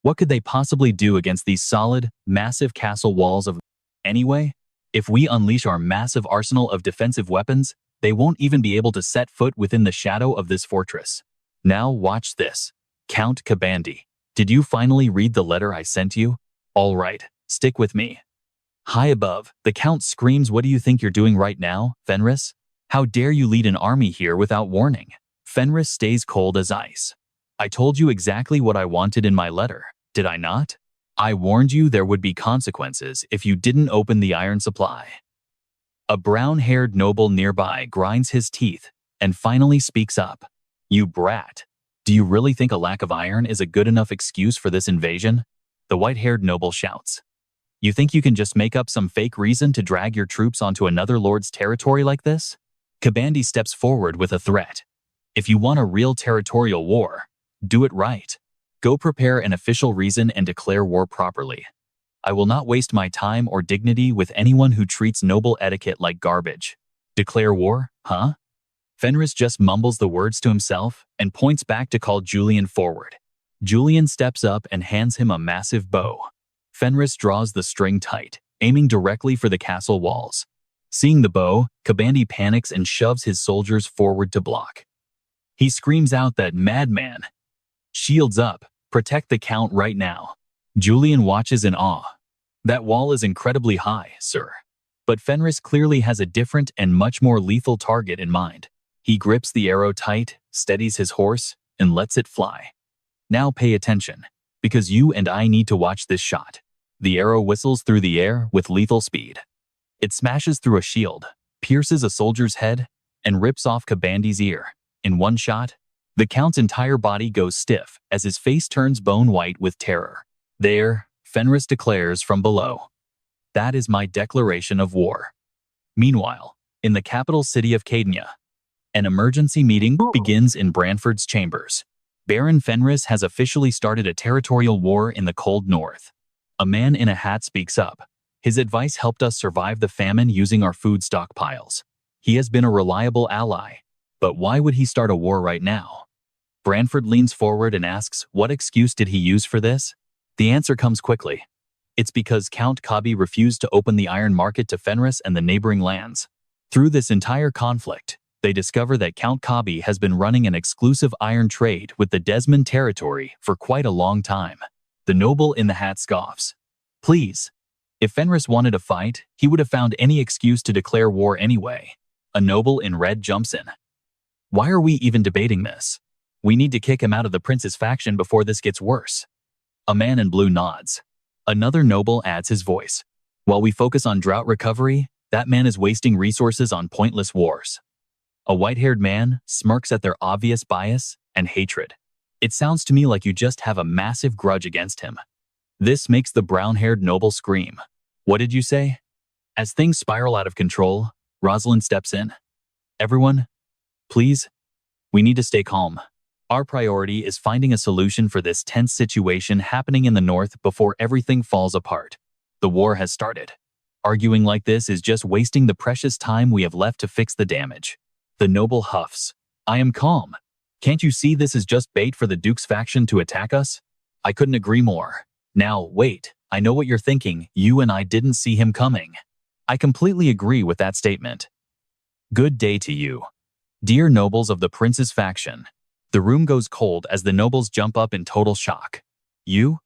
What could they possibly do against these solid, massive castle walls of... Anyway, if we unleash our massive arsenal of defensive weapons, they won't even be able to set foot within the shadow of this fortress. Now watch this. Count Kabandi. Did you finally read the letter I sent you? All right, stick with me. High above, the Count screams, "What do you think you're doing right now, Fenris? How dare you lead an army here without warning?" Fenris stays cold as ice. I told you exactly what I wanted in my letter, did I not? I warned you there would be consequences if you didn't open the iron supply. A brown-haired noble nearby grinds his teeth and finally speaks up. You brat. Do you really think a lack of iron is a good enough excuse for this invasion? The white-haired noble shouts. You think you can just make up some fake reason to drag your troops onto another lord's territory like this? Kabandi steps forward with a threat. If you want a real territorial war, do it right. Go prepare an official reason and declare war properly. I will not waste my time or dignity with anyone who treats noble etiquette like garbage. Declare war, huh? Fenris just mumbles the words to himself and points back to call Julian forward. Julian steps up and hands him a massive bow. Fenris draws the string tight, aiming directly for the castle walls. Seeing the bow, Kabandi panics and shoves his soldiers forward to block. He screams out that madman. Shields up, protect the Count right now. Julian watches in awe. That wall is incredibly high, sir. But Fenris clearly has a different and much more lethal target in mind. He grips the arrow tight, steadies his horse, and lets it fly. Now pay attention, because you and I need to watch this shot. The arrow whistles through the air with lethal speed. It smashes through a shield, pierces a soldier's head, and rips off Kabandi's ear. In one shot, the Count's entire body goes stiff as his face turns bone white with terror. There, Fenris declares from below. That is my declaration of war. Meanwhile, in the capital city of Cadnia, an emergency meeting begins in Branford's chambers. Baron Fenris has officially started a territorial war in the cold north. A man in a hat speaks up. His advice helped us survive the famine using our food stockpiles. He has been a reliable ally. But why would he start a war right now? Branford leans forward and asks, what excuse did he use for this? The answer comes quickly. It's because Count Kabi refused to open the iron market to Fenris and the neighboring lands. Through this entire conflict, they discover that Count Kabi has been running an exclusive iron trade with the Desmond territory for quite a long time. The noble in the hat scoffs. Please. If Fenris wanted to fight, he would have found any excuse to declare war anyway. A noble in red jumps in. Why are we even debating this? We need to kick him out of the prince's faction before this gets worse. A man in blue nods. Another noble adds his voice. While we focus on drought recovery, that man is wasting resources on pointless wars. A white-haired man smirks at their obvious bias and hatred. It sounds to me like you just have a massive grudge against him. This makes the brown-haired noble scream. What did you say? As things spiral out of control, Rosalind steps in. Everyone, please, we need to stay calm. Our priority is finding a solution for this tense situation happening in the north before everything falls apart. The war has started. Arguing like this is just wasting the precious time we have left to fix the damage. The noble huffs. I am calm. Can't you see this is just bait for the Duke's faction to attack us? I couldn't agree more. Now, wait, I know what you're thinking. You and I didn't see him coming. I completely agree with that statement. Good day to you. Dear nobles of the prince's faction. The room goes cold as the nobles jump up in total shock. You?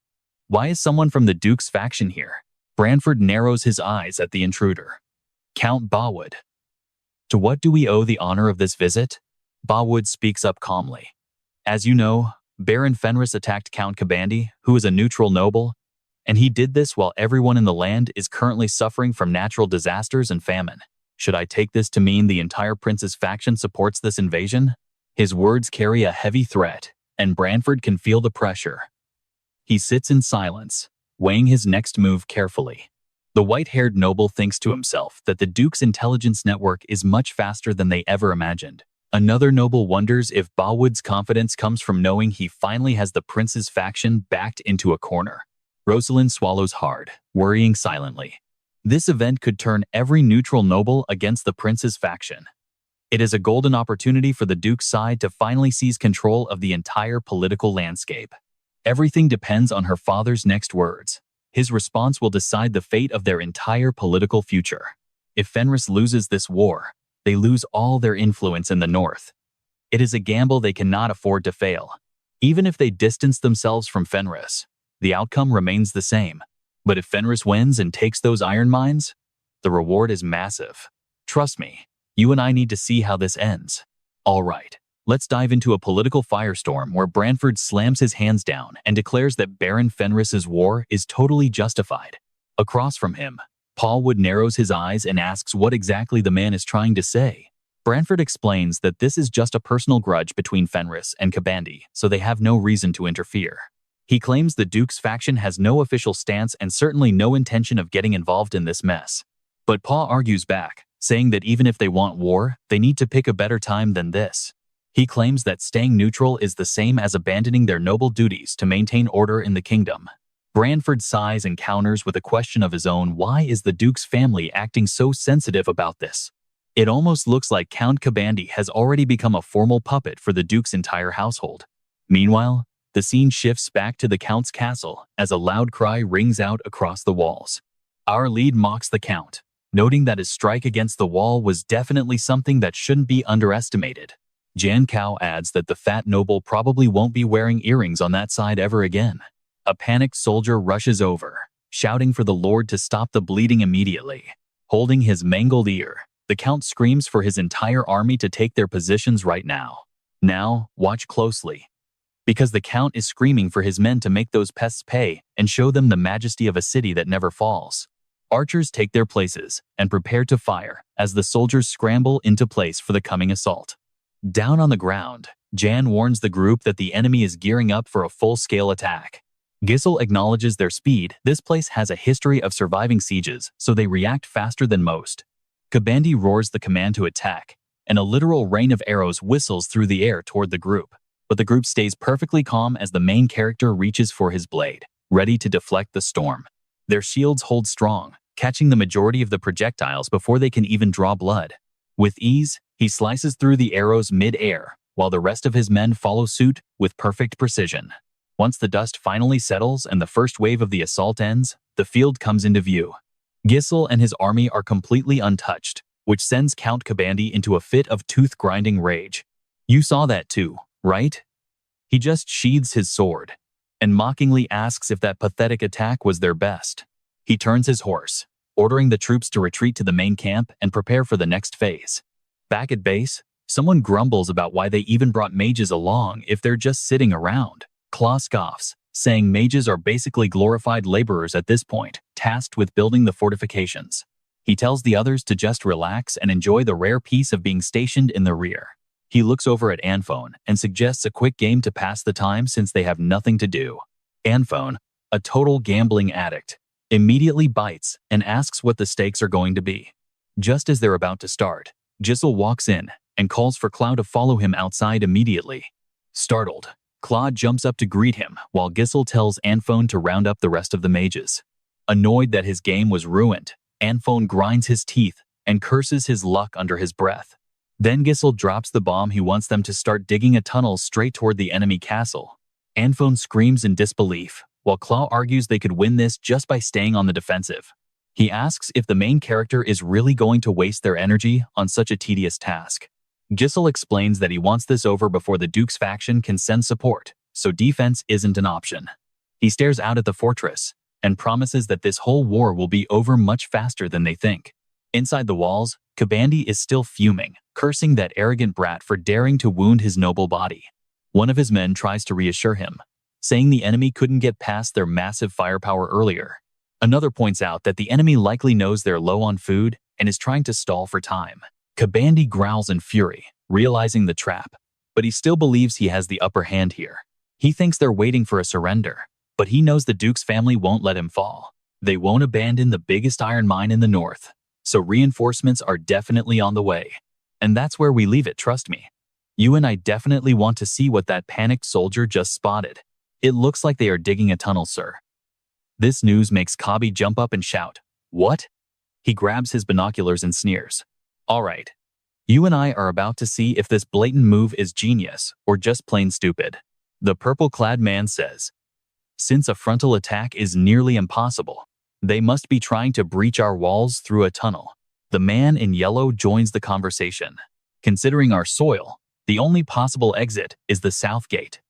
Why is someone from the Duke's faction here? Branford narrows his eyes at the intruder. Count Bawood. To what do we owe the honor of this visit? Bawood speaks up calmly. As you know, Baron Fenris attacked Count Kabandi, who is a neutral noble, and he did this while everyone in the land is currently suffering from natural disasters and famine. Should I take this to mean the entire prince's faction supports this invasion? His words carry a heavy threat, and Branford can feel the pressure. He sits in silence, weighing his next move carefully. The white-haired noble thinks to himself that the Duke's intelligence network is much faster than they ever imagined. Another noble wonders if Bawood's confidence comes from knowing he finally has the prince's faction backed into a corner. Rosalind swallows hard, worrying silently. This event could turn every neutral noble against the prince's faction. It is a golden opportunity for the Duke's side to finally seize control of the entire political landscape. Everything depends on her father's next words. His response will decide the fate of their entire political future. If Fenris loses this war, they lose all their influence in the north. It is a gamble they cannot afford to fail. Even if they distance themselves from Fenris, the outcome remains the same. But if Fenris wins and takes those iron mines, the reward is massive. Trust me, you and I need to see how this ends. All right, let's dive into a political firestorm where Branford slams his hands down and declares that Baron Fenris's war is totally justified. Across from him, Paulwood narrows his eyes and asks what exactly the man is trying to say. Branford explains that this is just a personal grudge between Fenris and Kabandi, so they have no reason to interfere. He claims the Duke's faction has no official stance and certainly no intention of getting involved in this mess. But Paul argues back, saying that even if they want war, they need to pick a better time than this. He claims that staying neutral is the same as abandoning their noble duties to maintain order in the kingdom. Branford sighs and counters with a question of his own: why is the Duke's family acting so sensitive about this? It almost looks like Count Kabandi has already become a formal puppet for the Duke's entire household. Meanwhile, the scene shifts back to the Count's castle as a loud cry rings out across the walls. Our lead mocks the Count, noting that his strike against the wall was definitely something that shouldn't be underestimated. Jan Kao adds that the fat noble probably won't be wearing earrings on that side ever again. A panicked soldier rushes over, shouting for the Lord to stop the bleeding immediately. Holding his mangled ear, the Count screams for his entire army to take their positions right now. Now, watch closely, because the Count is screaming for his men to make those pests pay and show them the majesty of a city that never falls. Archers take their places and prepare to fire as the soldiers scramble into place for the coming assault. Down on the ground, Jan warns the group that the enemy is gearing up for a full-scale attack. Gisel acknowledges their speed. This place has a history of surviving sieges, so they react faster than most. Kabandi roars the command to attack, and a literal rain of arrows whistles through the air toward the group. But the group stays perfectly calm as the main character reaches for his blade, ready to deflect the storm. Their shields hold strong, catching the majority of the projectiles before they can even draw blood. With ease, he slices through the arrows mid-air, while the rest of his men follow suit with perfect precision. Once the dust finally settles and the first wave of the assault ends, the field comes into view. Gisel and his army are completely untouched, which sends Count Kabandi into a fit of tooth-grinding rage. You saw that too, right? He just sheathes his sword and mockingly asks if that pathetic attack was their best. He turns his horse, ordering the troops to retreat to the main camp and prepare for the next phase. Back at base, someone grumbles about why they even brought mages along if they're just sitting around. Claw scoffs, saying mages are basically glorified laborers at this point, tasked with building the fortifications. He tells the others to just relax and enjoy the rare peace of being stationed in the rear. He looks over at Anphone and suggests a quick game to pass the time since they have nothing to do. Anphone, a total gambling addict, immediately bites and asks what the stakes are going to be. Just as they're about to start, Gisel walks in and calls for Cloud to follow him outside immediately. Startled, Claude jumps up to greet him while Gisel tells Anphone to round up the rest of the mages. Annoyed that his game was ruined, Anphone grinds his teeth and curses his luck under his breath. Then Gisel drops the bomb. He wants them to start digging a tunnel straight toward the enemy castle. Anphone screams in disbelief, while Claw argues they could win this just by staying on the defensive. He asks if the main character is really going to waste their energy on such a tedious task. Gisel explains that he wants this over before the Duke's faction can send support, so defense isn't an option. He stares out at the fortress and promises that this whole war will be over much faster than they think. Inside the walls, Kabandi is still fuming, cursing that arrogant brat for daring to wound his noble body. One of his men tries to reassure him, saying the enemy couldn't get past their massive firepower earlier. Another points out that the enemy likely knows they're low on food and is trying to stall for time. Kabandi growls in fury, realizing the trap, but he still believes he has the upper hand here. He thinks they're waiting for a surrender, but he knows the Duke's family won't let him fall. They won't abandon the biggest iron mine in the north, so reinforcements are definitely on the way. And that's where we leave it, trust me. You and I definitely want to see what that panicked soldier just spotted. It looks like they are digging a tunnel, sir. This news makes Kabi jump up and shout, "What?" He grabs his binoculars and sneers. "All right. You and I are about to see if this blatant move is genius or just plain stupid." The purple-clad man says, "Since a frontal attack is nearly impossible, they must be trying to breach our walls through a tunnel." The man in yellow joins the conversation. "Considering our soil, the only possible exit is the south gate."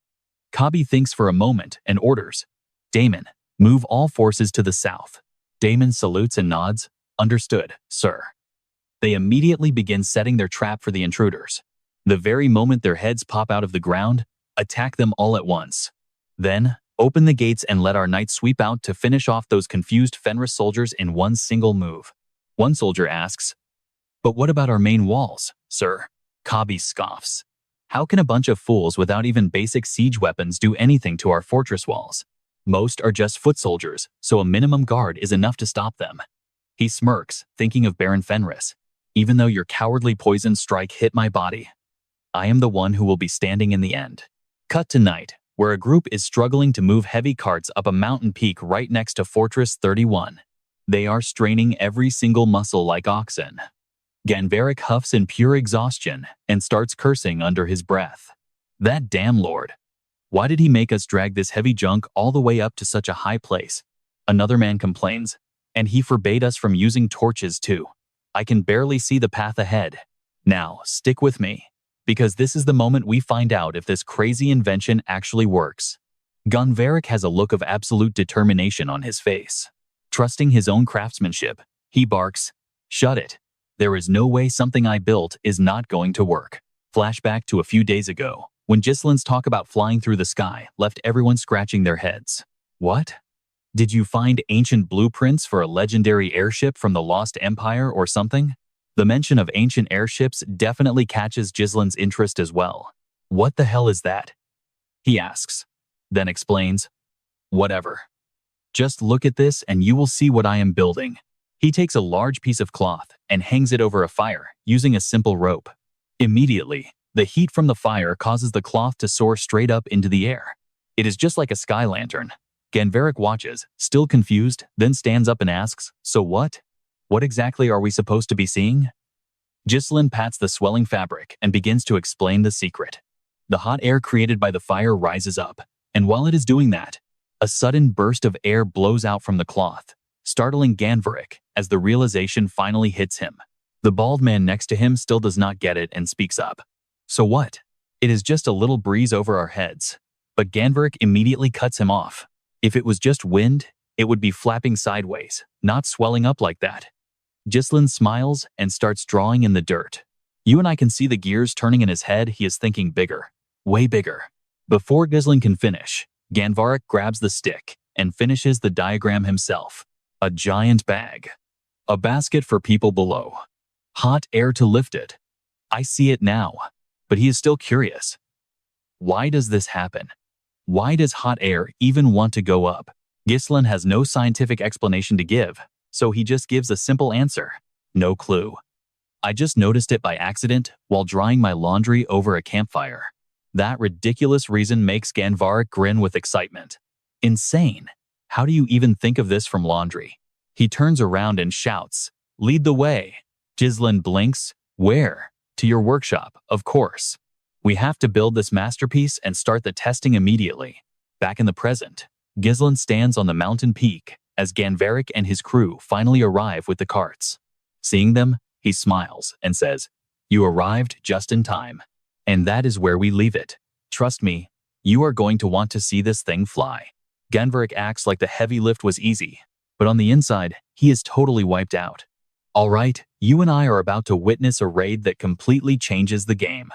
Kabi thinks for a moment and orders, "Damon, move all forces to the south." Damon salutes and nods, "Understood, sir." They immediately begin setting their trap for the intruders. The very moment their heads pop out of the ground, attack them all at once. Then, open the gates and let our knights sweep out to finish off those confused Fenris soldiers in one single move. One soldier asks, "But what about our main walls, sir?" Kabi scoffs. "How can a bunch of fools without even basic siege weapons do anything to our fortress walls? Most are just foot soldiers, so a minimum guard is enough to stop them." He smirks, thinking of Baron Fenris. "Even though your cowardly poison strike hit my body, I am the one who will be standing in the end." Cut to night, where a group is struggling to move heavy carts up a mountain peak right next to Fortress 31. They are straining every single muscle like oxen. Ganveric huffs in pure exhaustion and starts cursing under his breath. "That damn lord. Why did he make us drag this heavy junk all the way up to such a high place?" Another man complains, "And he forbade us from using torches too. I can barely see the path ahead." Now, stick with me, because this is the moment we find out if this crazy invention actually works. Ganveric has a look of absolute determination on his face. Trusting his own craftsmanship, he barks, "Shut it. There is no way something I built is not going to work." Flashback to a few days ago, when Gislen's talk about flying through the sky left everyone scratching their heads. "What? Did you find ancient blueprints for a legendary airship from the Lost Empire or something?" The mention of ancient airships definitely catches Gislen's interest as well. "What the hell is that?" he asks, then explains, "Whatever. Just look at this and you will see what I am building." He takes a large piece of cloth and hangs it over a fire using a simple rope. Immediately, the heat from the fire causes the cloth to soar straight up into the air. It is just like a sky lantern. Ganveric watches, still confused, then stands up and asks, "So what? What exactly are we supposed to be seeing?" Gislen pats the swelling fabric and begins to explain the secret. The hot air created by the fire rises up, and while it is doing that, a sudden burst of air blows out from the cloth, startling Ganveric as the realization finally hits him. The bald man next to him still does not get it and speaks up. "So what? It is just a little breeze over our heads." But Ganveric immediately cuts him off. "If it was just wind, it would be flapping sideways, not swelling up like that." Gislen smiles and starts drawing in the dirt. You and I can see the gears turning in his head. He is thinking bigger, way bigger. Before Gislen can finish, Ganveric grabs the stick and finishes the diagram himself. A giant bag. A basket for people below. Hot air to lift it. I see it now. But he is still curious. Why does this happen? Why does hot air even want to go up? Gislen has no scientific explanation to give, so he just gives a simple answer. No clue. I just noticed it by accident while drying my laundry over a campfire. That ridiculous reason makes Ganvarik grin with excitement. Insane. How do you even think of this from laundry? He turns around and shouts, "Lead the way." Gislen blinks. Where? To your workshop, of course. We have to build this masterpiece and start the testing immediately. Back in the present, Gislen stands on the mountain peak as Ganvarik and his crew finally arrive with the carts. Seeing them, he smiles and says, "You arrived just in time." And that is where we leave it. Trust me, you are going to want to see this thing fly. Ganvarik acts like the heavy lift was easy, but on the inside, he is totally wiped out. All right, you and I are about to witness a raid that completely changes the game.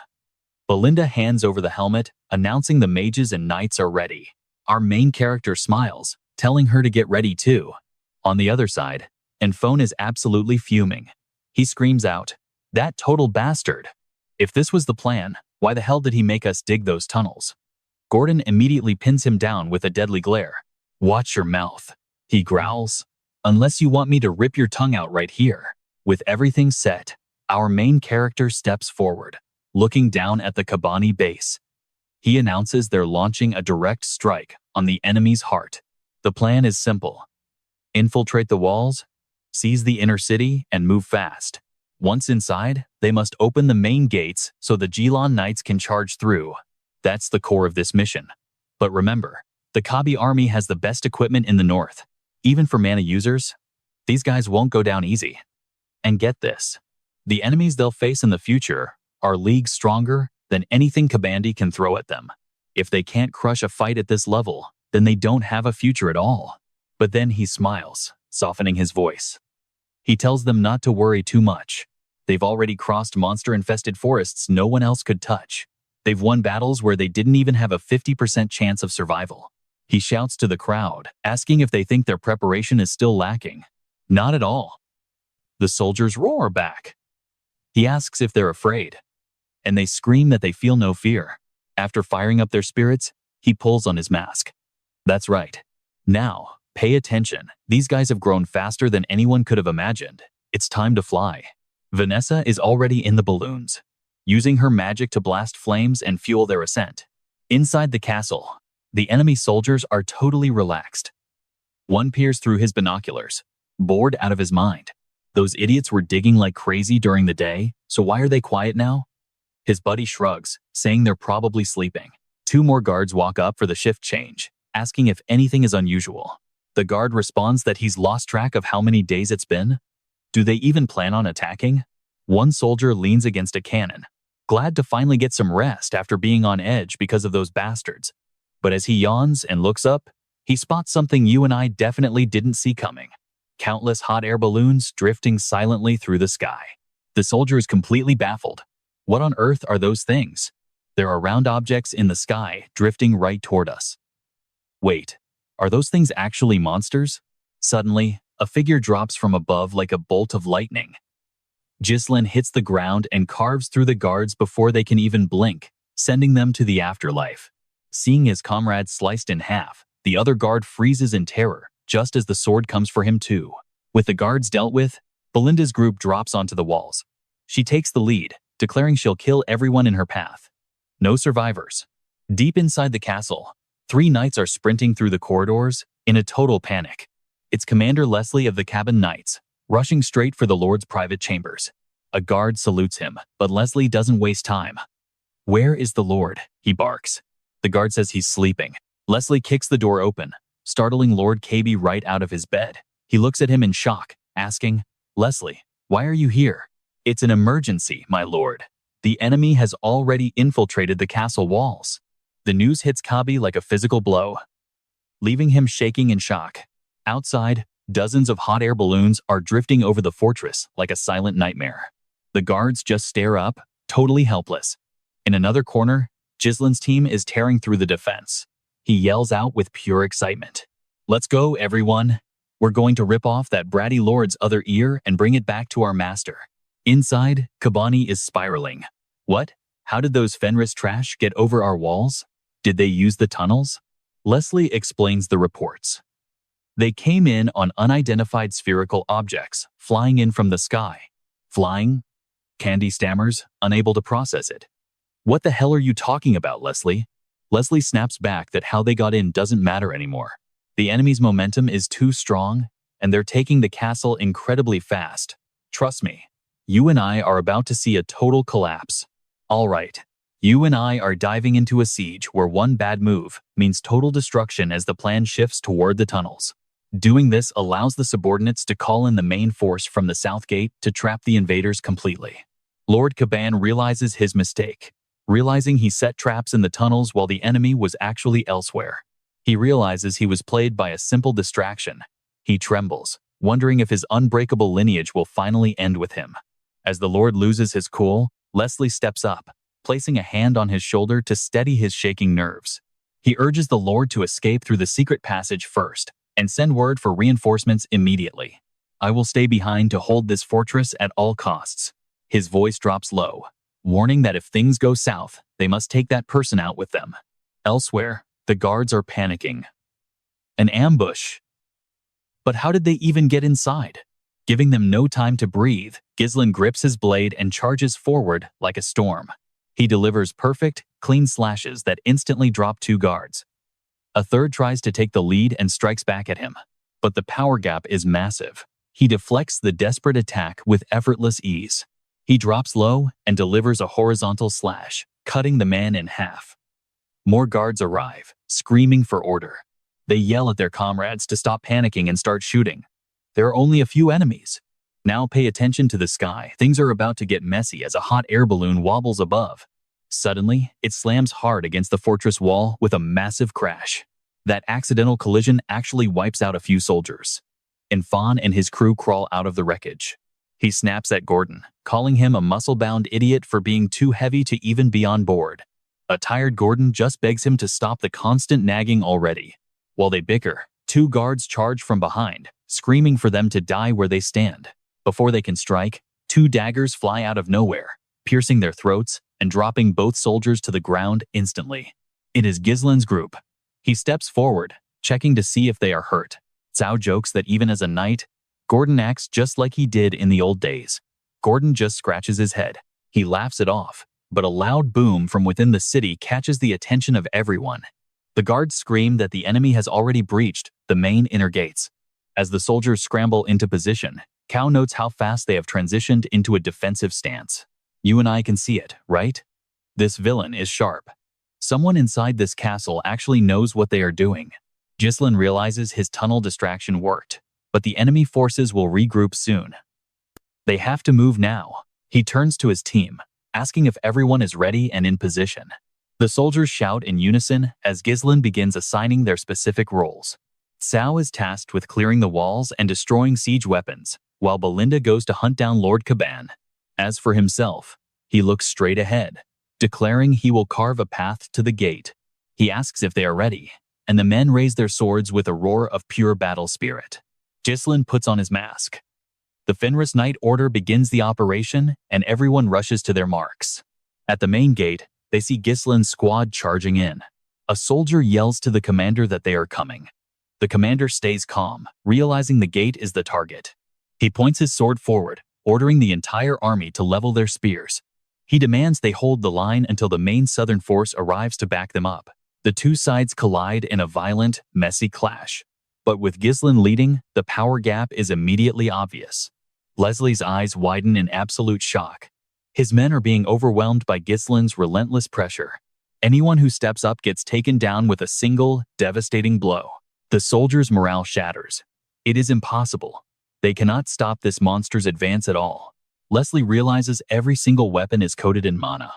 Belinda hands over the helmet, announcing the mages and knights are ready. Our main character smiles, telling her to get ready too. On the other side, Enfone is absolutely fuming. He screams out, "That total bastard! If this was the plan, why the hell did he make us dig those tunnels?" Gordon immediately pins him down with a deadly glare. "Watch your mouth," he growls. "Unless you want me to rip your tongue out right here." With everything set, our main character steps forward, looking down at the Kabani base. He announces they're launching a direct strike on the enemy's heart. The plan is simple. Infiltrate the walls, seize the inner city, and move fast. Once inside, they must open the main gates so the Gislen Knights can charge through. That's the core of this mission. But remember, the Kabi army has the best equipment in the north. Even for mana users, these guys won't go down easy. And get this, the enemies they'll face in the future are leagues stronger than anything Kabandi can throw at them. If they can't crush a fight at this level, then they don't have a future at all. But then he smiles, softening his voice. He tells them not to worry too much. They've already crossed monster-infested forests no one else could touch. They've won battles where they didn't even have a 50% chance of survival. He shouts to the crowd, asking if they think their preparation is still lacking. Not at all. The soldiers roar back. He asks if they're afraid, and they scream that they feel no fear. After firing up their spirits, he pulls on his mask. That's right. Now, pay attention. These guys have grown faster than anyone could have imagined. It's time to fly. Vanessa is already in the balloons, using her magic to blast flames and fuel their ascent. Inside the castle, the enemy soldiers are totally relaxed. One peers through his binoculars, bored out of his mind. Those idiots were digging like crazy during the day, so why are they quiet now? His buddy shrugs, saying they're probably sleeping. Two more guards walk up for the shift change, asking if anything is unusual. The guard responds that he's lost track of how many days it's been. Do they even plan on attacking? One soldier leans against a cannon, glad to finally get some rest after being on edge because of those bastards. But as he yawns and looks up, he spots something you and I definitely didn't see coming. Countless hot air balloons drifting silently through the sky. The soldier is completely baffled. What on earth are those things? There are round objects in the sky drifting right toward us. Wait, are those things actually monsters? Suddenly, a figure drops from above like a bolt of lightning. Gislen hits the ground and carves through the guards before they can even blink, sending them to the afterlife. Seeing his comrade sliced in half, the other guard freezes in terror, just as the sword comes for him too. With the guards dealt with, Belinda's group drops onto the walls. She takes the lead, declaring she'll kill everyone in her path. No survivors. Deep inside the castle, 3 knights are sprinting through the corridors in a total panic. It's Commander Leslie of the Cabin Knights, rushing straight for the Lord's private chambers. A guard salutes him, but Leslie doesn't waste time. "Where is the Lord?" he barks. The guard says he's sleeping. Leslie kicks the door open, startling Lord KB right out of his bed. He looks at him in shock, asking, "Leslie, why are you here?" "It's an emergency, my lord. The enemy has already infiltrated the castle walls." The news hits Kabi like a physical blow, leaving him shaking in shock. Outside, dozens of hot air balloons are drifting over the fortress like a silent nightmare. The guards just stare up, totally helpless. In another corner, Gislen's team is tearing through the defense. He yells out with pure excitement. "Let's go, everyone. We're going to rip off that bratty lord's other ear and bring it back to our master." Inside, Kabani is spiraling. What? How did those Fenris trash get over our walls? Did they use the tunnels? Leslie explains the reports. They came in on unidentified spherical objects, flying in from the sky. Flying? Candy stammers, unable to process it. What the hell are you talking about, Leslie? Leslie snaps back that how they got in doesn't matter anymore. The enemy's momentum is too strong, and they're taking the castle incredibly fast. Trust me, you and I are about to see a total collapse. All right, you and I are diving into a siege where one bad move means total destruction as the plan shifts toward the tunnels. Doing this allows the subordinates to call in the main force from the south gate to trap the invaders completely. Lord Caban realizes his mistake, realizing he set traps in the tunnels while the enemy was actually elsewhere. He realizes he was played by a simple distraction. He trembles, wondering if his unbreakable lineage will finally end with him. As the Lord loses his cool, Leslie steps up, placing a hand on his shoulder to steady his shaking nerves. He urges the Lord to escape through the secret passage first, and send word for reinforcements immediately. I will stay behind to hold this fortress at all costs. His voice drops low, warning that if things go south, they must take that person out with them. Elsewhere, the guards are panicking. An ambush. But how did they even get inside? Giving them no time to breathe, Gislen grips his blade and charges forward like a storm. He delivers perfect, clean slashes that instantly drop 2 guards. A third tries to take the lead and strikes back at him, but the power gap is massive. He deflects the desperate attack with effortless ease. He drops low and delivers a horizontal slash, cutting the man in half. More guards arrive, screaming for order. They yell at their comrades to stop panicking and start shooting. There are only a few enemies. Now pay attention to the sky. Things are about to get messy as a hot air balloon wobbles above. Suddenly, it slams hard against the fortress wall with a massive crash. That accidental collision actually wipes out a few soldiers. Infan and his crew crawl out of the wreckage. He snaps at Gordon, calling him a muscle-bound idiot for being too heavy to even be on board. A tired Gordon just begs him to stop the constant nagging already. While they bicker, 2 guards charge from behind, screaming for them to die where they stand. Before they can strike, 2 daggers fly out of nowhere, piercing their throats and dropping both soldiers to the ground instantly. It is Gislen's group. He steps forward, checking to see if they are hurt. Cao jokes that even as a knight, Gordon acts just like he did in the old days. Gordon just scratches his head. He laughs it off, but a loud boom from within the city catches the attention of everyone. The guards scream that the enemy has already breached the main inner gates. As the soldiers scramble into position, Cao notes how fast they have transitioned into a defensive stance. You and I can see it, right? This villain is sharp. Someone inside this castle actually knows what they are doing. Gislen realizes his tunnel distraction worked, but the enemy forces will regroup soon. They have to move now. He turns to his team, asking if everyone is ready and in position. The soldiers shout in unison as Gislen begins assigning their specific roles. Cao is tasked with clearing the walls and destroying siege weapons, while Belinda goes to hunt down Lord Caban. As for himself, he looks straight ahead, declaring he will carve a path to the gate. He asks if they are ready, and the men raise their swords with a roar of pure battle spirit. Gislen puts on his mask. The Fenris Knight Order begins the operation, and everyone rushes to their marks. At the main gate, they see Gislen's squad charging in. A soldier yells to the commander that they are coming. The commander stays calm, realizing the gate is the target. He points his sword forward, ordering the entire army to level their spears. He demands they hold the line until the main southern force arrives to back them up. The 2 sides collide in a violent, messy clash. But with Gislen leading, the power gap is immediately obvious. Leslie's eyes widen in absolute shock. His men are being overwhelmed by Gislen's relentless pressure. Anyone who steps up gets taken down with a single, devastating blow. The soldiers' morale shatters. It is impossible. They cannot stop this monster's advance at all. Leslie realizes every single weapon is coated in mana.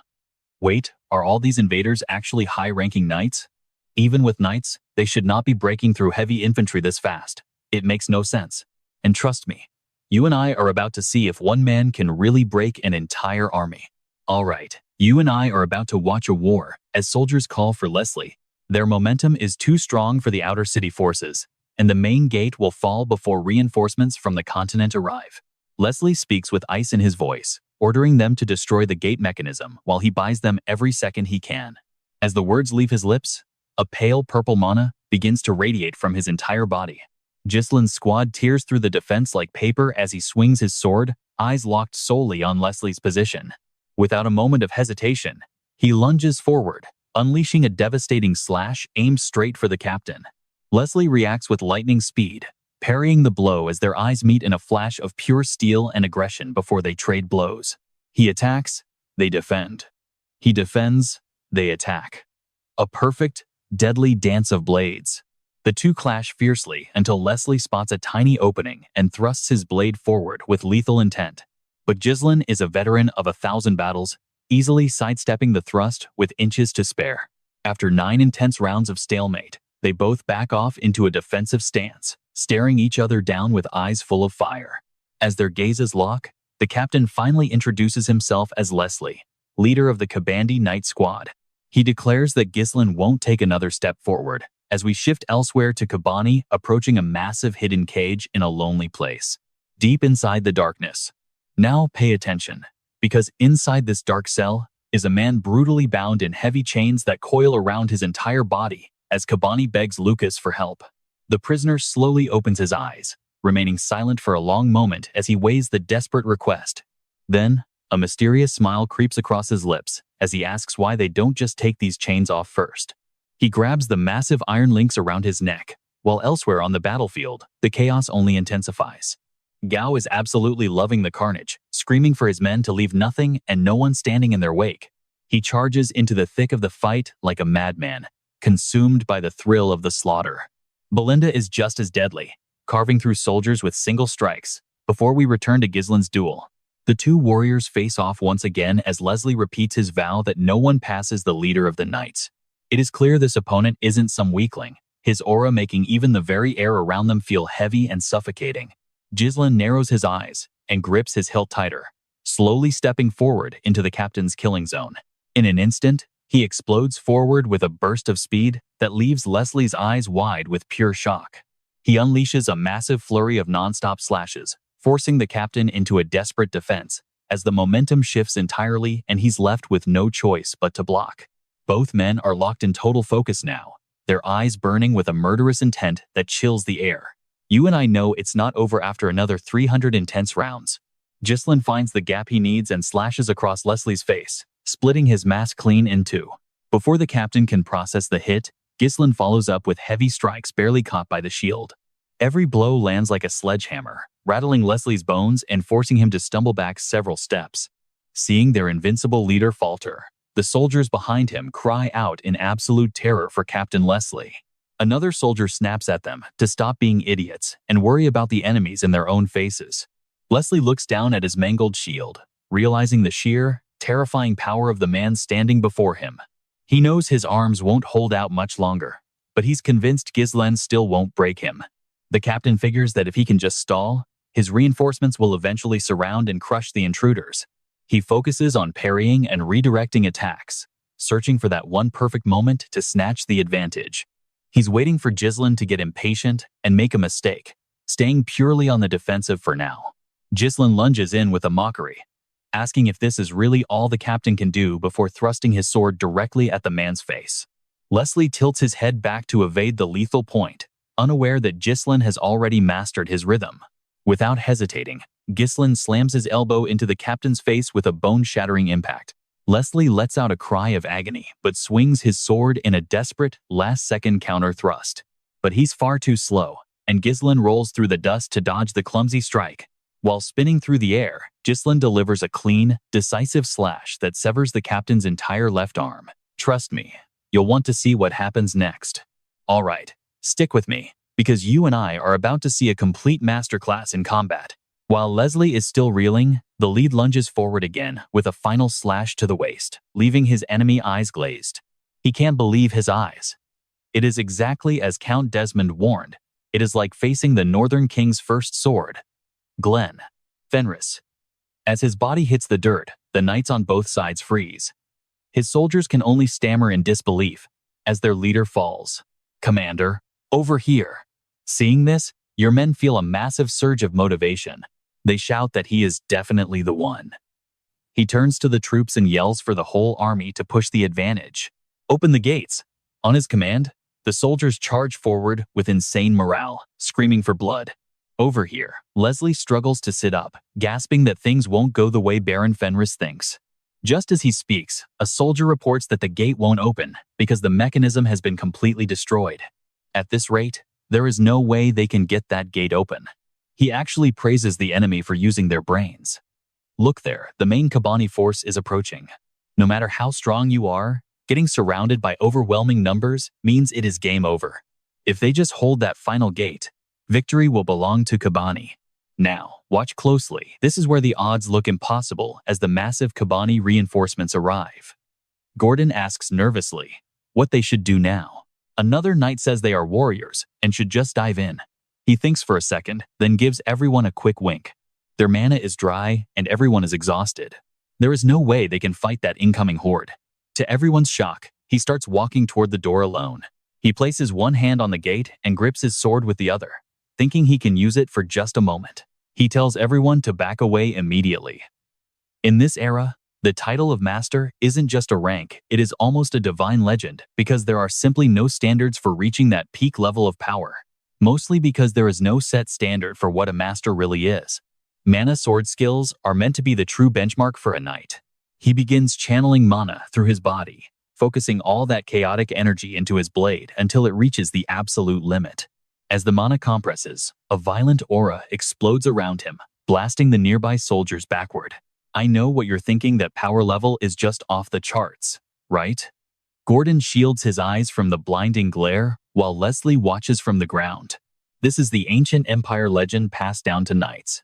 Wait, are all these invaders actually high-ranking knights? Even with knights, they should not be breaking through heavy infantry this fast. It makes no sense. And trust me, you and I are about to see if one man can really break an entire army. All right, you and I are about to watch a war as soldiers call for Leslie. Their momentum is too strong for the outer city forces, and the main gate will fall before reinforcements from the continent arrive. Leslie speaks with ice in his voice, ordering them to destroy the gate mechanism while he buys them every second he can. As the words leave his lips, a pale purple mana begins to radiate from his entire body. Gislen's squad tears through the defense like paper as he swings his sword, eyes locked solely on Leslie's position. Without a moment of hesitation, he lunges forward, unleashing a devastating slash aimed straight for the captain. Leslie reacts with lightning speed, parrying the blow as their eyes meet in a flash of pure steel and aggression before they trade blows. He attacks, they defend. He defends, they attack. A perfect, deadly dance of blades. The two clash fiercely until Leslie spots a tiny opening and thrusts his blade forward with lethal intent. But Gislen is a veteran of 1,000 battles, easily sidestepping the thrust with inches to spare. After 9 intense rounds of stalemate, they both back off into a defensive stance, staring each other down with eyes full of fire. As their gazes lock, the captain finally introduces himself as Leslie, leader of the Kabandi Knight Squad. He declares that Gislen won't take another step forward, as we shift elsewhere to Kabani approaching a massive hidden cage in a lonely place, deep inside the darkness. Now pay attention, because inside this dark cell is a man brutally bound in heavy chains that coil around his entire body as Kabani begs Lucas for help. The prisoner slowly opens his eyes, remaining silent for a long moment as he weighs the desperate request. Then, a mysterious smile creeps across his lips as he asks why they don't just take these chains off first. He grabs the massive iron links around his neck, while elsewhere on the battlefield, the chaos only intensifies. Gao is absolutely loving the carnage, screaming for his men to leave nothing and no one standing in their wake. He charges into the thick of the fight like a madman, consumed by the thrill of the slaughter. Belinda is just as deadly, carving through soldiers with single strikes. Before we return to Gislen's duel, the two warriors face off once again as Leslie repeats his vow that no one passes the leader of the knights. It is clear this opponent isn't some weakling, his aura making even the very air around them feel heavy and suffocating. Gislen narrows his eyes and grips his hilt tighter, slowly stepping forward into the captain's killing zone. In an instant, he explodes forward with a burst of speed that leaves Leslie's eyes wide with pure shock. He unleashes a massive flurry of non-stop slashes, forcing the captain into a desperate defense, as the momentum shifts entirely and he's left with no choice but to block. Both men are locked in total focus now, their eyes burning with a murderous intent that chills the air. You and I know it's not over after another 300 intense rounds. Gislen finds the gap he needs and slashes across Leslie's face, splitting his mask clean in two. Before the captain can process the hit, Gislen follows up with heavy strikes barely caught by the shield. Every blow lands like a sledgehammer, rattling Leslie's bones and forcing him to stumble back several steps. Seeing their invincible leader falter, the soldiers behind him cry out in absolute terror for Captain Leslie. Another soldier snaps at them to stop being idiots and worry about the enemies in their own faces. Leslie looks down at his mangled shield, realizing the sheer, terrifying power of the man standing before him. He knows his arms won't hold out much longer, but he's convinced Gislen still won't break him. The captain figures that if he can just stall, his reinforcements will eventually surround and crush the intruders. He focuses on parrying and redirecting attacks, searching for that one perfect moment to snatch the advantage. He's waiting for Gislen to get impatient and make a mistake, staying purely on the defensive for now. Gislen lunges in with a mockery, asking if this is really all the captain can do before thrusting his sword directly at the man's face. Leslie tilts his head back to evade the lethal point, unaware that Gislen has already mastered his rhythm. Without hesitating, Gislen slams his elbow into the captain's face with a bone-shattering impact. Leslie lets out a cry of agony but swings his sword in a desperate, last-second counter-thrust. But he's far too slow, and Gislen rolls through the dust to dodge the clumsy strike. While spinning through the air, Gislen delivers a clean, decisive slash that severs the captain's entire left arm. Trust me, you'll want to see what happens next. Alright, stick with me, because you and I are about to see a complete masterclass in combat. While Leslie is still reeling, the lead lunges forward again with a final slash to the waist, leaving his enemy eyes glazed. He can't believe his eyes. It is exactly as Count Desmond warned. It is like facing the Northern King's first sword, Glen Fenris. As his body hits the dirt, the knights on both sides freeze. His soldiers can only stammer in disbelief as their leader falls. "Commander, over here." Seeing this, your men feel a massive surge of motivation. They shout that he is definitely the one. He turns to the troops and yells for the whole army to push the advantage. "Open the gates." On his command, the soldiers charge forward with insane morale, screaming for blood. Over here, Leslie struggles to sit up, gasping that things won't go the way Baron Fenris thinks. Just as he speaks, a soldier reports that the gate won't open because the mechanism has been completely destroyed. At this rate, there is no way they can get that gate open. He actually praises the enemy for using their brains. Look there, the main Kabani force is approaching. No matter how strong you are, getting surrounded by overwhelming numbers means it is game over. If they just hold that final gate, victory will belong to Kabani. Now, watch closely. This is where the odds look impossible as the massive Kabani reinforcements arrive. Gordon asks nervously what they should do now. Another knight says they are warriors and should just dive in. He thinks for a second, then gives everyone a quick wink. Their mana is dry and everyone is exhausted. There is no way they can fight that incoming horde. To everyone's shock, he starts walking toward the door alone. He places one hand on the gate and grips his sword with the other, thinking he can use it for just a moment. He tells everyone to back away immediately. In this era, the title of Master isn't just a rank, it is almost a divine legend because there are simply no standards for reaching that peak level of power. Mostly because there is no set standard for what a Master really is. Mana sword skills are meant to be the true benchmark for a knight. He begins channeling mana through his body, focusing all that chaotic energy into his blade until it reaches the absolute limit. As the mana compresses, a violent aura explodes around him, blasting the nearby soldiers backward. I know what you're thinking, that power level is just off the charts, right? Gordon shields his eyes from the blinding glare while Leslie watches from the ground. This is the ancient empire legend passed down to knights.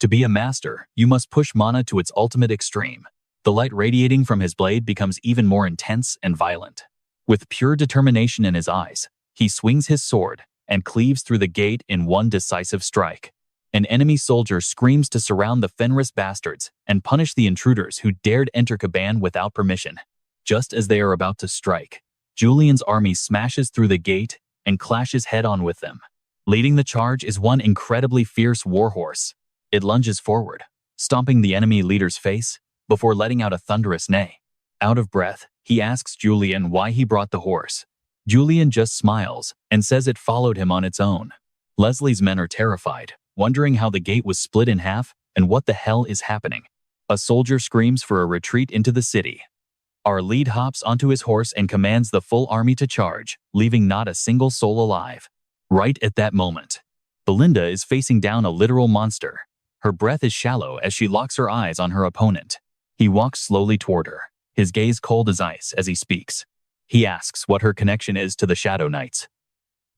To be a master, you must push mana to its ultimate extreme. The light radiating from his blade becomes even more intense and violent. With pure determination in his eyes, he swings his sword and cleaves through the gate in one decisive strike. An enemy soldier screams to surround the Fenris bastards and punish the intruders who dared enter Caban without permission. Just as they are about to strike, Julian's army smashes through the gate and clashes head-on with them. Leading the charge is one incredibly fierce warhorse. It lunges forward, stomping the enemy leader's face before letting out a thunderous neigh. Out of breath, he asks Julian why he brought the horse. Julian just smiles and says it followed him on its own. Leslie's men are terrified, wondering how the gate was split in half and what the hell is happening. A soldier screams for a retreat into the city. Our lead hops onto his horse and commands the full army to charge, leaving not a single soul alive. Right at that moment, Belinda is facing down a literal monster. Her breath is shallow as she locks her eyes on her opponent. He walks slowly toward her, his gaze cold as ice as he speaks. He asks what her connection is to the Shadow Knights.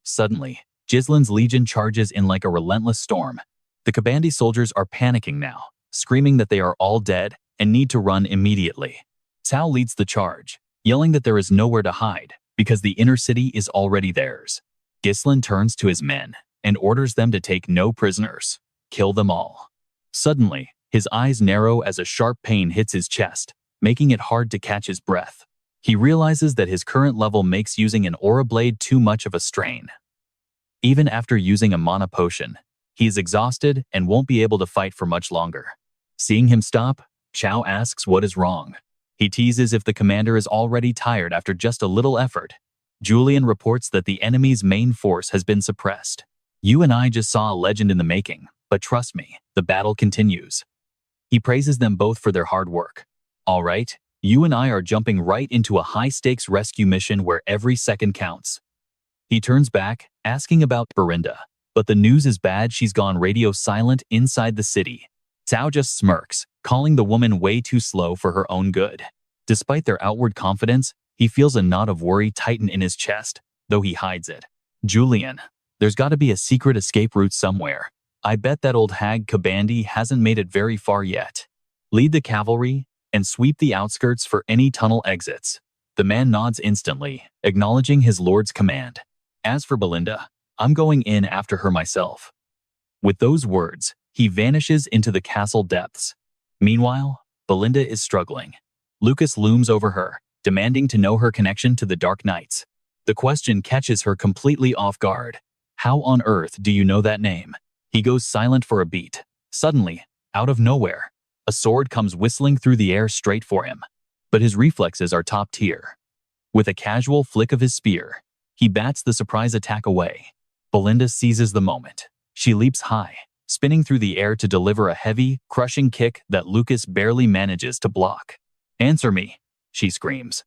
Suddenly, Gislen's legion charges in like a relentless storm. The Kabandi soldiers are panicking now, screaming that they are all dead and need to run immediately. Cao leads the charge, yelling that there is nowhere to hide because the inner city is already theirs. Gislen turns to his men and orders them to take no prisoners. Kill them all. Suddenly, his eyes narrow as a sharp pain hits his chest, making it hard to catch his breath. He realizes that his current level makes using an aura blade too much of a strain. Even after using a mana potion, he is exhausted and won't be able to fight for much longer. Seeing him stop, Chao asks what is wrong. He teases if the commander is already tired after just a little effort. Julian reports that the enemy's main force has been suppressed. You and I just saw a legend in the making, but trust me, the battle continues. He praises them both for their hard work. All right, you and I are jumping right into a high-stakes rescue mission where every second counts. He turns back, asking about Berinda, but the news is bad. She's gone radio silent inside the city. Cao just smirks, calling the woman way too slow for her own good. Despite their outward confidence, he feels a knot of worry tighten in his chest, though he hides it. Julian, there's got to be a secret escape route somewhere. I bet that old hag Kabandi hasn't made it very far yet. Lead the cavalry and sweep the outskirts for any tunnel exits. The man nods instantly, acknowledging his lord's command. As for Belinda, I'm going in after her myself. With those words, he vanishes into the castle depths. Meanwhile, Belinda is struggling. Lucas looms over her, demanding to know her connection to the Dark Knights. The question catches her completely off guard. How on earth do you know that name? He goes silent for a beat. Suddenly, out of nowhere, a sword comes whistling through the air straight for him. But his reflexes are top tier. With a casual flick of his spear, he bats the surprise attack away. Belinda seizes the moment. She leaps high, spinning through the air to deliver a heavy, crushing kick that Lucas barely manages to block. "Answer me," she screams.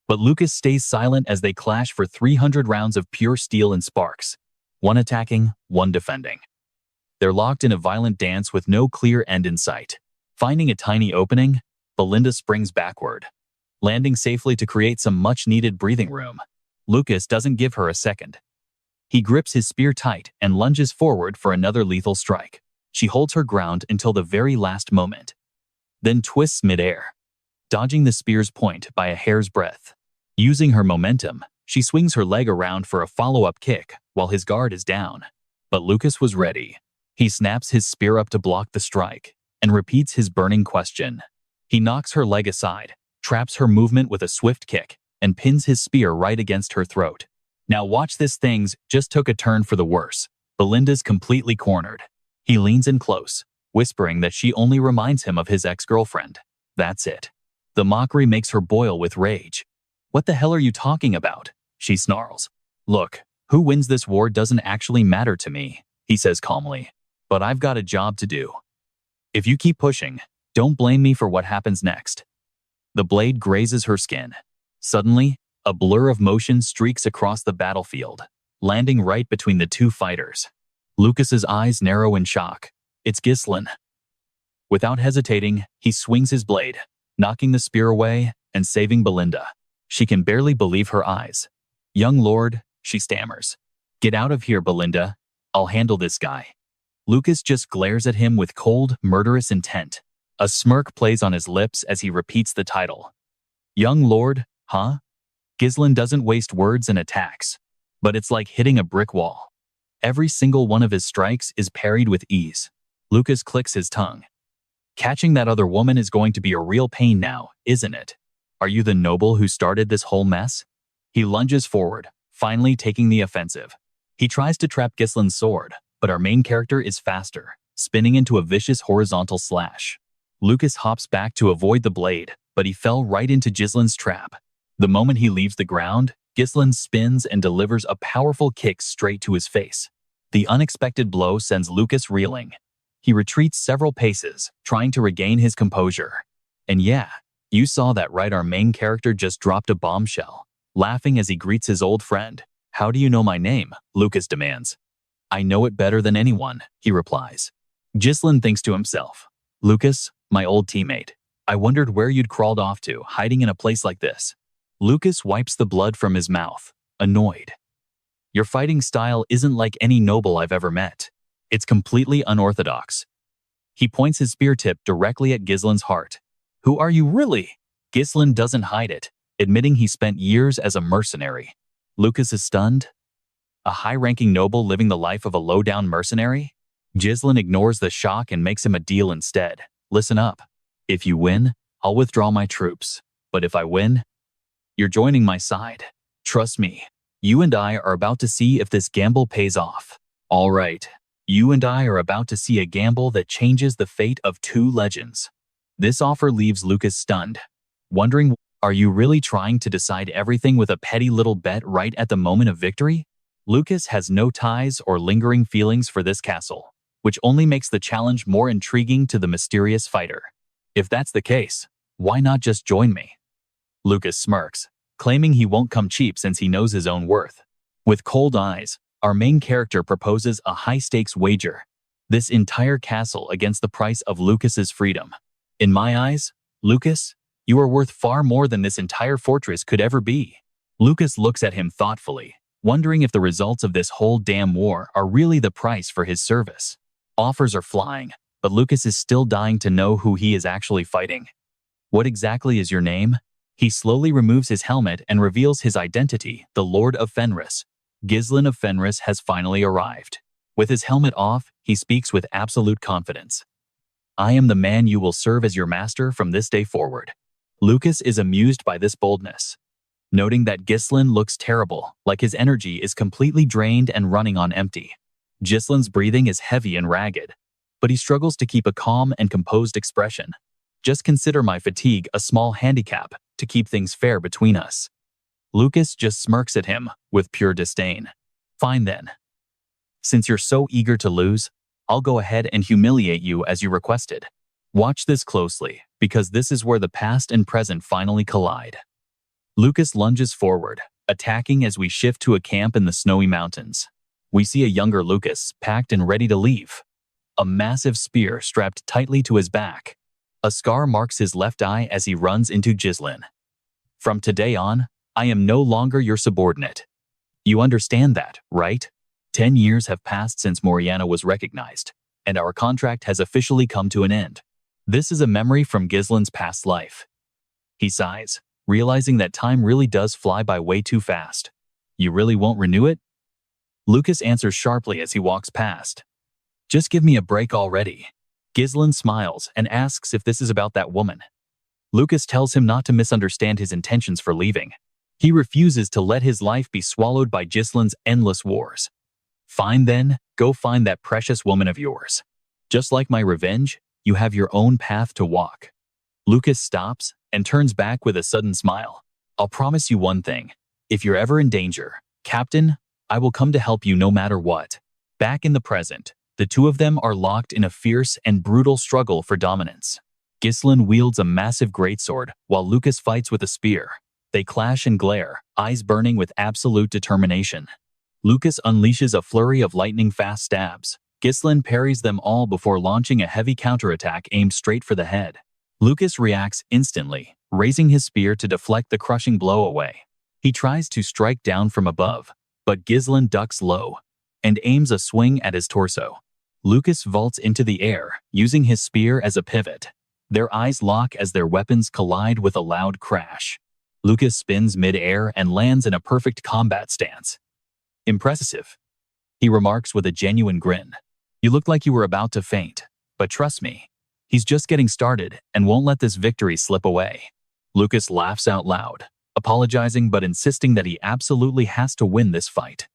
But Lucas stays silent as they clash for 300 rounds of pure steel and sparks, one attacking, one defending. They're locked in a violent dance with no clear end in sight. Finding a tiny opening, Belinda springs backward, landing safely to create some much-needed breathing room. Lucas doesn't give her a second. He grips his spear tight and lunges forward for another lethal strike. She holds her ground until the very last moment, then twists midair, dodging the spear's point by a hair's breadth. Using her momentum, she swings her leg around for a follow-up kick while his guard is down. But Lucas was ready. He snaps his spear up to block the strike and repeats his burning question. He knocks her leg aside, traps her movement with a swift kick, and pins his spear right against her throat. Now watch this, things just took a turn for the worse. Belinda's completely cornered. He leans in close, whispering that she only reminds him of his ex-girlfriend. That's it. The mockery makes her boil with rage. "What the hell are you talking about?" she snarls. "Look, who wins this war doesn't actually matter to me," he says calmly. "But I've got a job to do. If you keep pushing, don't blame me for what happens next." The blade grazes her skin. Suddenly, a blur of motion streaks across the battlefield, landing right between the two fighters. Lucas's eyes narrow in shock. It's Gislen. Without hesitating, he swings his blade, knocking the spear away and saving Belinda. She can barely believe her eyes. "Young lord," she stammers. "Get out of here, Belinda. I'll handle this guy." Lucas just glares at him with cold, murderous intent. A smirk plays on his lips as he repeats the title. "Young lord, huh?" Gislen doesn't waste words and attacks, but it's like hitting a brick wall. Every single one of his strikes is parried with ease. Lucas clicks his tongue. Catching that other woman is going to be a real pain now, isn't it? Are you the noble who started this whole mess? He lunges forward, finally taking the offensive. He tries to trap Gislen's sword, but our main character is faster, spinning into a vicious horizontal slash. Lucas hops back to avoid the blade, but he fell right into Gislen's trap. The moment he leaves the ground, Gislen spins and delivers a powerful kick straight to his face. The unexpected blow sends Lucas reeling. He retreats several paces, trying to regain his composure. And yeah, you saw that right, our main character just dropped a bombshell, laughing as he greets his old friend. "How do you know my name?" Lucas demands. "I know it better than anyone," he replies. Gislen thinks to himself, "Lucas, my old teammate. I wondered where you'd crawled off to, hiding in a place like this." Lucas wipes the blood from his mouth, annoyed. "Your fighting style isn't like any noble I've ever met. It's completely unorthodox." He points his spear tip directly at Gislen's heart. "Who are you really?" Gislen doesn't hide it, admitting he spent years as a mercenary. Lucas is stunned. A high-ranking noble living the life of a low-down mercenary? Gislen ignores the shock and makes him a deal instead. "Listen up. If you win, I'll withdraw my troops. But if I win, you're joining my side. Trust me, you and I are about to see if this gamble pays off." All right, you and I are about to see a gamble that changes the fate of two legends. This offer leaves Lucas stunned, wondering, are you really trying to decide everything with a petty little bet right at the moment of victory? Lucas has no ties or lingering feelings for this castle, which only makes the challenge more intriguing to the mysterious fighter. If that's the case, why not just join me? Lucas smirks, claiming he won't come cheap since he knows his own worth. With cold eyes, our main character proposes a high-stakes wager. This entire castle against the price of Lucas's freedom. In my eyes, Lucas, you are worth far more than this entire fortress could ever be. Lucas looks at him thoughtfully, wondering if the results of this whole damn war are really the price for his service. Offers are flying, but Lucas is still dying to know who he is actually fighting. "What exactly is your name?" He slowly removes his helmet and reveals his identity, the Lord of Fenris. Gislen of Fenris has finally arrived. With his helmet off, he speaks with absolute confidence. "I am the man you will serve as your master from this day forward." Lucas is amused by this boldness, noting that Gislen looks terrible, like his energy is completely drained and running on empty. Gislen's breathing is heavy and ragged, but he struggles to keep a calm and composed expression. "Just consider my fatigue a small handicap to keep things fair between us." Lucas just smirks at him with pure disdain. "Fine then. Since you're so eager to lose, I'll go ahead and humiliate you as you requested. Watch this closely, because this is where the past and present finally collide. Lucas lunges forward, attacking as we shift to a camp in the snowy mountains. We see a younger Lucas, packed and ready to leave. A massive spear strapped tightly to his back. A scar marks his left eye as he runs into Gislen. From today on, I am no longer your subordinate. You understand that, right? 10 years have passed since Moriana was recognized, and our contract has officially come to an end. This is a memory from Gislen's past life. He sighs, realizing that time really does fly by way too fast. You really won't renew it? Lucas answers sharply as he walks past. Just give me a break already. Gislen smiles and asks if this is about that woman. Lucas tells him not to misunderstand his intentions for leaving. He refuses to let his life be swallowed by Gislen's endless wars. Fine then, go find that precious woman of yours. Just like my revenge, you have your own path to walk. Lucas stops and turns back with a sudden smile. I'll promise you one thing. If you're ever in danger, Captain, I will come to help you no matter what. Back in the present, the two of them are locked in a fierce and brutal struggle for dominance. Gislen wields a massive greatsword while Lucas fights with a spear. They clash and glare, eyes burning with absolute determination. Lucas unleashes a flurry of lightning-fast stabs. Gislen parries them all before launching a heavy counterattack aimed straight for the head. Lucas reacts instantly, raising his spear to deflect the crushing blow away. He tries to strike down from above, but Gislen ducks low and aims a swing at his torso. Lucas vaults into the air, using his spear as a pivot. Their eyes lock as their weapons collide with a loud crash. Lucas spins mid-air and lands in a perfect combat stance. Impressive, he remarks with a genuine grin. You looked like you were about to faint, but trust me, he's just getting started and won't let this victory slip away. Lucas laughs out loud, apologizing but insisting that he absolutely has to win this fight.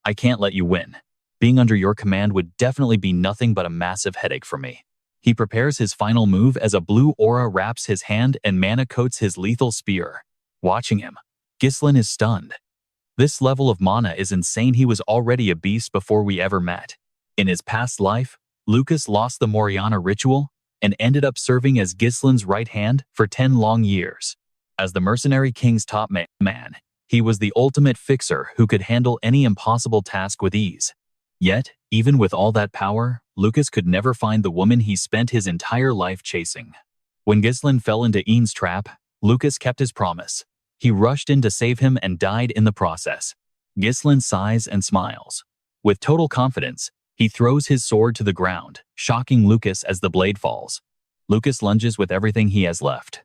I can't let you win. Being under your command would definitely be nothing but a massive headache for me. He prepares his final move as a blue aura wraps his hand and mana coats his lethal spear. Watching him, Gislen is stunned. This level of mana is insane. He was already a beast before we ever met. In his past life, Lucas lost the Moriana ritual and ended up serving as Gislen's right hand for 10 long years. As the Mercenary King's top man, he was the ultimate fixer who could handle any impossible task with ease. Yet, even with all that power, Lucas could never find the woman he spent his entire life chasing. When Gislen fell into Ian's trap, Lucas kept his promise. He rushed in to save him and died in the process. Gislen sighs and smiles. With total confidence, he throws his sword to the ground, shocking Lucas as the blade falls. Lucas lunges with everything he has left.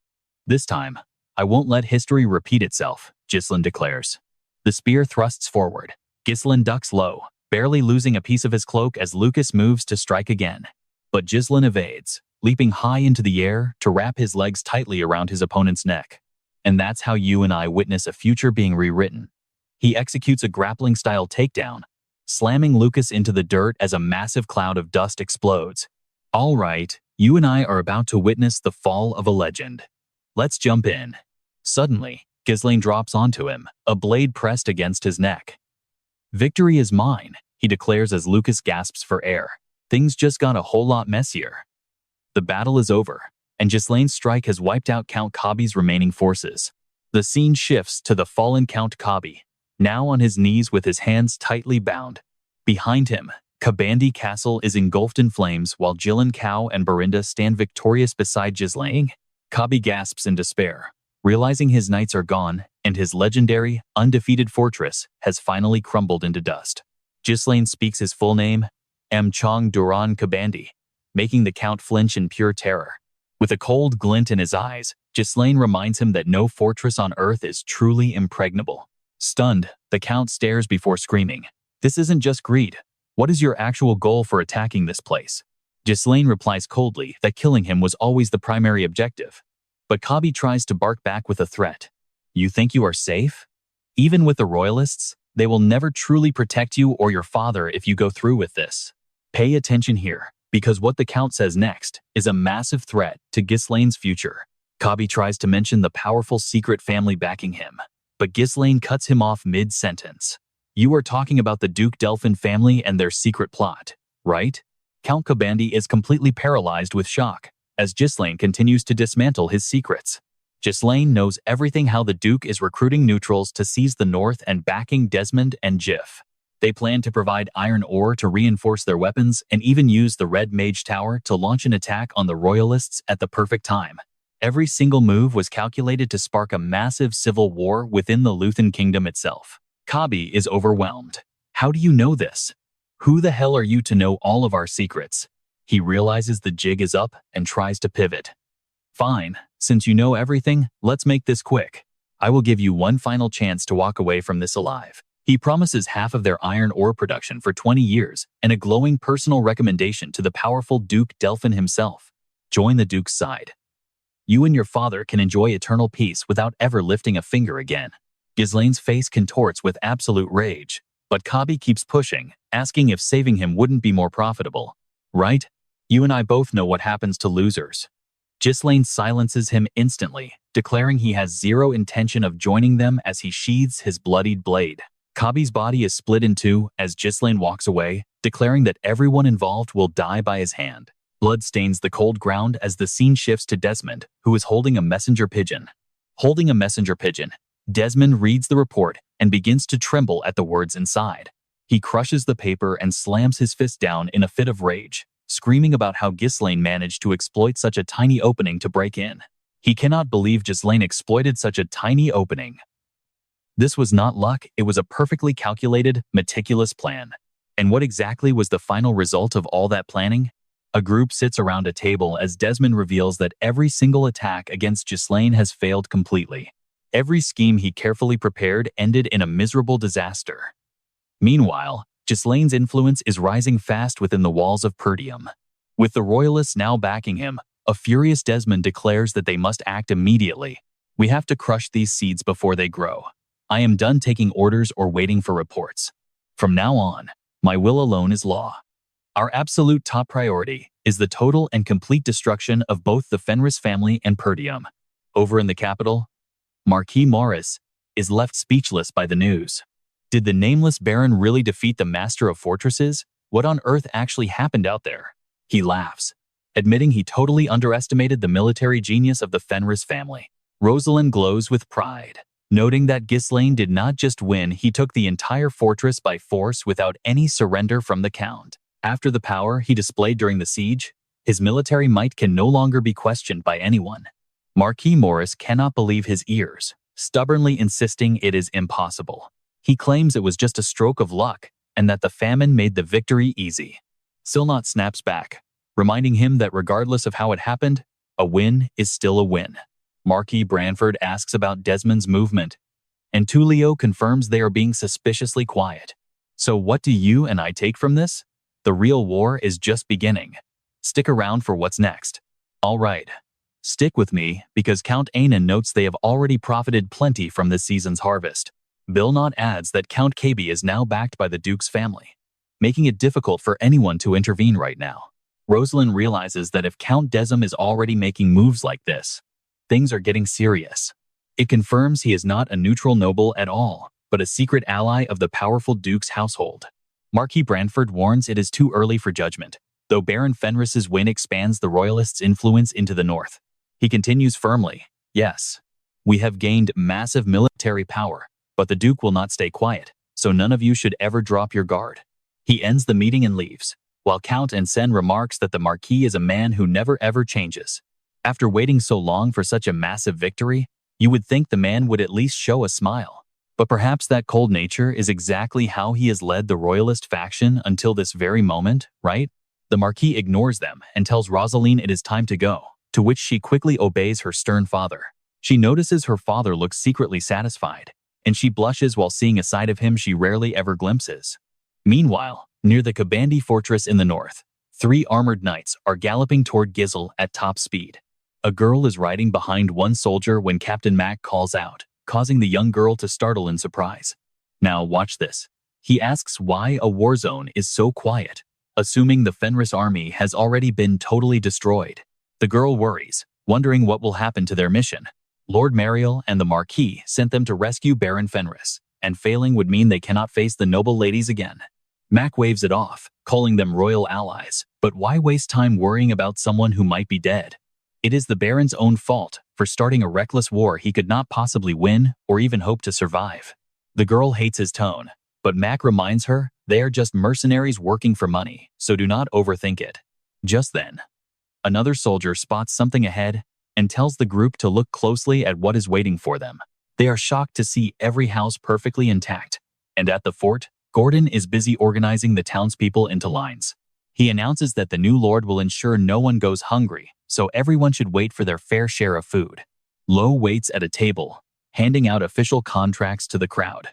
This time, I won't let history repeat itself, Gislen declares. The spear thrusts forward. Gislen ducks low, barely losing a piece of his cloak as Lucas moves to strike again. But Gislen evades, leaping high into the air to wrap his legs tightly around his opponent's neck. And that's how you and I witness a future being rewritten. He executes a grappling-style takedown, slamming Lucas into the dirt as a massive cloud of dust explodes. All right, you and I are about to witness the fall of a legend. Let's jump in. Suddenly, Gislen drops onto him, a blade pressed against his neck. Victory is mine, he declares as Lucas gasps for air. Things just got a whole lot messier. The battle is over, and Gislen's strike has wiped out Count Kabi's remaining forces. The scene shifts to the fallen Count Kabi, now on his knees with his hands tightly bound. Behind him, Kabandi Castle is engulfed in flames while Jilin Kao and Barinda stand victorious beside Gislen. Kabi gasps in despair, realizing his knights are gone and his legendary, undefeated fortress has finally crumbled into dust. Gislen speaks his full name, M. Chong Duran Kabandi, making the Count flinch in pure terror. With a cold glint in his eyes, Gislen reminds him that no fortress on earth is truly impregnable. Stunned, the Count stares before screaming. This isn't just greed. What is your actual goal for attacking this place? Gislen replies coldly that killing him was always the primary objective. But Kabi tries to bark back with a threat. You think you are safe? Even with the royalists, they will never truly protect you or your father if you go through with this. Pay attention here, because what the Count says next is a massive threat to Gislen's future. Kabi tries to mention the powerful secret family backing him, but Gislen cuts him off mid-sentence. You are talking about the Duke Delphin family and their secret plot, right? Count Kabandi is completely paralyzed with shock as Gislen continues to dismantle his secrets. Gislen knows everything: how the Duke is recruiting neutrals to seize the North and backing Desmond and Jif. They plan to provide iron ore to reinforce their weapons and even use the Red Mage Tower to launch an attack on the Royalists at the perfect time. Every single move was calculated to spark a massive civil war within the Luthen Kingdom itself. Kabi is overwhelmed. How do you know this? Who the hell are you to know all of our secrets? He realizes the jig is up and tries to pivot. Fine, since you know everything, let's make this quick. I will give you one final chance to walk away from this alive. He promises half of their iron ore production for 20 years and a glowing personal recommendation to the powerful Duke Delphin himself. Join the Duke's side. You and your father can enjoy eternal peace without ever lifting a finger again. Gislen's face contorts with absolute rage, but Kabi keeps pushing, asking if saving him wouldn't be more profitable. Right? You and I both know what happens to losers. Gislen silences him instantly, declaring he has zero intention of joining them as he sheathes his bloodied blade. Kabi's body is split in two as Gislen walks away, declaring that everyone involved will die by his hand. Blood stains the cold ground as the scene shifts to Desmond, who is holding a messenger pigeon. Holding a messenger pigeon, Desmond reads the report and begins to tremble at the words inside. He crushes the paper and slams his fist down in a fit of rage, screaming about how Gislen managed to exploit such a tiny opening to break in. He cannot believe Gislen exploited such a tiny opening. This was not luck, it was a perfectly calculated, meticulous plan. And what exactly was the final result of all that planning? A group sits around a table as Desmond reveals that every single attack against Gislen has failed completely. Every scheme he carefully prepared ended in a miserable disaster. Meanwhile, Gislen's influence is rising fast within the walls of Perdium. With the Royalists now backing him, a furious Desmond declares that they must act immediately. We have to crush these seeds before they grow. I am done taking orders or waiting for reports. From now on, my will alone is law. Our absolute top priority is the total and complete destruction of both the Fenris family and Perdium. Over in the capital, Marquis Morris is left speechless by the news. Did the nameless Baron really defeat the Master of Fortresses? What on earth actually happened out there? He laughs, admitting he totally underestimated the military genius of the Fenris family. Rosalind glows with pride, noting that Gislen did not just win, he took the entire fortress by force without any surrender from the Count. After the power he displayed during the siege, his military might can no longer be questioned by anyone. Marquis Morris cannot believe his ears, stubbornly insisting it is impossible. He claims it was just a stroke of luck and that the famine made the victory easy. Silnot snaps back, reminding him that regardless of how it happened, a win is still a win. Marquis Branford asks about Desmond's movement, and Tulio confirms they are being suspiciously quiet. So what do you and I take from this? The real war is just beginning. Stick around for what's next. All right. Stick with me, because Count Anan notes they have already profited plenty from this season's harvest. Bilnot adds that Count Kabi is now backed by the Duke's family, making it difficult for anyone to intervene right now. Rosalind realizes that if Count Desm is already making moves like this, things are getting serious. It confirms he is not a neutral noble at all, but a secret ally of the powerful Duke's household. Marquis Branford warns it is too early for judgment, though Baron Fenris's win expands the Royalists' influence into the north. He continues firmly, yes, we have gained massive military power, but the Duke will not stay quiet, so none of you should ever drop your guard. He ends the meeting and leaves, while Count Ansen remarks that the Marquis is a man who never ever changes. After waiting so long for such a massive victory, you would think the man would at least show a smile. But perhaps that cold nature is exactly how he has led the Royalist faction until this very moment, right? The Marquis ignores them and tells Rosaline it is time to go, to which she quickly obeys her stern father. She notices her father looks secretly satisfied, and she blushes while seeing a side of him she rarely ever glimpses. Meanwhile, near the Kabandi fortress in the north, 3 armored knights are galloping toward Gisel at top speed. A girl is riding behind one soldier when Captain Mac calls out, causing the young girl to startle in surprise. Now watch this. He asks why a war zone is so quiet, assuming the Fenris army has already been totally destroyed. The girl worries, wondering what will happen to their mission. Lord Mariel and the Marquis sent them to rescue Baron Fenris, and failing would mean they cannot face the noble ladies again. Mac waves it off, calling them royal allies, but why waste time worrying about someone who might be dead? It is the Baron's own fault for starting a reckless war he could not possibly win or even hope to survive. The girl hates his tone, but Mac reminds her they are just mercenaries working for money, so do not overthink it. Just then, another soldier spots something ahead and tells the group to look closely at what is waiting for them. They are shocked to see every house perfectly intact, and at the fort, Gordon is busy organizing the townspeople into lines. He announces that the new lord will ensure no one goes hungry, so everyone should wait for their fair share of food. Lowe waits at a table, handing out official contracts to the crowd.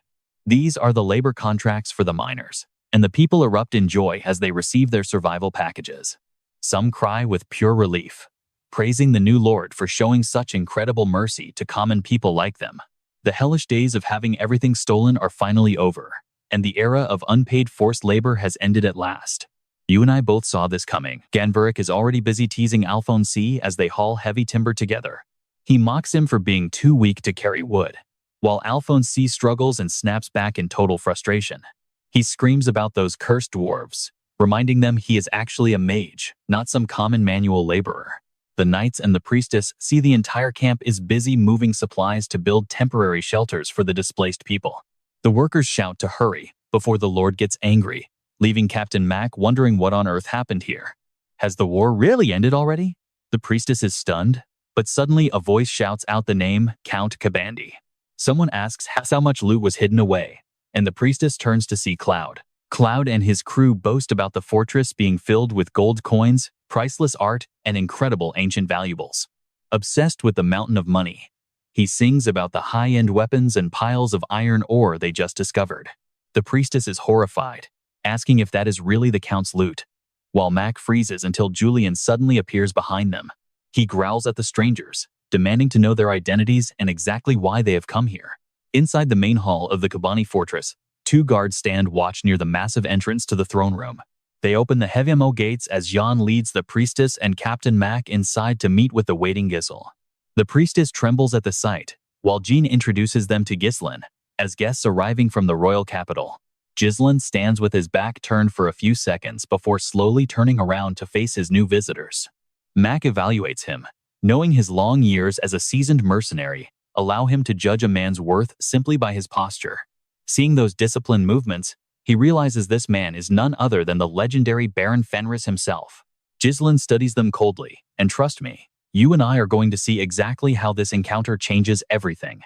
These are the labor contracts for the miners, and the people erupt in joy as they receive their survival packages. Some cry with pure relief, praising the new lord for showing such incredible mercy to common people like them. The hellish days of having everything stolen are finally over, and the era of unpaid forced labor has ended at last. You and I both saw this coming. Ganveric is already busy teasing Alphonse as they haul heavy timber together. He mocks him for being too weak to carry wood, while Alphonse struggles and snaps back in total frustration. He screams about those cursed dwarves, reminding them he is actually a mage, not some common manual laborer. The knights and the priestess see the entire camp is busy moving supplies to build temporary shelters for the displaced people. The workers shout to hurry before the Lord gets angry, leaving Captain Mac wondering what on earth happened here. Has the war really ended already? The priestess is stunned, but suddenly a voice shouts out the name Count Kabandi. Someone asks how much loot was hidden away, and the priestess turns to see Cloud. Cloud and his crew boast about the fortress being filled with gold coins, priceless art, and incredible ancient valuables. Obsessed with the mountain of money, he sings about the high-end weapons and piles of iron ore they just discovered. The priestess is horrified, asking if that is really the Count's loot, while Mac freezes until Julian suddenly appears behind them. He growls at the strangers, demanding to know their identities and exactly why they have come here. Inside the main hall of the Kabani fortress, 2 guards stand watch near the massive entrance to the throne room. They open the heavy gates as Jan leads the priestess and Captain Mac inside to meet with the waiting Gisel. The priestess trembles at the sight, while Jean introduces them to Gislen, as guests arriving from the royal capital. Gislen stands with his back turned for a few seconds before slowly turning around to face his new visitors. Mac evaluates him, knowing his long years as a seasoned mercenary allow him to judge a man's worth simply by his posture. Seeing those disciplined movements, he realizes this man is none other than the legendary Baron Fenris himself. Gislen studies them coldly, and trust me, you and I are going to see exactly how this encounter changes everything.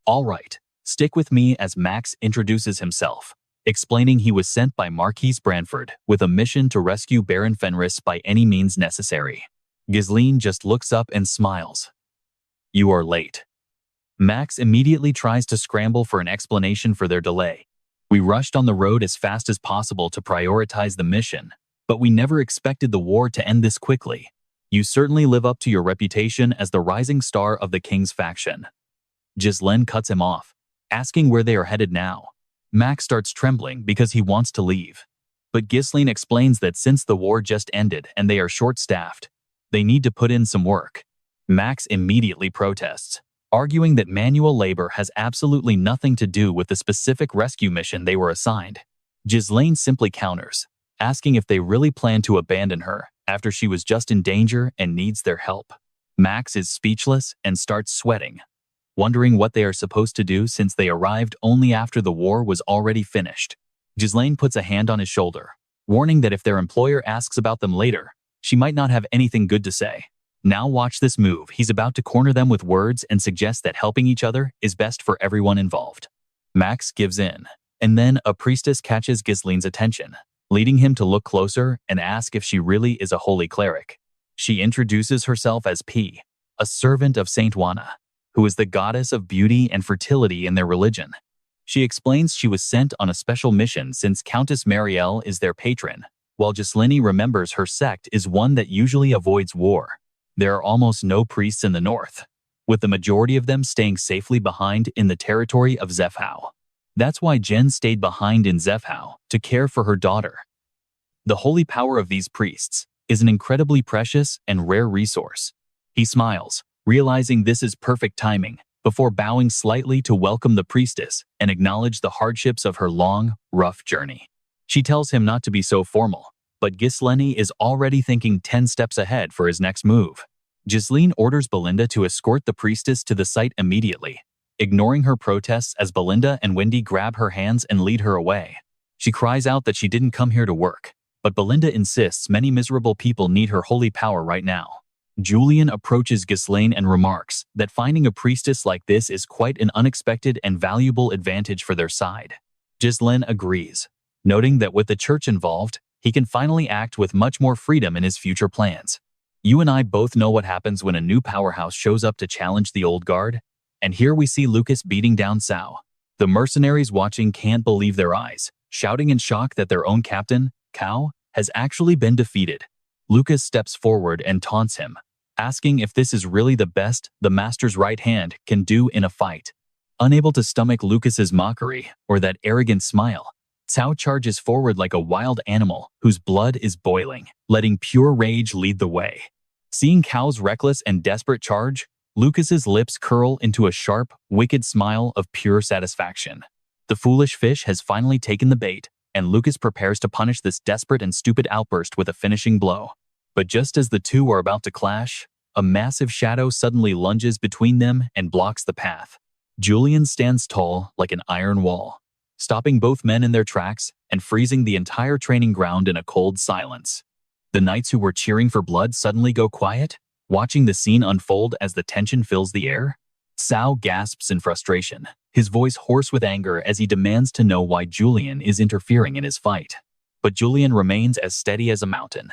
All right, stick with me as Max introduces himself, explaining he was sent by Marquis Branford with a mission to rescue Baron Fenris by any means necessary. Gislen just looks up and smiles. You are late. Max immediately tries to scramble for an explanation for their delay. We rushed on the road as fast as possible to prioritize the mission, but we never expected the war to end this quickly. You certainly live up to your reputation as the rising star of the king's faction. Gislen cuts him off, asking where they are headed now. Max starts trembling because he wants to leave. But Gislen explains that since the war just ended and they are short-staffed, they need to put in some work. Max immediately protests, arguing that manual labor has absolutely nothing to do with the specific rescue mission they were assigned. Gislen simply counters, asking if they really plan to abandon her after she was just in danger and needs their help. Max is speechless and starts sweating, wondering what they are supposed to do since they arrived only after the war was already finished. Gislen puts a hand on his shoulder, warning that if their employer asks about them later, she might not have anything good to say. Now watch this move. He's about to corner them with words and suggest that helping each other is best for everyone involved. Max gives in, and then a priestess catches Gislen's attention, leading him to look closer and ask if she really is a holy cleric. She introduces herself as P, a servant of Saint Juana, who is the goddess of beauty and fertility in their religion. She explains she was sent on a special mission since Countess Marielle is their patron, while Gislen remembers her sect is one that usually avoids war. There are almost no priests in the north, with the majority of them staying safely behind in the territory of Zefhau. That's why Jen stayed behind in Zefhau to care for her daughter. The holy power of these priests is an incredibly precious and rare resource. He smiles, realizing this is perfect timing, before bowing slightly to welcome the priestess and acknowledge the hardships of her long, rough journey. She tells him not to be so formal, but Gislen is already thinking 10 steps ahead for his next move. Gislen orders Belinda to escort the priestess to the site immediately, ignoring her protests as Belinda and Wendy grab her hands and lead her away. She cries out that she didn't come here to work, but Belinda insists many miserable people need her holy power right now. Julian approaches Gislen and remarks that finding a priestess like this is quite an unexpected and valuable advantage for their side. Gislen agrees, noting that with the church involved, he can finally act with much more freedom in his future plans. You and I both know what happens when a new powerhouse shows up to challenge the old guard, and here we see Lucas beating down Cao. The mercenaries watching can't believe their eyes, shouting in shock that their own captain, Cao, has actually been defeated. Lucas steps forward and taunts him, asking if this is really the best the master's right hand can do in a fight. Unable to stomach Lucas's mockery or that arrogant smile, Cao charges forward like a wild animal whose blood is boiling, letting pure rage lead the way. Seeing Cao's reckless and desperate charge, Lucas's lips curl into a sharp, wicked smile of pure satisfaction. The foolish fish has finally taken the bait, and Lucas prepares to punish this desperate and stupid outburst with a finishing blow. But just as the two are about to clash, a massive shadow suddenly lunges between them and blocks the path. Julian stands tall like an iron wall, stopping both men in their tracks and freezing the entire training ground in a cold silence. The knights who were cheering for blood suddenly go quiet, watching the scene unfold as the tension fills the air. Cao gasps in frustration, his voice hoarse with anger as he demands to know why Julian is interfering in his fight. But Julian remains as steady as a mountain,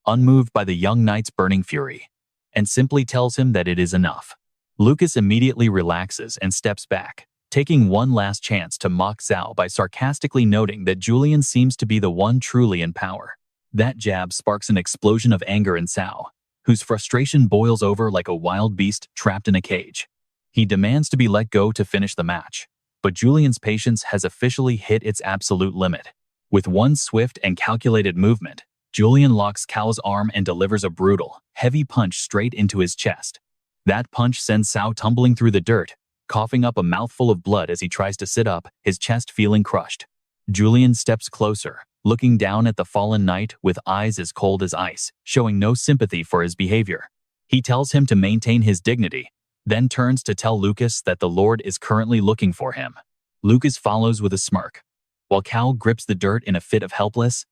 unmoved by the young knight's burning fury, and simply tells him that it is enough. Lucas immediately relaxes and steps back, taking one last chance to mock Cao by sarcastically noting that Julian seems to be the one truly in power. That jab sparks an explosion of anger in Cao, whose frustration boils over like a wild beast trapped in a cage. He demands to be let go to finish the match, but Julian's patience has officially hit its absolute limit. With one swift and calculated movement, Julian locks Cao's arm and delivers a brutal, heavy punch straight into his chest. That punch sends Cao tumbling through the dirt, coughing up a mouthful of blood as he tries to sit up, his chest feeling crushed. Julian steps closer, looking down at the fallen knight with eyes as cold as ice, showing no sympathy for his behavior. He tells him to maintain his dignity, then turns to tell Lucas that the Lord is currently looking for him. Lucas follows with a smirk, while Cao grips the dirt in a fit of helpless,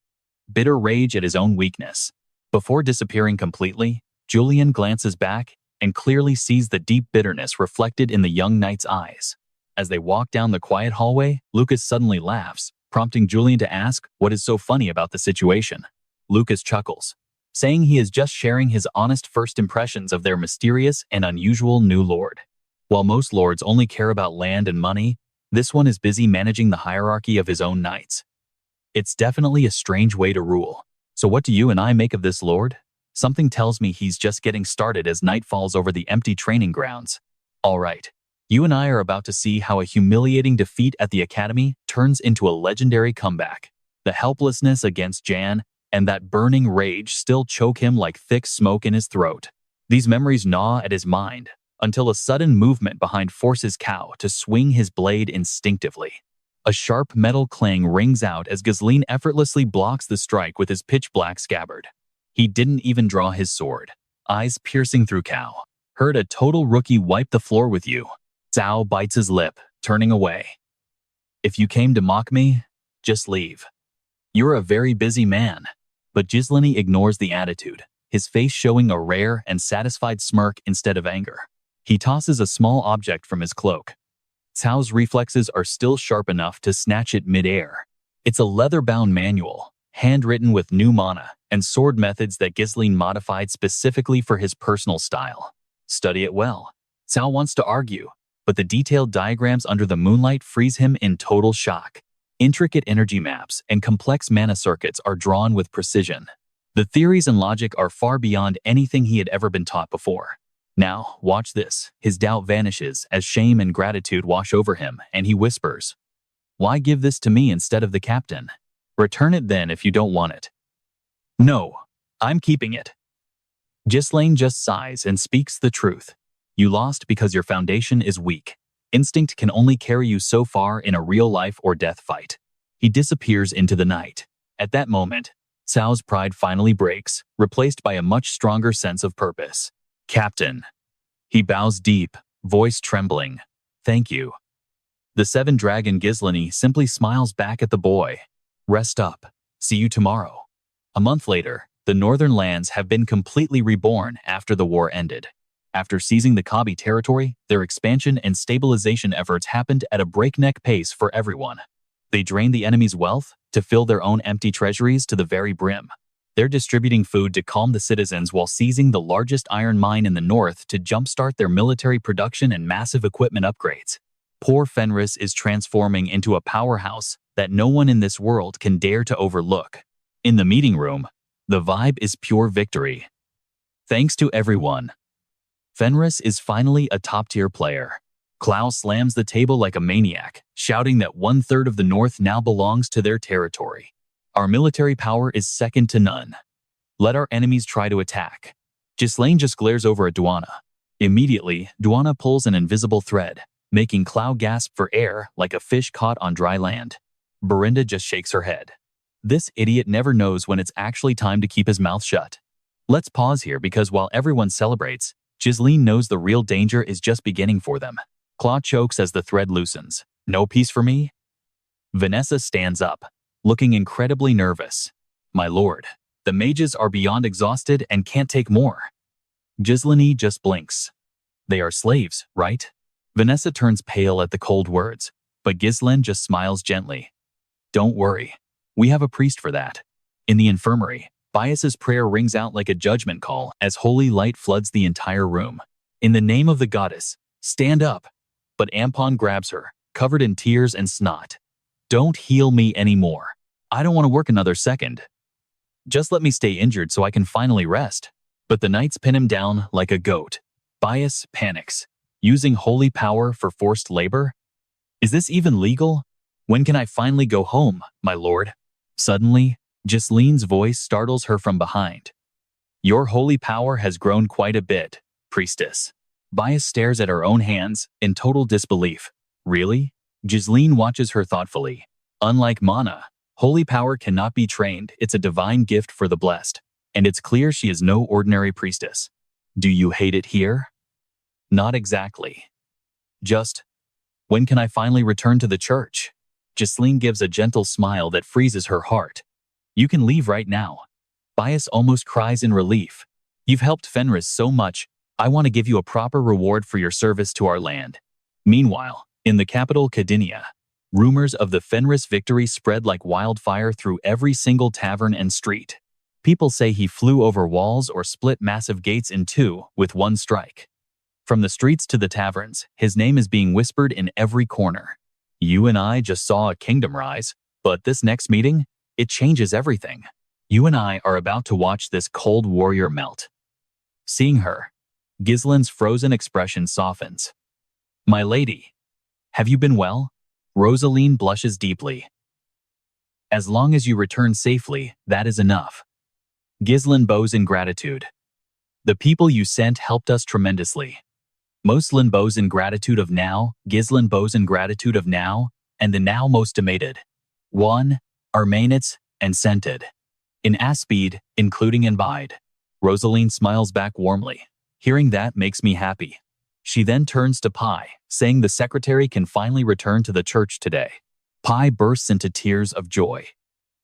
bitter rage at his own weakness. Before disappearing completely, Julian glances back and clearly sees the deep bitterness reflected in the young knight's eyes. As they walk down the quiet hallway, Lucas suddenly laughs, prompting Julian to ask what is so funny about the situation. Lucas chuckles, saying he is just sharing his honest first impressions of their mysterious and unusual new lord. While most lords only care about land and money, this one is busy managing the hierarchy of his own knights. It's definitely a strange way to rule. So what do you and I make of this lord? Something tells me he's just getting started as night falls over the empty training grounds. All right, you and I are about to see how a humiliating defeat at the academy turns into a legendary comeback. The helplessness against Jan and that burning rage still choke him like thick smoke in his throat. These memories gnaw at his mind until a sudden movement behind forces Cao to swing his blade instinctively. A sharp metal clang rings out as Gislen effortlessly blocks the strike with his pitch-black scabbard. He didn't even draw his sword, eyes piercing through Cao. Heard a total rookie wipe the floor with you. Cao bites his lip, turning away. If you came to mock me, just leave. You're a very busy man. But Gislen ignores the attitude, his face showing a rare and satisfied smirk instead of anger. He tosses a small object from his cloak. Cao's reflexes are still sharp enough to snatch it mid-air. It's a leather-bound manual, handwritten with new mana and sword methods that Gislen modified specifically for his personal style. Study it well. Cao wants to argue, but the detailed diagrams under the moonlight freeze him in total shock. Intricate energy maps and complex mana circuits are drawn with precision. The theories and logic are far beyond anything he had ever been taught before. Now, watch this. His doubt vanishes as shame and gratitude wash over him, and he whispers, "Why give this to me instead of the captain? Return it then if you don't want it." "No, I'm keeping it." Gislen just sighs and speaks the truth. You lost because your foundation is weak. Instinct can only carry you so far in a real life or death fight. He disappears into the night. At that moment, Cao's pride finally breaks, replaced by a much stronger sense of purpose. Captain. He bows deep, voice trembling. Thank you. The seven-dragon Gislen simply smiles back at the boy. Rest up. See you tomorrow. A month later, the northern lands have been completely reborn after the war ended. After seizing the Kabi territory, their expansion and stabilization efforts happened at a breakneck pace for everyone. They drained the enemy's wealth to fill their own empty treasuries to the very brim. They're distributing food to calm the citizens while seizing the largest iron mine in the north to jumpstart their military production and massive equipment upgrades. Poor Fenris is transforming into a powerhouse that no one in this world can dare to overlook. In the meeting room, the vibe is pure victory. Thanks to everyone. Fenris is finally a top-tier player. Klaus slams the table like a maniac, shouting that 1/3 of the North now belongs to their territory. Our military power is second to none. Let our enemies try to attack. Gislen just glares over at Duana. Immediately, Duana pulls an invisible thread, making Clow gasp for air like a fish caught on dry land. Berinda just shakes her head. This idiot never knows when it's actually time to keep his mouth shut. Let's pause here because while everyone celebrates, Gislen knows the real danger is just beginning for them. Claw chokes as the thread loosens. No peace for me? Vanessa stands up, looking incredibly nervous. My lord, the mages are beyond exhausted and can't take more. Gislen just blinks. They are slaves, right? Vanessa turns pale at the cold words, but Gislen just smiles gently. Don't worry. We have a priest for that. In the infirmary, Bias's prayer rings out like a judgment call as holy light floods the entire room. In the name of the goddess, stand up. But Ampon grabs her, covered in tears and snot. Don't heal me anymore. I don't want to work another second. Just let me stay injured so I can finally rest. But the knights pin him down like a goat. Bias panics. Using holy power for forced labor? Is this even legal? When can I finally go home, my lord? Suddenly, Gislen's voice startles her from behind. Your holy power has grown quite a bit, priestess. Bias stares at her own hands in total disbelief. Really? Gislen watches her thoughtfully. Unlike mana, holy power cannot be trained. It's a divine gift for the blessed. And it's clear she is no ordinary priestess. Do you hate it here? Not exactly. Just, when can I finally return to the church? Gislen gives a gentle smile that freezes her heart. You can leave right now. Bias almost cries in relief. You've helped Fenris so much. I want to give you a proper reward for your service to our land. Meanwhile, in the capital Cadinia, rumors of the Fenris victory spread like wildfire through every single tavern and street. People say he flew over walls or split massive gates in two with one strike. From the streets to the taverns, his name is being whispered in every corner. You and I just saw a kingdom rise, but this next meeting, it changes everything. You and I are about to watch this cold warrior melt. Seeing her, Gislen's frozen expression softens. My lady, have you been well? Rosaline blushes deeply. As long as you return safely, that is enough. Gislen bows in gratitude. The people you sent helped us tremendously. Moslin bows in gratitude of now, Gislen bows in gratitude of now, and the now most demated. 1. Armanitz and Scented. In Aspede, including in Bide. Rosaline smiles back warmly. Hearing that makes me happy. She then turns to Pi, saying the secretary can finally return to the church today. Pi bursts into tears of joy.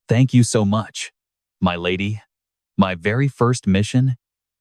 Thank you so much, my lady. My very first mission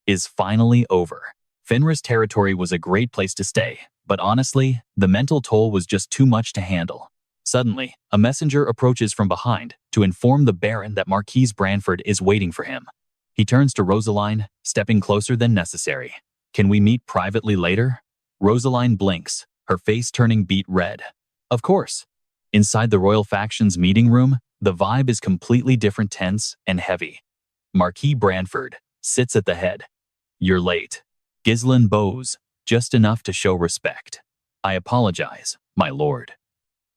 is finally over. Fenris territory was a great place to stay, but honestly, the mental toll was just too much to handle. Suddenly, a messenger approaches from behind to inform the Baron that Marquise Branford is waiting for him. He turns to Rosaline, stepping closer than necessary. Can we meet privately later? Rosaline blinks, her face turning beet red. Of course. Inside the royal faction's meeting room, the vibe is completely different, tense and heavy. Marquis Branford sits at the head. You're late. Gislen bows, just enough to show respect. I apologize, my lord.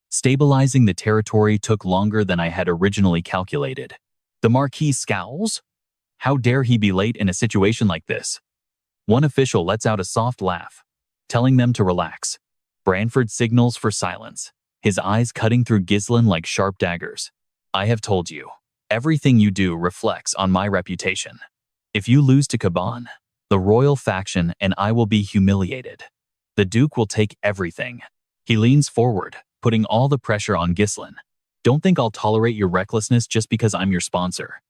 Stabilizing the territory took longer than I had originally calculated. The Marquis scowls. How dare he be late in a situation like this? One official lets out a soft laugh. telling them to relax. Branford signals for silence, his eyes cutting through Gislen like sharp daggers. I have told you, everything you do reflects on my reputation. If you lose to Caban, the royal faction and I will be humiliated. The Duke will take everything. He leans forward, putting all the pressure on Gislen. Don't think I'll tolerate your recklessness just because I'm your sponsor.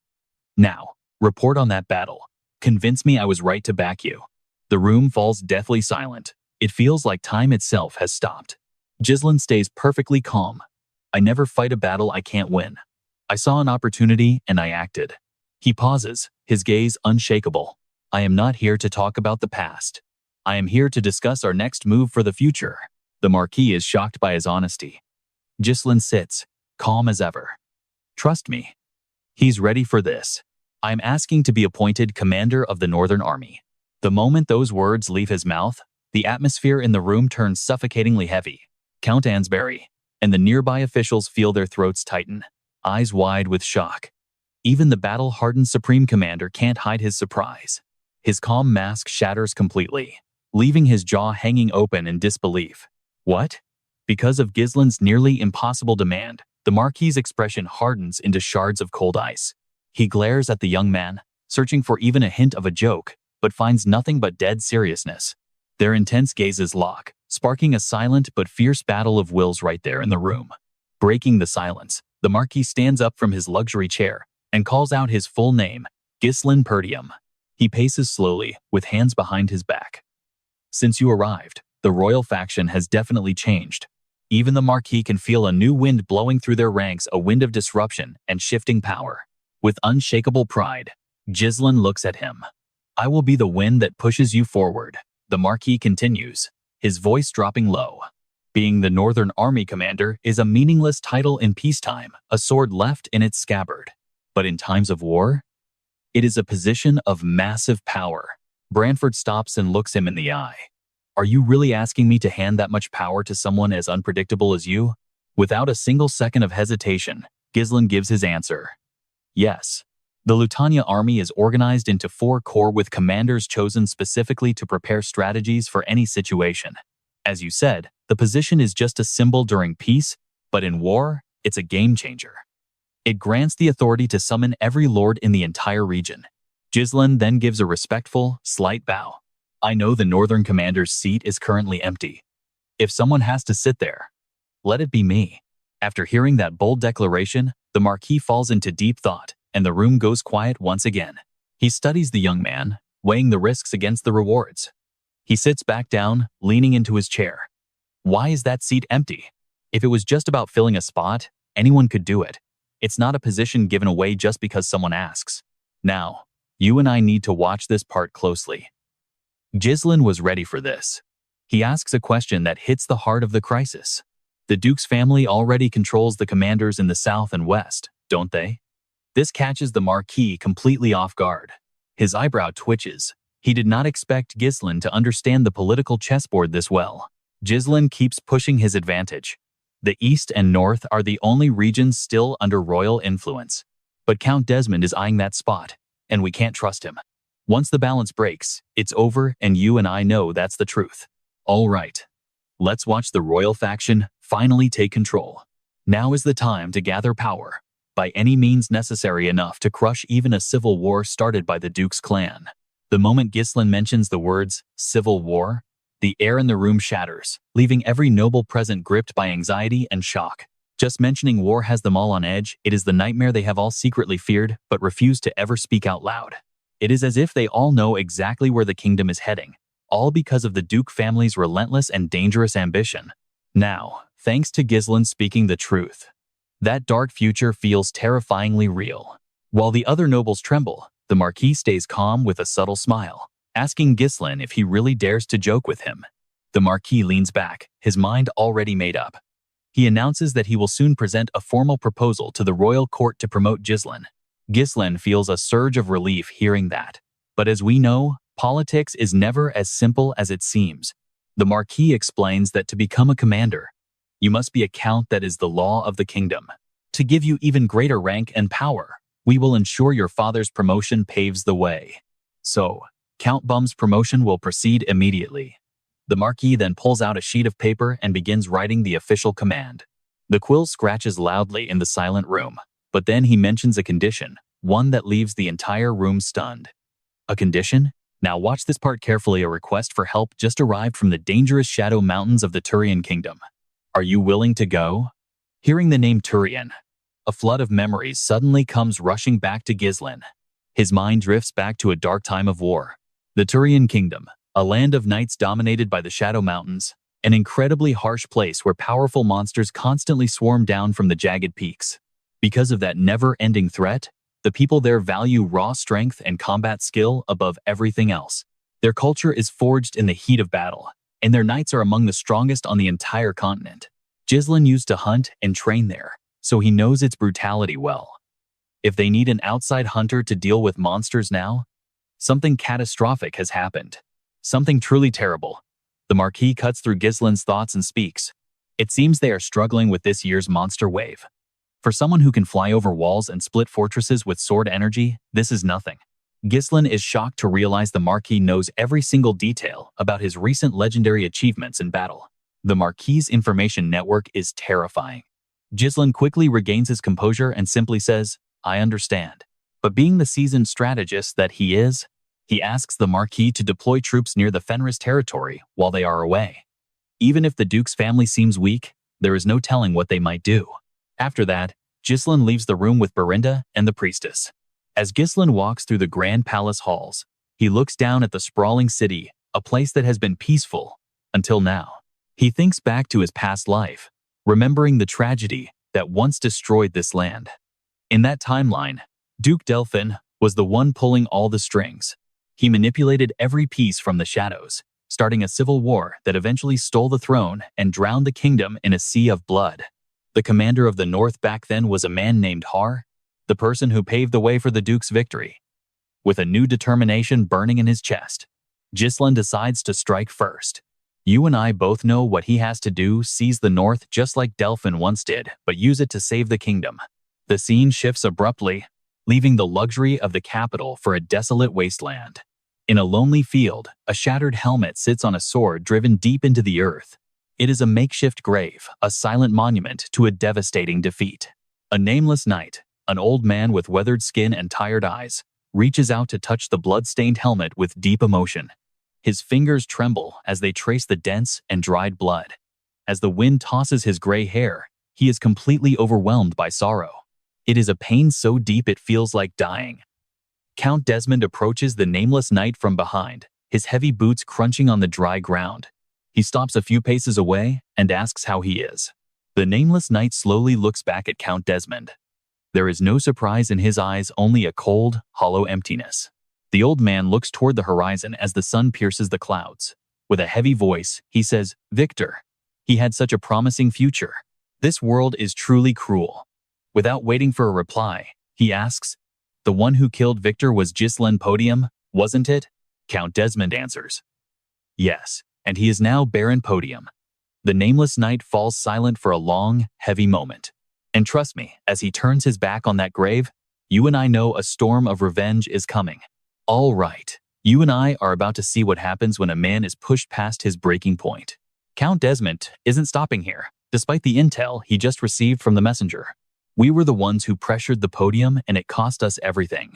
Now, report on that battle. Convince me I was right to back you. The room falls deathly silent. It feels like time itself has stopped. Gislen stays perfectly calm. I never fight a battle I can't win. I saw an opportunity and I acted. He pauses, his gaze unshakable. I am not here to talk about the past. I am here to discuss our next move for the future. The Marquis is shocked by his honesty. Gislen sits, calm as ever. Trust me. He's ready for this. I'm asking to be appointed commander of the Northern Army. The moment those words leave his mouth, the atmosphere in the room turns suffocatingly heavy. Count Ansbury and the nearby officials feel their throats tighten, eyes wide with shock. Even the battle-hardened Supreme Commander can't hide his surprise. His calm mask shatters completely, leaving his jaw hanging open in disbelief. What? Because of Gislen's nearly impossible demand, the Marquis's expression hardens into shards of cold ice. He glares at the young man, searching for even a hint of a joke, but finds nothing but dead seriousness. Their intense gazes lock, sparking a silent but fierce battle of wills right there in the room. Breaking the silence, the Marquis stands up from his luxury chair and calls out his full name, Gislen Perdium. He paces slowly, with hands behind his back. Since you arrived, the royal faction has definitely changed. Even the Marquis can feel a new wind blowing through their ranks, a wind of disruption and shifting power. With unshakable pride, Gislen looks at him. I will be the wind that pushes you forward, the Marquis continues, his voice dropping low. Being the Northern Army commander is a meaningless title in peacetime, a sword left in its scabbard. But in times of war, it is a position of massive power. Branford stops and looks him in the eye. Are you really asking me to hand that much power to someone as unpredictable as you? Without a single second of hesitation, Gislen gives his answer. Yes. The Lutania army is organized into 4 corps with commanders chosen specifically to prepare strategies for any situation. As you said, the position is just a symbol during peace, but in war, it's a game changer. It grants the authority to summon every lord in the entire region. Gislen then gives a respectful, slight bow. I know the Northern Commander's seat is currently empty. If someone has to sit there, let it be me. After hearing that bold declaration, the Marquis falls into deep thought, and the room goes quiet once again. He studies the young man, weighing the risks against the rewards. He sits back down, leaning into his chair. Why is that seat empty? If it was just about filling a spot, anyone could do it. It's not a position given away just because someone asks. Now, you and I need to watch this part closely. Gislen was ready for this. He asks a question that hits the heart of the crisis. The Duke's family already controls the commanders in the south and west, don't they? This catches the Marquis completely off guard. His eyebrow twitches. He did not expect Gislen to understand the political chessboard this well. Gislen keeps pushing his advantage. The east and north are the only regions still under royal influence. But Count Desmond is eyeing that spot, and we can't trust him. Once the balance breaks, it's over, and you and I know that's the truth. All right. Let's watch the royal faction finally take control. Now is the time to gather power, by any means necessary enough to crush even a civil war started by the Duke's clan. The moment Gislen mentions the words, civil war, the air in the room shatters, leaving every noble present gripped by anxiety and shock. Just mentioning war has them all on edge. It is the nightmare they have all secretly feared, but refused to ever speak out loud. It is as if they all know exactly where the kingdom is heading, all because of the Duke family's relentless and dangerous ambition. Now, thanks to Gislen speaking the truth, that dark future feels terrifyingly real. While the other nobles tremble, the Marquis stays calm with a subtle smile, asking Gislen if he really dares to joke with him. The Marquis leans back, his mind already made up. He announces that he will soon present a formal proposal to the royal court to promote Gislen. Gislen feels a surge of relief hearing that. But as we know, politics is never as simple as it seems. The Marquis explains that to become a commander, you must be a count, that is the law of the kingdom. To give you even greater rank and power, we will ensure your father's promotion paves the way. So, Count Bum's promotion will proceed immediately. The Marquis then pulls out a sheet of paper and begins writing the official command. The quill scratches loudly in the silent room, but then he mentions a condition, one that leaves the entire room stunned. A condition? Now watch this part carefully. A request for help just arrived from the dangerous Shadow Mountains of the Turian Kingdom. Are you willing to go? Hearing the name Turian, a flood of memories suddenly comes rushing back to Gislen. His mind drifts back to a dark time of war. The Turian Kingdom, a land of knights dominated by the Shadow Mountains, an incredibly harsh place where powerful monsters constantly swarm down from the jagged peaks. Because of that never-ending threat, the people there value raw strength and combat skill above everything else. Their culture is forged in the heat of battle, and their knights are among the strongest on the entire continent. Gislen used to hunt and train there, so he knows its brutality well. If they need an outside hunter to deal with monsters now, something catastrophic has happened. Something truly terrible. The Marquis cuts through Gislen's thoughts and speaks. It seems they are struggling with this year's monster wave. For someone who can fly over walls and split fortresses with sword energy, this is nothing. Gislen is shocked to realize the Marquis knows every single detail about his recent legendary achievements in battle. The Marquis' information network is terrifying. Gislen quickly regains his composure and simply says, I understand. But being the seasoned strategist that he is, he asks the Marquis to deploy troops near the Fenris territory while they are away. Even if the Duke's family seems weak, there is no telling what they might do. After that, Gislen leaves the room with Berinda and the priestess. As Gislen walks through the grand palace halls, he looks down at the sprawling city, a place that has been peaceful until now. He thinks back to his past life, remembering the tragedy that once destroyed this land. In that timeline, Duke Delphin was the one pulling all the strings. He manipulated every piece from the shadows, starting a civil war that eventually stole the throne and drowned the kingdom in a sea of blood. The commander of the North back then was a man named Har, the person who paved the way for the Duke's victory. With a new determination burning in his chest, Gislen decides to strike first. You and I both know what he has to do: seize the North just like Delphin once did, but use it to save the kingdom. The scene shifts abruptly, leaving the luxury of the capital for a desolate wasteland. In a lonely field, a shattered helmet sits on a sword driven deep into the earth. It is a makeshift grave, a silent monument to a devastating defeat. A nameless knight, an old man with weathered skin and tired eyes, reaches out to touch the blood-stained helmet with deep emotion. His fingers tremble as they trace the dense and dried blood. As the wind tosses his gray hair, he is completely overwhelmed by sorrow. It is a pain so deep it feels like dying. Count Desmond approaches the nameless knight from behind, his heavy boots crunching on the dry ground. He stops a few paces away and asks how he is. The nameless knight slowly looks back at Count Desmond. There is no surprise in his eyes, only a cold, hollow emptiness. The old man looks toward the horizon as the sun pierces the clouds. With a heavy voice, he says, Victor. He had such a promising future. This world is truly cruel. Without waiting for a reply, he asks, the one who killed Victor was Gislen Perdium, wasn't it? Count Desmond answers, yes, and he is now Baron Perdium. The nameless knight falls silent for a long, heavy moment. And trust me, as he turns his back on that grave, you and I know a storm of revenge is coming. All right, you and I are about to see what happens when a man is pushed past his breaking point. Count Desmond isn't stopping here, despite the intel he just received from the messenger. We were the ones who pressured the podium, and it cost us everything.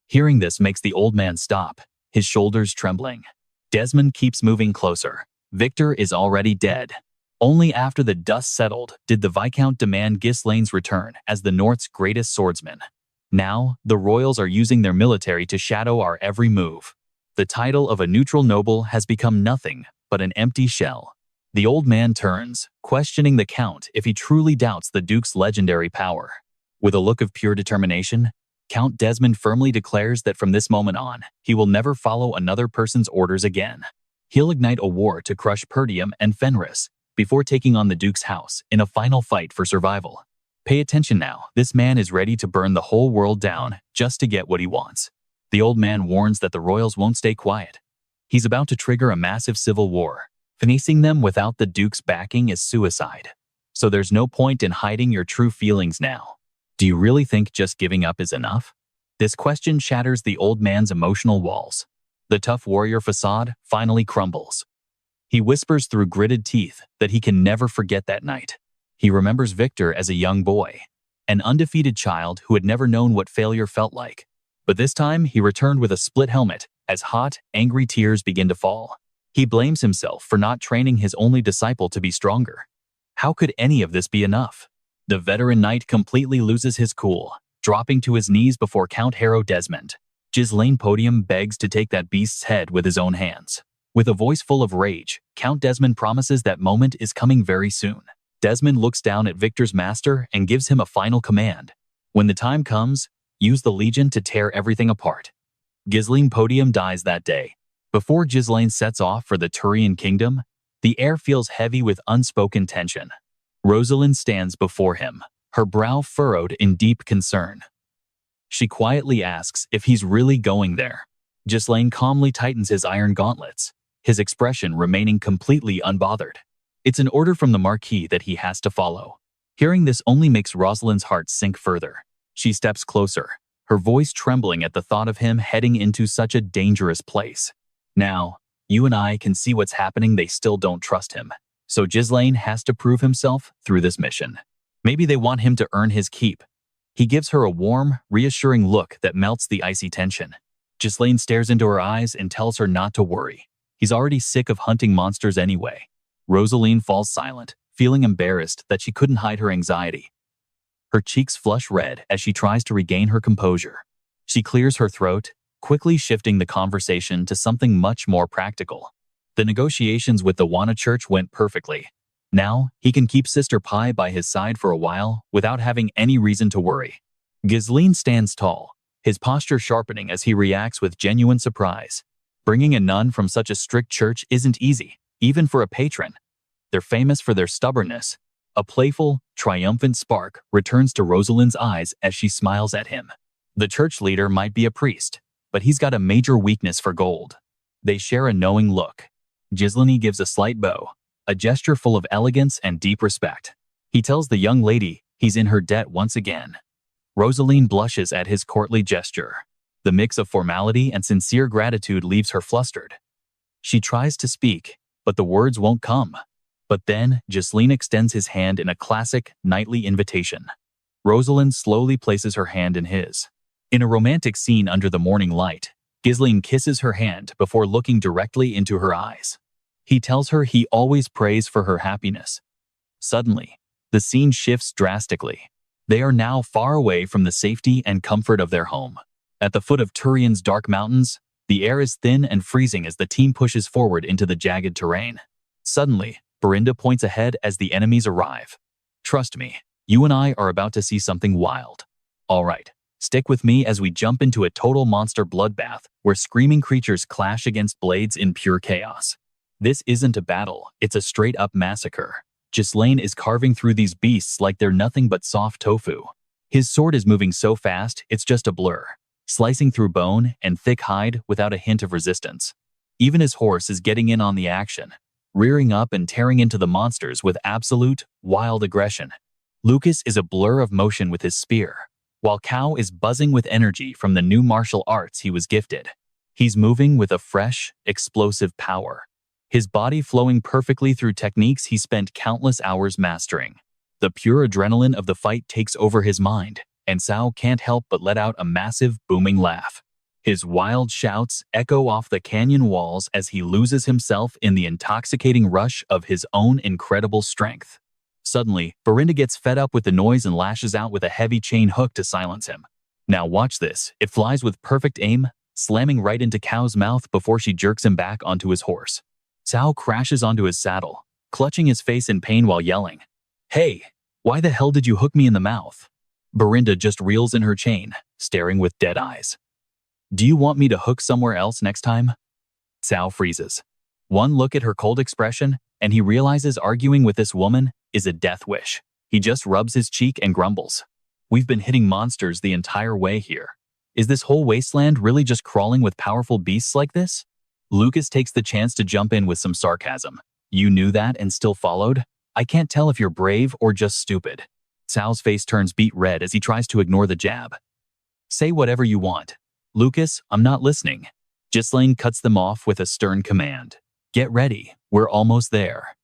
Hearing this makes the old man stop, his shoulders trembling. Desmond keeps moving closer. Victor is already dead. Only after the dust settled did the Viscount demand Gislen's return as the North's greatest swordsman. Now, the royals are using their military to shadow our every move. The title of a neutral noble has become nothing but an empty shell. The old man turns, questioning the Count if he truly doubts the Duke's legendary power. With a look of pure determination, Count Desmond firmly declares that from this moment on, he will never follow another person's orders again. He'll ignite a war to crush Perdium and Fenris before taking on the Duke's house in a final fight for survival. Pay attention now, this man is ready to burn the whole world down just to get what he wants. The old man warns that the royals won't stay quiet. He's about to trigger a massive civil war. Facing them without the Duke's backing is suicide. So there's no point in hiding your true feelings now. Do you really think just giving up is enough? This question shatters the old man's emotional walls. The tough warrior facade finally crumbles. He whispers through gritted teeth that he can never forget that night. He remembers Victor as a young boy, an undefeated child who had never known what failure felt like. But this time, he returned with a split helmet as hot, angry tears begin to fall. He blames himself for not training his only disciple to be stronger. How could any of this be enough? The veteran knight completely loses his cool, dropping to his knees before Count Harrow Desmond. Gislen Perdium begs to take that beast's head with his own hands. With a voice full of rage, Count Desmond promises that moment is coming very soon. Desmond looks down at Victor's master and gives him a final command. When the time comes, use the Legion to tear everything apart. Gislen Perdium dies that day. Before Gislen sets off for the Turian kingdom, the air feels heavy with unspoken tension. Rosalind stands before him, her brow furrowed in deep concern. She quietly asks if he's really going there. Gislen calmly tightens his iron gauntlets, his expression remaining completely unbothered. It's an order from the Marquis that he has to follow. Hearing this only makes Rosalind's heart sink further. She steps closer, her voice trembling at the thought of him heading into such a dangerous place. Now, you and I can see what's happening. They still don't trust him. So Gislen has to prove himself through this mission. Maybe they want him to earn his keep. He gives her a warm, reassuring look that melts the icy tension. Gislen stares into her eyes and tells her not to worry. He's already sick of hunting monsters anyway. Rosalind falls silent, feeling embarrassed that she couldn't hide her anxiety. Her cheeks flush red as she tries to regain her composure. She clears her throat, quickly shifting the conversation to something much more practical. The negotiations with the Wana Church went perfectly. Now, he can keep Sister Pai by his side for a while without having any reason to worry. Gislen stands tall, his posture sharpening as he reacts with genuine surprise. Bringing a nun from such a strict church isn't easy, even for a patron. They're famous for their stubbornness. A playful, triumphant spark returns to Rosalind's eyes as she smiles at him. The church leader might be a priest, but he's got a major weakness for gold. They share a knowing look. Gislen gives a slight bow, a gesture full of elegance and deep respect. He tells the young lady he's in her debt once again. Rosalind blushes at his courtly gesture. The mix of formality and sincere gratitude leaves her flustered. She tries to speak, but the words won't come. But then, Gislen extends his hand in a classic, knightly invitation. Rosalind slowly places her hand in his. In a romantic scene under the morning light, Gislen kisses her hand before looking directly into her eyes. He tells her he always prays for her happiness. Suddenly, the scene shifts drastically. They are now far away from the safety and comfort of their home. At the foot of Turian's dark mountains, the air is thin and freezing as the team pushes forward into the jagged terrain. Suddenly, Belinda points ahead as the enemies arrive. Trust me, you and I are about to see something wild. All right, stick with me as we jump into a total monster bloodbath where screaming creatures clash against blades in pure chaos. This isn't a battle, it's a straight-up massacre. Gislen is carving through these beasts like they're nothing but soft tofu. His sword is moving so fast, it's just a blur, slicing through bone and thick hide without a hint of resistance. Even his horse is getting in on the action, rearing up and tearing into the monsters with absolute, wild aggression. Lucas is a blur of motion with his spear, while Cao is buzzing with energy from the new martial arts he was gifted. He's moving with a fresh, explosive power, his body flowing perfectly through techniques he spent countless hours mastering. The pure adrenaline of the fight takes over his mind, and Cao can't help but let out a massive, booming laugh. His wild shouts echo off the canyon walls as he loses himself in the intoxicating rush of his own incredible strength. Suddenly, Belinda gets fed up with the noise and lashes out with a heavy chain hook to silence him. Now watch this. It flies with perfect aim, slamming right into Cao's mouth before she jerks him back onto his horse. Cao crashes onto his saddle, clutching his face in pain while yelling, "Hey, why the hell did you hook me in the mouth?" Belinda just reels in her chain, staring with dead eyes. "Do you want me to hook somewhere else next time?" Cao freezes. One look at her cold expression, and he realizes arguing with this woman is a death wish. He just rubs his cheek and grumbles. "We've been hitting monsters the entire way here. Is this whole wasteland really just crawling with powerful beasts like this?" Lucas takes the chance to jump in with some sarcasm. "You knew that and still followed? I can't tell if you're brave or just stupid." Cao's face turns beet red as he tries to ignore the jab. "Say whatever you want." "Lucas, I'm not listening." Gislen cuts them off with a stern command. Get ready, we're almost there.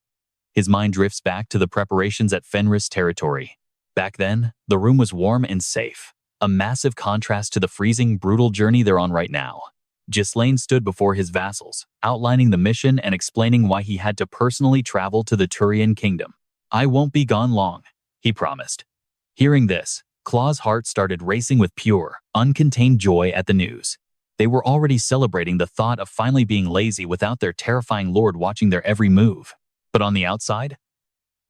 His mind drifts back to the preparations at Fenris territory. Back then, the room was warm and safe, a massive contrast to the freezing, brutal journey they're on right now. Gislen stood before his vassals, outlining the mission and explaining why he had to personally travel to the Turian kingdom. I won't be gone long, he promised. Hearing this, Claw's heart started racing with pure, uncontained joy at the news. They were already celebrating the thought of finally being lazy without their terrifying lord watching their every move. But on the outside,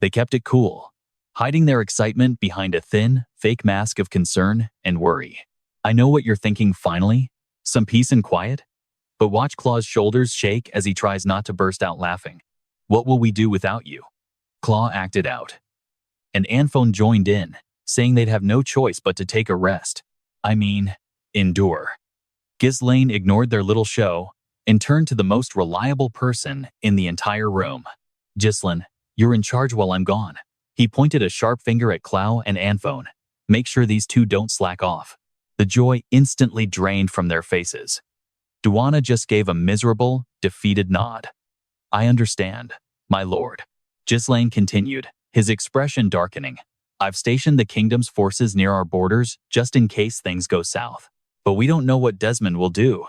they kept it cool, hiding their excitement behind a thin, fake mask of concern and worry. I know what you're thinking finally. Some peace and quiet? But watch Claw's shoulders shake as he tries not to burst out laughing. What will we do without you? Claw acted out. And Anphone joined in, saying they'd have no choice but to take a rest. I mean, endure. Gislen ignored their little show and turned to the most reliable person in the entire room. Gislen, you're in charge while I'm gone. He pointed a sharp finger at Claw and Anphone. Make sure these two don't slack off. The joy instantly drained from their faces. Duana just gave a miserable, defeated nod. I understand, my lord. Gislen continued, his expression darkening. I've stationed the kingdom's forces near our borders just in case things go south. But we don't know what Desmond will do.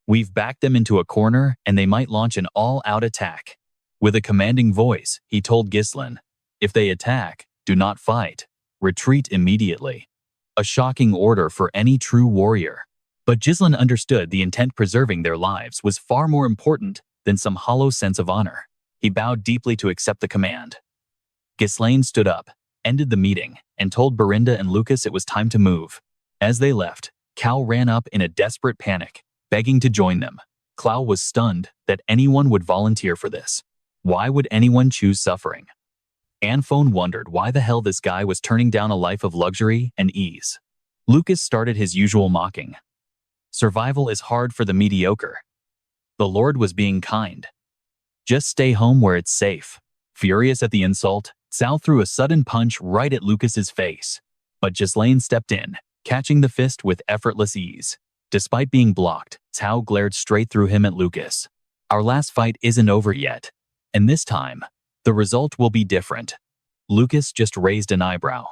We've backed them into a corner and they might launch an all-out attack. With a commanding voice, he told Gislen, if they attack, do not fight. Retreat immediately. A shocking order for any true warrior. But Gislen understood the intent preserving their lives was far more important than some hollow sense of honor. He bowed deeply to accept the command. Gislen stood up, ended the meeting, and told Berinda and Lucas it was time to move. As they left, Cal ran up in a desperate panic, begging to join them. Clow was stunned that anyone would volunteer for this. Why would anyone choose suffering? Anphone wondered why the hell this guy was turning down a life of luxury and ease. Lucas started his usual mocking. Survival is hard for the mediocre. The Lord was being kind. Just stay home where it's safe. Furious at the insult, Sal threw a sudden punch right at Lucas's face. But Gislen stepped in, catching the fist with effortless ease. Despite being blocked, Tao glared straight through him at Lucas. Our last fight isn't over yet, and this time, the result will be different. Lucas just raised an eyebrow.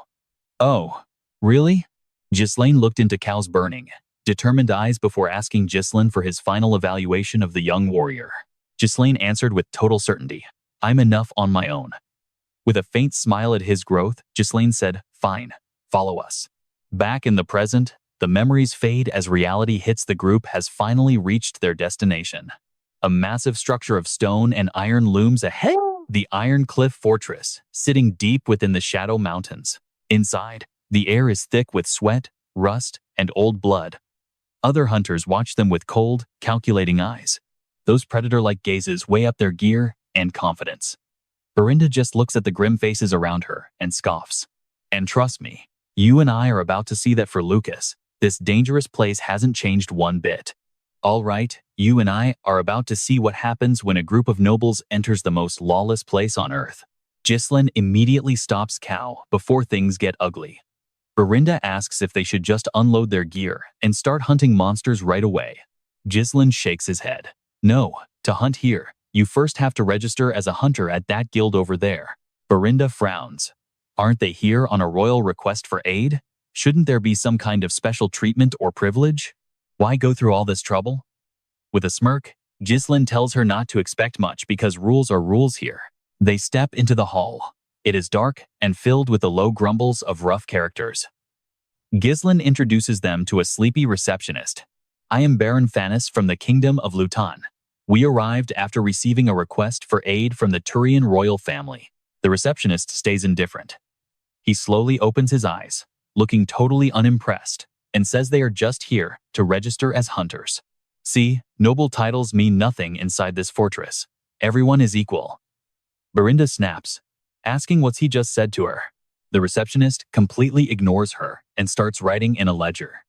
Oh, really? Gislen looked into Cal's burning, determined eyes before asking Gislen for his final evaluation of the young warrior. Gislen answered with total certainty, I'm enough on my own. With a faint smile at his growth, Gislen said, fine, follow us. Back in the present, the memories fade as reality hits. The group has finally reached their destination. A massive structure of stone and iron looms ahead. The Iron Cliff Fortress, sitting deep within the Shadow Mountains. Inside, the air is thick with sweat, rust, and old blood. Other hunters watch them with cold, calculating eyes. Those predator-like gazes weigh up their gear and confidence. Berinda just looks at the grim faces around her and scoffs. And trust me, you and I are about to see that for Lucas, this dangerous place hasn't changed one bit. All right, you and I are about to see what happens when a group of nobles enters the most lawless place on earth. Gislen immediately stops Cal before things get ugly. Berinda asks if they should just unload their gear and start hunting monsters right away. Gislen shakes his head. No, to hunt here, you first have to register as a hunter at that guild over there. Berinda frowns. Aren't they here on a royal request for aid? Shouldn't there be some kind of special treatment or privilege? Why go through all this trouble? With a smirk, Gislen tells her not to expect much because rules are rules here. They step into the hall. It is dark and filled with the low grumbles of rough characters. Gislen introduces them to a sleepy receptionist. I am Baron Fanis from the Kingdom of Lutan. We arrived after receiving a request for aid from the Turian royal family. The receptionist stays indifferent. He slowly opens his eyes, looking totally unimpressed, and says they are just here to register as hunters. See, noble titles mean nothing inside this fortress. Everyone is equal. Berinda snaps, asking what's he just said to her. The receptionist completely ignores her and starts writing in a ledger.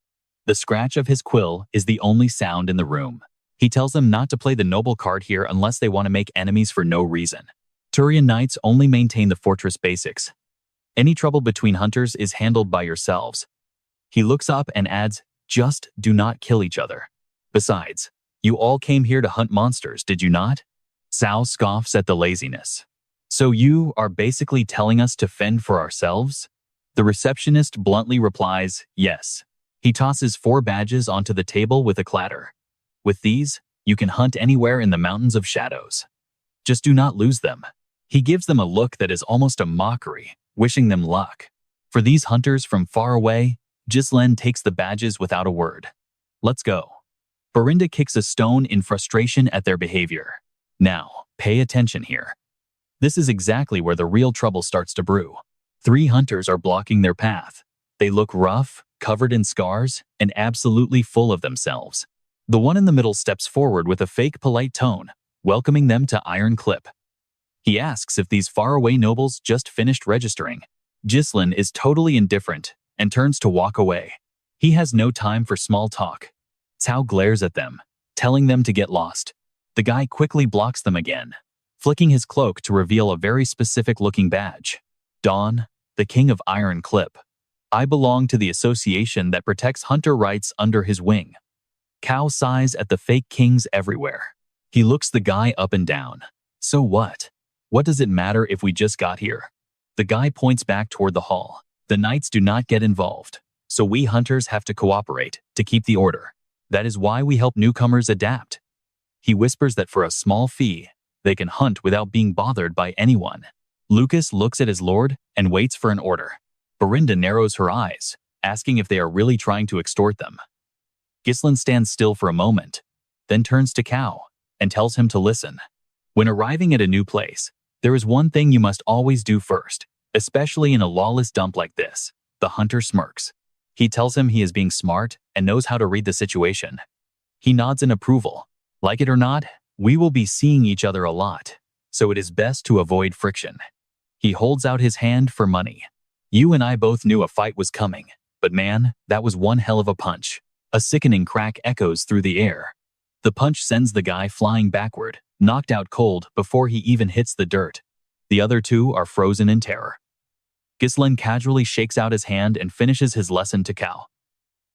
The scratch of his quill is the only sound in the room. He tells them not to play the noble card here unless they want to make enemies for no reason. Turian knights only maintain the fortress basics. Any trouble between hunters is handled by yourselves. He looks up and adds, just do not kill each other. Besides, you all came here to hunt monsters, did you not? Cao scoffs at the laziness. So you are basically telling us to fend for ourselves? The receptionist bluntly replies, yes. He tosses 4 badges onto the table with a clatter. With these, you can hunt anywhere in the mountains of shadows. Just do not lose them. He gives them a look that is almost a mockery, wishing them luck. For these hunters from far away, Gislen takes the badges without a word. Let's go. Berinda kicks a stone in frustration at their behavior. Now, pay attention here. This is exactly where the real trouble starts to brew. 3 hunters are blocking their path. They look rough, covered in scars, and absolutely full of themselves. The one in the middle steps forward with a fake polite tone, welcoming them to Iron Clip. He asks if these faraway nobles just finished registering. Gislen is totally indifferent and turns to walk away. He has no time for small talk. Cao glares at them, telling them to get lost. The guy quickly blocks them again, flicking his cloak to reveal a very specific-looking badge. Dawn, the king of Iron Clip. I belong to the association that protects hunter rights under his wing. Cao sighs at the fake kings everywhere. He looks the guy up and down. So what? What does it matter if we just got here? The guy points back toward the hall. The knights do not get involved, so we hunters have to cooperate to keep the order. That is why we help newcomers adapt. He whispers that for a small fee, they can hunt without being bothered by anyone. Lucas looks at his lord and waits for an order. Berinda narrows her eyes, asking if they are really trying to extort them. Gislen stands still for a moment, then turns to Cao and tells him to listen. When arriving at a new place, there is one thing you must always do first, especially in a lawless dump like this. The hunter smirks. He tells him he is being smart and knows how to read the situation. He nods in approval. Like it or not, we will be seeing each other a lot, so it is best to avoid friction. He holds out his hand for money. You and I both knew a fight was coming, but man, that was one hell of a punch. A sickening crack echoes through the air. The punch sends the guy flying backward, knocked out cold before he even hits the dirt. The other 2 are frozen in terror. Gislen casually shakes out his hand and finishes his lesson to Cao.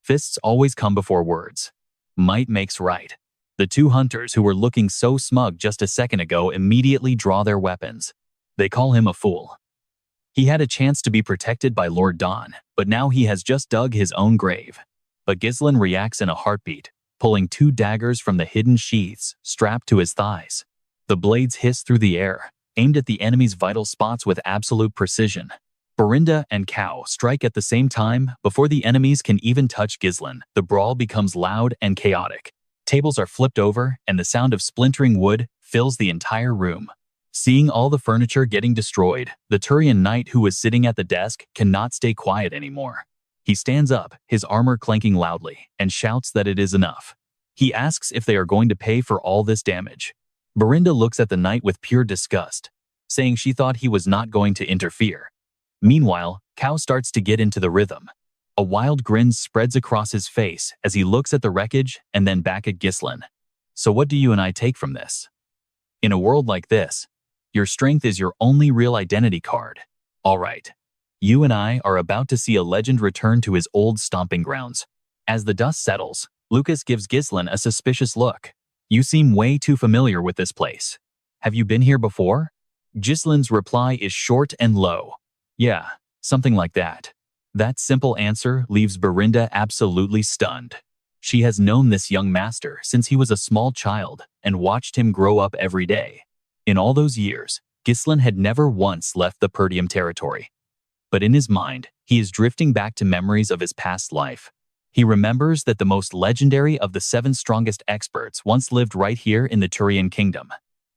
Fists always come before words. Might makes right. The 2 hunters who were looking so smug just a second ago immediately draw their weapons. They call him a fool. He had a chance to be protected by Lord Dawn, but now he has just dug his own grave. But Gislen reacts in a heartbeat, pulling 2 daggers from the hidden sheaths strapped to his thighs. The blades hiss through the air, aimed at the enemy's vital spots with absolute precision. Berinda and Cao strike at the same time before the enemies can even touch Gislen. The brawl becomes loud and chaotic. Tables are flipped over, and the sound of splintering wood fills the entire room. Seeing all the furniture getting destroyed, the Turian knight who was sitting at the desk cannot stay quiet anymore. He stands up, his armor clanking loudly, and shouts that it is enough. He asks if they are going to pay for all this damage. Berinda looks at the knight with pure disgust, saying she thought he was not going to interfere. Meanwhile, Cao starts to get into the rhythm. A wild grin spreads across his face as he looks at the wreckage and then back at Gislen. So what do you and I take from this? In a world like this, your strength is your only real identity card. All right. You and I are about to see a legend return to his old stomping grounds. As the dust settles, Lucas gives Gislen a suspicious look. You seem way too familiar with this place. Have you been here before? Gislen's reply is short and low. Yeah, something like that. That simple answer leaves Berinda absolutely stunned. She has known this young master since he was a small child and watched him grow up every day. In all those years, Gislen had never once left the Perdium territory. But in his mind, he is drifting back to memories of his past life. He remembers that the most legendary of the 7 strongest experts once lived right here in the Turian kingdom.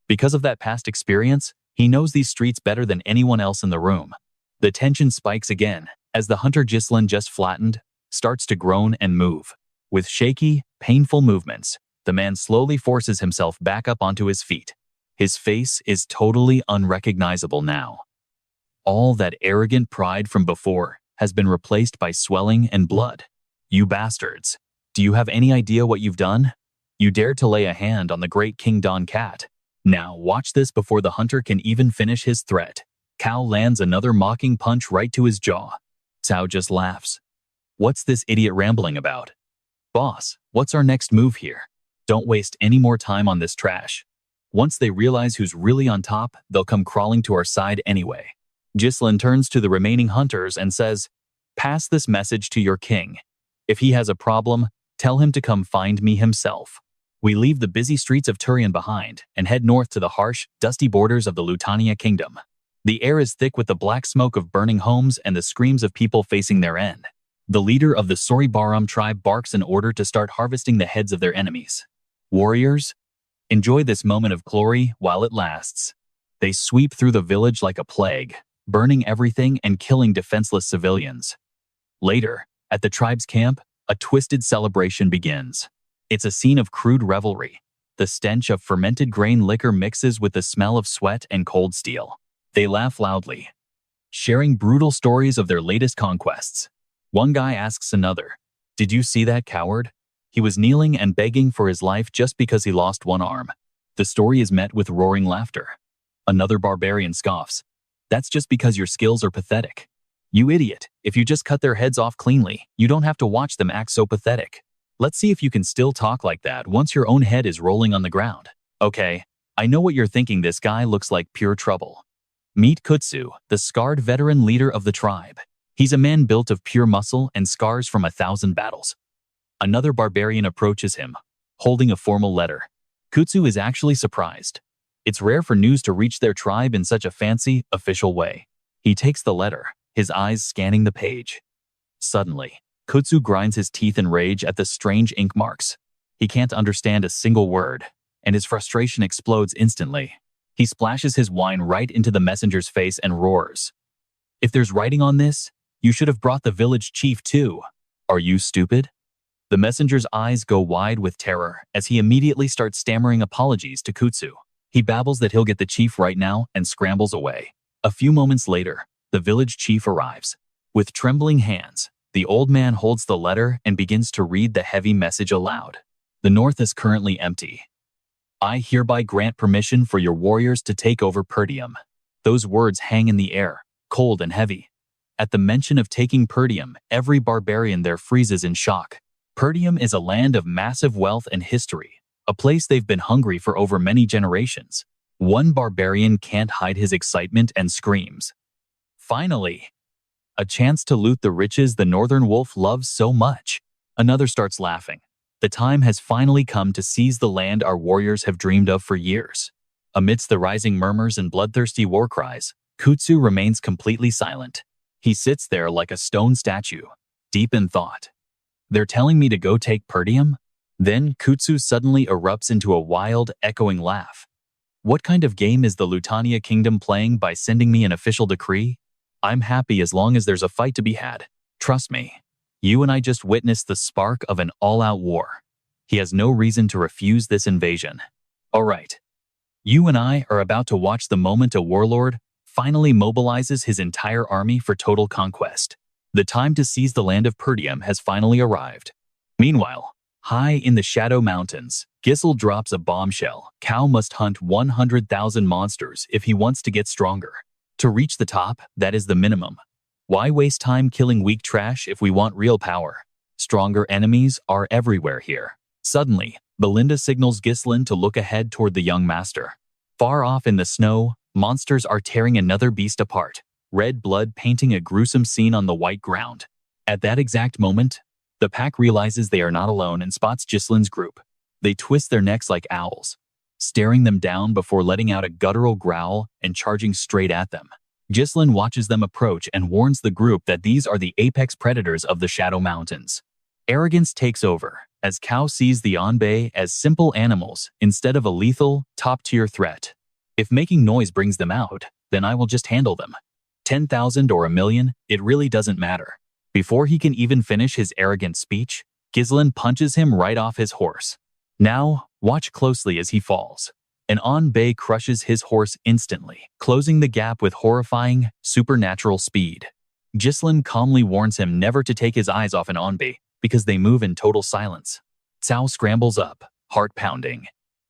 Because of that past experience, he knows these streets better than anyone else in the room. The tension spikes again as the hunter Gislen just flattened starts to groan and move. With shaky, painful movements, the man slowly forces himself back up onto his feet. His face is totally unrecognizable now. All that arrogant pride from before has been replaced by swelling and blood. You bastards, do you have any idea what you've done? You dared to lay a hand on the great King Don Cat. Now watch this before the hunter can even finish his threat. Cao lands another mocking punch right to his jaw. Cao just laughs. What's this idiot rambling about? Boss, what's our next move here? Don't waste any more time on this trash. Once they realize who's really on top, they'll come crawling to our side anyway. Gislen turns to the remaining hunters and says, "Pass this message to your king. If he has a problem, tell him to come find me himself." We leave the busy streets of Turian behind and head north to the harsh, dusty borders of the Lutania kingdom. The air is thick with the black smoke of burning homes and the screams of people facing their end. The leader of the Soribaram tribe barks in order to start harvesting the heads of their enemies. Warriors, enjoy this moment of glory while it lasts. They sweep through the village like a plague, burning everything and killing defenseless civilians. Later, at the tribe's camp, a twisted celebration begins. It's a scene of crude revelry. The stench of fermented grain liquor mixes with the smell of sweat and cold steel. They laugh loudly, sharing brutal stories of their latest conquests. One guy asks another, "Did you see that coward? He was kneeling and begging for his life just because he lost one arm." The story is met with roaring laughter. Another barbarian scoffs, "That's just because your skills are pathetic. You idiot, if you just cut their heads off cleanly, you don't have to watch them act so pathetic. Let's see if you can still talk like that once your own head is rolling on the ground." Okay, I know what you're thinking, this guy looks like pure trouble. Meet Kutsu, the scarred veteran leader of the tribe. He's a man built of pure muscle and scars from 1,000 battles. Another barbarian approaches him, holding a formal letter. Kutsu is actually surprised. It's rare for news to reach their tribe in such a fancy, official way. He takes the letter, his eyes scanning the page. Suddenly, Kutsu grinds his teeth in rage at the strange ink marks. He can't understand a single word, and his frustration explodes instantly. He splashes his wine right into the messenger's face and roars, "If there's writing on this, you should have brought the village chief too. Are you stupid?" The messenger's eyes go wide with terror as he immediately starts stammering apologies to Kutsu. He babbles that he'll get the chief right now and scrambles away. A few moments later, the village chief arrives. With trembling hands, the old man holds the letter and begins to read the heavy message aloud. "The north is currently empty. I hereby grant permission for your warriors to take over Perdium." Those words hang in the air, cold and heavy. At the mention of taking Perdium, every barbarian there freezes in shock. Perdium is a land of massive wealth and history, a place they've been hungry for over many generations. One barbarian can't hide his excitement and screams, "Finally! A chance to loot the riches the Northern Wolf loves so much." Another starts laughing. The time has finally come to seize the land our warriors have dreamed of for years. Amidst the rising murmurs and bloodthirsty war cries, Kutsu remains completely silent. He sits there like a stone statue, deep in thought. "They're telling me to go take Perdium?" Then Kutsu suddenly erupts into a wild, echoing laugh. "What kind of game is the Lutania kingdom playing by sending me an official decree? I'm happy as long as there's a fight to be had. Trust me, you and I just witnessed the spark of an all-out war. He has no reason to refuse this invasion. All right, you and I are about to watch the moment a warlord finally mobilizes his entire army for total conquest. The time to seize the land of Perdium has finally arrived." Meanwhile, high in the Shadow Mountains, Gisel drops a bombshell. Cow must hunt 100,000 monsters if he wants to get stronger. To reach the top, that is the minimum. Why waste time killing weak trash if we want real power? Stronger enemies are everywhere here. Suddenly, Belinda signals Gislen to look ahead toward the young master. Far off in the snow, monsters are tearing another beast apart, red blood painting a gruesome scene on the white ground. At that exact moment, the pack realizes they are not alone and spots Gislen's group. They twist their necks like owls, staring them down before letting out a guttural growl and charging straight at them. Gislen watches them approach and warns the group that these are the apex predators of the Shadow Mountains. Arrogance takes over, as Cow sees the Onbei as simple animals instead of a lethal, top-tier threat. "If making noise brings them out, then I will just handle them. 10,000 or 1,000,000, it really doesn't matter." Before he can even finish his arrogant speech, Gislen punches him right off his horse. Now, watch closely as he falls. An Onbei crushes his horse instantly, closing the gap with horrifying, supernatural speed. Gislen calmly warns him never to take his eyes off an Onbei, because they move in total silence. Cao scrambles up, heart pounding.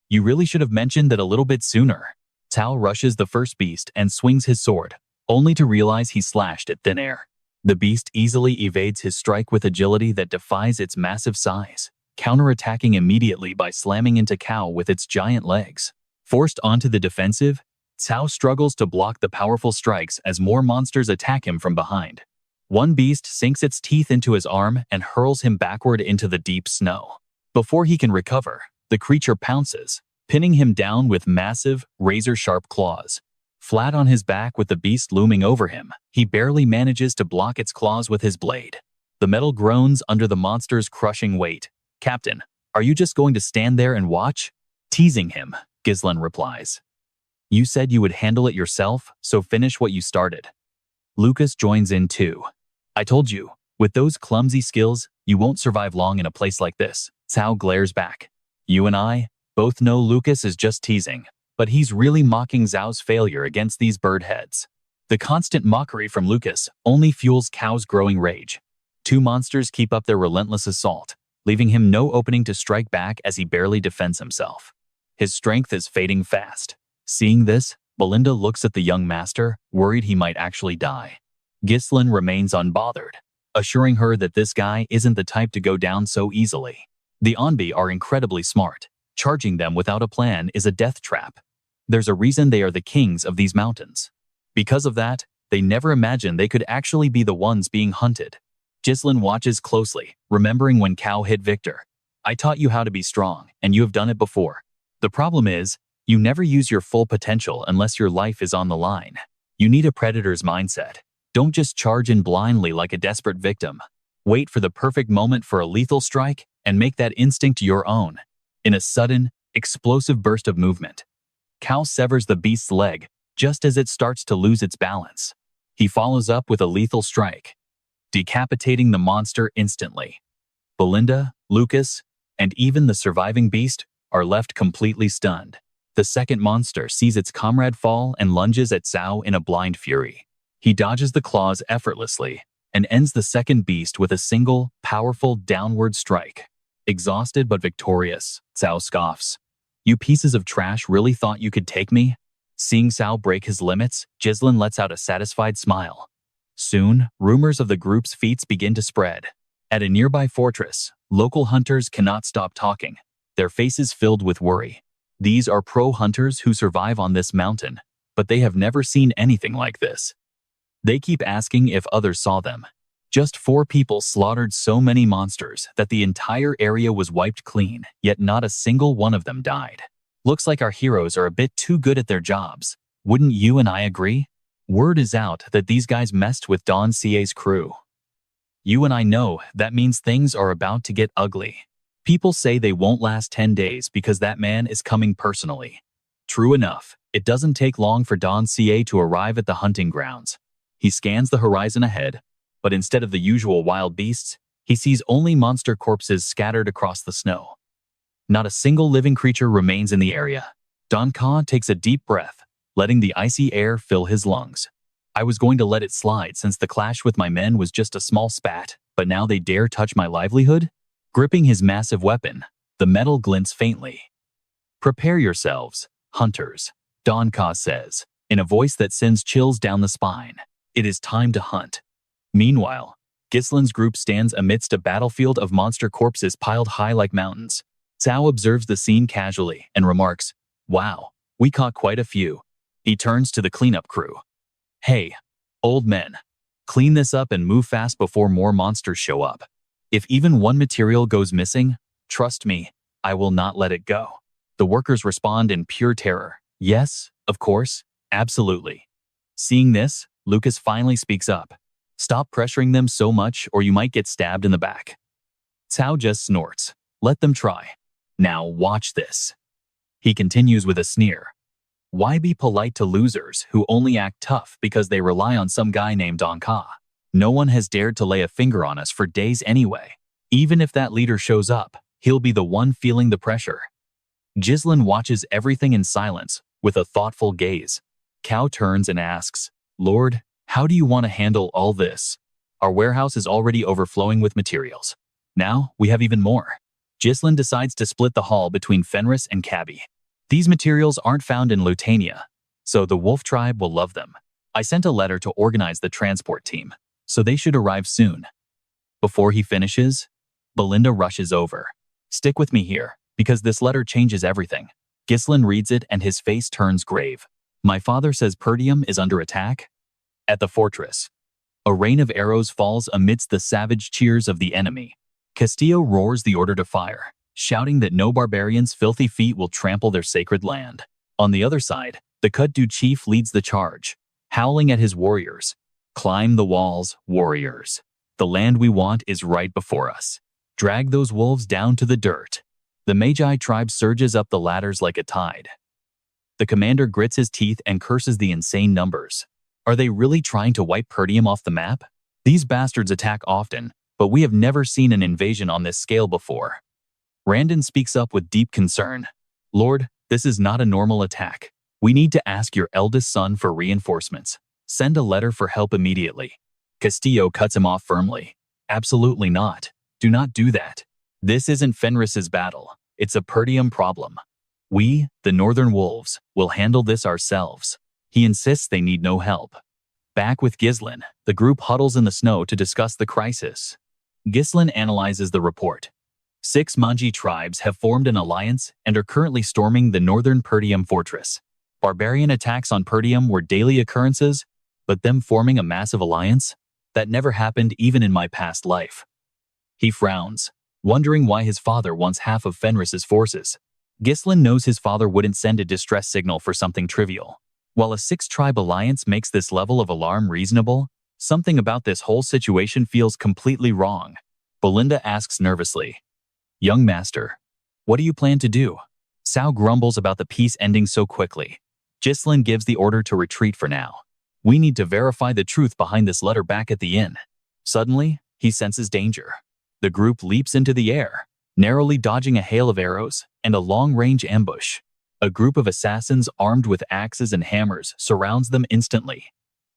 "You really should have mentioned that a little bit sooner." Cao rushes the first beast and swings his sword, only to realize he slashed at thin air. The beast easily evades his strike with agility that defies its massive size, counterattacking immediately by slamming into Cao with its giant legs. Forced onto the defensive, Cao struggles to block the powerful strikes as more monsters attack him from behind. One beast sinks its teeth into his arm and hurls him backward into the deep snow. Before he can recover, the creature pounces, pinning him down with massive, razor-sharp claws. Flat on his back with the beast looming over him, he barely manages to block its claws with his blade. The metal groans under the monster's crushing weight. "Captain, are you just going to stand there and watch?" Teasing him, Gislen replies. "You said you would handle it yourself, so finish what you started." Lucas joins in too. "I told you, with those clumsy skills, you won't survive long in a place like this." Cao glares back. You and I both know Lucas is just teasing, but he's really mocking Zhao's failure against these bird heads. The constant mockery from Lucas only fuels Cao's growing rage. Two monsters keep up their relentless assault, leaving him no opening to strike back as he barely defends himself. His strength is fading fast. Seeing this, Belinda looks at the young master, worried he might actually die. Gislen remains unbothered, assuring her that this guy isn't the type to go down so easily. The Onbi are incredibly smart. Charging them without a plan is a death trap. There's a reason they are the kings of these mountains. Because of that, they never imagined they could actually be the ones being hunted. Gislen watches closely, remembering when Cao hit Victor. "I taught you how to be strong, and you have done it before. The problem is, you never use your full potential unless your life is on the line. You need a predator's mindset. Don't just charge in blindly like a desperate victim. Wait for the perfect moment for a lethal strike and make that instinct your own." In a sudden, explosive burst of movement, Cao severs the beast's leg just as it starts to lose its balance. He follows up with a lethal strike, decapitating the monster instantly. Belinda, Lucas, and even the surviving beast are left completely stunned. The second monster sees its comrade fall and lunges at Zhao in a blind fury. He dodges the claws effortlessly and ends the second beast with a single, powerful downward strike. Exhausted but victorious, Zhao scoffs. "You pieces of trash really thought you could take me?" Seeing Zhao break his limits, Gislen lets out a satisfied smile. Soon, rumors of the group's feats begin to spread. At a nearby fortress, local hunters cannot stop talking, their faces filled with worry. These are pro hunters who survive on this mountain, but they have never seen anything like this. They keep asking if others saw them. Just 4 people slaughtered so many monsters that the entire area was wiped clean, yet not a single one of them died. Looks like our heroes are a bit too good at their jobs. Wouldn't you and I agree? Word is out that these guys messed with Don CA's crew. You and I know that means things are about to get ugly. People say they won't last 10 days because that man is coming personally. True enough, it doesn't take long for Don CA to arrive at the hunting grounds. He scans the horizon ahead, but instead of the usual wild beasts, he sees only monster corpses scattered across the snow. Not a single living creature remains in the area. Don Ka takes a deep breath, letting the icy air fill his lungs. I was going to let it slide since the clash with my men was just a small spat, but now they dare touch my livelihood? Gripping his massive weapon, the metal glints faintly. "Prepare yourselves, hunters," Don Ka says, in a voice that sends chills down the spine. It is time to hunt. Meanwhile, Gislen's group stands amidst a battlefield of monster corpses piled high like mountains. Zhao observes the scene casually and remarks, "Wow, we caught quite a few." He turns to the cleanup crew. "Hey, old men, clean this up and move fast before more monsters show up. If even one material goes missing, trust me, I will not let it go." The workers respond in pure terror. "Yes, of course, absolutely." Seeing this, Lucas finally speaks up. "Stop pressuring them so much or you might get stabbed in the back." Cao just snorts. "Let them try. Now watch this." He continues with a sneer. "Why be polite to losers who only act tough because they rely on some guy named Don Ka? No one has dared to lay a finger on us for days anyway. Even if that leader shows up, he'll be the one feeling the pressure." Gislen watches everything in silence with a thoughtful gaze. Cao turns and asks, "Lord, how do you want to handle all this? Our warehouse is already overflowing with materials. Now we have even more." Gislen decides to split the haul between Fenris and Cabby. These materials aren't found in Lutania, so the wolf tribe will love them. I sent a letter to organize the transport team, so they should arrive soon. Before he finishes, Belinda rushes over. "Stick with me here, because this letter changes everything." Gislen reads it and his face turns grave. My father says Perdium is under attack? At the fortress. A rain of arrows falls amidst the savage cheers of the enemy. Castillo roars the order to fire, shouting that no barbarian's filthy feet will trample their sacred land. On the other side, the Kutdu chief leads the charge, howling at his warriors. Climb the walls, warriors. The land we want is right before us. Drag those wolves down to the dirt. The Magi tribe surges up the ladders like a tide. The commander grits his teeth and curses the insane numbers. Are they really trying to wipe Perdium off the map? These bastards attack often, but we have never seen an invasion on this scale before. Randon speaks up with deep concern. Lord, this is not a normal attack. We need to ask your eldest son for reinforcements. Send a letter for help immediately. Castillo cuts him off firmly. Absolutely not. Do not do that. This isn't Fenris's battle. It's a Perdium problem. We, the Northern Wolves, will handle this ourselves. He insists they need no help. Back with Gislen, the group huddles in the snow to discuss the crisis. Gislen analyzes the report. 6 Manji tribes have formed an alliance and are currently storming the northern Perdium fortress. Barbarian attacks on Perdium were daily occurrences, but them forming a massive alliance? That never happened even in my past life. He frowns, wondering why his father wants half of Fenris's forces. Gislen knows his father wouldn't send a distress signal for something trivial. While a 6-tribe alliance makes this level of alarm reasonable, something about this whole situation feels completely wrong. Belinda asks nervously, Young master, what do you plan to do? Cao grumbles about the peace ending so quickly. Gislen gives the order to retreat for now. We need to verify the truth behind this letter back at the inn. Suddenly, he senses danger. The group leaps into the air, narrowly dodging a hail of arrows and a long-range ambush. A group of assassins armed with axes and hammers surrounds them instantly.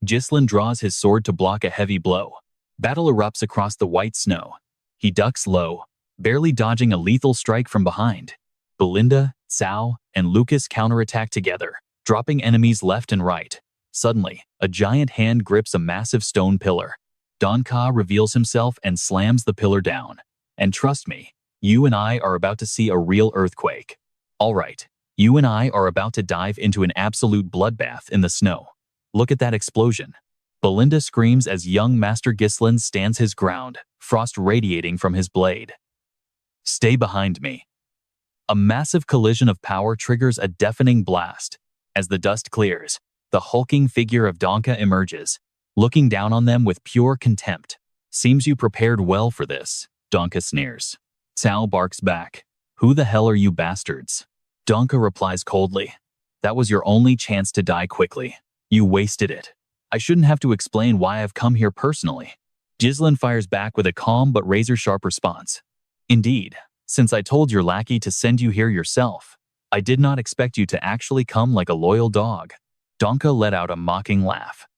Gislen draws his sword to block a heavy blow. Battle erupts across the white snow. He ducks low, barely dodging a lethal strike from behind. Belinda, Cao, and Lucas counterattack together, dropping enemies left and right. Suddenly, a giant hand grips a massive stone pillar. Donka reveals himself and slams the pillar down. And trust me, you and I are about to see a real earthquake. All right, you and I are about to dive into an absolute bloodbath in the snow. Look at that explosion. Belinda screams as young Master Gislen stands his ground, frost radiating from his blade. Stay behind me. A massive collision of power triggers a deafening blast. As the dust clears, the hulking figure of Donka emerges, looking down on them with pure contempt. Seems you prepared well for this, Donka sneers. Cao barks back. Who the hell are you bastards? Donka replies coldly. That was your only chance to die quickly. You wasted it. I shouldn't have to explain why I've come here personally. Gislen fires back with a calm but razor-sharp response. Indeed, since I told your lackey to send you here yourself, I did not expect you to actually come like a loyal dog. Donka let out a mocking laugh.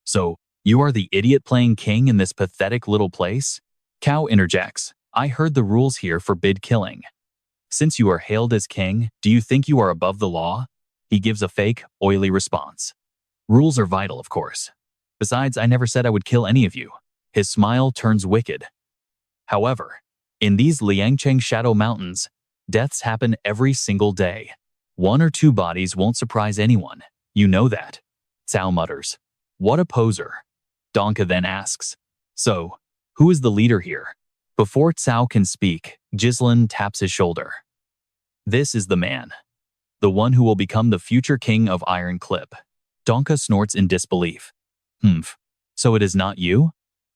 So, you are the idiot playing king in this pathetic little place? Cow interjects. I heard the rules here forbid killing. Since you are hailed as king, do you think you are above the law? He gives a fake, oily response. Rules are vital, of course. Besides, I never said I would kill any of you. His smile turns wicked. However, in these Liangcheng Shadow Mountains, deaths happen every single day. 1 or 2 bodies won't surprise anyone. You know that. Cao mutters. What a poser. Donka then asks. So, who is the leader here? Before Cao can speak, Gislen taps his shoulder. This is the man. The one who will become the future king of Iron Clip. Donka snorts in disbelief. So it is not you?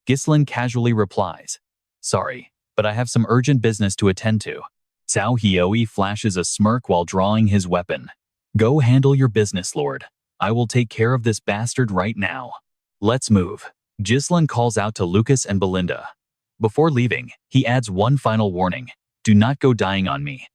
Gislen casually replies. Sorry, but I have some urgent business to attend to. Cao Hioi flashes a smirk while drawing his weapon. Go handle your business, Lord. I will take care of this bastard right now. Let's move. Gislen calls out to Lucas and Belinda. Before leaving, he adds one final warning. Do not go dying on me.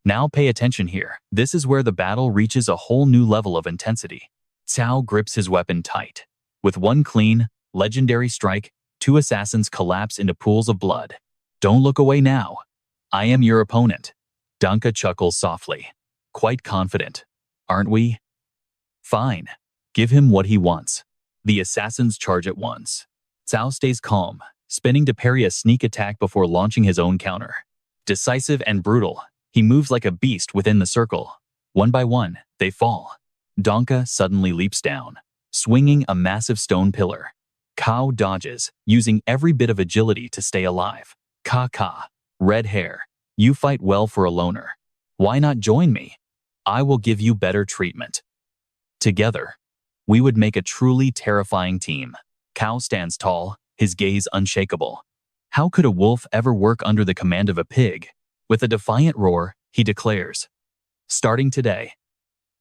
Now pay attention here. This is where the battle reaches a whole new level of intensity. Cao grips his weapon tight. With one clean, legendary strike, 2 assassins collapse into pools of blood. Don't look away now. I am your opponent. Donka chuckles softly. Quite confident, aren't we? Fine. Give him what he wants. The assassins charge at once. Cao stays calm, spinning to parry a sneak attack before launching his own counter. Decisive and brutal, he moves like a beast within the circle. One by one, they fall. Donka suddenly leaps down, swinging a massive stone pillar. Kao dodges, using every bit of agility to stay alive. Ka, red hair, you fight well for a loner. Why not join me? I will give you better treatment. Together, we would make a truly terrifying team. Kao stands tall, his gaze unshakable. How could a wolf ever work under the command of a pig? With a defiant roar, he declares, starting today,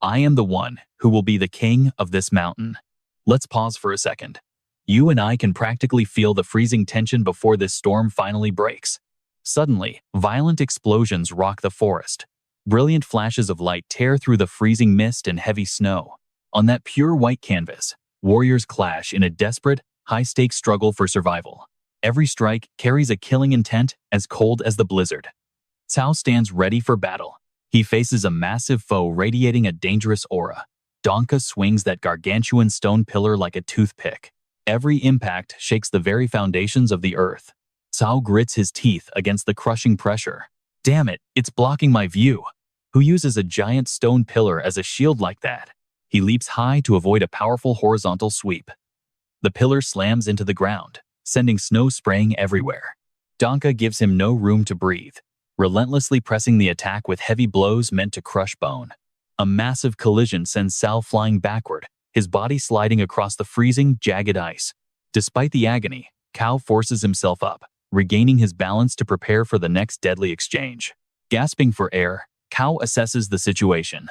I am the one who will be the king of this mountain. Let's pause for a second. You and I can practically feel the freezing tension before this storm finally breaks. Suddenly, violent explosions rock the forest. Brilliant flashes of light tear through the freezing mist and heavy snow. On that pure white canvas, warriors clash in a desperate, high-stakes struggle for survival. Every strike carries a killing intent as cold as the blizzard. Cao stands ready for battle. He faces a massive foe radiating a dangerous aura. Donka swings that gargantuan stone pillar like a toothpick. Every impact shakes the very foundations of the earth. Cao grits his teeth against the crushing pressure. Damn it, it's blocking my view. Who uses a giant stone pillar as a shield like that? He leaps high to avoid a powerful horizontal sweep. The pillar slams into the ground, sending snow spraying everywhere. Donka gives him no room to breathe, relentlessly pressing the attack with heavy blows meant to crush bone. A massive collision sends Cao flying backward, his body sliding across the freezing, jagged ice. Despite the agony, Cao forces himself up, regaining his balance to prepare for the next deadly exchange. Gasping for air, Cao assesses the situation.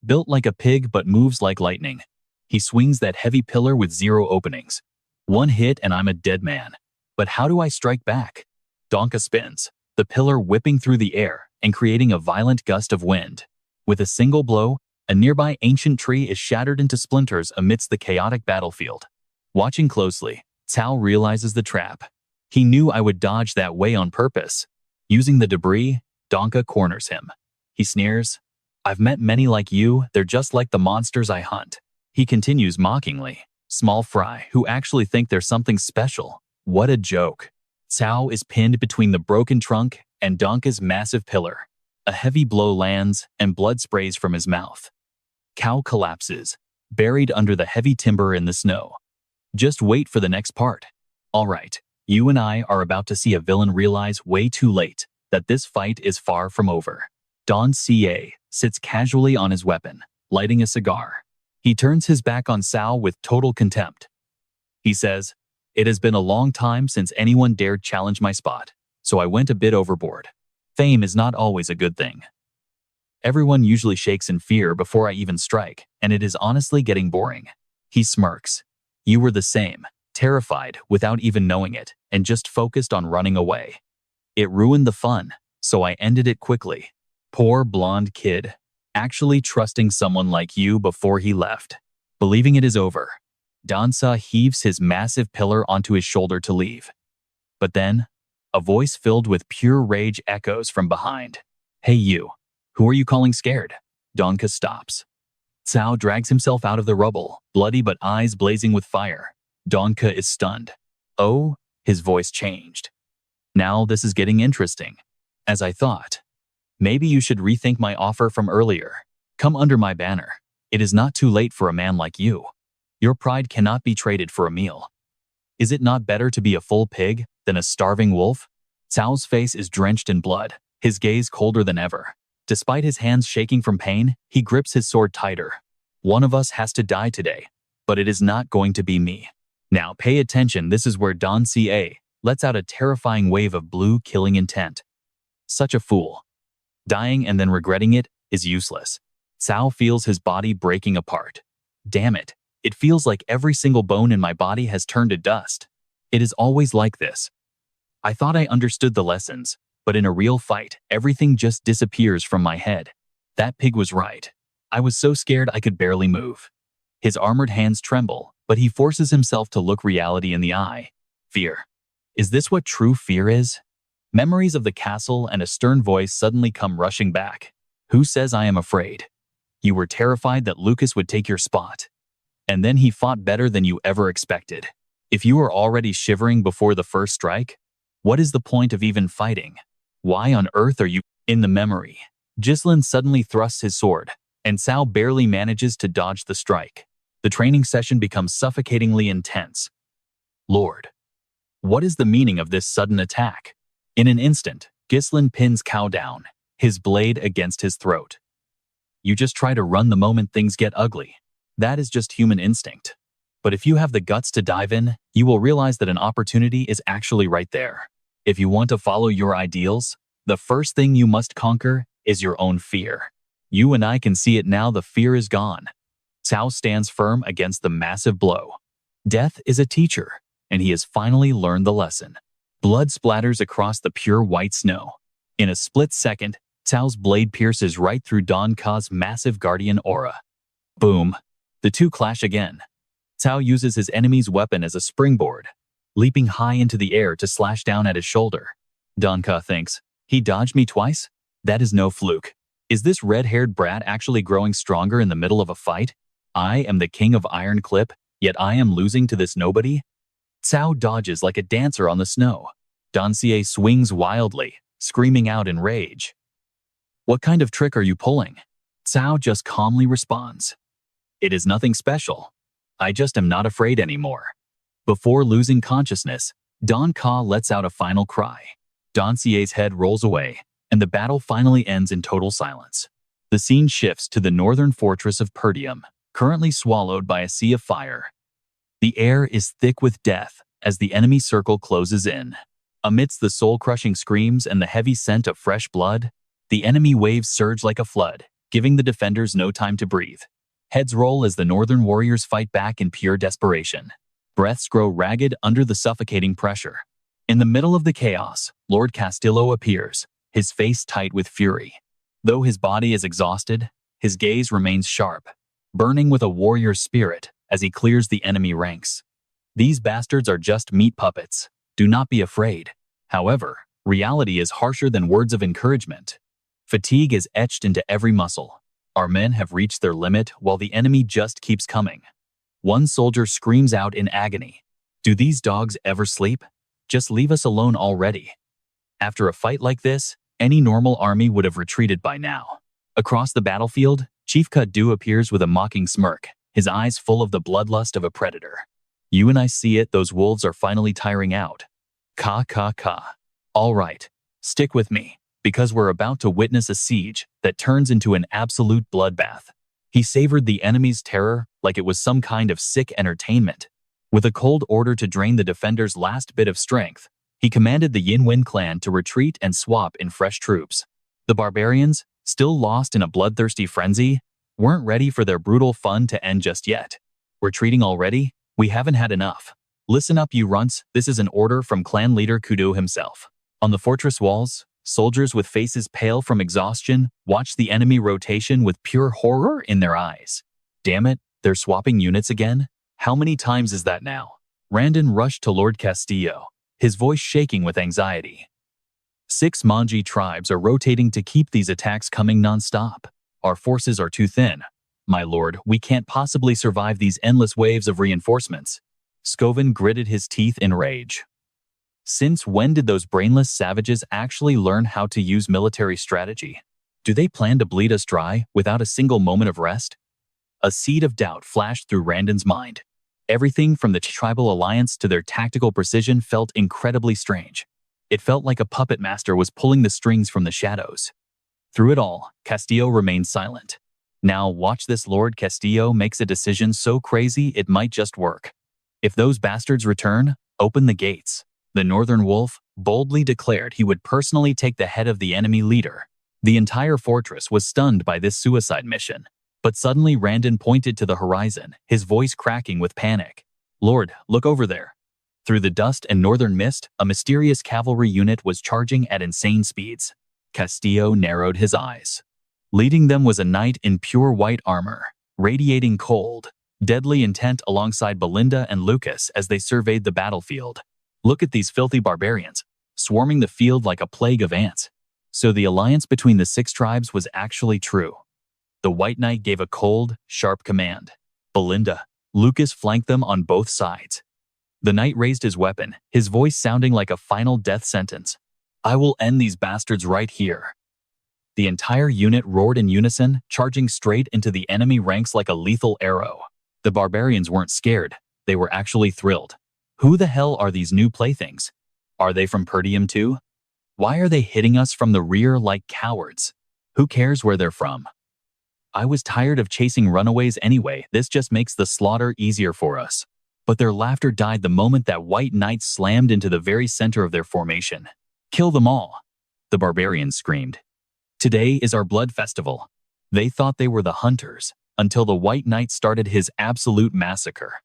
Built like a pig but moves like lightning. He swings that heavy pillar with 0 openings. One hit and I'm a dead man. But how do I strike back? Donka spins, the pillar whipping through the air and creating a violent gust of wind. With a single blow, a nearby ancient tree is shattered into splinters amidst the chaotic battlefield. Watching closely, Cao realizes the trap. He knew I would dodge that way on purpose. Using the debris, Donka corners him. He sneers, I've met many like you, they're just like the monsters I hunt. He continues mockingly, small fry who actually think there's something special. What a joke. Cao is pinned between the broken trunk and Donka's massive pillar. A heavy blow lands and blood sprays from his mouth. Cao collapses, buried under the heavy timber in the snow. Just wait for the next part. All right, you and I are about to see a villain realize way too late that this fight is far from over. Don Ca sits casually on his weapon, lighting a cigar. He turns his back on Cao with total contempt. He says, it has been a long time since anyone dared challenge my spot, so I went a bit overboard. Fame is not always a good thing. Everyone usually shakes in fear before I even strike, and it is honestly getting boring. He smirks. You were the same, terrified without even knowing it, and just focused on running away. It ruined the fun, so I ended it quickly. Poor blonde kid, actually trusting someone like you before he left. Believing it is over, Dansa heaves his massive pillar onto his shoulder to leave. But then, a voice filled with pure rage echoes from behind. Hey you, who are you calling scared? Donka stops. Cao drags himself out of the rubble, bloody but eyes blazing with fire. Donka is stunned. Oh, his voice changed. Now this is getting interesting. As I thought. Maybe you should rethink my offer from earlier. Come under my banner. It is not too late for a man like you. Your pride cannot be traded for a meal. Is it not better to be a full pig than a starving wolf? Cao's face is drenched in blood, his gaze colder than ever. Despite his hands shaking from pain, he grips his sword tighter. One of us has to die today, but it is not going to be me. Now pay attention, this is where Don Ca lets out a terrifying wave of blue killing intent. Such a fool. Dying and then regretting it is useless. Cao feels his body breaking apart. Damn it, it feels like every single bone in my body has turned to dust. It is always like this. I thought I understood the lessons, but in a real fight, everything just disappears from my head. That pig was right. I was so scared I could barely move. His armored hands tremble, but he forces himself to look reality in the eye. Fear. Is this what true fear is? Memories of the castle and a stern voice suddenly come rushing back. Who says I am afraid? You were terrified that Lucas would take your spot. And then he fought better than you ever expected. If you were already shivering before the first strike, what is the point of even fighting? Why on earth are you in the memory? Gislen suddenly thrusts his sword, and Cao barely manages to dodge the strike. The training session becomes suffocatingly intense. Lord, what is the meaning of this sudden attack? In an instant, Gislen pins Cao down, his blade against his throat. You just try to run the moment things get ugly. That is just human instinct. But if you have the guts to dive in, you will realize that an opportunity is actually right there. If you want to follow your ideals, the first thing you must conquer is your own fear. You and I can see it now, the fear is gone. Cao stands firm against the massive blow. Death is a teacher, and he has finally learned the lesson. Blood splatters across the pure white snow. In a split second, Cao's blade pierces right through Don Ka's massive guardian aura. Boom. The two clash again. Cao uses his enemy's weapon as a springboard, leaping high into the air to slash down at his shoulder. Don Ka thinks, he dodged me twice? That is no fluke. Is this red-haired brat actually growing stronger in the middle of a fight? I am the king of Iron Clip, yet I am losing to this nobody? Cao dodges like a dancer on the snow. Don Xie swings wildly, screaming out in rage. What kind of trick are you pulling? Cao just calmly responds. It is nothing special. I just am not afraid anymore. Before losing consciousness, Don Ka lets out a final cry. Don Xie's head rolls away, and the battle finally ends in total silence. The scene shifts to the northern fortress of Perdium, currently swallowed by a sea of fire. The air is thick with death as the enemy circle closes in. Amidst the soul-crushing screams and the heavy scent of fresh blood, the enemy waves surge like a flood, giving the defenders no time to breathe. Heads roll as the northern warriors fight back in pure desperation. Breaths grow ragged under the suffocating pressure. In the middle of the chaos, Lord Castillo appears, his face tight with fury. Though his body is exhausted, his gaze remains sharp, burning with a warrior's spirit as he clears the enemy ranks. These bastards are just meat puppets. Do not be afraid. However, reality is harsher than words of encouragement. Fatigue is etched into every muscle. Our men have reached their limit while the enemy just keeps coming. One soldier screams out in agony. Do these dogs ever sleep? Just leave us alone already. After a fight like this, any normal army would have retreated by now. Across the battlefield, Chief Kadu appears with a mocking smirk, his eyes full of the bloodlust of a predator. You and I see it, those wolves are finally tiring out. Ka. All right, stick with me, because we're about to witness a siege that turns into an absolute bloodbath. He savored the enemy's terror like it was some kind of sick entertainment. With a cold order to drain the defenders' last bit of strength, he commanded the Yinwen clan to retreat and swap in fresh troops. The barbarians, still lost in a bloodthirsty frenzy, weren't ready for their brutal fun to end just yet. Retreating already? We haven't had enough. Listen up, you runts, this is an order from clan leader Kudo himself. On the fortress walls, soldiers with faces pale from exhaustion watched the enemy rotation with pure horror in their eyes. Damn it, they're swapping units again? How many times is that now? Randon rushed to Lord Castillo, his voice shaking with anxiety. 6 Manji tribes are rotating to keep these attacks coming non-stop. Our forces are too thin. My lord, we can't possibly survive these endless waves of reinforcements. Scoven gritted his teeth in rage. Since when did those brainless savages actually learn how to use military strategy? Do they plan to bleed us dry without a single moment of rest? A seed of doubt flashed through Randon's mind. Everything from the tribal alliance to their tactical precision felt incredibly strange. It felt like a puppet master was pulling the strings from the shadows. Through it all, Castillo remained silent. Now watch this. Lord Castillo makes a decision so crazy it might just work. If those bastards return, open the gates. The Northern Wolf boldly declared he would personally take the head of the enemy leader. The entire fortress was stunned by this suicide mission. But suddenly Randon pointed to the horizon, his voice cracking with panic. Lord, look over there. Through the dust and northern mist, a mysterious cavalry unit was charging at insane speeds. Castillo narrowed his eyes. Leading them was a knight in pure white armor, radiating cold, deadly intent alongside Belinda and Lucas as they surveyed the battlefield. Look at these filthy barbarians, swarming the field like a plague of ants. So the alliance between the 6 tribes was actually true. The White Knight gave a cold, sharp command. Belinda, Lucas flanked them on both sides. The knight raised his weapon, his voice sounding like a final death sentence. I will end these bastards right here. The entire unit roared in unison, charging straight into the enemy ranks like a lethal arrow. The barbarians weren't scared. They were actually thrilled. Who the hell are these new playthings? Are they from Perdium too? Why are they hitting us from the rear like cowards? Who cares where they're from? I was tired of chasing runaways anyway. This just makes the slaughter easier for us. But their laughter died the moment that white knights slammed into the very center of their formation. Kill them all, the barbarians screamed. Today is our blood festival. They thought they were the hunters, until the white knight started his absolute massacre.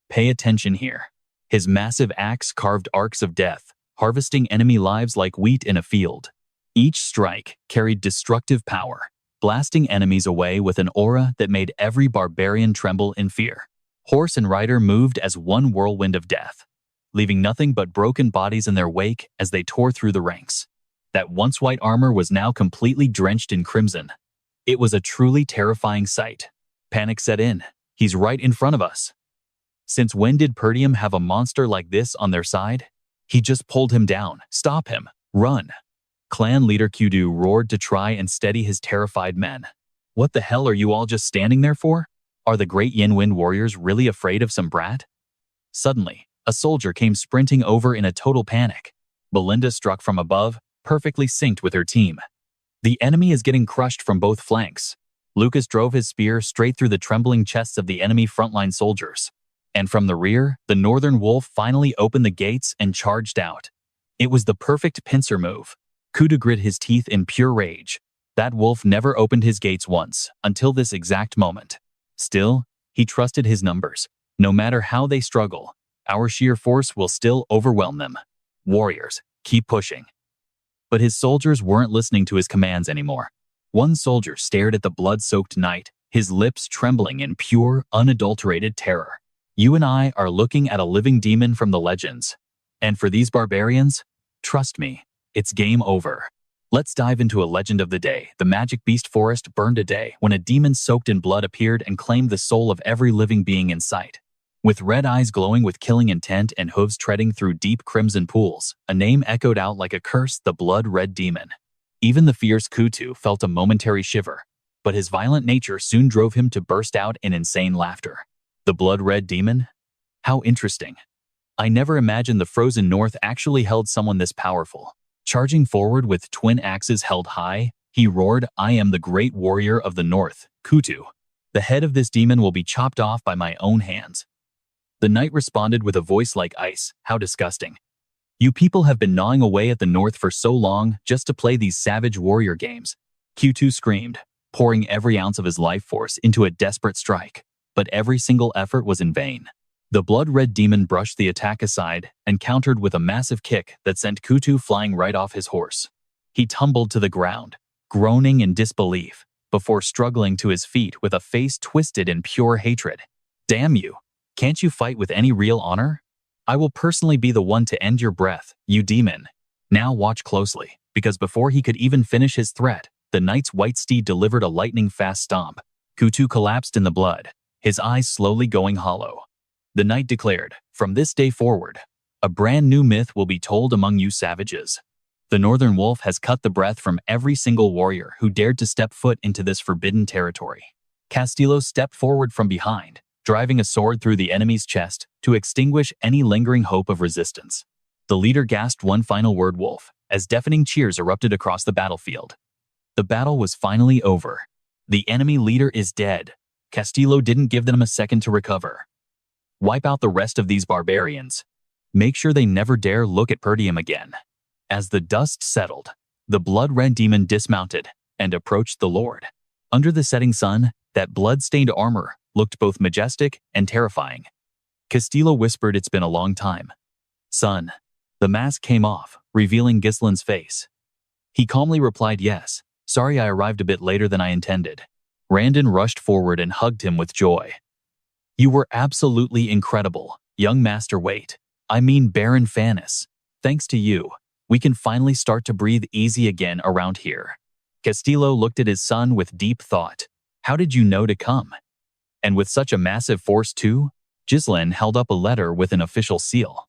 Pay attention here. His massive axe carved arcs of death, harvesting enemy lives like wheat in a field. Each strike carried destructive power, blasting enemies away with an aura that made every barbarian tremble in fear. Horse and rider moved as one whirlwind of death, leaving nothing but broken bodies in their wake as they tore through the ranks. That once white armor was now completely drenched in crimson. It was a truly terrifying sight. Panic set in. He's right in front of us. Since when did Perdium have a monster like this on their side? He just pulled him down. Stop him. Run. Clan leader Kudu roared to try and steady his terrified men. What the hell are you all just standing there for? Are the great Yin Wind warriors really afraid of some brat? Suddenly, a soldier came sprinting over in a total panic. Belinda struck from above, perfectly synced with her team. The enemy is getting crushed from both flanks. Lucas drove his spear straight through the trembling chests of the enemy frontline soldiers. And from the rear, the Northern Wolf finally opened the gates and charged out. It was the perfect pincer move. Kudu grit his teeth in pure rage. That wolf never opened his gates once, until this exact moment. Still, he trusted his numbers. No matter how they struggle, our sheer force will still overwhelm them. Warriors, keep pushing. But his soldiers weren't listening to his commands anymore. One soldier stared at the blood-soaked knight, his lips trembling in pure, unadulterated terror. You and I are looking at a living demon from the legends. And for these barbarians, trust me, it's game over. Let's dive into a legend of the day. The magic beast forest burned a day when a demon soaked in blood appeared and claimed the soul of every living being in sight. With red eyes glowing with killing intent and hooves treading through deep crimson pools, a name echoed out like a curse: the blood-red demon. Even the fierce Kutu felt a momentary shiver, but his violent nature soon drove him to burst out in insane laughter. The blood-red demon? How interesting. I never imagined the frozen north actually held someone this powerful. Charging forward with twin axes held high, he roared, "I am the great warrior of the north, Kutu. The head of this demon will be chopped off by my own hands." The knight responded with a voice like ice, "How disgusting. You people have been gnawing away at the north for so long just to play these savage warrior games." Q2 screamed, pouring every ounce of his life force into a desperate strike, but every single effort was in vain. The blood-red demon brushed the attack aside and countered with a massive kick that sent Kutu flying right off his horse. He tumbled to the ground, groaning in disbelief, before struggling to his feet with a face twisted in pure hatred. "Damn you! Can't you fight with any real honor? I will personally be the one to end your breath, you demon." Now watch closely, because before he could even finish his threat, the knight's white steed delivered a lightning-fast stomp. Kutu collapsed in the blood, his eyes slowly going hollow. The knight declared, "From this day forward, a brand new myth will be told among you savages. The Northern Wolf has cut the breath from every single warrior who dared to step foot into this forbidden territory." Castillo stepped forward from behind, driving a sword through the enemy's chest to extinguish any lingering hope of resistance. The leader gasped one final word, "Wolf," as deafening cheers erupted across the battlefield. The battle was finally over. The enemy leader is dead. Castillo didn't give them a second to recover. Wipe out the rest of these barbarians. Make sure they never dare look at Perdium again. As the dust settled, the blood-red demon dismounted and approached the Lord. Under the setting sun, that blood-stained armor looked both majestic and terrifying. Castillo whispered, "It's been a long time, son." The mask came off, revealing Gislen's face. He calmly replied, "Yes, sorry I arrived a bit later than I intended." Randon rushed forward and hugged him with joy. "You were absolutely incredible, young master. Wait, I mean Baron Fanis. Thanks to you, we can finally start to breathe easy again around here." Castillo looked at his son with deep thought. "How did you know to come? And with such a massive force too?" Gislen held up a letter with an official seal.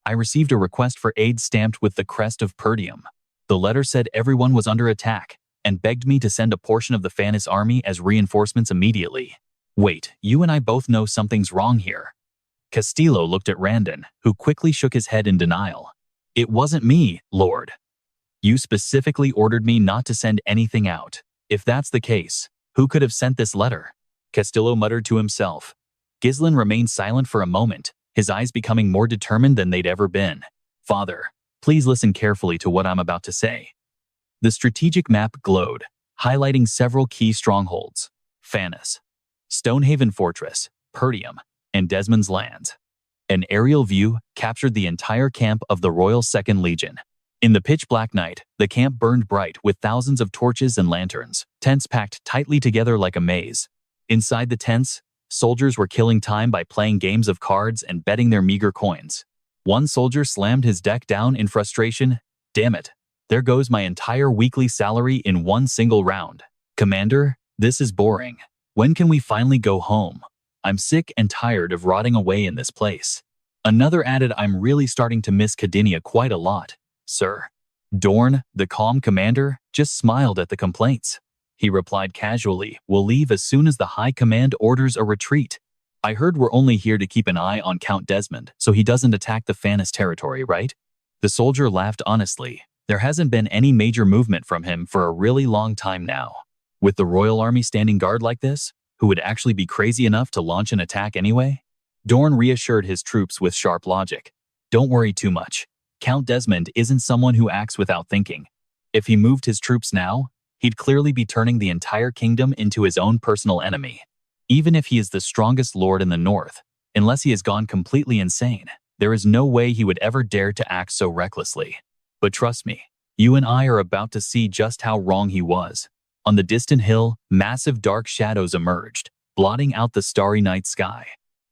"I received a request for aid stamped with the crest of Perdium. The letter said everyone was under attack, and begged me to send a portion of the Fanis army as reinforcements immediately. Wait, you and I both know something's wrong here. Castillo looked at Randon, who quickly shook his head in denial. It wasn't me, Lord. You specifically ordered me not to send anything out. If that's the case, who could have sent this letter? Castillo muttered to himself. Gislen remained silent for a moment, his eyes becoming more determined than they'd ever been. Father, please listen carefully to what I'm about to say. The strategic map glowed, highlighting several key strongholds: Fanis, Stonehaven Fortress, Perdium, and Desmond's lands. An aerial view captured the entire camp of the Royal Second Legion. In the pitch-black night, the camp burned bright with thousands of torches and lanterns, tents packed tightly together like a maze. Inside the tents, soldiers were killing time by playing games of cards and betting their meager coins. One soldier slammed his deck down in frustration. Damn it, there goes my entire weekly salary in one single round. Commander, this is boring. When can we finally go home? I'm sick and tired of rotting away in this place. Another added, I'm really starting to miss Cadinia quite a lot, sir. Dorn, the calm commander, just smiled at the complaints. He replied casually, we'll leave as soon as the High Command orders a retreat. I heard we're only here to keep an eye on Count Desmond so he doesn't attack the Fanis territory, right? The soldier laughed honestly. There hasn't been any major movement from him for a really long time now. With the Royal Army standing guard like this, who would actually be crazy enough to launch an attack anyway? Dorn reassured his troops with sharp logic. Don't worry too much. Count Desmond isn't someone who acts without thinking. If he moved his troops now, he'd clearly be turning the entire kingdom into his own personal enemy. Even if he is the strongest lord in the north, unless he has gone completely insane, there is no way he would ever dare to act so recklessly. But trust me, you and I are about to see just how wrong he was. On the distant hill, massive dark shadows emerged, blotting out the starry night sky.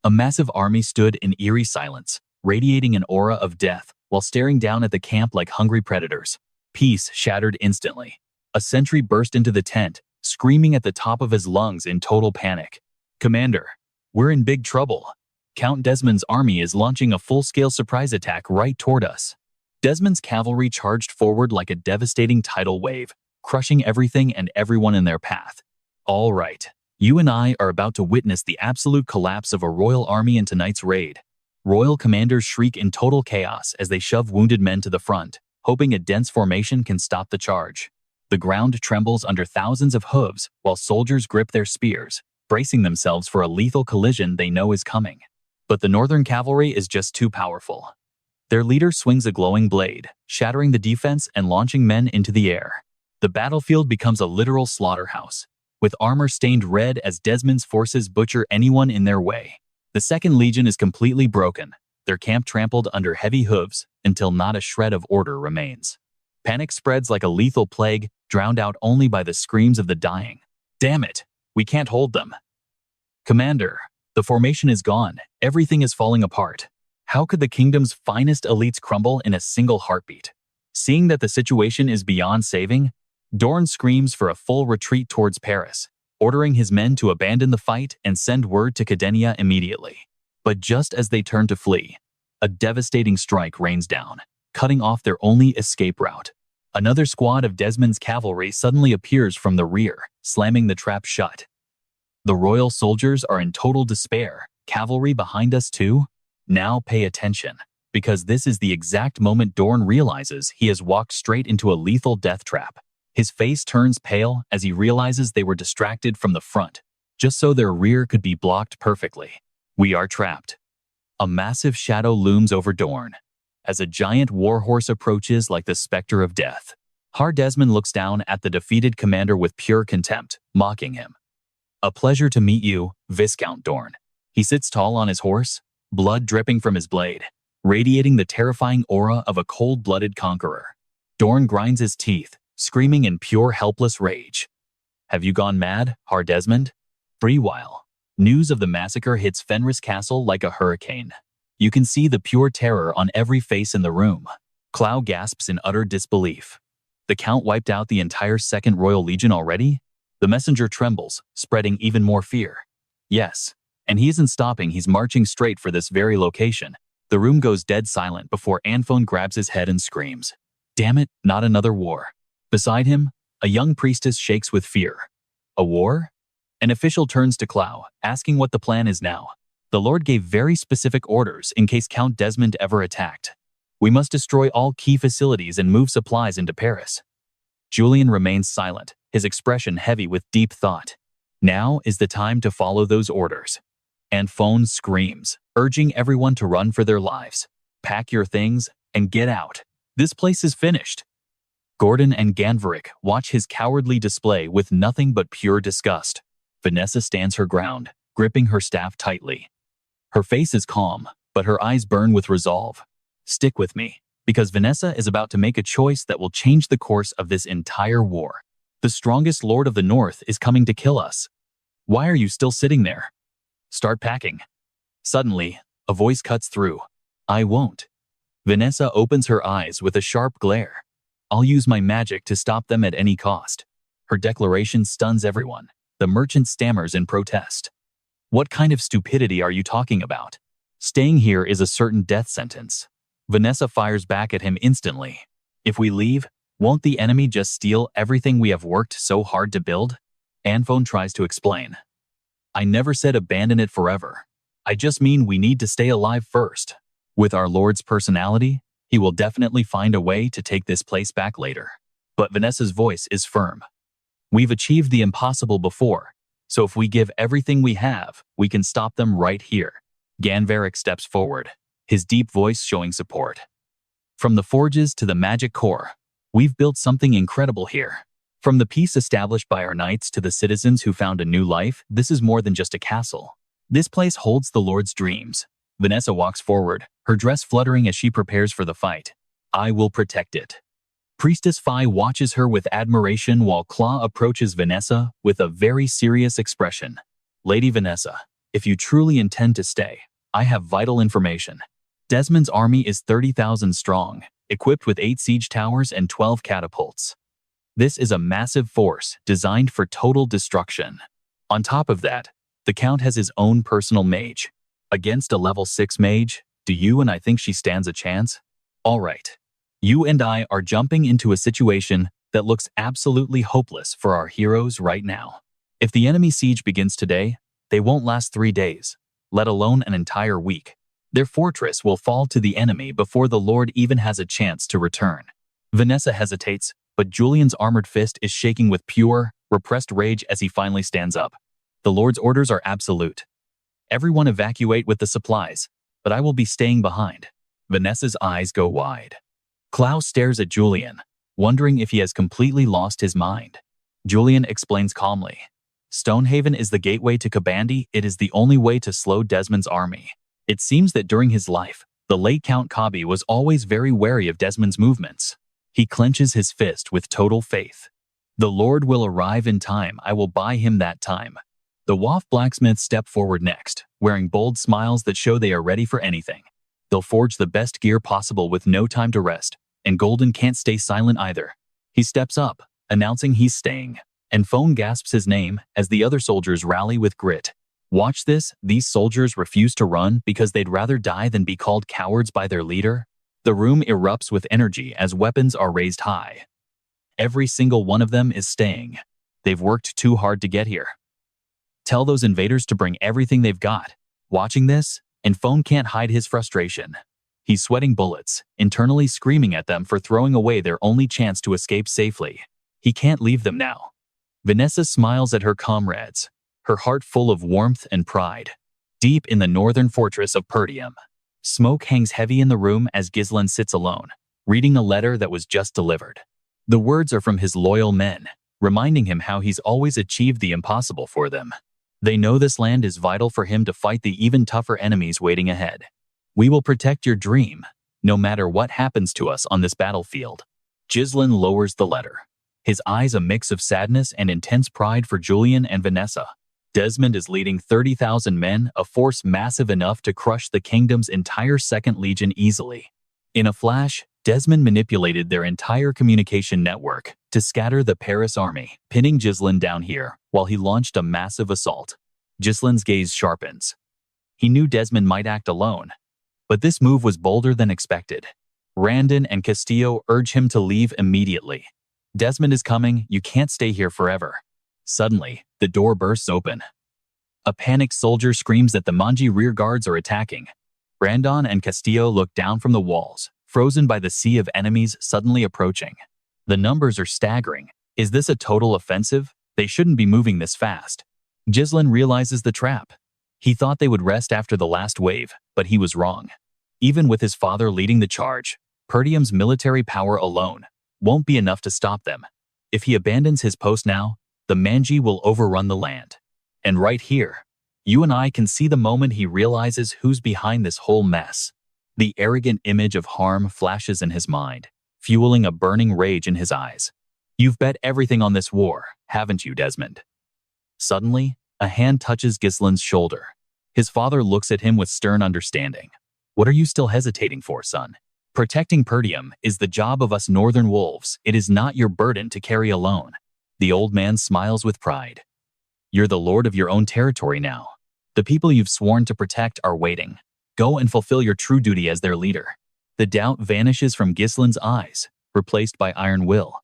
A massive army stood in eerie silence, radiating an aura of death while staring down at the camp like hungry predators. Peace shattered instantly. A sentry burst into the tent, screaming at the top of his lungs in total panic. Commander, we're in big trouble. Count Desmond's army is launching a full-scale surprise attack right toward us. Desmond's cavalry charged forward like a devastating tidal wave, crushing everything and everyone in their path. All right, you and I are about to witness the absolute collapse of a royal army in tonight's raid. Royal commanders shriek in total chaos as they shove wounded men to the front, hoping a dense formation can stop the charge. The ground trembles under thousands of hooves while soldiers grip their spears, bracing themselves for a lethal collision they know is coming. But the northern cavalry is just too powerful. Their leader swings a glowing blade, shattering the defense and launching men into the air. The battlefield becomes a literal slaughterhouse, with armor stained red as Desmond's forces butcher anyone in their way. The Second Legion is completely broken, their camp trampled under heavy hooves until not a shred of order remains. Panic spreads like a lethal plague, drowned out only by the screams of the dying. Damn it, we can't hold them. Commander, the formation is gone, everything is falling apart. How could the kingdom's finest elites crumble in a single heartbeat? Seeing that the situation is beyond saving, Dorn screams for a full retreat towards Paris, ordering his men to abandon the fight and send word to Cadinia immediately. But just as they turn to flee, a devastating strike rains down, cutting off their only escape route. Another squad of Desmond's cavalry suddenly appears from the rear, slamming the trap shut. The royal soldiers are in total despair. Cavalry behind us too? Now pay attention, because this is the exact moment Dorn realizes he has walked straight into a lethal death trap. His face turns pale as he realizes they were distracted from the front, just so their rear could be blocked perfectly. We are trapped. A massive shadow looms over Dorn, as a giant warhorse approaches like the specter of death. Har Desmond looks down at the defeated commander with pure contempt, mocking him. A pleasure to meet you, Viscount Dorn. He sits tall on his horse, blood dripping from his blade, radiating the terrifying aura of a cold-blooded conqueror. Dorn grinds his teeth, screaming in pure helpless rage. Have you gone mad, Har Desmond? For a while, news of the massacre hits Fenris Castle like a hurricane. You can see the pure terror on every face in the room. Clow gasps in utter disbelief. The Count wiped out the entire Second Royal Legion already? The messenger trembles, spreading even more fear. Yes, and he isn't stopping, he's marching straight for this very location. The room goes dead silent before Anphone grabs his head and screams. Damn it, not another war. Beside him, A young priestess shakes with fear. A war? An official turns to Clow, asking what the plan is now. The Lord gave very specific orders in case Count Desmond ever attacked. We must destroy all key facilities and move supplies into Paris. Julian remains silent, his expression heavy with deep thought. Now is the time to follow those orders. And Phone screams, urging everyone to run for their lives. Pack your things and get out. This place is finished. Gordon and Ganverick watch his cowardly display with nothing but pure disgust. Vanessa stands her ground, gripping her staff tightly. Her face is calm, but her eyes burn with resolve. Stick with me, because Vanessa is about to make a choice that will change the course of this entire war. The strongest lord of the North is coming to kill us. Why are you still sitting there? Start packing. Suddenly, a voice cuts through. I won't. Vanessa opens her eyes with a sharp glare. I'll use my magic to stop them at any cost. Her declaration stuns everyone. The merchant stammers in protest. What kind of stupidity are you talking about? Staying here is a certain death sentence. Vanessa fires back at him instantly. If we leave, won't the enemy just steal everything we have worked so hard to build? Anphone tries to explain. I never said abandon it forever. I just mean we need to stay alive first. With our Lord's personality, he will definitely find a way to take this place back later. But Vanessa's voice is firm. We've achieved the impossible before, so if we give everything we have, we can stop them right here. Ganverick steps forward, his deep voice showing support. From the forges to the magic core, we've built something incredible here. From the peace established by our knights to the citizens who found a new life, this is more than just a castle. This place holds the Lord's dreams. Vanessa walks forward, her dress fluttering as she prepares for the fight. I will protect it. Priestess Phi watches her with admiration while Claw approaches Vanessa with a very serious expression. Lady Vanessa, if you truly intend to stay, I have vital information. Desmond's army is 30,000 strong, equipped with 8 siege towers and 12 catapults. This is a massive force designed for total destruction. On top of that, the Count has his own personal mage. Against a level 6 mage, do you and I think she stands a chance? All right. You and I are jumping into a situation that looks absolutely hopeless for our heroes right now. If the enemy siege begins today, they won't last 3 days, let alone an entire week. Their fortress will fall to the enemy before the Lord even has a chance to return. Vanessa hesitates, but Julian's armored fist is shaking with pure, repressed rage as he finally stands up. The Lord's orders are absolute. Everyone evacuate with the supplies, but I will be staying behind. Vanessa's eyes go wide. Klaus stares at Julian, wondering if he has completely lost his mind. Julian explains calmly. Stonehaven is the gateway to Kabandi. It is the only way to slow Desmond's army. It seems that during his life, the late Count Kabi was always very wary of Desmond's movements. He clenches his fist with total faith. The Lord will arrive in time. I will buy him that time. The Waff blacksmiths step forward next, wearing bold smiles that show they are ready for anything. They'll forge the best gear possible with no time to rest, and Golden can't stay silent either. He steps up, announcing he's staying, and Phone gasps his name as the other soldiers rally with grit. Watch this, these soldiers refuse to run because they'd rather die than be called cowards by their leader. The room erupts with energy as weapons are raised high. Every single one of them is staying. They've worked too hard to get here. Tell those invaders to bring everything they've got. Watching this, and Phone can't hide his frustration. He's sweating bullets, internally screaming at them for throwing away their only chance to escape safely. He can't leave them now. Vanessa smiles at her comrades, her heart full of warmth and pride. Deep in the northern fortress of Perdium, smoke hangs heavy in the room as Gislen sits alone, reading a letter that was just delivered. The words are from his loyal men, reminding him how he's always achieved the impossible for them. They know this land is vital for him to fight the even tougher enemies waiting ahead. We will protect your dream, no matter what happens to us on this battlefield. Gislen lowers the letter, his eyes a mix of sadness and intense pride for Julian and Vanessa. Desmond is leading 30,000 men, a force massive enough to crush the kingdom's entire 2nd Legion easily. In a flash, Desmond manipulated their entire communication network to scatter the Paris army, pinning Gislen down here while he launched a massive assault. Gislen's gaze sharpens. He knew Desmond might act alone, but this move was bolder than expected. Randon and Castillo urge him to leave immediately. Desmond is coming, you can't stay here forever. Suddenly, the door bursts open. A panicked soldier screams that the Manji rearguards are attacking. Brandon and Castillo look down from the walls, frozen by the sea of enemies suddenly approaching. The numbers are staggering. Is this a total offensive? They shouldn't be moving this fast. Gislen realizes the trap. He thought they would rest after the last wave, but he was wrong. Even with his father leading the charge, Perdium's military power alone won't be enough to stop them. If he abandons his post now, the Manji will overrun the land. And right here, you and I can see the moment he realizes who's behind this whole mess. The arrogant image of harm flashes in his mind, fueling a burning rage in his eyes. You've bet everything on this war, haven't you, Desmond? Suddenly, a hand touches Gislen's shoulder. His father looks at him with stern understanding. What are you still hesitating for, son? Protecting Perdium is the job of us northern wolves. It is not your burden to carry alone. The old man smiles with pride. You're the lord of your own territory now. The people you've sworn to protect are waiting. Go and fulfill your true duty as their leader. The doubt vanishes from Gislen's eyes, replaced by iron will.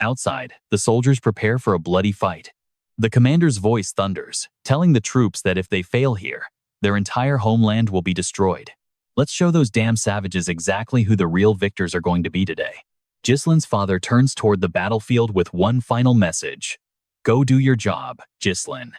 Outside, the soldiers prepare for a bloody fight. The commander's voice thunders, telling the troops that if they fail here, their entire homeland will be destroyed. Let's show those damn savages exactly who the real victors are going to be today. Gislen's father turns toward the battlefield with one final message. Go do your job, Gislen.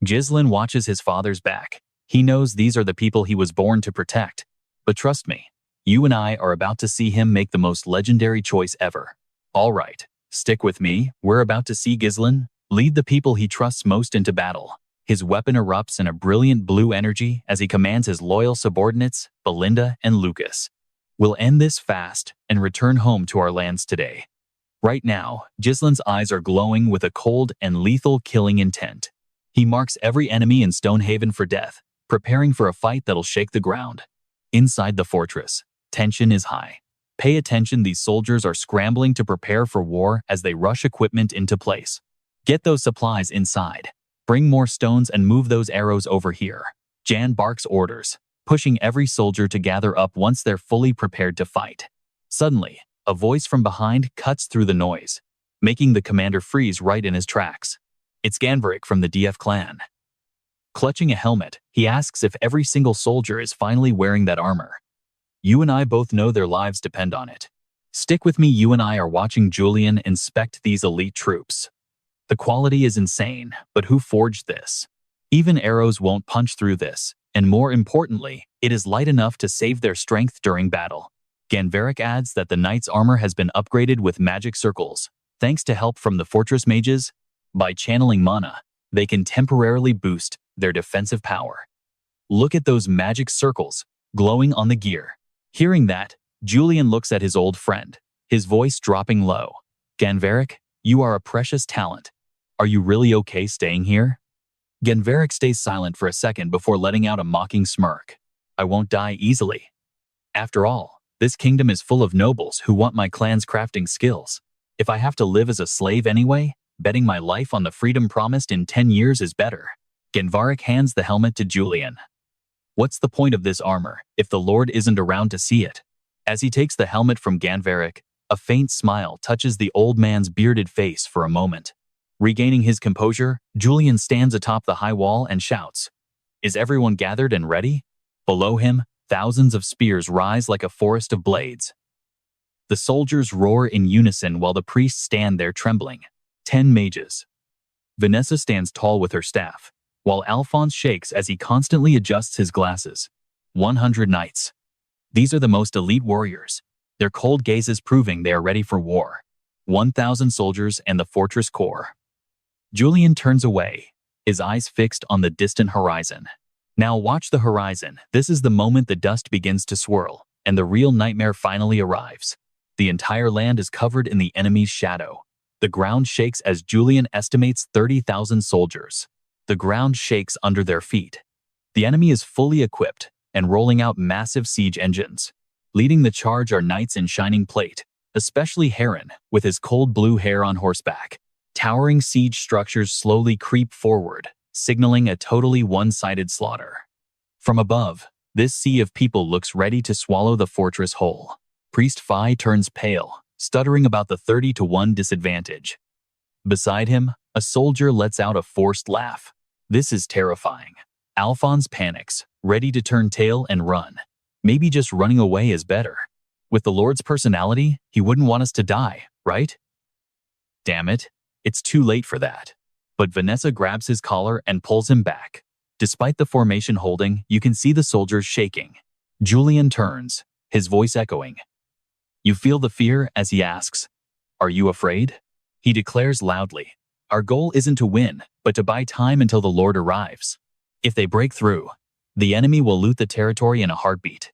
Gislen watches his father's back. He knows these are the people he was born to protect. But trust me, you and I are about to see him make the most legendary choice ever. All right, stick with me. We're about to see Gislen lead the people he trusts most into battle. His weapon erupts in a brilliant blue energy as he commands his loyal subordinates, Belinda and Lucas. We'll end this fast and return home to our lands today. Right now, Gislen's eyes are glowing with a cold and lethal killing intent. He marks every enemy in Stonehaven for death, preparing for a fight that'll shake the ground. Inside the fortress, tension is high. Pay attention, these soldiers are scrambling to prepare for war as they rush equipment into place. Get those supplies inside. Bring more stones and move those arrows over here. Jan barks orders, pushing every soldier to gather up once they're fully prepared to fight. Suddenly, a voice from behind cuts through the noise, making the commander freeze right in his tracks. It's Ganvarik from the DF clan. Clutching a helmet, he asks if every single soldier is finally wearing that armor. You and I both know their lives depend on it. Stick with me, you and I are watching Julian inspect these elite troops. The quality is insane, but who forged this? Even arrows won't punch through this, and more importantly, it is light enough to save their strength during battle. Ganvarik adds that the knight's armor has been upgraded with magic circles, thanks to help from the fortress mages. By channeling mana, they can temporarily boost their defensive power. Look at those magic circles glowing on the gear. Hearing that, Julian looks at his old friend, his voice dropping low. Ganvarik, you are a precious talent. Are you really okay staying here? Ganvarik stays silent for a second before letting out a mocking smirk. I won't die easily. After all, this kingdom is full of nobles who want my clan's crafting skills. If I have to live as a slave anyway, betting my life on the freedom promised in 10 years is better. Ganvarik hands the helmet to Julian. What's the point of this armor if the Lord isn't around to see it? As he takes the helmet from Ganvarik, a faint smile touches the old man's bearded face for a moment. Regaining his composure, Julian stands atop the high wall and shouts, "Is everyone gathered and ready?" Below him, thousands of spears rise like a forest of blades. The soldiers roar in unison while the priests stand there trembling. 10 mages. Vanessa stands tall with her staff, while Alphonse shakes as he constantly adjusts his glasses. 100 knights. These are the most elite warriors, their cold gazes proving they are ready for war. 1,000 soldiers and the fortress core. Julian turns away, his eyes fixed on the distant horizon. Now watch the horizon. This is the moment the dust begins to swirl, and the real nightmare finally arrives. The entire land is covered in the enemy's shadow. The ground shakes as Julian estimates 30,000 soldiers. The ground shakes under their feet. The enemy is fully equipped and rolling out massive siege engines. Leading the charge are knights in shining plate, especially Heron, with his cold blue hair on horseback. Towering siege structures slowly creep forward, signaling a totally one-sided slaughter. From above, this sea of people looks ready to swallow the fortress whole. Priest Phi turns pale, stuttering about the 30-to-1 disadvantage. Beside him, a soldier lets out a forced laugh. This is terrifying. Alphonse panics, ready to turn tail and run. Maybe just running away is better. With the Lord's personality, he wouldn't want us to die, right? Damn it, it's too late for that. But Vanessa grabs his collar and pulls him back. Despite the formation holding, you can see the soldiers shaking. Julien turns, his voice echoing. You feel the fear as he asks, "Are you afraid?" He declares loudly, "Our goal isn't to win, but to buy time until the Lord arrives. If they break through, the enemy will loot the territory in a heartbeat.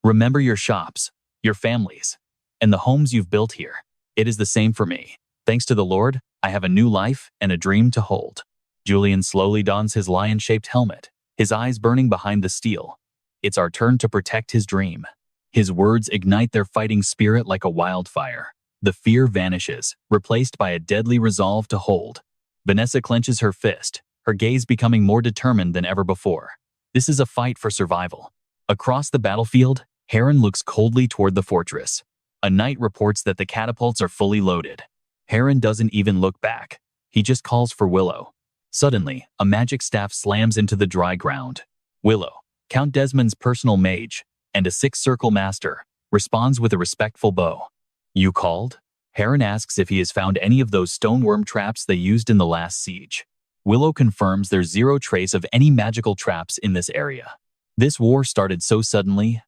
Remember your shops, your families, and the homes you've built here. It is the same for me. Thanks to the Lord, I have a new life and a dream to hold." Julien slowly dons his lion-shaped helmet, his eyes burning behind the steel. It's our turn to protect his dream. His words ignite their fighting spirit like a wildfire. The fear vanishes, replaced by a deadly resolve to hold. Vanessa clenches her fist, her gaze becoming more determined than ever before. This is a fight for survival. Across the battlefield, Heron looks coldly toward the fortress. A knight reports that the catapults are fully loaded. Heron doesn't even look back. He just calls for Willow. Suddenly, a magic staff slams into the dry ground. Willow, Count Desmond's personal mage, and a six-circle master, responds with a respectful bow. "You called?" Heron asks if he has found any of those stoneworm traps they used in the last siege. Willow confirms there's zero trace of any magical traps in this area. This war started so suddenly,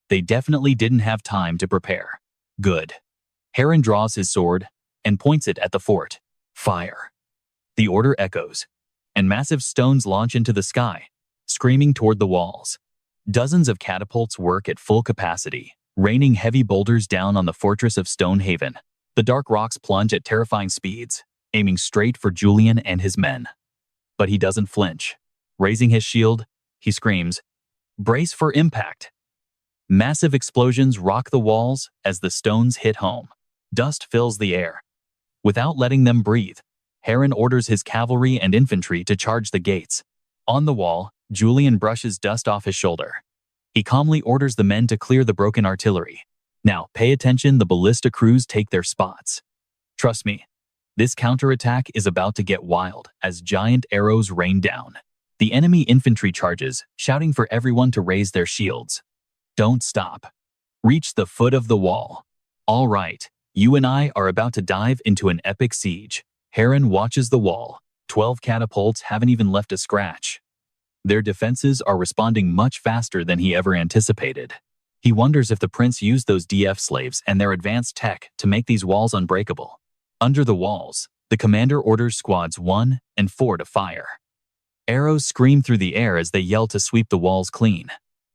they definitely didn't have time to prepare. Good. Heron draws his sword and points it at the fort. Fire. The order echoes, and massive stones launch into the sky, screaming toward the walls. Dozens of catapults work at full capacity, raining heavy boulders down on the fortress of Stonehaven. The dark rocks plunge at terrifying speeds, aiming straight for Julien and his men. But he doesn't flinch. Raising his shield, he screams, "Brace for impact!" Massive explosions rock the walls as the stones hit home. Dust fills the air. Without letting them breathe, Heron orders his cavalry and infantry to charge the gates. On the wall, Julien brushes dust off his shoulder. He calmly orders the men to clear the broken artillery. Now, pay attention, the ballista crews take their spots. Trust me, this counterattack is about to get wild as giant arrows rain down. The enemy infantry charges, shouting for everyone to raise their shields. Don't stop. Reach the foot of the wall. All right, you and I are about to dive into an epic siege. Heron watches the wall. 12 catapults haven't even left a scratch. Their defenses are responding much faster than he ever anticipated. He wonders if the prince used those DF slaves and their advanced tech to make these walls unbreakable. Under the walls, the commander orders squads 1 and 4 to fire. Arrows scream through the air as they yell to sweep the walls clean.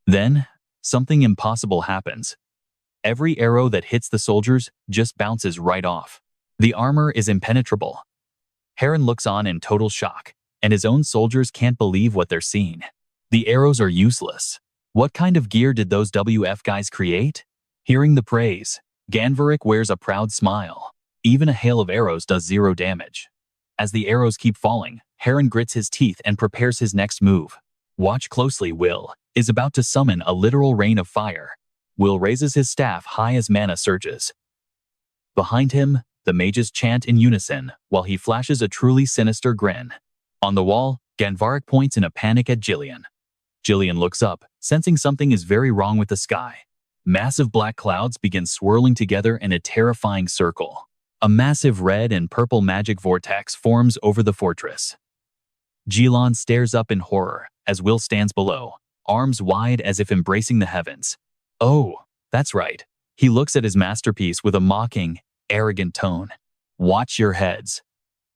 Then, something impossible happens. Every arrow that hits the soldiers just bounces right off. The armor is impenetrable. Heron looks on in total shock, and his own soldiers can't believe what they're seeing. The arrows are useless. What kind of gear did those WF guys create? Hearing the praise, Ganvarik wears a proud smile. Even a hail of arrows does 0 damage. As the arrows keep falling, Heron grits his teeth and prepares his next move. Watch closely, Will is about to summon a literal rain of fire. Will raises his staff high as mana surges. Behind him, the mages chant in unison while he flashes a truly sinister grin. On the wall, Ganvarik points in a panic at Jillian. Jillian looks up, sensing something is very wrong with the sky. Massive black clouds begin swirling together in a terrifying circle. A massive red and purple magic vortex forms over the fortress. Jillian stares up in horror as Will stands below, arms wide as if embracing the heavens. Oh, that's right. He looks at his masterpiece with a mocking, arrogant tone. Watch your heads.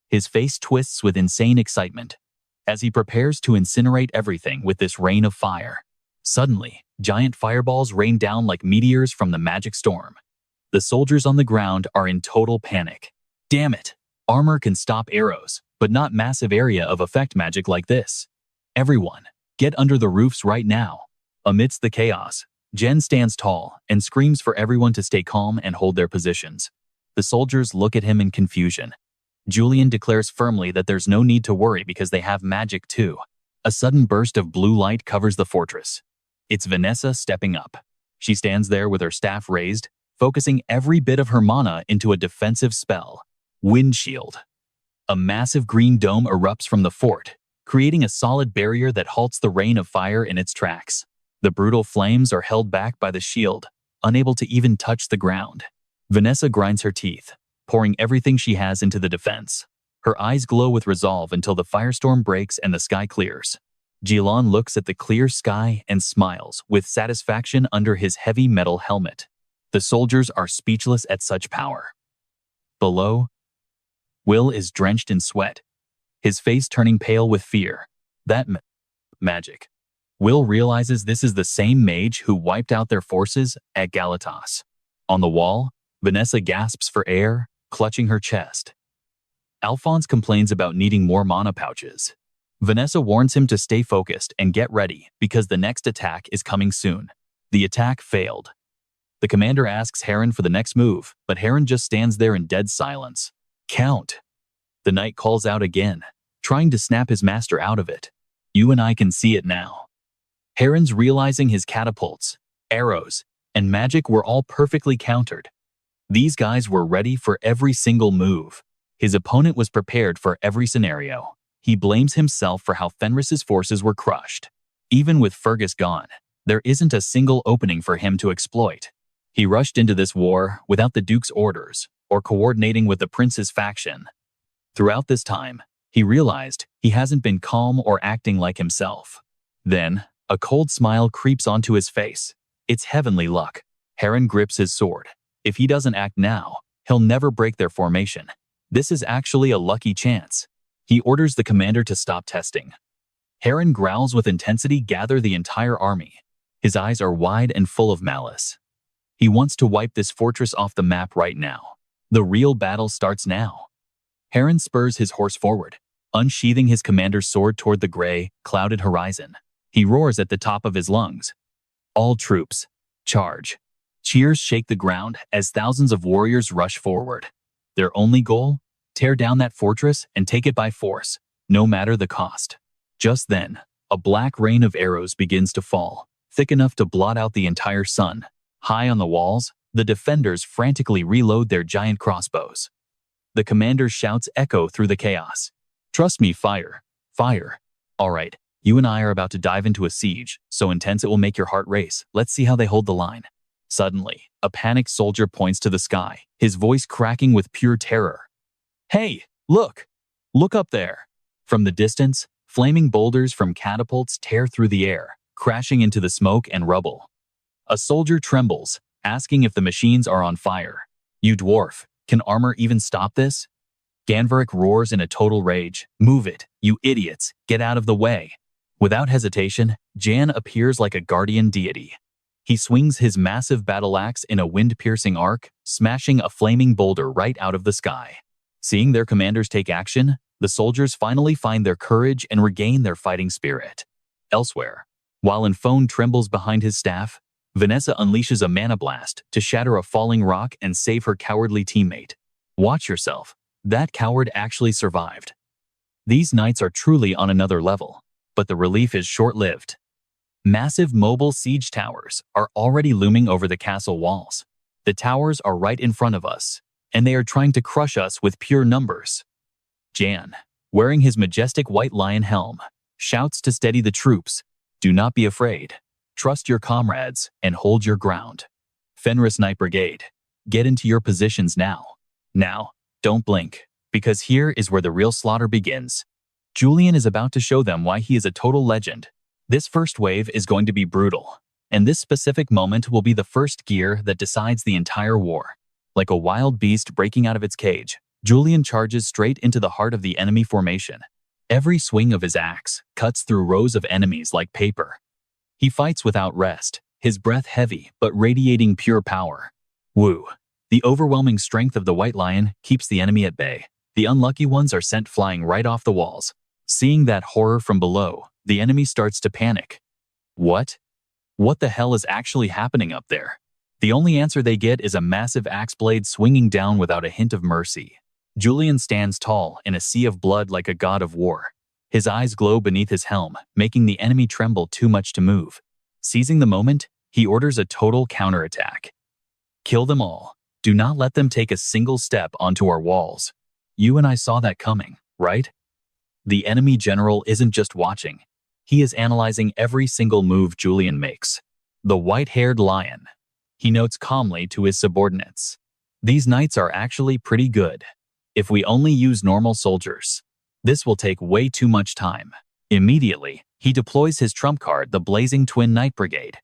His face twists with insane excitement as he prepares to incinerate everything with this rain of fire. Suddenly, giant fireballs rain down like meteors from the magic storm. The soldiers on the ground are in total panic. Damn it! Armor can stop arrows, but not massive area of effect magic like this. Everyone, get under the roofs right now. Amidst the chaos, Jen stands tall and screams for everyone to stay calm and hold their positions. The soldiers look at him in confusion. Julien declares firmly that there's no need to worry because they have magic too. A sudden burst of blue light covers the fortress. It's Vanessa stepping up. She stands there with her staff raised, focusing every bit of her mana into a defensive spell. Windshield. A massive green dome erupts from the fort, creating a solid barrier that halts the rain of fire in its tracks. The brutal flames are held back by the shield, unable to even touch the ground. Vanessa grinds her teeth, pouring everything she has into the defense. Her eyes glow with resolve until the firestorm breaks and the sky clears. Gislen looks at the clear sky and smiles with satisfaction under his heavy metal helmet. The soldiers are speechless at such power. Below, Will is drenched in sweat, his face turning pale with fear. That magic. Will realizes this is the same mage who wiped out their forces at Galatas. On the wall, Vanessa gasps for air, clutching her chest. Alphonse complains about needing more mana pouches. Vanessa warns him to stay focused and get ready because the next attack is coming soon. The attack failed. The commander asks Heron for the next move, but Heron just stands there in dead silence. Count. The knight calls out again, trying to snap his master out of it. You and I can see it now. Heron's realizing his catapults, arrows, and magic were all perfectly countered. These guys were ready for every single move. His opponent was prepared for every scenario. He blames himself for how Fenris's forces were crushed. Even with Fergus gone, there isn't a single opening for him to exploit. He rushed into this war without the Duke's orders or coordinating with the Prince's faction. Throughout this time, he realized he hasn't been calm or acting like himself. Then, a cold smile creeps onto his face. It's heavenly luck. Heron grips his sword. If he doesn't act now, he'll never break their formation. This is actually a lucky chance. He orders the commander to stop testing. Heron growls with intensity, gather the entire army. His eyes are wide and full of malice. He wants to wipe this fortress off the map right now. The real battle starts now. Heron spurs his horse forward, unsheathing his commander's sword toward the gray, clouded horizon. He roars at the top of his lungs. All troops, charge. Cheers shake the ground as thousands of warriors rush forward. Their only goal? Tear down that fortress and take it by force, no matter the cost. Just then, a black rain of arrows begins to fall, thick enough to blot out the entire sun. High on the walls, the defenders frantically reload their giant crossbows. The commander's shouts echo through the chaos. Trust me, fire. Fire. All right, you and I are about to dive into a siege, so intense it will make your heart race. Let's see how they hold the line. Suddenly, a panicked soldier points to the sky, his voice cracking with pure terror. Hey, look! Look up there! From the distance, flaming boulders from catapults tear through the air, crashing into the smoke and rubble. A soldier trembles, asking if the machines are on fire. You dwarf, can armor even stop this? Ganveric roars in a total rage. Move it, you idiots, get out of the way. Without hesitation, Jan appears like a guardian deity. He swings his massive battle axe in a wind-piercing arc, smashing a flaming boulder right out of the sky. Seeing their commanders take action, the soldiers finally find their courage and regain their fighting spirit. Elsewhere, while Infone trembles behind his staff, Vanessa unleashes a mana blast to shatter a falling rock and save her cowardly teammate. Watch yourself. That coward actually survived. These knights are truly on another level, but the relief is short-lived. Massive mobile siege towers are already looming over the castle walls. The towers are right in front of us, and they are trying to crush us with pure numbers. Jan, wearing his majestic white lion helm, shouts to steady the troops. Do not be afraid. Trust your comrades and hold your ground. Fenris Knight Brigade, get into your positions now. Now, don't blink, because here is where the real slaughter begins. Julian is about to show them why he is a total legend. This first wave is going to be brutal, and this specific moment will be the first gear that decides the entire war. Like a wild beast breaking out of its cage, Julian charges straight into the heart of the enemy formation. Every swing of his axe cuts through rows of enemies like paper. He fights without rest, his breath heavy but radiating pure power. Woo! The overwhelming strength of the White Lion keeps the enemy at bay. The unlucky ones are sent flying right off the walls. Seeing that horror from below, the enemy starts to panic. What? What the hell is actually happening up there? The only answer they get is a massive axe blade swinging down without a hint of mercy. Julian stands tall in a sea of blood like a god of war. His eyes glow beneath his helm, making the enemy tremble too much to move. Seizing the moment, he orders a total counterattack. Kill them all. Do not let them take a single step onto our walls. You and I saw that coming, right? The enemy general isn't just watching. He is analyzing every single move Julian makes. The white-haired lion. He notes calmly to his subordinates. These knights are actually pretty good. If we only use normal soldiers, this will take way too much time. Immediately, he deploys his trump card, the Blazing Twin Knight Brigade.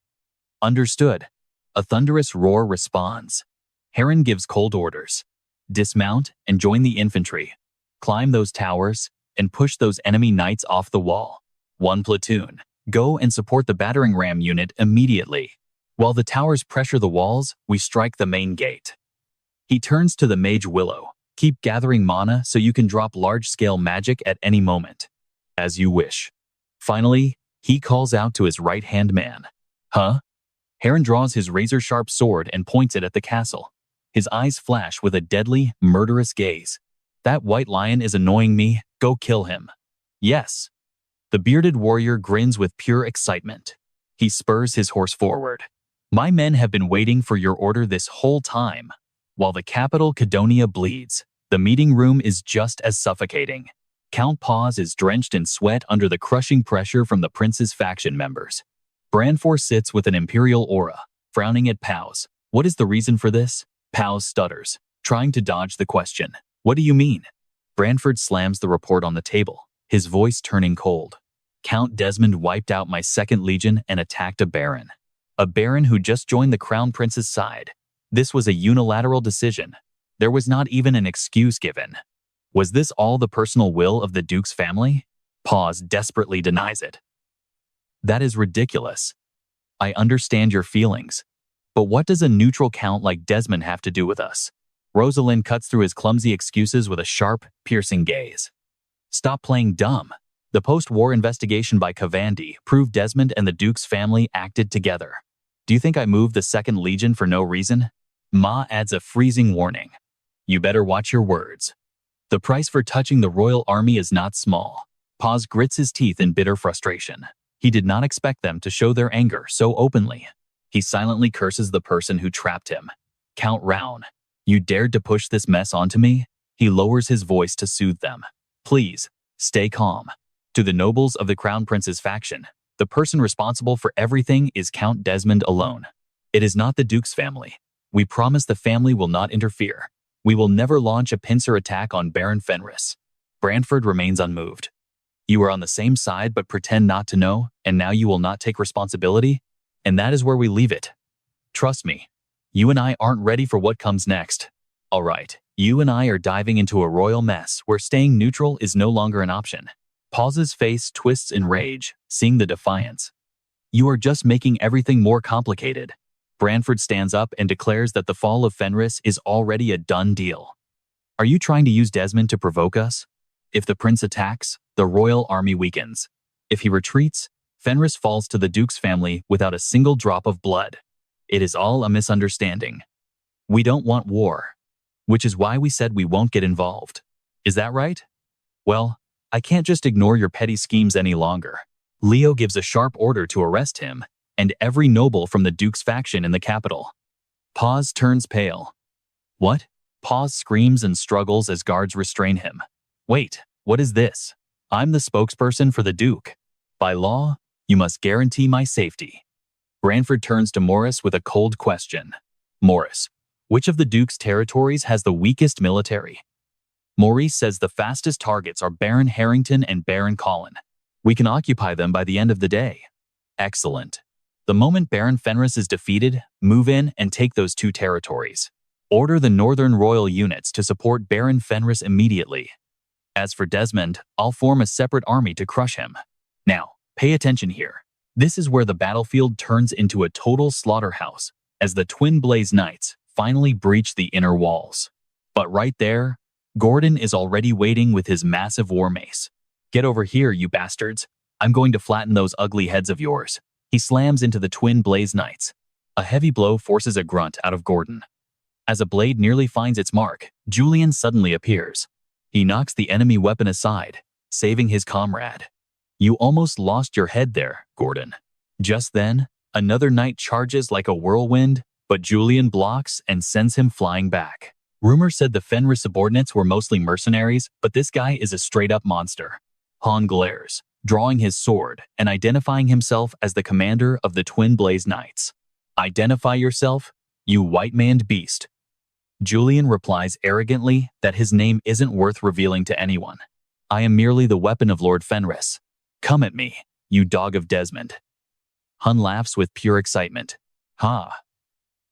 Understood. A thunderous roar responds. Heron gives cold orders. Dismount and join the infantry. Climb those towers and push those enemy knights off the wall. One platoon. Go and support the battering ram unit immediately. While the towers pressure the walls, we strike the main gate. He turns to the mage Willow. Keep gathering mana so you can drop large-scale magic at any moment. As you wish. Finally, he calls out to his right-hand man. Huh? Heron draws his razor-sharp sword and points it at the castle. His eyes flash with a deadly, murderous gaze. That white lion is annoying me. Go kill him. Yes. The bearded warrior grins with pure excitement. He spurs his horse forward. My men have been waiting for your order this whole time. While the capital Cadonia bleeds, the meeting room is just as suffocating. Count Paz is drenched in sweat under the crushing pressure from the prince's faction members. Branfor sits with an imperial aura, frowning at Paz. What is the reason for this? Paz stutters, trying to dodge the question. What do you mean? Branford slams the report on the table, his voice turning cold. Count Desmond wiped out my 2nd Legion and attacked a baron. A baron who just joined the crown prince's side. This was a unilateral decision. There was not even an excuse given. Was this all the personal will of the Duke's family? Paz desperately denies it. That is ridiculous. I understand your feelings. But what does a neutral count like Desmond have to do with us? Rosalind cuts through his clumsy excuses with a sharp, piercing gaze. Stop playing dumb. The post-war investigation by Cavandi proved Desmond and the Duke's family acted together. Do you think I moved the 2nd Legion for no reason? Ma adds a freezing warning. You better watch your words. The price for touching the royal army is not small. Paz grits his teeth in bitter frustration. He did not expect them to show their anger so openly. He silently curses the person who trapped him. Count Round. You dared to push this mess onto me? He lowers his voice to soothe them. Please, stay calm. To the nobles of the Crown Prince's faction, the person responsible for everything is Count Desmond alone. It is not the Duke's family. We promise the family will not interfere. We will never launch a pincer attack on Baron Fenris. Branford remains unmoved. You are on the same side but pretend not to know, and now you will not take responsibility? And that is where we leave it. Trust me, you and I aren't ready for what comes next. All right, you and I are diving into a royal mess where staying neutral is no longer an option. Paz's face twists in rage, seeing the defiance. You are just making everything more complicated. Branford stands up and declares that the fall of Fenris is already a done deal. Are you trying to use Desmond to provoke us? If the prince attacks, the royal army weakens. If he retreats, Fenris falls to the Duke's family without a single drop of blood. It is all a misunderstanding. We don't want war, which is why we said we won't get involved. Is that right? Well, I can't just ignore your petty schemes any longer. Leo gives a sharp order to arrest him and every noble from the Duke's faction in the capital. Paz turns pale. What? Paz screams and struggles as guards restrain him. Wait, what is this? I'm the spokesperson for the Duke. By law, you must guarantee my safety. Branford turns to Morris with a cold question. Morris, which of the Duke's territories has the weakest military? Maurice says the fastest targets are Baron Harrington and Baron Colin. We can occupy them by the end of the day. Excellent. The moment Baron Fenris is defeated, move in and take those 2 territories. Order the Northern Royal units to support Baron Fenris immediately. As for Desmond, I'll form a separate army to crush him. Now, pay attention here. This is where the battlefield turns into a total slaughterhouse, as the Twin Blaze Knights finally breach the inner walls. But right there, Gordon is already waiting with his massive war mace. Get over here, you bastards. I'm going to flatten those ugly heads of yours. He slams into the Twin Blaze Knights. A heavy blow forces a grunt out of Gordon. As a blade nearly finds its mark, Julian suddenly appears. He knocks the enemy weapon aside, saving his comrade. You almost lost your head there, Gordon. Just then, another knight charges like a whirlwind, but Julian blocks and sends him flying back. Rumor said the Fenris subordinates were mostly mercenaries, but this guy is a straight-up monster. Han glares, drawing his sword and identifying himself as the commander of the Twin Blaze Knights. "Identify yourself, you white-maned beast." Julian replies arrogantly that his name isn't worth revealing to anyone. "I am merely the weapon of Lord Fenris. Come at me, you dog of Desmond." Han laughs with pure excitement. "Ha.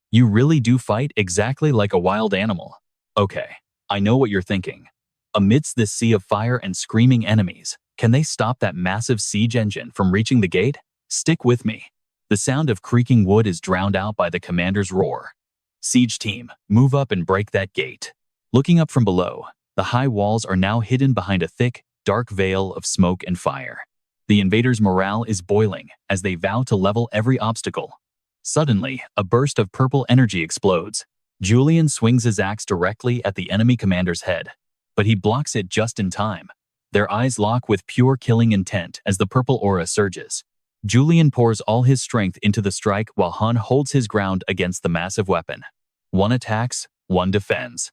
You really do fight exactly like a wild animal. Okay, I know what you're thinking. Amidst this sea of fire and screaming enemies, can they stop that massive siege engine from reaching the gate? Stick with me." The sound of creaking wood is drowned out by the commander's roar. "Siege team, move up and break that gate." Looking up from below, the high walls are now hidden behind a thick, dark veil of smoke and fire. The invaders' morale is boiling as they vow to level every obstacle. Suddenly, a burst of purple energy explodes. Julian swings his axe directly at the enemy commander's head, but he blocks it just in time. Their eyes lock with pure killing intent as the purple aura surges. Julian pours all his strength into the strike while Han holds his ground against the massive weapon. One attacks, one defends.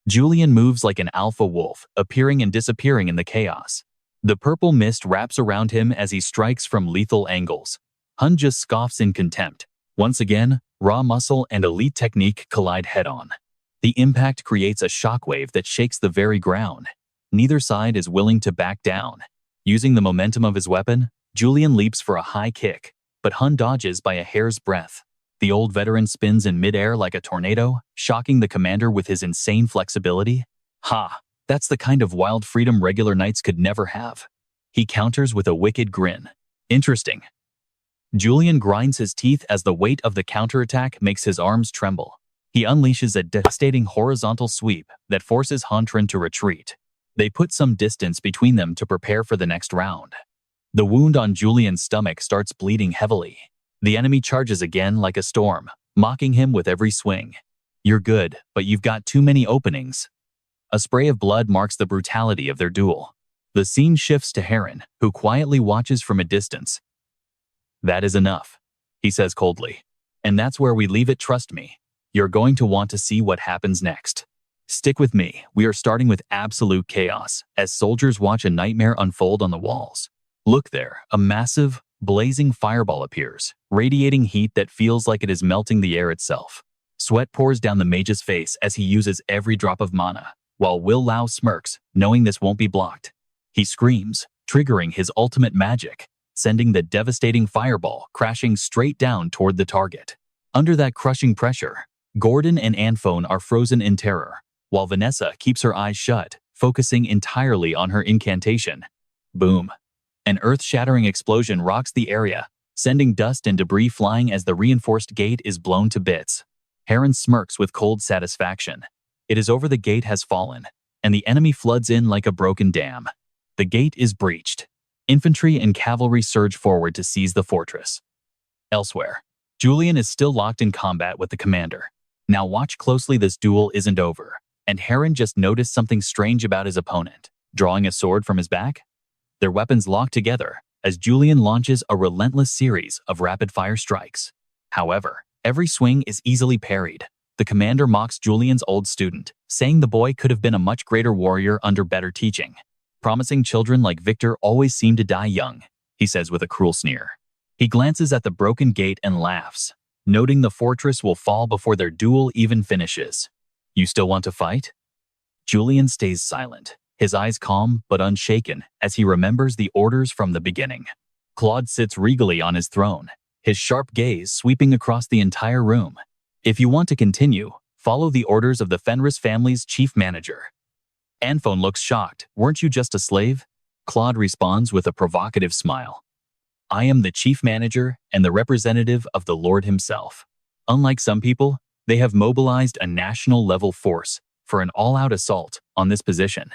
Julian moves like an alpha wolf, appearing and disappearing in the chaos. The purple mist wraps around him as he strikes from lethal angles. Han just scoffs in contempt. Once again, raw muscle and elite technique collide head-on. The impact creates a shockwave that shakes the very ground. Neither side is willing to back down. Using the momentum of his weapon, Julian leaps for a high kick, but Han dodges by a hair's breadth. The old veteran spins in midair like a tornado, shocking the commander with his insane flexibility. "Ha! That's the kind of wild freedom regular knights could never have." He counters with a wicked grin. "Interesting." Julian grinds his teeth as the weight of the counterattack makes his arms tremble. He unleashes a devastating horizontal sweep that forces Han to retreat. They put some distance between them to prepare for the next round. The wound on Julian's stomach starts bleeding heavily. The enemy charges again like a storm, mocking him with every swing. "You're good, but you've got too many openings." A spray of blood marks the brutality of their duel. The scene shifts to Heron, who quietly watches from a distance. "That is enough," he says coldly. "And that's where we leave it, trust me. You're going to want to see what happens next." Stick with me, we are starting with absolute chaos, as soldiers watch a nightmare unfold on the walls. Look there, a massive, blazing fireball appears, radiating heat that feels like it is melting the air itself. Sweat pours down the mage's face as he uses every drop of mana, while Will Lau smirks, knowing this won't be blocked. He screams, triggering his ultimate magic, sending the devastating fireball crashing straight down toward the target. Under that crushing pressure, Gordon and Anphone are frozen in terror, while Vanessa keeps her eyes shut, focusing entirely on her incantation. Boom. An earth-shattering explosion rocks the area, sending dust and debris flying as the reinforced gate is blown to bits. Heron smirks with cold satisfaction. It is over. The gate has fallen, and the enemy floods in like a broken dam. The gate is breached. Infantry and cavalry surge forward to seize the fortress. Elsewhere, Julian is still locked in combat with the commander. Now watch closely, this duel isn't over, and Heron just noticed something strange about his opponent. Drawing a sword from his back, their weapons lock together as Julian launches a relentless series of rapid-fire strikes. However, every swing is easily parried. The commander mocks Julian's old student, saying the boy could have been a much greater warrior under better teaching. "Promising children like Victor always seem to die young," he says with a cruel sneer. He glances at the broken gate and laughs, noting the fortress will fall before their duel even finishes. "You still want to fight?" Julian stays silent, his eyes calm but unshaken as he remembers the orders from the beginning. Claude sits regally on his throne, his sharp gaze sweeping across the entire room. "If you want to continue, follow the orders of the Fenris family's chief manager." Anphone looks shocked. "Weren't you just a slave?" Claude responds with a provocative smile. "I am the chief manager and the representative of the Lord himself. Unlike some people, they have mobilized a national-level force for an all-out assault on this position.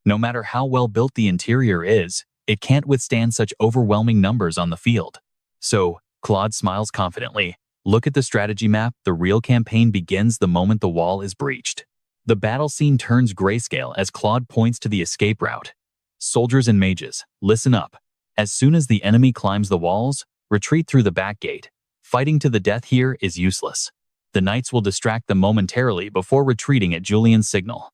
No matter how well built the interior is, it can't withstand such overwhelming numbers on the field. So," Claude smiles confidently, "look at the strategy map. The real campaign begins the moment the wall is breached." The battle scene turns grayscale as Claude points to the escape route. "Soldiers and mages, listen up. As soon as the enemy climbs the walls, retreat through the back gate. Fighting to the death here is useless." The knights will distract them momentarily before retreating at Julian's signal.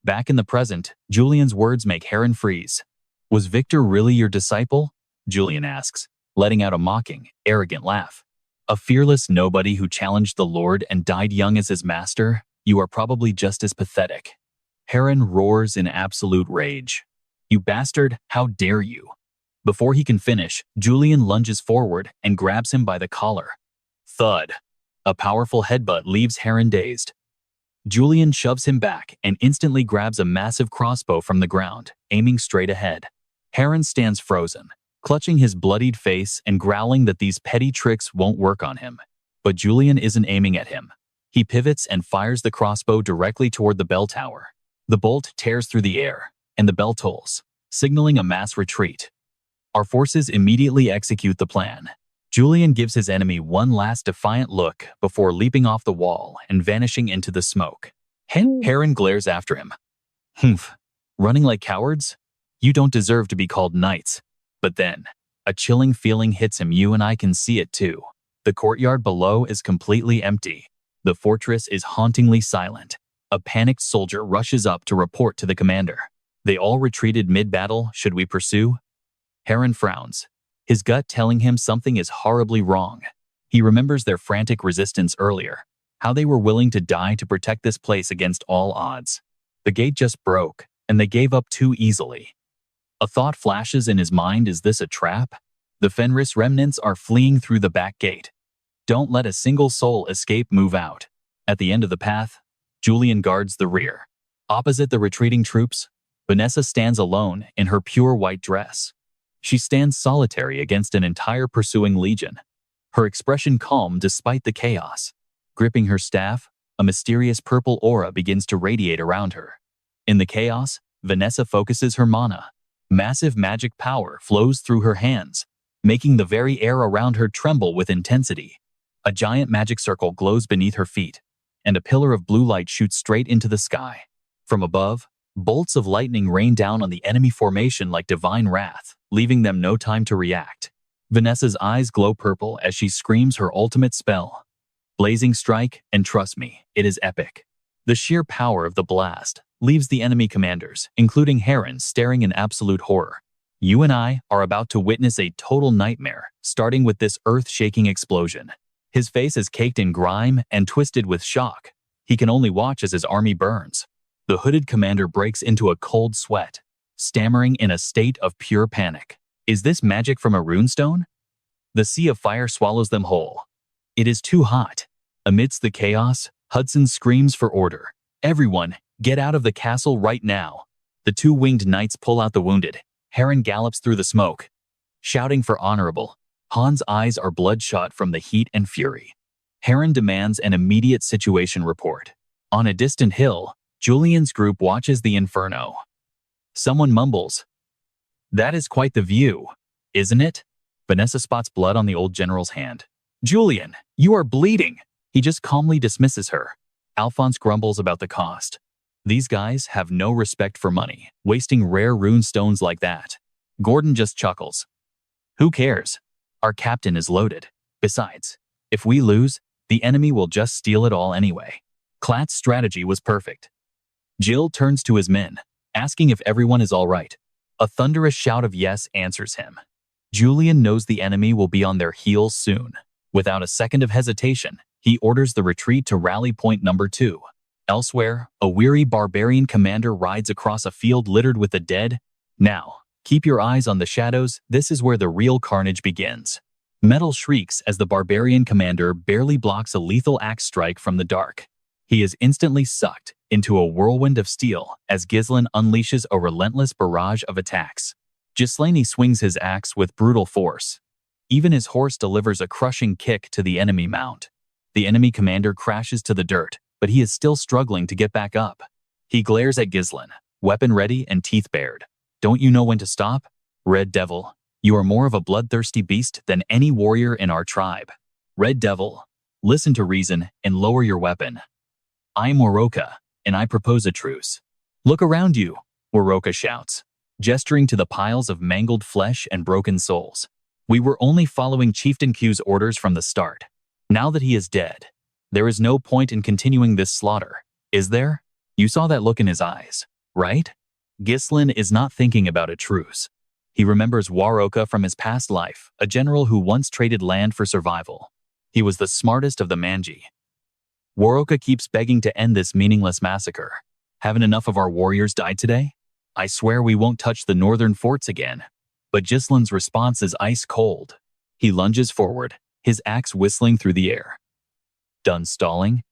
Back in the present, Julian's words make Heron freeze. Was Victor really your disciple? Julian asks, letting out a mocking, arrogant laugh. A fearless nobody who challenged the Lord and died young as his master? You are probably just as pathetic. Heron roars in absolute rage. You bastard, how dare you? Before he can finish, Julian lunges forward and grabs him by the collar. Thud. A powerful headbutt leaves Heron dazed. Julian shoves him back and instantly grabs a massive crossbow from the ground, aiming straight ahead. Heron stands frozen, clutching his bloodied face and growling that these petty tricks won't work on him. But Julian isn't aiming at him. He pivots and fires the crossbow directly toward the bell tower. The bolt tears through the air, and the bell tolls, signaling a mass retreat. Our forces immediately execute the plan. Julian gives his enemy one last defiant look before leaping off the wall and vanishing into the smoke. Heron glares after him. Humph, running like cowards? You don't deserve to be called knights. But then, a chilling feeling hits him. You and I can see it too. The courtyard below is completely empty. The fortress is hauntingly silent. A panicked soldier rushes up to report to the commander. They all retreated mid-battle. Should we pursue? Heron frowns, his gut telling him something is horribly wrong. He remembers their frantic resistance earlier, how they were willing to die to protect this place against all odds. The gate just broke, and they gave up too easily. A thought flashes in his mind. Is this a trap? The Fenris remnants are fleeing through the back gate. Don't let a single soul escape. Move out. At the end of the path, Julian guards the rear. Opposite the retreating troops, Vanessa stands alone in her pure white dress. She stands solitary against an entire pursuing legion, her expression calm despite the chaos. Gripping her staff, a mysterious purple aura begins to radiate around her. In the chaos, Vanessa focuses her mana. Massive magic power flows through her hands, making the very air around her tremble with intensity. A giant magic circle glows beneath her feet, and a pillar of blue light shoots straight into the sky. From above, bolts of lightning rain down on the enemy formation like divine wrath, leaving them no time to react. Vanessa's eyes glow purple as she screams her ultimate spell. Blazing Strike, and trust me, it is epic. The sheer power of the blast leaves the enemy commanders, including Heron, staring in absolute horror. You and I are about to witness a total nightmare, starting with this earth-shaking explosion. His face is caked in grime and twisted with shock. He can only watch as his army burns. The hooded commander breaks into a cold sweat, stammering in a state of pure panic. Is this magic from a runestone? The sea of fire swallows them whole. It is too hot. Amidst the chaos, Hudson screams for order. Everyone, get out of the castle right now. The two winged knights pull out the wounded. Heron gallops through the smoke, shouting for honorable. Han's eyes are bloodshot from the heat and fury. Heron demands an immediate situation report. On a distant hill, Julian's group watches the inferno. Someone mumbles, "That is quite the view, isn't it?" Vanessa spots blood on the old general's hand. "Julian, you are bleeding." He just calmly dismisses her. Alphonse grumbles about the cost. These guys have no respect for money, wasting rare rune stones like that. Gordon just chuckles. Who cares? Our captain is loaded. Besides, if we lose, the enemy will just steal it all anyway. Klatt's strategy was perfect. Jill turns to his men, asking if everyone is all right. A thunderous shout of yes answers him. Julian knows the enemy will be on their heels soon. Without a second of hesitation, he orders the retreat to rally point number 2. Elsewhere, a weary barbarian commander rides across a field littered with the dead. Now, keep your eyes on the shadows. This is where the real carnage begins. Metal shrieks as the barbarian commander barely blocks a lethal axe strike from the dark. He is instantly sucked into a whirlwind of steel as Gislen unleashes a relentless barrage of attacks. Gislen swings his axe with brutal force. Even his horse delivers a crushing kick to the enemy mount. The enemy commander crashes to the dirt, but he is still struggling to get back up. He glares at Gislen, weapon ready and teeth bared. Don't you know when to stop? Red Devil, you are more of a bloodthirsty beast than any warrior in our tribe. Red Devil, listen to reason and lower your weapon. I am Woroka, and I propose a truce. Look around you, Woroka shouts, gesturing to the piles of mangled flesh and broken souls. We were only following Chieftain Q's orders from the start. Now that he is dead, There is no point in continuing this slaughter, is there? You saw that look in his eyes, right? Gislen is not thinking about a truce. He remembers Waroka from his past life, a general who once traded land for survival. He was the smartest of the Manji. Waroka keeps begging to end this meaningless massacre. Haven't enough of our warriors died today? I swear we won't touch the northern forts again. But Gislen's response is ice cold. He lunges forward, his axe whistling through the air. Done stalling?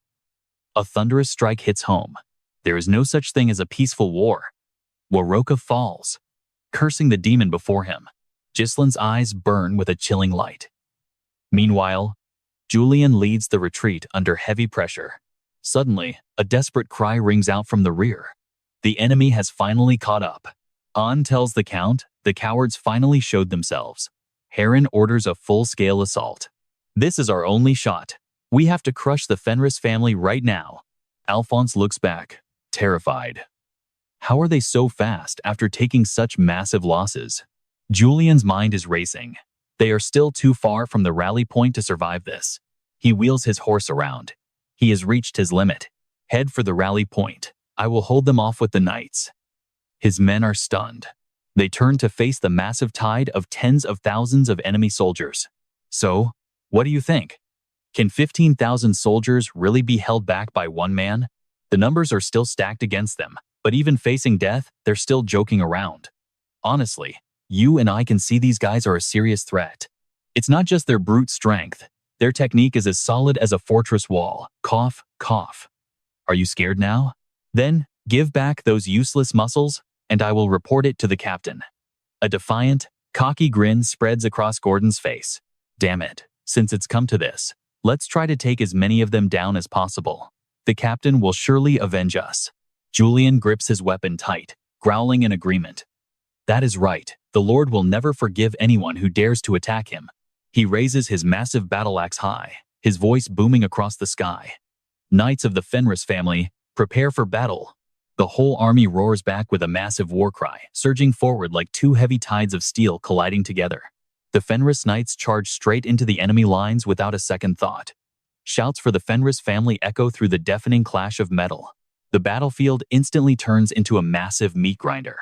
A thunderous strike hits home. There is no such thing as a peaceful war. Waroka falls, cursing the demon before him. Gislen's eyes burn with a chilling light. Meanwhile, Julian leads the retreat under heavy pressure. Suddenly, a desperate cry rings out from the rear. The enemy has finally caught up. An tells the Count the cowards finally showed themselves. Heron orders a full-scale assault. This is our only shot. We have to crush the Fenris family right now. Alphonse looks back, terrified. How are they so fast after taking such massive losses? Julian's mind is racing. They are still too far from the rally point to survive this. He wheels his horse around. He has reached his limit. Head for the rally point. I will hold them off with the knights. His men are stunned. They turn to face the massive tide of tens of thousands of enemy soldiers. So, what do you think? Can 15,000 soldiers really be held back by one man? The numbers are still stacked against them, but even facing death, they're still joking around. Honestly, you and I can see these guys are a serious threat. It's not just their brute strength. Their technique is as solid as a fortress wall. Cough, cough. Are you scared now? Then, give back those useless muscles, and I will report it to the captain. A defiant, cocky grin spreads across Gordon's face. Damn it, since it's come to this, let's try to take as many of them down as possible. The captain will surely avenge us. Julian grips his weapon tight, growling in agreement. That is right, the Lord will never forgive anyone who dares to attack him. He raises his massive battle axe high, his voice booming across the sky. Knights of the Fenris family, prepare for battle. The whole army roars back with a massive war cry, surging forward like two heavy tides of steel colliding together. The Fenris knights charge straight into the enemy lines without a second thought. Shouts for the Fenris family echo through the deafening clash of metal. The battlefield instantly turns into a massive meat grinder.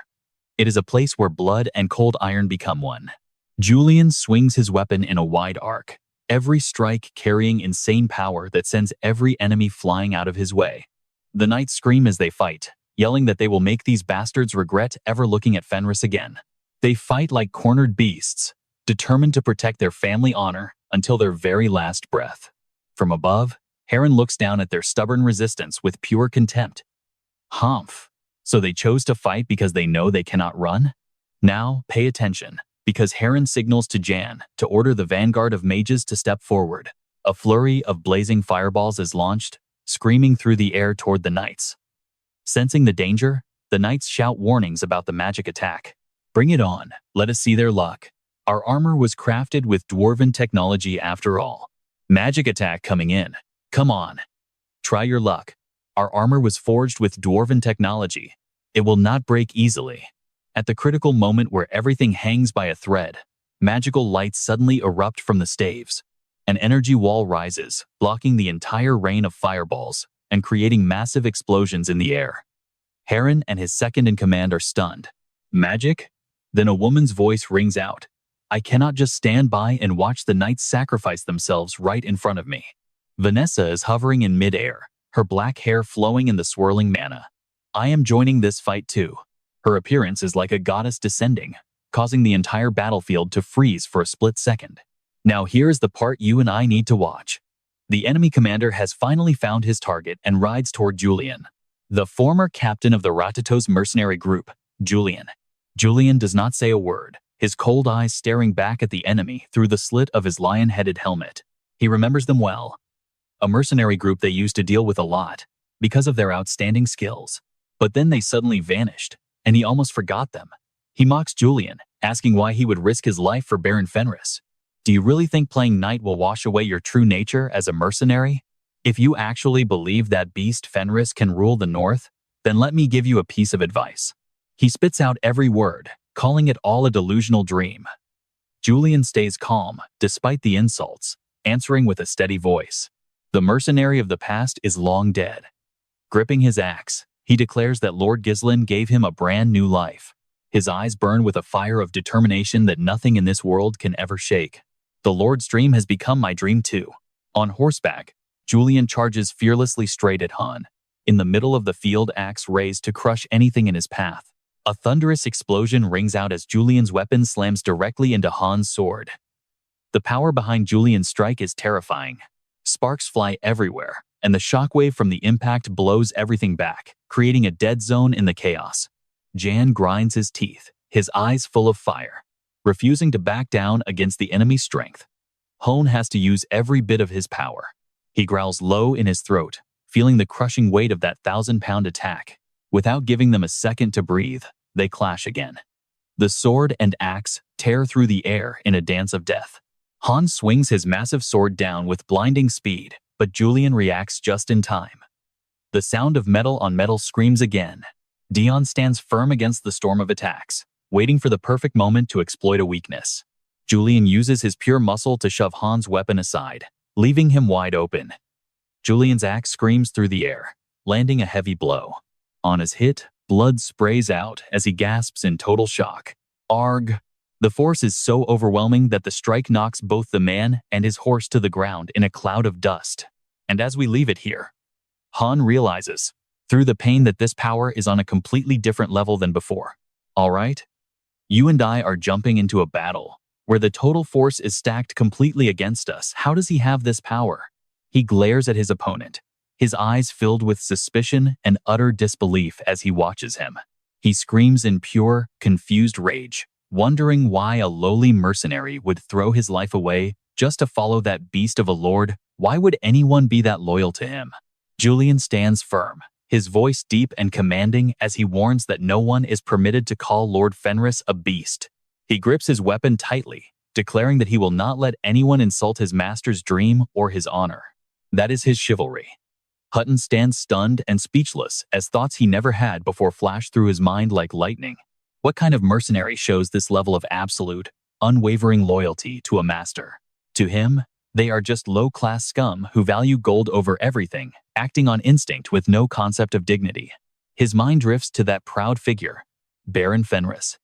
It is a place where blood and cold iron become one. Julian swings his weapon in a wide arc, every strike carrying insane power that sends every enemy flying out of his way. The knights scream as they fight, yelling that they will make these bastards regret ever looking at Fenris again. They fight like cornered beasts, determined to protect their family honor until their very last breath. From above, Heron looks down at their stubborn resistance with pure contempt. Humph. So they chose to fight because they know they cannot run? Now, pay attention, because Heron signals to Jan to order the vanguard of mages to step forward. A flurry of blazing fireballs is launched, screaming through the air toward the knights. Sensing the danger, the knights shout warnings about the magic attack. Bring it on, let us see their luck. Our armor was crafted with dwarven technology after all. Magic attack coming in. Come on. Try your luck. Our armor was forged with dwarven technology. It will not break easily. At the critical moment where everything hangs by a thread, magical lights suddenly erupt from the staves. An energy wall rises, blocking the entire rain of fireballs and creating massive explosions in the air. Heron and his second-in-command are stunned. Magic? Then a woman's voice rings out. I cannot just stand by and watch the knights sacrifice themselves right in front of me. Vanessa is hovering in midair, her black hair flowing in the swirling mana. I am joining this fight too. Her appearance is like a goddess descending, causing the entire battlefield to freeze for a split second. Now here's the part you and I need to watch. The enemy commander has finally found his target and rides toward Julian, the former captain of the Ratatos mercenary group, Julian. Julian does not say a word, his cold eyes staring back at the enemy through the slit of his lion-headed helmet. He remembers them well. A mercenary group they used to deal with a lot, because of their outstanding skills. But then they suddenly vanished, and he almost forgot them. He mocks Julian, asking why he would risk his life for Baron Fenris. Do you really think playing knight will wash away your true nature as a mercenary? If you actually believe that beast Fenris can rule the north, then let me give you a piece of advice. He spits out every word, calling it all a delusional dream. Julian stays calm, despite the insults, answering with a steady voice. The mercenary of the past is long dead. Gripping his axe, he declares that Lord Gislen gave him a brand new life. His eyes burn with a fire of determination that nothing in this world can ever shake. The Lord's dream has become my dream too. On horseback, Julian charges fearlessly straight at Han. In the middle of the field, axe raised to crush anything in his path. A thunderous explosion rings out as Julian's weapon slams directly into Han's sword. The power behind Julian's strike is terrifying. Sparks fly everywhere, and the shockwave from the impact blows everything back, creating a dead zone in the chaos. Jan grinds his teeth, his eyes full of fire, refusing to back down against the enemy's strength. Han has to use every bit of his power. He growls low in his throat, feeling the crushing weight of that 1,000-pound attack. Without giving them a second to breathe, they clash again. The sword and axe tear through the air in a dance of death. Han swings his massive sword down with blinding speed, but Julian reacts just in time. The sound of metal on metal screams again. Dion stands firm against the storm of attacks, waiting for the perfect moment to exploit a weakness. Julian uses his pure muscle to shove Han's weapon aside, leaving him wide open. Julian's axe screams through the air, landing a heavy blow. On his hit, blood sprays out as he gasps in total shock. Arg! The force is so overwhelming that the strike knocks both the man and his horse to the ground in a cloud of dust. And as we leave it here, Han realizes, through the pain, that this power is on a completely different level than before. All right? You and I are jumping into a battle where the total force is stacked completely against us. How does he have this power? He glares at his opponent, his eyes filled with suspicion and utter disbelief as he watches him. He screams in pure, confused rage, wondering why a lowly mercenary would throw his life away just to follow that beast of a lord. Why would anyone be that loyal to him? Julian stands firm, his voice deep and commanding as he warns that no one is permitted to call Lord Fenris a beast. He grips his weapon tightly, declaring that he will not let anyone insult his master's dream or his honor. That is his chivalry. Hutton stands stunned and speechless as thoughts he never had before flash through his mind like lightning. What kind of mercenary shows this level of absolute, unwavering loyalty to a master? To him, they are just low-class scum who value gold over everything, acting on instinct with no concept of dignity. His mind drifts to that proud figure, Baron Fenris,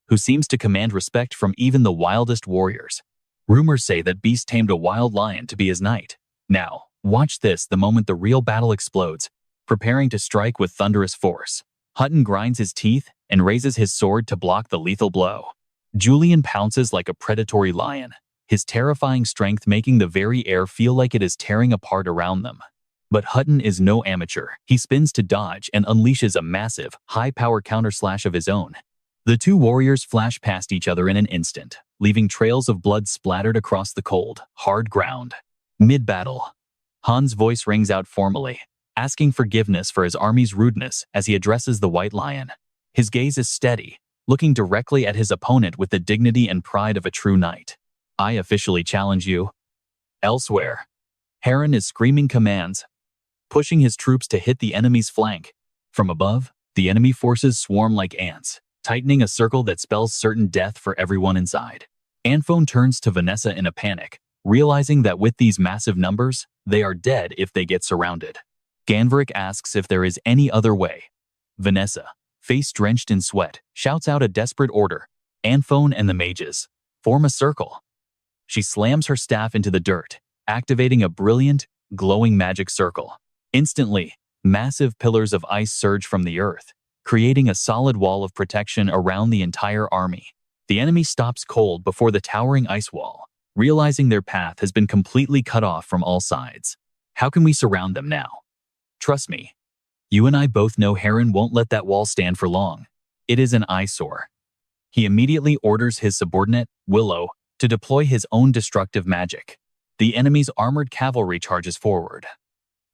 who seems to command respect from even the wildest warriors. Rumors say that Beast tamed a wild lion to be his knight. Now, watch this the moment the real battle explodes, preparing to strike with thunderous force. Hutton grinds his teeth and raises his sword to block the lethal blow. Julian pounces like a predatory lion, his terrifying strength making the very air feel like it is tearing apart around them. But Hutton is no amateur. He spins to dodge and unleashes a massive, high-power counterslash of his own. The two warriors flash past each other in an instant, leaving trails of blood splattered across the cold, hard ground. Mid-battle, Han's voice rings out formally, asking forgiveness for his army's rudeness as he addresses the White Lion. His gaze is steady, looking directly at his opponent with the dignity and pride of a true knight. I officially challenge you. Elsewhere, Heron is screaming commands, pushing his troops to hit the enemy's flank. From above, the enemy forces swarm like ants, tightening a circle that spells certain death for everyone inside. Anphone turns to Vanessa in a panic, realizing that with these massive numbers, they are dead if they get surrounded. Ganverick asks if there is any other way. Vanessa, face drenched in sweat, shouts out a desperate order. Anphone and the mages form a circle. She slams her staff into the dirt, activating a brilliant, glowing magic circle. Instantly, massive pillars of ice surge from the earth, creating a solid wall of protection around the entire army. The enemy stops cold before the towering ice wall, realizing their path has been completely cut off from all sides. How can we surround them now? Trust me. You and I both know Heron won't let that wall stand for long. It is an eyesore. He immediately orders his subordinate, Willow, to deploy his own destructive magic. The enemy's armored cavalry charges forward.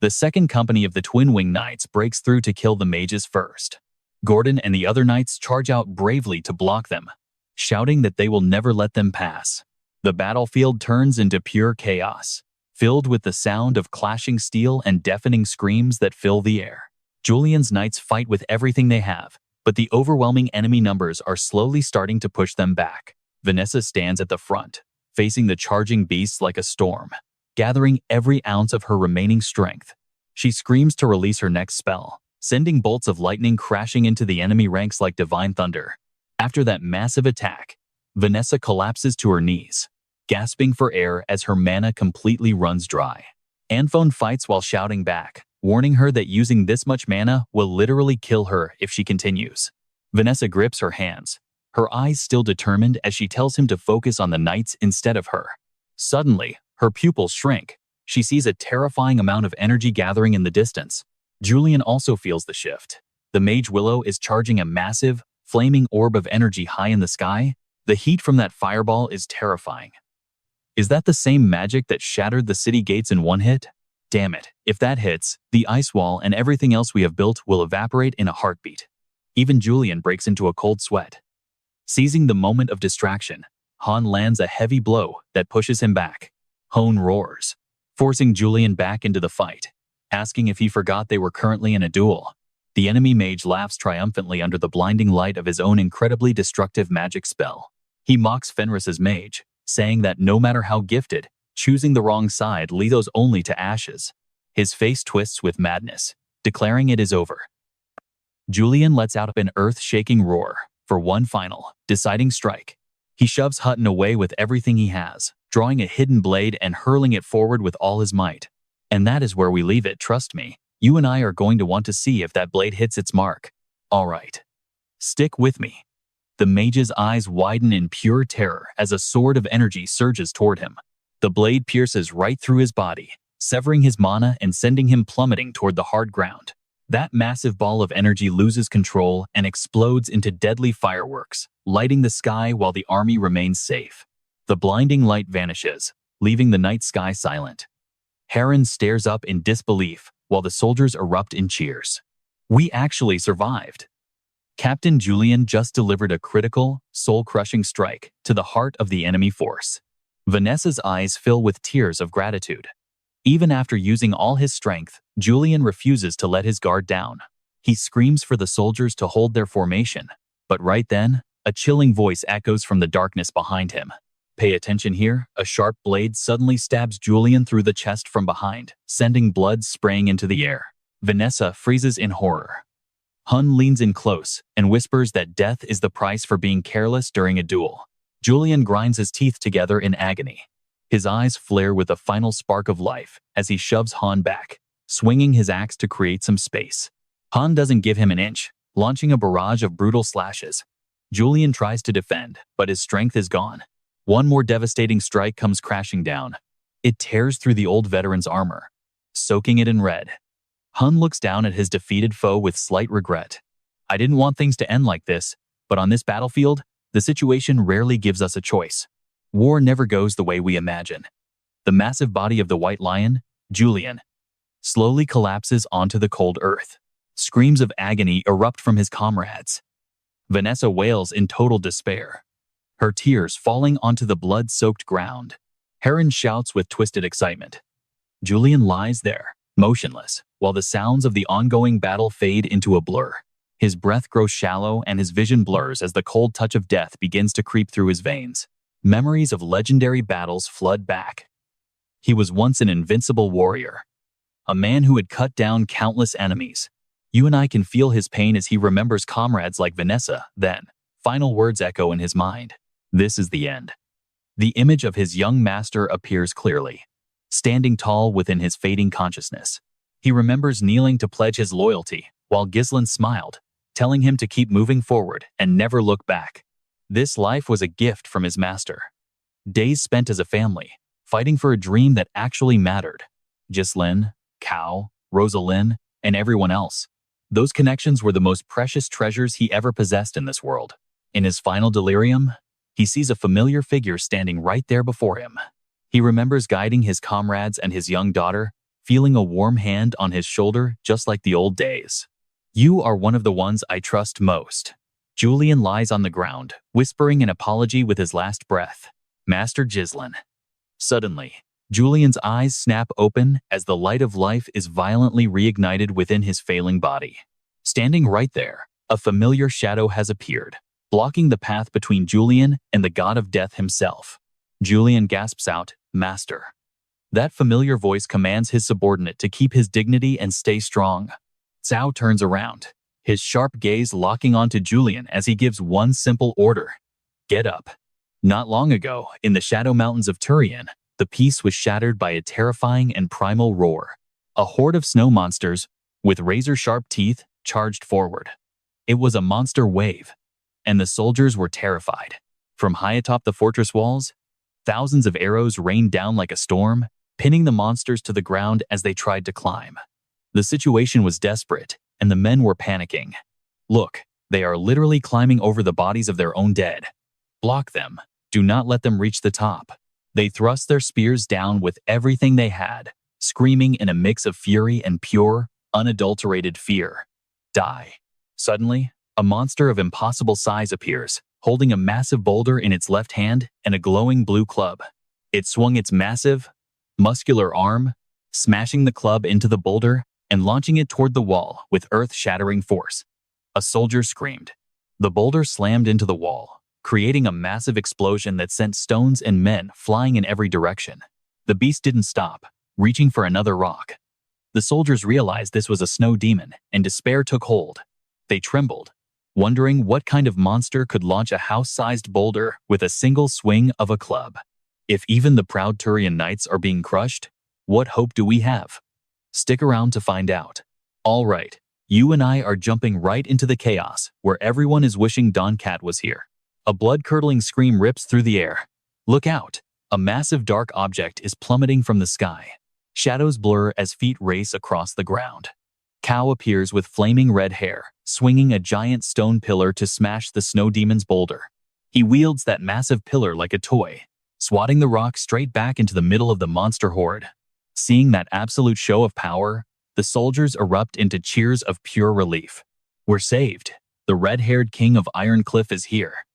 The second company of the Twin Wing Knights breaks through to kill the mages first. Gordon and the other knights charge out bravely to block them, shouting that they will never let them pass. The battlefield turns into pure chaos, filled with the sound of clashing steel and deafening screams that fill the air. Julian's knights fight with everything they have, but the overwhelming enemy numbers are slowly starting to push them back. Vanessa stands at the front, facing the charging beasts like a storm. gathering every ounce of her remaining strength. She screams to release her next spell, sending bolts of lightning crashing into the enemy ranks like divine thunder. After that massive attack, Vanessa collapses to her knees, gasping for air as her mana completely runs dry. Anphone fights while shouting back, warning her that using this much mana will literally kill her if she continues. Vanessa grips her hands, her eyes still determined as she tells him to focus on the knights instead of her. Suddenly, her pupils shrink. She sees a terrifying amount of energy gathering in the distance. Julian also feels the shift. The Mage Willow is charging a massive, flaming orb of energy high in the sky. The heat from that fireball is terrifying. Is that the same magic that shattered the city gates in one hit? Damn it, if that hits, the ice wall and everything else we have built will evaporate in a heartbeat. Even Julian breaks into a cold sweat. Seizing the moment of distraction, Han lands a heavy blow that pushes him back. Han roars, forcing Julian back into the fight, asking if he forgot they were currently in a duel. The enemy mage laughs triumphantly under the blinding light of his own incredibly destructive magic spell. He mocks Fenris's mage, saying that no matter how gifted, choosing the wrong side leads those only to ashes. His face twists with madness, declaring it is over. Julian lets out an earth-shaking roar for one final, deciding strike. He shoves Hutton away with everything he has, drawing a hidden blade and hurling it forward with all his might. And that is where we leave it, trust me. You and I are going to want to see if that blade hits its mark. All right. Stick with me. The mage's eyes widen in pure terror as a sword of energy surges toward him. The blade pierces right through his body, severing his mana and sending him plummeting toward the hard ground. That massive ball of energy loses control and explodes into deadly fireworks, lighting the sky while the army remains safe. The blinding light vanishes, leaving the night sky silent. Heron stares up in disbelief while the soldiers erupt in cheers. We actually survived. Captain Julian just delivered a critical, soul-crushing strike to the heart of the enemy force. Vanessa's eyes fill with tears of gratitude. Even after using all his strength, Julian refuses to let his guard down. He screams for the soldiers to hold their formation. But right then, a chilling voice echoes from the darkness behind him. Pay attention here, a sharp blade suddenly stabs Julian through the chest from behind, sending blood spraying into the air. Vanessa freezes in horror. Hun leans in close and whispers that death is the price for being careless during a duel. Julian grinds his teeth together in agony. His eyes flare with a final spark of life as he shoves Han back, swinging his axe to create some space. Han doesn't give him an inch, launching a barrage of brutal slashes. Julian tries to defend, but his strength is gone. One more devastating strike comes crashing down. It tears through the old veteran's armor, soaking it in red. Hun looks down at his defeated foe with slight regret. I didn't want things to end like this, but on this battlefield, the situation rarely gives us a choice. War never goes the way we imagine. The massive body of the White Lion, Julian, slowly collapses onto the cold earth. Screams of agony erupt from his comrades. Vanessa wails in total despair, her tears falling onto the blood-soaked ground. Heron shouts with twisted excitement. Julian lies there, motionless, while the sounds of the ongoing battle fade into a blur. His breath grows shallow and his vision blurs as the cold touch of death begins to creep through his veins. Memories of legendary battles flood back. He was once an invincible warrior, a man who had cut down countless enemies. You and I can feel his pain as he remembers comrades like Vanessa. Then, final words echo in his mind. This is the end. The image of his young master appears clearly, standing tall within his fading consciousness. He remembers kneeling to pledge his loyalty, while Gislen smiled, telling him to keep moving forward and never look back. This life was a gift from his master. Days spent as a family, fighting for a dream that actually mattered. Gislen, Kao, Rosalind, and everyone else. Those connections were the most precious treasures he ever possessed in this world. In his final delirium, he sees a familiar figure standing right there before him. He remembers guiding his comrades and his young daughter, feeling a warm hand on his shoulder just like the old days. You are one of the ones I trust most. Julian lies on the ground, whispering an apology with his last breath. Master Gislen. Suddenly, Julian's eyes snap open as the light of life is violently reignited within his failing body. Standing right there, a familiar shadow has appeared, blocking the path between Julian and the god of death himself. Julian gasps out, Master. That familiar voice commands his subordinate to keep his dignity and stay strong. Cao turns around, his sharp gaze locking onto Julian as he gives one simple order. Get up. Not long ago, in the Shadow Mountains of Turian, the peace was shattered by a terrifying and primal roar. A horde of snow monsters, with razor-sharp teeth, charged forward. It was a monster wave, and the soldiers were terrified. From high atop the fortress walls, thousands of arrows rained down like a storm, pinning the monsters to the ground as they tried to climb. The situation was desperate, and the men were panicking. Look, they are literally climbing over the bodies of their own dead. Block them. Do not let them reach the top. They thrust their spears down with everything they had, screaming in a mix of fury and pure, unadulterated fear. Die. Suddenly, a monster of impossible size appears, holding a massive boulder in its left hand and a glowing blue club. It swung its massive, muscular arm, smashing the club into the boulder and launching it toward the wall with earth-shattering force. A soldier screamed. The boulder slammed into the wall, creating a massive explosion that sent stones and men flying in every direction. The beast didn't stop, reaching for another rock. The soldiers realized this was a snow demon, and despair took hold. They trembled, wondering what kind of monster could launch a house-sized boulder with a single swing of a club. If even the proud Turian knights are being crushed, what hope do we have? Stick around to find out. All right, you and I are jumping right into the chaos, where everyone is wishing Don Cat was here. A blood-curdling scream rips through the air. Look out! A massive dark object is plummeting from the sky. Shadows blur as feet race across the ground. Cow appears with flaming red hair, swinging a giant stone pillar to smash the snow demon's boulder. He wields that massive pillar like a toy, swatting the rock straight back into the middle of the monster horde. Seeing that absolute show of power, the soldiers erupt into cheers of pure relief. We're saved. The red-haired king of Iron Cliff is here.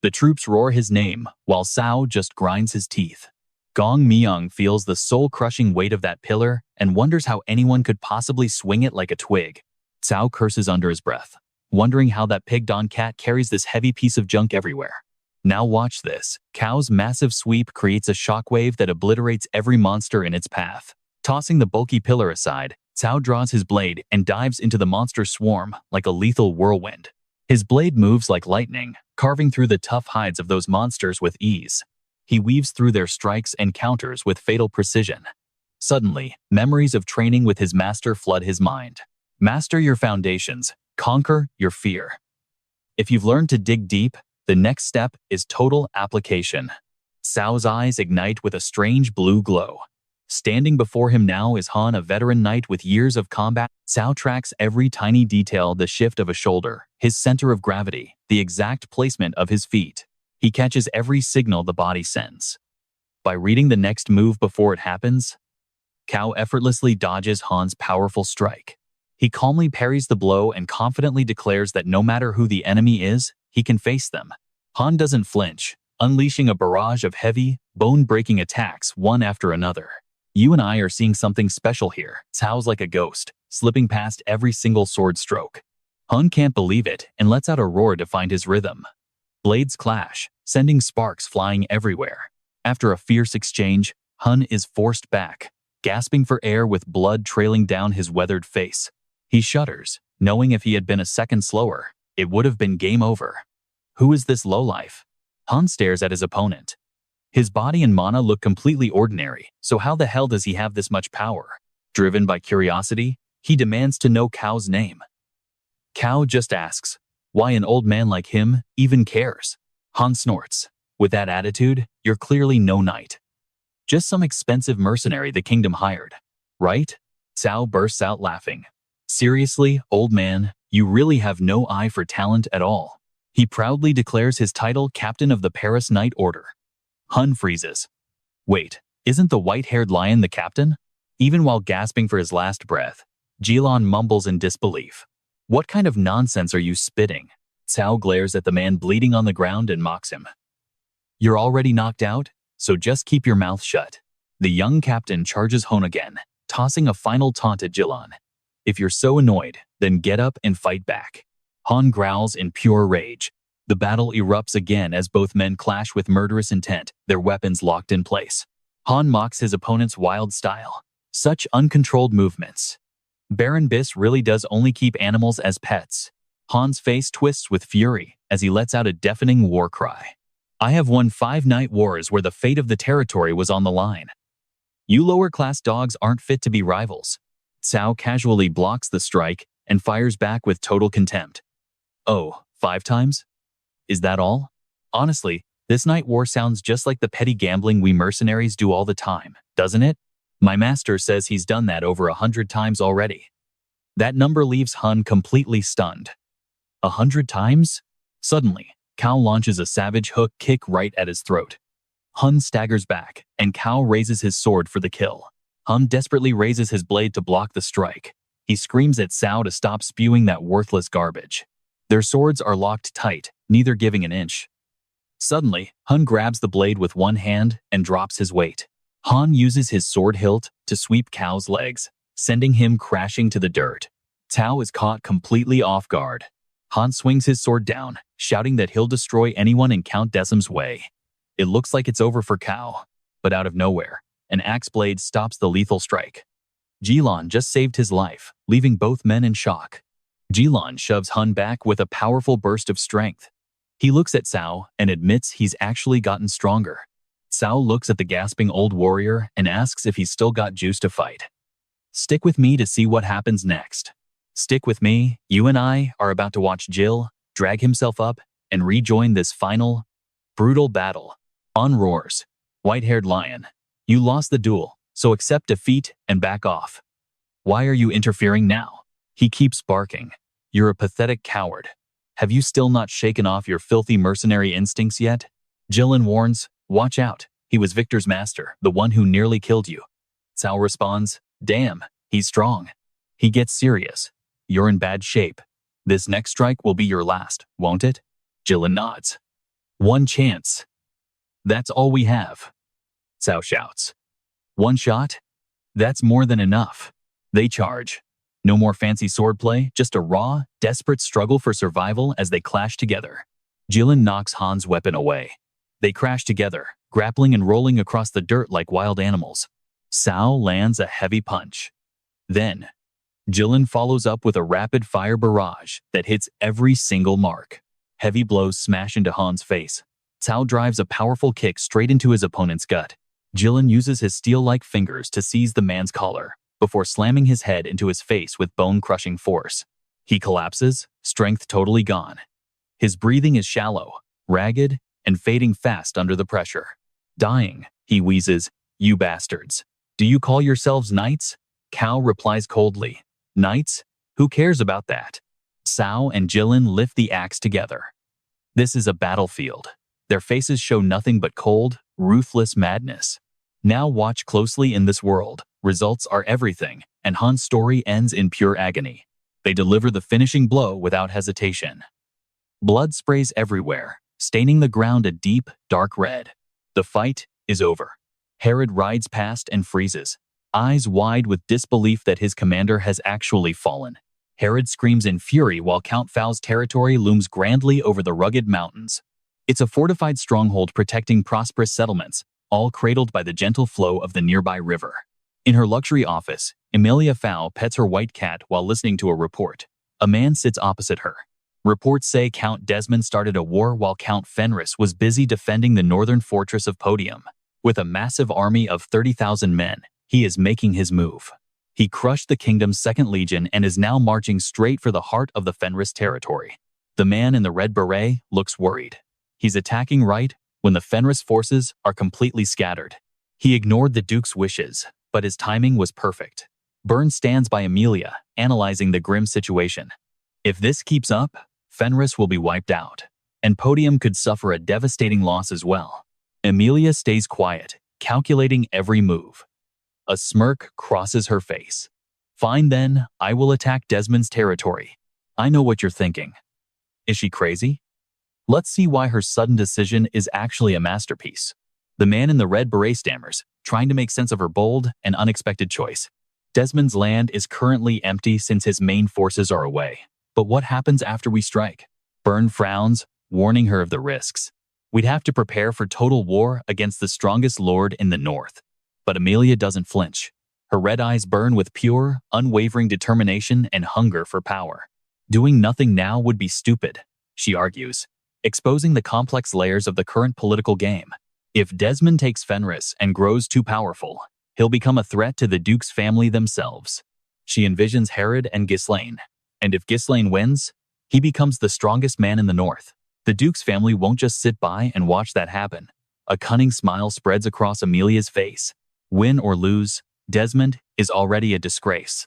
The troops roar his name, while Cao just grinds his teeth. Gong Myung feels the soul-crushing weight of that pillar and wonders how anyone could possibly swing it like a twig. Cao curses under his breath, wondering how that pig Don Cat carries this heavy piece of junk everywhere. Now watch this. Cao's massive sweep creates a shockwave that obliterates every monster in its path. Tossing the bulky pillar aside, Cao draws his blade and dives into the monster swarm like a lethal whirlwind. His blade moves like lightning, carving through the tough hides of those monsters with ease. He weaves through their strikes and counters with fatal precision. Suddenly, memories of training with his master flood his mind. Master your foundations, conquer your fear. If you've learned to dig deep, the next step is total application. Cao's eyes ignite with a strange blue glow. Standing before him now is Han, a veteran knight with years of combat. Cao tracks every tiny detail: the shift of a shoulder, his center of gravity, the exact placement of his feet. He catches every signal the body sends. By reading the next move before it happens, Cao effortlessly dodges Han's powerful strike. He calmly parries the blow and confidently declares that no matter who the enemy is, he can face them. Han doesn't flinch, unleashing a barrage of heavy, bone-breaking attacks one after another. You and I are seeing something special here. Cao's like a ghost, slipping past every single sword stroke. Han can't believe it and lets out a roar to find his rhythm. Blades clash, sending sparks flying everywhere. After a fierce exchange, Han is forced back, gasping for air with blood trailing down his weathered face. He shudders, knowing if he had been a second slower, it would have been game over. Who is this lowlife? Han stares at his opponent. His body and mana look completely ordinary, so how the hell does he have this much power? Driven by curiosity, he demands to know Cao's name. Cao just asks, why an old man like him even cares? Han snorts. With that attitude, you're clearly no knight. Just some expensive mercenary the kingdom hired, right? Cao bursts out laughing. Seriously, old man, you really have no eye for talent at all. He proudly declares his title Captain of the Paris Knight Order. Han freezes. Wait, isn't the white-haired lion the captain? Even while gasping for his last breath, Gislen mumbles in disbelief. What kind of nonsense are you spitting? Cao glares at the man bleeding on the ground and mocks him. You're already knocked out, so just keep your mouth shut. The young captain charges Han again, tossing a final taunt at Gislen. If you're so annoyed, then get up and fight back. Han growls in pure rage. The battle erupts again as both men clash with murderous intent, their weapons locked in place. Han mocks his opponent's wild style. Such uncontrolled movements. Baron Biss really does only keep animals as pets. Han's face twists with fury as he lets out a deafening war cry. I have won 5 night wars where the fate of the territory was on the line. You lower-class dogs aren't fit to be rivals. Cao casually blocks the strike and fires back with total contempt. Oh, 5 times? Is that all? Honestly, this night war sounds just like the petty gambling we mercenaries do all the time, doesn't it? My master says he's done that over 100 times already. That number leaves Han completely stunned. 100 times? Suddenly, Cao launches a savage hook kick right at his throat. Han staggers back, and Cao raises his sword for the kill. Han desperately raises his blade to block the strike. He screams at Cao to stop spewing that worthless garbage. Their swords are locked tight, neither giving an inch. Suddenly, Han grabs the blade with one hand and drops his weight. Han uses his sword hilt to sweep Cao's legs, sending him crashing to the dirt. Cao is caught completely off guard. Han swings his sword down, shouting that he'll destroy anyone in Count Decim's way. It looks like it's over for Cao, but out of nowhere, an axe blade stops the lethal strike. Gislen just saved his life, leaving both men in shock. Gislen shoves Han back with a powerful burst of strength. He looks at Cao and admits he's actually gotten stronger. Cao looks at the gasping old warrior and asks if he's still got juice to fight. Stick with me to see what happens next. Stick with me, you and I are about to watch Jill drag himself up and rejoin this final, brutal battle. Han roars, "White-haired lion, you lost the duel, so accept defeat and back off. Why are you interfering now?" He keeps barking. "You're a pathetic coward. Have you still not shaken off your filthy mercenary instincts yet?" Gislen warns, "Watch out, he was Victor's master, the one who nearly killed you." Cao responds, "Damn, he's strong." He gets serious. "You're in bad shape. This next strike will be your last, won't it?" Gislen nods. "One chance. That's all we have." Cao shouts. "One shot? That's more than enough." They charge. No more fancy swordplay, just a raw, desperate struggle for survival as they clash together. Gislen knocks Han's weapon away. They crash together, grappling and rolling across the dirt like wild animals. Cao lands a heavy punch. Then, Gislen follows up with a rapid-fire barrage that hits every single mark. Heavy blows smash into Han's face. Cao drives a powerful kick straight into his opponent's gut. Gislen uses his steel-like fingers to seize the man's collar, before slamming his head into his face with bone-crushing force. He collapses, strength totally gone. His breathing is shallow, ragged, and fading fast under the pressure. Dying, he wheezes, "You bastards. Do you call yourselves knights?" Cao replies coldly, "Knights? Who cares about that?" Cao and Gislen lift the axe together. This is a battlefield. Their faces show nothing but cold, ruthless madness. Now watch closely in this world. Results are everything, and Han's story ends in pure agony. They deliver the finishing blow without hesitation. Blood sprays everywhere, staining the ground a deep, dark red. The fight is over. Herod rides past and freezes, eyes wide with disbelief that his commander has actually fallen. Herod screams in fury while Count Fao's territory looms grandly over the rugged mountains. It's a fortified stronghold protecting prosperous settlements, all cradled by the gentle flow of the nearby river. In her luxury office, Emilia Fao pets her white cat while listening to a report. A man sits opposite her. Reports say Count Desmond started a war while Count Fenris was busy defending the northern fortress of Podium. With a massive army of 30,000 men, he is making his move. He crushed the kingdom's 2nd Legion and is now marching straight for the heart of the Fenris territory. The man in the red beret looks worried. He's attacking right when the Fenris forces are completely scattered. He ignored the Duke's wishes, but his timing was perfect. Byrne stands by Emilia, analyzing the grim situation. If this keeps up, Fenris will be wiped out, and Podium could suffer a devastating loss as well. Emilia stays quiet, calculating every move. A smirk crosses her face. "Fine then, I will attack Desmond's territory. I know what you're thinking. Is she crazy? Let's see why her sudden decision is actually a masterpiece." The man in the red beret stammers, trying to make sense of her bold and unexpected choice. Desmond's land is currently empty since his main forces are away. But what happens after we strike? Byrne frowns, warning her of the risks. We'd have to prepare for total war against the strongest lord in the north. But Amelia doesn't flinch. Her red eyes burn with pure, unwavering determination and hunger for power. Doing nothing now would be stupid, she argues, exposing the complex layers of the current political game. If Desmond takes Fenris and grows too powerful, he'll become a threat to the Duke's family themselves. She envisions Herod and Gislen, and if Gislen wins, he becomes the strongest man in the north. The Duke's family won't just sit by and watch that happen. A cunning smile spreads across Amelia's face. Win or lose, Desmond is already a disgrace.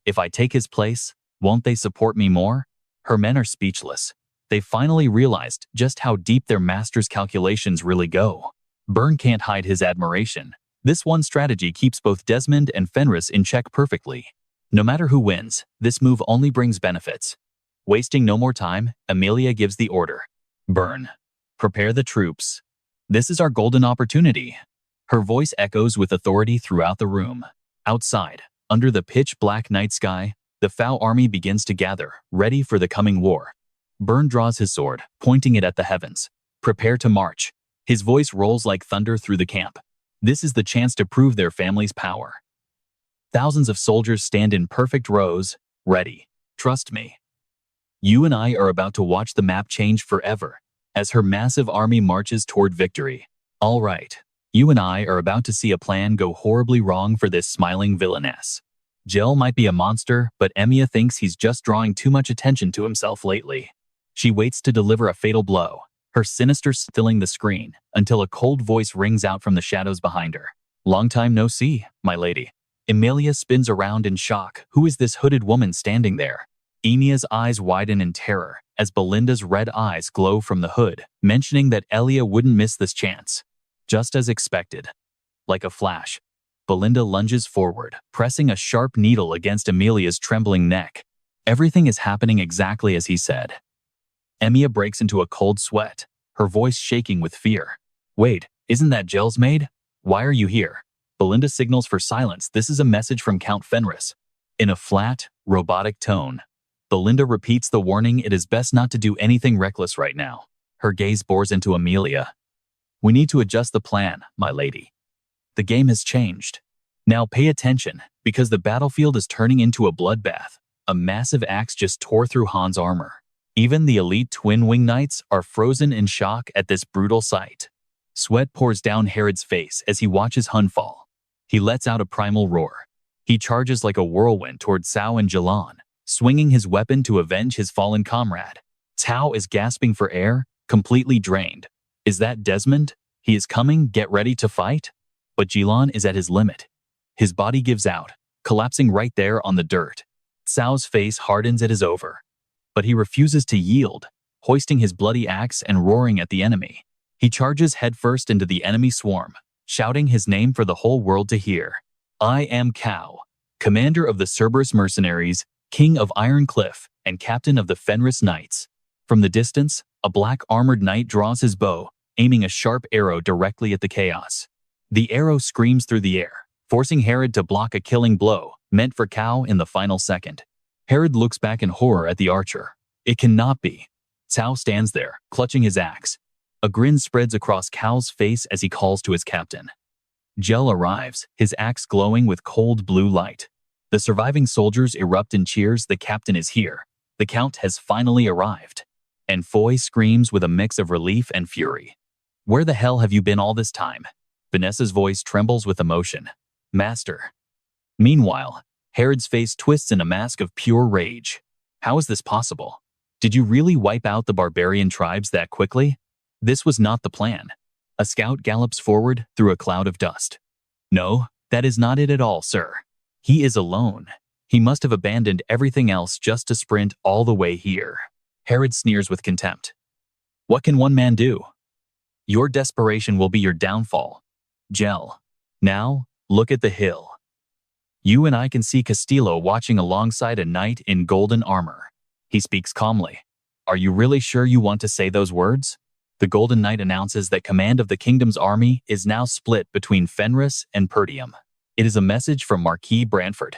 If I take his place, won't they support me more? Her men are speechless. They finally realized just how deep their master's calculations really go. Byrne can't hide his admiration. This one strategy keeps both Desmond and Fenris in check perfectly. No matter who wins, this move only brings benefits. Wasting no more time, Amelia gives the order. Byrne, prepare the troops. This is our golden opportunity. Her voice echoes with authority throughout the room. Outside, under the pitch-black night sky, the Fau army begins to gather, ready for the coming war. Byrne draws his sword, pointing it at the heavens. Prepare to march. His voice rolls like thunder through the camp. This is the chance to prove their family's power. Thousands of soldiers stand in perfect rows, ready. Trust me. You and I are about to watch the map change forever, as her massive army marches toward victory. All right, you and I are about to see a plan go horribly wrong for this smiling villainess. Gel might be a monster, but Emiya thinks he's just drawing too much attention to himself lately. She waits to deliver a fatal blow, her sinister filling the screen, until a cold voice rings out from the shadows behind her. Long time no see, my lady. Emilia spins around in shock. Who is this hooded woman standing there? Emiya's eyes widen in terror as Belinda's red eyes glow from the hood, mentioning that Elia wouldn't miss this chance. Just as expected. Like a flash, Belinda lunges forward, pressing a sharp needle against Amelia's trembling neck. Everything is happening exactly as he said. Emiya breaks into a cold sweat, her voice shaking with fear. Wait, isn't that Gel's maid? Why are you here? Belinda signals for silence. This is a message from Count Fenris. In a flat, robotic tone, Belinda repeats the warning. It is best not to do anything reckless right now. Her gaze bores into Amelia. We need to adjust the plan, my lady. The game has changed. Now pay attention, because the battlefield is turning into a bloodbath. A massive axe just tore through Han's armor. Even the elite twin wing knights are frozen in shock at this brutal sight. Sweat pours down Herod's face as he watches Hun fall. He lets out a primal roar. He charges like a whirlwind toward Cao and Gislen, swinging his weapon to avenge his fallen comrade. Cao is gasping for air, completely drained. Is that Desmond? He is coming, get ready to fight? But Gislen is at his limit. His body gives out, collapsing right there on the dirt. Cao's face hardens. It is over. But he refuses to yield, hoisting his bloody axe and roaring at the enemy. He charges headfirst into the enemy swarm, shouting his name for the whole world to hear. I am Cao, commander of the Cerberus mercenaries, king of Iron Cliff, and captain of the Fenris Knights. From the distance, a black armored knight draws his bow, aiming a sharp arrow directly at the chaos. The arrow screams through the air, forcing Herod to block a killing blow, meant for Cao in the final second. Herod looks back in horror at the archer. It cannot be. Cao stands there, clutching his axe. A grin spreads across Cao's face as he calls to his captain. Gel arrives, his axe glowing with cold blue light. The surviving soldiers erupt in cheers. The captain is here. The count has finally arrived. And Foy screams with a mix of relief and fury. Where the hell have you been all this time? Vanessa's voice trembles with emotion. Master. Meanwhile, Herod's face twists in a mask of pure rage. How is this possible? Did you really wipe out the barbarian tribes that quickly? This was not the plan. A scout gallops forward through a cloud of dust. No, that is not it at all, sir. He is alone. He must have abandoned everything else just to sprint all the way here. Herod sneers with contempt. What can one man do? Your desperation will be your downfall. Gel. Now, look at the hill. You and I can see Castillo watching alongside a knight in golden armor. He speaks calmly. Are you really sure you want to say those words? The Golden Knight announces that command of the kingdom's army is now split between Fenris and Perdium. It is a message from Marquis Branford.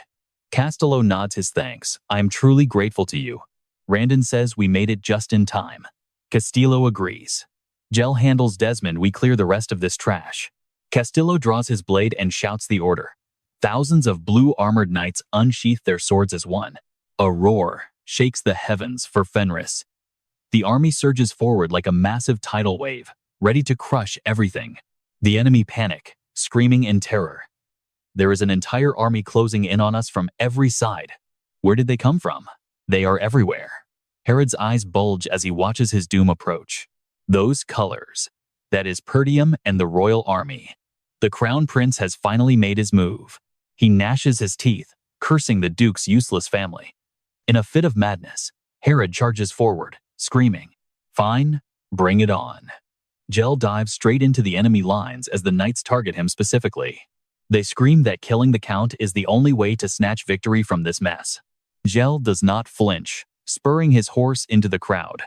Castillo nods his thanks. I am truly grateful to you. Randon says we made it just in time. Castillo agrees. Gel handles Desmond. We clear the rest of this trash. Castillo draws his blade and shouts the order. Thousands of blue-armored knights unsheath their swords as one. A roar shakes the heavens for Fenris. The army surges forward like a massive tidal wave, ready to crush everything. The enemy panic, screaming in terror. There is an entire army closing in on us from every side. Where did they come from? They are everywhere. Herod's eyes bulge as he watches his doom approach. Those colors. That is Perdium and the royal army. The crown prince has finally made his move. He gnashes his teeth, cursing the duke's useless family. In a fit of madness, Herod charges forward, screaming, "Fine, bring it on." Gel dives straight into the enemy lines as the knights target him specifically. They scream that killing the count is the only way to snatch victory from this mess. Gel does not flinch, spurring his horse into the crowd.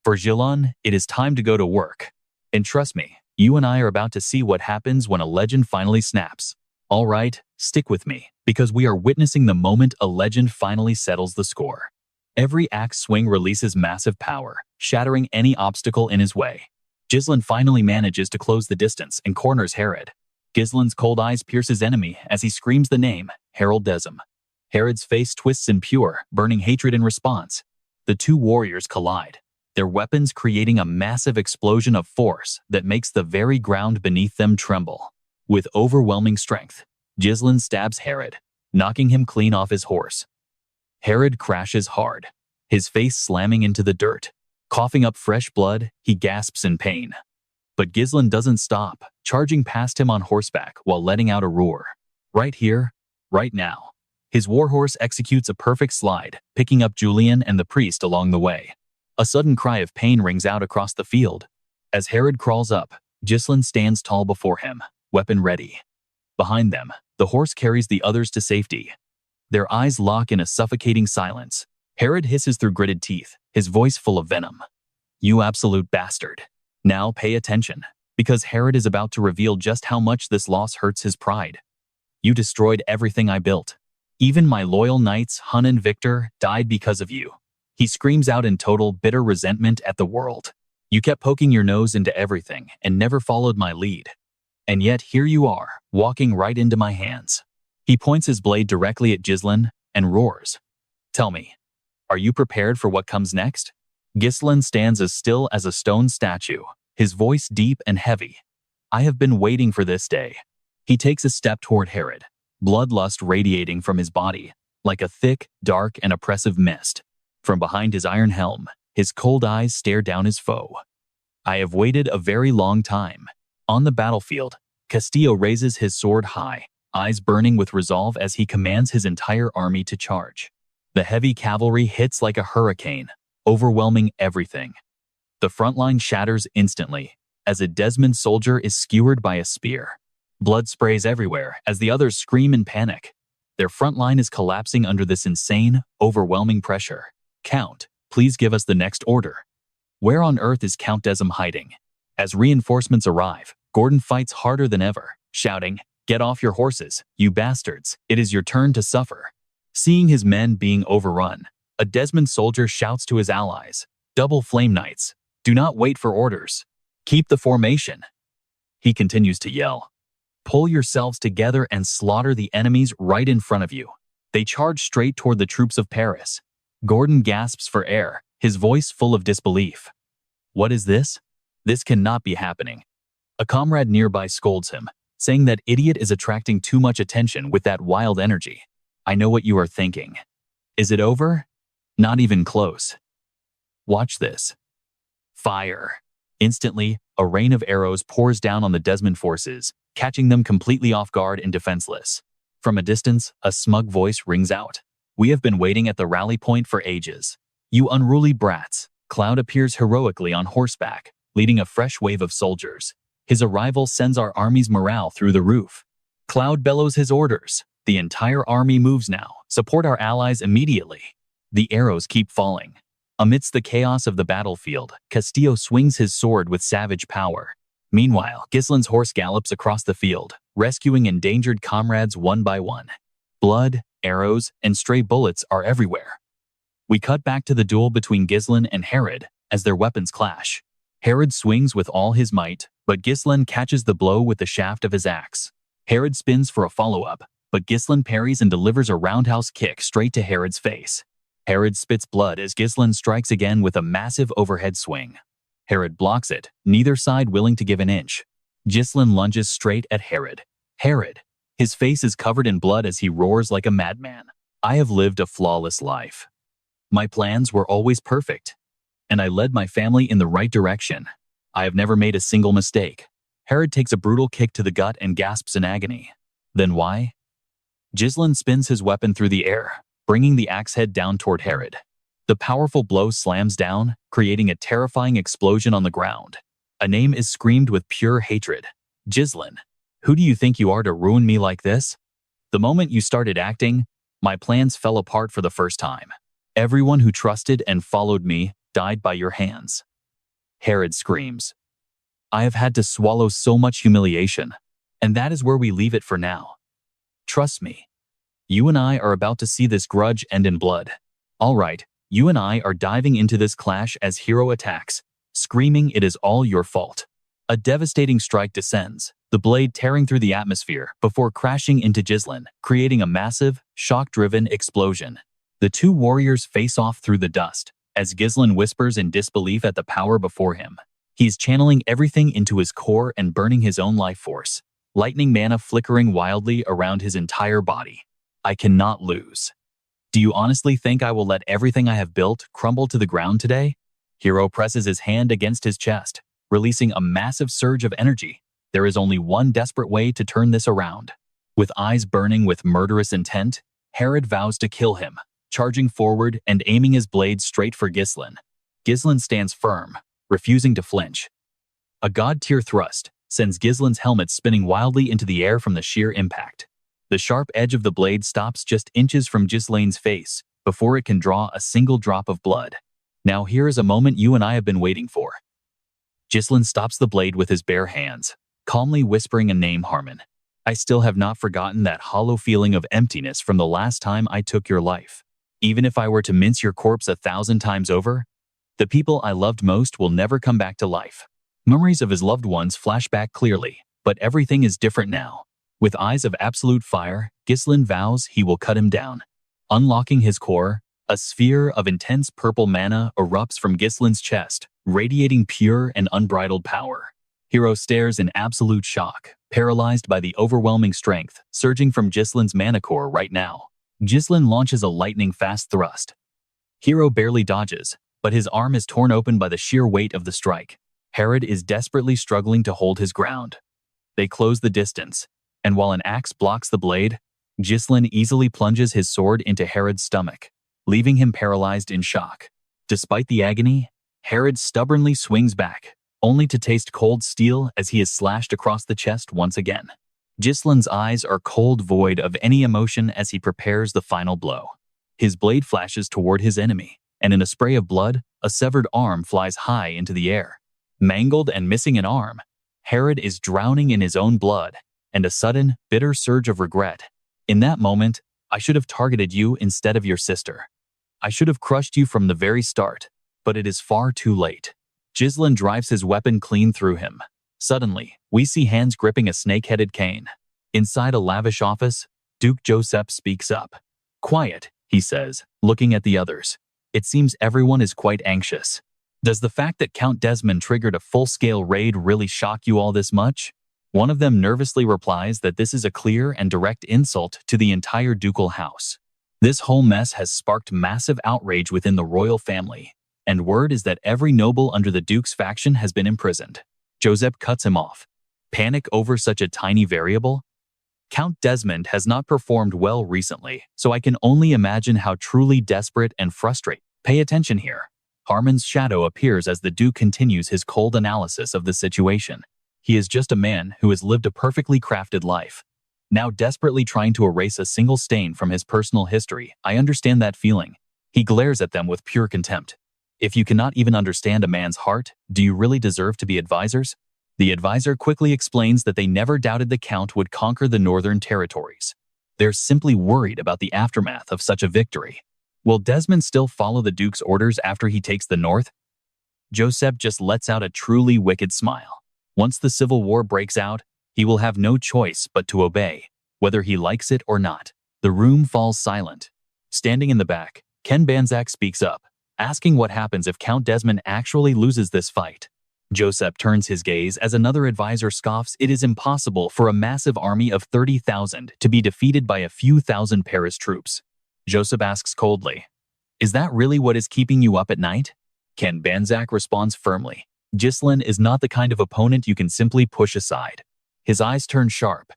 For Gislen, it is time to go to work. And trust me, you and I are about to see what happens when a legend finally snaps. All right, stick with me, because we are witnessing the moment a legend finally settles the score. Every axe swing releases massive power, shattering any obstacle in his way. Gislen finally manages to close the distance and corners Herod. Gislen's cold eyes pierce his enemy as he screams the name, Herald Desm. Herod's face twists in pure, burning hatred in response. The two warriors collide, their weapons creating a massive explosion of force that makes the very ground beneath them tremble. With overwhelming strength, Gislen stabs Herod, knocking him clean off his horse. Herod crashes hard, his face slamming into the dirt. Coughing up fresh blood, he gasps in pain. But Gislen doesn't stop, charging past him on horseback while letting out a roar. Right here, right now. His warhorse executes a perfect slide, picking up Julian and the priest along the way. A sudden cry of pain rings out across the field. As Herod crawls up, Gislen stands tall before him, weapon ready. Behind them, the horse carries the others to safety. Their eyes lock in a suffocating silence. Herod hisses through gritted teeth, his voice full of venom. "You absolute bastard. Now pay attention, because Herod is about to reveal just how much this loss hurts his pride. You destroyed everything I built. Even my loyal knights, Hun and Victor, died because of you." He screams out in total, bitter resentment at the world. "You kept poking your nose into everything and never followed my lead. And yet here you are, walking right into my hands." He points his blade directly at Gislen and roars. "Tell me, are you prepared for what comes next?" Gislen stands as still as a stone statue, his voice deep and heavy. "I have been waiting for this day." He takes a step toward Herod, bloodlust radiating from his body, like a thick, dark, and oppressive mist. From behind his iron helm, his cold eyes stare down his foe. "I have waited a very long time." On the battlefield, Castillo raises his sword high, eyes burning with resolve as he commands his entire army to charge. The heavy cavalry hits like a hurricane, overwhelming everything. The front line shatters instantly, as a Desmond soldier is skewered by a spear. Blood sprays everywhere as the others scream in panic. Their front line is collapsing under this insane, overwhelming pressure. "Count, please give us the next order." Where on earth is Count Desm hiding? As reinforcements arrive, Gordon fights harder than ever, shouting, "Get off your horses, you bastards, it is your turn to suffer." Seeing his men being overrun, a Desmond soldier shouts to his allies, "Double Flame Knights, do not wait for orders. Keep the formation." He continues to yell, "Pull yourselves together and slaughter the enemies right in front of you." They charge straight toward the troops of Paris. Gordon gasps for air, his voice full of disbelief. "What is this? This cannot be happening." A comrade nearby scolds him, saying that idiot is attracting too much attention with that wild energy. "I know what you are thinking. Is it over? Not even close. Watch this." Fire. Instantly, a rain of arrows pours down on the Desmond forces, catching them completely off guard and defenseless. From a distance, a smug voice rings out. "We have been waiting at the rally point for ages. You unruly brats." Cloud appears heroically on horseback, leading a fresh wave of soldiers. His arrival sends our army's morale through the roof. Cloud bellows his orders. "The entire army moves now. Support our allies immediately." The arrows keep falling. Amidst the chaos of the battlefield, Castillo swings his sword with savage power. Meanwhile, Gislen's horse gallops across the field, rescuing endangered comrades one by one. Blood, arrows, and stray bullets are everywhere. We cut back to the duel between Gislen and Herod as their weapons clash. Herod swings with all his might, but Gislen catches the blow with the shaft of his axe. Herod spins for a follow-up, but Gislen parries and delivers a roundhouse kick straight to Herod's face. Herod spits blood as Gislen strikes again with a massive overhead swing. Herod blocks it, neither side willing to give an inch. Gislen lunges straight at Herod. Herod. His face is covered in blood as he roars like a madman. I have lived a flawless life. My plans were always perfect, and I led my family in the right direction. I have never made a single mistake. Herod takes a brutal kick to the gut and gasps in agony. Then why? Gislen spins his weapon through the air, bringing the axe head down toward Herod. The powerful blow slams down, creating a terrifying explosion on the ground. A name is screamed with pure hatred. Gislen, who do you think you are to ruin me like this? The moment you started acting, my plans fell apart for the first time. Everyone who trusted and followed me died by your hands. Herod screams. I have had to swallow so much humiliation, and that is where we leave it for now. Trust me. You and I are about to see this grudge end in blood. All right, you and I are diving into this clash as Hero attacks, screaming it is all your fault. A devastating strike descends, the blade tearing through the atmosphere before crashing into Gislen, creating a massive, shock-driven explosion. The two warriors face off through the dust, as Gislen whispers in disbelief at the power before him. He's channeling everything into his core and burning his own life force, lightning mana flickering wildly around his entire body. I cannot lose. Do you honestly think I will let everything I have built crumble to the ground today? Hero presses his hand against his chest, releasing a massive surge of energy. There is only one desperate way to turn this around. With eyes burning with murderous intent, Herod vows to kill him, charging forward and aiming his blade straight for Gislen. Gislen stands firm, refusing to flinch. A god-tier thrust sends Gislen's helmet spinning wildly into the air from the sheer impact. The sharp edge of the blade stops just inches from Gislen's face before it can draw a single drop of blood. Now here is a moment you and I have been waiting for. Gislen stops the blade with his bare hands, calmly whispering a name, Harmon. I still have not forgotten that hollow feeling of emptiness from the last time I took your life. Even if I were to mince your corpse 1,000 times over, the people I loved most will never come back to life. Memories of his loved ones flash back clearly, but everything is different now. With eyes of absolute fire, Gislen vows he will cut him down. Unlocking his core, a sphere of intense purple mana erupts from Gislen's chest, radiating pure and unbridled power. Hero stares in absolute shock, paralyzed by the overwhelming strength surging from Gislen's mana core right now. Gislen launches a lightning-fast thrust. Hero barely dodges, but his arm is torn open by the sheer weight of the strike. Herod is desperately struggling to hold his ground. They close the distance, and while an axe blocks the blade, Gislen easily plunges his sword into Herod's stomach, leaving him paralyzed in shock. Despite the agony, Herod stubbornly swings back, only to taste cold steel as he is slashed across the chest once again. Gislen's eyes are cold, void of any emotion as he prepares the final blow. His blade flashes toward his enemy, and in a spray of blood, a severed arm flies high into the air. Mangled and missing an arm, Herod is drowning in his own blood, and a sudden, bitter surge of regret. In that moment, I should have targeted you instead of your sister. I should have crushed you from the very start, but it is far too late. Gislen drives his weapon clean through him. Suddenly, we see hands gripping a snake-headed cane. Inside a lavish office, Duke Joseph speaks up. Quiet, he says, looking at the others. It seems everyone is quite anxious. Does the fact that Count Desmond triggered a full-scale raid really shock you all this much? One of them nervously replies that this is a clear and direct insult to the entire ducal house. This whole mess has sparked massive outrage within the royal family, and word is that every noble under the Duke's faction has been imprisoned. Joseph cuts him off. Panic over such a tiny variable? Count Desmond has not performed well recently, so I can only imagine how truly desperate and frustrated. Pay attention here. Harmon's shadow appears as the Duke continues his cold analysis of the situation. He is just a man who has lived a perfectly crafted life, now desperately trying to erase a single stain from his personal history. I understand that feeling. He glares at them with pure contempt. If you cannot even understand a man's heart, do you really deserve to be advisors? The advisor quickly explains that they never doubted the Count would conquer the northern territories. They're simply worried about the aftermath of such a victory. Will Desmond still follow the Duke's orders after he takes the north? Joseph just lets out a truly wicked smile. Once the civil war breaks out, he will have no choice but to obey, whether he likes it or not. The room falls silent. Standing in the back, Ken Banzak speaks up, asking what happens if Count Desmond actually loses this fight. Joseph turns his gaze as another advisor scoffs. It is impossible for a massive army of 30,000 to be defeated by a few thousand Paris troops. Joseph asks coldly, "Is that really what is keeping you up at night?" Ken Banzak responds firmly, "Gislen is not the kind of opponent you can simply push aside." His eyes turn sharp.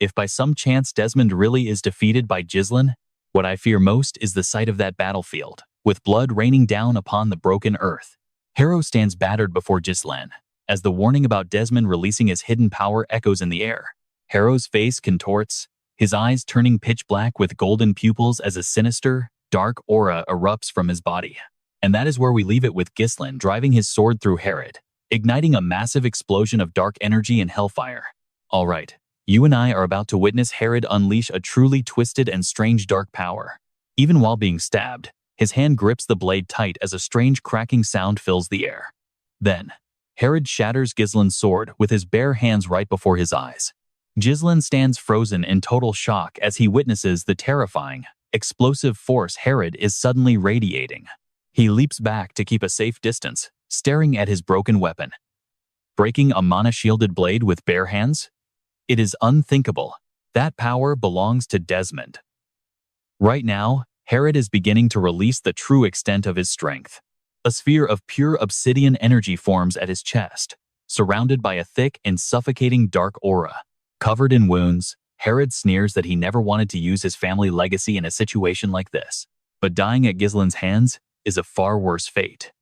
If by some chance Desmond really is defeated by Gislen, what I fear most is the sight of that battlefield, with blood raining down upon the broken earth. Harrow stands battered before Gislen, as the warning about Desmond releasing his hidden power echoes in the air. Harrow's face contorts, his eyes turning pitch black with golden pupils as a sinister, dark aura erupts from his body. And that is where we leave it, with Gislen driving his sword through Herod, igniting a massive explosion of dark energy and hellfire. All right, you and I are about to witness Herod unleash a truly twisted and strange dark power. Even while being stabbed, his hand grips the blade tight as a strange cracking sound fills the air. Then, Herod shatters Gislen's sword with his bare hands right before his eyes. Gislen stands frozen in total shock as he witnesses the terrifying, explosive force Herod is suddenly radiating. He leaps back to keep a safe distance, staring at his broken weapon. Breaking a mana-shielded blade with bare hands? It is unthinkable. That power belongs to Desmond. Right now, Herod is beginning to release the true extent of his strength. A sphere of pure obsidian energy forms at his chest, surrounded by a thick and suffocating dark aura. Covered in wounds, Herod sneers that he never wanted to use his family legacy in a situation like this. But dying at Gislen's hands is a far worse fate.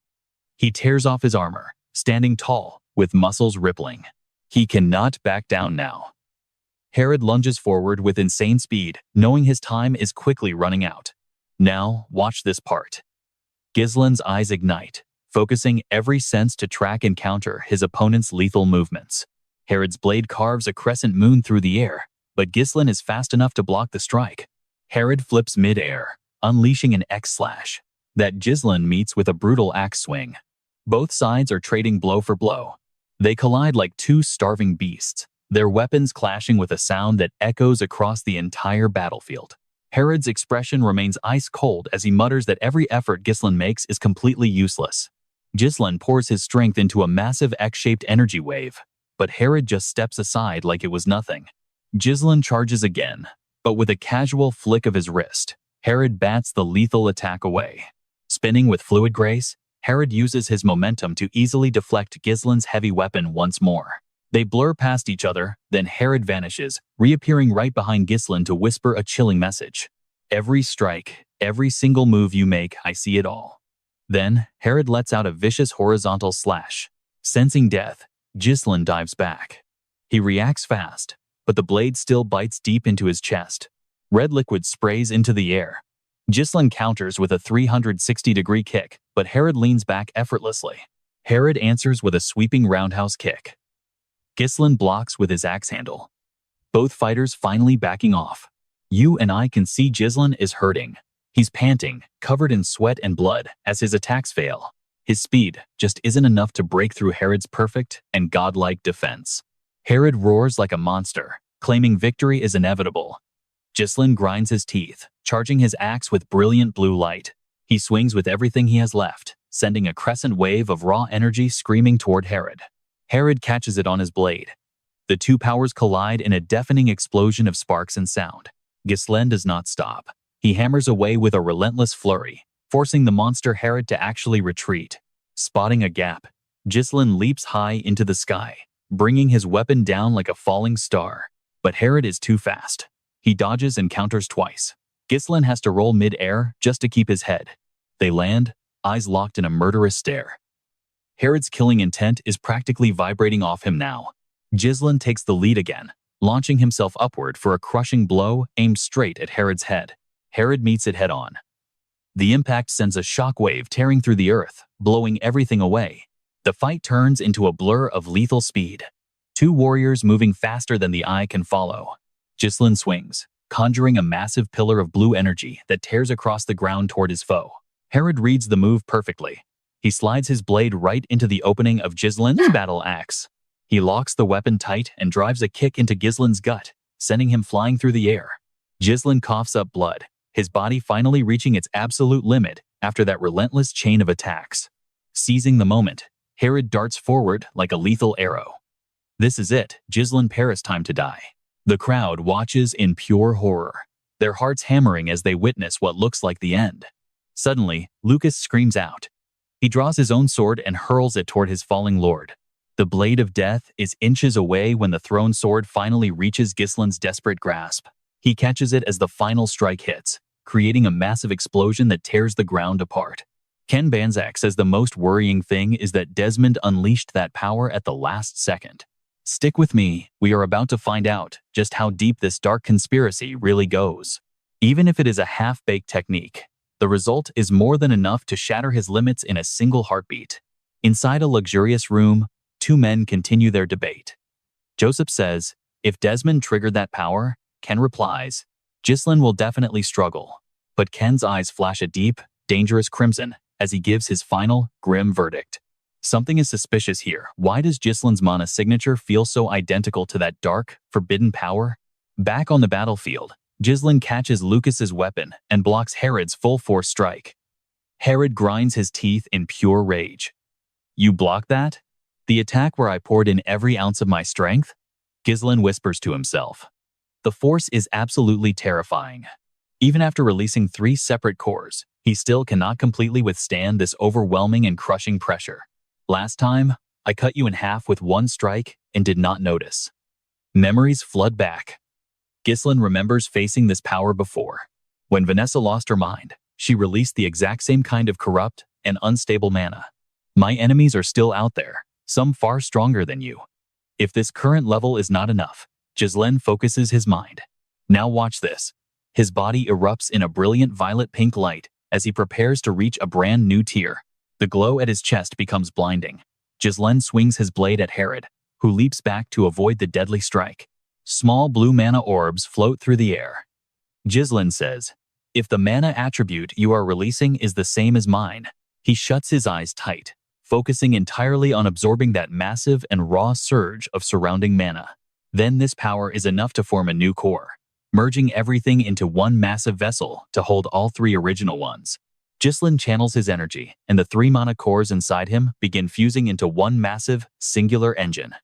He tears off his armor, standing tall, with muscles rippling. He cannot back down now. Herod lunges forward with insane speed, knowing his time is quickly running out. Now, watch this part. Gislen's eyes ignite, focusing every sense to track and counter his opponent's lethal movements. Herod's blade carves a crescent moon through the air, but Gislen is fast enough to block the strike. Herod flips mid-air, unleashing an X-slash that Gislen meets with a brutal axe swing. Both sides are trading blow for blow. They collide like two starving beasts, their weapons clashing with a sound that echoes across the entire battlefield. Herod's expression remains ice-cold as he mutters that every effort Gislen makes is completely useless. Gislen pours his strength into a massive X-shaped energy wave, but Herod just steps aside like it was nothing. Gislen charges again, but with a casual flick of his wrist, Herod bats the lethal attack away. Spinning with fluid grace, Herod uses his momentum to easily deflect Gislen's heavy weapon once more. They blur past each other, then Herod vanishes, reappearing right behind Gislen to whisper a chilling message. "Every strike, every single move you make, I see it all." Then, Herod lets out a vicious horizontal slash. Sensing death, Gislen dives back. He reacts fast, but the blade still bites deep into his chest. Red liquid sprays into the air. Gislen counters with a 360-degree kick, but Herod leans back effortlessly. Herod answers with a sweeping roundhouse kick. Gislen blocks with his axe handle. Both fighters finally backing off. You and I can see Gislen is hurting. He's panting, covered in sweat and blood, as his attacks fail. His speed just isn't enough to break through Herod's perfect and godlike defense. Herod roars like a monster, claiming victory is inevitable. Gislen grinds his teeth, charging his axe with brilliant blue light. He swings with everything he has left, sending a crescent wave of raw energy screaming toward Herod. Herod catches it on his blade. The two powers collide in a deafening explosion of sparks and sound. Gislen does not stop. He hammers away with a relentless flurry, forcing the monster Herod to actually retreat. Spotting a gap, Gislen leaps high into the sky, bringing his weapon down like a falling star. But Herod is too fast. He dodges and counters twice. Gislen has to roll mid-air just to keep his head. They land, eyes locked in a murderous stare. Herod's killing intent is practically vibrating off him now. Gislen takes the lead again, launching himself upward for a crushing blow aimed straight at Herod's head. Herod meets it head-on. The impact sends a shockwave tearing through the earth, blowing everything away. The fight turns into a blur of lethal speed. Two warriors moving faster than the eye can follow. Gislen swings, conjuring a massive pillar of blue energy that tears across the ground toward his foe. Herod reads the move perfectly. He slides his blade right into the opening of Gislen's battle axe. He locks the weapon tight and drives a kick into Gislen's gut, sending him flying through the air. Gislen coughs up blood, his body finally reaching its absolute limit after that relentless chain of attacks. Seizing the moment, Herod darts forward like a lethal arrow. This is it, Gislen Perdium's time to die. The crowd watches in pure horror, their hearts hammering as they witness what looks like the end. Suddenly, Lucas screams out. He draws his own sword and hurls it toward his falling lord. The blade of death is inches away when the thrown sword finally reaches Gislen's desperate grasp. He catches it as the final strike hits, creating a massive explosion that tears the ground apart. Ken Banzak says the most worrying thing is that Desmond unleashed that power at the last second. Stick with me, we are about to find out just how deep this dark conspiracy really goes. Even if it is a half-baked technique, the result is more than enough to shatter his limits in a single heartbeat. Inside a luxurious room, two men continue their debate. Joseph says, if Desmond triggered that power, Ken replies, Gislen will definitely struggle. But Ken's eyes flash a deep, dangerous crimson as he gives his final, grim verdict. Something is suspicious here. Why does Gislen's mana signature feel so identical to that dark, forbidden power? Back on the battlefield, Gislen catches Lucas's weapon and blocks Herod's full-force strike. Herod grinds his teeth in pure rage. You blocked that? The attack where I poured in every ounce of my strength? Gislen whispers to himself. The force is absolutely terrifying. Even after releasing 3 separate cores, he still cannot completely withstand this overwhelming and crushing pressure. Last time, I cut you in half with 1 strike and did not notice. Memories flood back. Gislen remembers facing this power before. When Vanessa lost her mind, she released the exact same kind of corrupt and unstable mana. My enemies are still out there, some far stronger than you. If this current level is not enough, Gislen focuses his mind. Now watch this. His body erupts in a brilliant violet-pink light as he prepares to reach a brand new tier. The glow at his chest becomes blinding. Gislen swings his blade at Herod, who leaps back to avoid the deadly strike. Small blue mana orbs float through the air. Gislen says, if the mana attribute you are releasing is the same as mine, he shuts his eyes tight, focusing entirely on absorbing that massive and raw surge of surrounding mana. Then this power is enough to form a new core, merging everything into one massive vessel to hold all 3 original ones. Gislen channels his energy, and the 3 mana cores inside him begin fusing into one massive, singular engine.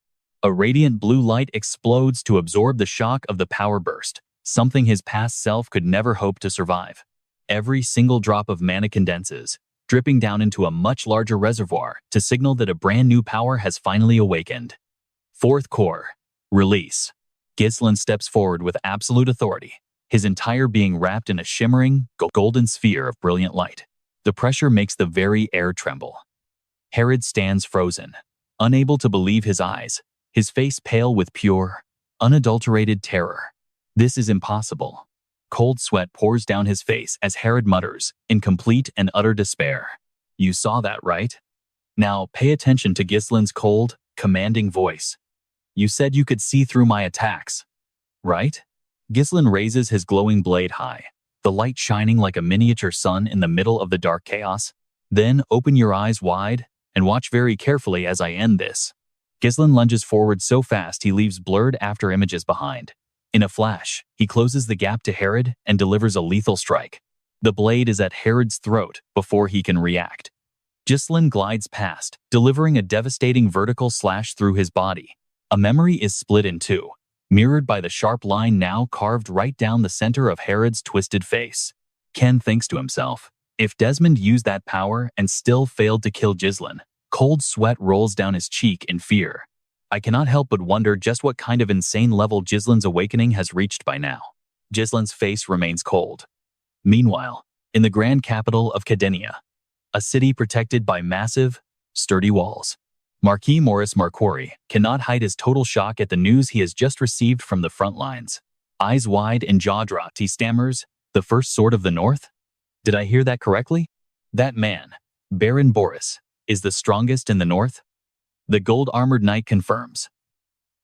A radiant blue light explodes to absorb the shock of the power burst, something his past self could never hope to survive. Every single drop of mana condenses, dripping down into a much larger reservoir to signal that a brand new power has finally awakened. 4th core. Release. Gislen steps forward with absolute authority, his entire being wrapped in a shimmering, golden sphere of brilliant light. The pressure makes the very air tremble. Herod stands frozen, unable to believe his eyes, his face pale with pure, unadulterated terror. This is impossible. Cold sweat pours down his face as Herod mutters, in complete and utter despair. You saw that, right? Now pay attention to Gislen's cold, commanding voice. You said you could see through my attacks, right? Gislen raises his glowing blade high, the light shining like a miniature sun in the middle of the dark chaos. Then open your eyes wide and watch very carefully as I end this. Gislen lunges forward so fast he leaves blurred after images behind. In a flash, he closes the gap to Herod and delivers a lethal strike. The blade is at Herod's throat before he can react. Gislen glides past, delivering a devastating vertical slash through his body. A memory is split in 2, mirrored by the sharp line now carved right down the center of Herod's twisted face. Ken thinks to himself, if Desmond used that power and still failed to kill Gislen, cold sweat rolls down his cheek in fear. I cannot help but wonder just what kind of insane level Gislen's awakening has reached by now. Gislen's face remains cold. Meanwhile, in the grand capital of Cadenia, a city protected by massive, sturdy walls, Marquis Morris Marquarrie cannot hide his total shock at the news he has just received from the front lines. Eyes wide and jaw dropped, he stammers, the first sword of the north? Did I hear that correctly? That man, Baron Boris, is the strongest in the north? The gold-armored knight confirms.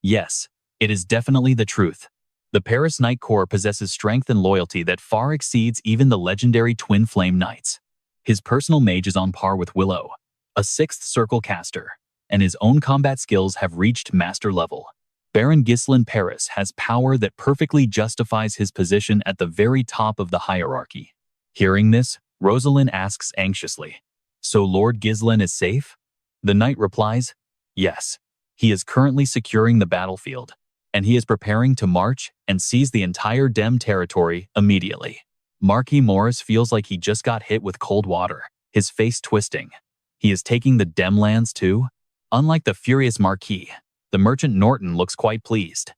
Yes, it is definitely the truth. The Paris Knight Corps possesses strength and loyalty that far exceeds even the legendary Twin Flame Knights. His personal mage is on par with Willow, a 6th circle caster, and his own combat skills have reached master level. Baron Gislen Perdium has power that perfectly justifies his position at the very top of the hierarchy. Hearing this, Rosalind asks anxiously, "So Lord Gislen is safe?" The knight replies, "Yes. He is currently securing the battlefield, and he is preparing to march and seize the entire Dem territory immediately." Marquis Morris feels like he just got hit with cold water, his face twisting. He is taking the Dem lands too? Unlike the furious Marquis, the merchant Norton looks quite pleased.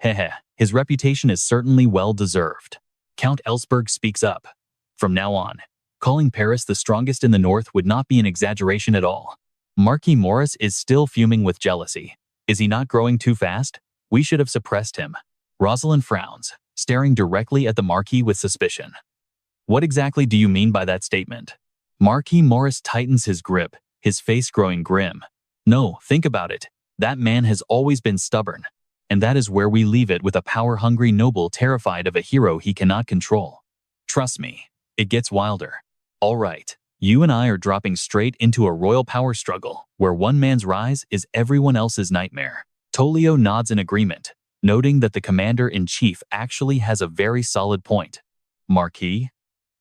Heh, his reputation is certainly well-deserved. Count Ellsberg speaks up. From now on, calling Paris the strongest in the north would not be an exaggeration at all. Marquis Morris is still fuming with jealousy. Is he not growing too fast? We should have suppressed him. Rosalind frowns, staring directly at the Marquis with suspicion. What exactly do you mean by that statement? Marquis Morris tightens his grip, his face growing grim. No, think about it. That man has always been stubborn. And that is where we leave it with a power-hungry noble terrified of a hero he cannot control. Trust me, it gets wilder. All right, you and I are dropping straight into a royal power struggle, where one man's rise is everyone else's nightmare. Tolio nods in agreement, noting that the commander-in-chief actually has a very solid point. Marquis,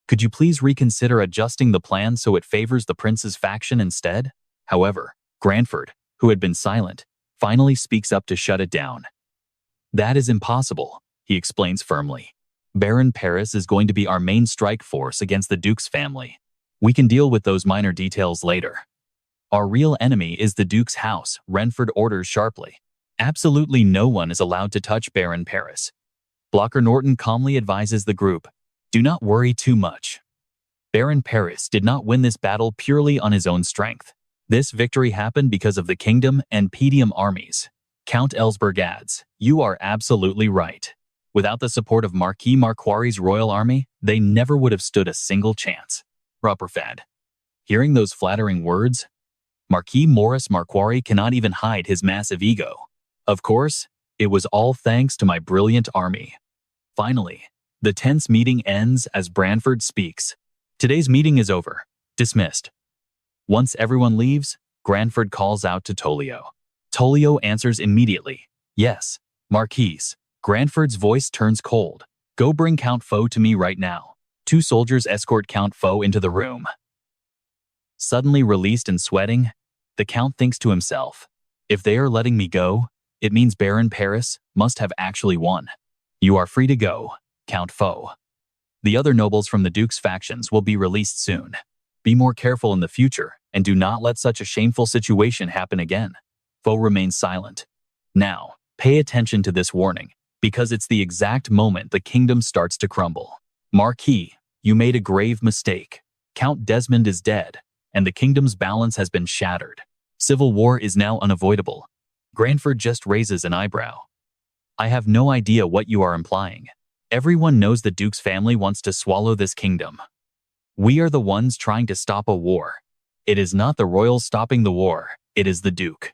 could you please reconsider adjusting the plan so it favors the prince's faction instead? However, Granford, who had been silent, finally speaks up to shut it down. That is impossible, he explains firmly. Baron Paris is going to be our main strike force against the Duke's family. We can deal with those minor details later. Our real enemy is the Duke's house, Renford orders sharply. Absolutely no one is allowed to touch Baron Paris. Blocker Norton calmly advises the group, do not worry too much. Baron Paris did not win this battle purely on his own strength. This victory happened because of the Kingdom and Pedium armies. Count Ellsberg adds, you are absolutely right. Without the support of Marquis Marquarie's royal army, they never would have stood a single chance. Rupperfad. Hearing those flattering words, Marquis Morris Marquarie cannot even hide his massive ego. Of course, it was all thanks to my brilliant army. Finally, the tense meeting ends as Branford speaks. Today's meeting is over. Dismissed. Once everyone leaves, Granford calls out to Tolio. Tolio answers immediately. Yes, Marquise. Granford's voice turns cold. Go bring Count Foe to me right now. 2 soldiers escort Count Foe into the room. Suddenly released and sweating, the Count thinks to himself, if they are letting me go, it means Baron Paris must have actually won. You are free to go, Count Foe. The other nobles from the Duke's factions will be released soon. Be more careful in the future and do not let such a shameful situation happen again. Foe remains silent. Now, pay attention to this warning, because it's the exact moment the kingdom starts to crumble. Marquis, you made a grave mistake. Count Desmond is dead, and the kingdom's balance has been shattered. Civil war is now unavoidable. Granford just raises an eyebrow. I have no idea what you are implying. Everyone knows the Duke's family wants to swallow this kingdom. We are the ones trying to stop a war. It is not the royals stopping the war, it is the Duke.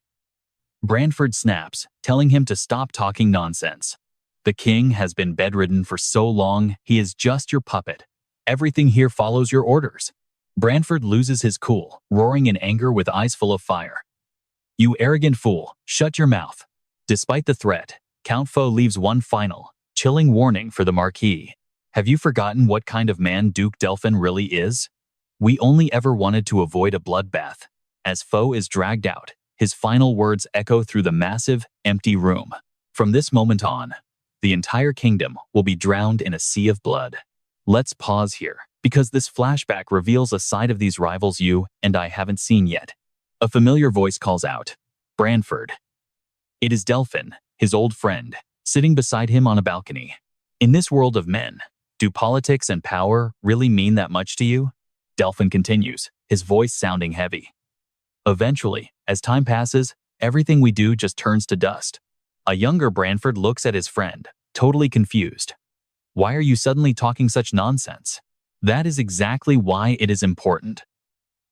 Branford snaps, telling him to stop talking nonsense. The king has been bedridden for so long, he is just your puppet. Everything here follows your orders. Branford loses his cool, roaring in anger with eyes full of fire. You arrogant fool, shut your mouth. Despite the threat, Count Foe leaves one final, chilling warning for the Marquis. Have you forgotten what kind of man Duke Delphin really is? We only ever wanted to avoid a bloodbath. As Foe is dragged out, his final words echo through the massive, empty room. From this moment on, the entire kingdom will be drowned in a sea of blood. Let's pause here, because this flashback reveals a side of these rivals you and I haven't seen yet. A familiar voice calls out, Branford. It is Delphin, his old friend, sitting beside him on a balcony. In this world of men, do politics and power really mean that much to you? Delphin continues, his voice sounding heavy. Eventually, as time passes, everything we do just turns to dust. A younger Branford looks at his friend, totally confused. Why are you suddenly talking such nonsense? That is exactly why it is important.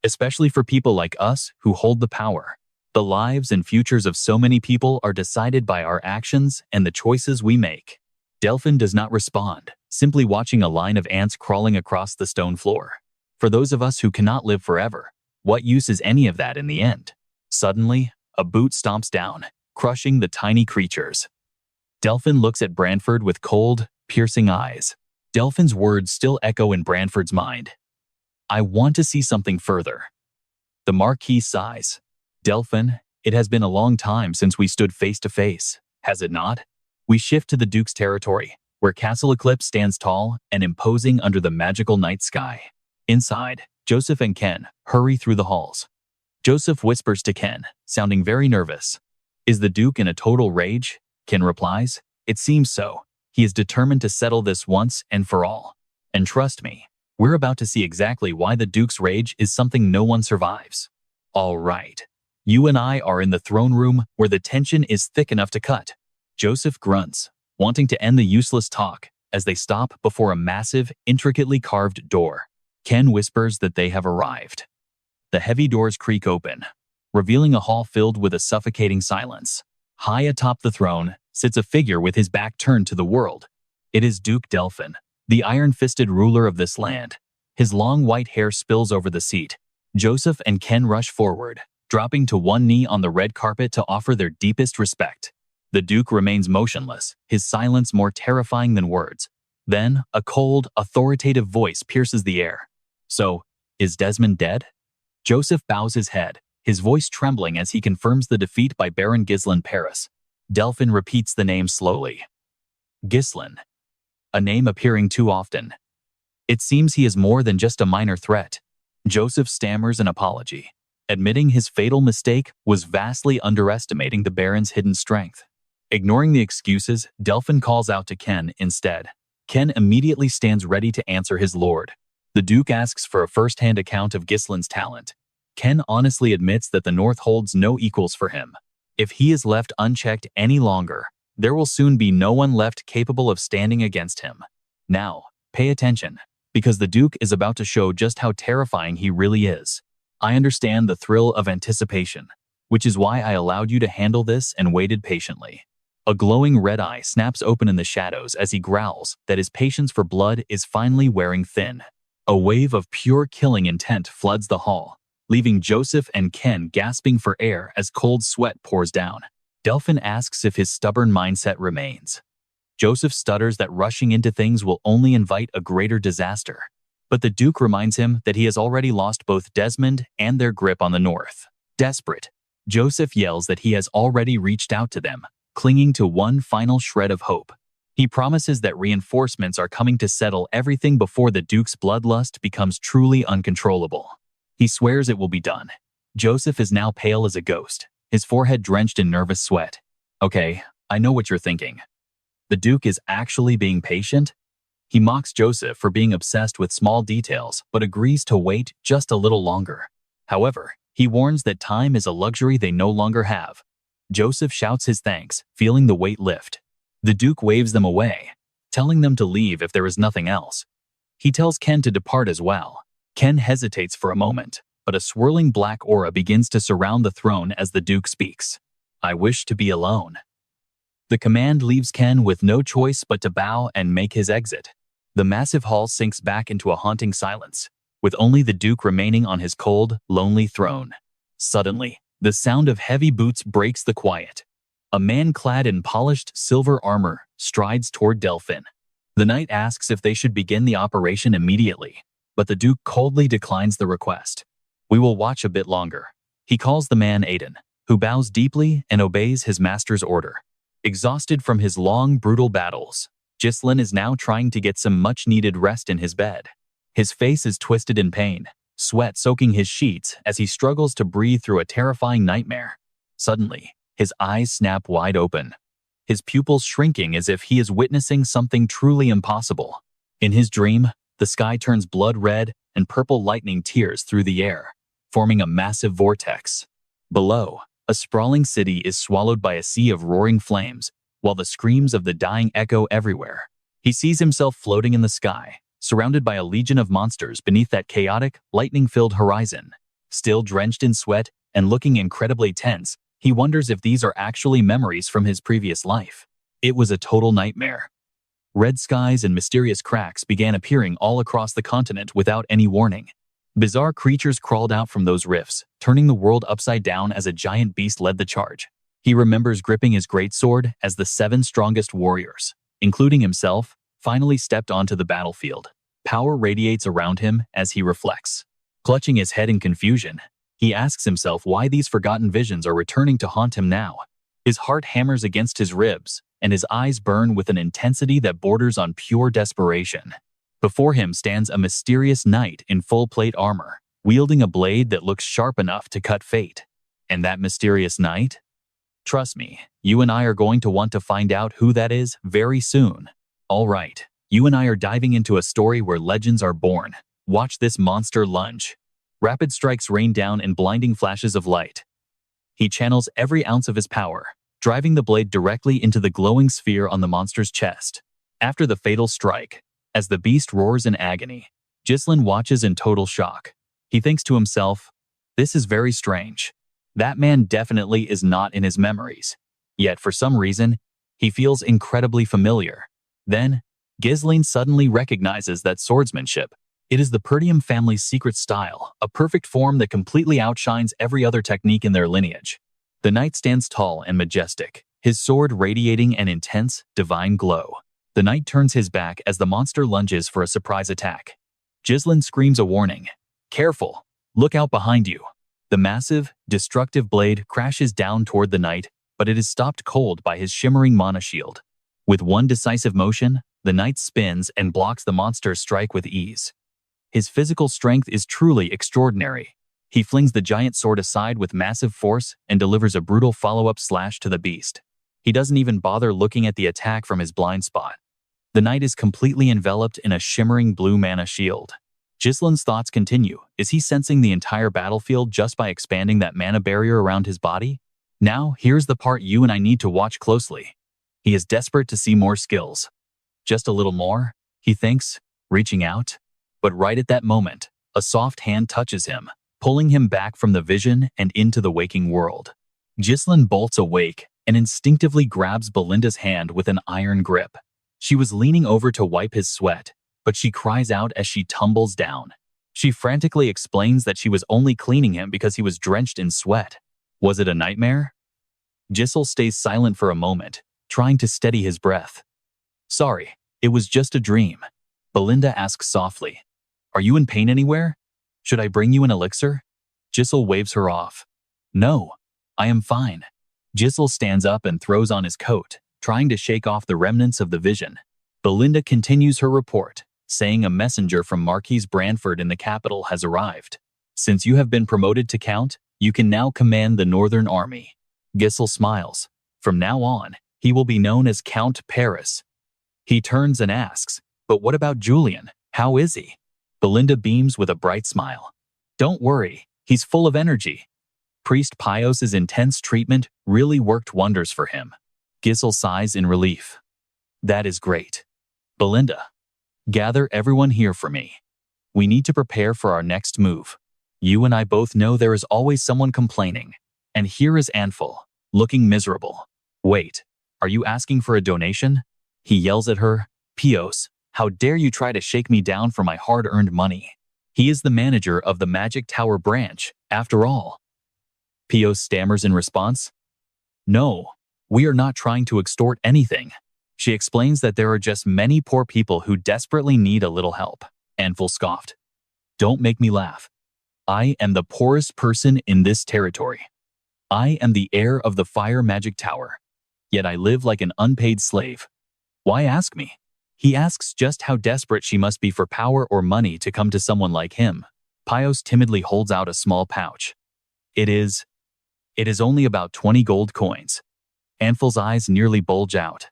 Especially for people like us who hold the power. The lives and futures of so many people are decided by our actions and the choices we make. Delphin does not respond, simply watching a line of ants crawling across the stone floor. For those of us who cannot live forever, what use is any of that in the end? Suddenly, A boot stomps down, crushing the tiny creatures. Delphin looks at Branford with cold, piercing eyes. Delphin's words still echo in Branford's mind. I want to see something further. The Marquis sighs. Delphin, it has been a long time since we stood face to face, has it not? We shift to the Duke's territory, where Castle Eclipse stands tall and imposing under the magical night sky. Inside, Joseph and Ken hurry through the halls. Joseph whispers to Ken, sounding very nervous. Is the Duke in a total rage? Ken replies, it seems so. He is determined to settle this once and for all. And trust me, we're about to see exactly why the Duke's rage is something no one survives. All right. You and I are in the throne room where the tension is thick enough to cut. Joseph grunts, wanting to end the useless talk, as they stop before a massive, intricately carved door. Ken whispers that they have arrived. The heavy doors creak open, revealing a hall filled with a suffocating silence. High atop the throne sits a figure with his back turned to the world. It is Duke Delphin, the iron-fisted ruler of this land. His long white hair spills over the seat. Joseph and Ken rush forward, dropping to one knee on the red carpet to offer their deepest respect. The Duke remains motionless, his silence more terrifying than words. Then, a cold, authoritative voice pierces the air. So, is Desmond dead? Joseph bows his head, his voice trembling as he confirms the defeat by Baron Gislen Perdium. Delphin repeats the name slowly. Gislen. A name appearing too often. It seems he is more than just a minor threat. Joseph stammers an apology, admitting his fatal mistake was vastly underestimating the Baron's hidden strength. Ignoring the excuses, Delphin calls out to Ken instead. Ken immediately stands ready to answer his lord. The Duke asks for a first-hand account of Gislen's talent. Ken honestly admits that the North holds no equals for him. If he is left unchecked any longer, there will soon be no one left capable of standing against him. Now, pay attention, because the Duke is about to show just how terrifying he really is. I understand the thrill of anticipation, which is why I allowed you to handle this and waited patiently. A glowing red eye snaps open in the shadows as he growls that his patience for blood is finally wearing thin. A wave of pure killing intent floods the hall, leaving Joseph and Ken gasping for air as cold sweat pours down. Delphin asks if his stubborn mindset remains. Joseph stutters that rushing into things will only invite a greater disaster. But the Duke reminds him that he has already lost both Desmond and their grip on the North. Desperate, Joseph yells that he has already reached out to them, clinging to one final shred of hope. He promises that reinforcements are coming to settle everything before the Duke's bloodlust becomes truly uncontrollable. He swears it will be done. Joseph is now pale as a ghost, his forehead drenched in nervous sweat. Okay, I know what you're thinking. The Duke is actually being patient? He mocks Joseph for being obsessed with small details, but agrees to wait just a little longer. However, he warns that time is a luxury they no longer have. Joseph shouts his thanks, feeling the weight lift. The Duke waves them away, telling them to leave if there is nothing else. He tells Ken to depart as well. Ken hesitates for a moment, but a swirling black aura begins to surround the throne as the Duke speaks. I wish to be alone. The command leaves Ken with no choice but to bow and make his exit. The massive hall sinks back into a haunting silence, with only the Duke remaining on his cold, lonely throne. Suddenly, the sound of heavy boots breaks the quiet. A man clad in polished silver armor strides toward Delphin. The knight asks if they should begin the operation immediately, but the Duke coldly declines the request. We will watch a bit longer. He calls the man Aiden, who bows deeply and obeys his master's order. Exhausted from his long, brutal battles, Gislen is now trying to get some much-needed rest in his bed. His face is twisted in pain, sweat soaking his sheets as he struggles to breathe through a terrifying nightmare. Suddenly, his eyes snap wide open, his pupils shrinking as if he is witnessing something truly impossible. In his dream, the sky turns blood red and purple lightning tears through the air, forming a massive vortex. Below, a sprawling city is swallowed by a sea of roaring flames, while the screams of the dying echo everywhere. He sees himself floating in the sky, surrounded by a legion of monsters beneath that chaotic, lightning-filled horizon. Still drenched in sweat and looking incredibly tense, he wonders if these are actually memories from his previous life. It was a total nightmare. Red skies and mysterious cracks began appearing all across the continent without any warning. Bizarre creatures crawled out from those rifts, turning the world upside down as a giant beast led the charge. He remembers gripping his greatsword as the 7 strongest warriors, including himself, finally stepped onto the battlefield. Power radiates around him as he reflects. Clutching his head in confusion, he asks himself why these forgotten visions are returning to haunt him now. His heart hammers against his ribs, and his eyes burn with an intensity that borders on pure desperation. Before him stands a mysterious knight in full plate armor, wielding a blade that looks sharp enough to cut fate. And that mysterious knight? Trust me, you and I are going to want to find out who that is very soon. All right, you and I are diving into a story where legends are born. Watch this monster lunge. Rapid strikes rain down in blinding flashes of light. He channels every ounce of his power, driving the blade directly into the glowing sphere on the monster's chest. After the fatal strike, as the beast roars in agony, Gislen watches in total shock. He thinks to himself, "This is very strange. That man definitely is not in his memories." Yet for some reason, he feels incredibly familiar. Then, Gislen suddenly recognizes that swordsmanship. It is the Perdium family's secret style, a perfect form that completely outshines every other technique in their lineage. The knight stands tall and majestic, his sword radiating an intense, divine glow. The knight turns his back as the monster lunges for a surprise attack. Gislen screams a warning. "Careful! Look out behind you!" The massive, destructive blade crashes down toward the knight, but it is stopped cold by his shimmering mana shield. With one decisive motion, the knight spins and blocks the monster's strike with ease. His physical strength is truly extraordinary. He flings the giant sword aside with massive force and delivers a brutal follow-up slash to the beast. He doesn't even bother looking at the attack from his blind spot. The knight is completely enveloped in a shimmering blue mana shield. Gislen's thoughts continue. Is he sensing the entire battlefield just by expanding that mana barrier around his body? Now, here's the part you and I need to watch closely. He is desperate to see more skills. Just a little more, he thinks, reaching out. But right at that moment, a soft hand touches him, pulling him back from the vision and into the waking world. Gislen bolts awake and instinctively grabs Belinda's hand with an iron grip. She was leaning over to wipe his sweat, but she cries out as she tumbles down. She frantically explains that she was only cleaning him because he was drenched in sweat. Was it a nightmare? Gislen stays silent for a moment, trying to steady his breath. "Sorry, it was just a dream." Belinda asks softly, "Are you in pain anywhere? Should I bring you an elixir?" Gislen waves her off. "No, I am fine." Gislen stands up and throws on his coat, trying to shake off the remnants of the vision. Belinda continues her report, saying a messenger from Marquis Branford in the capital has arrived. "Since you have been promoted to Count, you can now command the Northern Army." Gislen smiles. From now on, he will be known as Count Paris. He turns and asks, "But what about Julian? How is he?" Belinda beams with a bright smile. "Don't worry, he's full of energy. Priest Pios's intense treatment really worked wonders for him." Gislen sighs in relief. "That is great. Belinda, gather everyone here for me. We need to prepare for our next move. You and I both know there is always someone complaining. And here is Anfil, looking miserable. Wait, are you asking for a donation?" He yells at her, "Pios, how dare you try to shake me down for my hard-earned money? He is the manager of the Magic Tower branch, after all." Pios stammers in response, "No, we are not trying to extort anything." She explains that there are just many poor people who desperately need a little help. Anfil scoffed. "Don't make me laugh. I am the poorest person in this territory. I am the heir of the Fire Magic Tower. Yet I live like an unpaid slave. Why ask me?" He asks just how desperate she must be for power or money to come to someone like him. Pios timidly holds out a small pouch. It is only about 20 gold coins." Anfil's eyes nearly bulge out.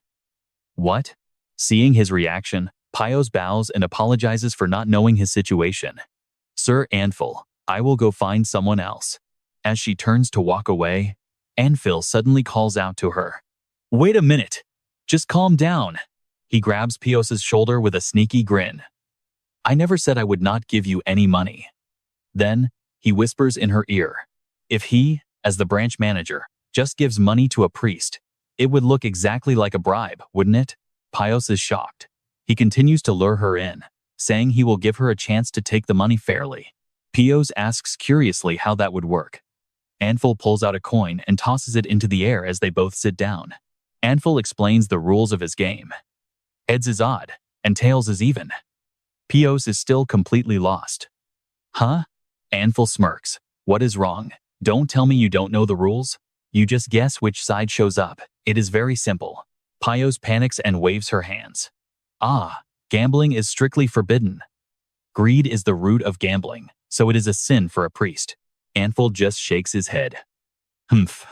"What?" Seeing his reaction, Pios bows and apologizes for not knowing his situation. "Sir Anfil, I will go find someone else." As she turns to walk away, Anfil suddenly calls out to her. "Wait a minute. Just calm down." He grabs Pios's shoulder with a sneaky grin. "I never said I would not give you any money." Then, he whispers in her ear. If he, as the branch manager, just gives money to a priest, it would look exactly like a bribe, wouldn't it? Pios is shocked. He continues to lure her in, saying he will give her a chance to take the money fairly. Pios asks curiously how that would work. Anful pulls out a coin and tosses it into the air as they both sit down. Anful explains the rules of his game. Heads is odd, and tails is even. Pios is still completely lost. Huh? Anful smirks. What is wrong? Don't tell me you don't know the rules. You just guess which side shows up. It is very simple. Pios panics and waves her hands. Ah, gambling is strictly forbidden. Greed is the root of gambling, so it is a sin for a priest. Anful just shakes his head. Humph.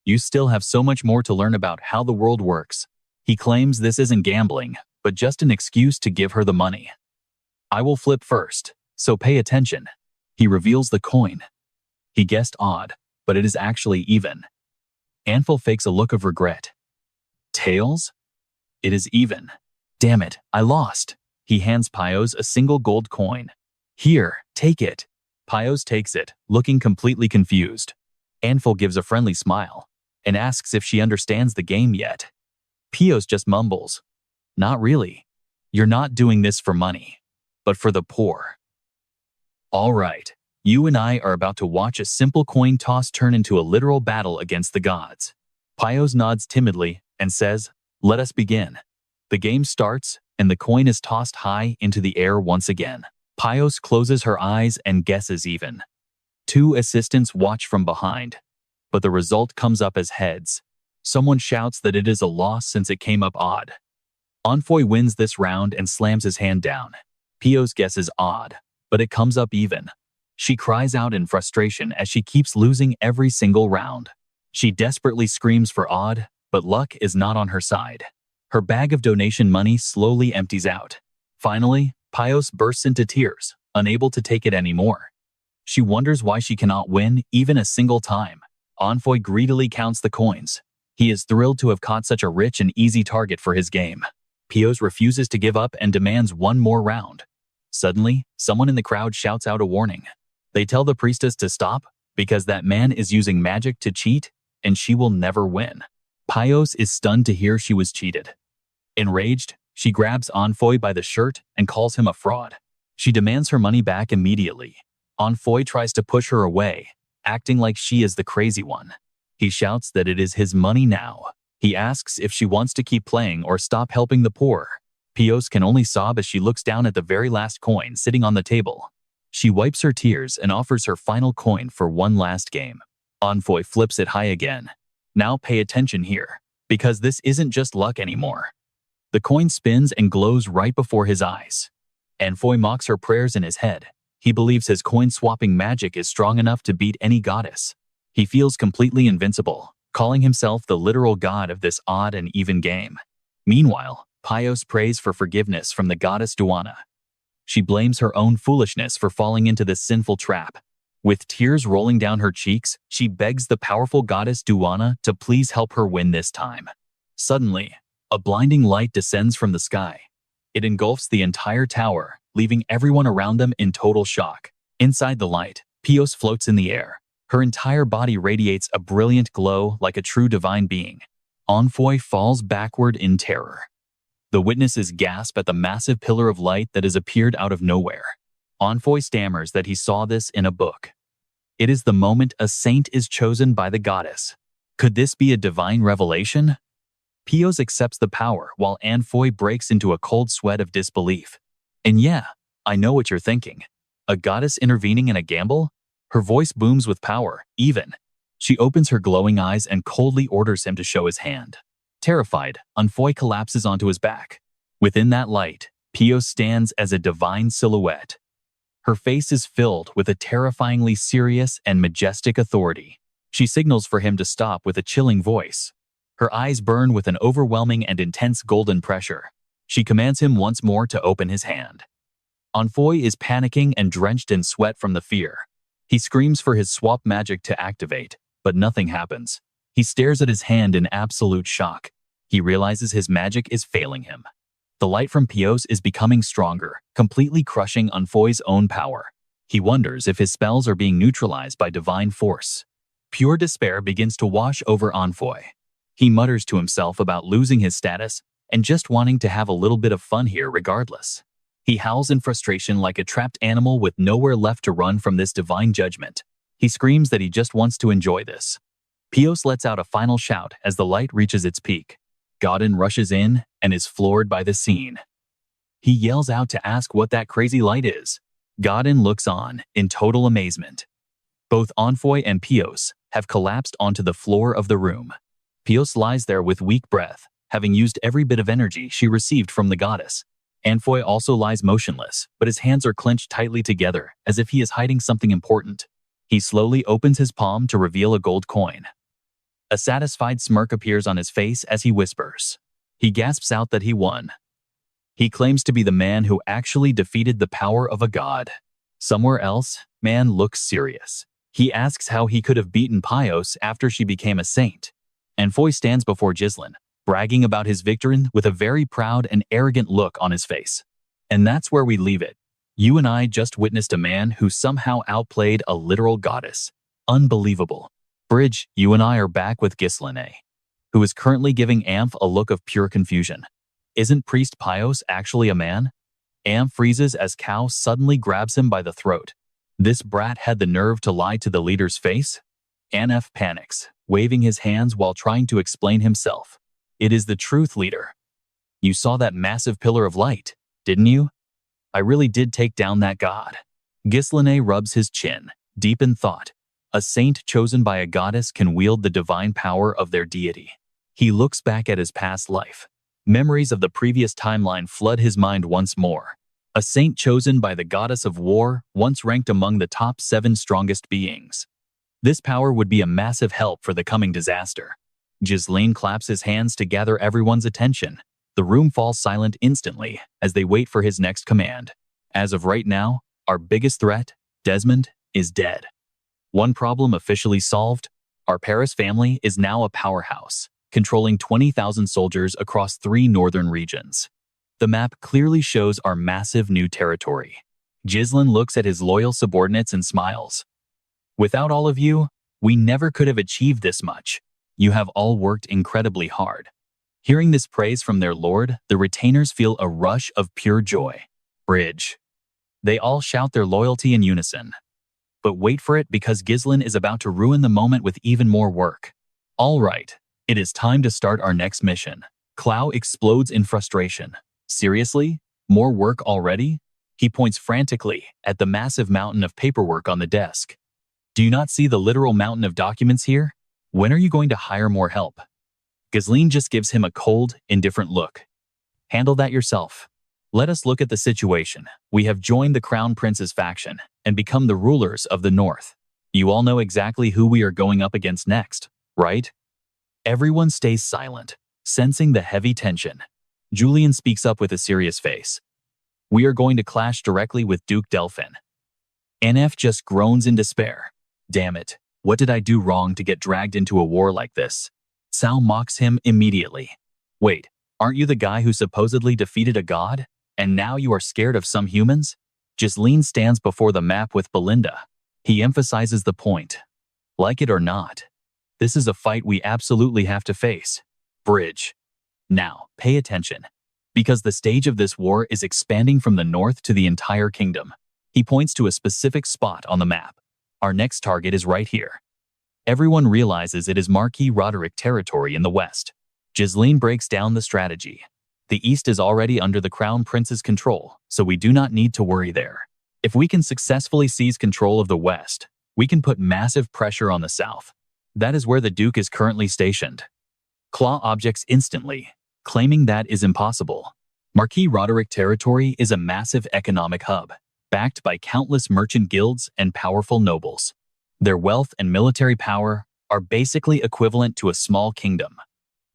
You still have so much more to learn about how the world works. He claims this isn't gambling, but just an excuse to give her the money. I will flip first, so pay attention. He reveals the coin. He guessed odd, but it is actually even. Anful fakes a look of regret. Tails? It is even. Damn it, I lost. He hands Pios a single gold coin. Here, take it. Pios takes it, looking completely confused. Anful gives a friendly smile and asks if she understands the game yet. Pios just mumbles. Not really. You're not doing this for money, but for the poor. All right, you and I are about to watch a simple coin toss turn into a literal battle against the gods. Pios nods timidly and says, let us begin. The game starts, and the coin is tossed high into the air once again. Pios closes her eyes and guesses even. Two assistants watch from behind, but the result comes up as heads. Someone shouts that it is a loss since it came up odd. Enfoy wins this round and slams his hand down. Pios guesses odd, but it comes up even. She cries out in frustration as she keeps losing every single round. She desperately screams for odd, but luck is not on her side. Her bag of donation money slowly empties out. Finally, Pios bursts into tears, unable to take it anymore. She wonders why she cannot win even a single time. Enfoy greedily counts the coins. He is thrilled to have caught such a rich and easy target for his game. Pios refuses to give up and demands one more round. Suddenly, someone in the crowd shouts out a warning. They tell the priestess to stop because that man is using magic to cheat and she will never win. Pios is stunned to hear she was cheated. Enraged, she grabs Enfoy by the shirt and calls him a fraud. She demands her money back immediately. Enfoy tries to push her away, acting like she is the crazy one. He shouts that it is his money now. He asks if she wants to keep playing or stop helping the poor. Pios can only sob as she looks down at the very last coin sitting on the table. She wipes her tears and offers her final coin for one last game. Enfoy flips it high again. Now pay attention here, because this isn't just luck anymore. The coin spins and glows right before his eyes. Enfoy mocks her prayers in his head. He believes his coin-swapping magic is strong enough to beat any goddess. He feels completely invincible, calling himself the literal god of this odd and even game. Meanwhile, Pios prays for forgiveness from the goddess Duana. She blames her own foolishness for falling into this sinful trap. With tears rolling down her cheeks, she begs the powerful goddess Duana to please help her win this time. Suddenly, a blinding light descends from the sky. It engulfs the entire tower, leaving everyone around them in total shock. Inside the light, Pios floats in the air. Her entire body radiates a brilliant glow like a true divine being. Enfoy falls backward in terror. The witnesses gasp at the massive pillar of light that has appeared out of nowhere. Enfoy stammers that he saw this in a book. It is the moment a saint is chosen by the goddess. Could this be a divine revelation? Pios accepts the power while Enfoy breaks into a cold sweat of disbelief. And yeah, I know what you're thinking. A goddess intervening in a gamble? Her voice booms with power, even. She opens her glowing eyes and coldly orders him to show his hand. Terrified, Enfoy collapses onto his back. Within that light, Pios stands as a divine silhouette. Her face is filled with a terrifyingly serious and majestic authority. She signals for him to stop with a chilling voice. Her eyes burn with an overwhelming and intense golden pressure. She commands him once more to open his hand. Enfoy is panicking and drenched in sweat from the fear. He screams for his swap magic to activate, but nothing happens. He stares at his hand in absolute shock. He realizes his magic is failing him. The light from Pios is becoming stronger, completely crushing Enfoy's own power. He wonders if his spells are being neutralized by divine force. Pure despair begins to wash over Enfoy. He mutters to himself about losing his status and just wanting to have a little bit of fun here regardless. He howls in frustration like a trapped animal with nowhere left to run from this divine judgment. He screams that he just wants to enjoy this. Pios lets out a final shout as the light reaches its peak. Godin rushes in and is floored by the scene. He yells out to ask what that crazy light is. Godin looks on in total amazement. Both Enfoy and Pios have collapsed onto the floor of the room. Pios lies there with weak breath, having used every bit of energy she received from the goddess. Enfoy also lies motionless, but his hands are clenched tightly together as if he is hiding something important. He slowly opens his palm to reveal a gold coin. A satisfied smirk appears on his face as he whispers. He gasps out that he won. He claims to be the man who actually defeated the power of a god. Somewhere else, man looks serious. He asks how he could have beaten Pios after she became a saint. Enfoy stands before Gislen, bragging about his victory with a very proud and arrogant look on his face. And that's where we leave it. You and I just witnessed a man who somehow outplayed a literal goddess. Unbelievable. Bridge, you and I are back with Gislen, who is currently giving Amph a look of pure confusion. Isn't Priest Pios actually a man? Amph freezes as Kao suddenly grabs him by the throat. This brat had the nerve to lie to the leader's face? Amph panics, waving his hands while trying to explain himself. It is the truth, leader. You saw that massive pillar of light, didn't you? I really did take down that god. Gislen rubs his chin, deep in thought. A saint chosen by a goddess can wield the divine power of their deity. He looks back at his past life. Memories of the previous timeline flood his mind once more. A saint chosen by the goddess of war, once ranked among the top 7 strongest beings. This power would be a massive help for the coming disaster. Gislen claps his hands to gather everyone's attention. The room falls silent instantly as they wait for his next command. As of right now, our biggest threat, Desmond, is dead. One problem officially solved, our Paris family is now a powerhouse, controlling 20,000 soldiers across 3 northern regions. The map clearly shows our massive new territory. Gislen looks at his loyal subordinates and smiles. Without all of you, we never could have achieved this much. You have all worked incredibly hard. Hearing this praise from their lord, the retainers feel a rush of pure joy. Bridge. They all shout their loyalty in unison. But wait for it, because Gislen is about to ruin the moment with even more work. All right, it is time to start our next mission. Clow explodes in frustration. Seriously? More work already? He points frantically at the massive mountain of paperwork on the desk. Do you not see the literal mountain of documents here? When are you going to hire more help? Gislen just gives him a cold, indifferent look. Handle that yourself. Let us look at the situation. We have joined the Crown Prince's faction and become the rulers of the North. You all know exactly who we are going up against next, right? Everyone stays silent, sensing the heavy tension. Julian speaks up with a serious face. We are going to clash directly with Duke Delphin. NF just groans in despair. Damn it, what did I do wrong to get dragged into a war like this? Sal mocks him immediately. Wait, aren't you the guy who supposedly defeated a god? And now you are scared of some humans? Gislen stands before the map with Belinda. He emphasizes the point. Like it or not, this is a fight we absolutely have to face. Bridge. Now, pay attention, because the stage of this war is expanding from the north to the entire kingdom. He points to a specific spot on the map. Our next target is right here. Everyone realizes it is Marquis Roderick territory in the west. Gislen breaks down the strategy. The east is already under the Crown Prince's control, so we do not need to worry there. If we can successfully seize control of the west, we can put massive pressure on the south. That is where the Duke is currently stationed. Claw objects instantly, claiming that is impossible. Marquis Roderick territory is a massive economic hub, backed by countless merchant guilds and powerful nobles. Their wealth and military power are basically equivalent to a small kingdom.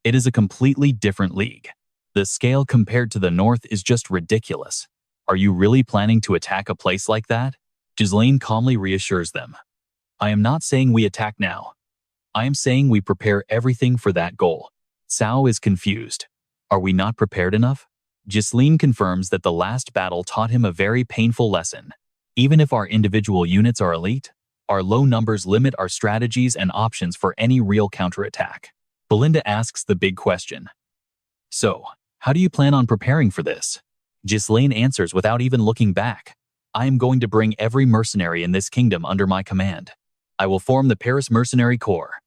It is a completely different league. The scale compared to the north is just ridiculous. Are you really planning to attack a place like that? Gislen calmly reassures them. I am not saying we attack now. I am saying we prepare everything for that goal. Cao is confused. Are we not prepared enough? Gislen confirms that the last battle taught him a very painful lesson. Even if our individual units are elite, our low numbers limit our strategies and options for any real counterattack. Belinda asks the big question. So, how do you plan on preparing for this? Gislen answers without even looking back. I am going to bring every mercenary in this kingdom under my command. I will form the Paris Mercenary Corps.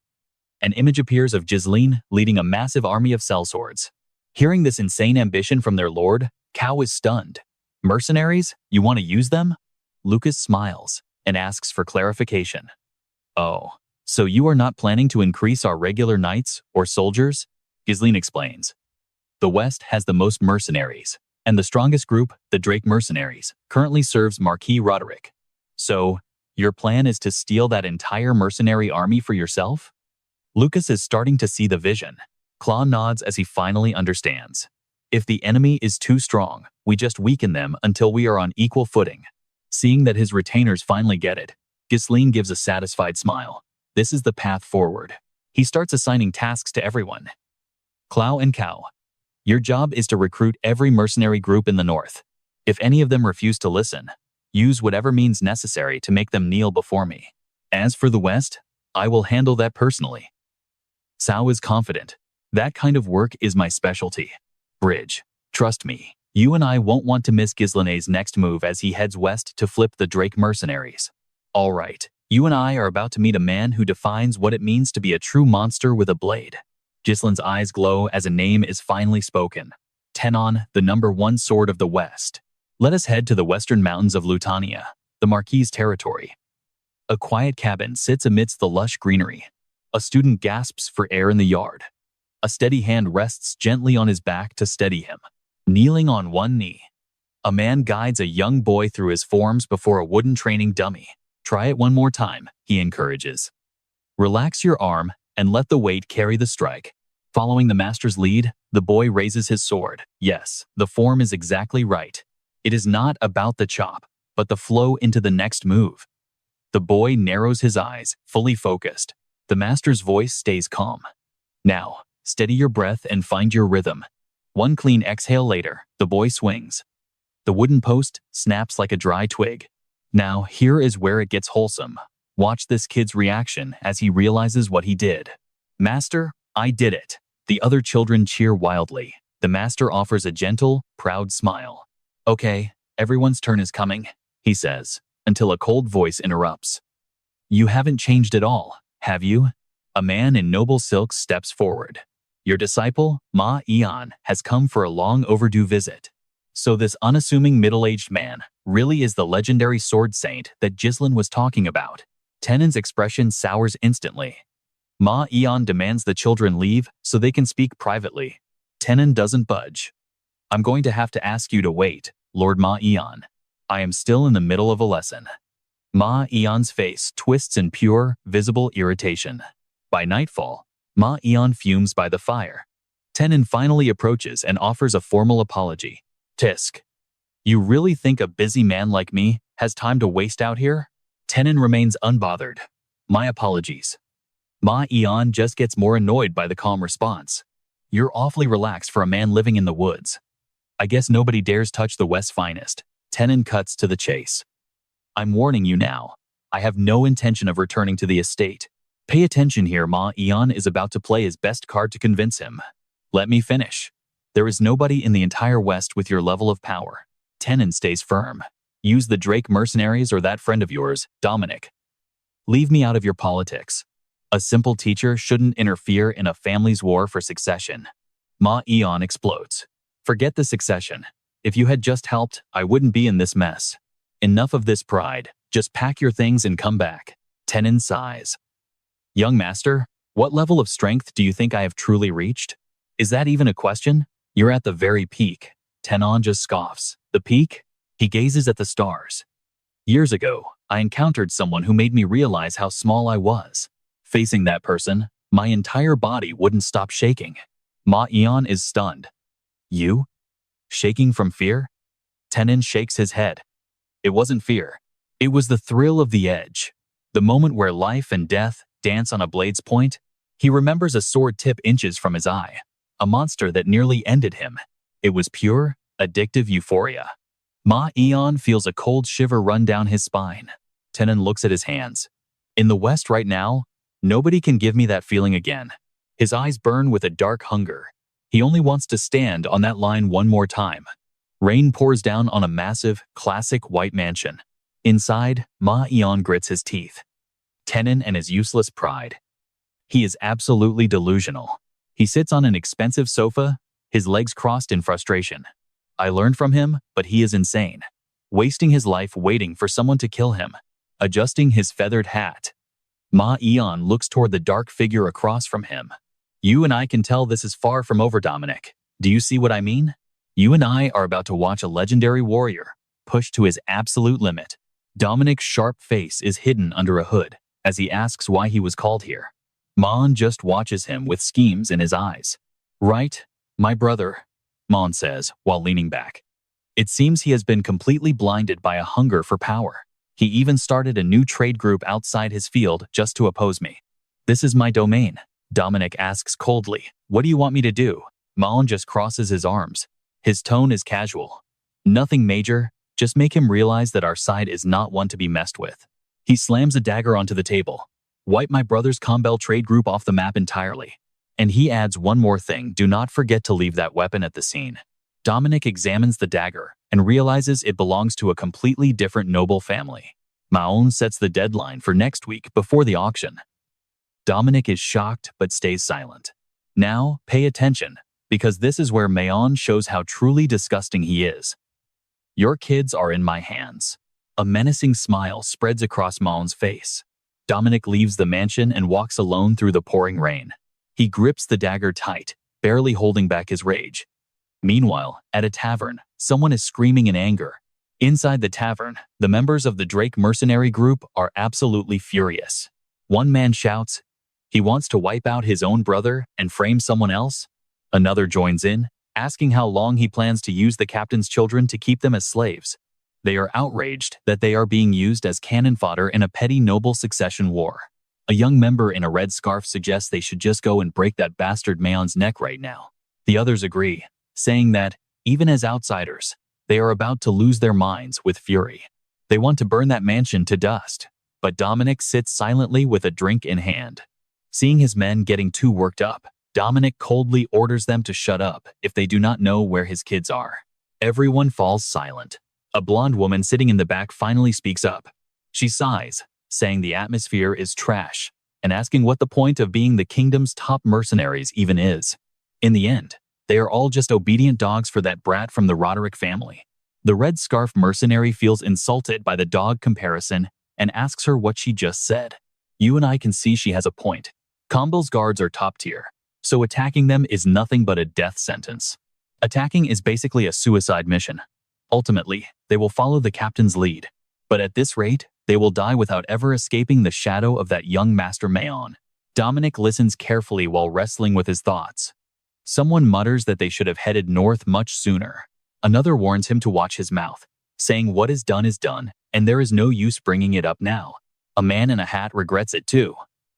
An image appears of Gislen leading a massive army of sellswords. Hearing this insane ambition from their lord, Cao is stunned. Mercenaries? You want to use them? Lucas smiles and asks for clarification. Oh, so you are not planning to increase our regular knights or soldiers? Gislen explains. The West has the most mercenaries, and the strongest group, the Drake Mercenaries, currently serves Marquis Roderick. So, your plan is to steal that entire mercenary army for yourself? Lucas is starting to see the vision. Claw nods as he finally understands. If the enemy is too strong, we just weaken them until we are on equal footing. Seeing that his retainers finally get it, Gislen gives a satisfied smile. This is the path forward. He starts assigning tasks to everyone. Clow and Cow, your job is to recruit every mercenary group in the north. If any of them refuse to listen, use whatever means necessary to make them kneel before me. As for the west, I will handle that personally. Cao is confident. That kind of work is my specialty. Bridge, trust me, you and I won't want to miss Gislen's next move as he heads west to flip the Drake mercenaries. All right, you and I are about to meet a man who defines what it means to be a true monster with a blade. Gislen's eyes glow as a name is finally spoken. Tenon, the #1 sword of the West. Let us head to the western mountains of Lutania, the Marquis' territory. A quiet cabin sits amidst the lush greenery. A student gasps for air in the yard. A steady hand rests gently on his back to steady him. Kneeling on one knee, a man guides a young boy through his forms before a wooden training dummy. Try it one more time, he encourages. Relax your arm and let the weight carry the strike. Following the master's lead, the boy raises his sword. Yes, the form is exactly right. It is not about the chop, but the flow into the next move. The boy narrows his eyes, fully focused. The master's voice stays calm. Now, steady your breath and find your rhythm. One clean exhale later, the boy swings. The wooden post snaps like a dry twig. Now, here is where it gets wholesome. Watch this kid's reaction as he realizes what he did. Master, I did it. The other children cheer wildly. The master offers a gentle, proud smile. Okay, everyone's turn is coming, he says, until a cold voice interrupts. You haven't changed at all, have you? A man in noble silks steps forward. Your disciple, Ma Eon, has come for a long overdue visit. So this unassuming middle-aged man really is the legendary sword saint that Gislen was talking about. Tenon's expression sours instantly. Ma Eon demands the children leave so they can speak privately. Tenon doesn't budge. I'm going to have to ask you to wait, Lord Ma Eon. I am still in the middle of a lesson. Ma Eon's face twists in pure, visible irritation. By nightfall, Ma Eon fumes by the fire. Tenon finally approaches and offers a formal apology. Tisk. You really think a busy man like me has time to waste out here? Tenon remains unbothered. My apologies. Ma Eon just gets more annoyed by the calm response. You're awfully relaxed for a man living in the woods. I guess nobody dares touch the West's finest. Tenon cuts to the chase. I'm warning you now. I have no intention of returning to the estate. Pay attention here, Ma Eon is about to play his best card to convince him. Let me finish. There is nobody in the entire West with your level of power. Tenon stays firm. Use the Drake mercenaries or that friend of yours, Dominic. Leave me out of your politics. A simple teacher shouldn't interfere in a family's war for succession. Ma Eon explodes. Forget the succession. If you had just helped, I wouldn't be in this mess. Enough of this pride. Just pack your things and come back. Tenon sighs. Young master, what level of strength do you think I have truly reached? Is that even a question? You're at the very peak. Tenon just scoffs. The peak? He gazes at the stars. Years ago, I encountered someone who made me realize how small I was. Facing that person, my entire body wouldn't stop shaking. Ma Eon is stunned. You? Shaking from fear? Tenon shakes his head. It wasn't fear. It was the thrill of the edge. The moment where life and death dance on a blade's point. He remembers a sword tip inches from his eye. A monster that nearly ended him. It was pure, addictive euphoria. Ma Eon feels a cold shiver run down his spine. Tenon looks at his hands. In the West right now, nobody can give me that feeling again. His eyes burn with a dark hunger. He only wants to stand on that line one more time. Rain pours down on a massive, classic white mansion. Inside, Ma Eon grits his teeth. Tenon and his useless pride. He is absolutely delusional. He sits on an expensive sofa, his legs crossed in frustration. I learned from him, but he is insane. Wasting his life waiting for someone to kill him. Adjusting his feathered hat. Ma Eon looks toward the dark figure across from him. You and I can tell this is far from over, Dominic. Do you see what I mean? You and I are about to watch a legendary warrior pushed to his absolute limit. Dominic's sharp face is hidden under a hood as he asks why he was called here. Mon just watches him with schemes in his eyes. Right, my brother, Mon says while leaning back. It seems he has been completely blinded by a hunger for power. He even started a new trade group outside his field just to oppose me. This is my domain, Dominic asks coldly. What do you want me to do? Mon just crosses his arms. His tone is casual. Nothing major, just make him realize that our side is not one to be messed with. He slams a dagger onto the table. Wipe my brother's Combel trade group off the map entirely. And he adds one more thing, do not forget to leave that weapon at the scene. Dominic examines the dagger and realizes it belongs to a completely different noble family. Maon sets the deadline for next week before the auction. Dominic is shocked but stays silent. Now, pay attention, because this is where Maon shows how truly disgusting he is. Your kids are in my hands. A menacing smile spreads across Maon's face. Dominic leaves the mansion and walks alone through the pouring rain. He grips the dagger tight, barely holding back his rage. Meanwhile, at a tavern, someone is screaming in anger. Inside the tavern, the members of the Drake mercenary group are absolutely furious. One man shouts, he wants to wipe out his own brother and frame someone else. Another joins in, asking how long he plans to use the captain's children to keep them as slaves. They are outraged that they are being used as cannon fodder in a petty noble succession war. A young member in a red scarf suggests they should just go and break that bastard Maon's neck right now. The others agree, saying that, even as outsiders, they are about to lose their minds with fury. They want to burn that mansion to dust, but Dominic sits silently with a drink in hand. Seeing his men getting too worked up, Dominic coldly orders them to shut up if they do not know where his kids are. Everyone falls silent. A blonde woman sitting in the back finally speaks up. She sighs, saying the atmosphere is trash, and asking what the point of being the kingdom's top mercenaries even is. In the end, they are all just obedient dogs for that brat from the Roderick family. The red scarf mercenary feels insulted by the dog comparison and asks her what she just said. You and I can see she has a point. Combel's guards are top tier, so attacking them is nothing but a death sentence. Attacking is basically a suicide mission. Ultimately, they will follow the captain's lead, but at this rate, they will die without ever escaping the shadow of that young Master Maon. Dominic listens carefully while wrestling with his thoughts. Someone mutters that they should have headed north much sooner. Another warns him to watch his mouth, saying what is done, and there is no use bringing it up now. A man in a hat regrets it too,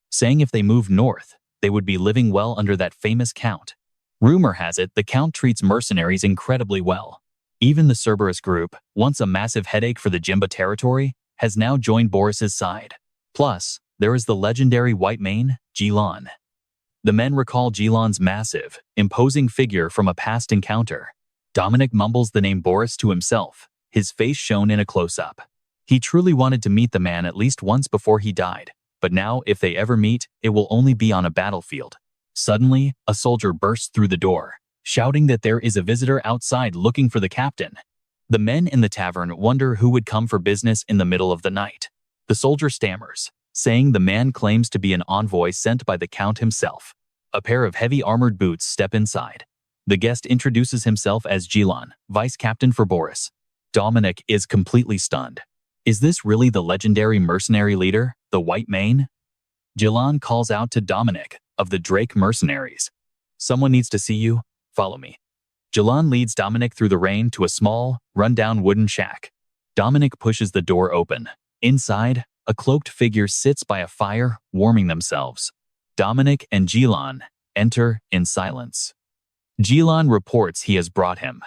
saying if they moved north, they would be living well under that famous count. Rumor has it the count treats mercenaries incredibly well. Even the Cerberus group, once a massive headache for the Jimba territory, has now joined Boris's side. Plus, there is the legendary white mane, Gislen. The men recall Gislen's massive, imposing figure from a past encounter. Dominic mumbles the name Boris to himself, his face shown in a close-up. He truly wanted to meet the man at least once before he died, but now if they ever meet, it will only be on a battlefield. Suddenly, a soldier bursts through the door, shouting that there is a visitor outside looking for the captain. The men in the tavern wonder who would come for business in the middle of the night. The soldier stammers, saying the man claims to be an envoy sent by the count himself. A pair of heavy armored boots step inside. The guest introduces himself as Gislen, vice captain for Boris. Dominic is completely stunned. Is this really the legendary mercenary leader, the White Mane? Gislen calls out to Dominic, of the Drake mercenaries. Someone needs to see you, follow me. Gislen leads Dominic through the rain to a small, run-down wooden shack. Dominic pushes the door open. Inside, a cloaked figure sits by a fire, warming themselves. Dominic and Gislen enter in silence. Gislen reports he has brought him.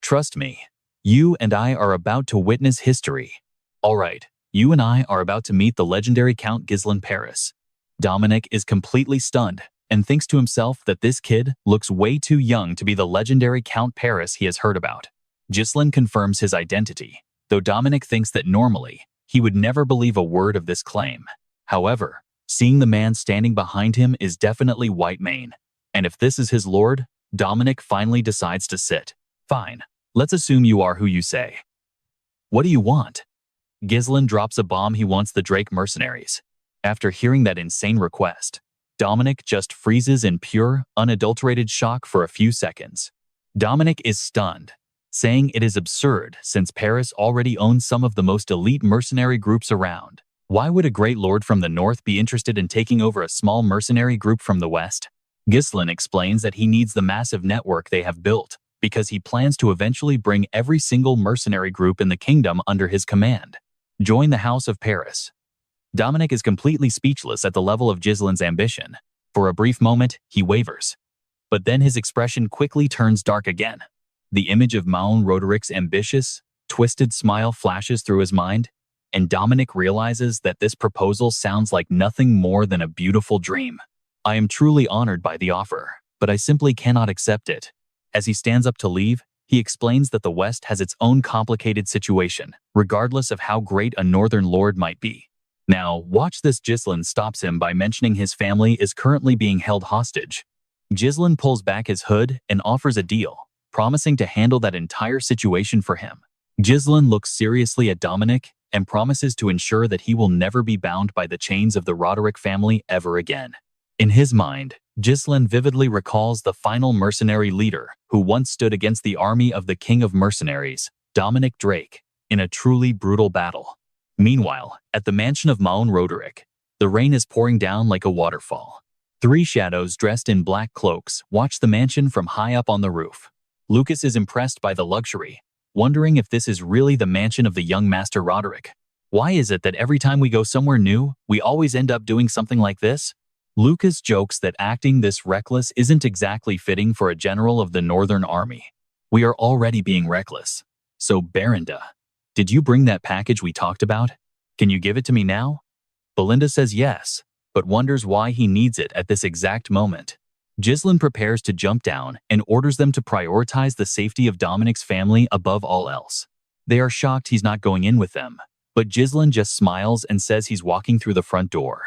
Trust me, you and I are about to witness history. All right, you and I are about to meet the legendary Count Gislen Perdium. Dominic is completely stunned and thinks to himself that this kid looks way too young to be the legendary Count Perdium he has heard about. Gislen confirms his identity, though Dominic thinks that normally, he would never believe a word of this claim. However, seeing the man standing behind him is definitely White Mane, and if this is his lord, Dominic finally decides to sit. Fine, let's assume you are who you say. What do you want? Gislen drops a bomb. He wants the Drake mercenaries. After hearing that insane request, Dominic just freezes in pure, unadulterated shock for a few seconds. Dominic is stunned, saying it is absurd since Paris already owns some of the most elite mercenary groups around. Why would a great lord from the north be interested in taking over a small mercenary group from the west? Gislen explains that he needs the massive network they have built because he plans to eventually bring every single mercenary group in the kingdom under his command. Join the House of Paris. Dominic is completely speechless at the level of Gislen's ambition. For a brief moment, he wavers. But then his expression quickly turns dark again. The image of Maon Roderic's ambitious, twisted smile flashes through his mind, and Dominic realizes that this proposal sounds like nothing more than a beautiful dream. I am truly honored by the offer, but I simply cannot accept it. As he stands up to leave, he explains that the West has its own complicated situation, regardless of how great a northern lord might be. Now, watch this. Gislen stops him by mentioning his family is currently being held hostage. Gislen pulls back his hood and offers a deal, promising to handle that entire situation for him. Gislen looks seriously at Dominic and promises to ensure that he will never be bound by the chains of the Roderick family ever again. In his mind, Gislen vividly recalls the final mercenary leader who once stood against the army of the king of mercenaries, Dominic Drake, in a truly brutal battle. Meanwhile, at the mansion of Maon Roderick, the rain is pouring down like a waterfall. 3 shadows dressed in black cloaks watch the mansion from high up on the roof. Lucas is impressed by the luxury, wondering if this is really the mansion of the young Master Roderick. Why is it that every time we go somewhere new, we always end up doing something like this? Lucas jokes that acting this reckless isn't exactly fitting for a general of the Northern Army. We are already being reckless. So, Belinda, did you bring that package we talked about? Can you give it to me now? Belinda says yes, but wonders why he needs it at this exact moment. Gislen prepares to jump down and orders them to prioritize the safety of Dominic's family above all else. They are shocked he's not going in with them, but Gislen just smiles and says he's walking through the front door.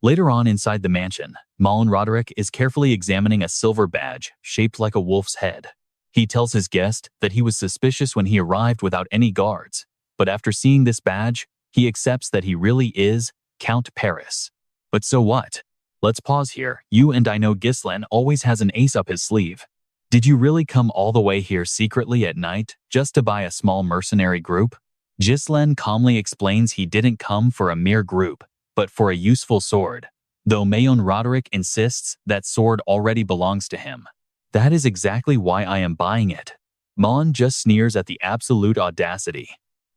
Later on inside the mansion, Maon Roderick is carefully examining a silver badge shaped like a wolf's head. He tells his guest that he was suspicious when he arrived without any guards, but after seeing this badge, he accepts that he really is Count Paris. But so what? Let's pause here. You and I know Gislen always has an ace up his sleeve. Did you really come all the way here secretly at night just to buy a small mercenary group? Gislen calmly explains he didn't come for a mere group, but for a useful sword, though Maon Roderick insists that sword already belongs to him. That is exactly why I am buying it. Maon just sneers at the absolute audacity.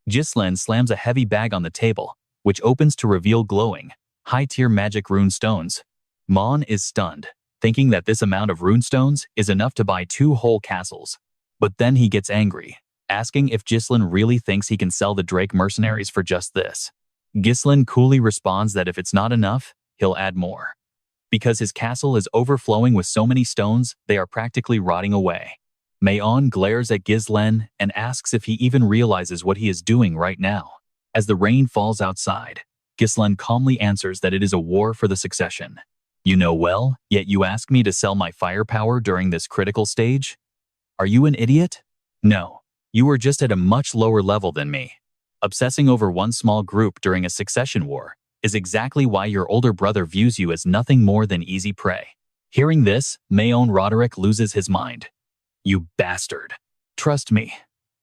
Gislen slams a heavy bag on the table, which opens to reveal glowing, high-tier magic rune stones. Maon is stunned, thinking that this amount of rune stones is enough to buy 2 whole castles. But then he gets angry, asking if Gislen really thinks he can sell the Drake mercenaries for just this. Gislen coolly responds that if it's not enough, he'll add more. Because his castle is overflowing with so many stones, they are practically rotting away. Maon glares at Gislen and asks if he even realizes what he is doing right now. As the rain falls outside, Gislen calmly answers that it is a war for the succession. You know well, yet you ask me to sell my firepower during this critical stage? Are you an idiot? No, you are just at a much lower level than me. Obsessing over one small group during a succession war is exactly why your older brother views you as nothing more than easy prey. Hearing this, Maon Roderick loses his mind. You bastard. Trust me,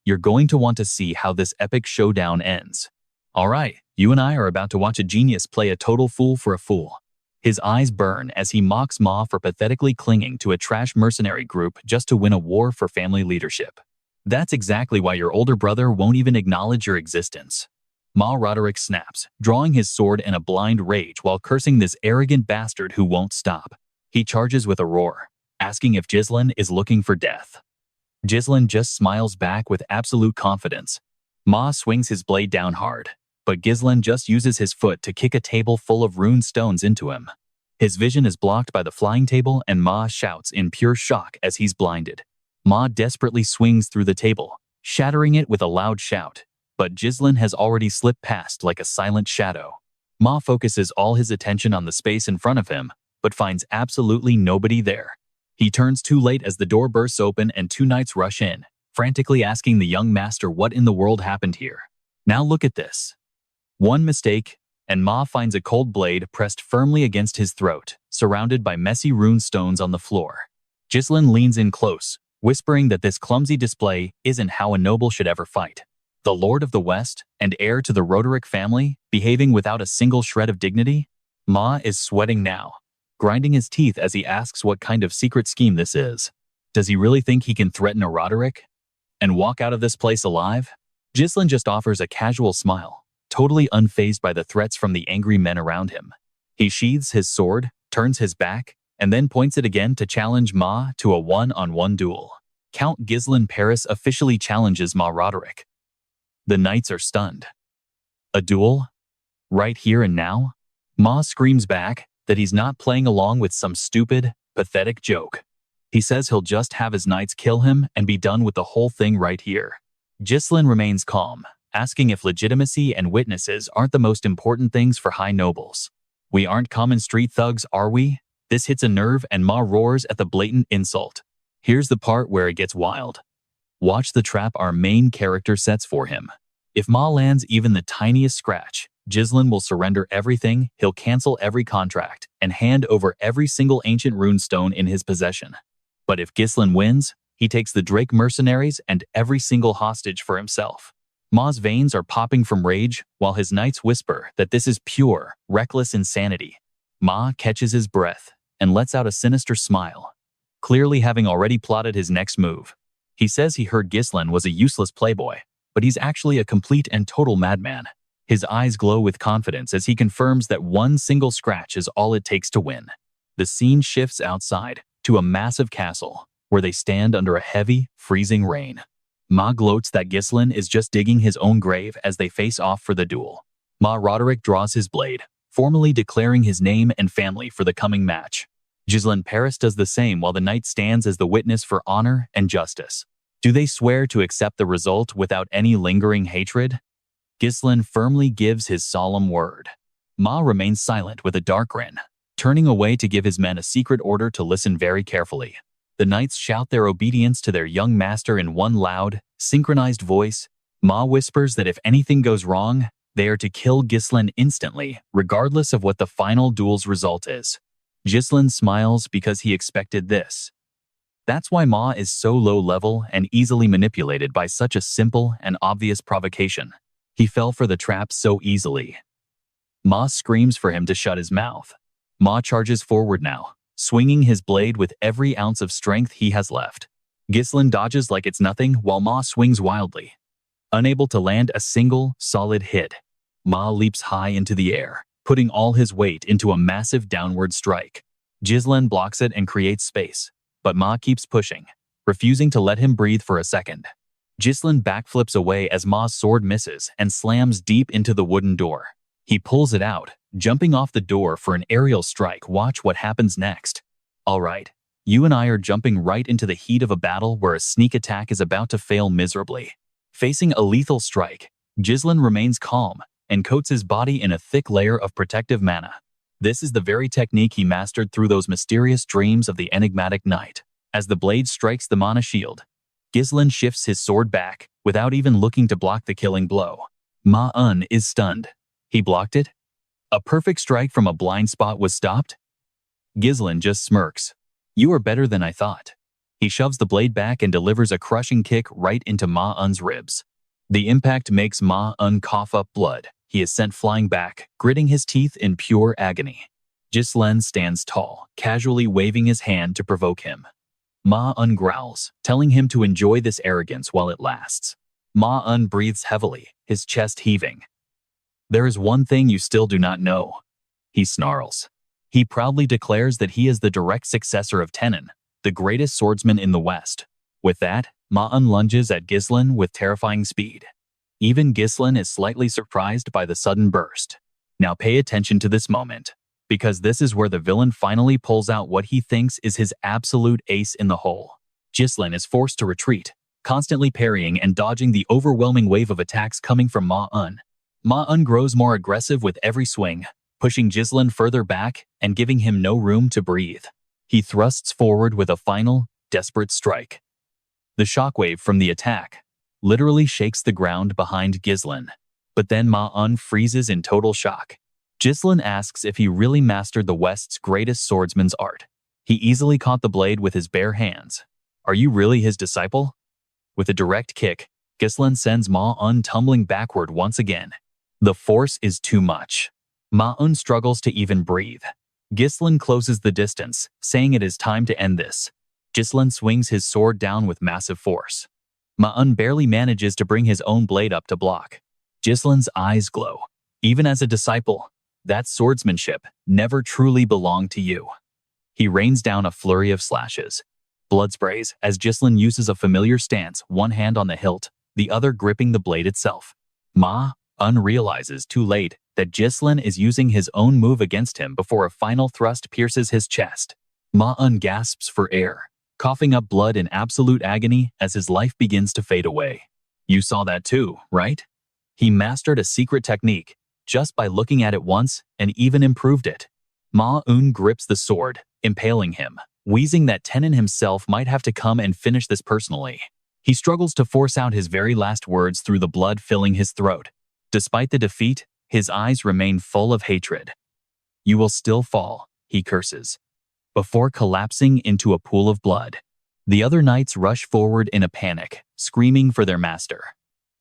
you're going to want to see how this epic showdown ends. All right, you and I are about to watch a genius play a total fool for a fool. His eyes burn as he mocks Ma for pathetically clinging to a trash mercenary group just to win a war for family leadership. That's exactly why your older brother won't even acknowledge your existence. Ma Roderick snaps, drawing his sword in a blind rage while cursing this arrogant bastard who won't stop. He charges with a roar, asking if Gislen is looking for death. Gislen just smiles back with absolute confidence. Ma swings his blade down hard, but Gislen just uses his foot to kick a table full of rune stones into him. His vision is blocked by the flying table and Ma shouts in pure shock as he's blinded. Ma desperately swings through the table, shattering it with a loud shout. But Gislen has already slipped past like a silent shadow. Ma focuses all his attention on the space in front of him, but finds absolutely nobody there. He turns too late as the door bursts open and two knights rush in, frantically asking the young master what in the world happened here. Now look at this. One mistake, and Ma finds a cold blade pressed firmly against his throat, surrounded by messy rune stones on the floor. Gislen leans in close, whispering that this clumsy display isn't how a noble should ever fight. The Lord of the West, and heir to the Roderick family, behaving without a single shred of dignity? Ma is sweating now, grinding his teeth as he asks what kind of secret scheme this is. Does he really think he can threaten a Roderick and walk out of this place alive? Gislen just offers a casual smile, totally unfazed by the threats from the angry men around him. He sheathes his sword, turns his back, and then points it again to challenge Ma to a one-on-one duel. Count Gislen Paris officially challenges Ma Roderick. The knights are stunned. A duel? Right here and now? Ma screams back that he's not playing along with some stupid, pathetic joke. He says he'll just have his knights kill him and be done with the whole thing right here. Gislen remains calm, asking if legitimacy and witnesses aren't the most important things for high nobles. We aren't common street thugs, are we? This hits a nerve and Ma roars at the blatant insult. Here's the part where it gets wild. Watch the trap our main character sets for him. If Ma lands even the tiniest scratch, Gislen will surrender everything, he'll cancel every contract, and hand over every single ancient rune stone in his possession. But if Gislen wins, he takes the Drake mercenaries and every single hostage for himself. Ma's veins are popping from rage, while his knights whisper that this is pure, reckless insanity. Ma catches his breath and lets out a sinister smile, clearly having already plotted his next move. He says he heard Gislen was a useless playboy, but he's actually a complete and total madman. His eyes glow with confidence as he confirms that one single scratch is all it takes to win. The scene shifts outside to a massive castle, where they stand under a heavy, freezing rain. Ma gloats that Gislen is just digging his own grave as they face off for the duel. Ma Roderick draws his blade, formally declaring his name and family for the coming match. Gislen Paris does the same while the knight stands as the witness for honor and justice. Do they swear to accept the result without any lingering hatred? Gislen firmly gives his solemn word. Ma remains silent with a dark grin, turning away to give his men a secret order to listen very carefully. The knights shout their obedience to their young master in one loud, synchronized voice. Ma whispers that if anything goes wrong, they are to kill Gislen instantly, regardless of what the final duel's result is. Gislen smiles because he expected this. That's why Ma is so low level and easily manipulated by such a simple and obvious provocation. He fell for the trap so easily. Ma screams for him to shut his mouth. Ma charges forward now, swinging his blade with every ounce of strength he has left. Gislen dodges like it's nothing while Ma swings wildly. Unable to land a single, solid hit, Ma leaps high into the air, putting all his weight into a massive downward strike. Gislen blocks it and creates space, but Ma keeps pushing, refusing to let him breathe for a second. Gislen backflips away as Ma's sword misses and slams deep into the wooden door. He pulls it out, jumping off the door for an aerial strike. Watch what happens next. Alright, you and I are jumping right into the heat of a battle where a sneak attack is about to fail miserably. Facing a lethal strike, Gislen remains calm and coats his body in a thick layer of protective mana. This is the very technique he mastered through those mysterious dreams of the enigmatic knight. As the blade strikes the mana shield, Gislen shifts his sword back without even looking to block the killing blow. Ma-un is stunned. He blocked it? A perfect strike from a blind spot was stopped? Gislen just smirks. You are better than I thought. He shoves the blade back and delivers a crushing kick right into Ma-un's ribs. The impact makes Ma-un cough up blood. He is sent flying back, gritting his teeth in pure agony. Gislen stands tall, casually waving his hand to provoke him. Ma-un growls, telling him to enjoy this arrogance while it lasts. Ma-un breathes heavily, his chest heaving. There is one thing you still do not know, he snarls. He proudly declares that he is the direct successor of Tenon, the greatest swordsman in the West. With that, Ma-un lunges at Gislen with terrifying speed. Even Gislen is slightly surprised by the sudden burst. Now pay attention to this moment, because this is where the villain finally pulls out what he thinks is his absolute ace in the hole. Gislen is forced to retreat, constantly parrying and dodging the overwhelming wave of attacks coming from Ma-un. Ma-un grows more aggressive with every swing, pushing Gislen further back and giving him no room to breathe. He thrusts forward with a final, desperate strike. The shockwave from the attack literally shakes the ground behind Gislen. But then Ma-un freezes in total shock. Gislen asks if he really mastered the West's greatest swordsman's art. He easily caught the blade with his bare hands. Are you really his disciple? With a direct kick, Gislen sends Ma-un tumbling backward once again. The force is too much. Ma-un struggles to even breathe. Gislen closes the distance, saying it is time to end this. Gislen swings his sword down with massive force. Ma-un barely manages to bring his own blade up to block. Gislen's eyes glow. Even as a disciple, that swordsmanship never truly belonged to you. He rains down a flurry of slashes. Blood sprays as Gislen uses a familiar stance, one hand on the hilt, the other gripping the blade itself. Ma-un realizes too late that Gislen is using his own move against him before a final thrust pierces his chest. Ma-un gasps for air, coughing up blood in absolute agony as his life begins to fade away. You saw that too, right? He mastered a secret technique just by looking at it once and even improved it. Ma-un grips the sword, impaling him, wheezing that Tenon himself might have to come and finish this personally. He struggles to force out his very last words through the blood filling his throat. Despite the defeat, his eyes remain full of hatred. You will still fall, he curses, before collapsing into a pool of blood. The other knights rush forward in a panic, screaming for their master.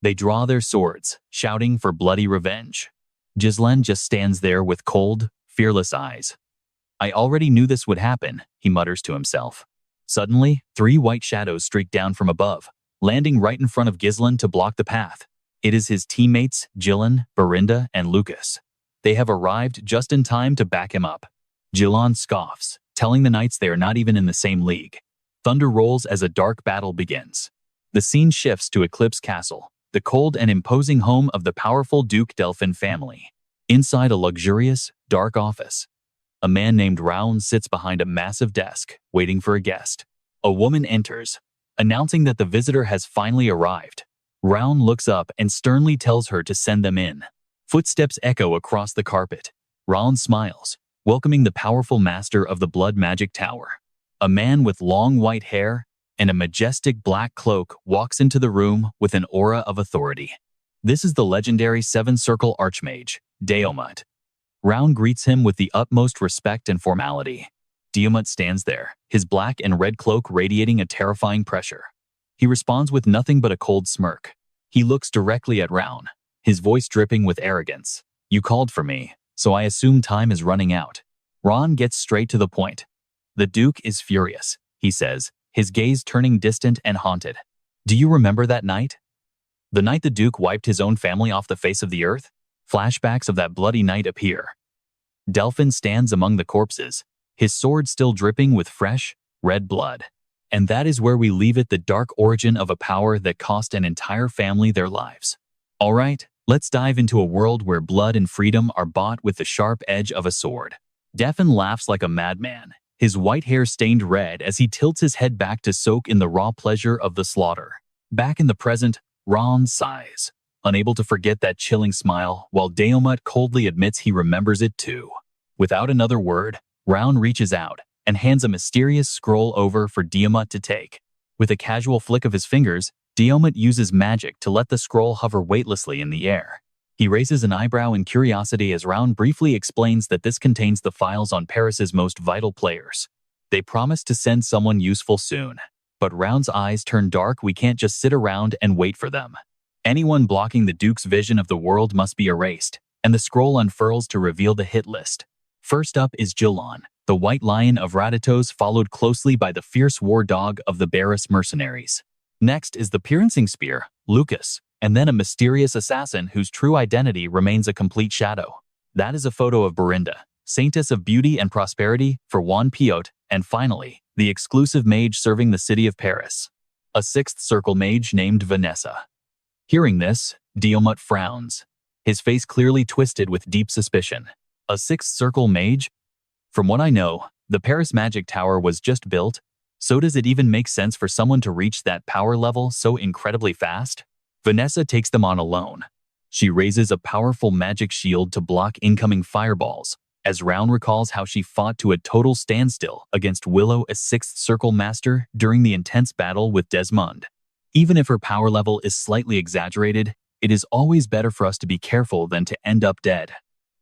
They draw their swords, shouting for bloody revenge. Gislen just stands there with cold, fearless eyes. I already knew this would happen, he mutters to himself. Suddenly, 3 white shadows streak down from above, landing right in front of Gislen to block the path. It is his teammates, Gislen, Berinda, and Lucas. They have arrived just in time to back him up. Gislen scoffs, telling the knights they are not even in the same league. Thunder rolls as a dark battle begins. The scene shifts to Eclipse Castle, the cold and imposing home of the powerful Duke Delphin family. Inside a luxurious, dark office, a man named Raun sits behind a massive desk, waiting for a guest. A woman enters, announcing that the visitor has finally arrived. Raun looks up and sternly tells her to send them in. Footsteps echo across the carpet. Raun smiles, welcoming the powerful master of the Blood Magic Tower. A man with long white hair and a majestic black cloak walks into the room with an aura of authority. This is the legendary 7-Circle Archmage, Daomut. Raun greets him with the utmost respect and formality. Daomut stands there, his black and red cloak radiating a terrifying pressure. He responds with nothing but a cold smirk. He looks directly at Raun, his voice dripping with arrogance. You called for me, so I assume time is running out. Raun gets straight to the point. The Duke is furious, he says, his gaze turning distant and haunted. Do you remember that night? The night the Duke wiped his own family off the face of the earth? Flashbacks of that bloody night appear. Delphin stands among the corpses, his sword still dripping with fresh, red blood. And that is where we leave it, the dark origin of a power that cost an entire family their lives. All right, let's dive into a world where blood and freedom are bought with the sharp edge of a sword. Delphin laughs like a madman, his white hair stained red as he tilts his head back to soak in the raw pleasure of the slaughter. Back in the present, Raun sighs, unable to forget that chilling smile, while Daomut coldly admits he remembers it too. Without another word, Raun reaches out and hands a mysterious scroll over for Daomut to take. With a casual flick of his fingers, Daomut uses magic to let the scroll hover weightlessly in the air. He raises an eyebrow in curiosity as Raun briefly explains that this contains the files on Paris's most vital players. They promise to send someone useful soon. But Raun's eyes turn dark. We can't just sit around and wait for them. Anyone blocking the Duke's vision of the world must be erased, and the scroll unfurls to reveal the hit list. First up is Gislen, the White Lion of Ratatos, followed closely by the fierce war dog of the Barris mercenaries. Next is the piercing spear, Lucas, and then a mysterious assassin whose true identity remains a complete shadow. That is a photo of Berinda, Saintess of Beauty and Prosperity, for Juan Piot, and finally, the exclusive mage serving the city of Paris, a 6th Circle mage named Vanessa. Hearing this, Daomut frowns, his face clearly twisted with deep suspicion. A 6th Circle mage? From what I know, the Paris Magic Tower was just built, So does it even make sense for someone to reach that power level so incredibly fast? Vanessa takes them on alone. She raises a powerful magic shield to block incoming fireballs, as Round recalls how she fought to a total standstill against Willow, a 6th Circle Master, during the intense battle with Desmond. Even if her power level is slightly exaggerated, it is always better for us to be careful than to end up dead.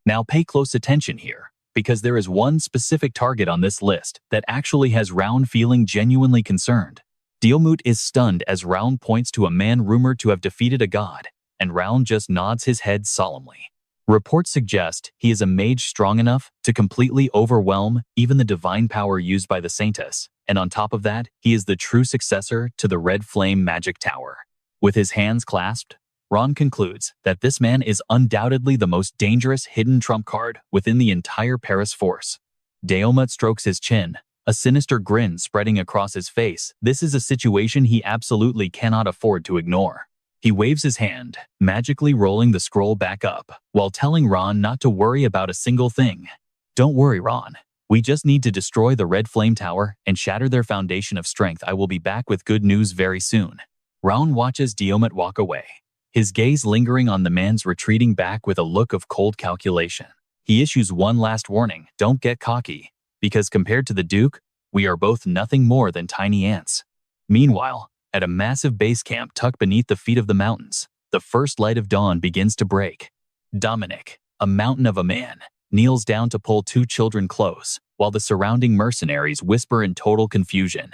Now pay close attention here, because there is one specific target on this list that actually has Round feeling genuinely concerned. Diomut is stunned as Round points to a man rumored to have defeated a god, and Round just nods his head solemnly. Reports suggest he is a mage strong enough to completely overwhelm even the divine power used by the Saintess, and on top of that, he is the true successor to the Red Flame Magic Tower. With his hands clasped, Ron concludes that this man is undoubtedly the most dangerous hidden trump card within the entire Paris force. Diomut strokes his chin, a sinister grin spreading across his face. This is a situation he absolutely cannot afford to ignore. He waves his hand, magically rolling the scroll back up, while telling Ron not to worry about a single thing. Don't worry, Ron. We just need to destroy the Red Flame Tower and shatter their foundation of strength. I will be back with good news very soon. Ron watches Diomut walk away, his gaze lingering on the man's retreating back with a look of cold calculation. He issues one last warning: don't get cocky, because compared to the Duke, we are both nothing more than tiny ants. Meanwhile, at a massive base camp tucked beneath the feet of the mountains, the first light of dawn begins to break. Dominic, a mountain of a man, kneels down to pull 2 children close, while the surrounding mercenaries whisper in total confusion.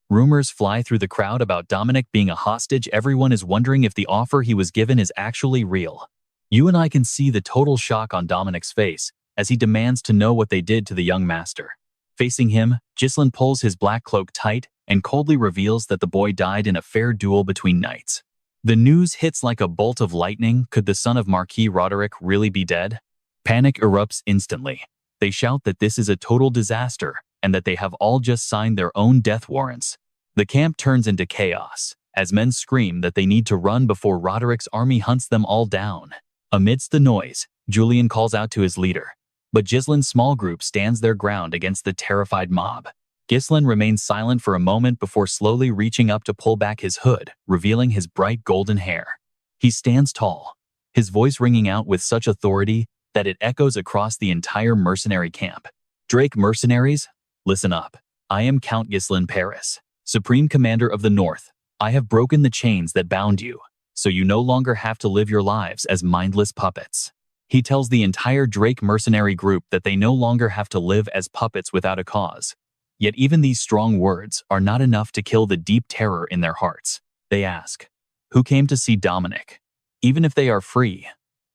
Rumors fly through the crowd about Dominic being a hostage. Everyone is wondering if the offer he was given is actually real. You and I can see the total shock on Dominic's face as he demands to know what they did to the young master. Facing him, Gislen pulls his black cloak tight and coldly reveals that the boy died in a fair duel between knights. The news hits like a bolt of lightning. Could the son of Marquis Roderick really be dead? Panic erupts instantly. They shout that this is a total disaster and that they have all just signed their own death warrants. The camp turns into chaos as men scream that they need to run before Roderick's army hunts them all down. Amidst the noise, Julian calls out to his leader, but Gislen's small group stands their ground against the terrified mob. Gislen remains silent for a moment before slowly reaching up to pull back his hood, revealing his bright golden hair. He stands tall, his voice ringing out with such authority that it echoes across the entire mercenary camp. Drake mercenaries, listen up. I am Count Gislen Paris, Supreme Commander of the North. I have broken the chains that bound you, so you no longer have to live your lives as mindless puppets. He tells the entire Drake mercenary group that they no longer have to live as puppets without a cause. Yet even these strong words are not enough to kill the deep terror in their hearts. They ask, who came to see Dominic? Even if they are free,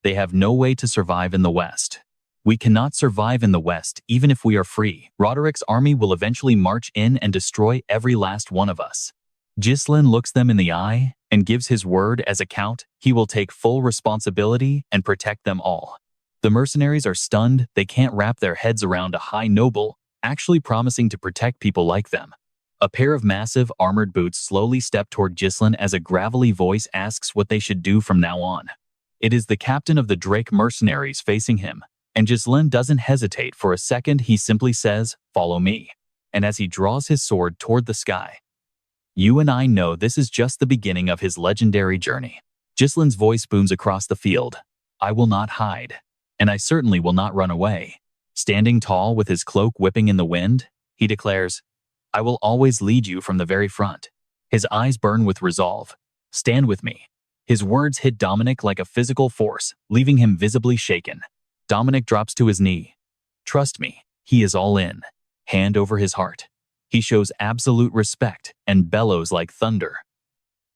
they have no way to survive in the West. We cannot survive in the West even if we are free. Roderick's army will eventually march in and destroy every last one of us. Gislen looks them in the eye and gives his word as a count. He will take full responsibility and protect them all. The mercenaries are stunned. They can't wrap their heads around a high noble actually promising to protect people like them. A pair of massive armored boots slowly step toward Gislen as a gravelly voice asks what they should do from now on. It is the captain of the Drake mercenaries facing him, and Gislen doesn't hesitate for a second. He simply says, follow me. And as he draws his sword toward the sky, you and I know this is just the beginning of his legendary journey. Gislen's voice booms across the field. I will not hide, and I certainly will not run away. Standing tall with his cloak whipping in the wind, he declares, I will always lead you from the very front. His eyes burn with resolve. Stand with me. His words hit Dominic like a physical force, leaving him visibly shaken. Dominic drops to his knee. Trust me, he is all in. Hand over his heart. He shows absolute respect and bellows like thunder.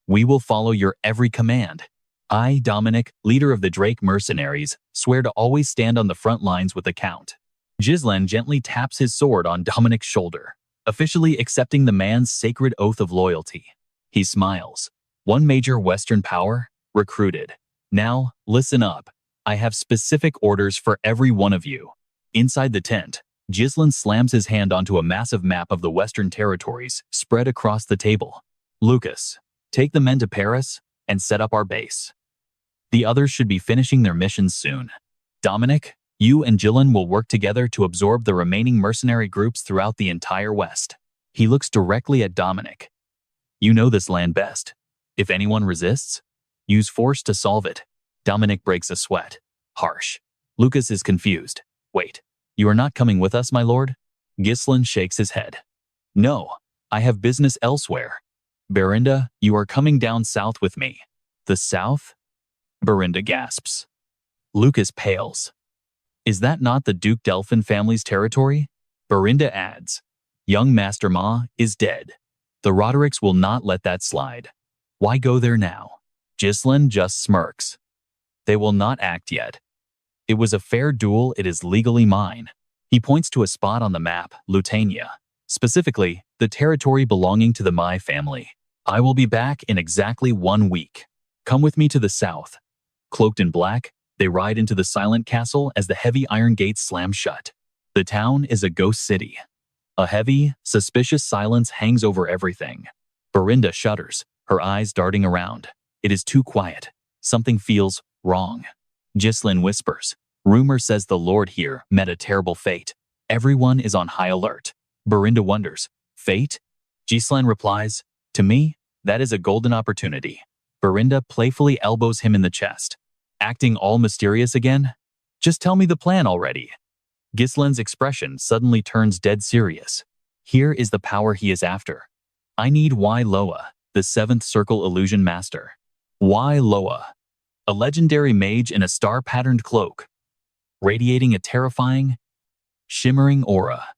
We will follow your every command. I, Dominic, leader of the Drake mercenaries, swear to always stand on the front lines with the Count. Gislen gently taps his sword on Dominic's shoulder, officially accepting the man's sacred oath of loyalty. He smiles. One major Western power, recruited. Now, listen up. I have specific orders for every one of you. Inside the tent, Gislen slams his hand onto a massive map of the Western territories spread across the table. Lucas, take the men to Paris and set up our base. The others should be finishing their missions soon. Dominic, you and Gislen will work together to absorb the remaining mercenary groups throughout the entire West. He looks directly at Dominic. You know this land best. If anyone resists, use force to solve it. Dominic breaks a sweat. Harsh. Lucas is confused. Wait, you are not coming with us, my lord? Gislen shakes his head. No, I have business elsewhere. Berinda, you are coming down south with me. The south? Berinda gasps. Lucas pales. Is that not the Duke Delphin family's territory? Berinda adds. Young Master Ma is dead. The Rodericks will not let that slide. Why go there now? Gislen just smirks. They will not act yet. It was a fair duel, it is legally mine. He points to a spot on the map, Lutania. Specifically, the territory belonging to the Mai family. I will be back in exactly 1 week. Come with me to the south. Cloaked in black, they ride into the silent castle as the heavy iron gates slam shut. The town is a ghost city. A heavy, suspicious silence hangs over everything. Berinda shudders, her eyes darting around. It is too quiet. Something feels wrong. Gislen whispers. Rumor says the Lord here met a terrible fate. Everyone is on high alert. Berinda wonders. Fate? Gislen replies. To me, that is a golden opportunity. Berinda playfully elbows him in the chest. Acting all mysterious again? Just tell me the plan already. Gislen's expression suddenly turns dead serious. Here is the power he is after. I need Y Loa, the 7th Circle Illusion Master. Y Loa, a legendary mage in a star-patterned cloak, radiating a terrifying, shimmering aura.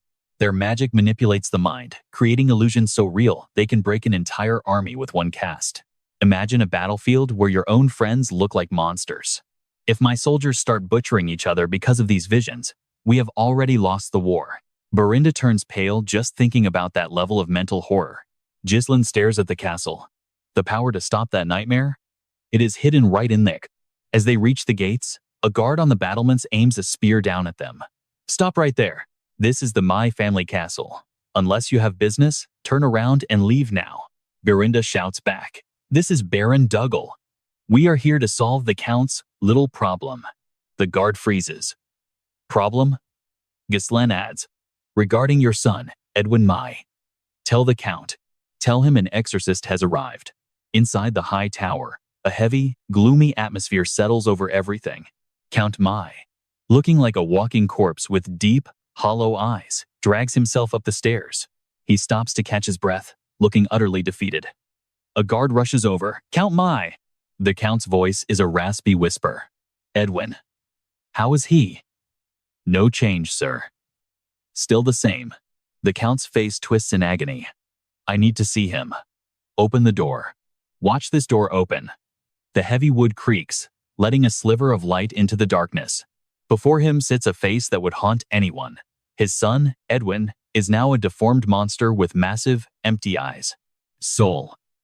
Their magic manipulates the mind, creating illusions so real they can break an entire army with one cast. Imagine a battlefield where your own friends look like monsters. If my soldiers start butchering each other because of these visions, we have already lost the war. Berinda turns pale just thinking about that level of mental horror. Gislen stares at the castle. The power to stop that nightmare? It is hidden right in there. As they reach the gates, a guard on the battlements aims a spear down at them. Stop right there. This is the Mai family castle. Unless you have business, turn around and leave now. Berinda shouts back. This is Baron Dougal. We are here to solve the Count's little problem. The guard freezes. Problem? Gislen adds. Regarding your son, Edwin Mai. Tell the Count. Tell him an exorcist has arrived. Inside the high tower, a heavy, gloomy atmosphere settles over everything. Count Mai, looking like a walking corpse with deep, hollow eyes, drags himself up the stairs. He stops to catch his breath, looking utterly defeated. A guard rushes over. Count Mai! The Count's voice is a raspy whisper. Edwin. How is he? No change, sir. Still the same. The Count's face twists in agony. I need to see him. Open the door. Watch this door open. The heavy wood creaks, letting a sliver of light into the darkness. Before him sits a face that would haunt anyone. His son, Edwin, is now a deformed monster with massive, empty eyes. Soul,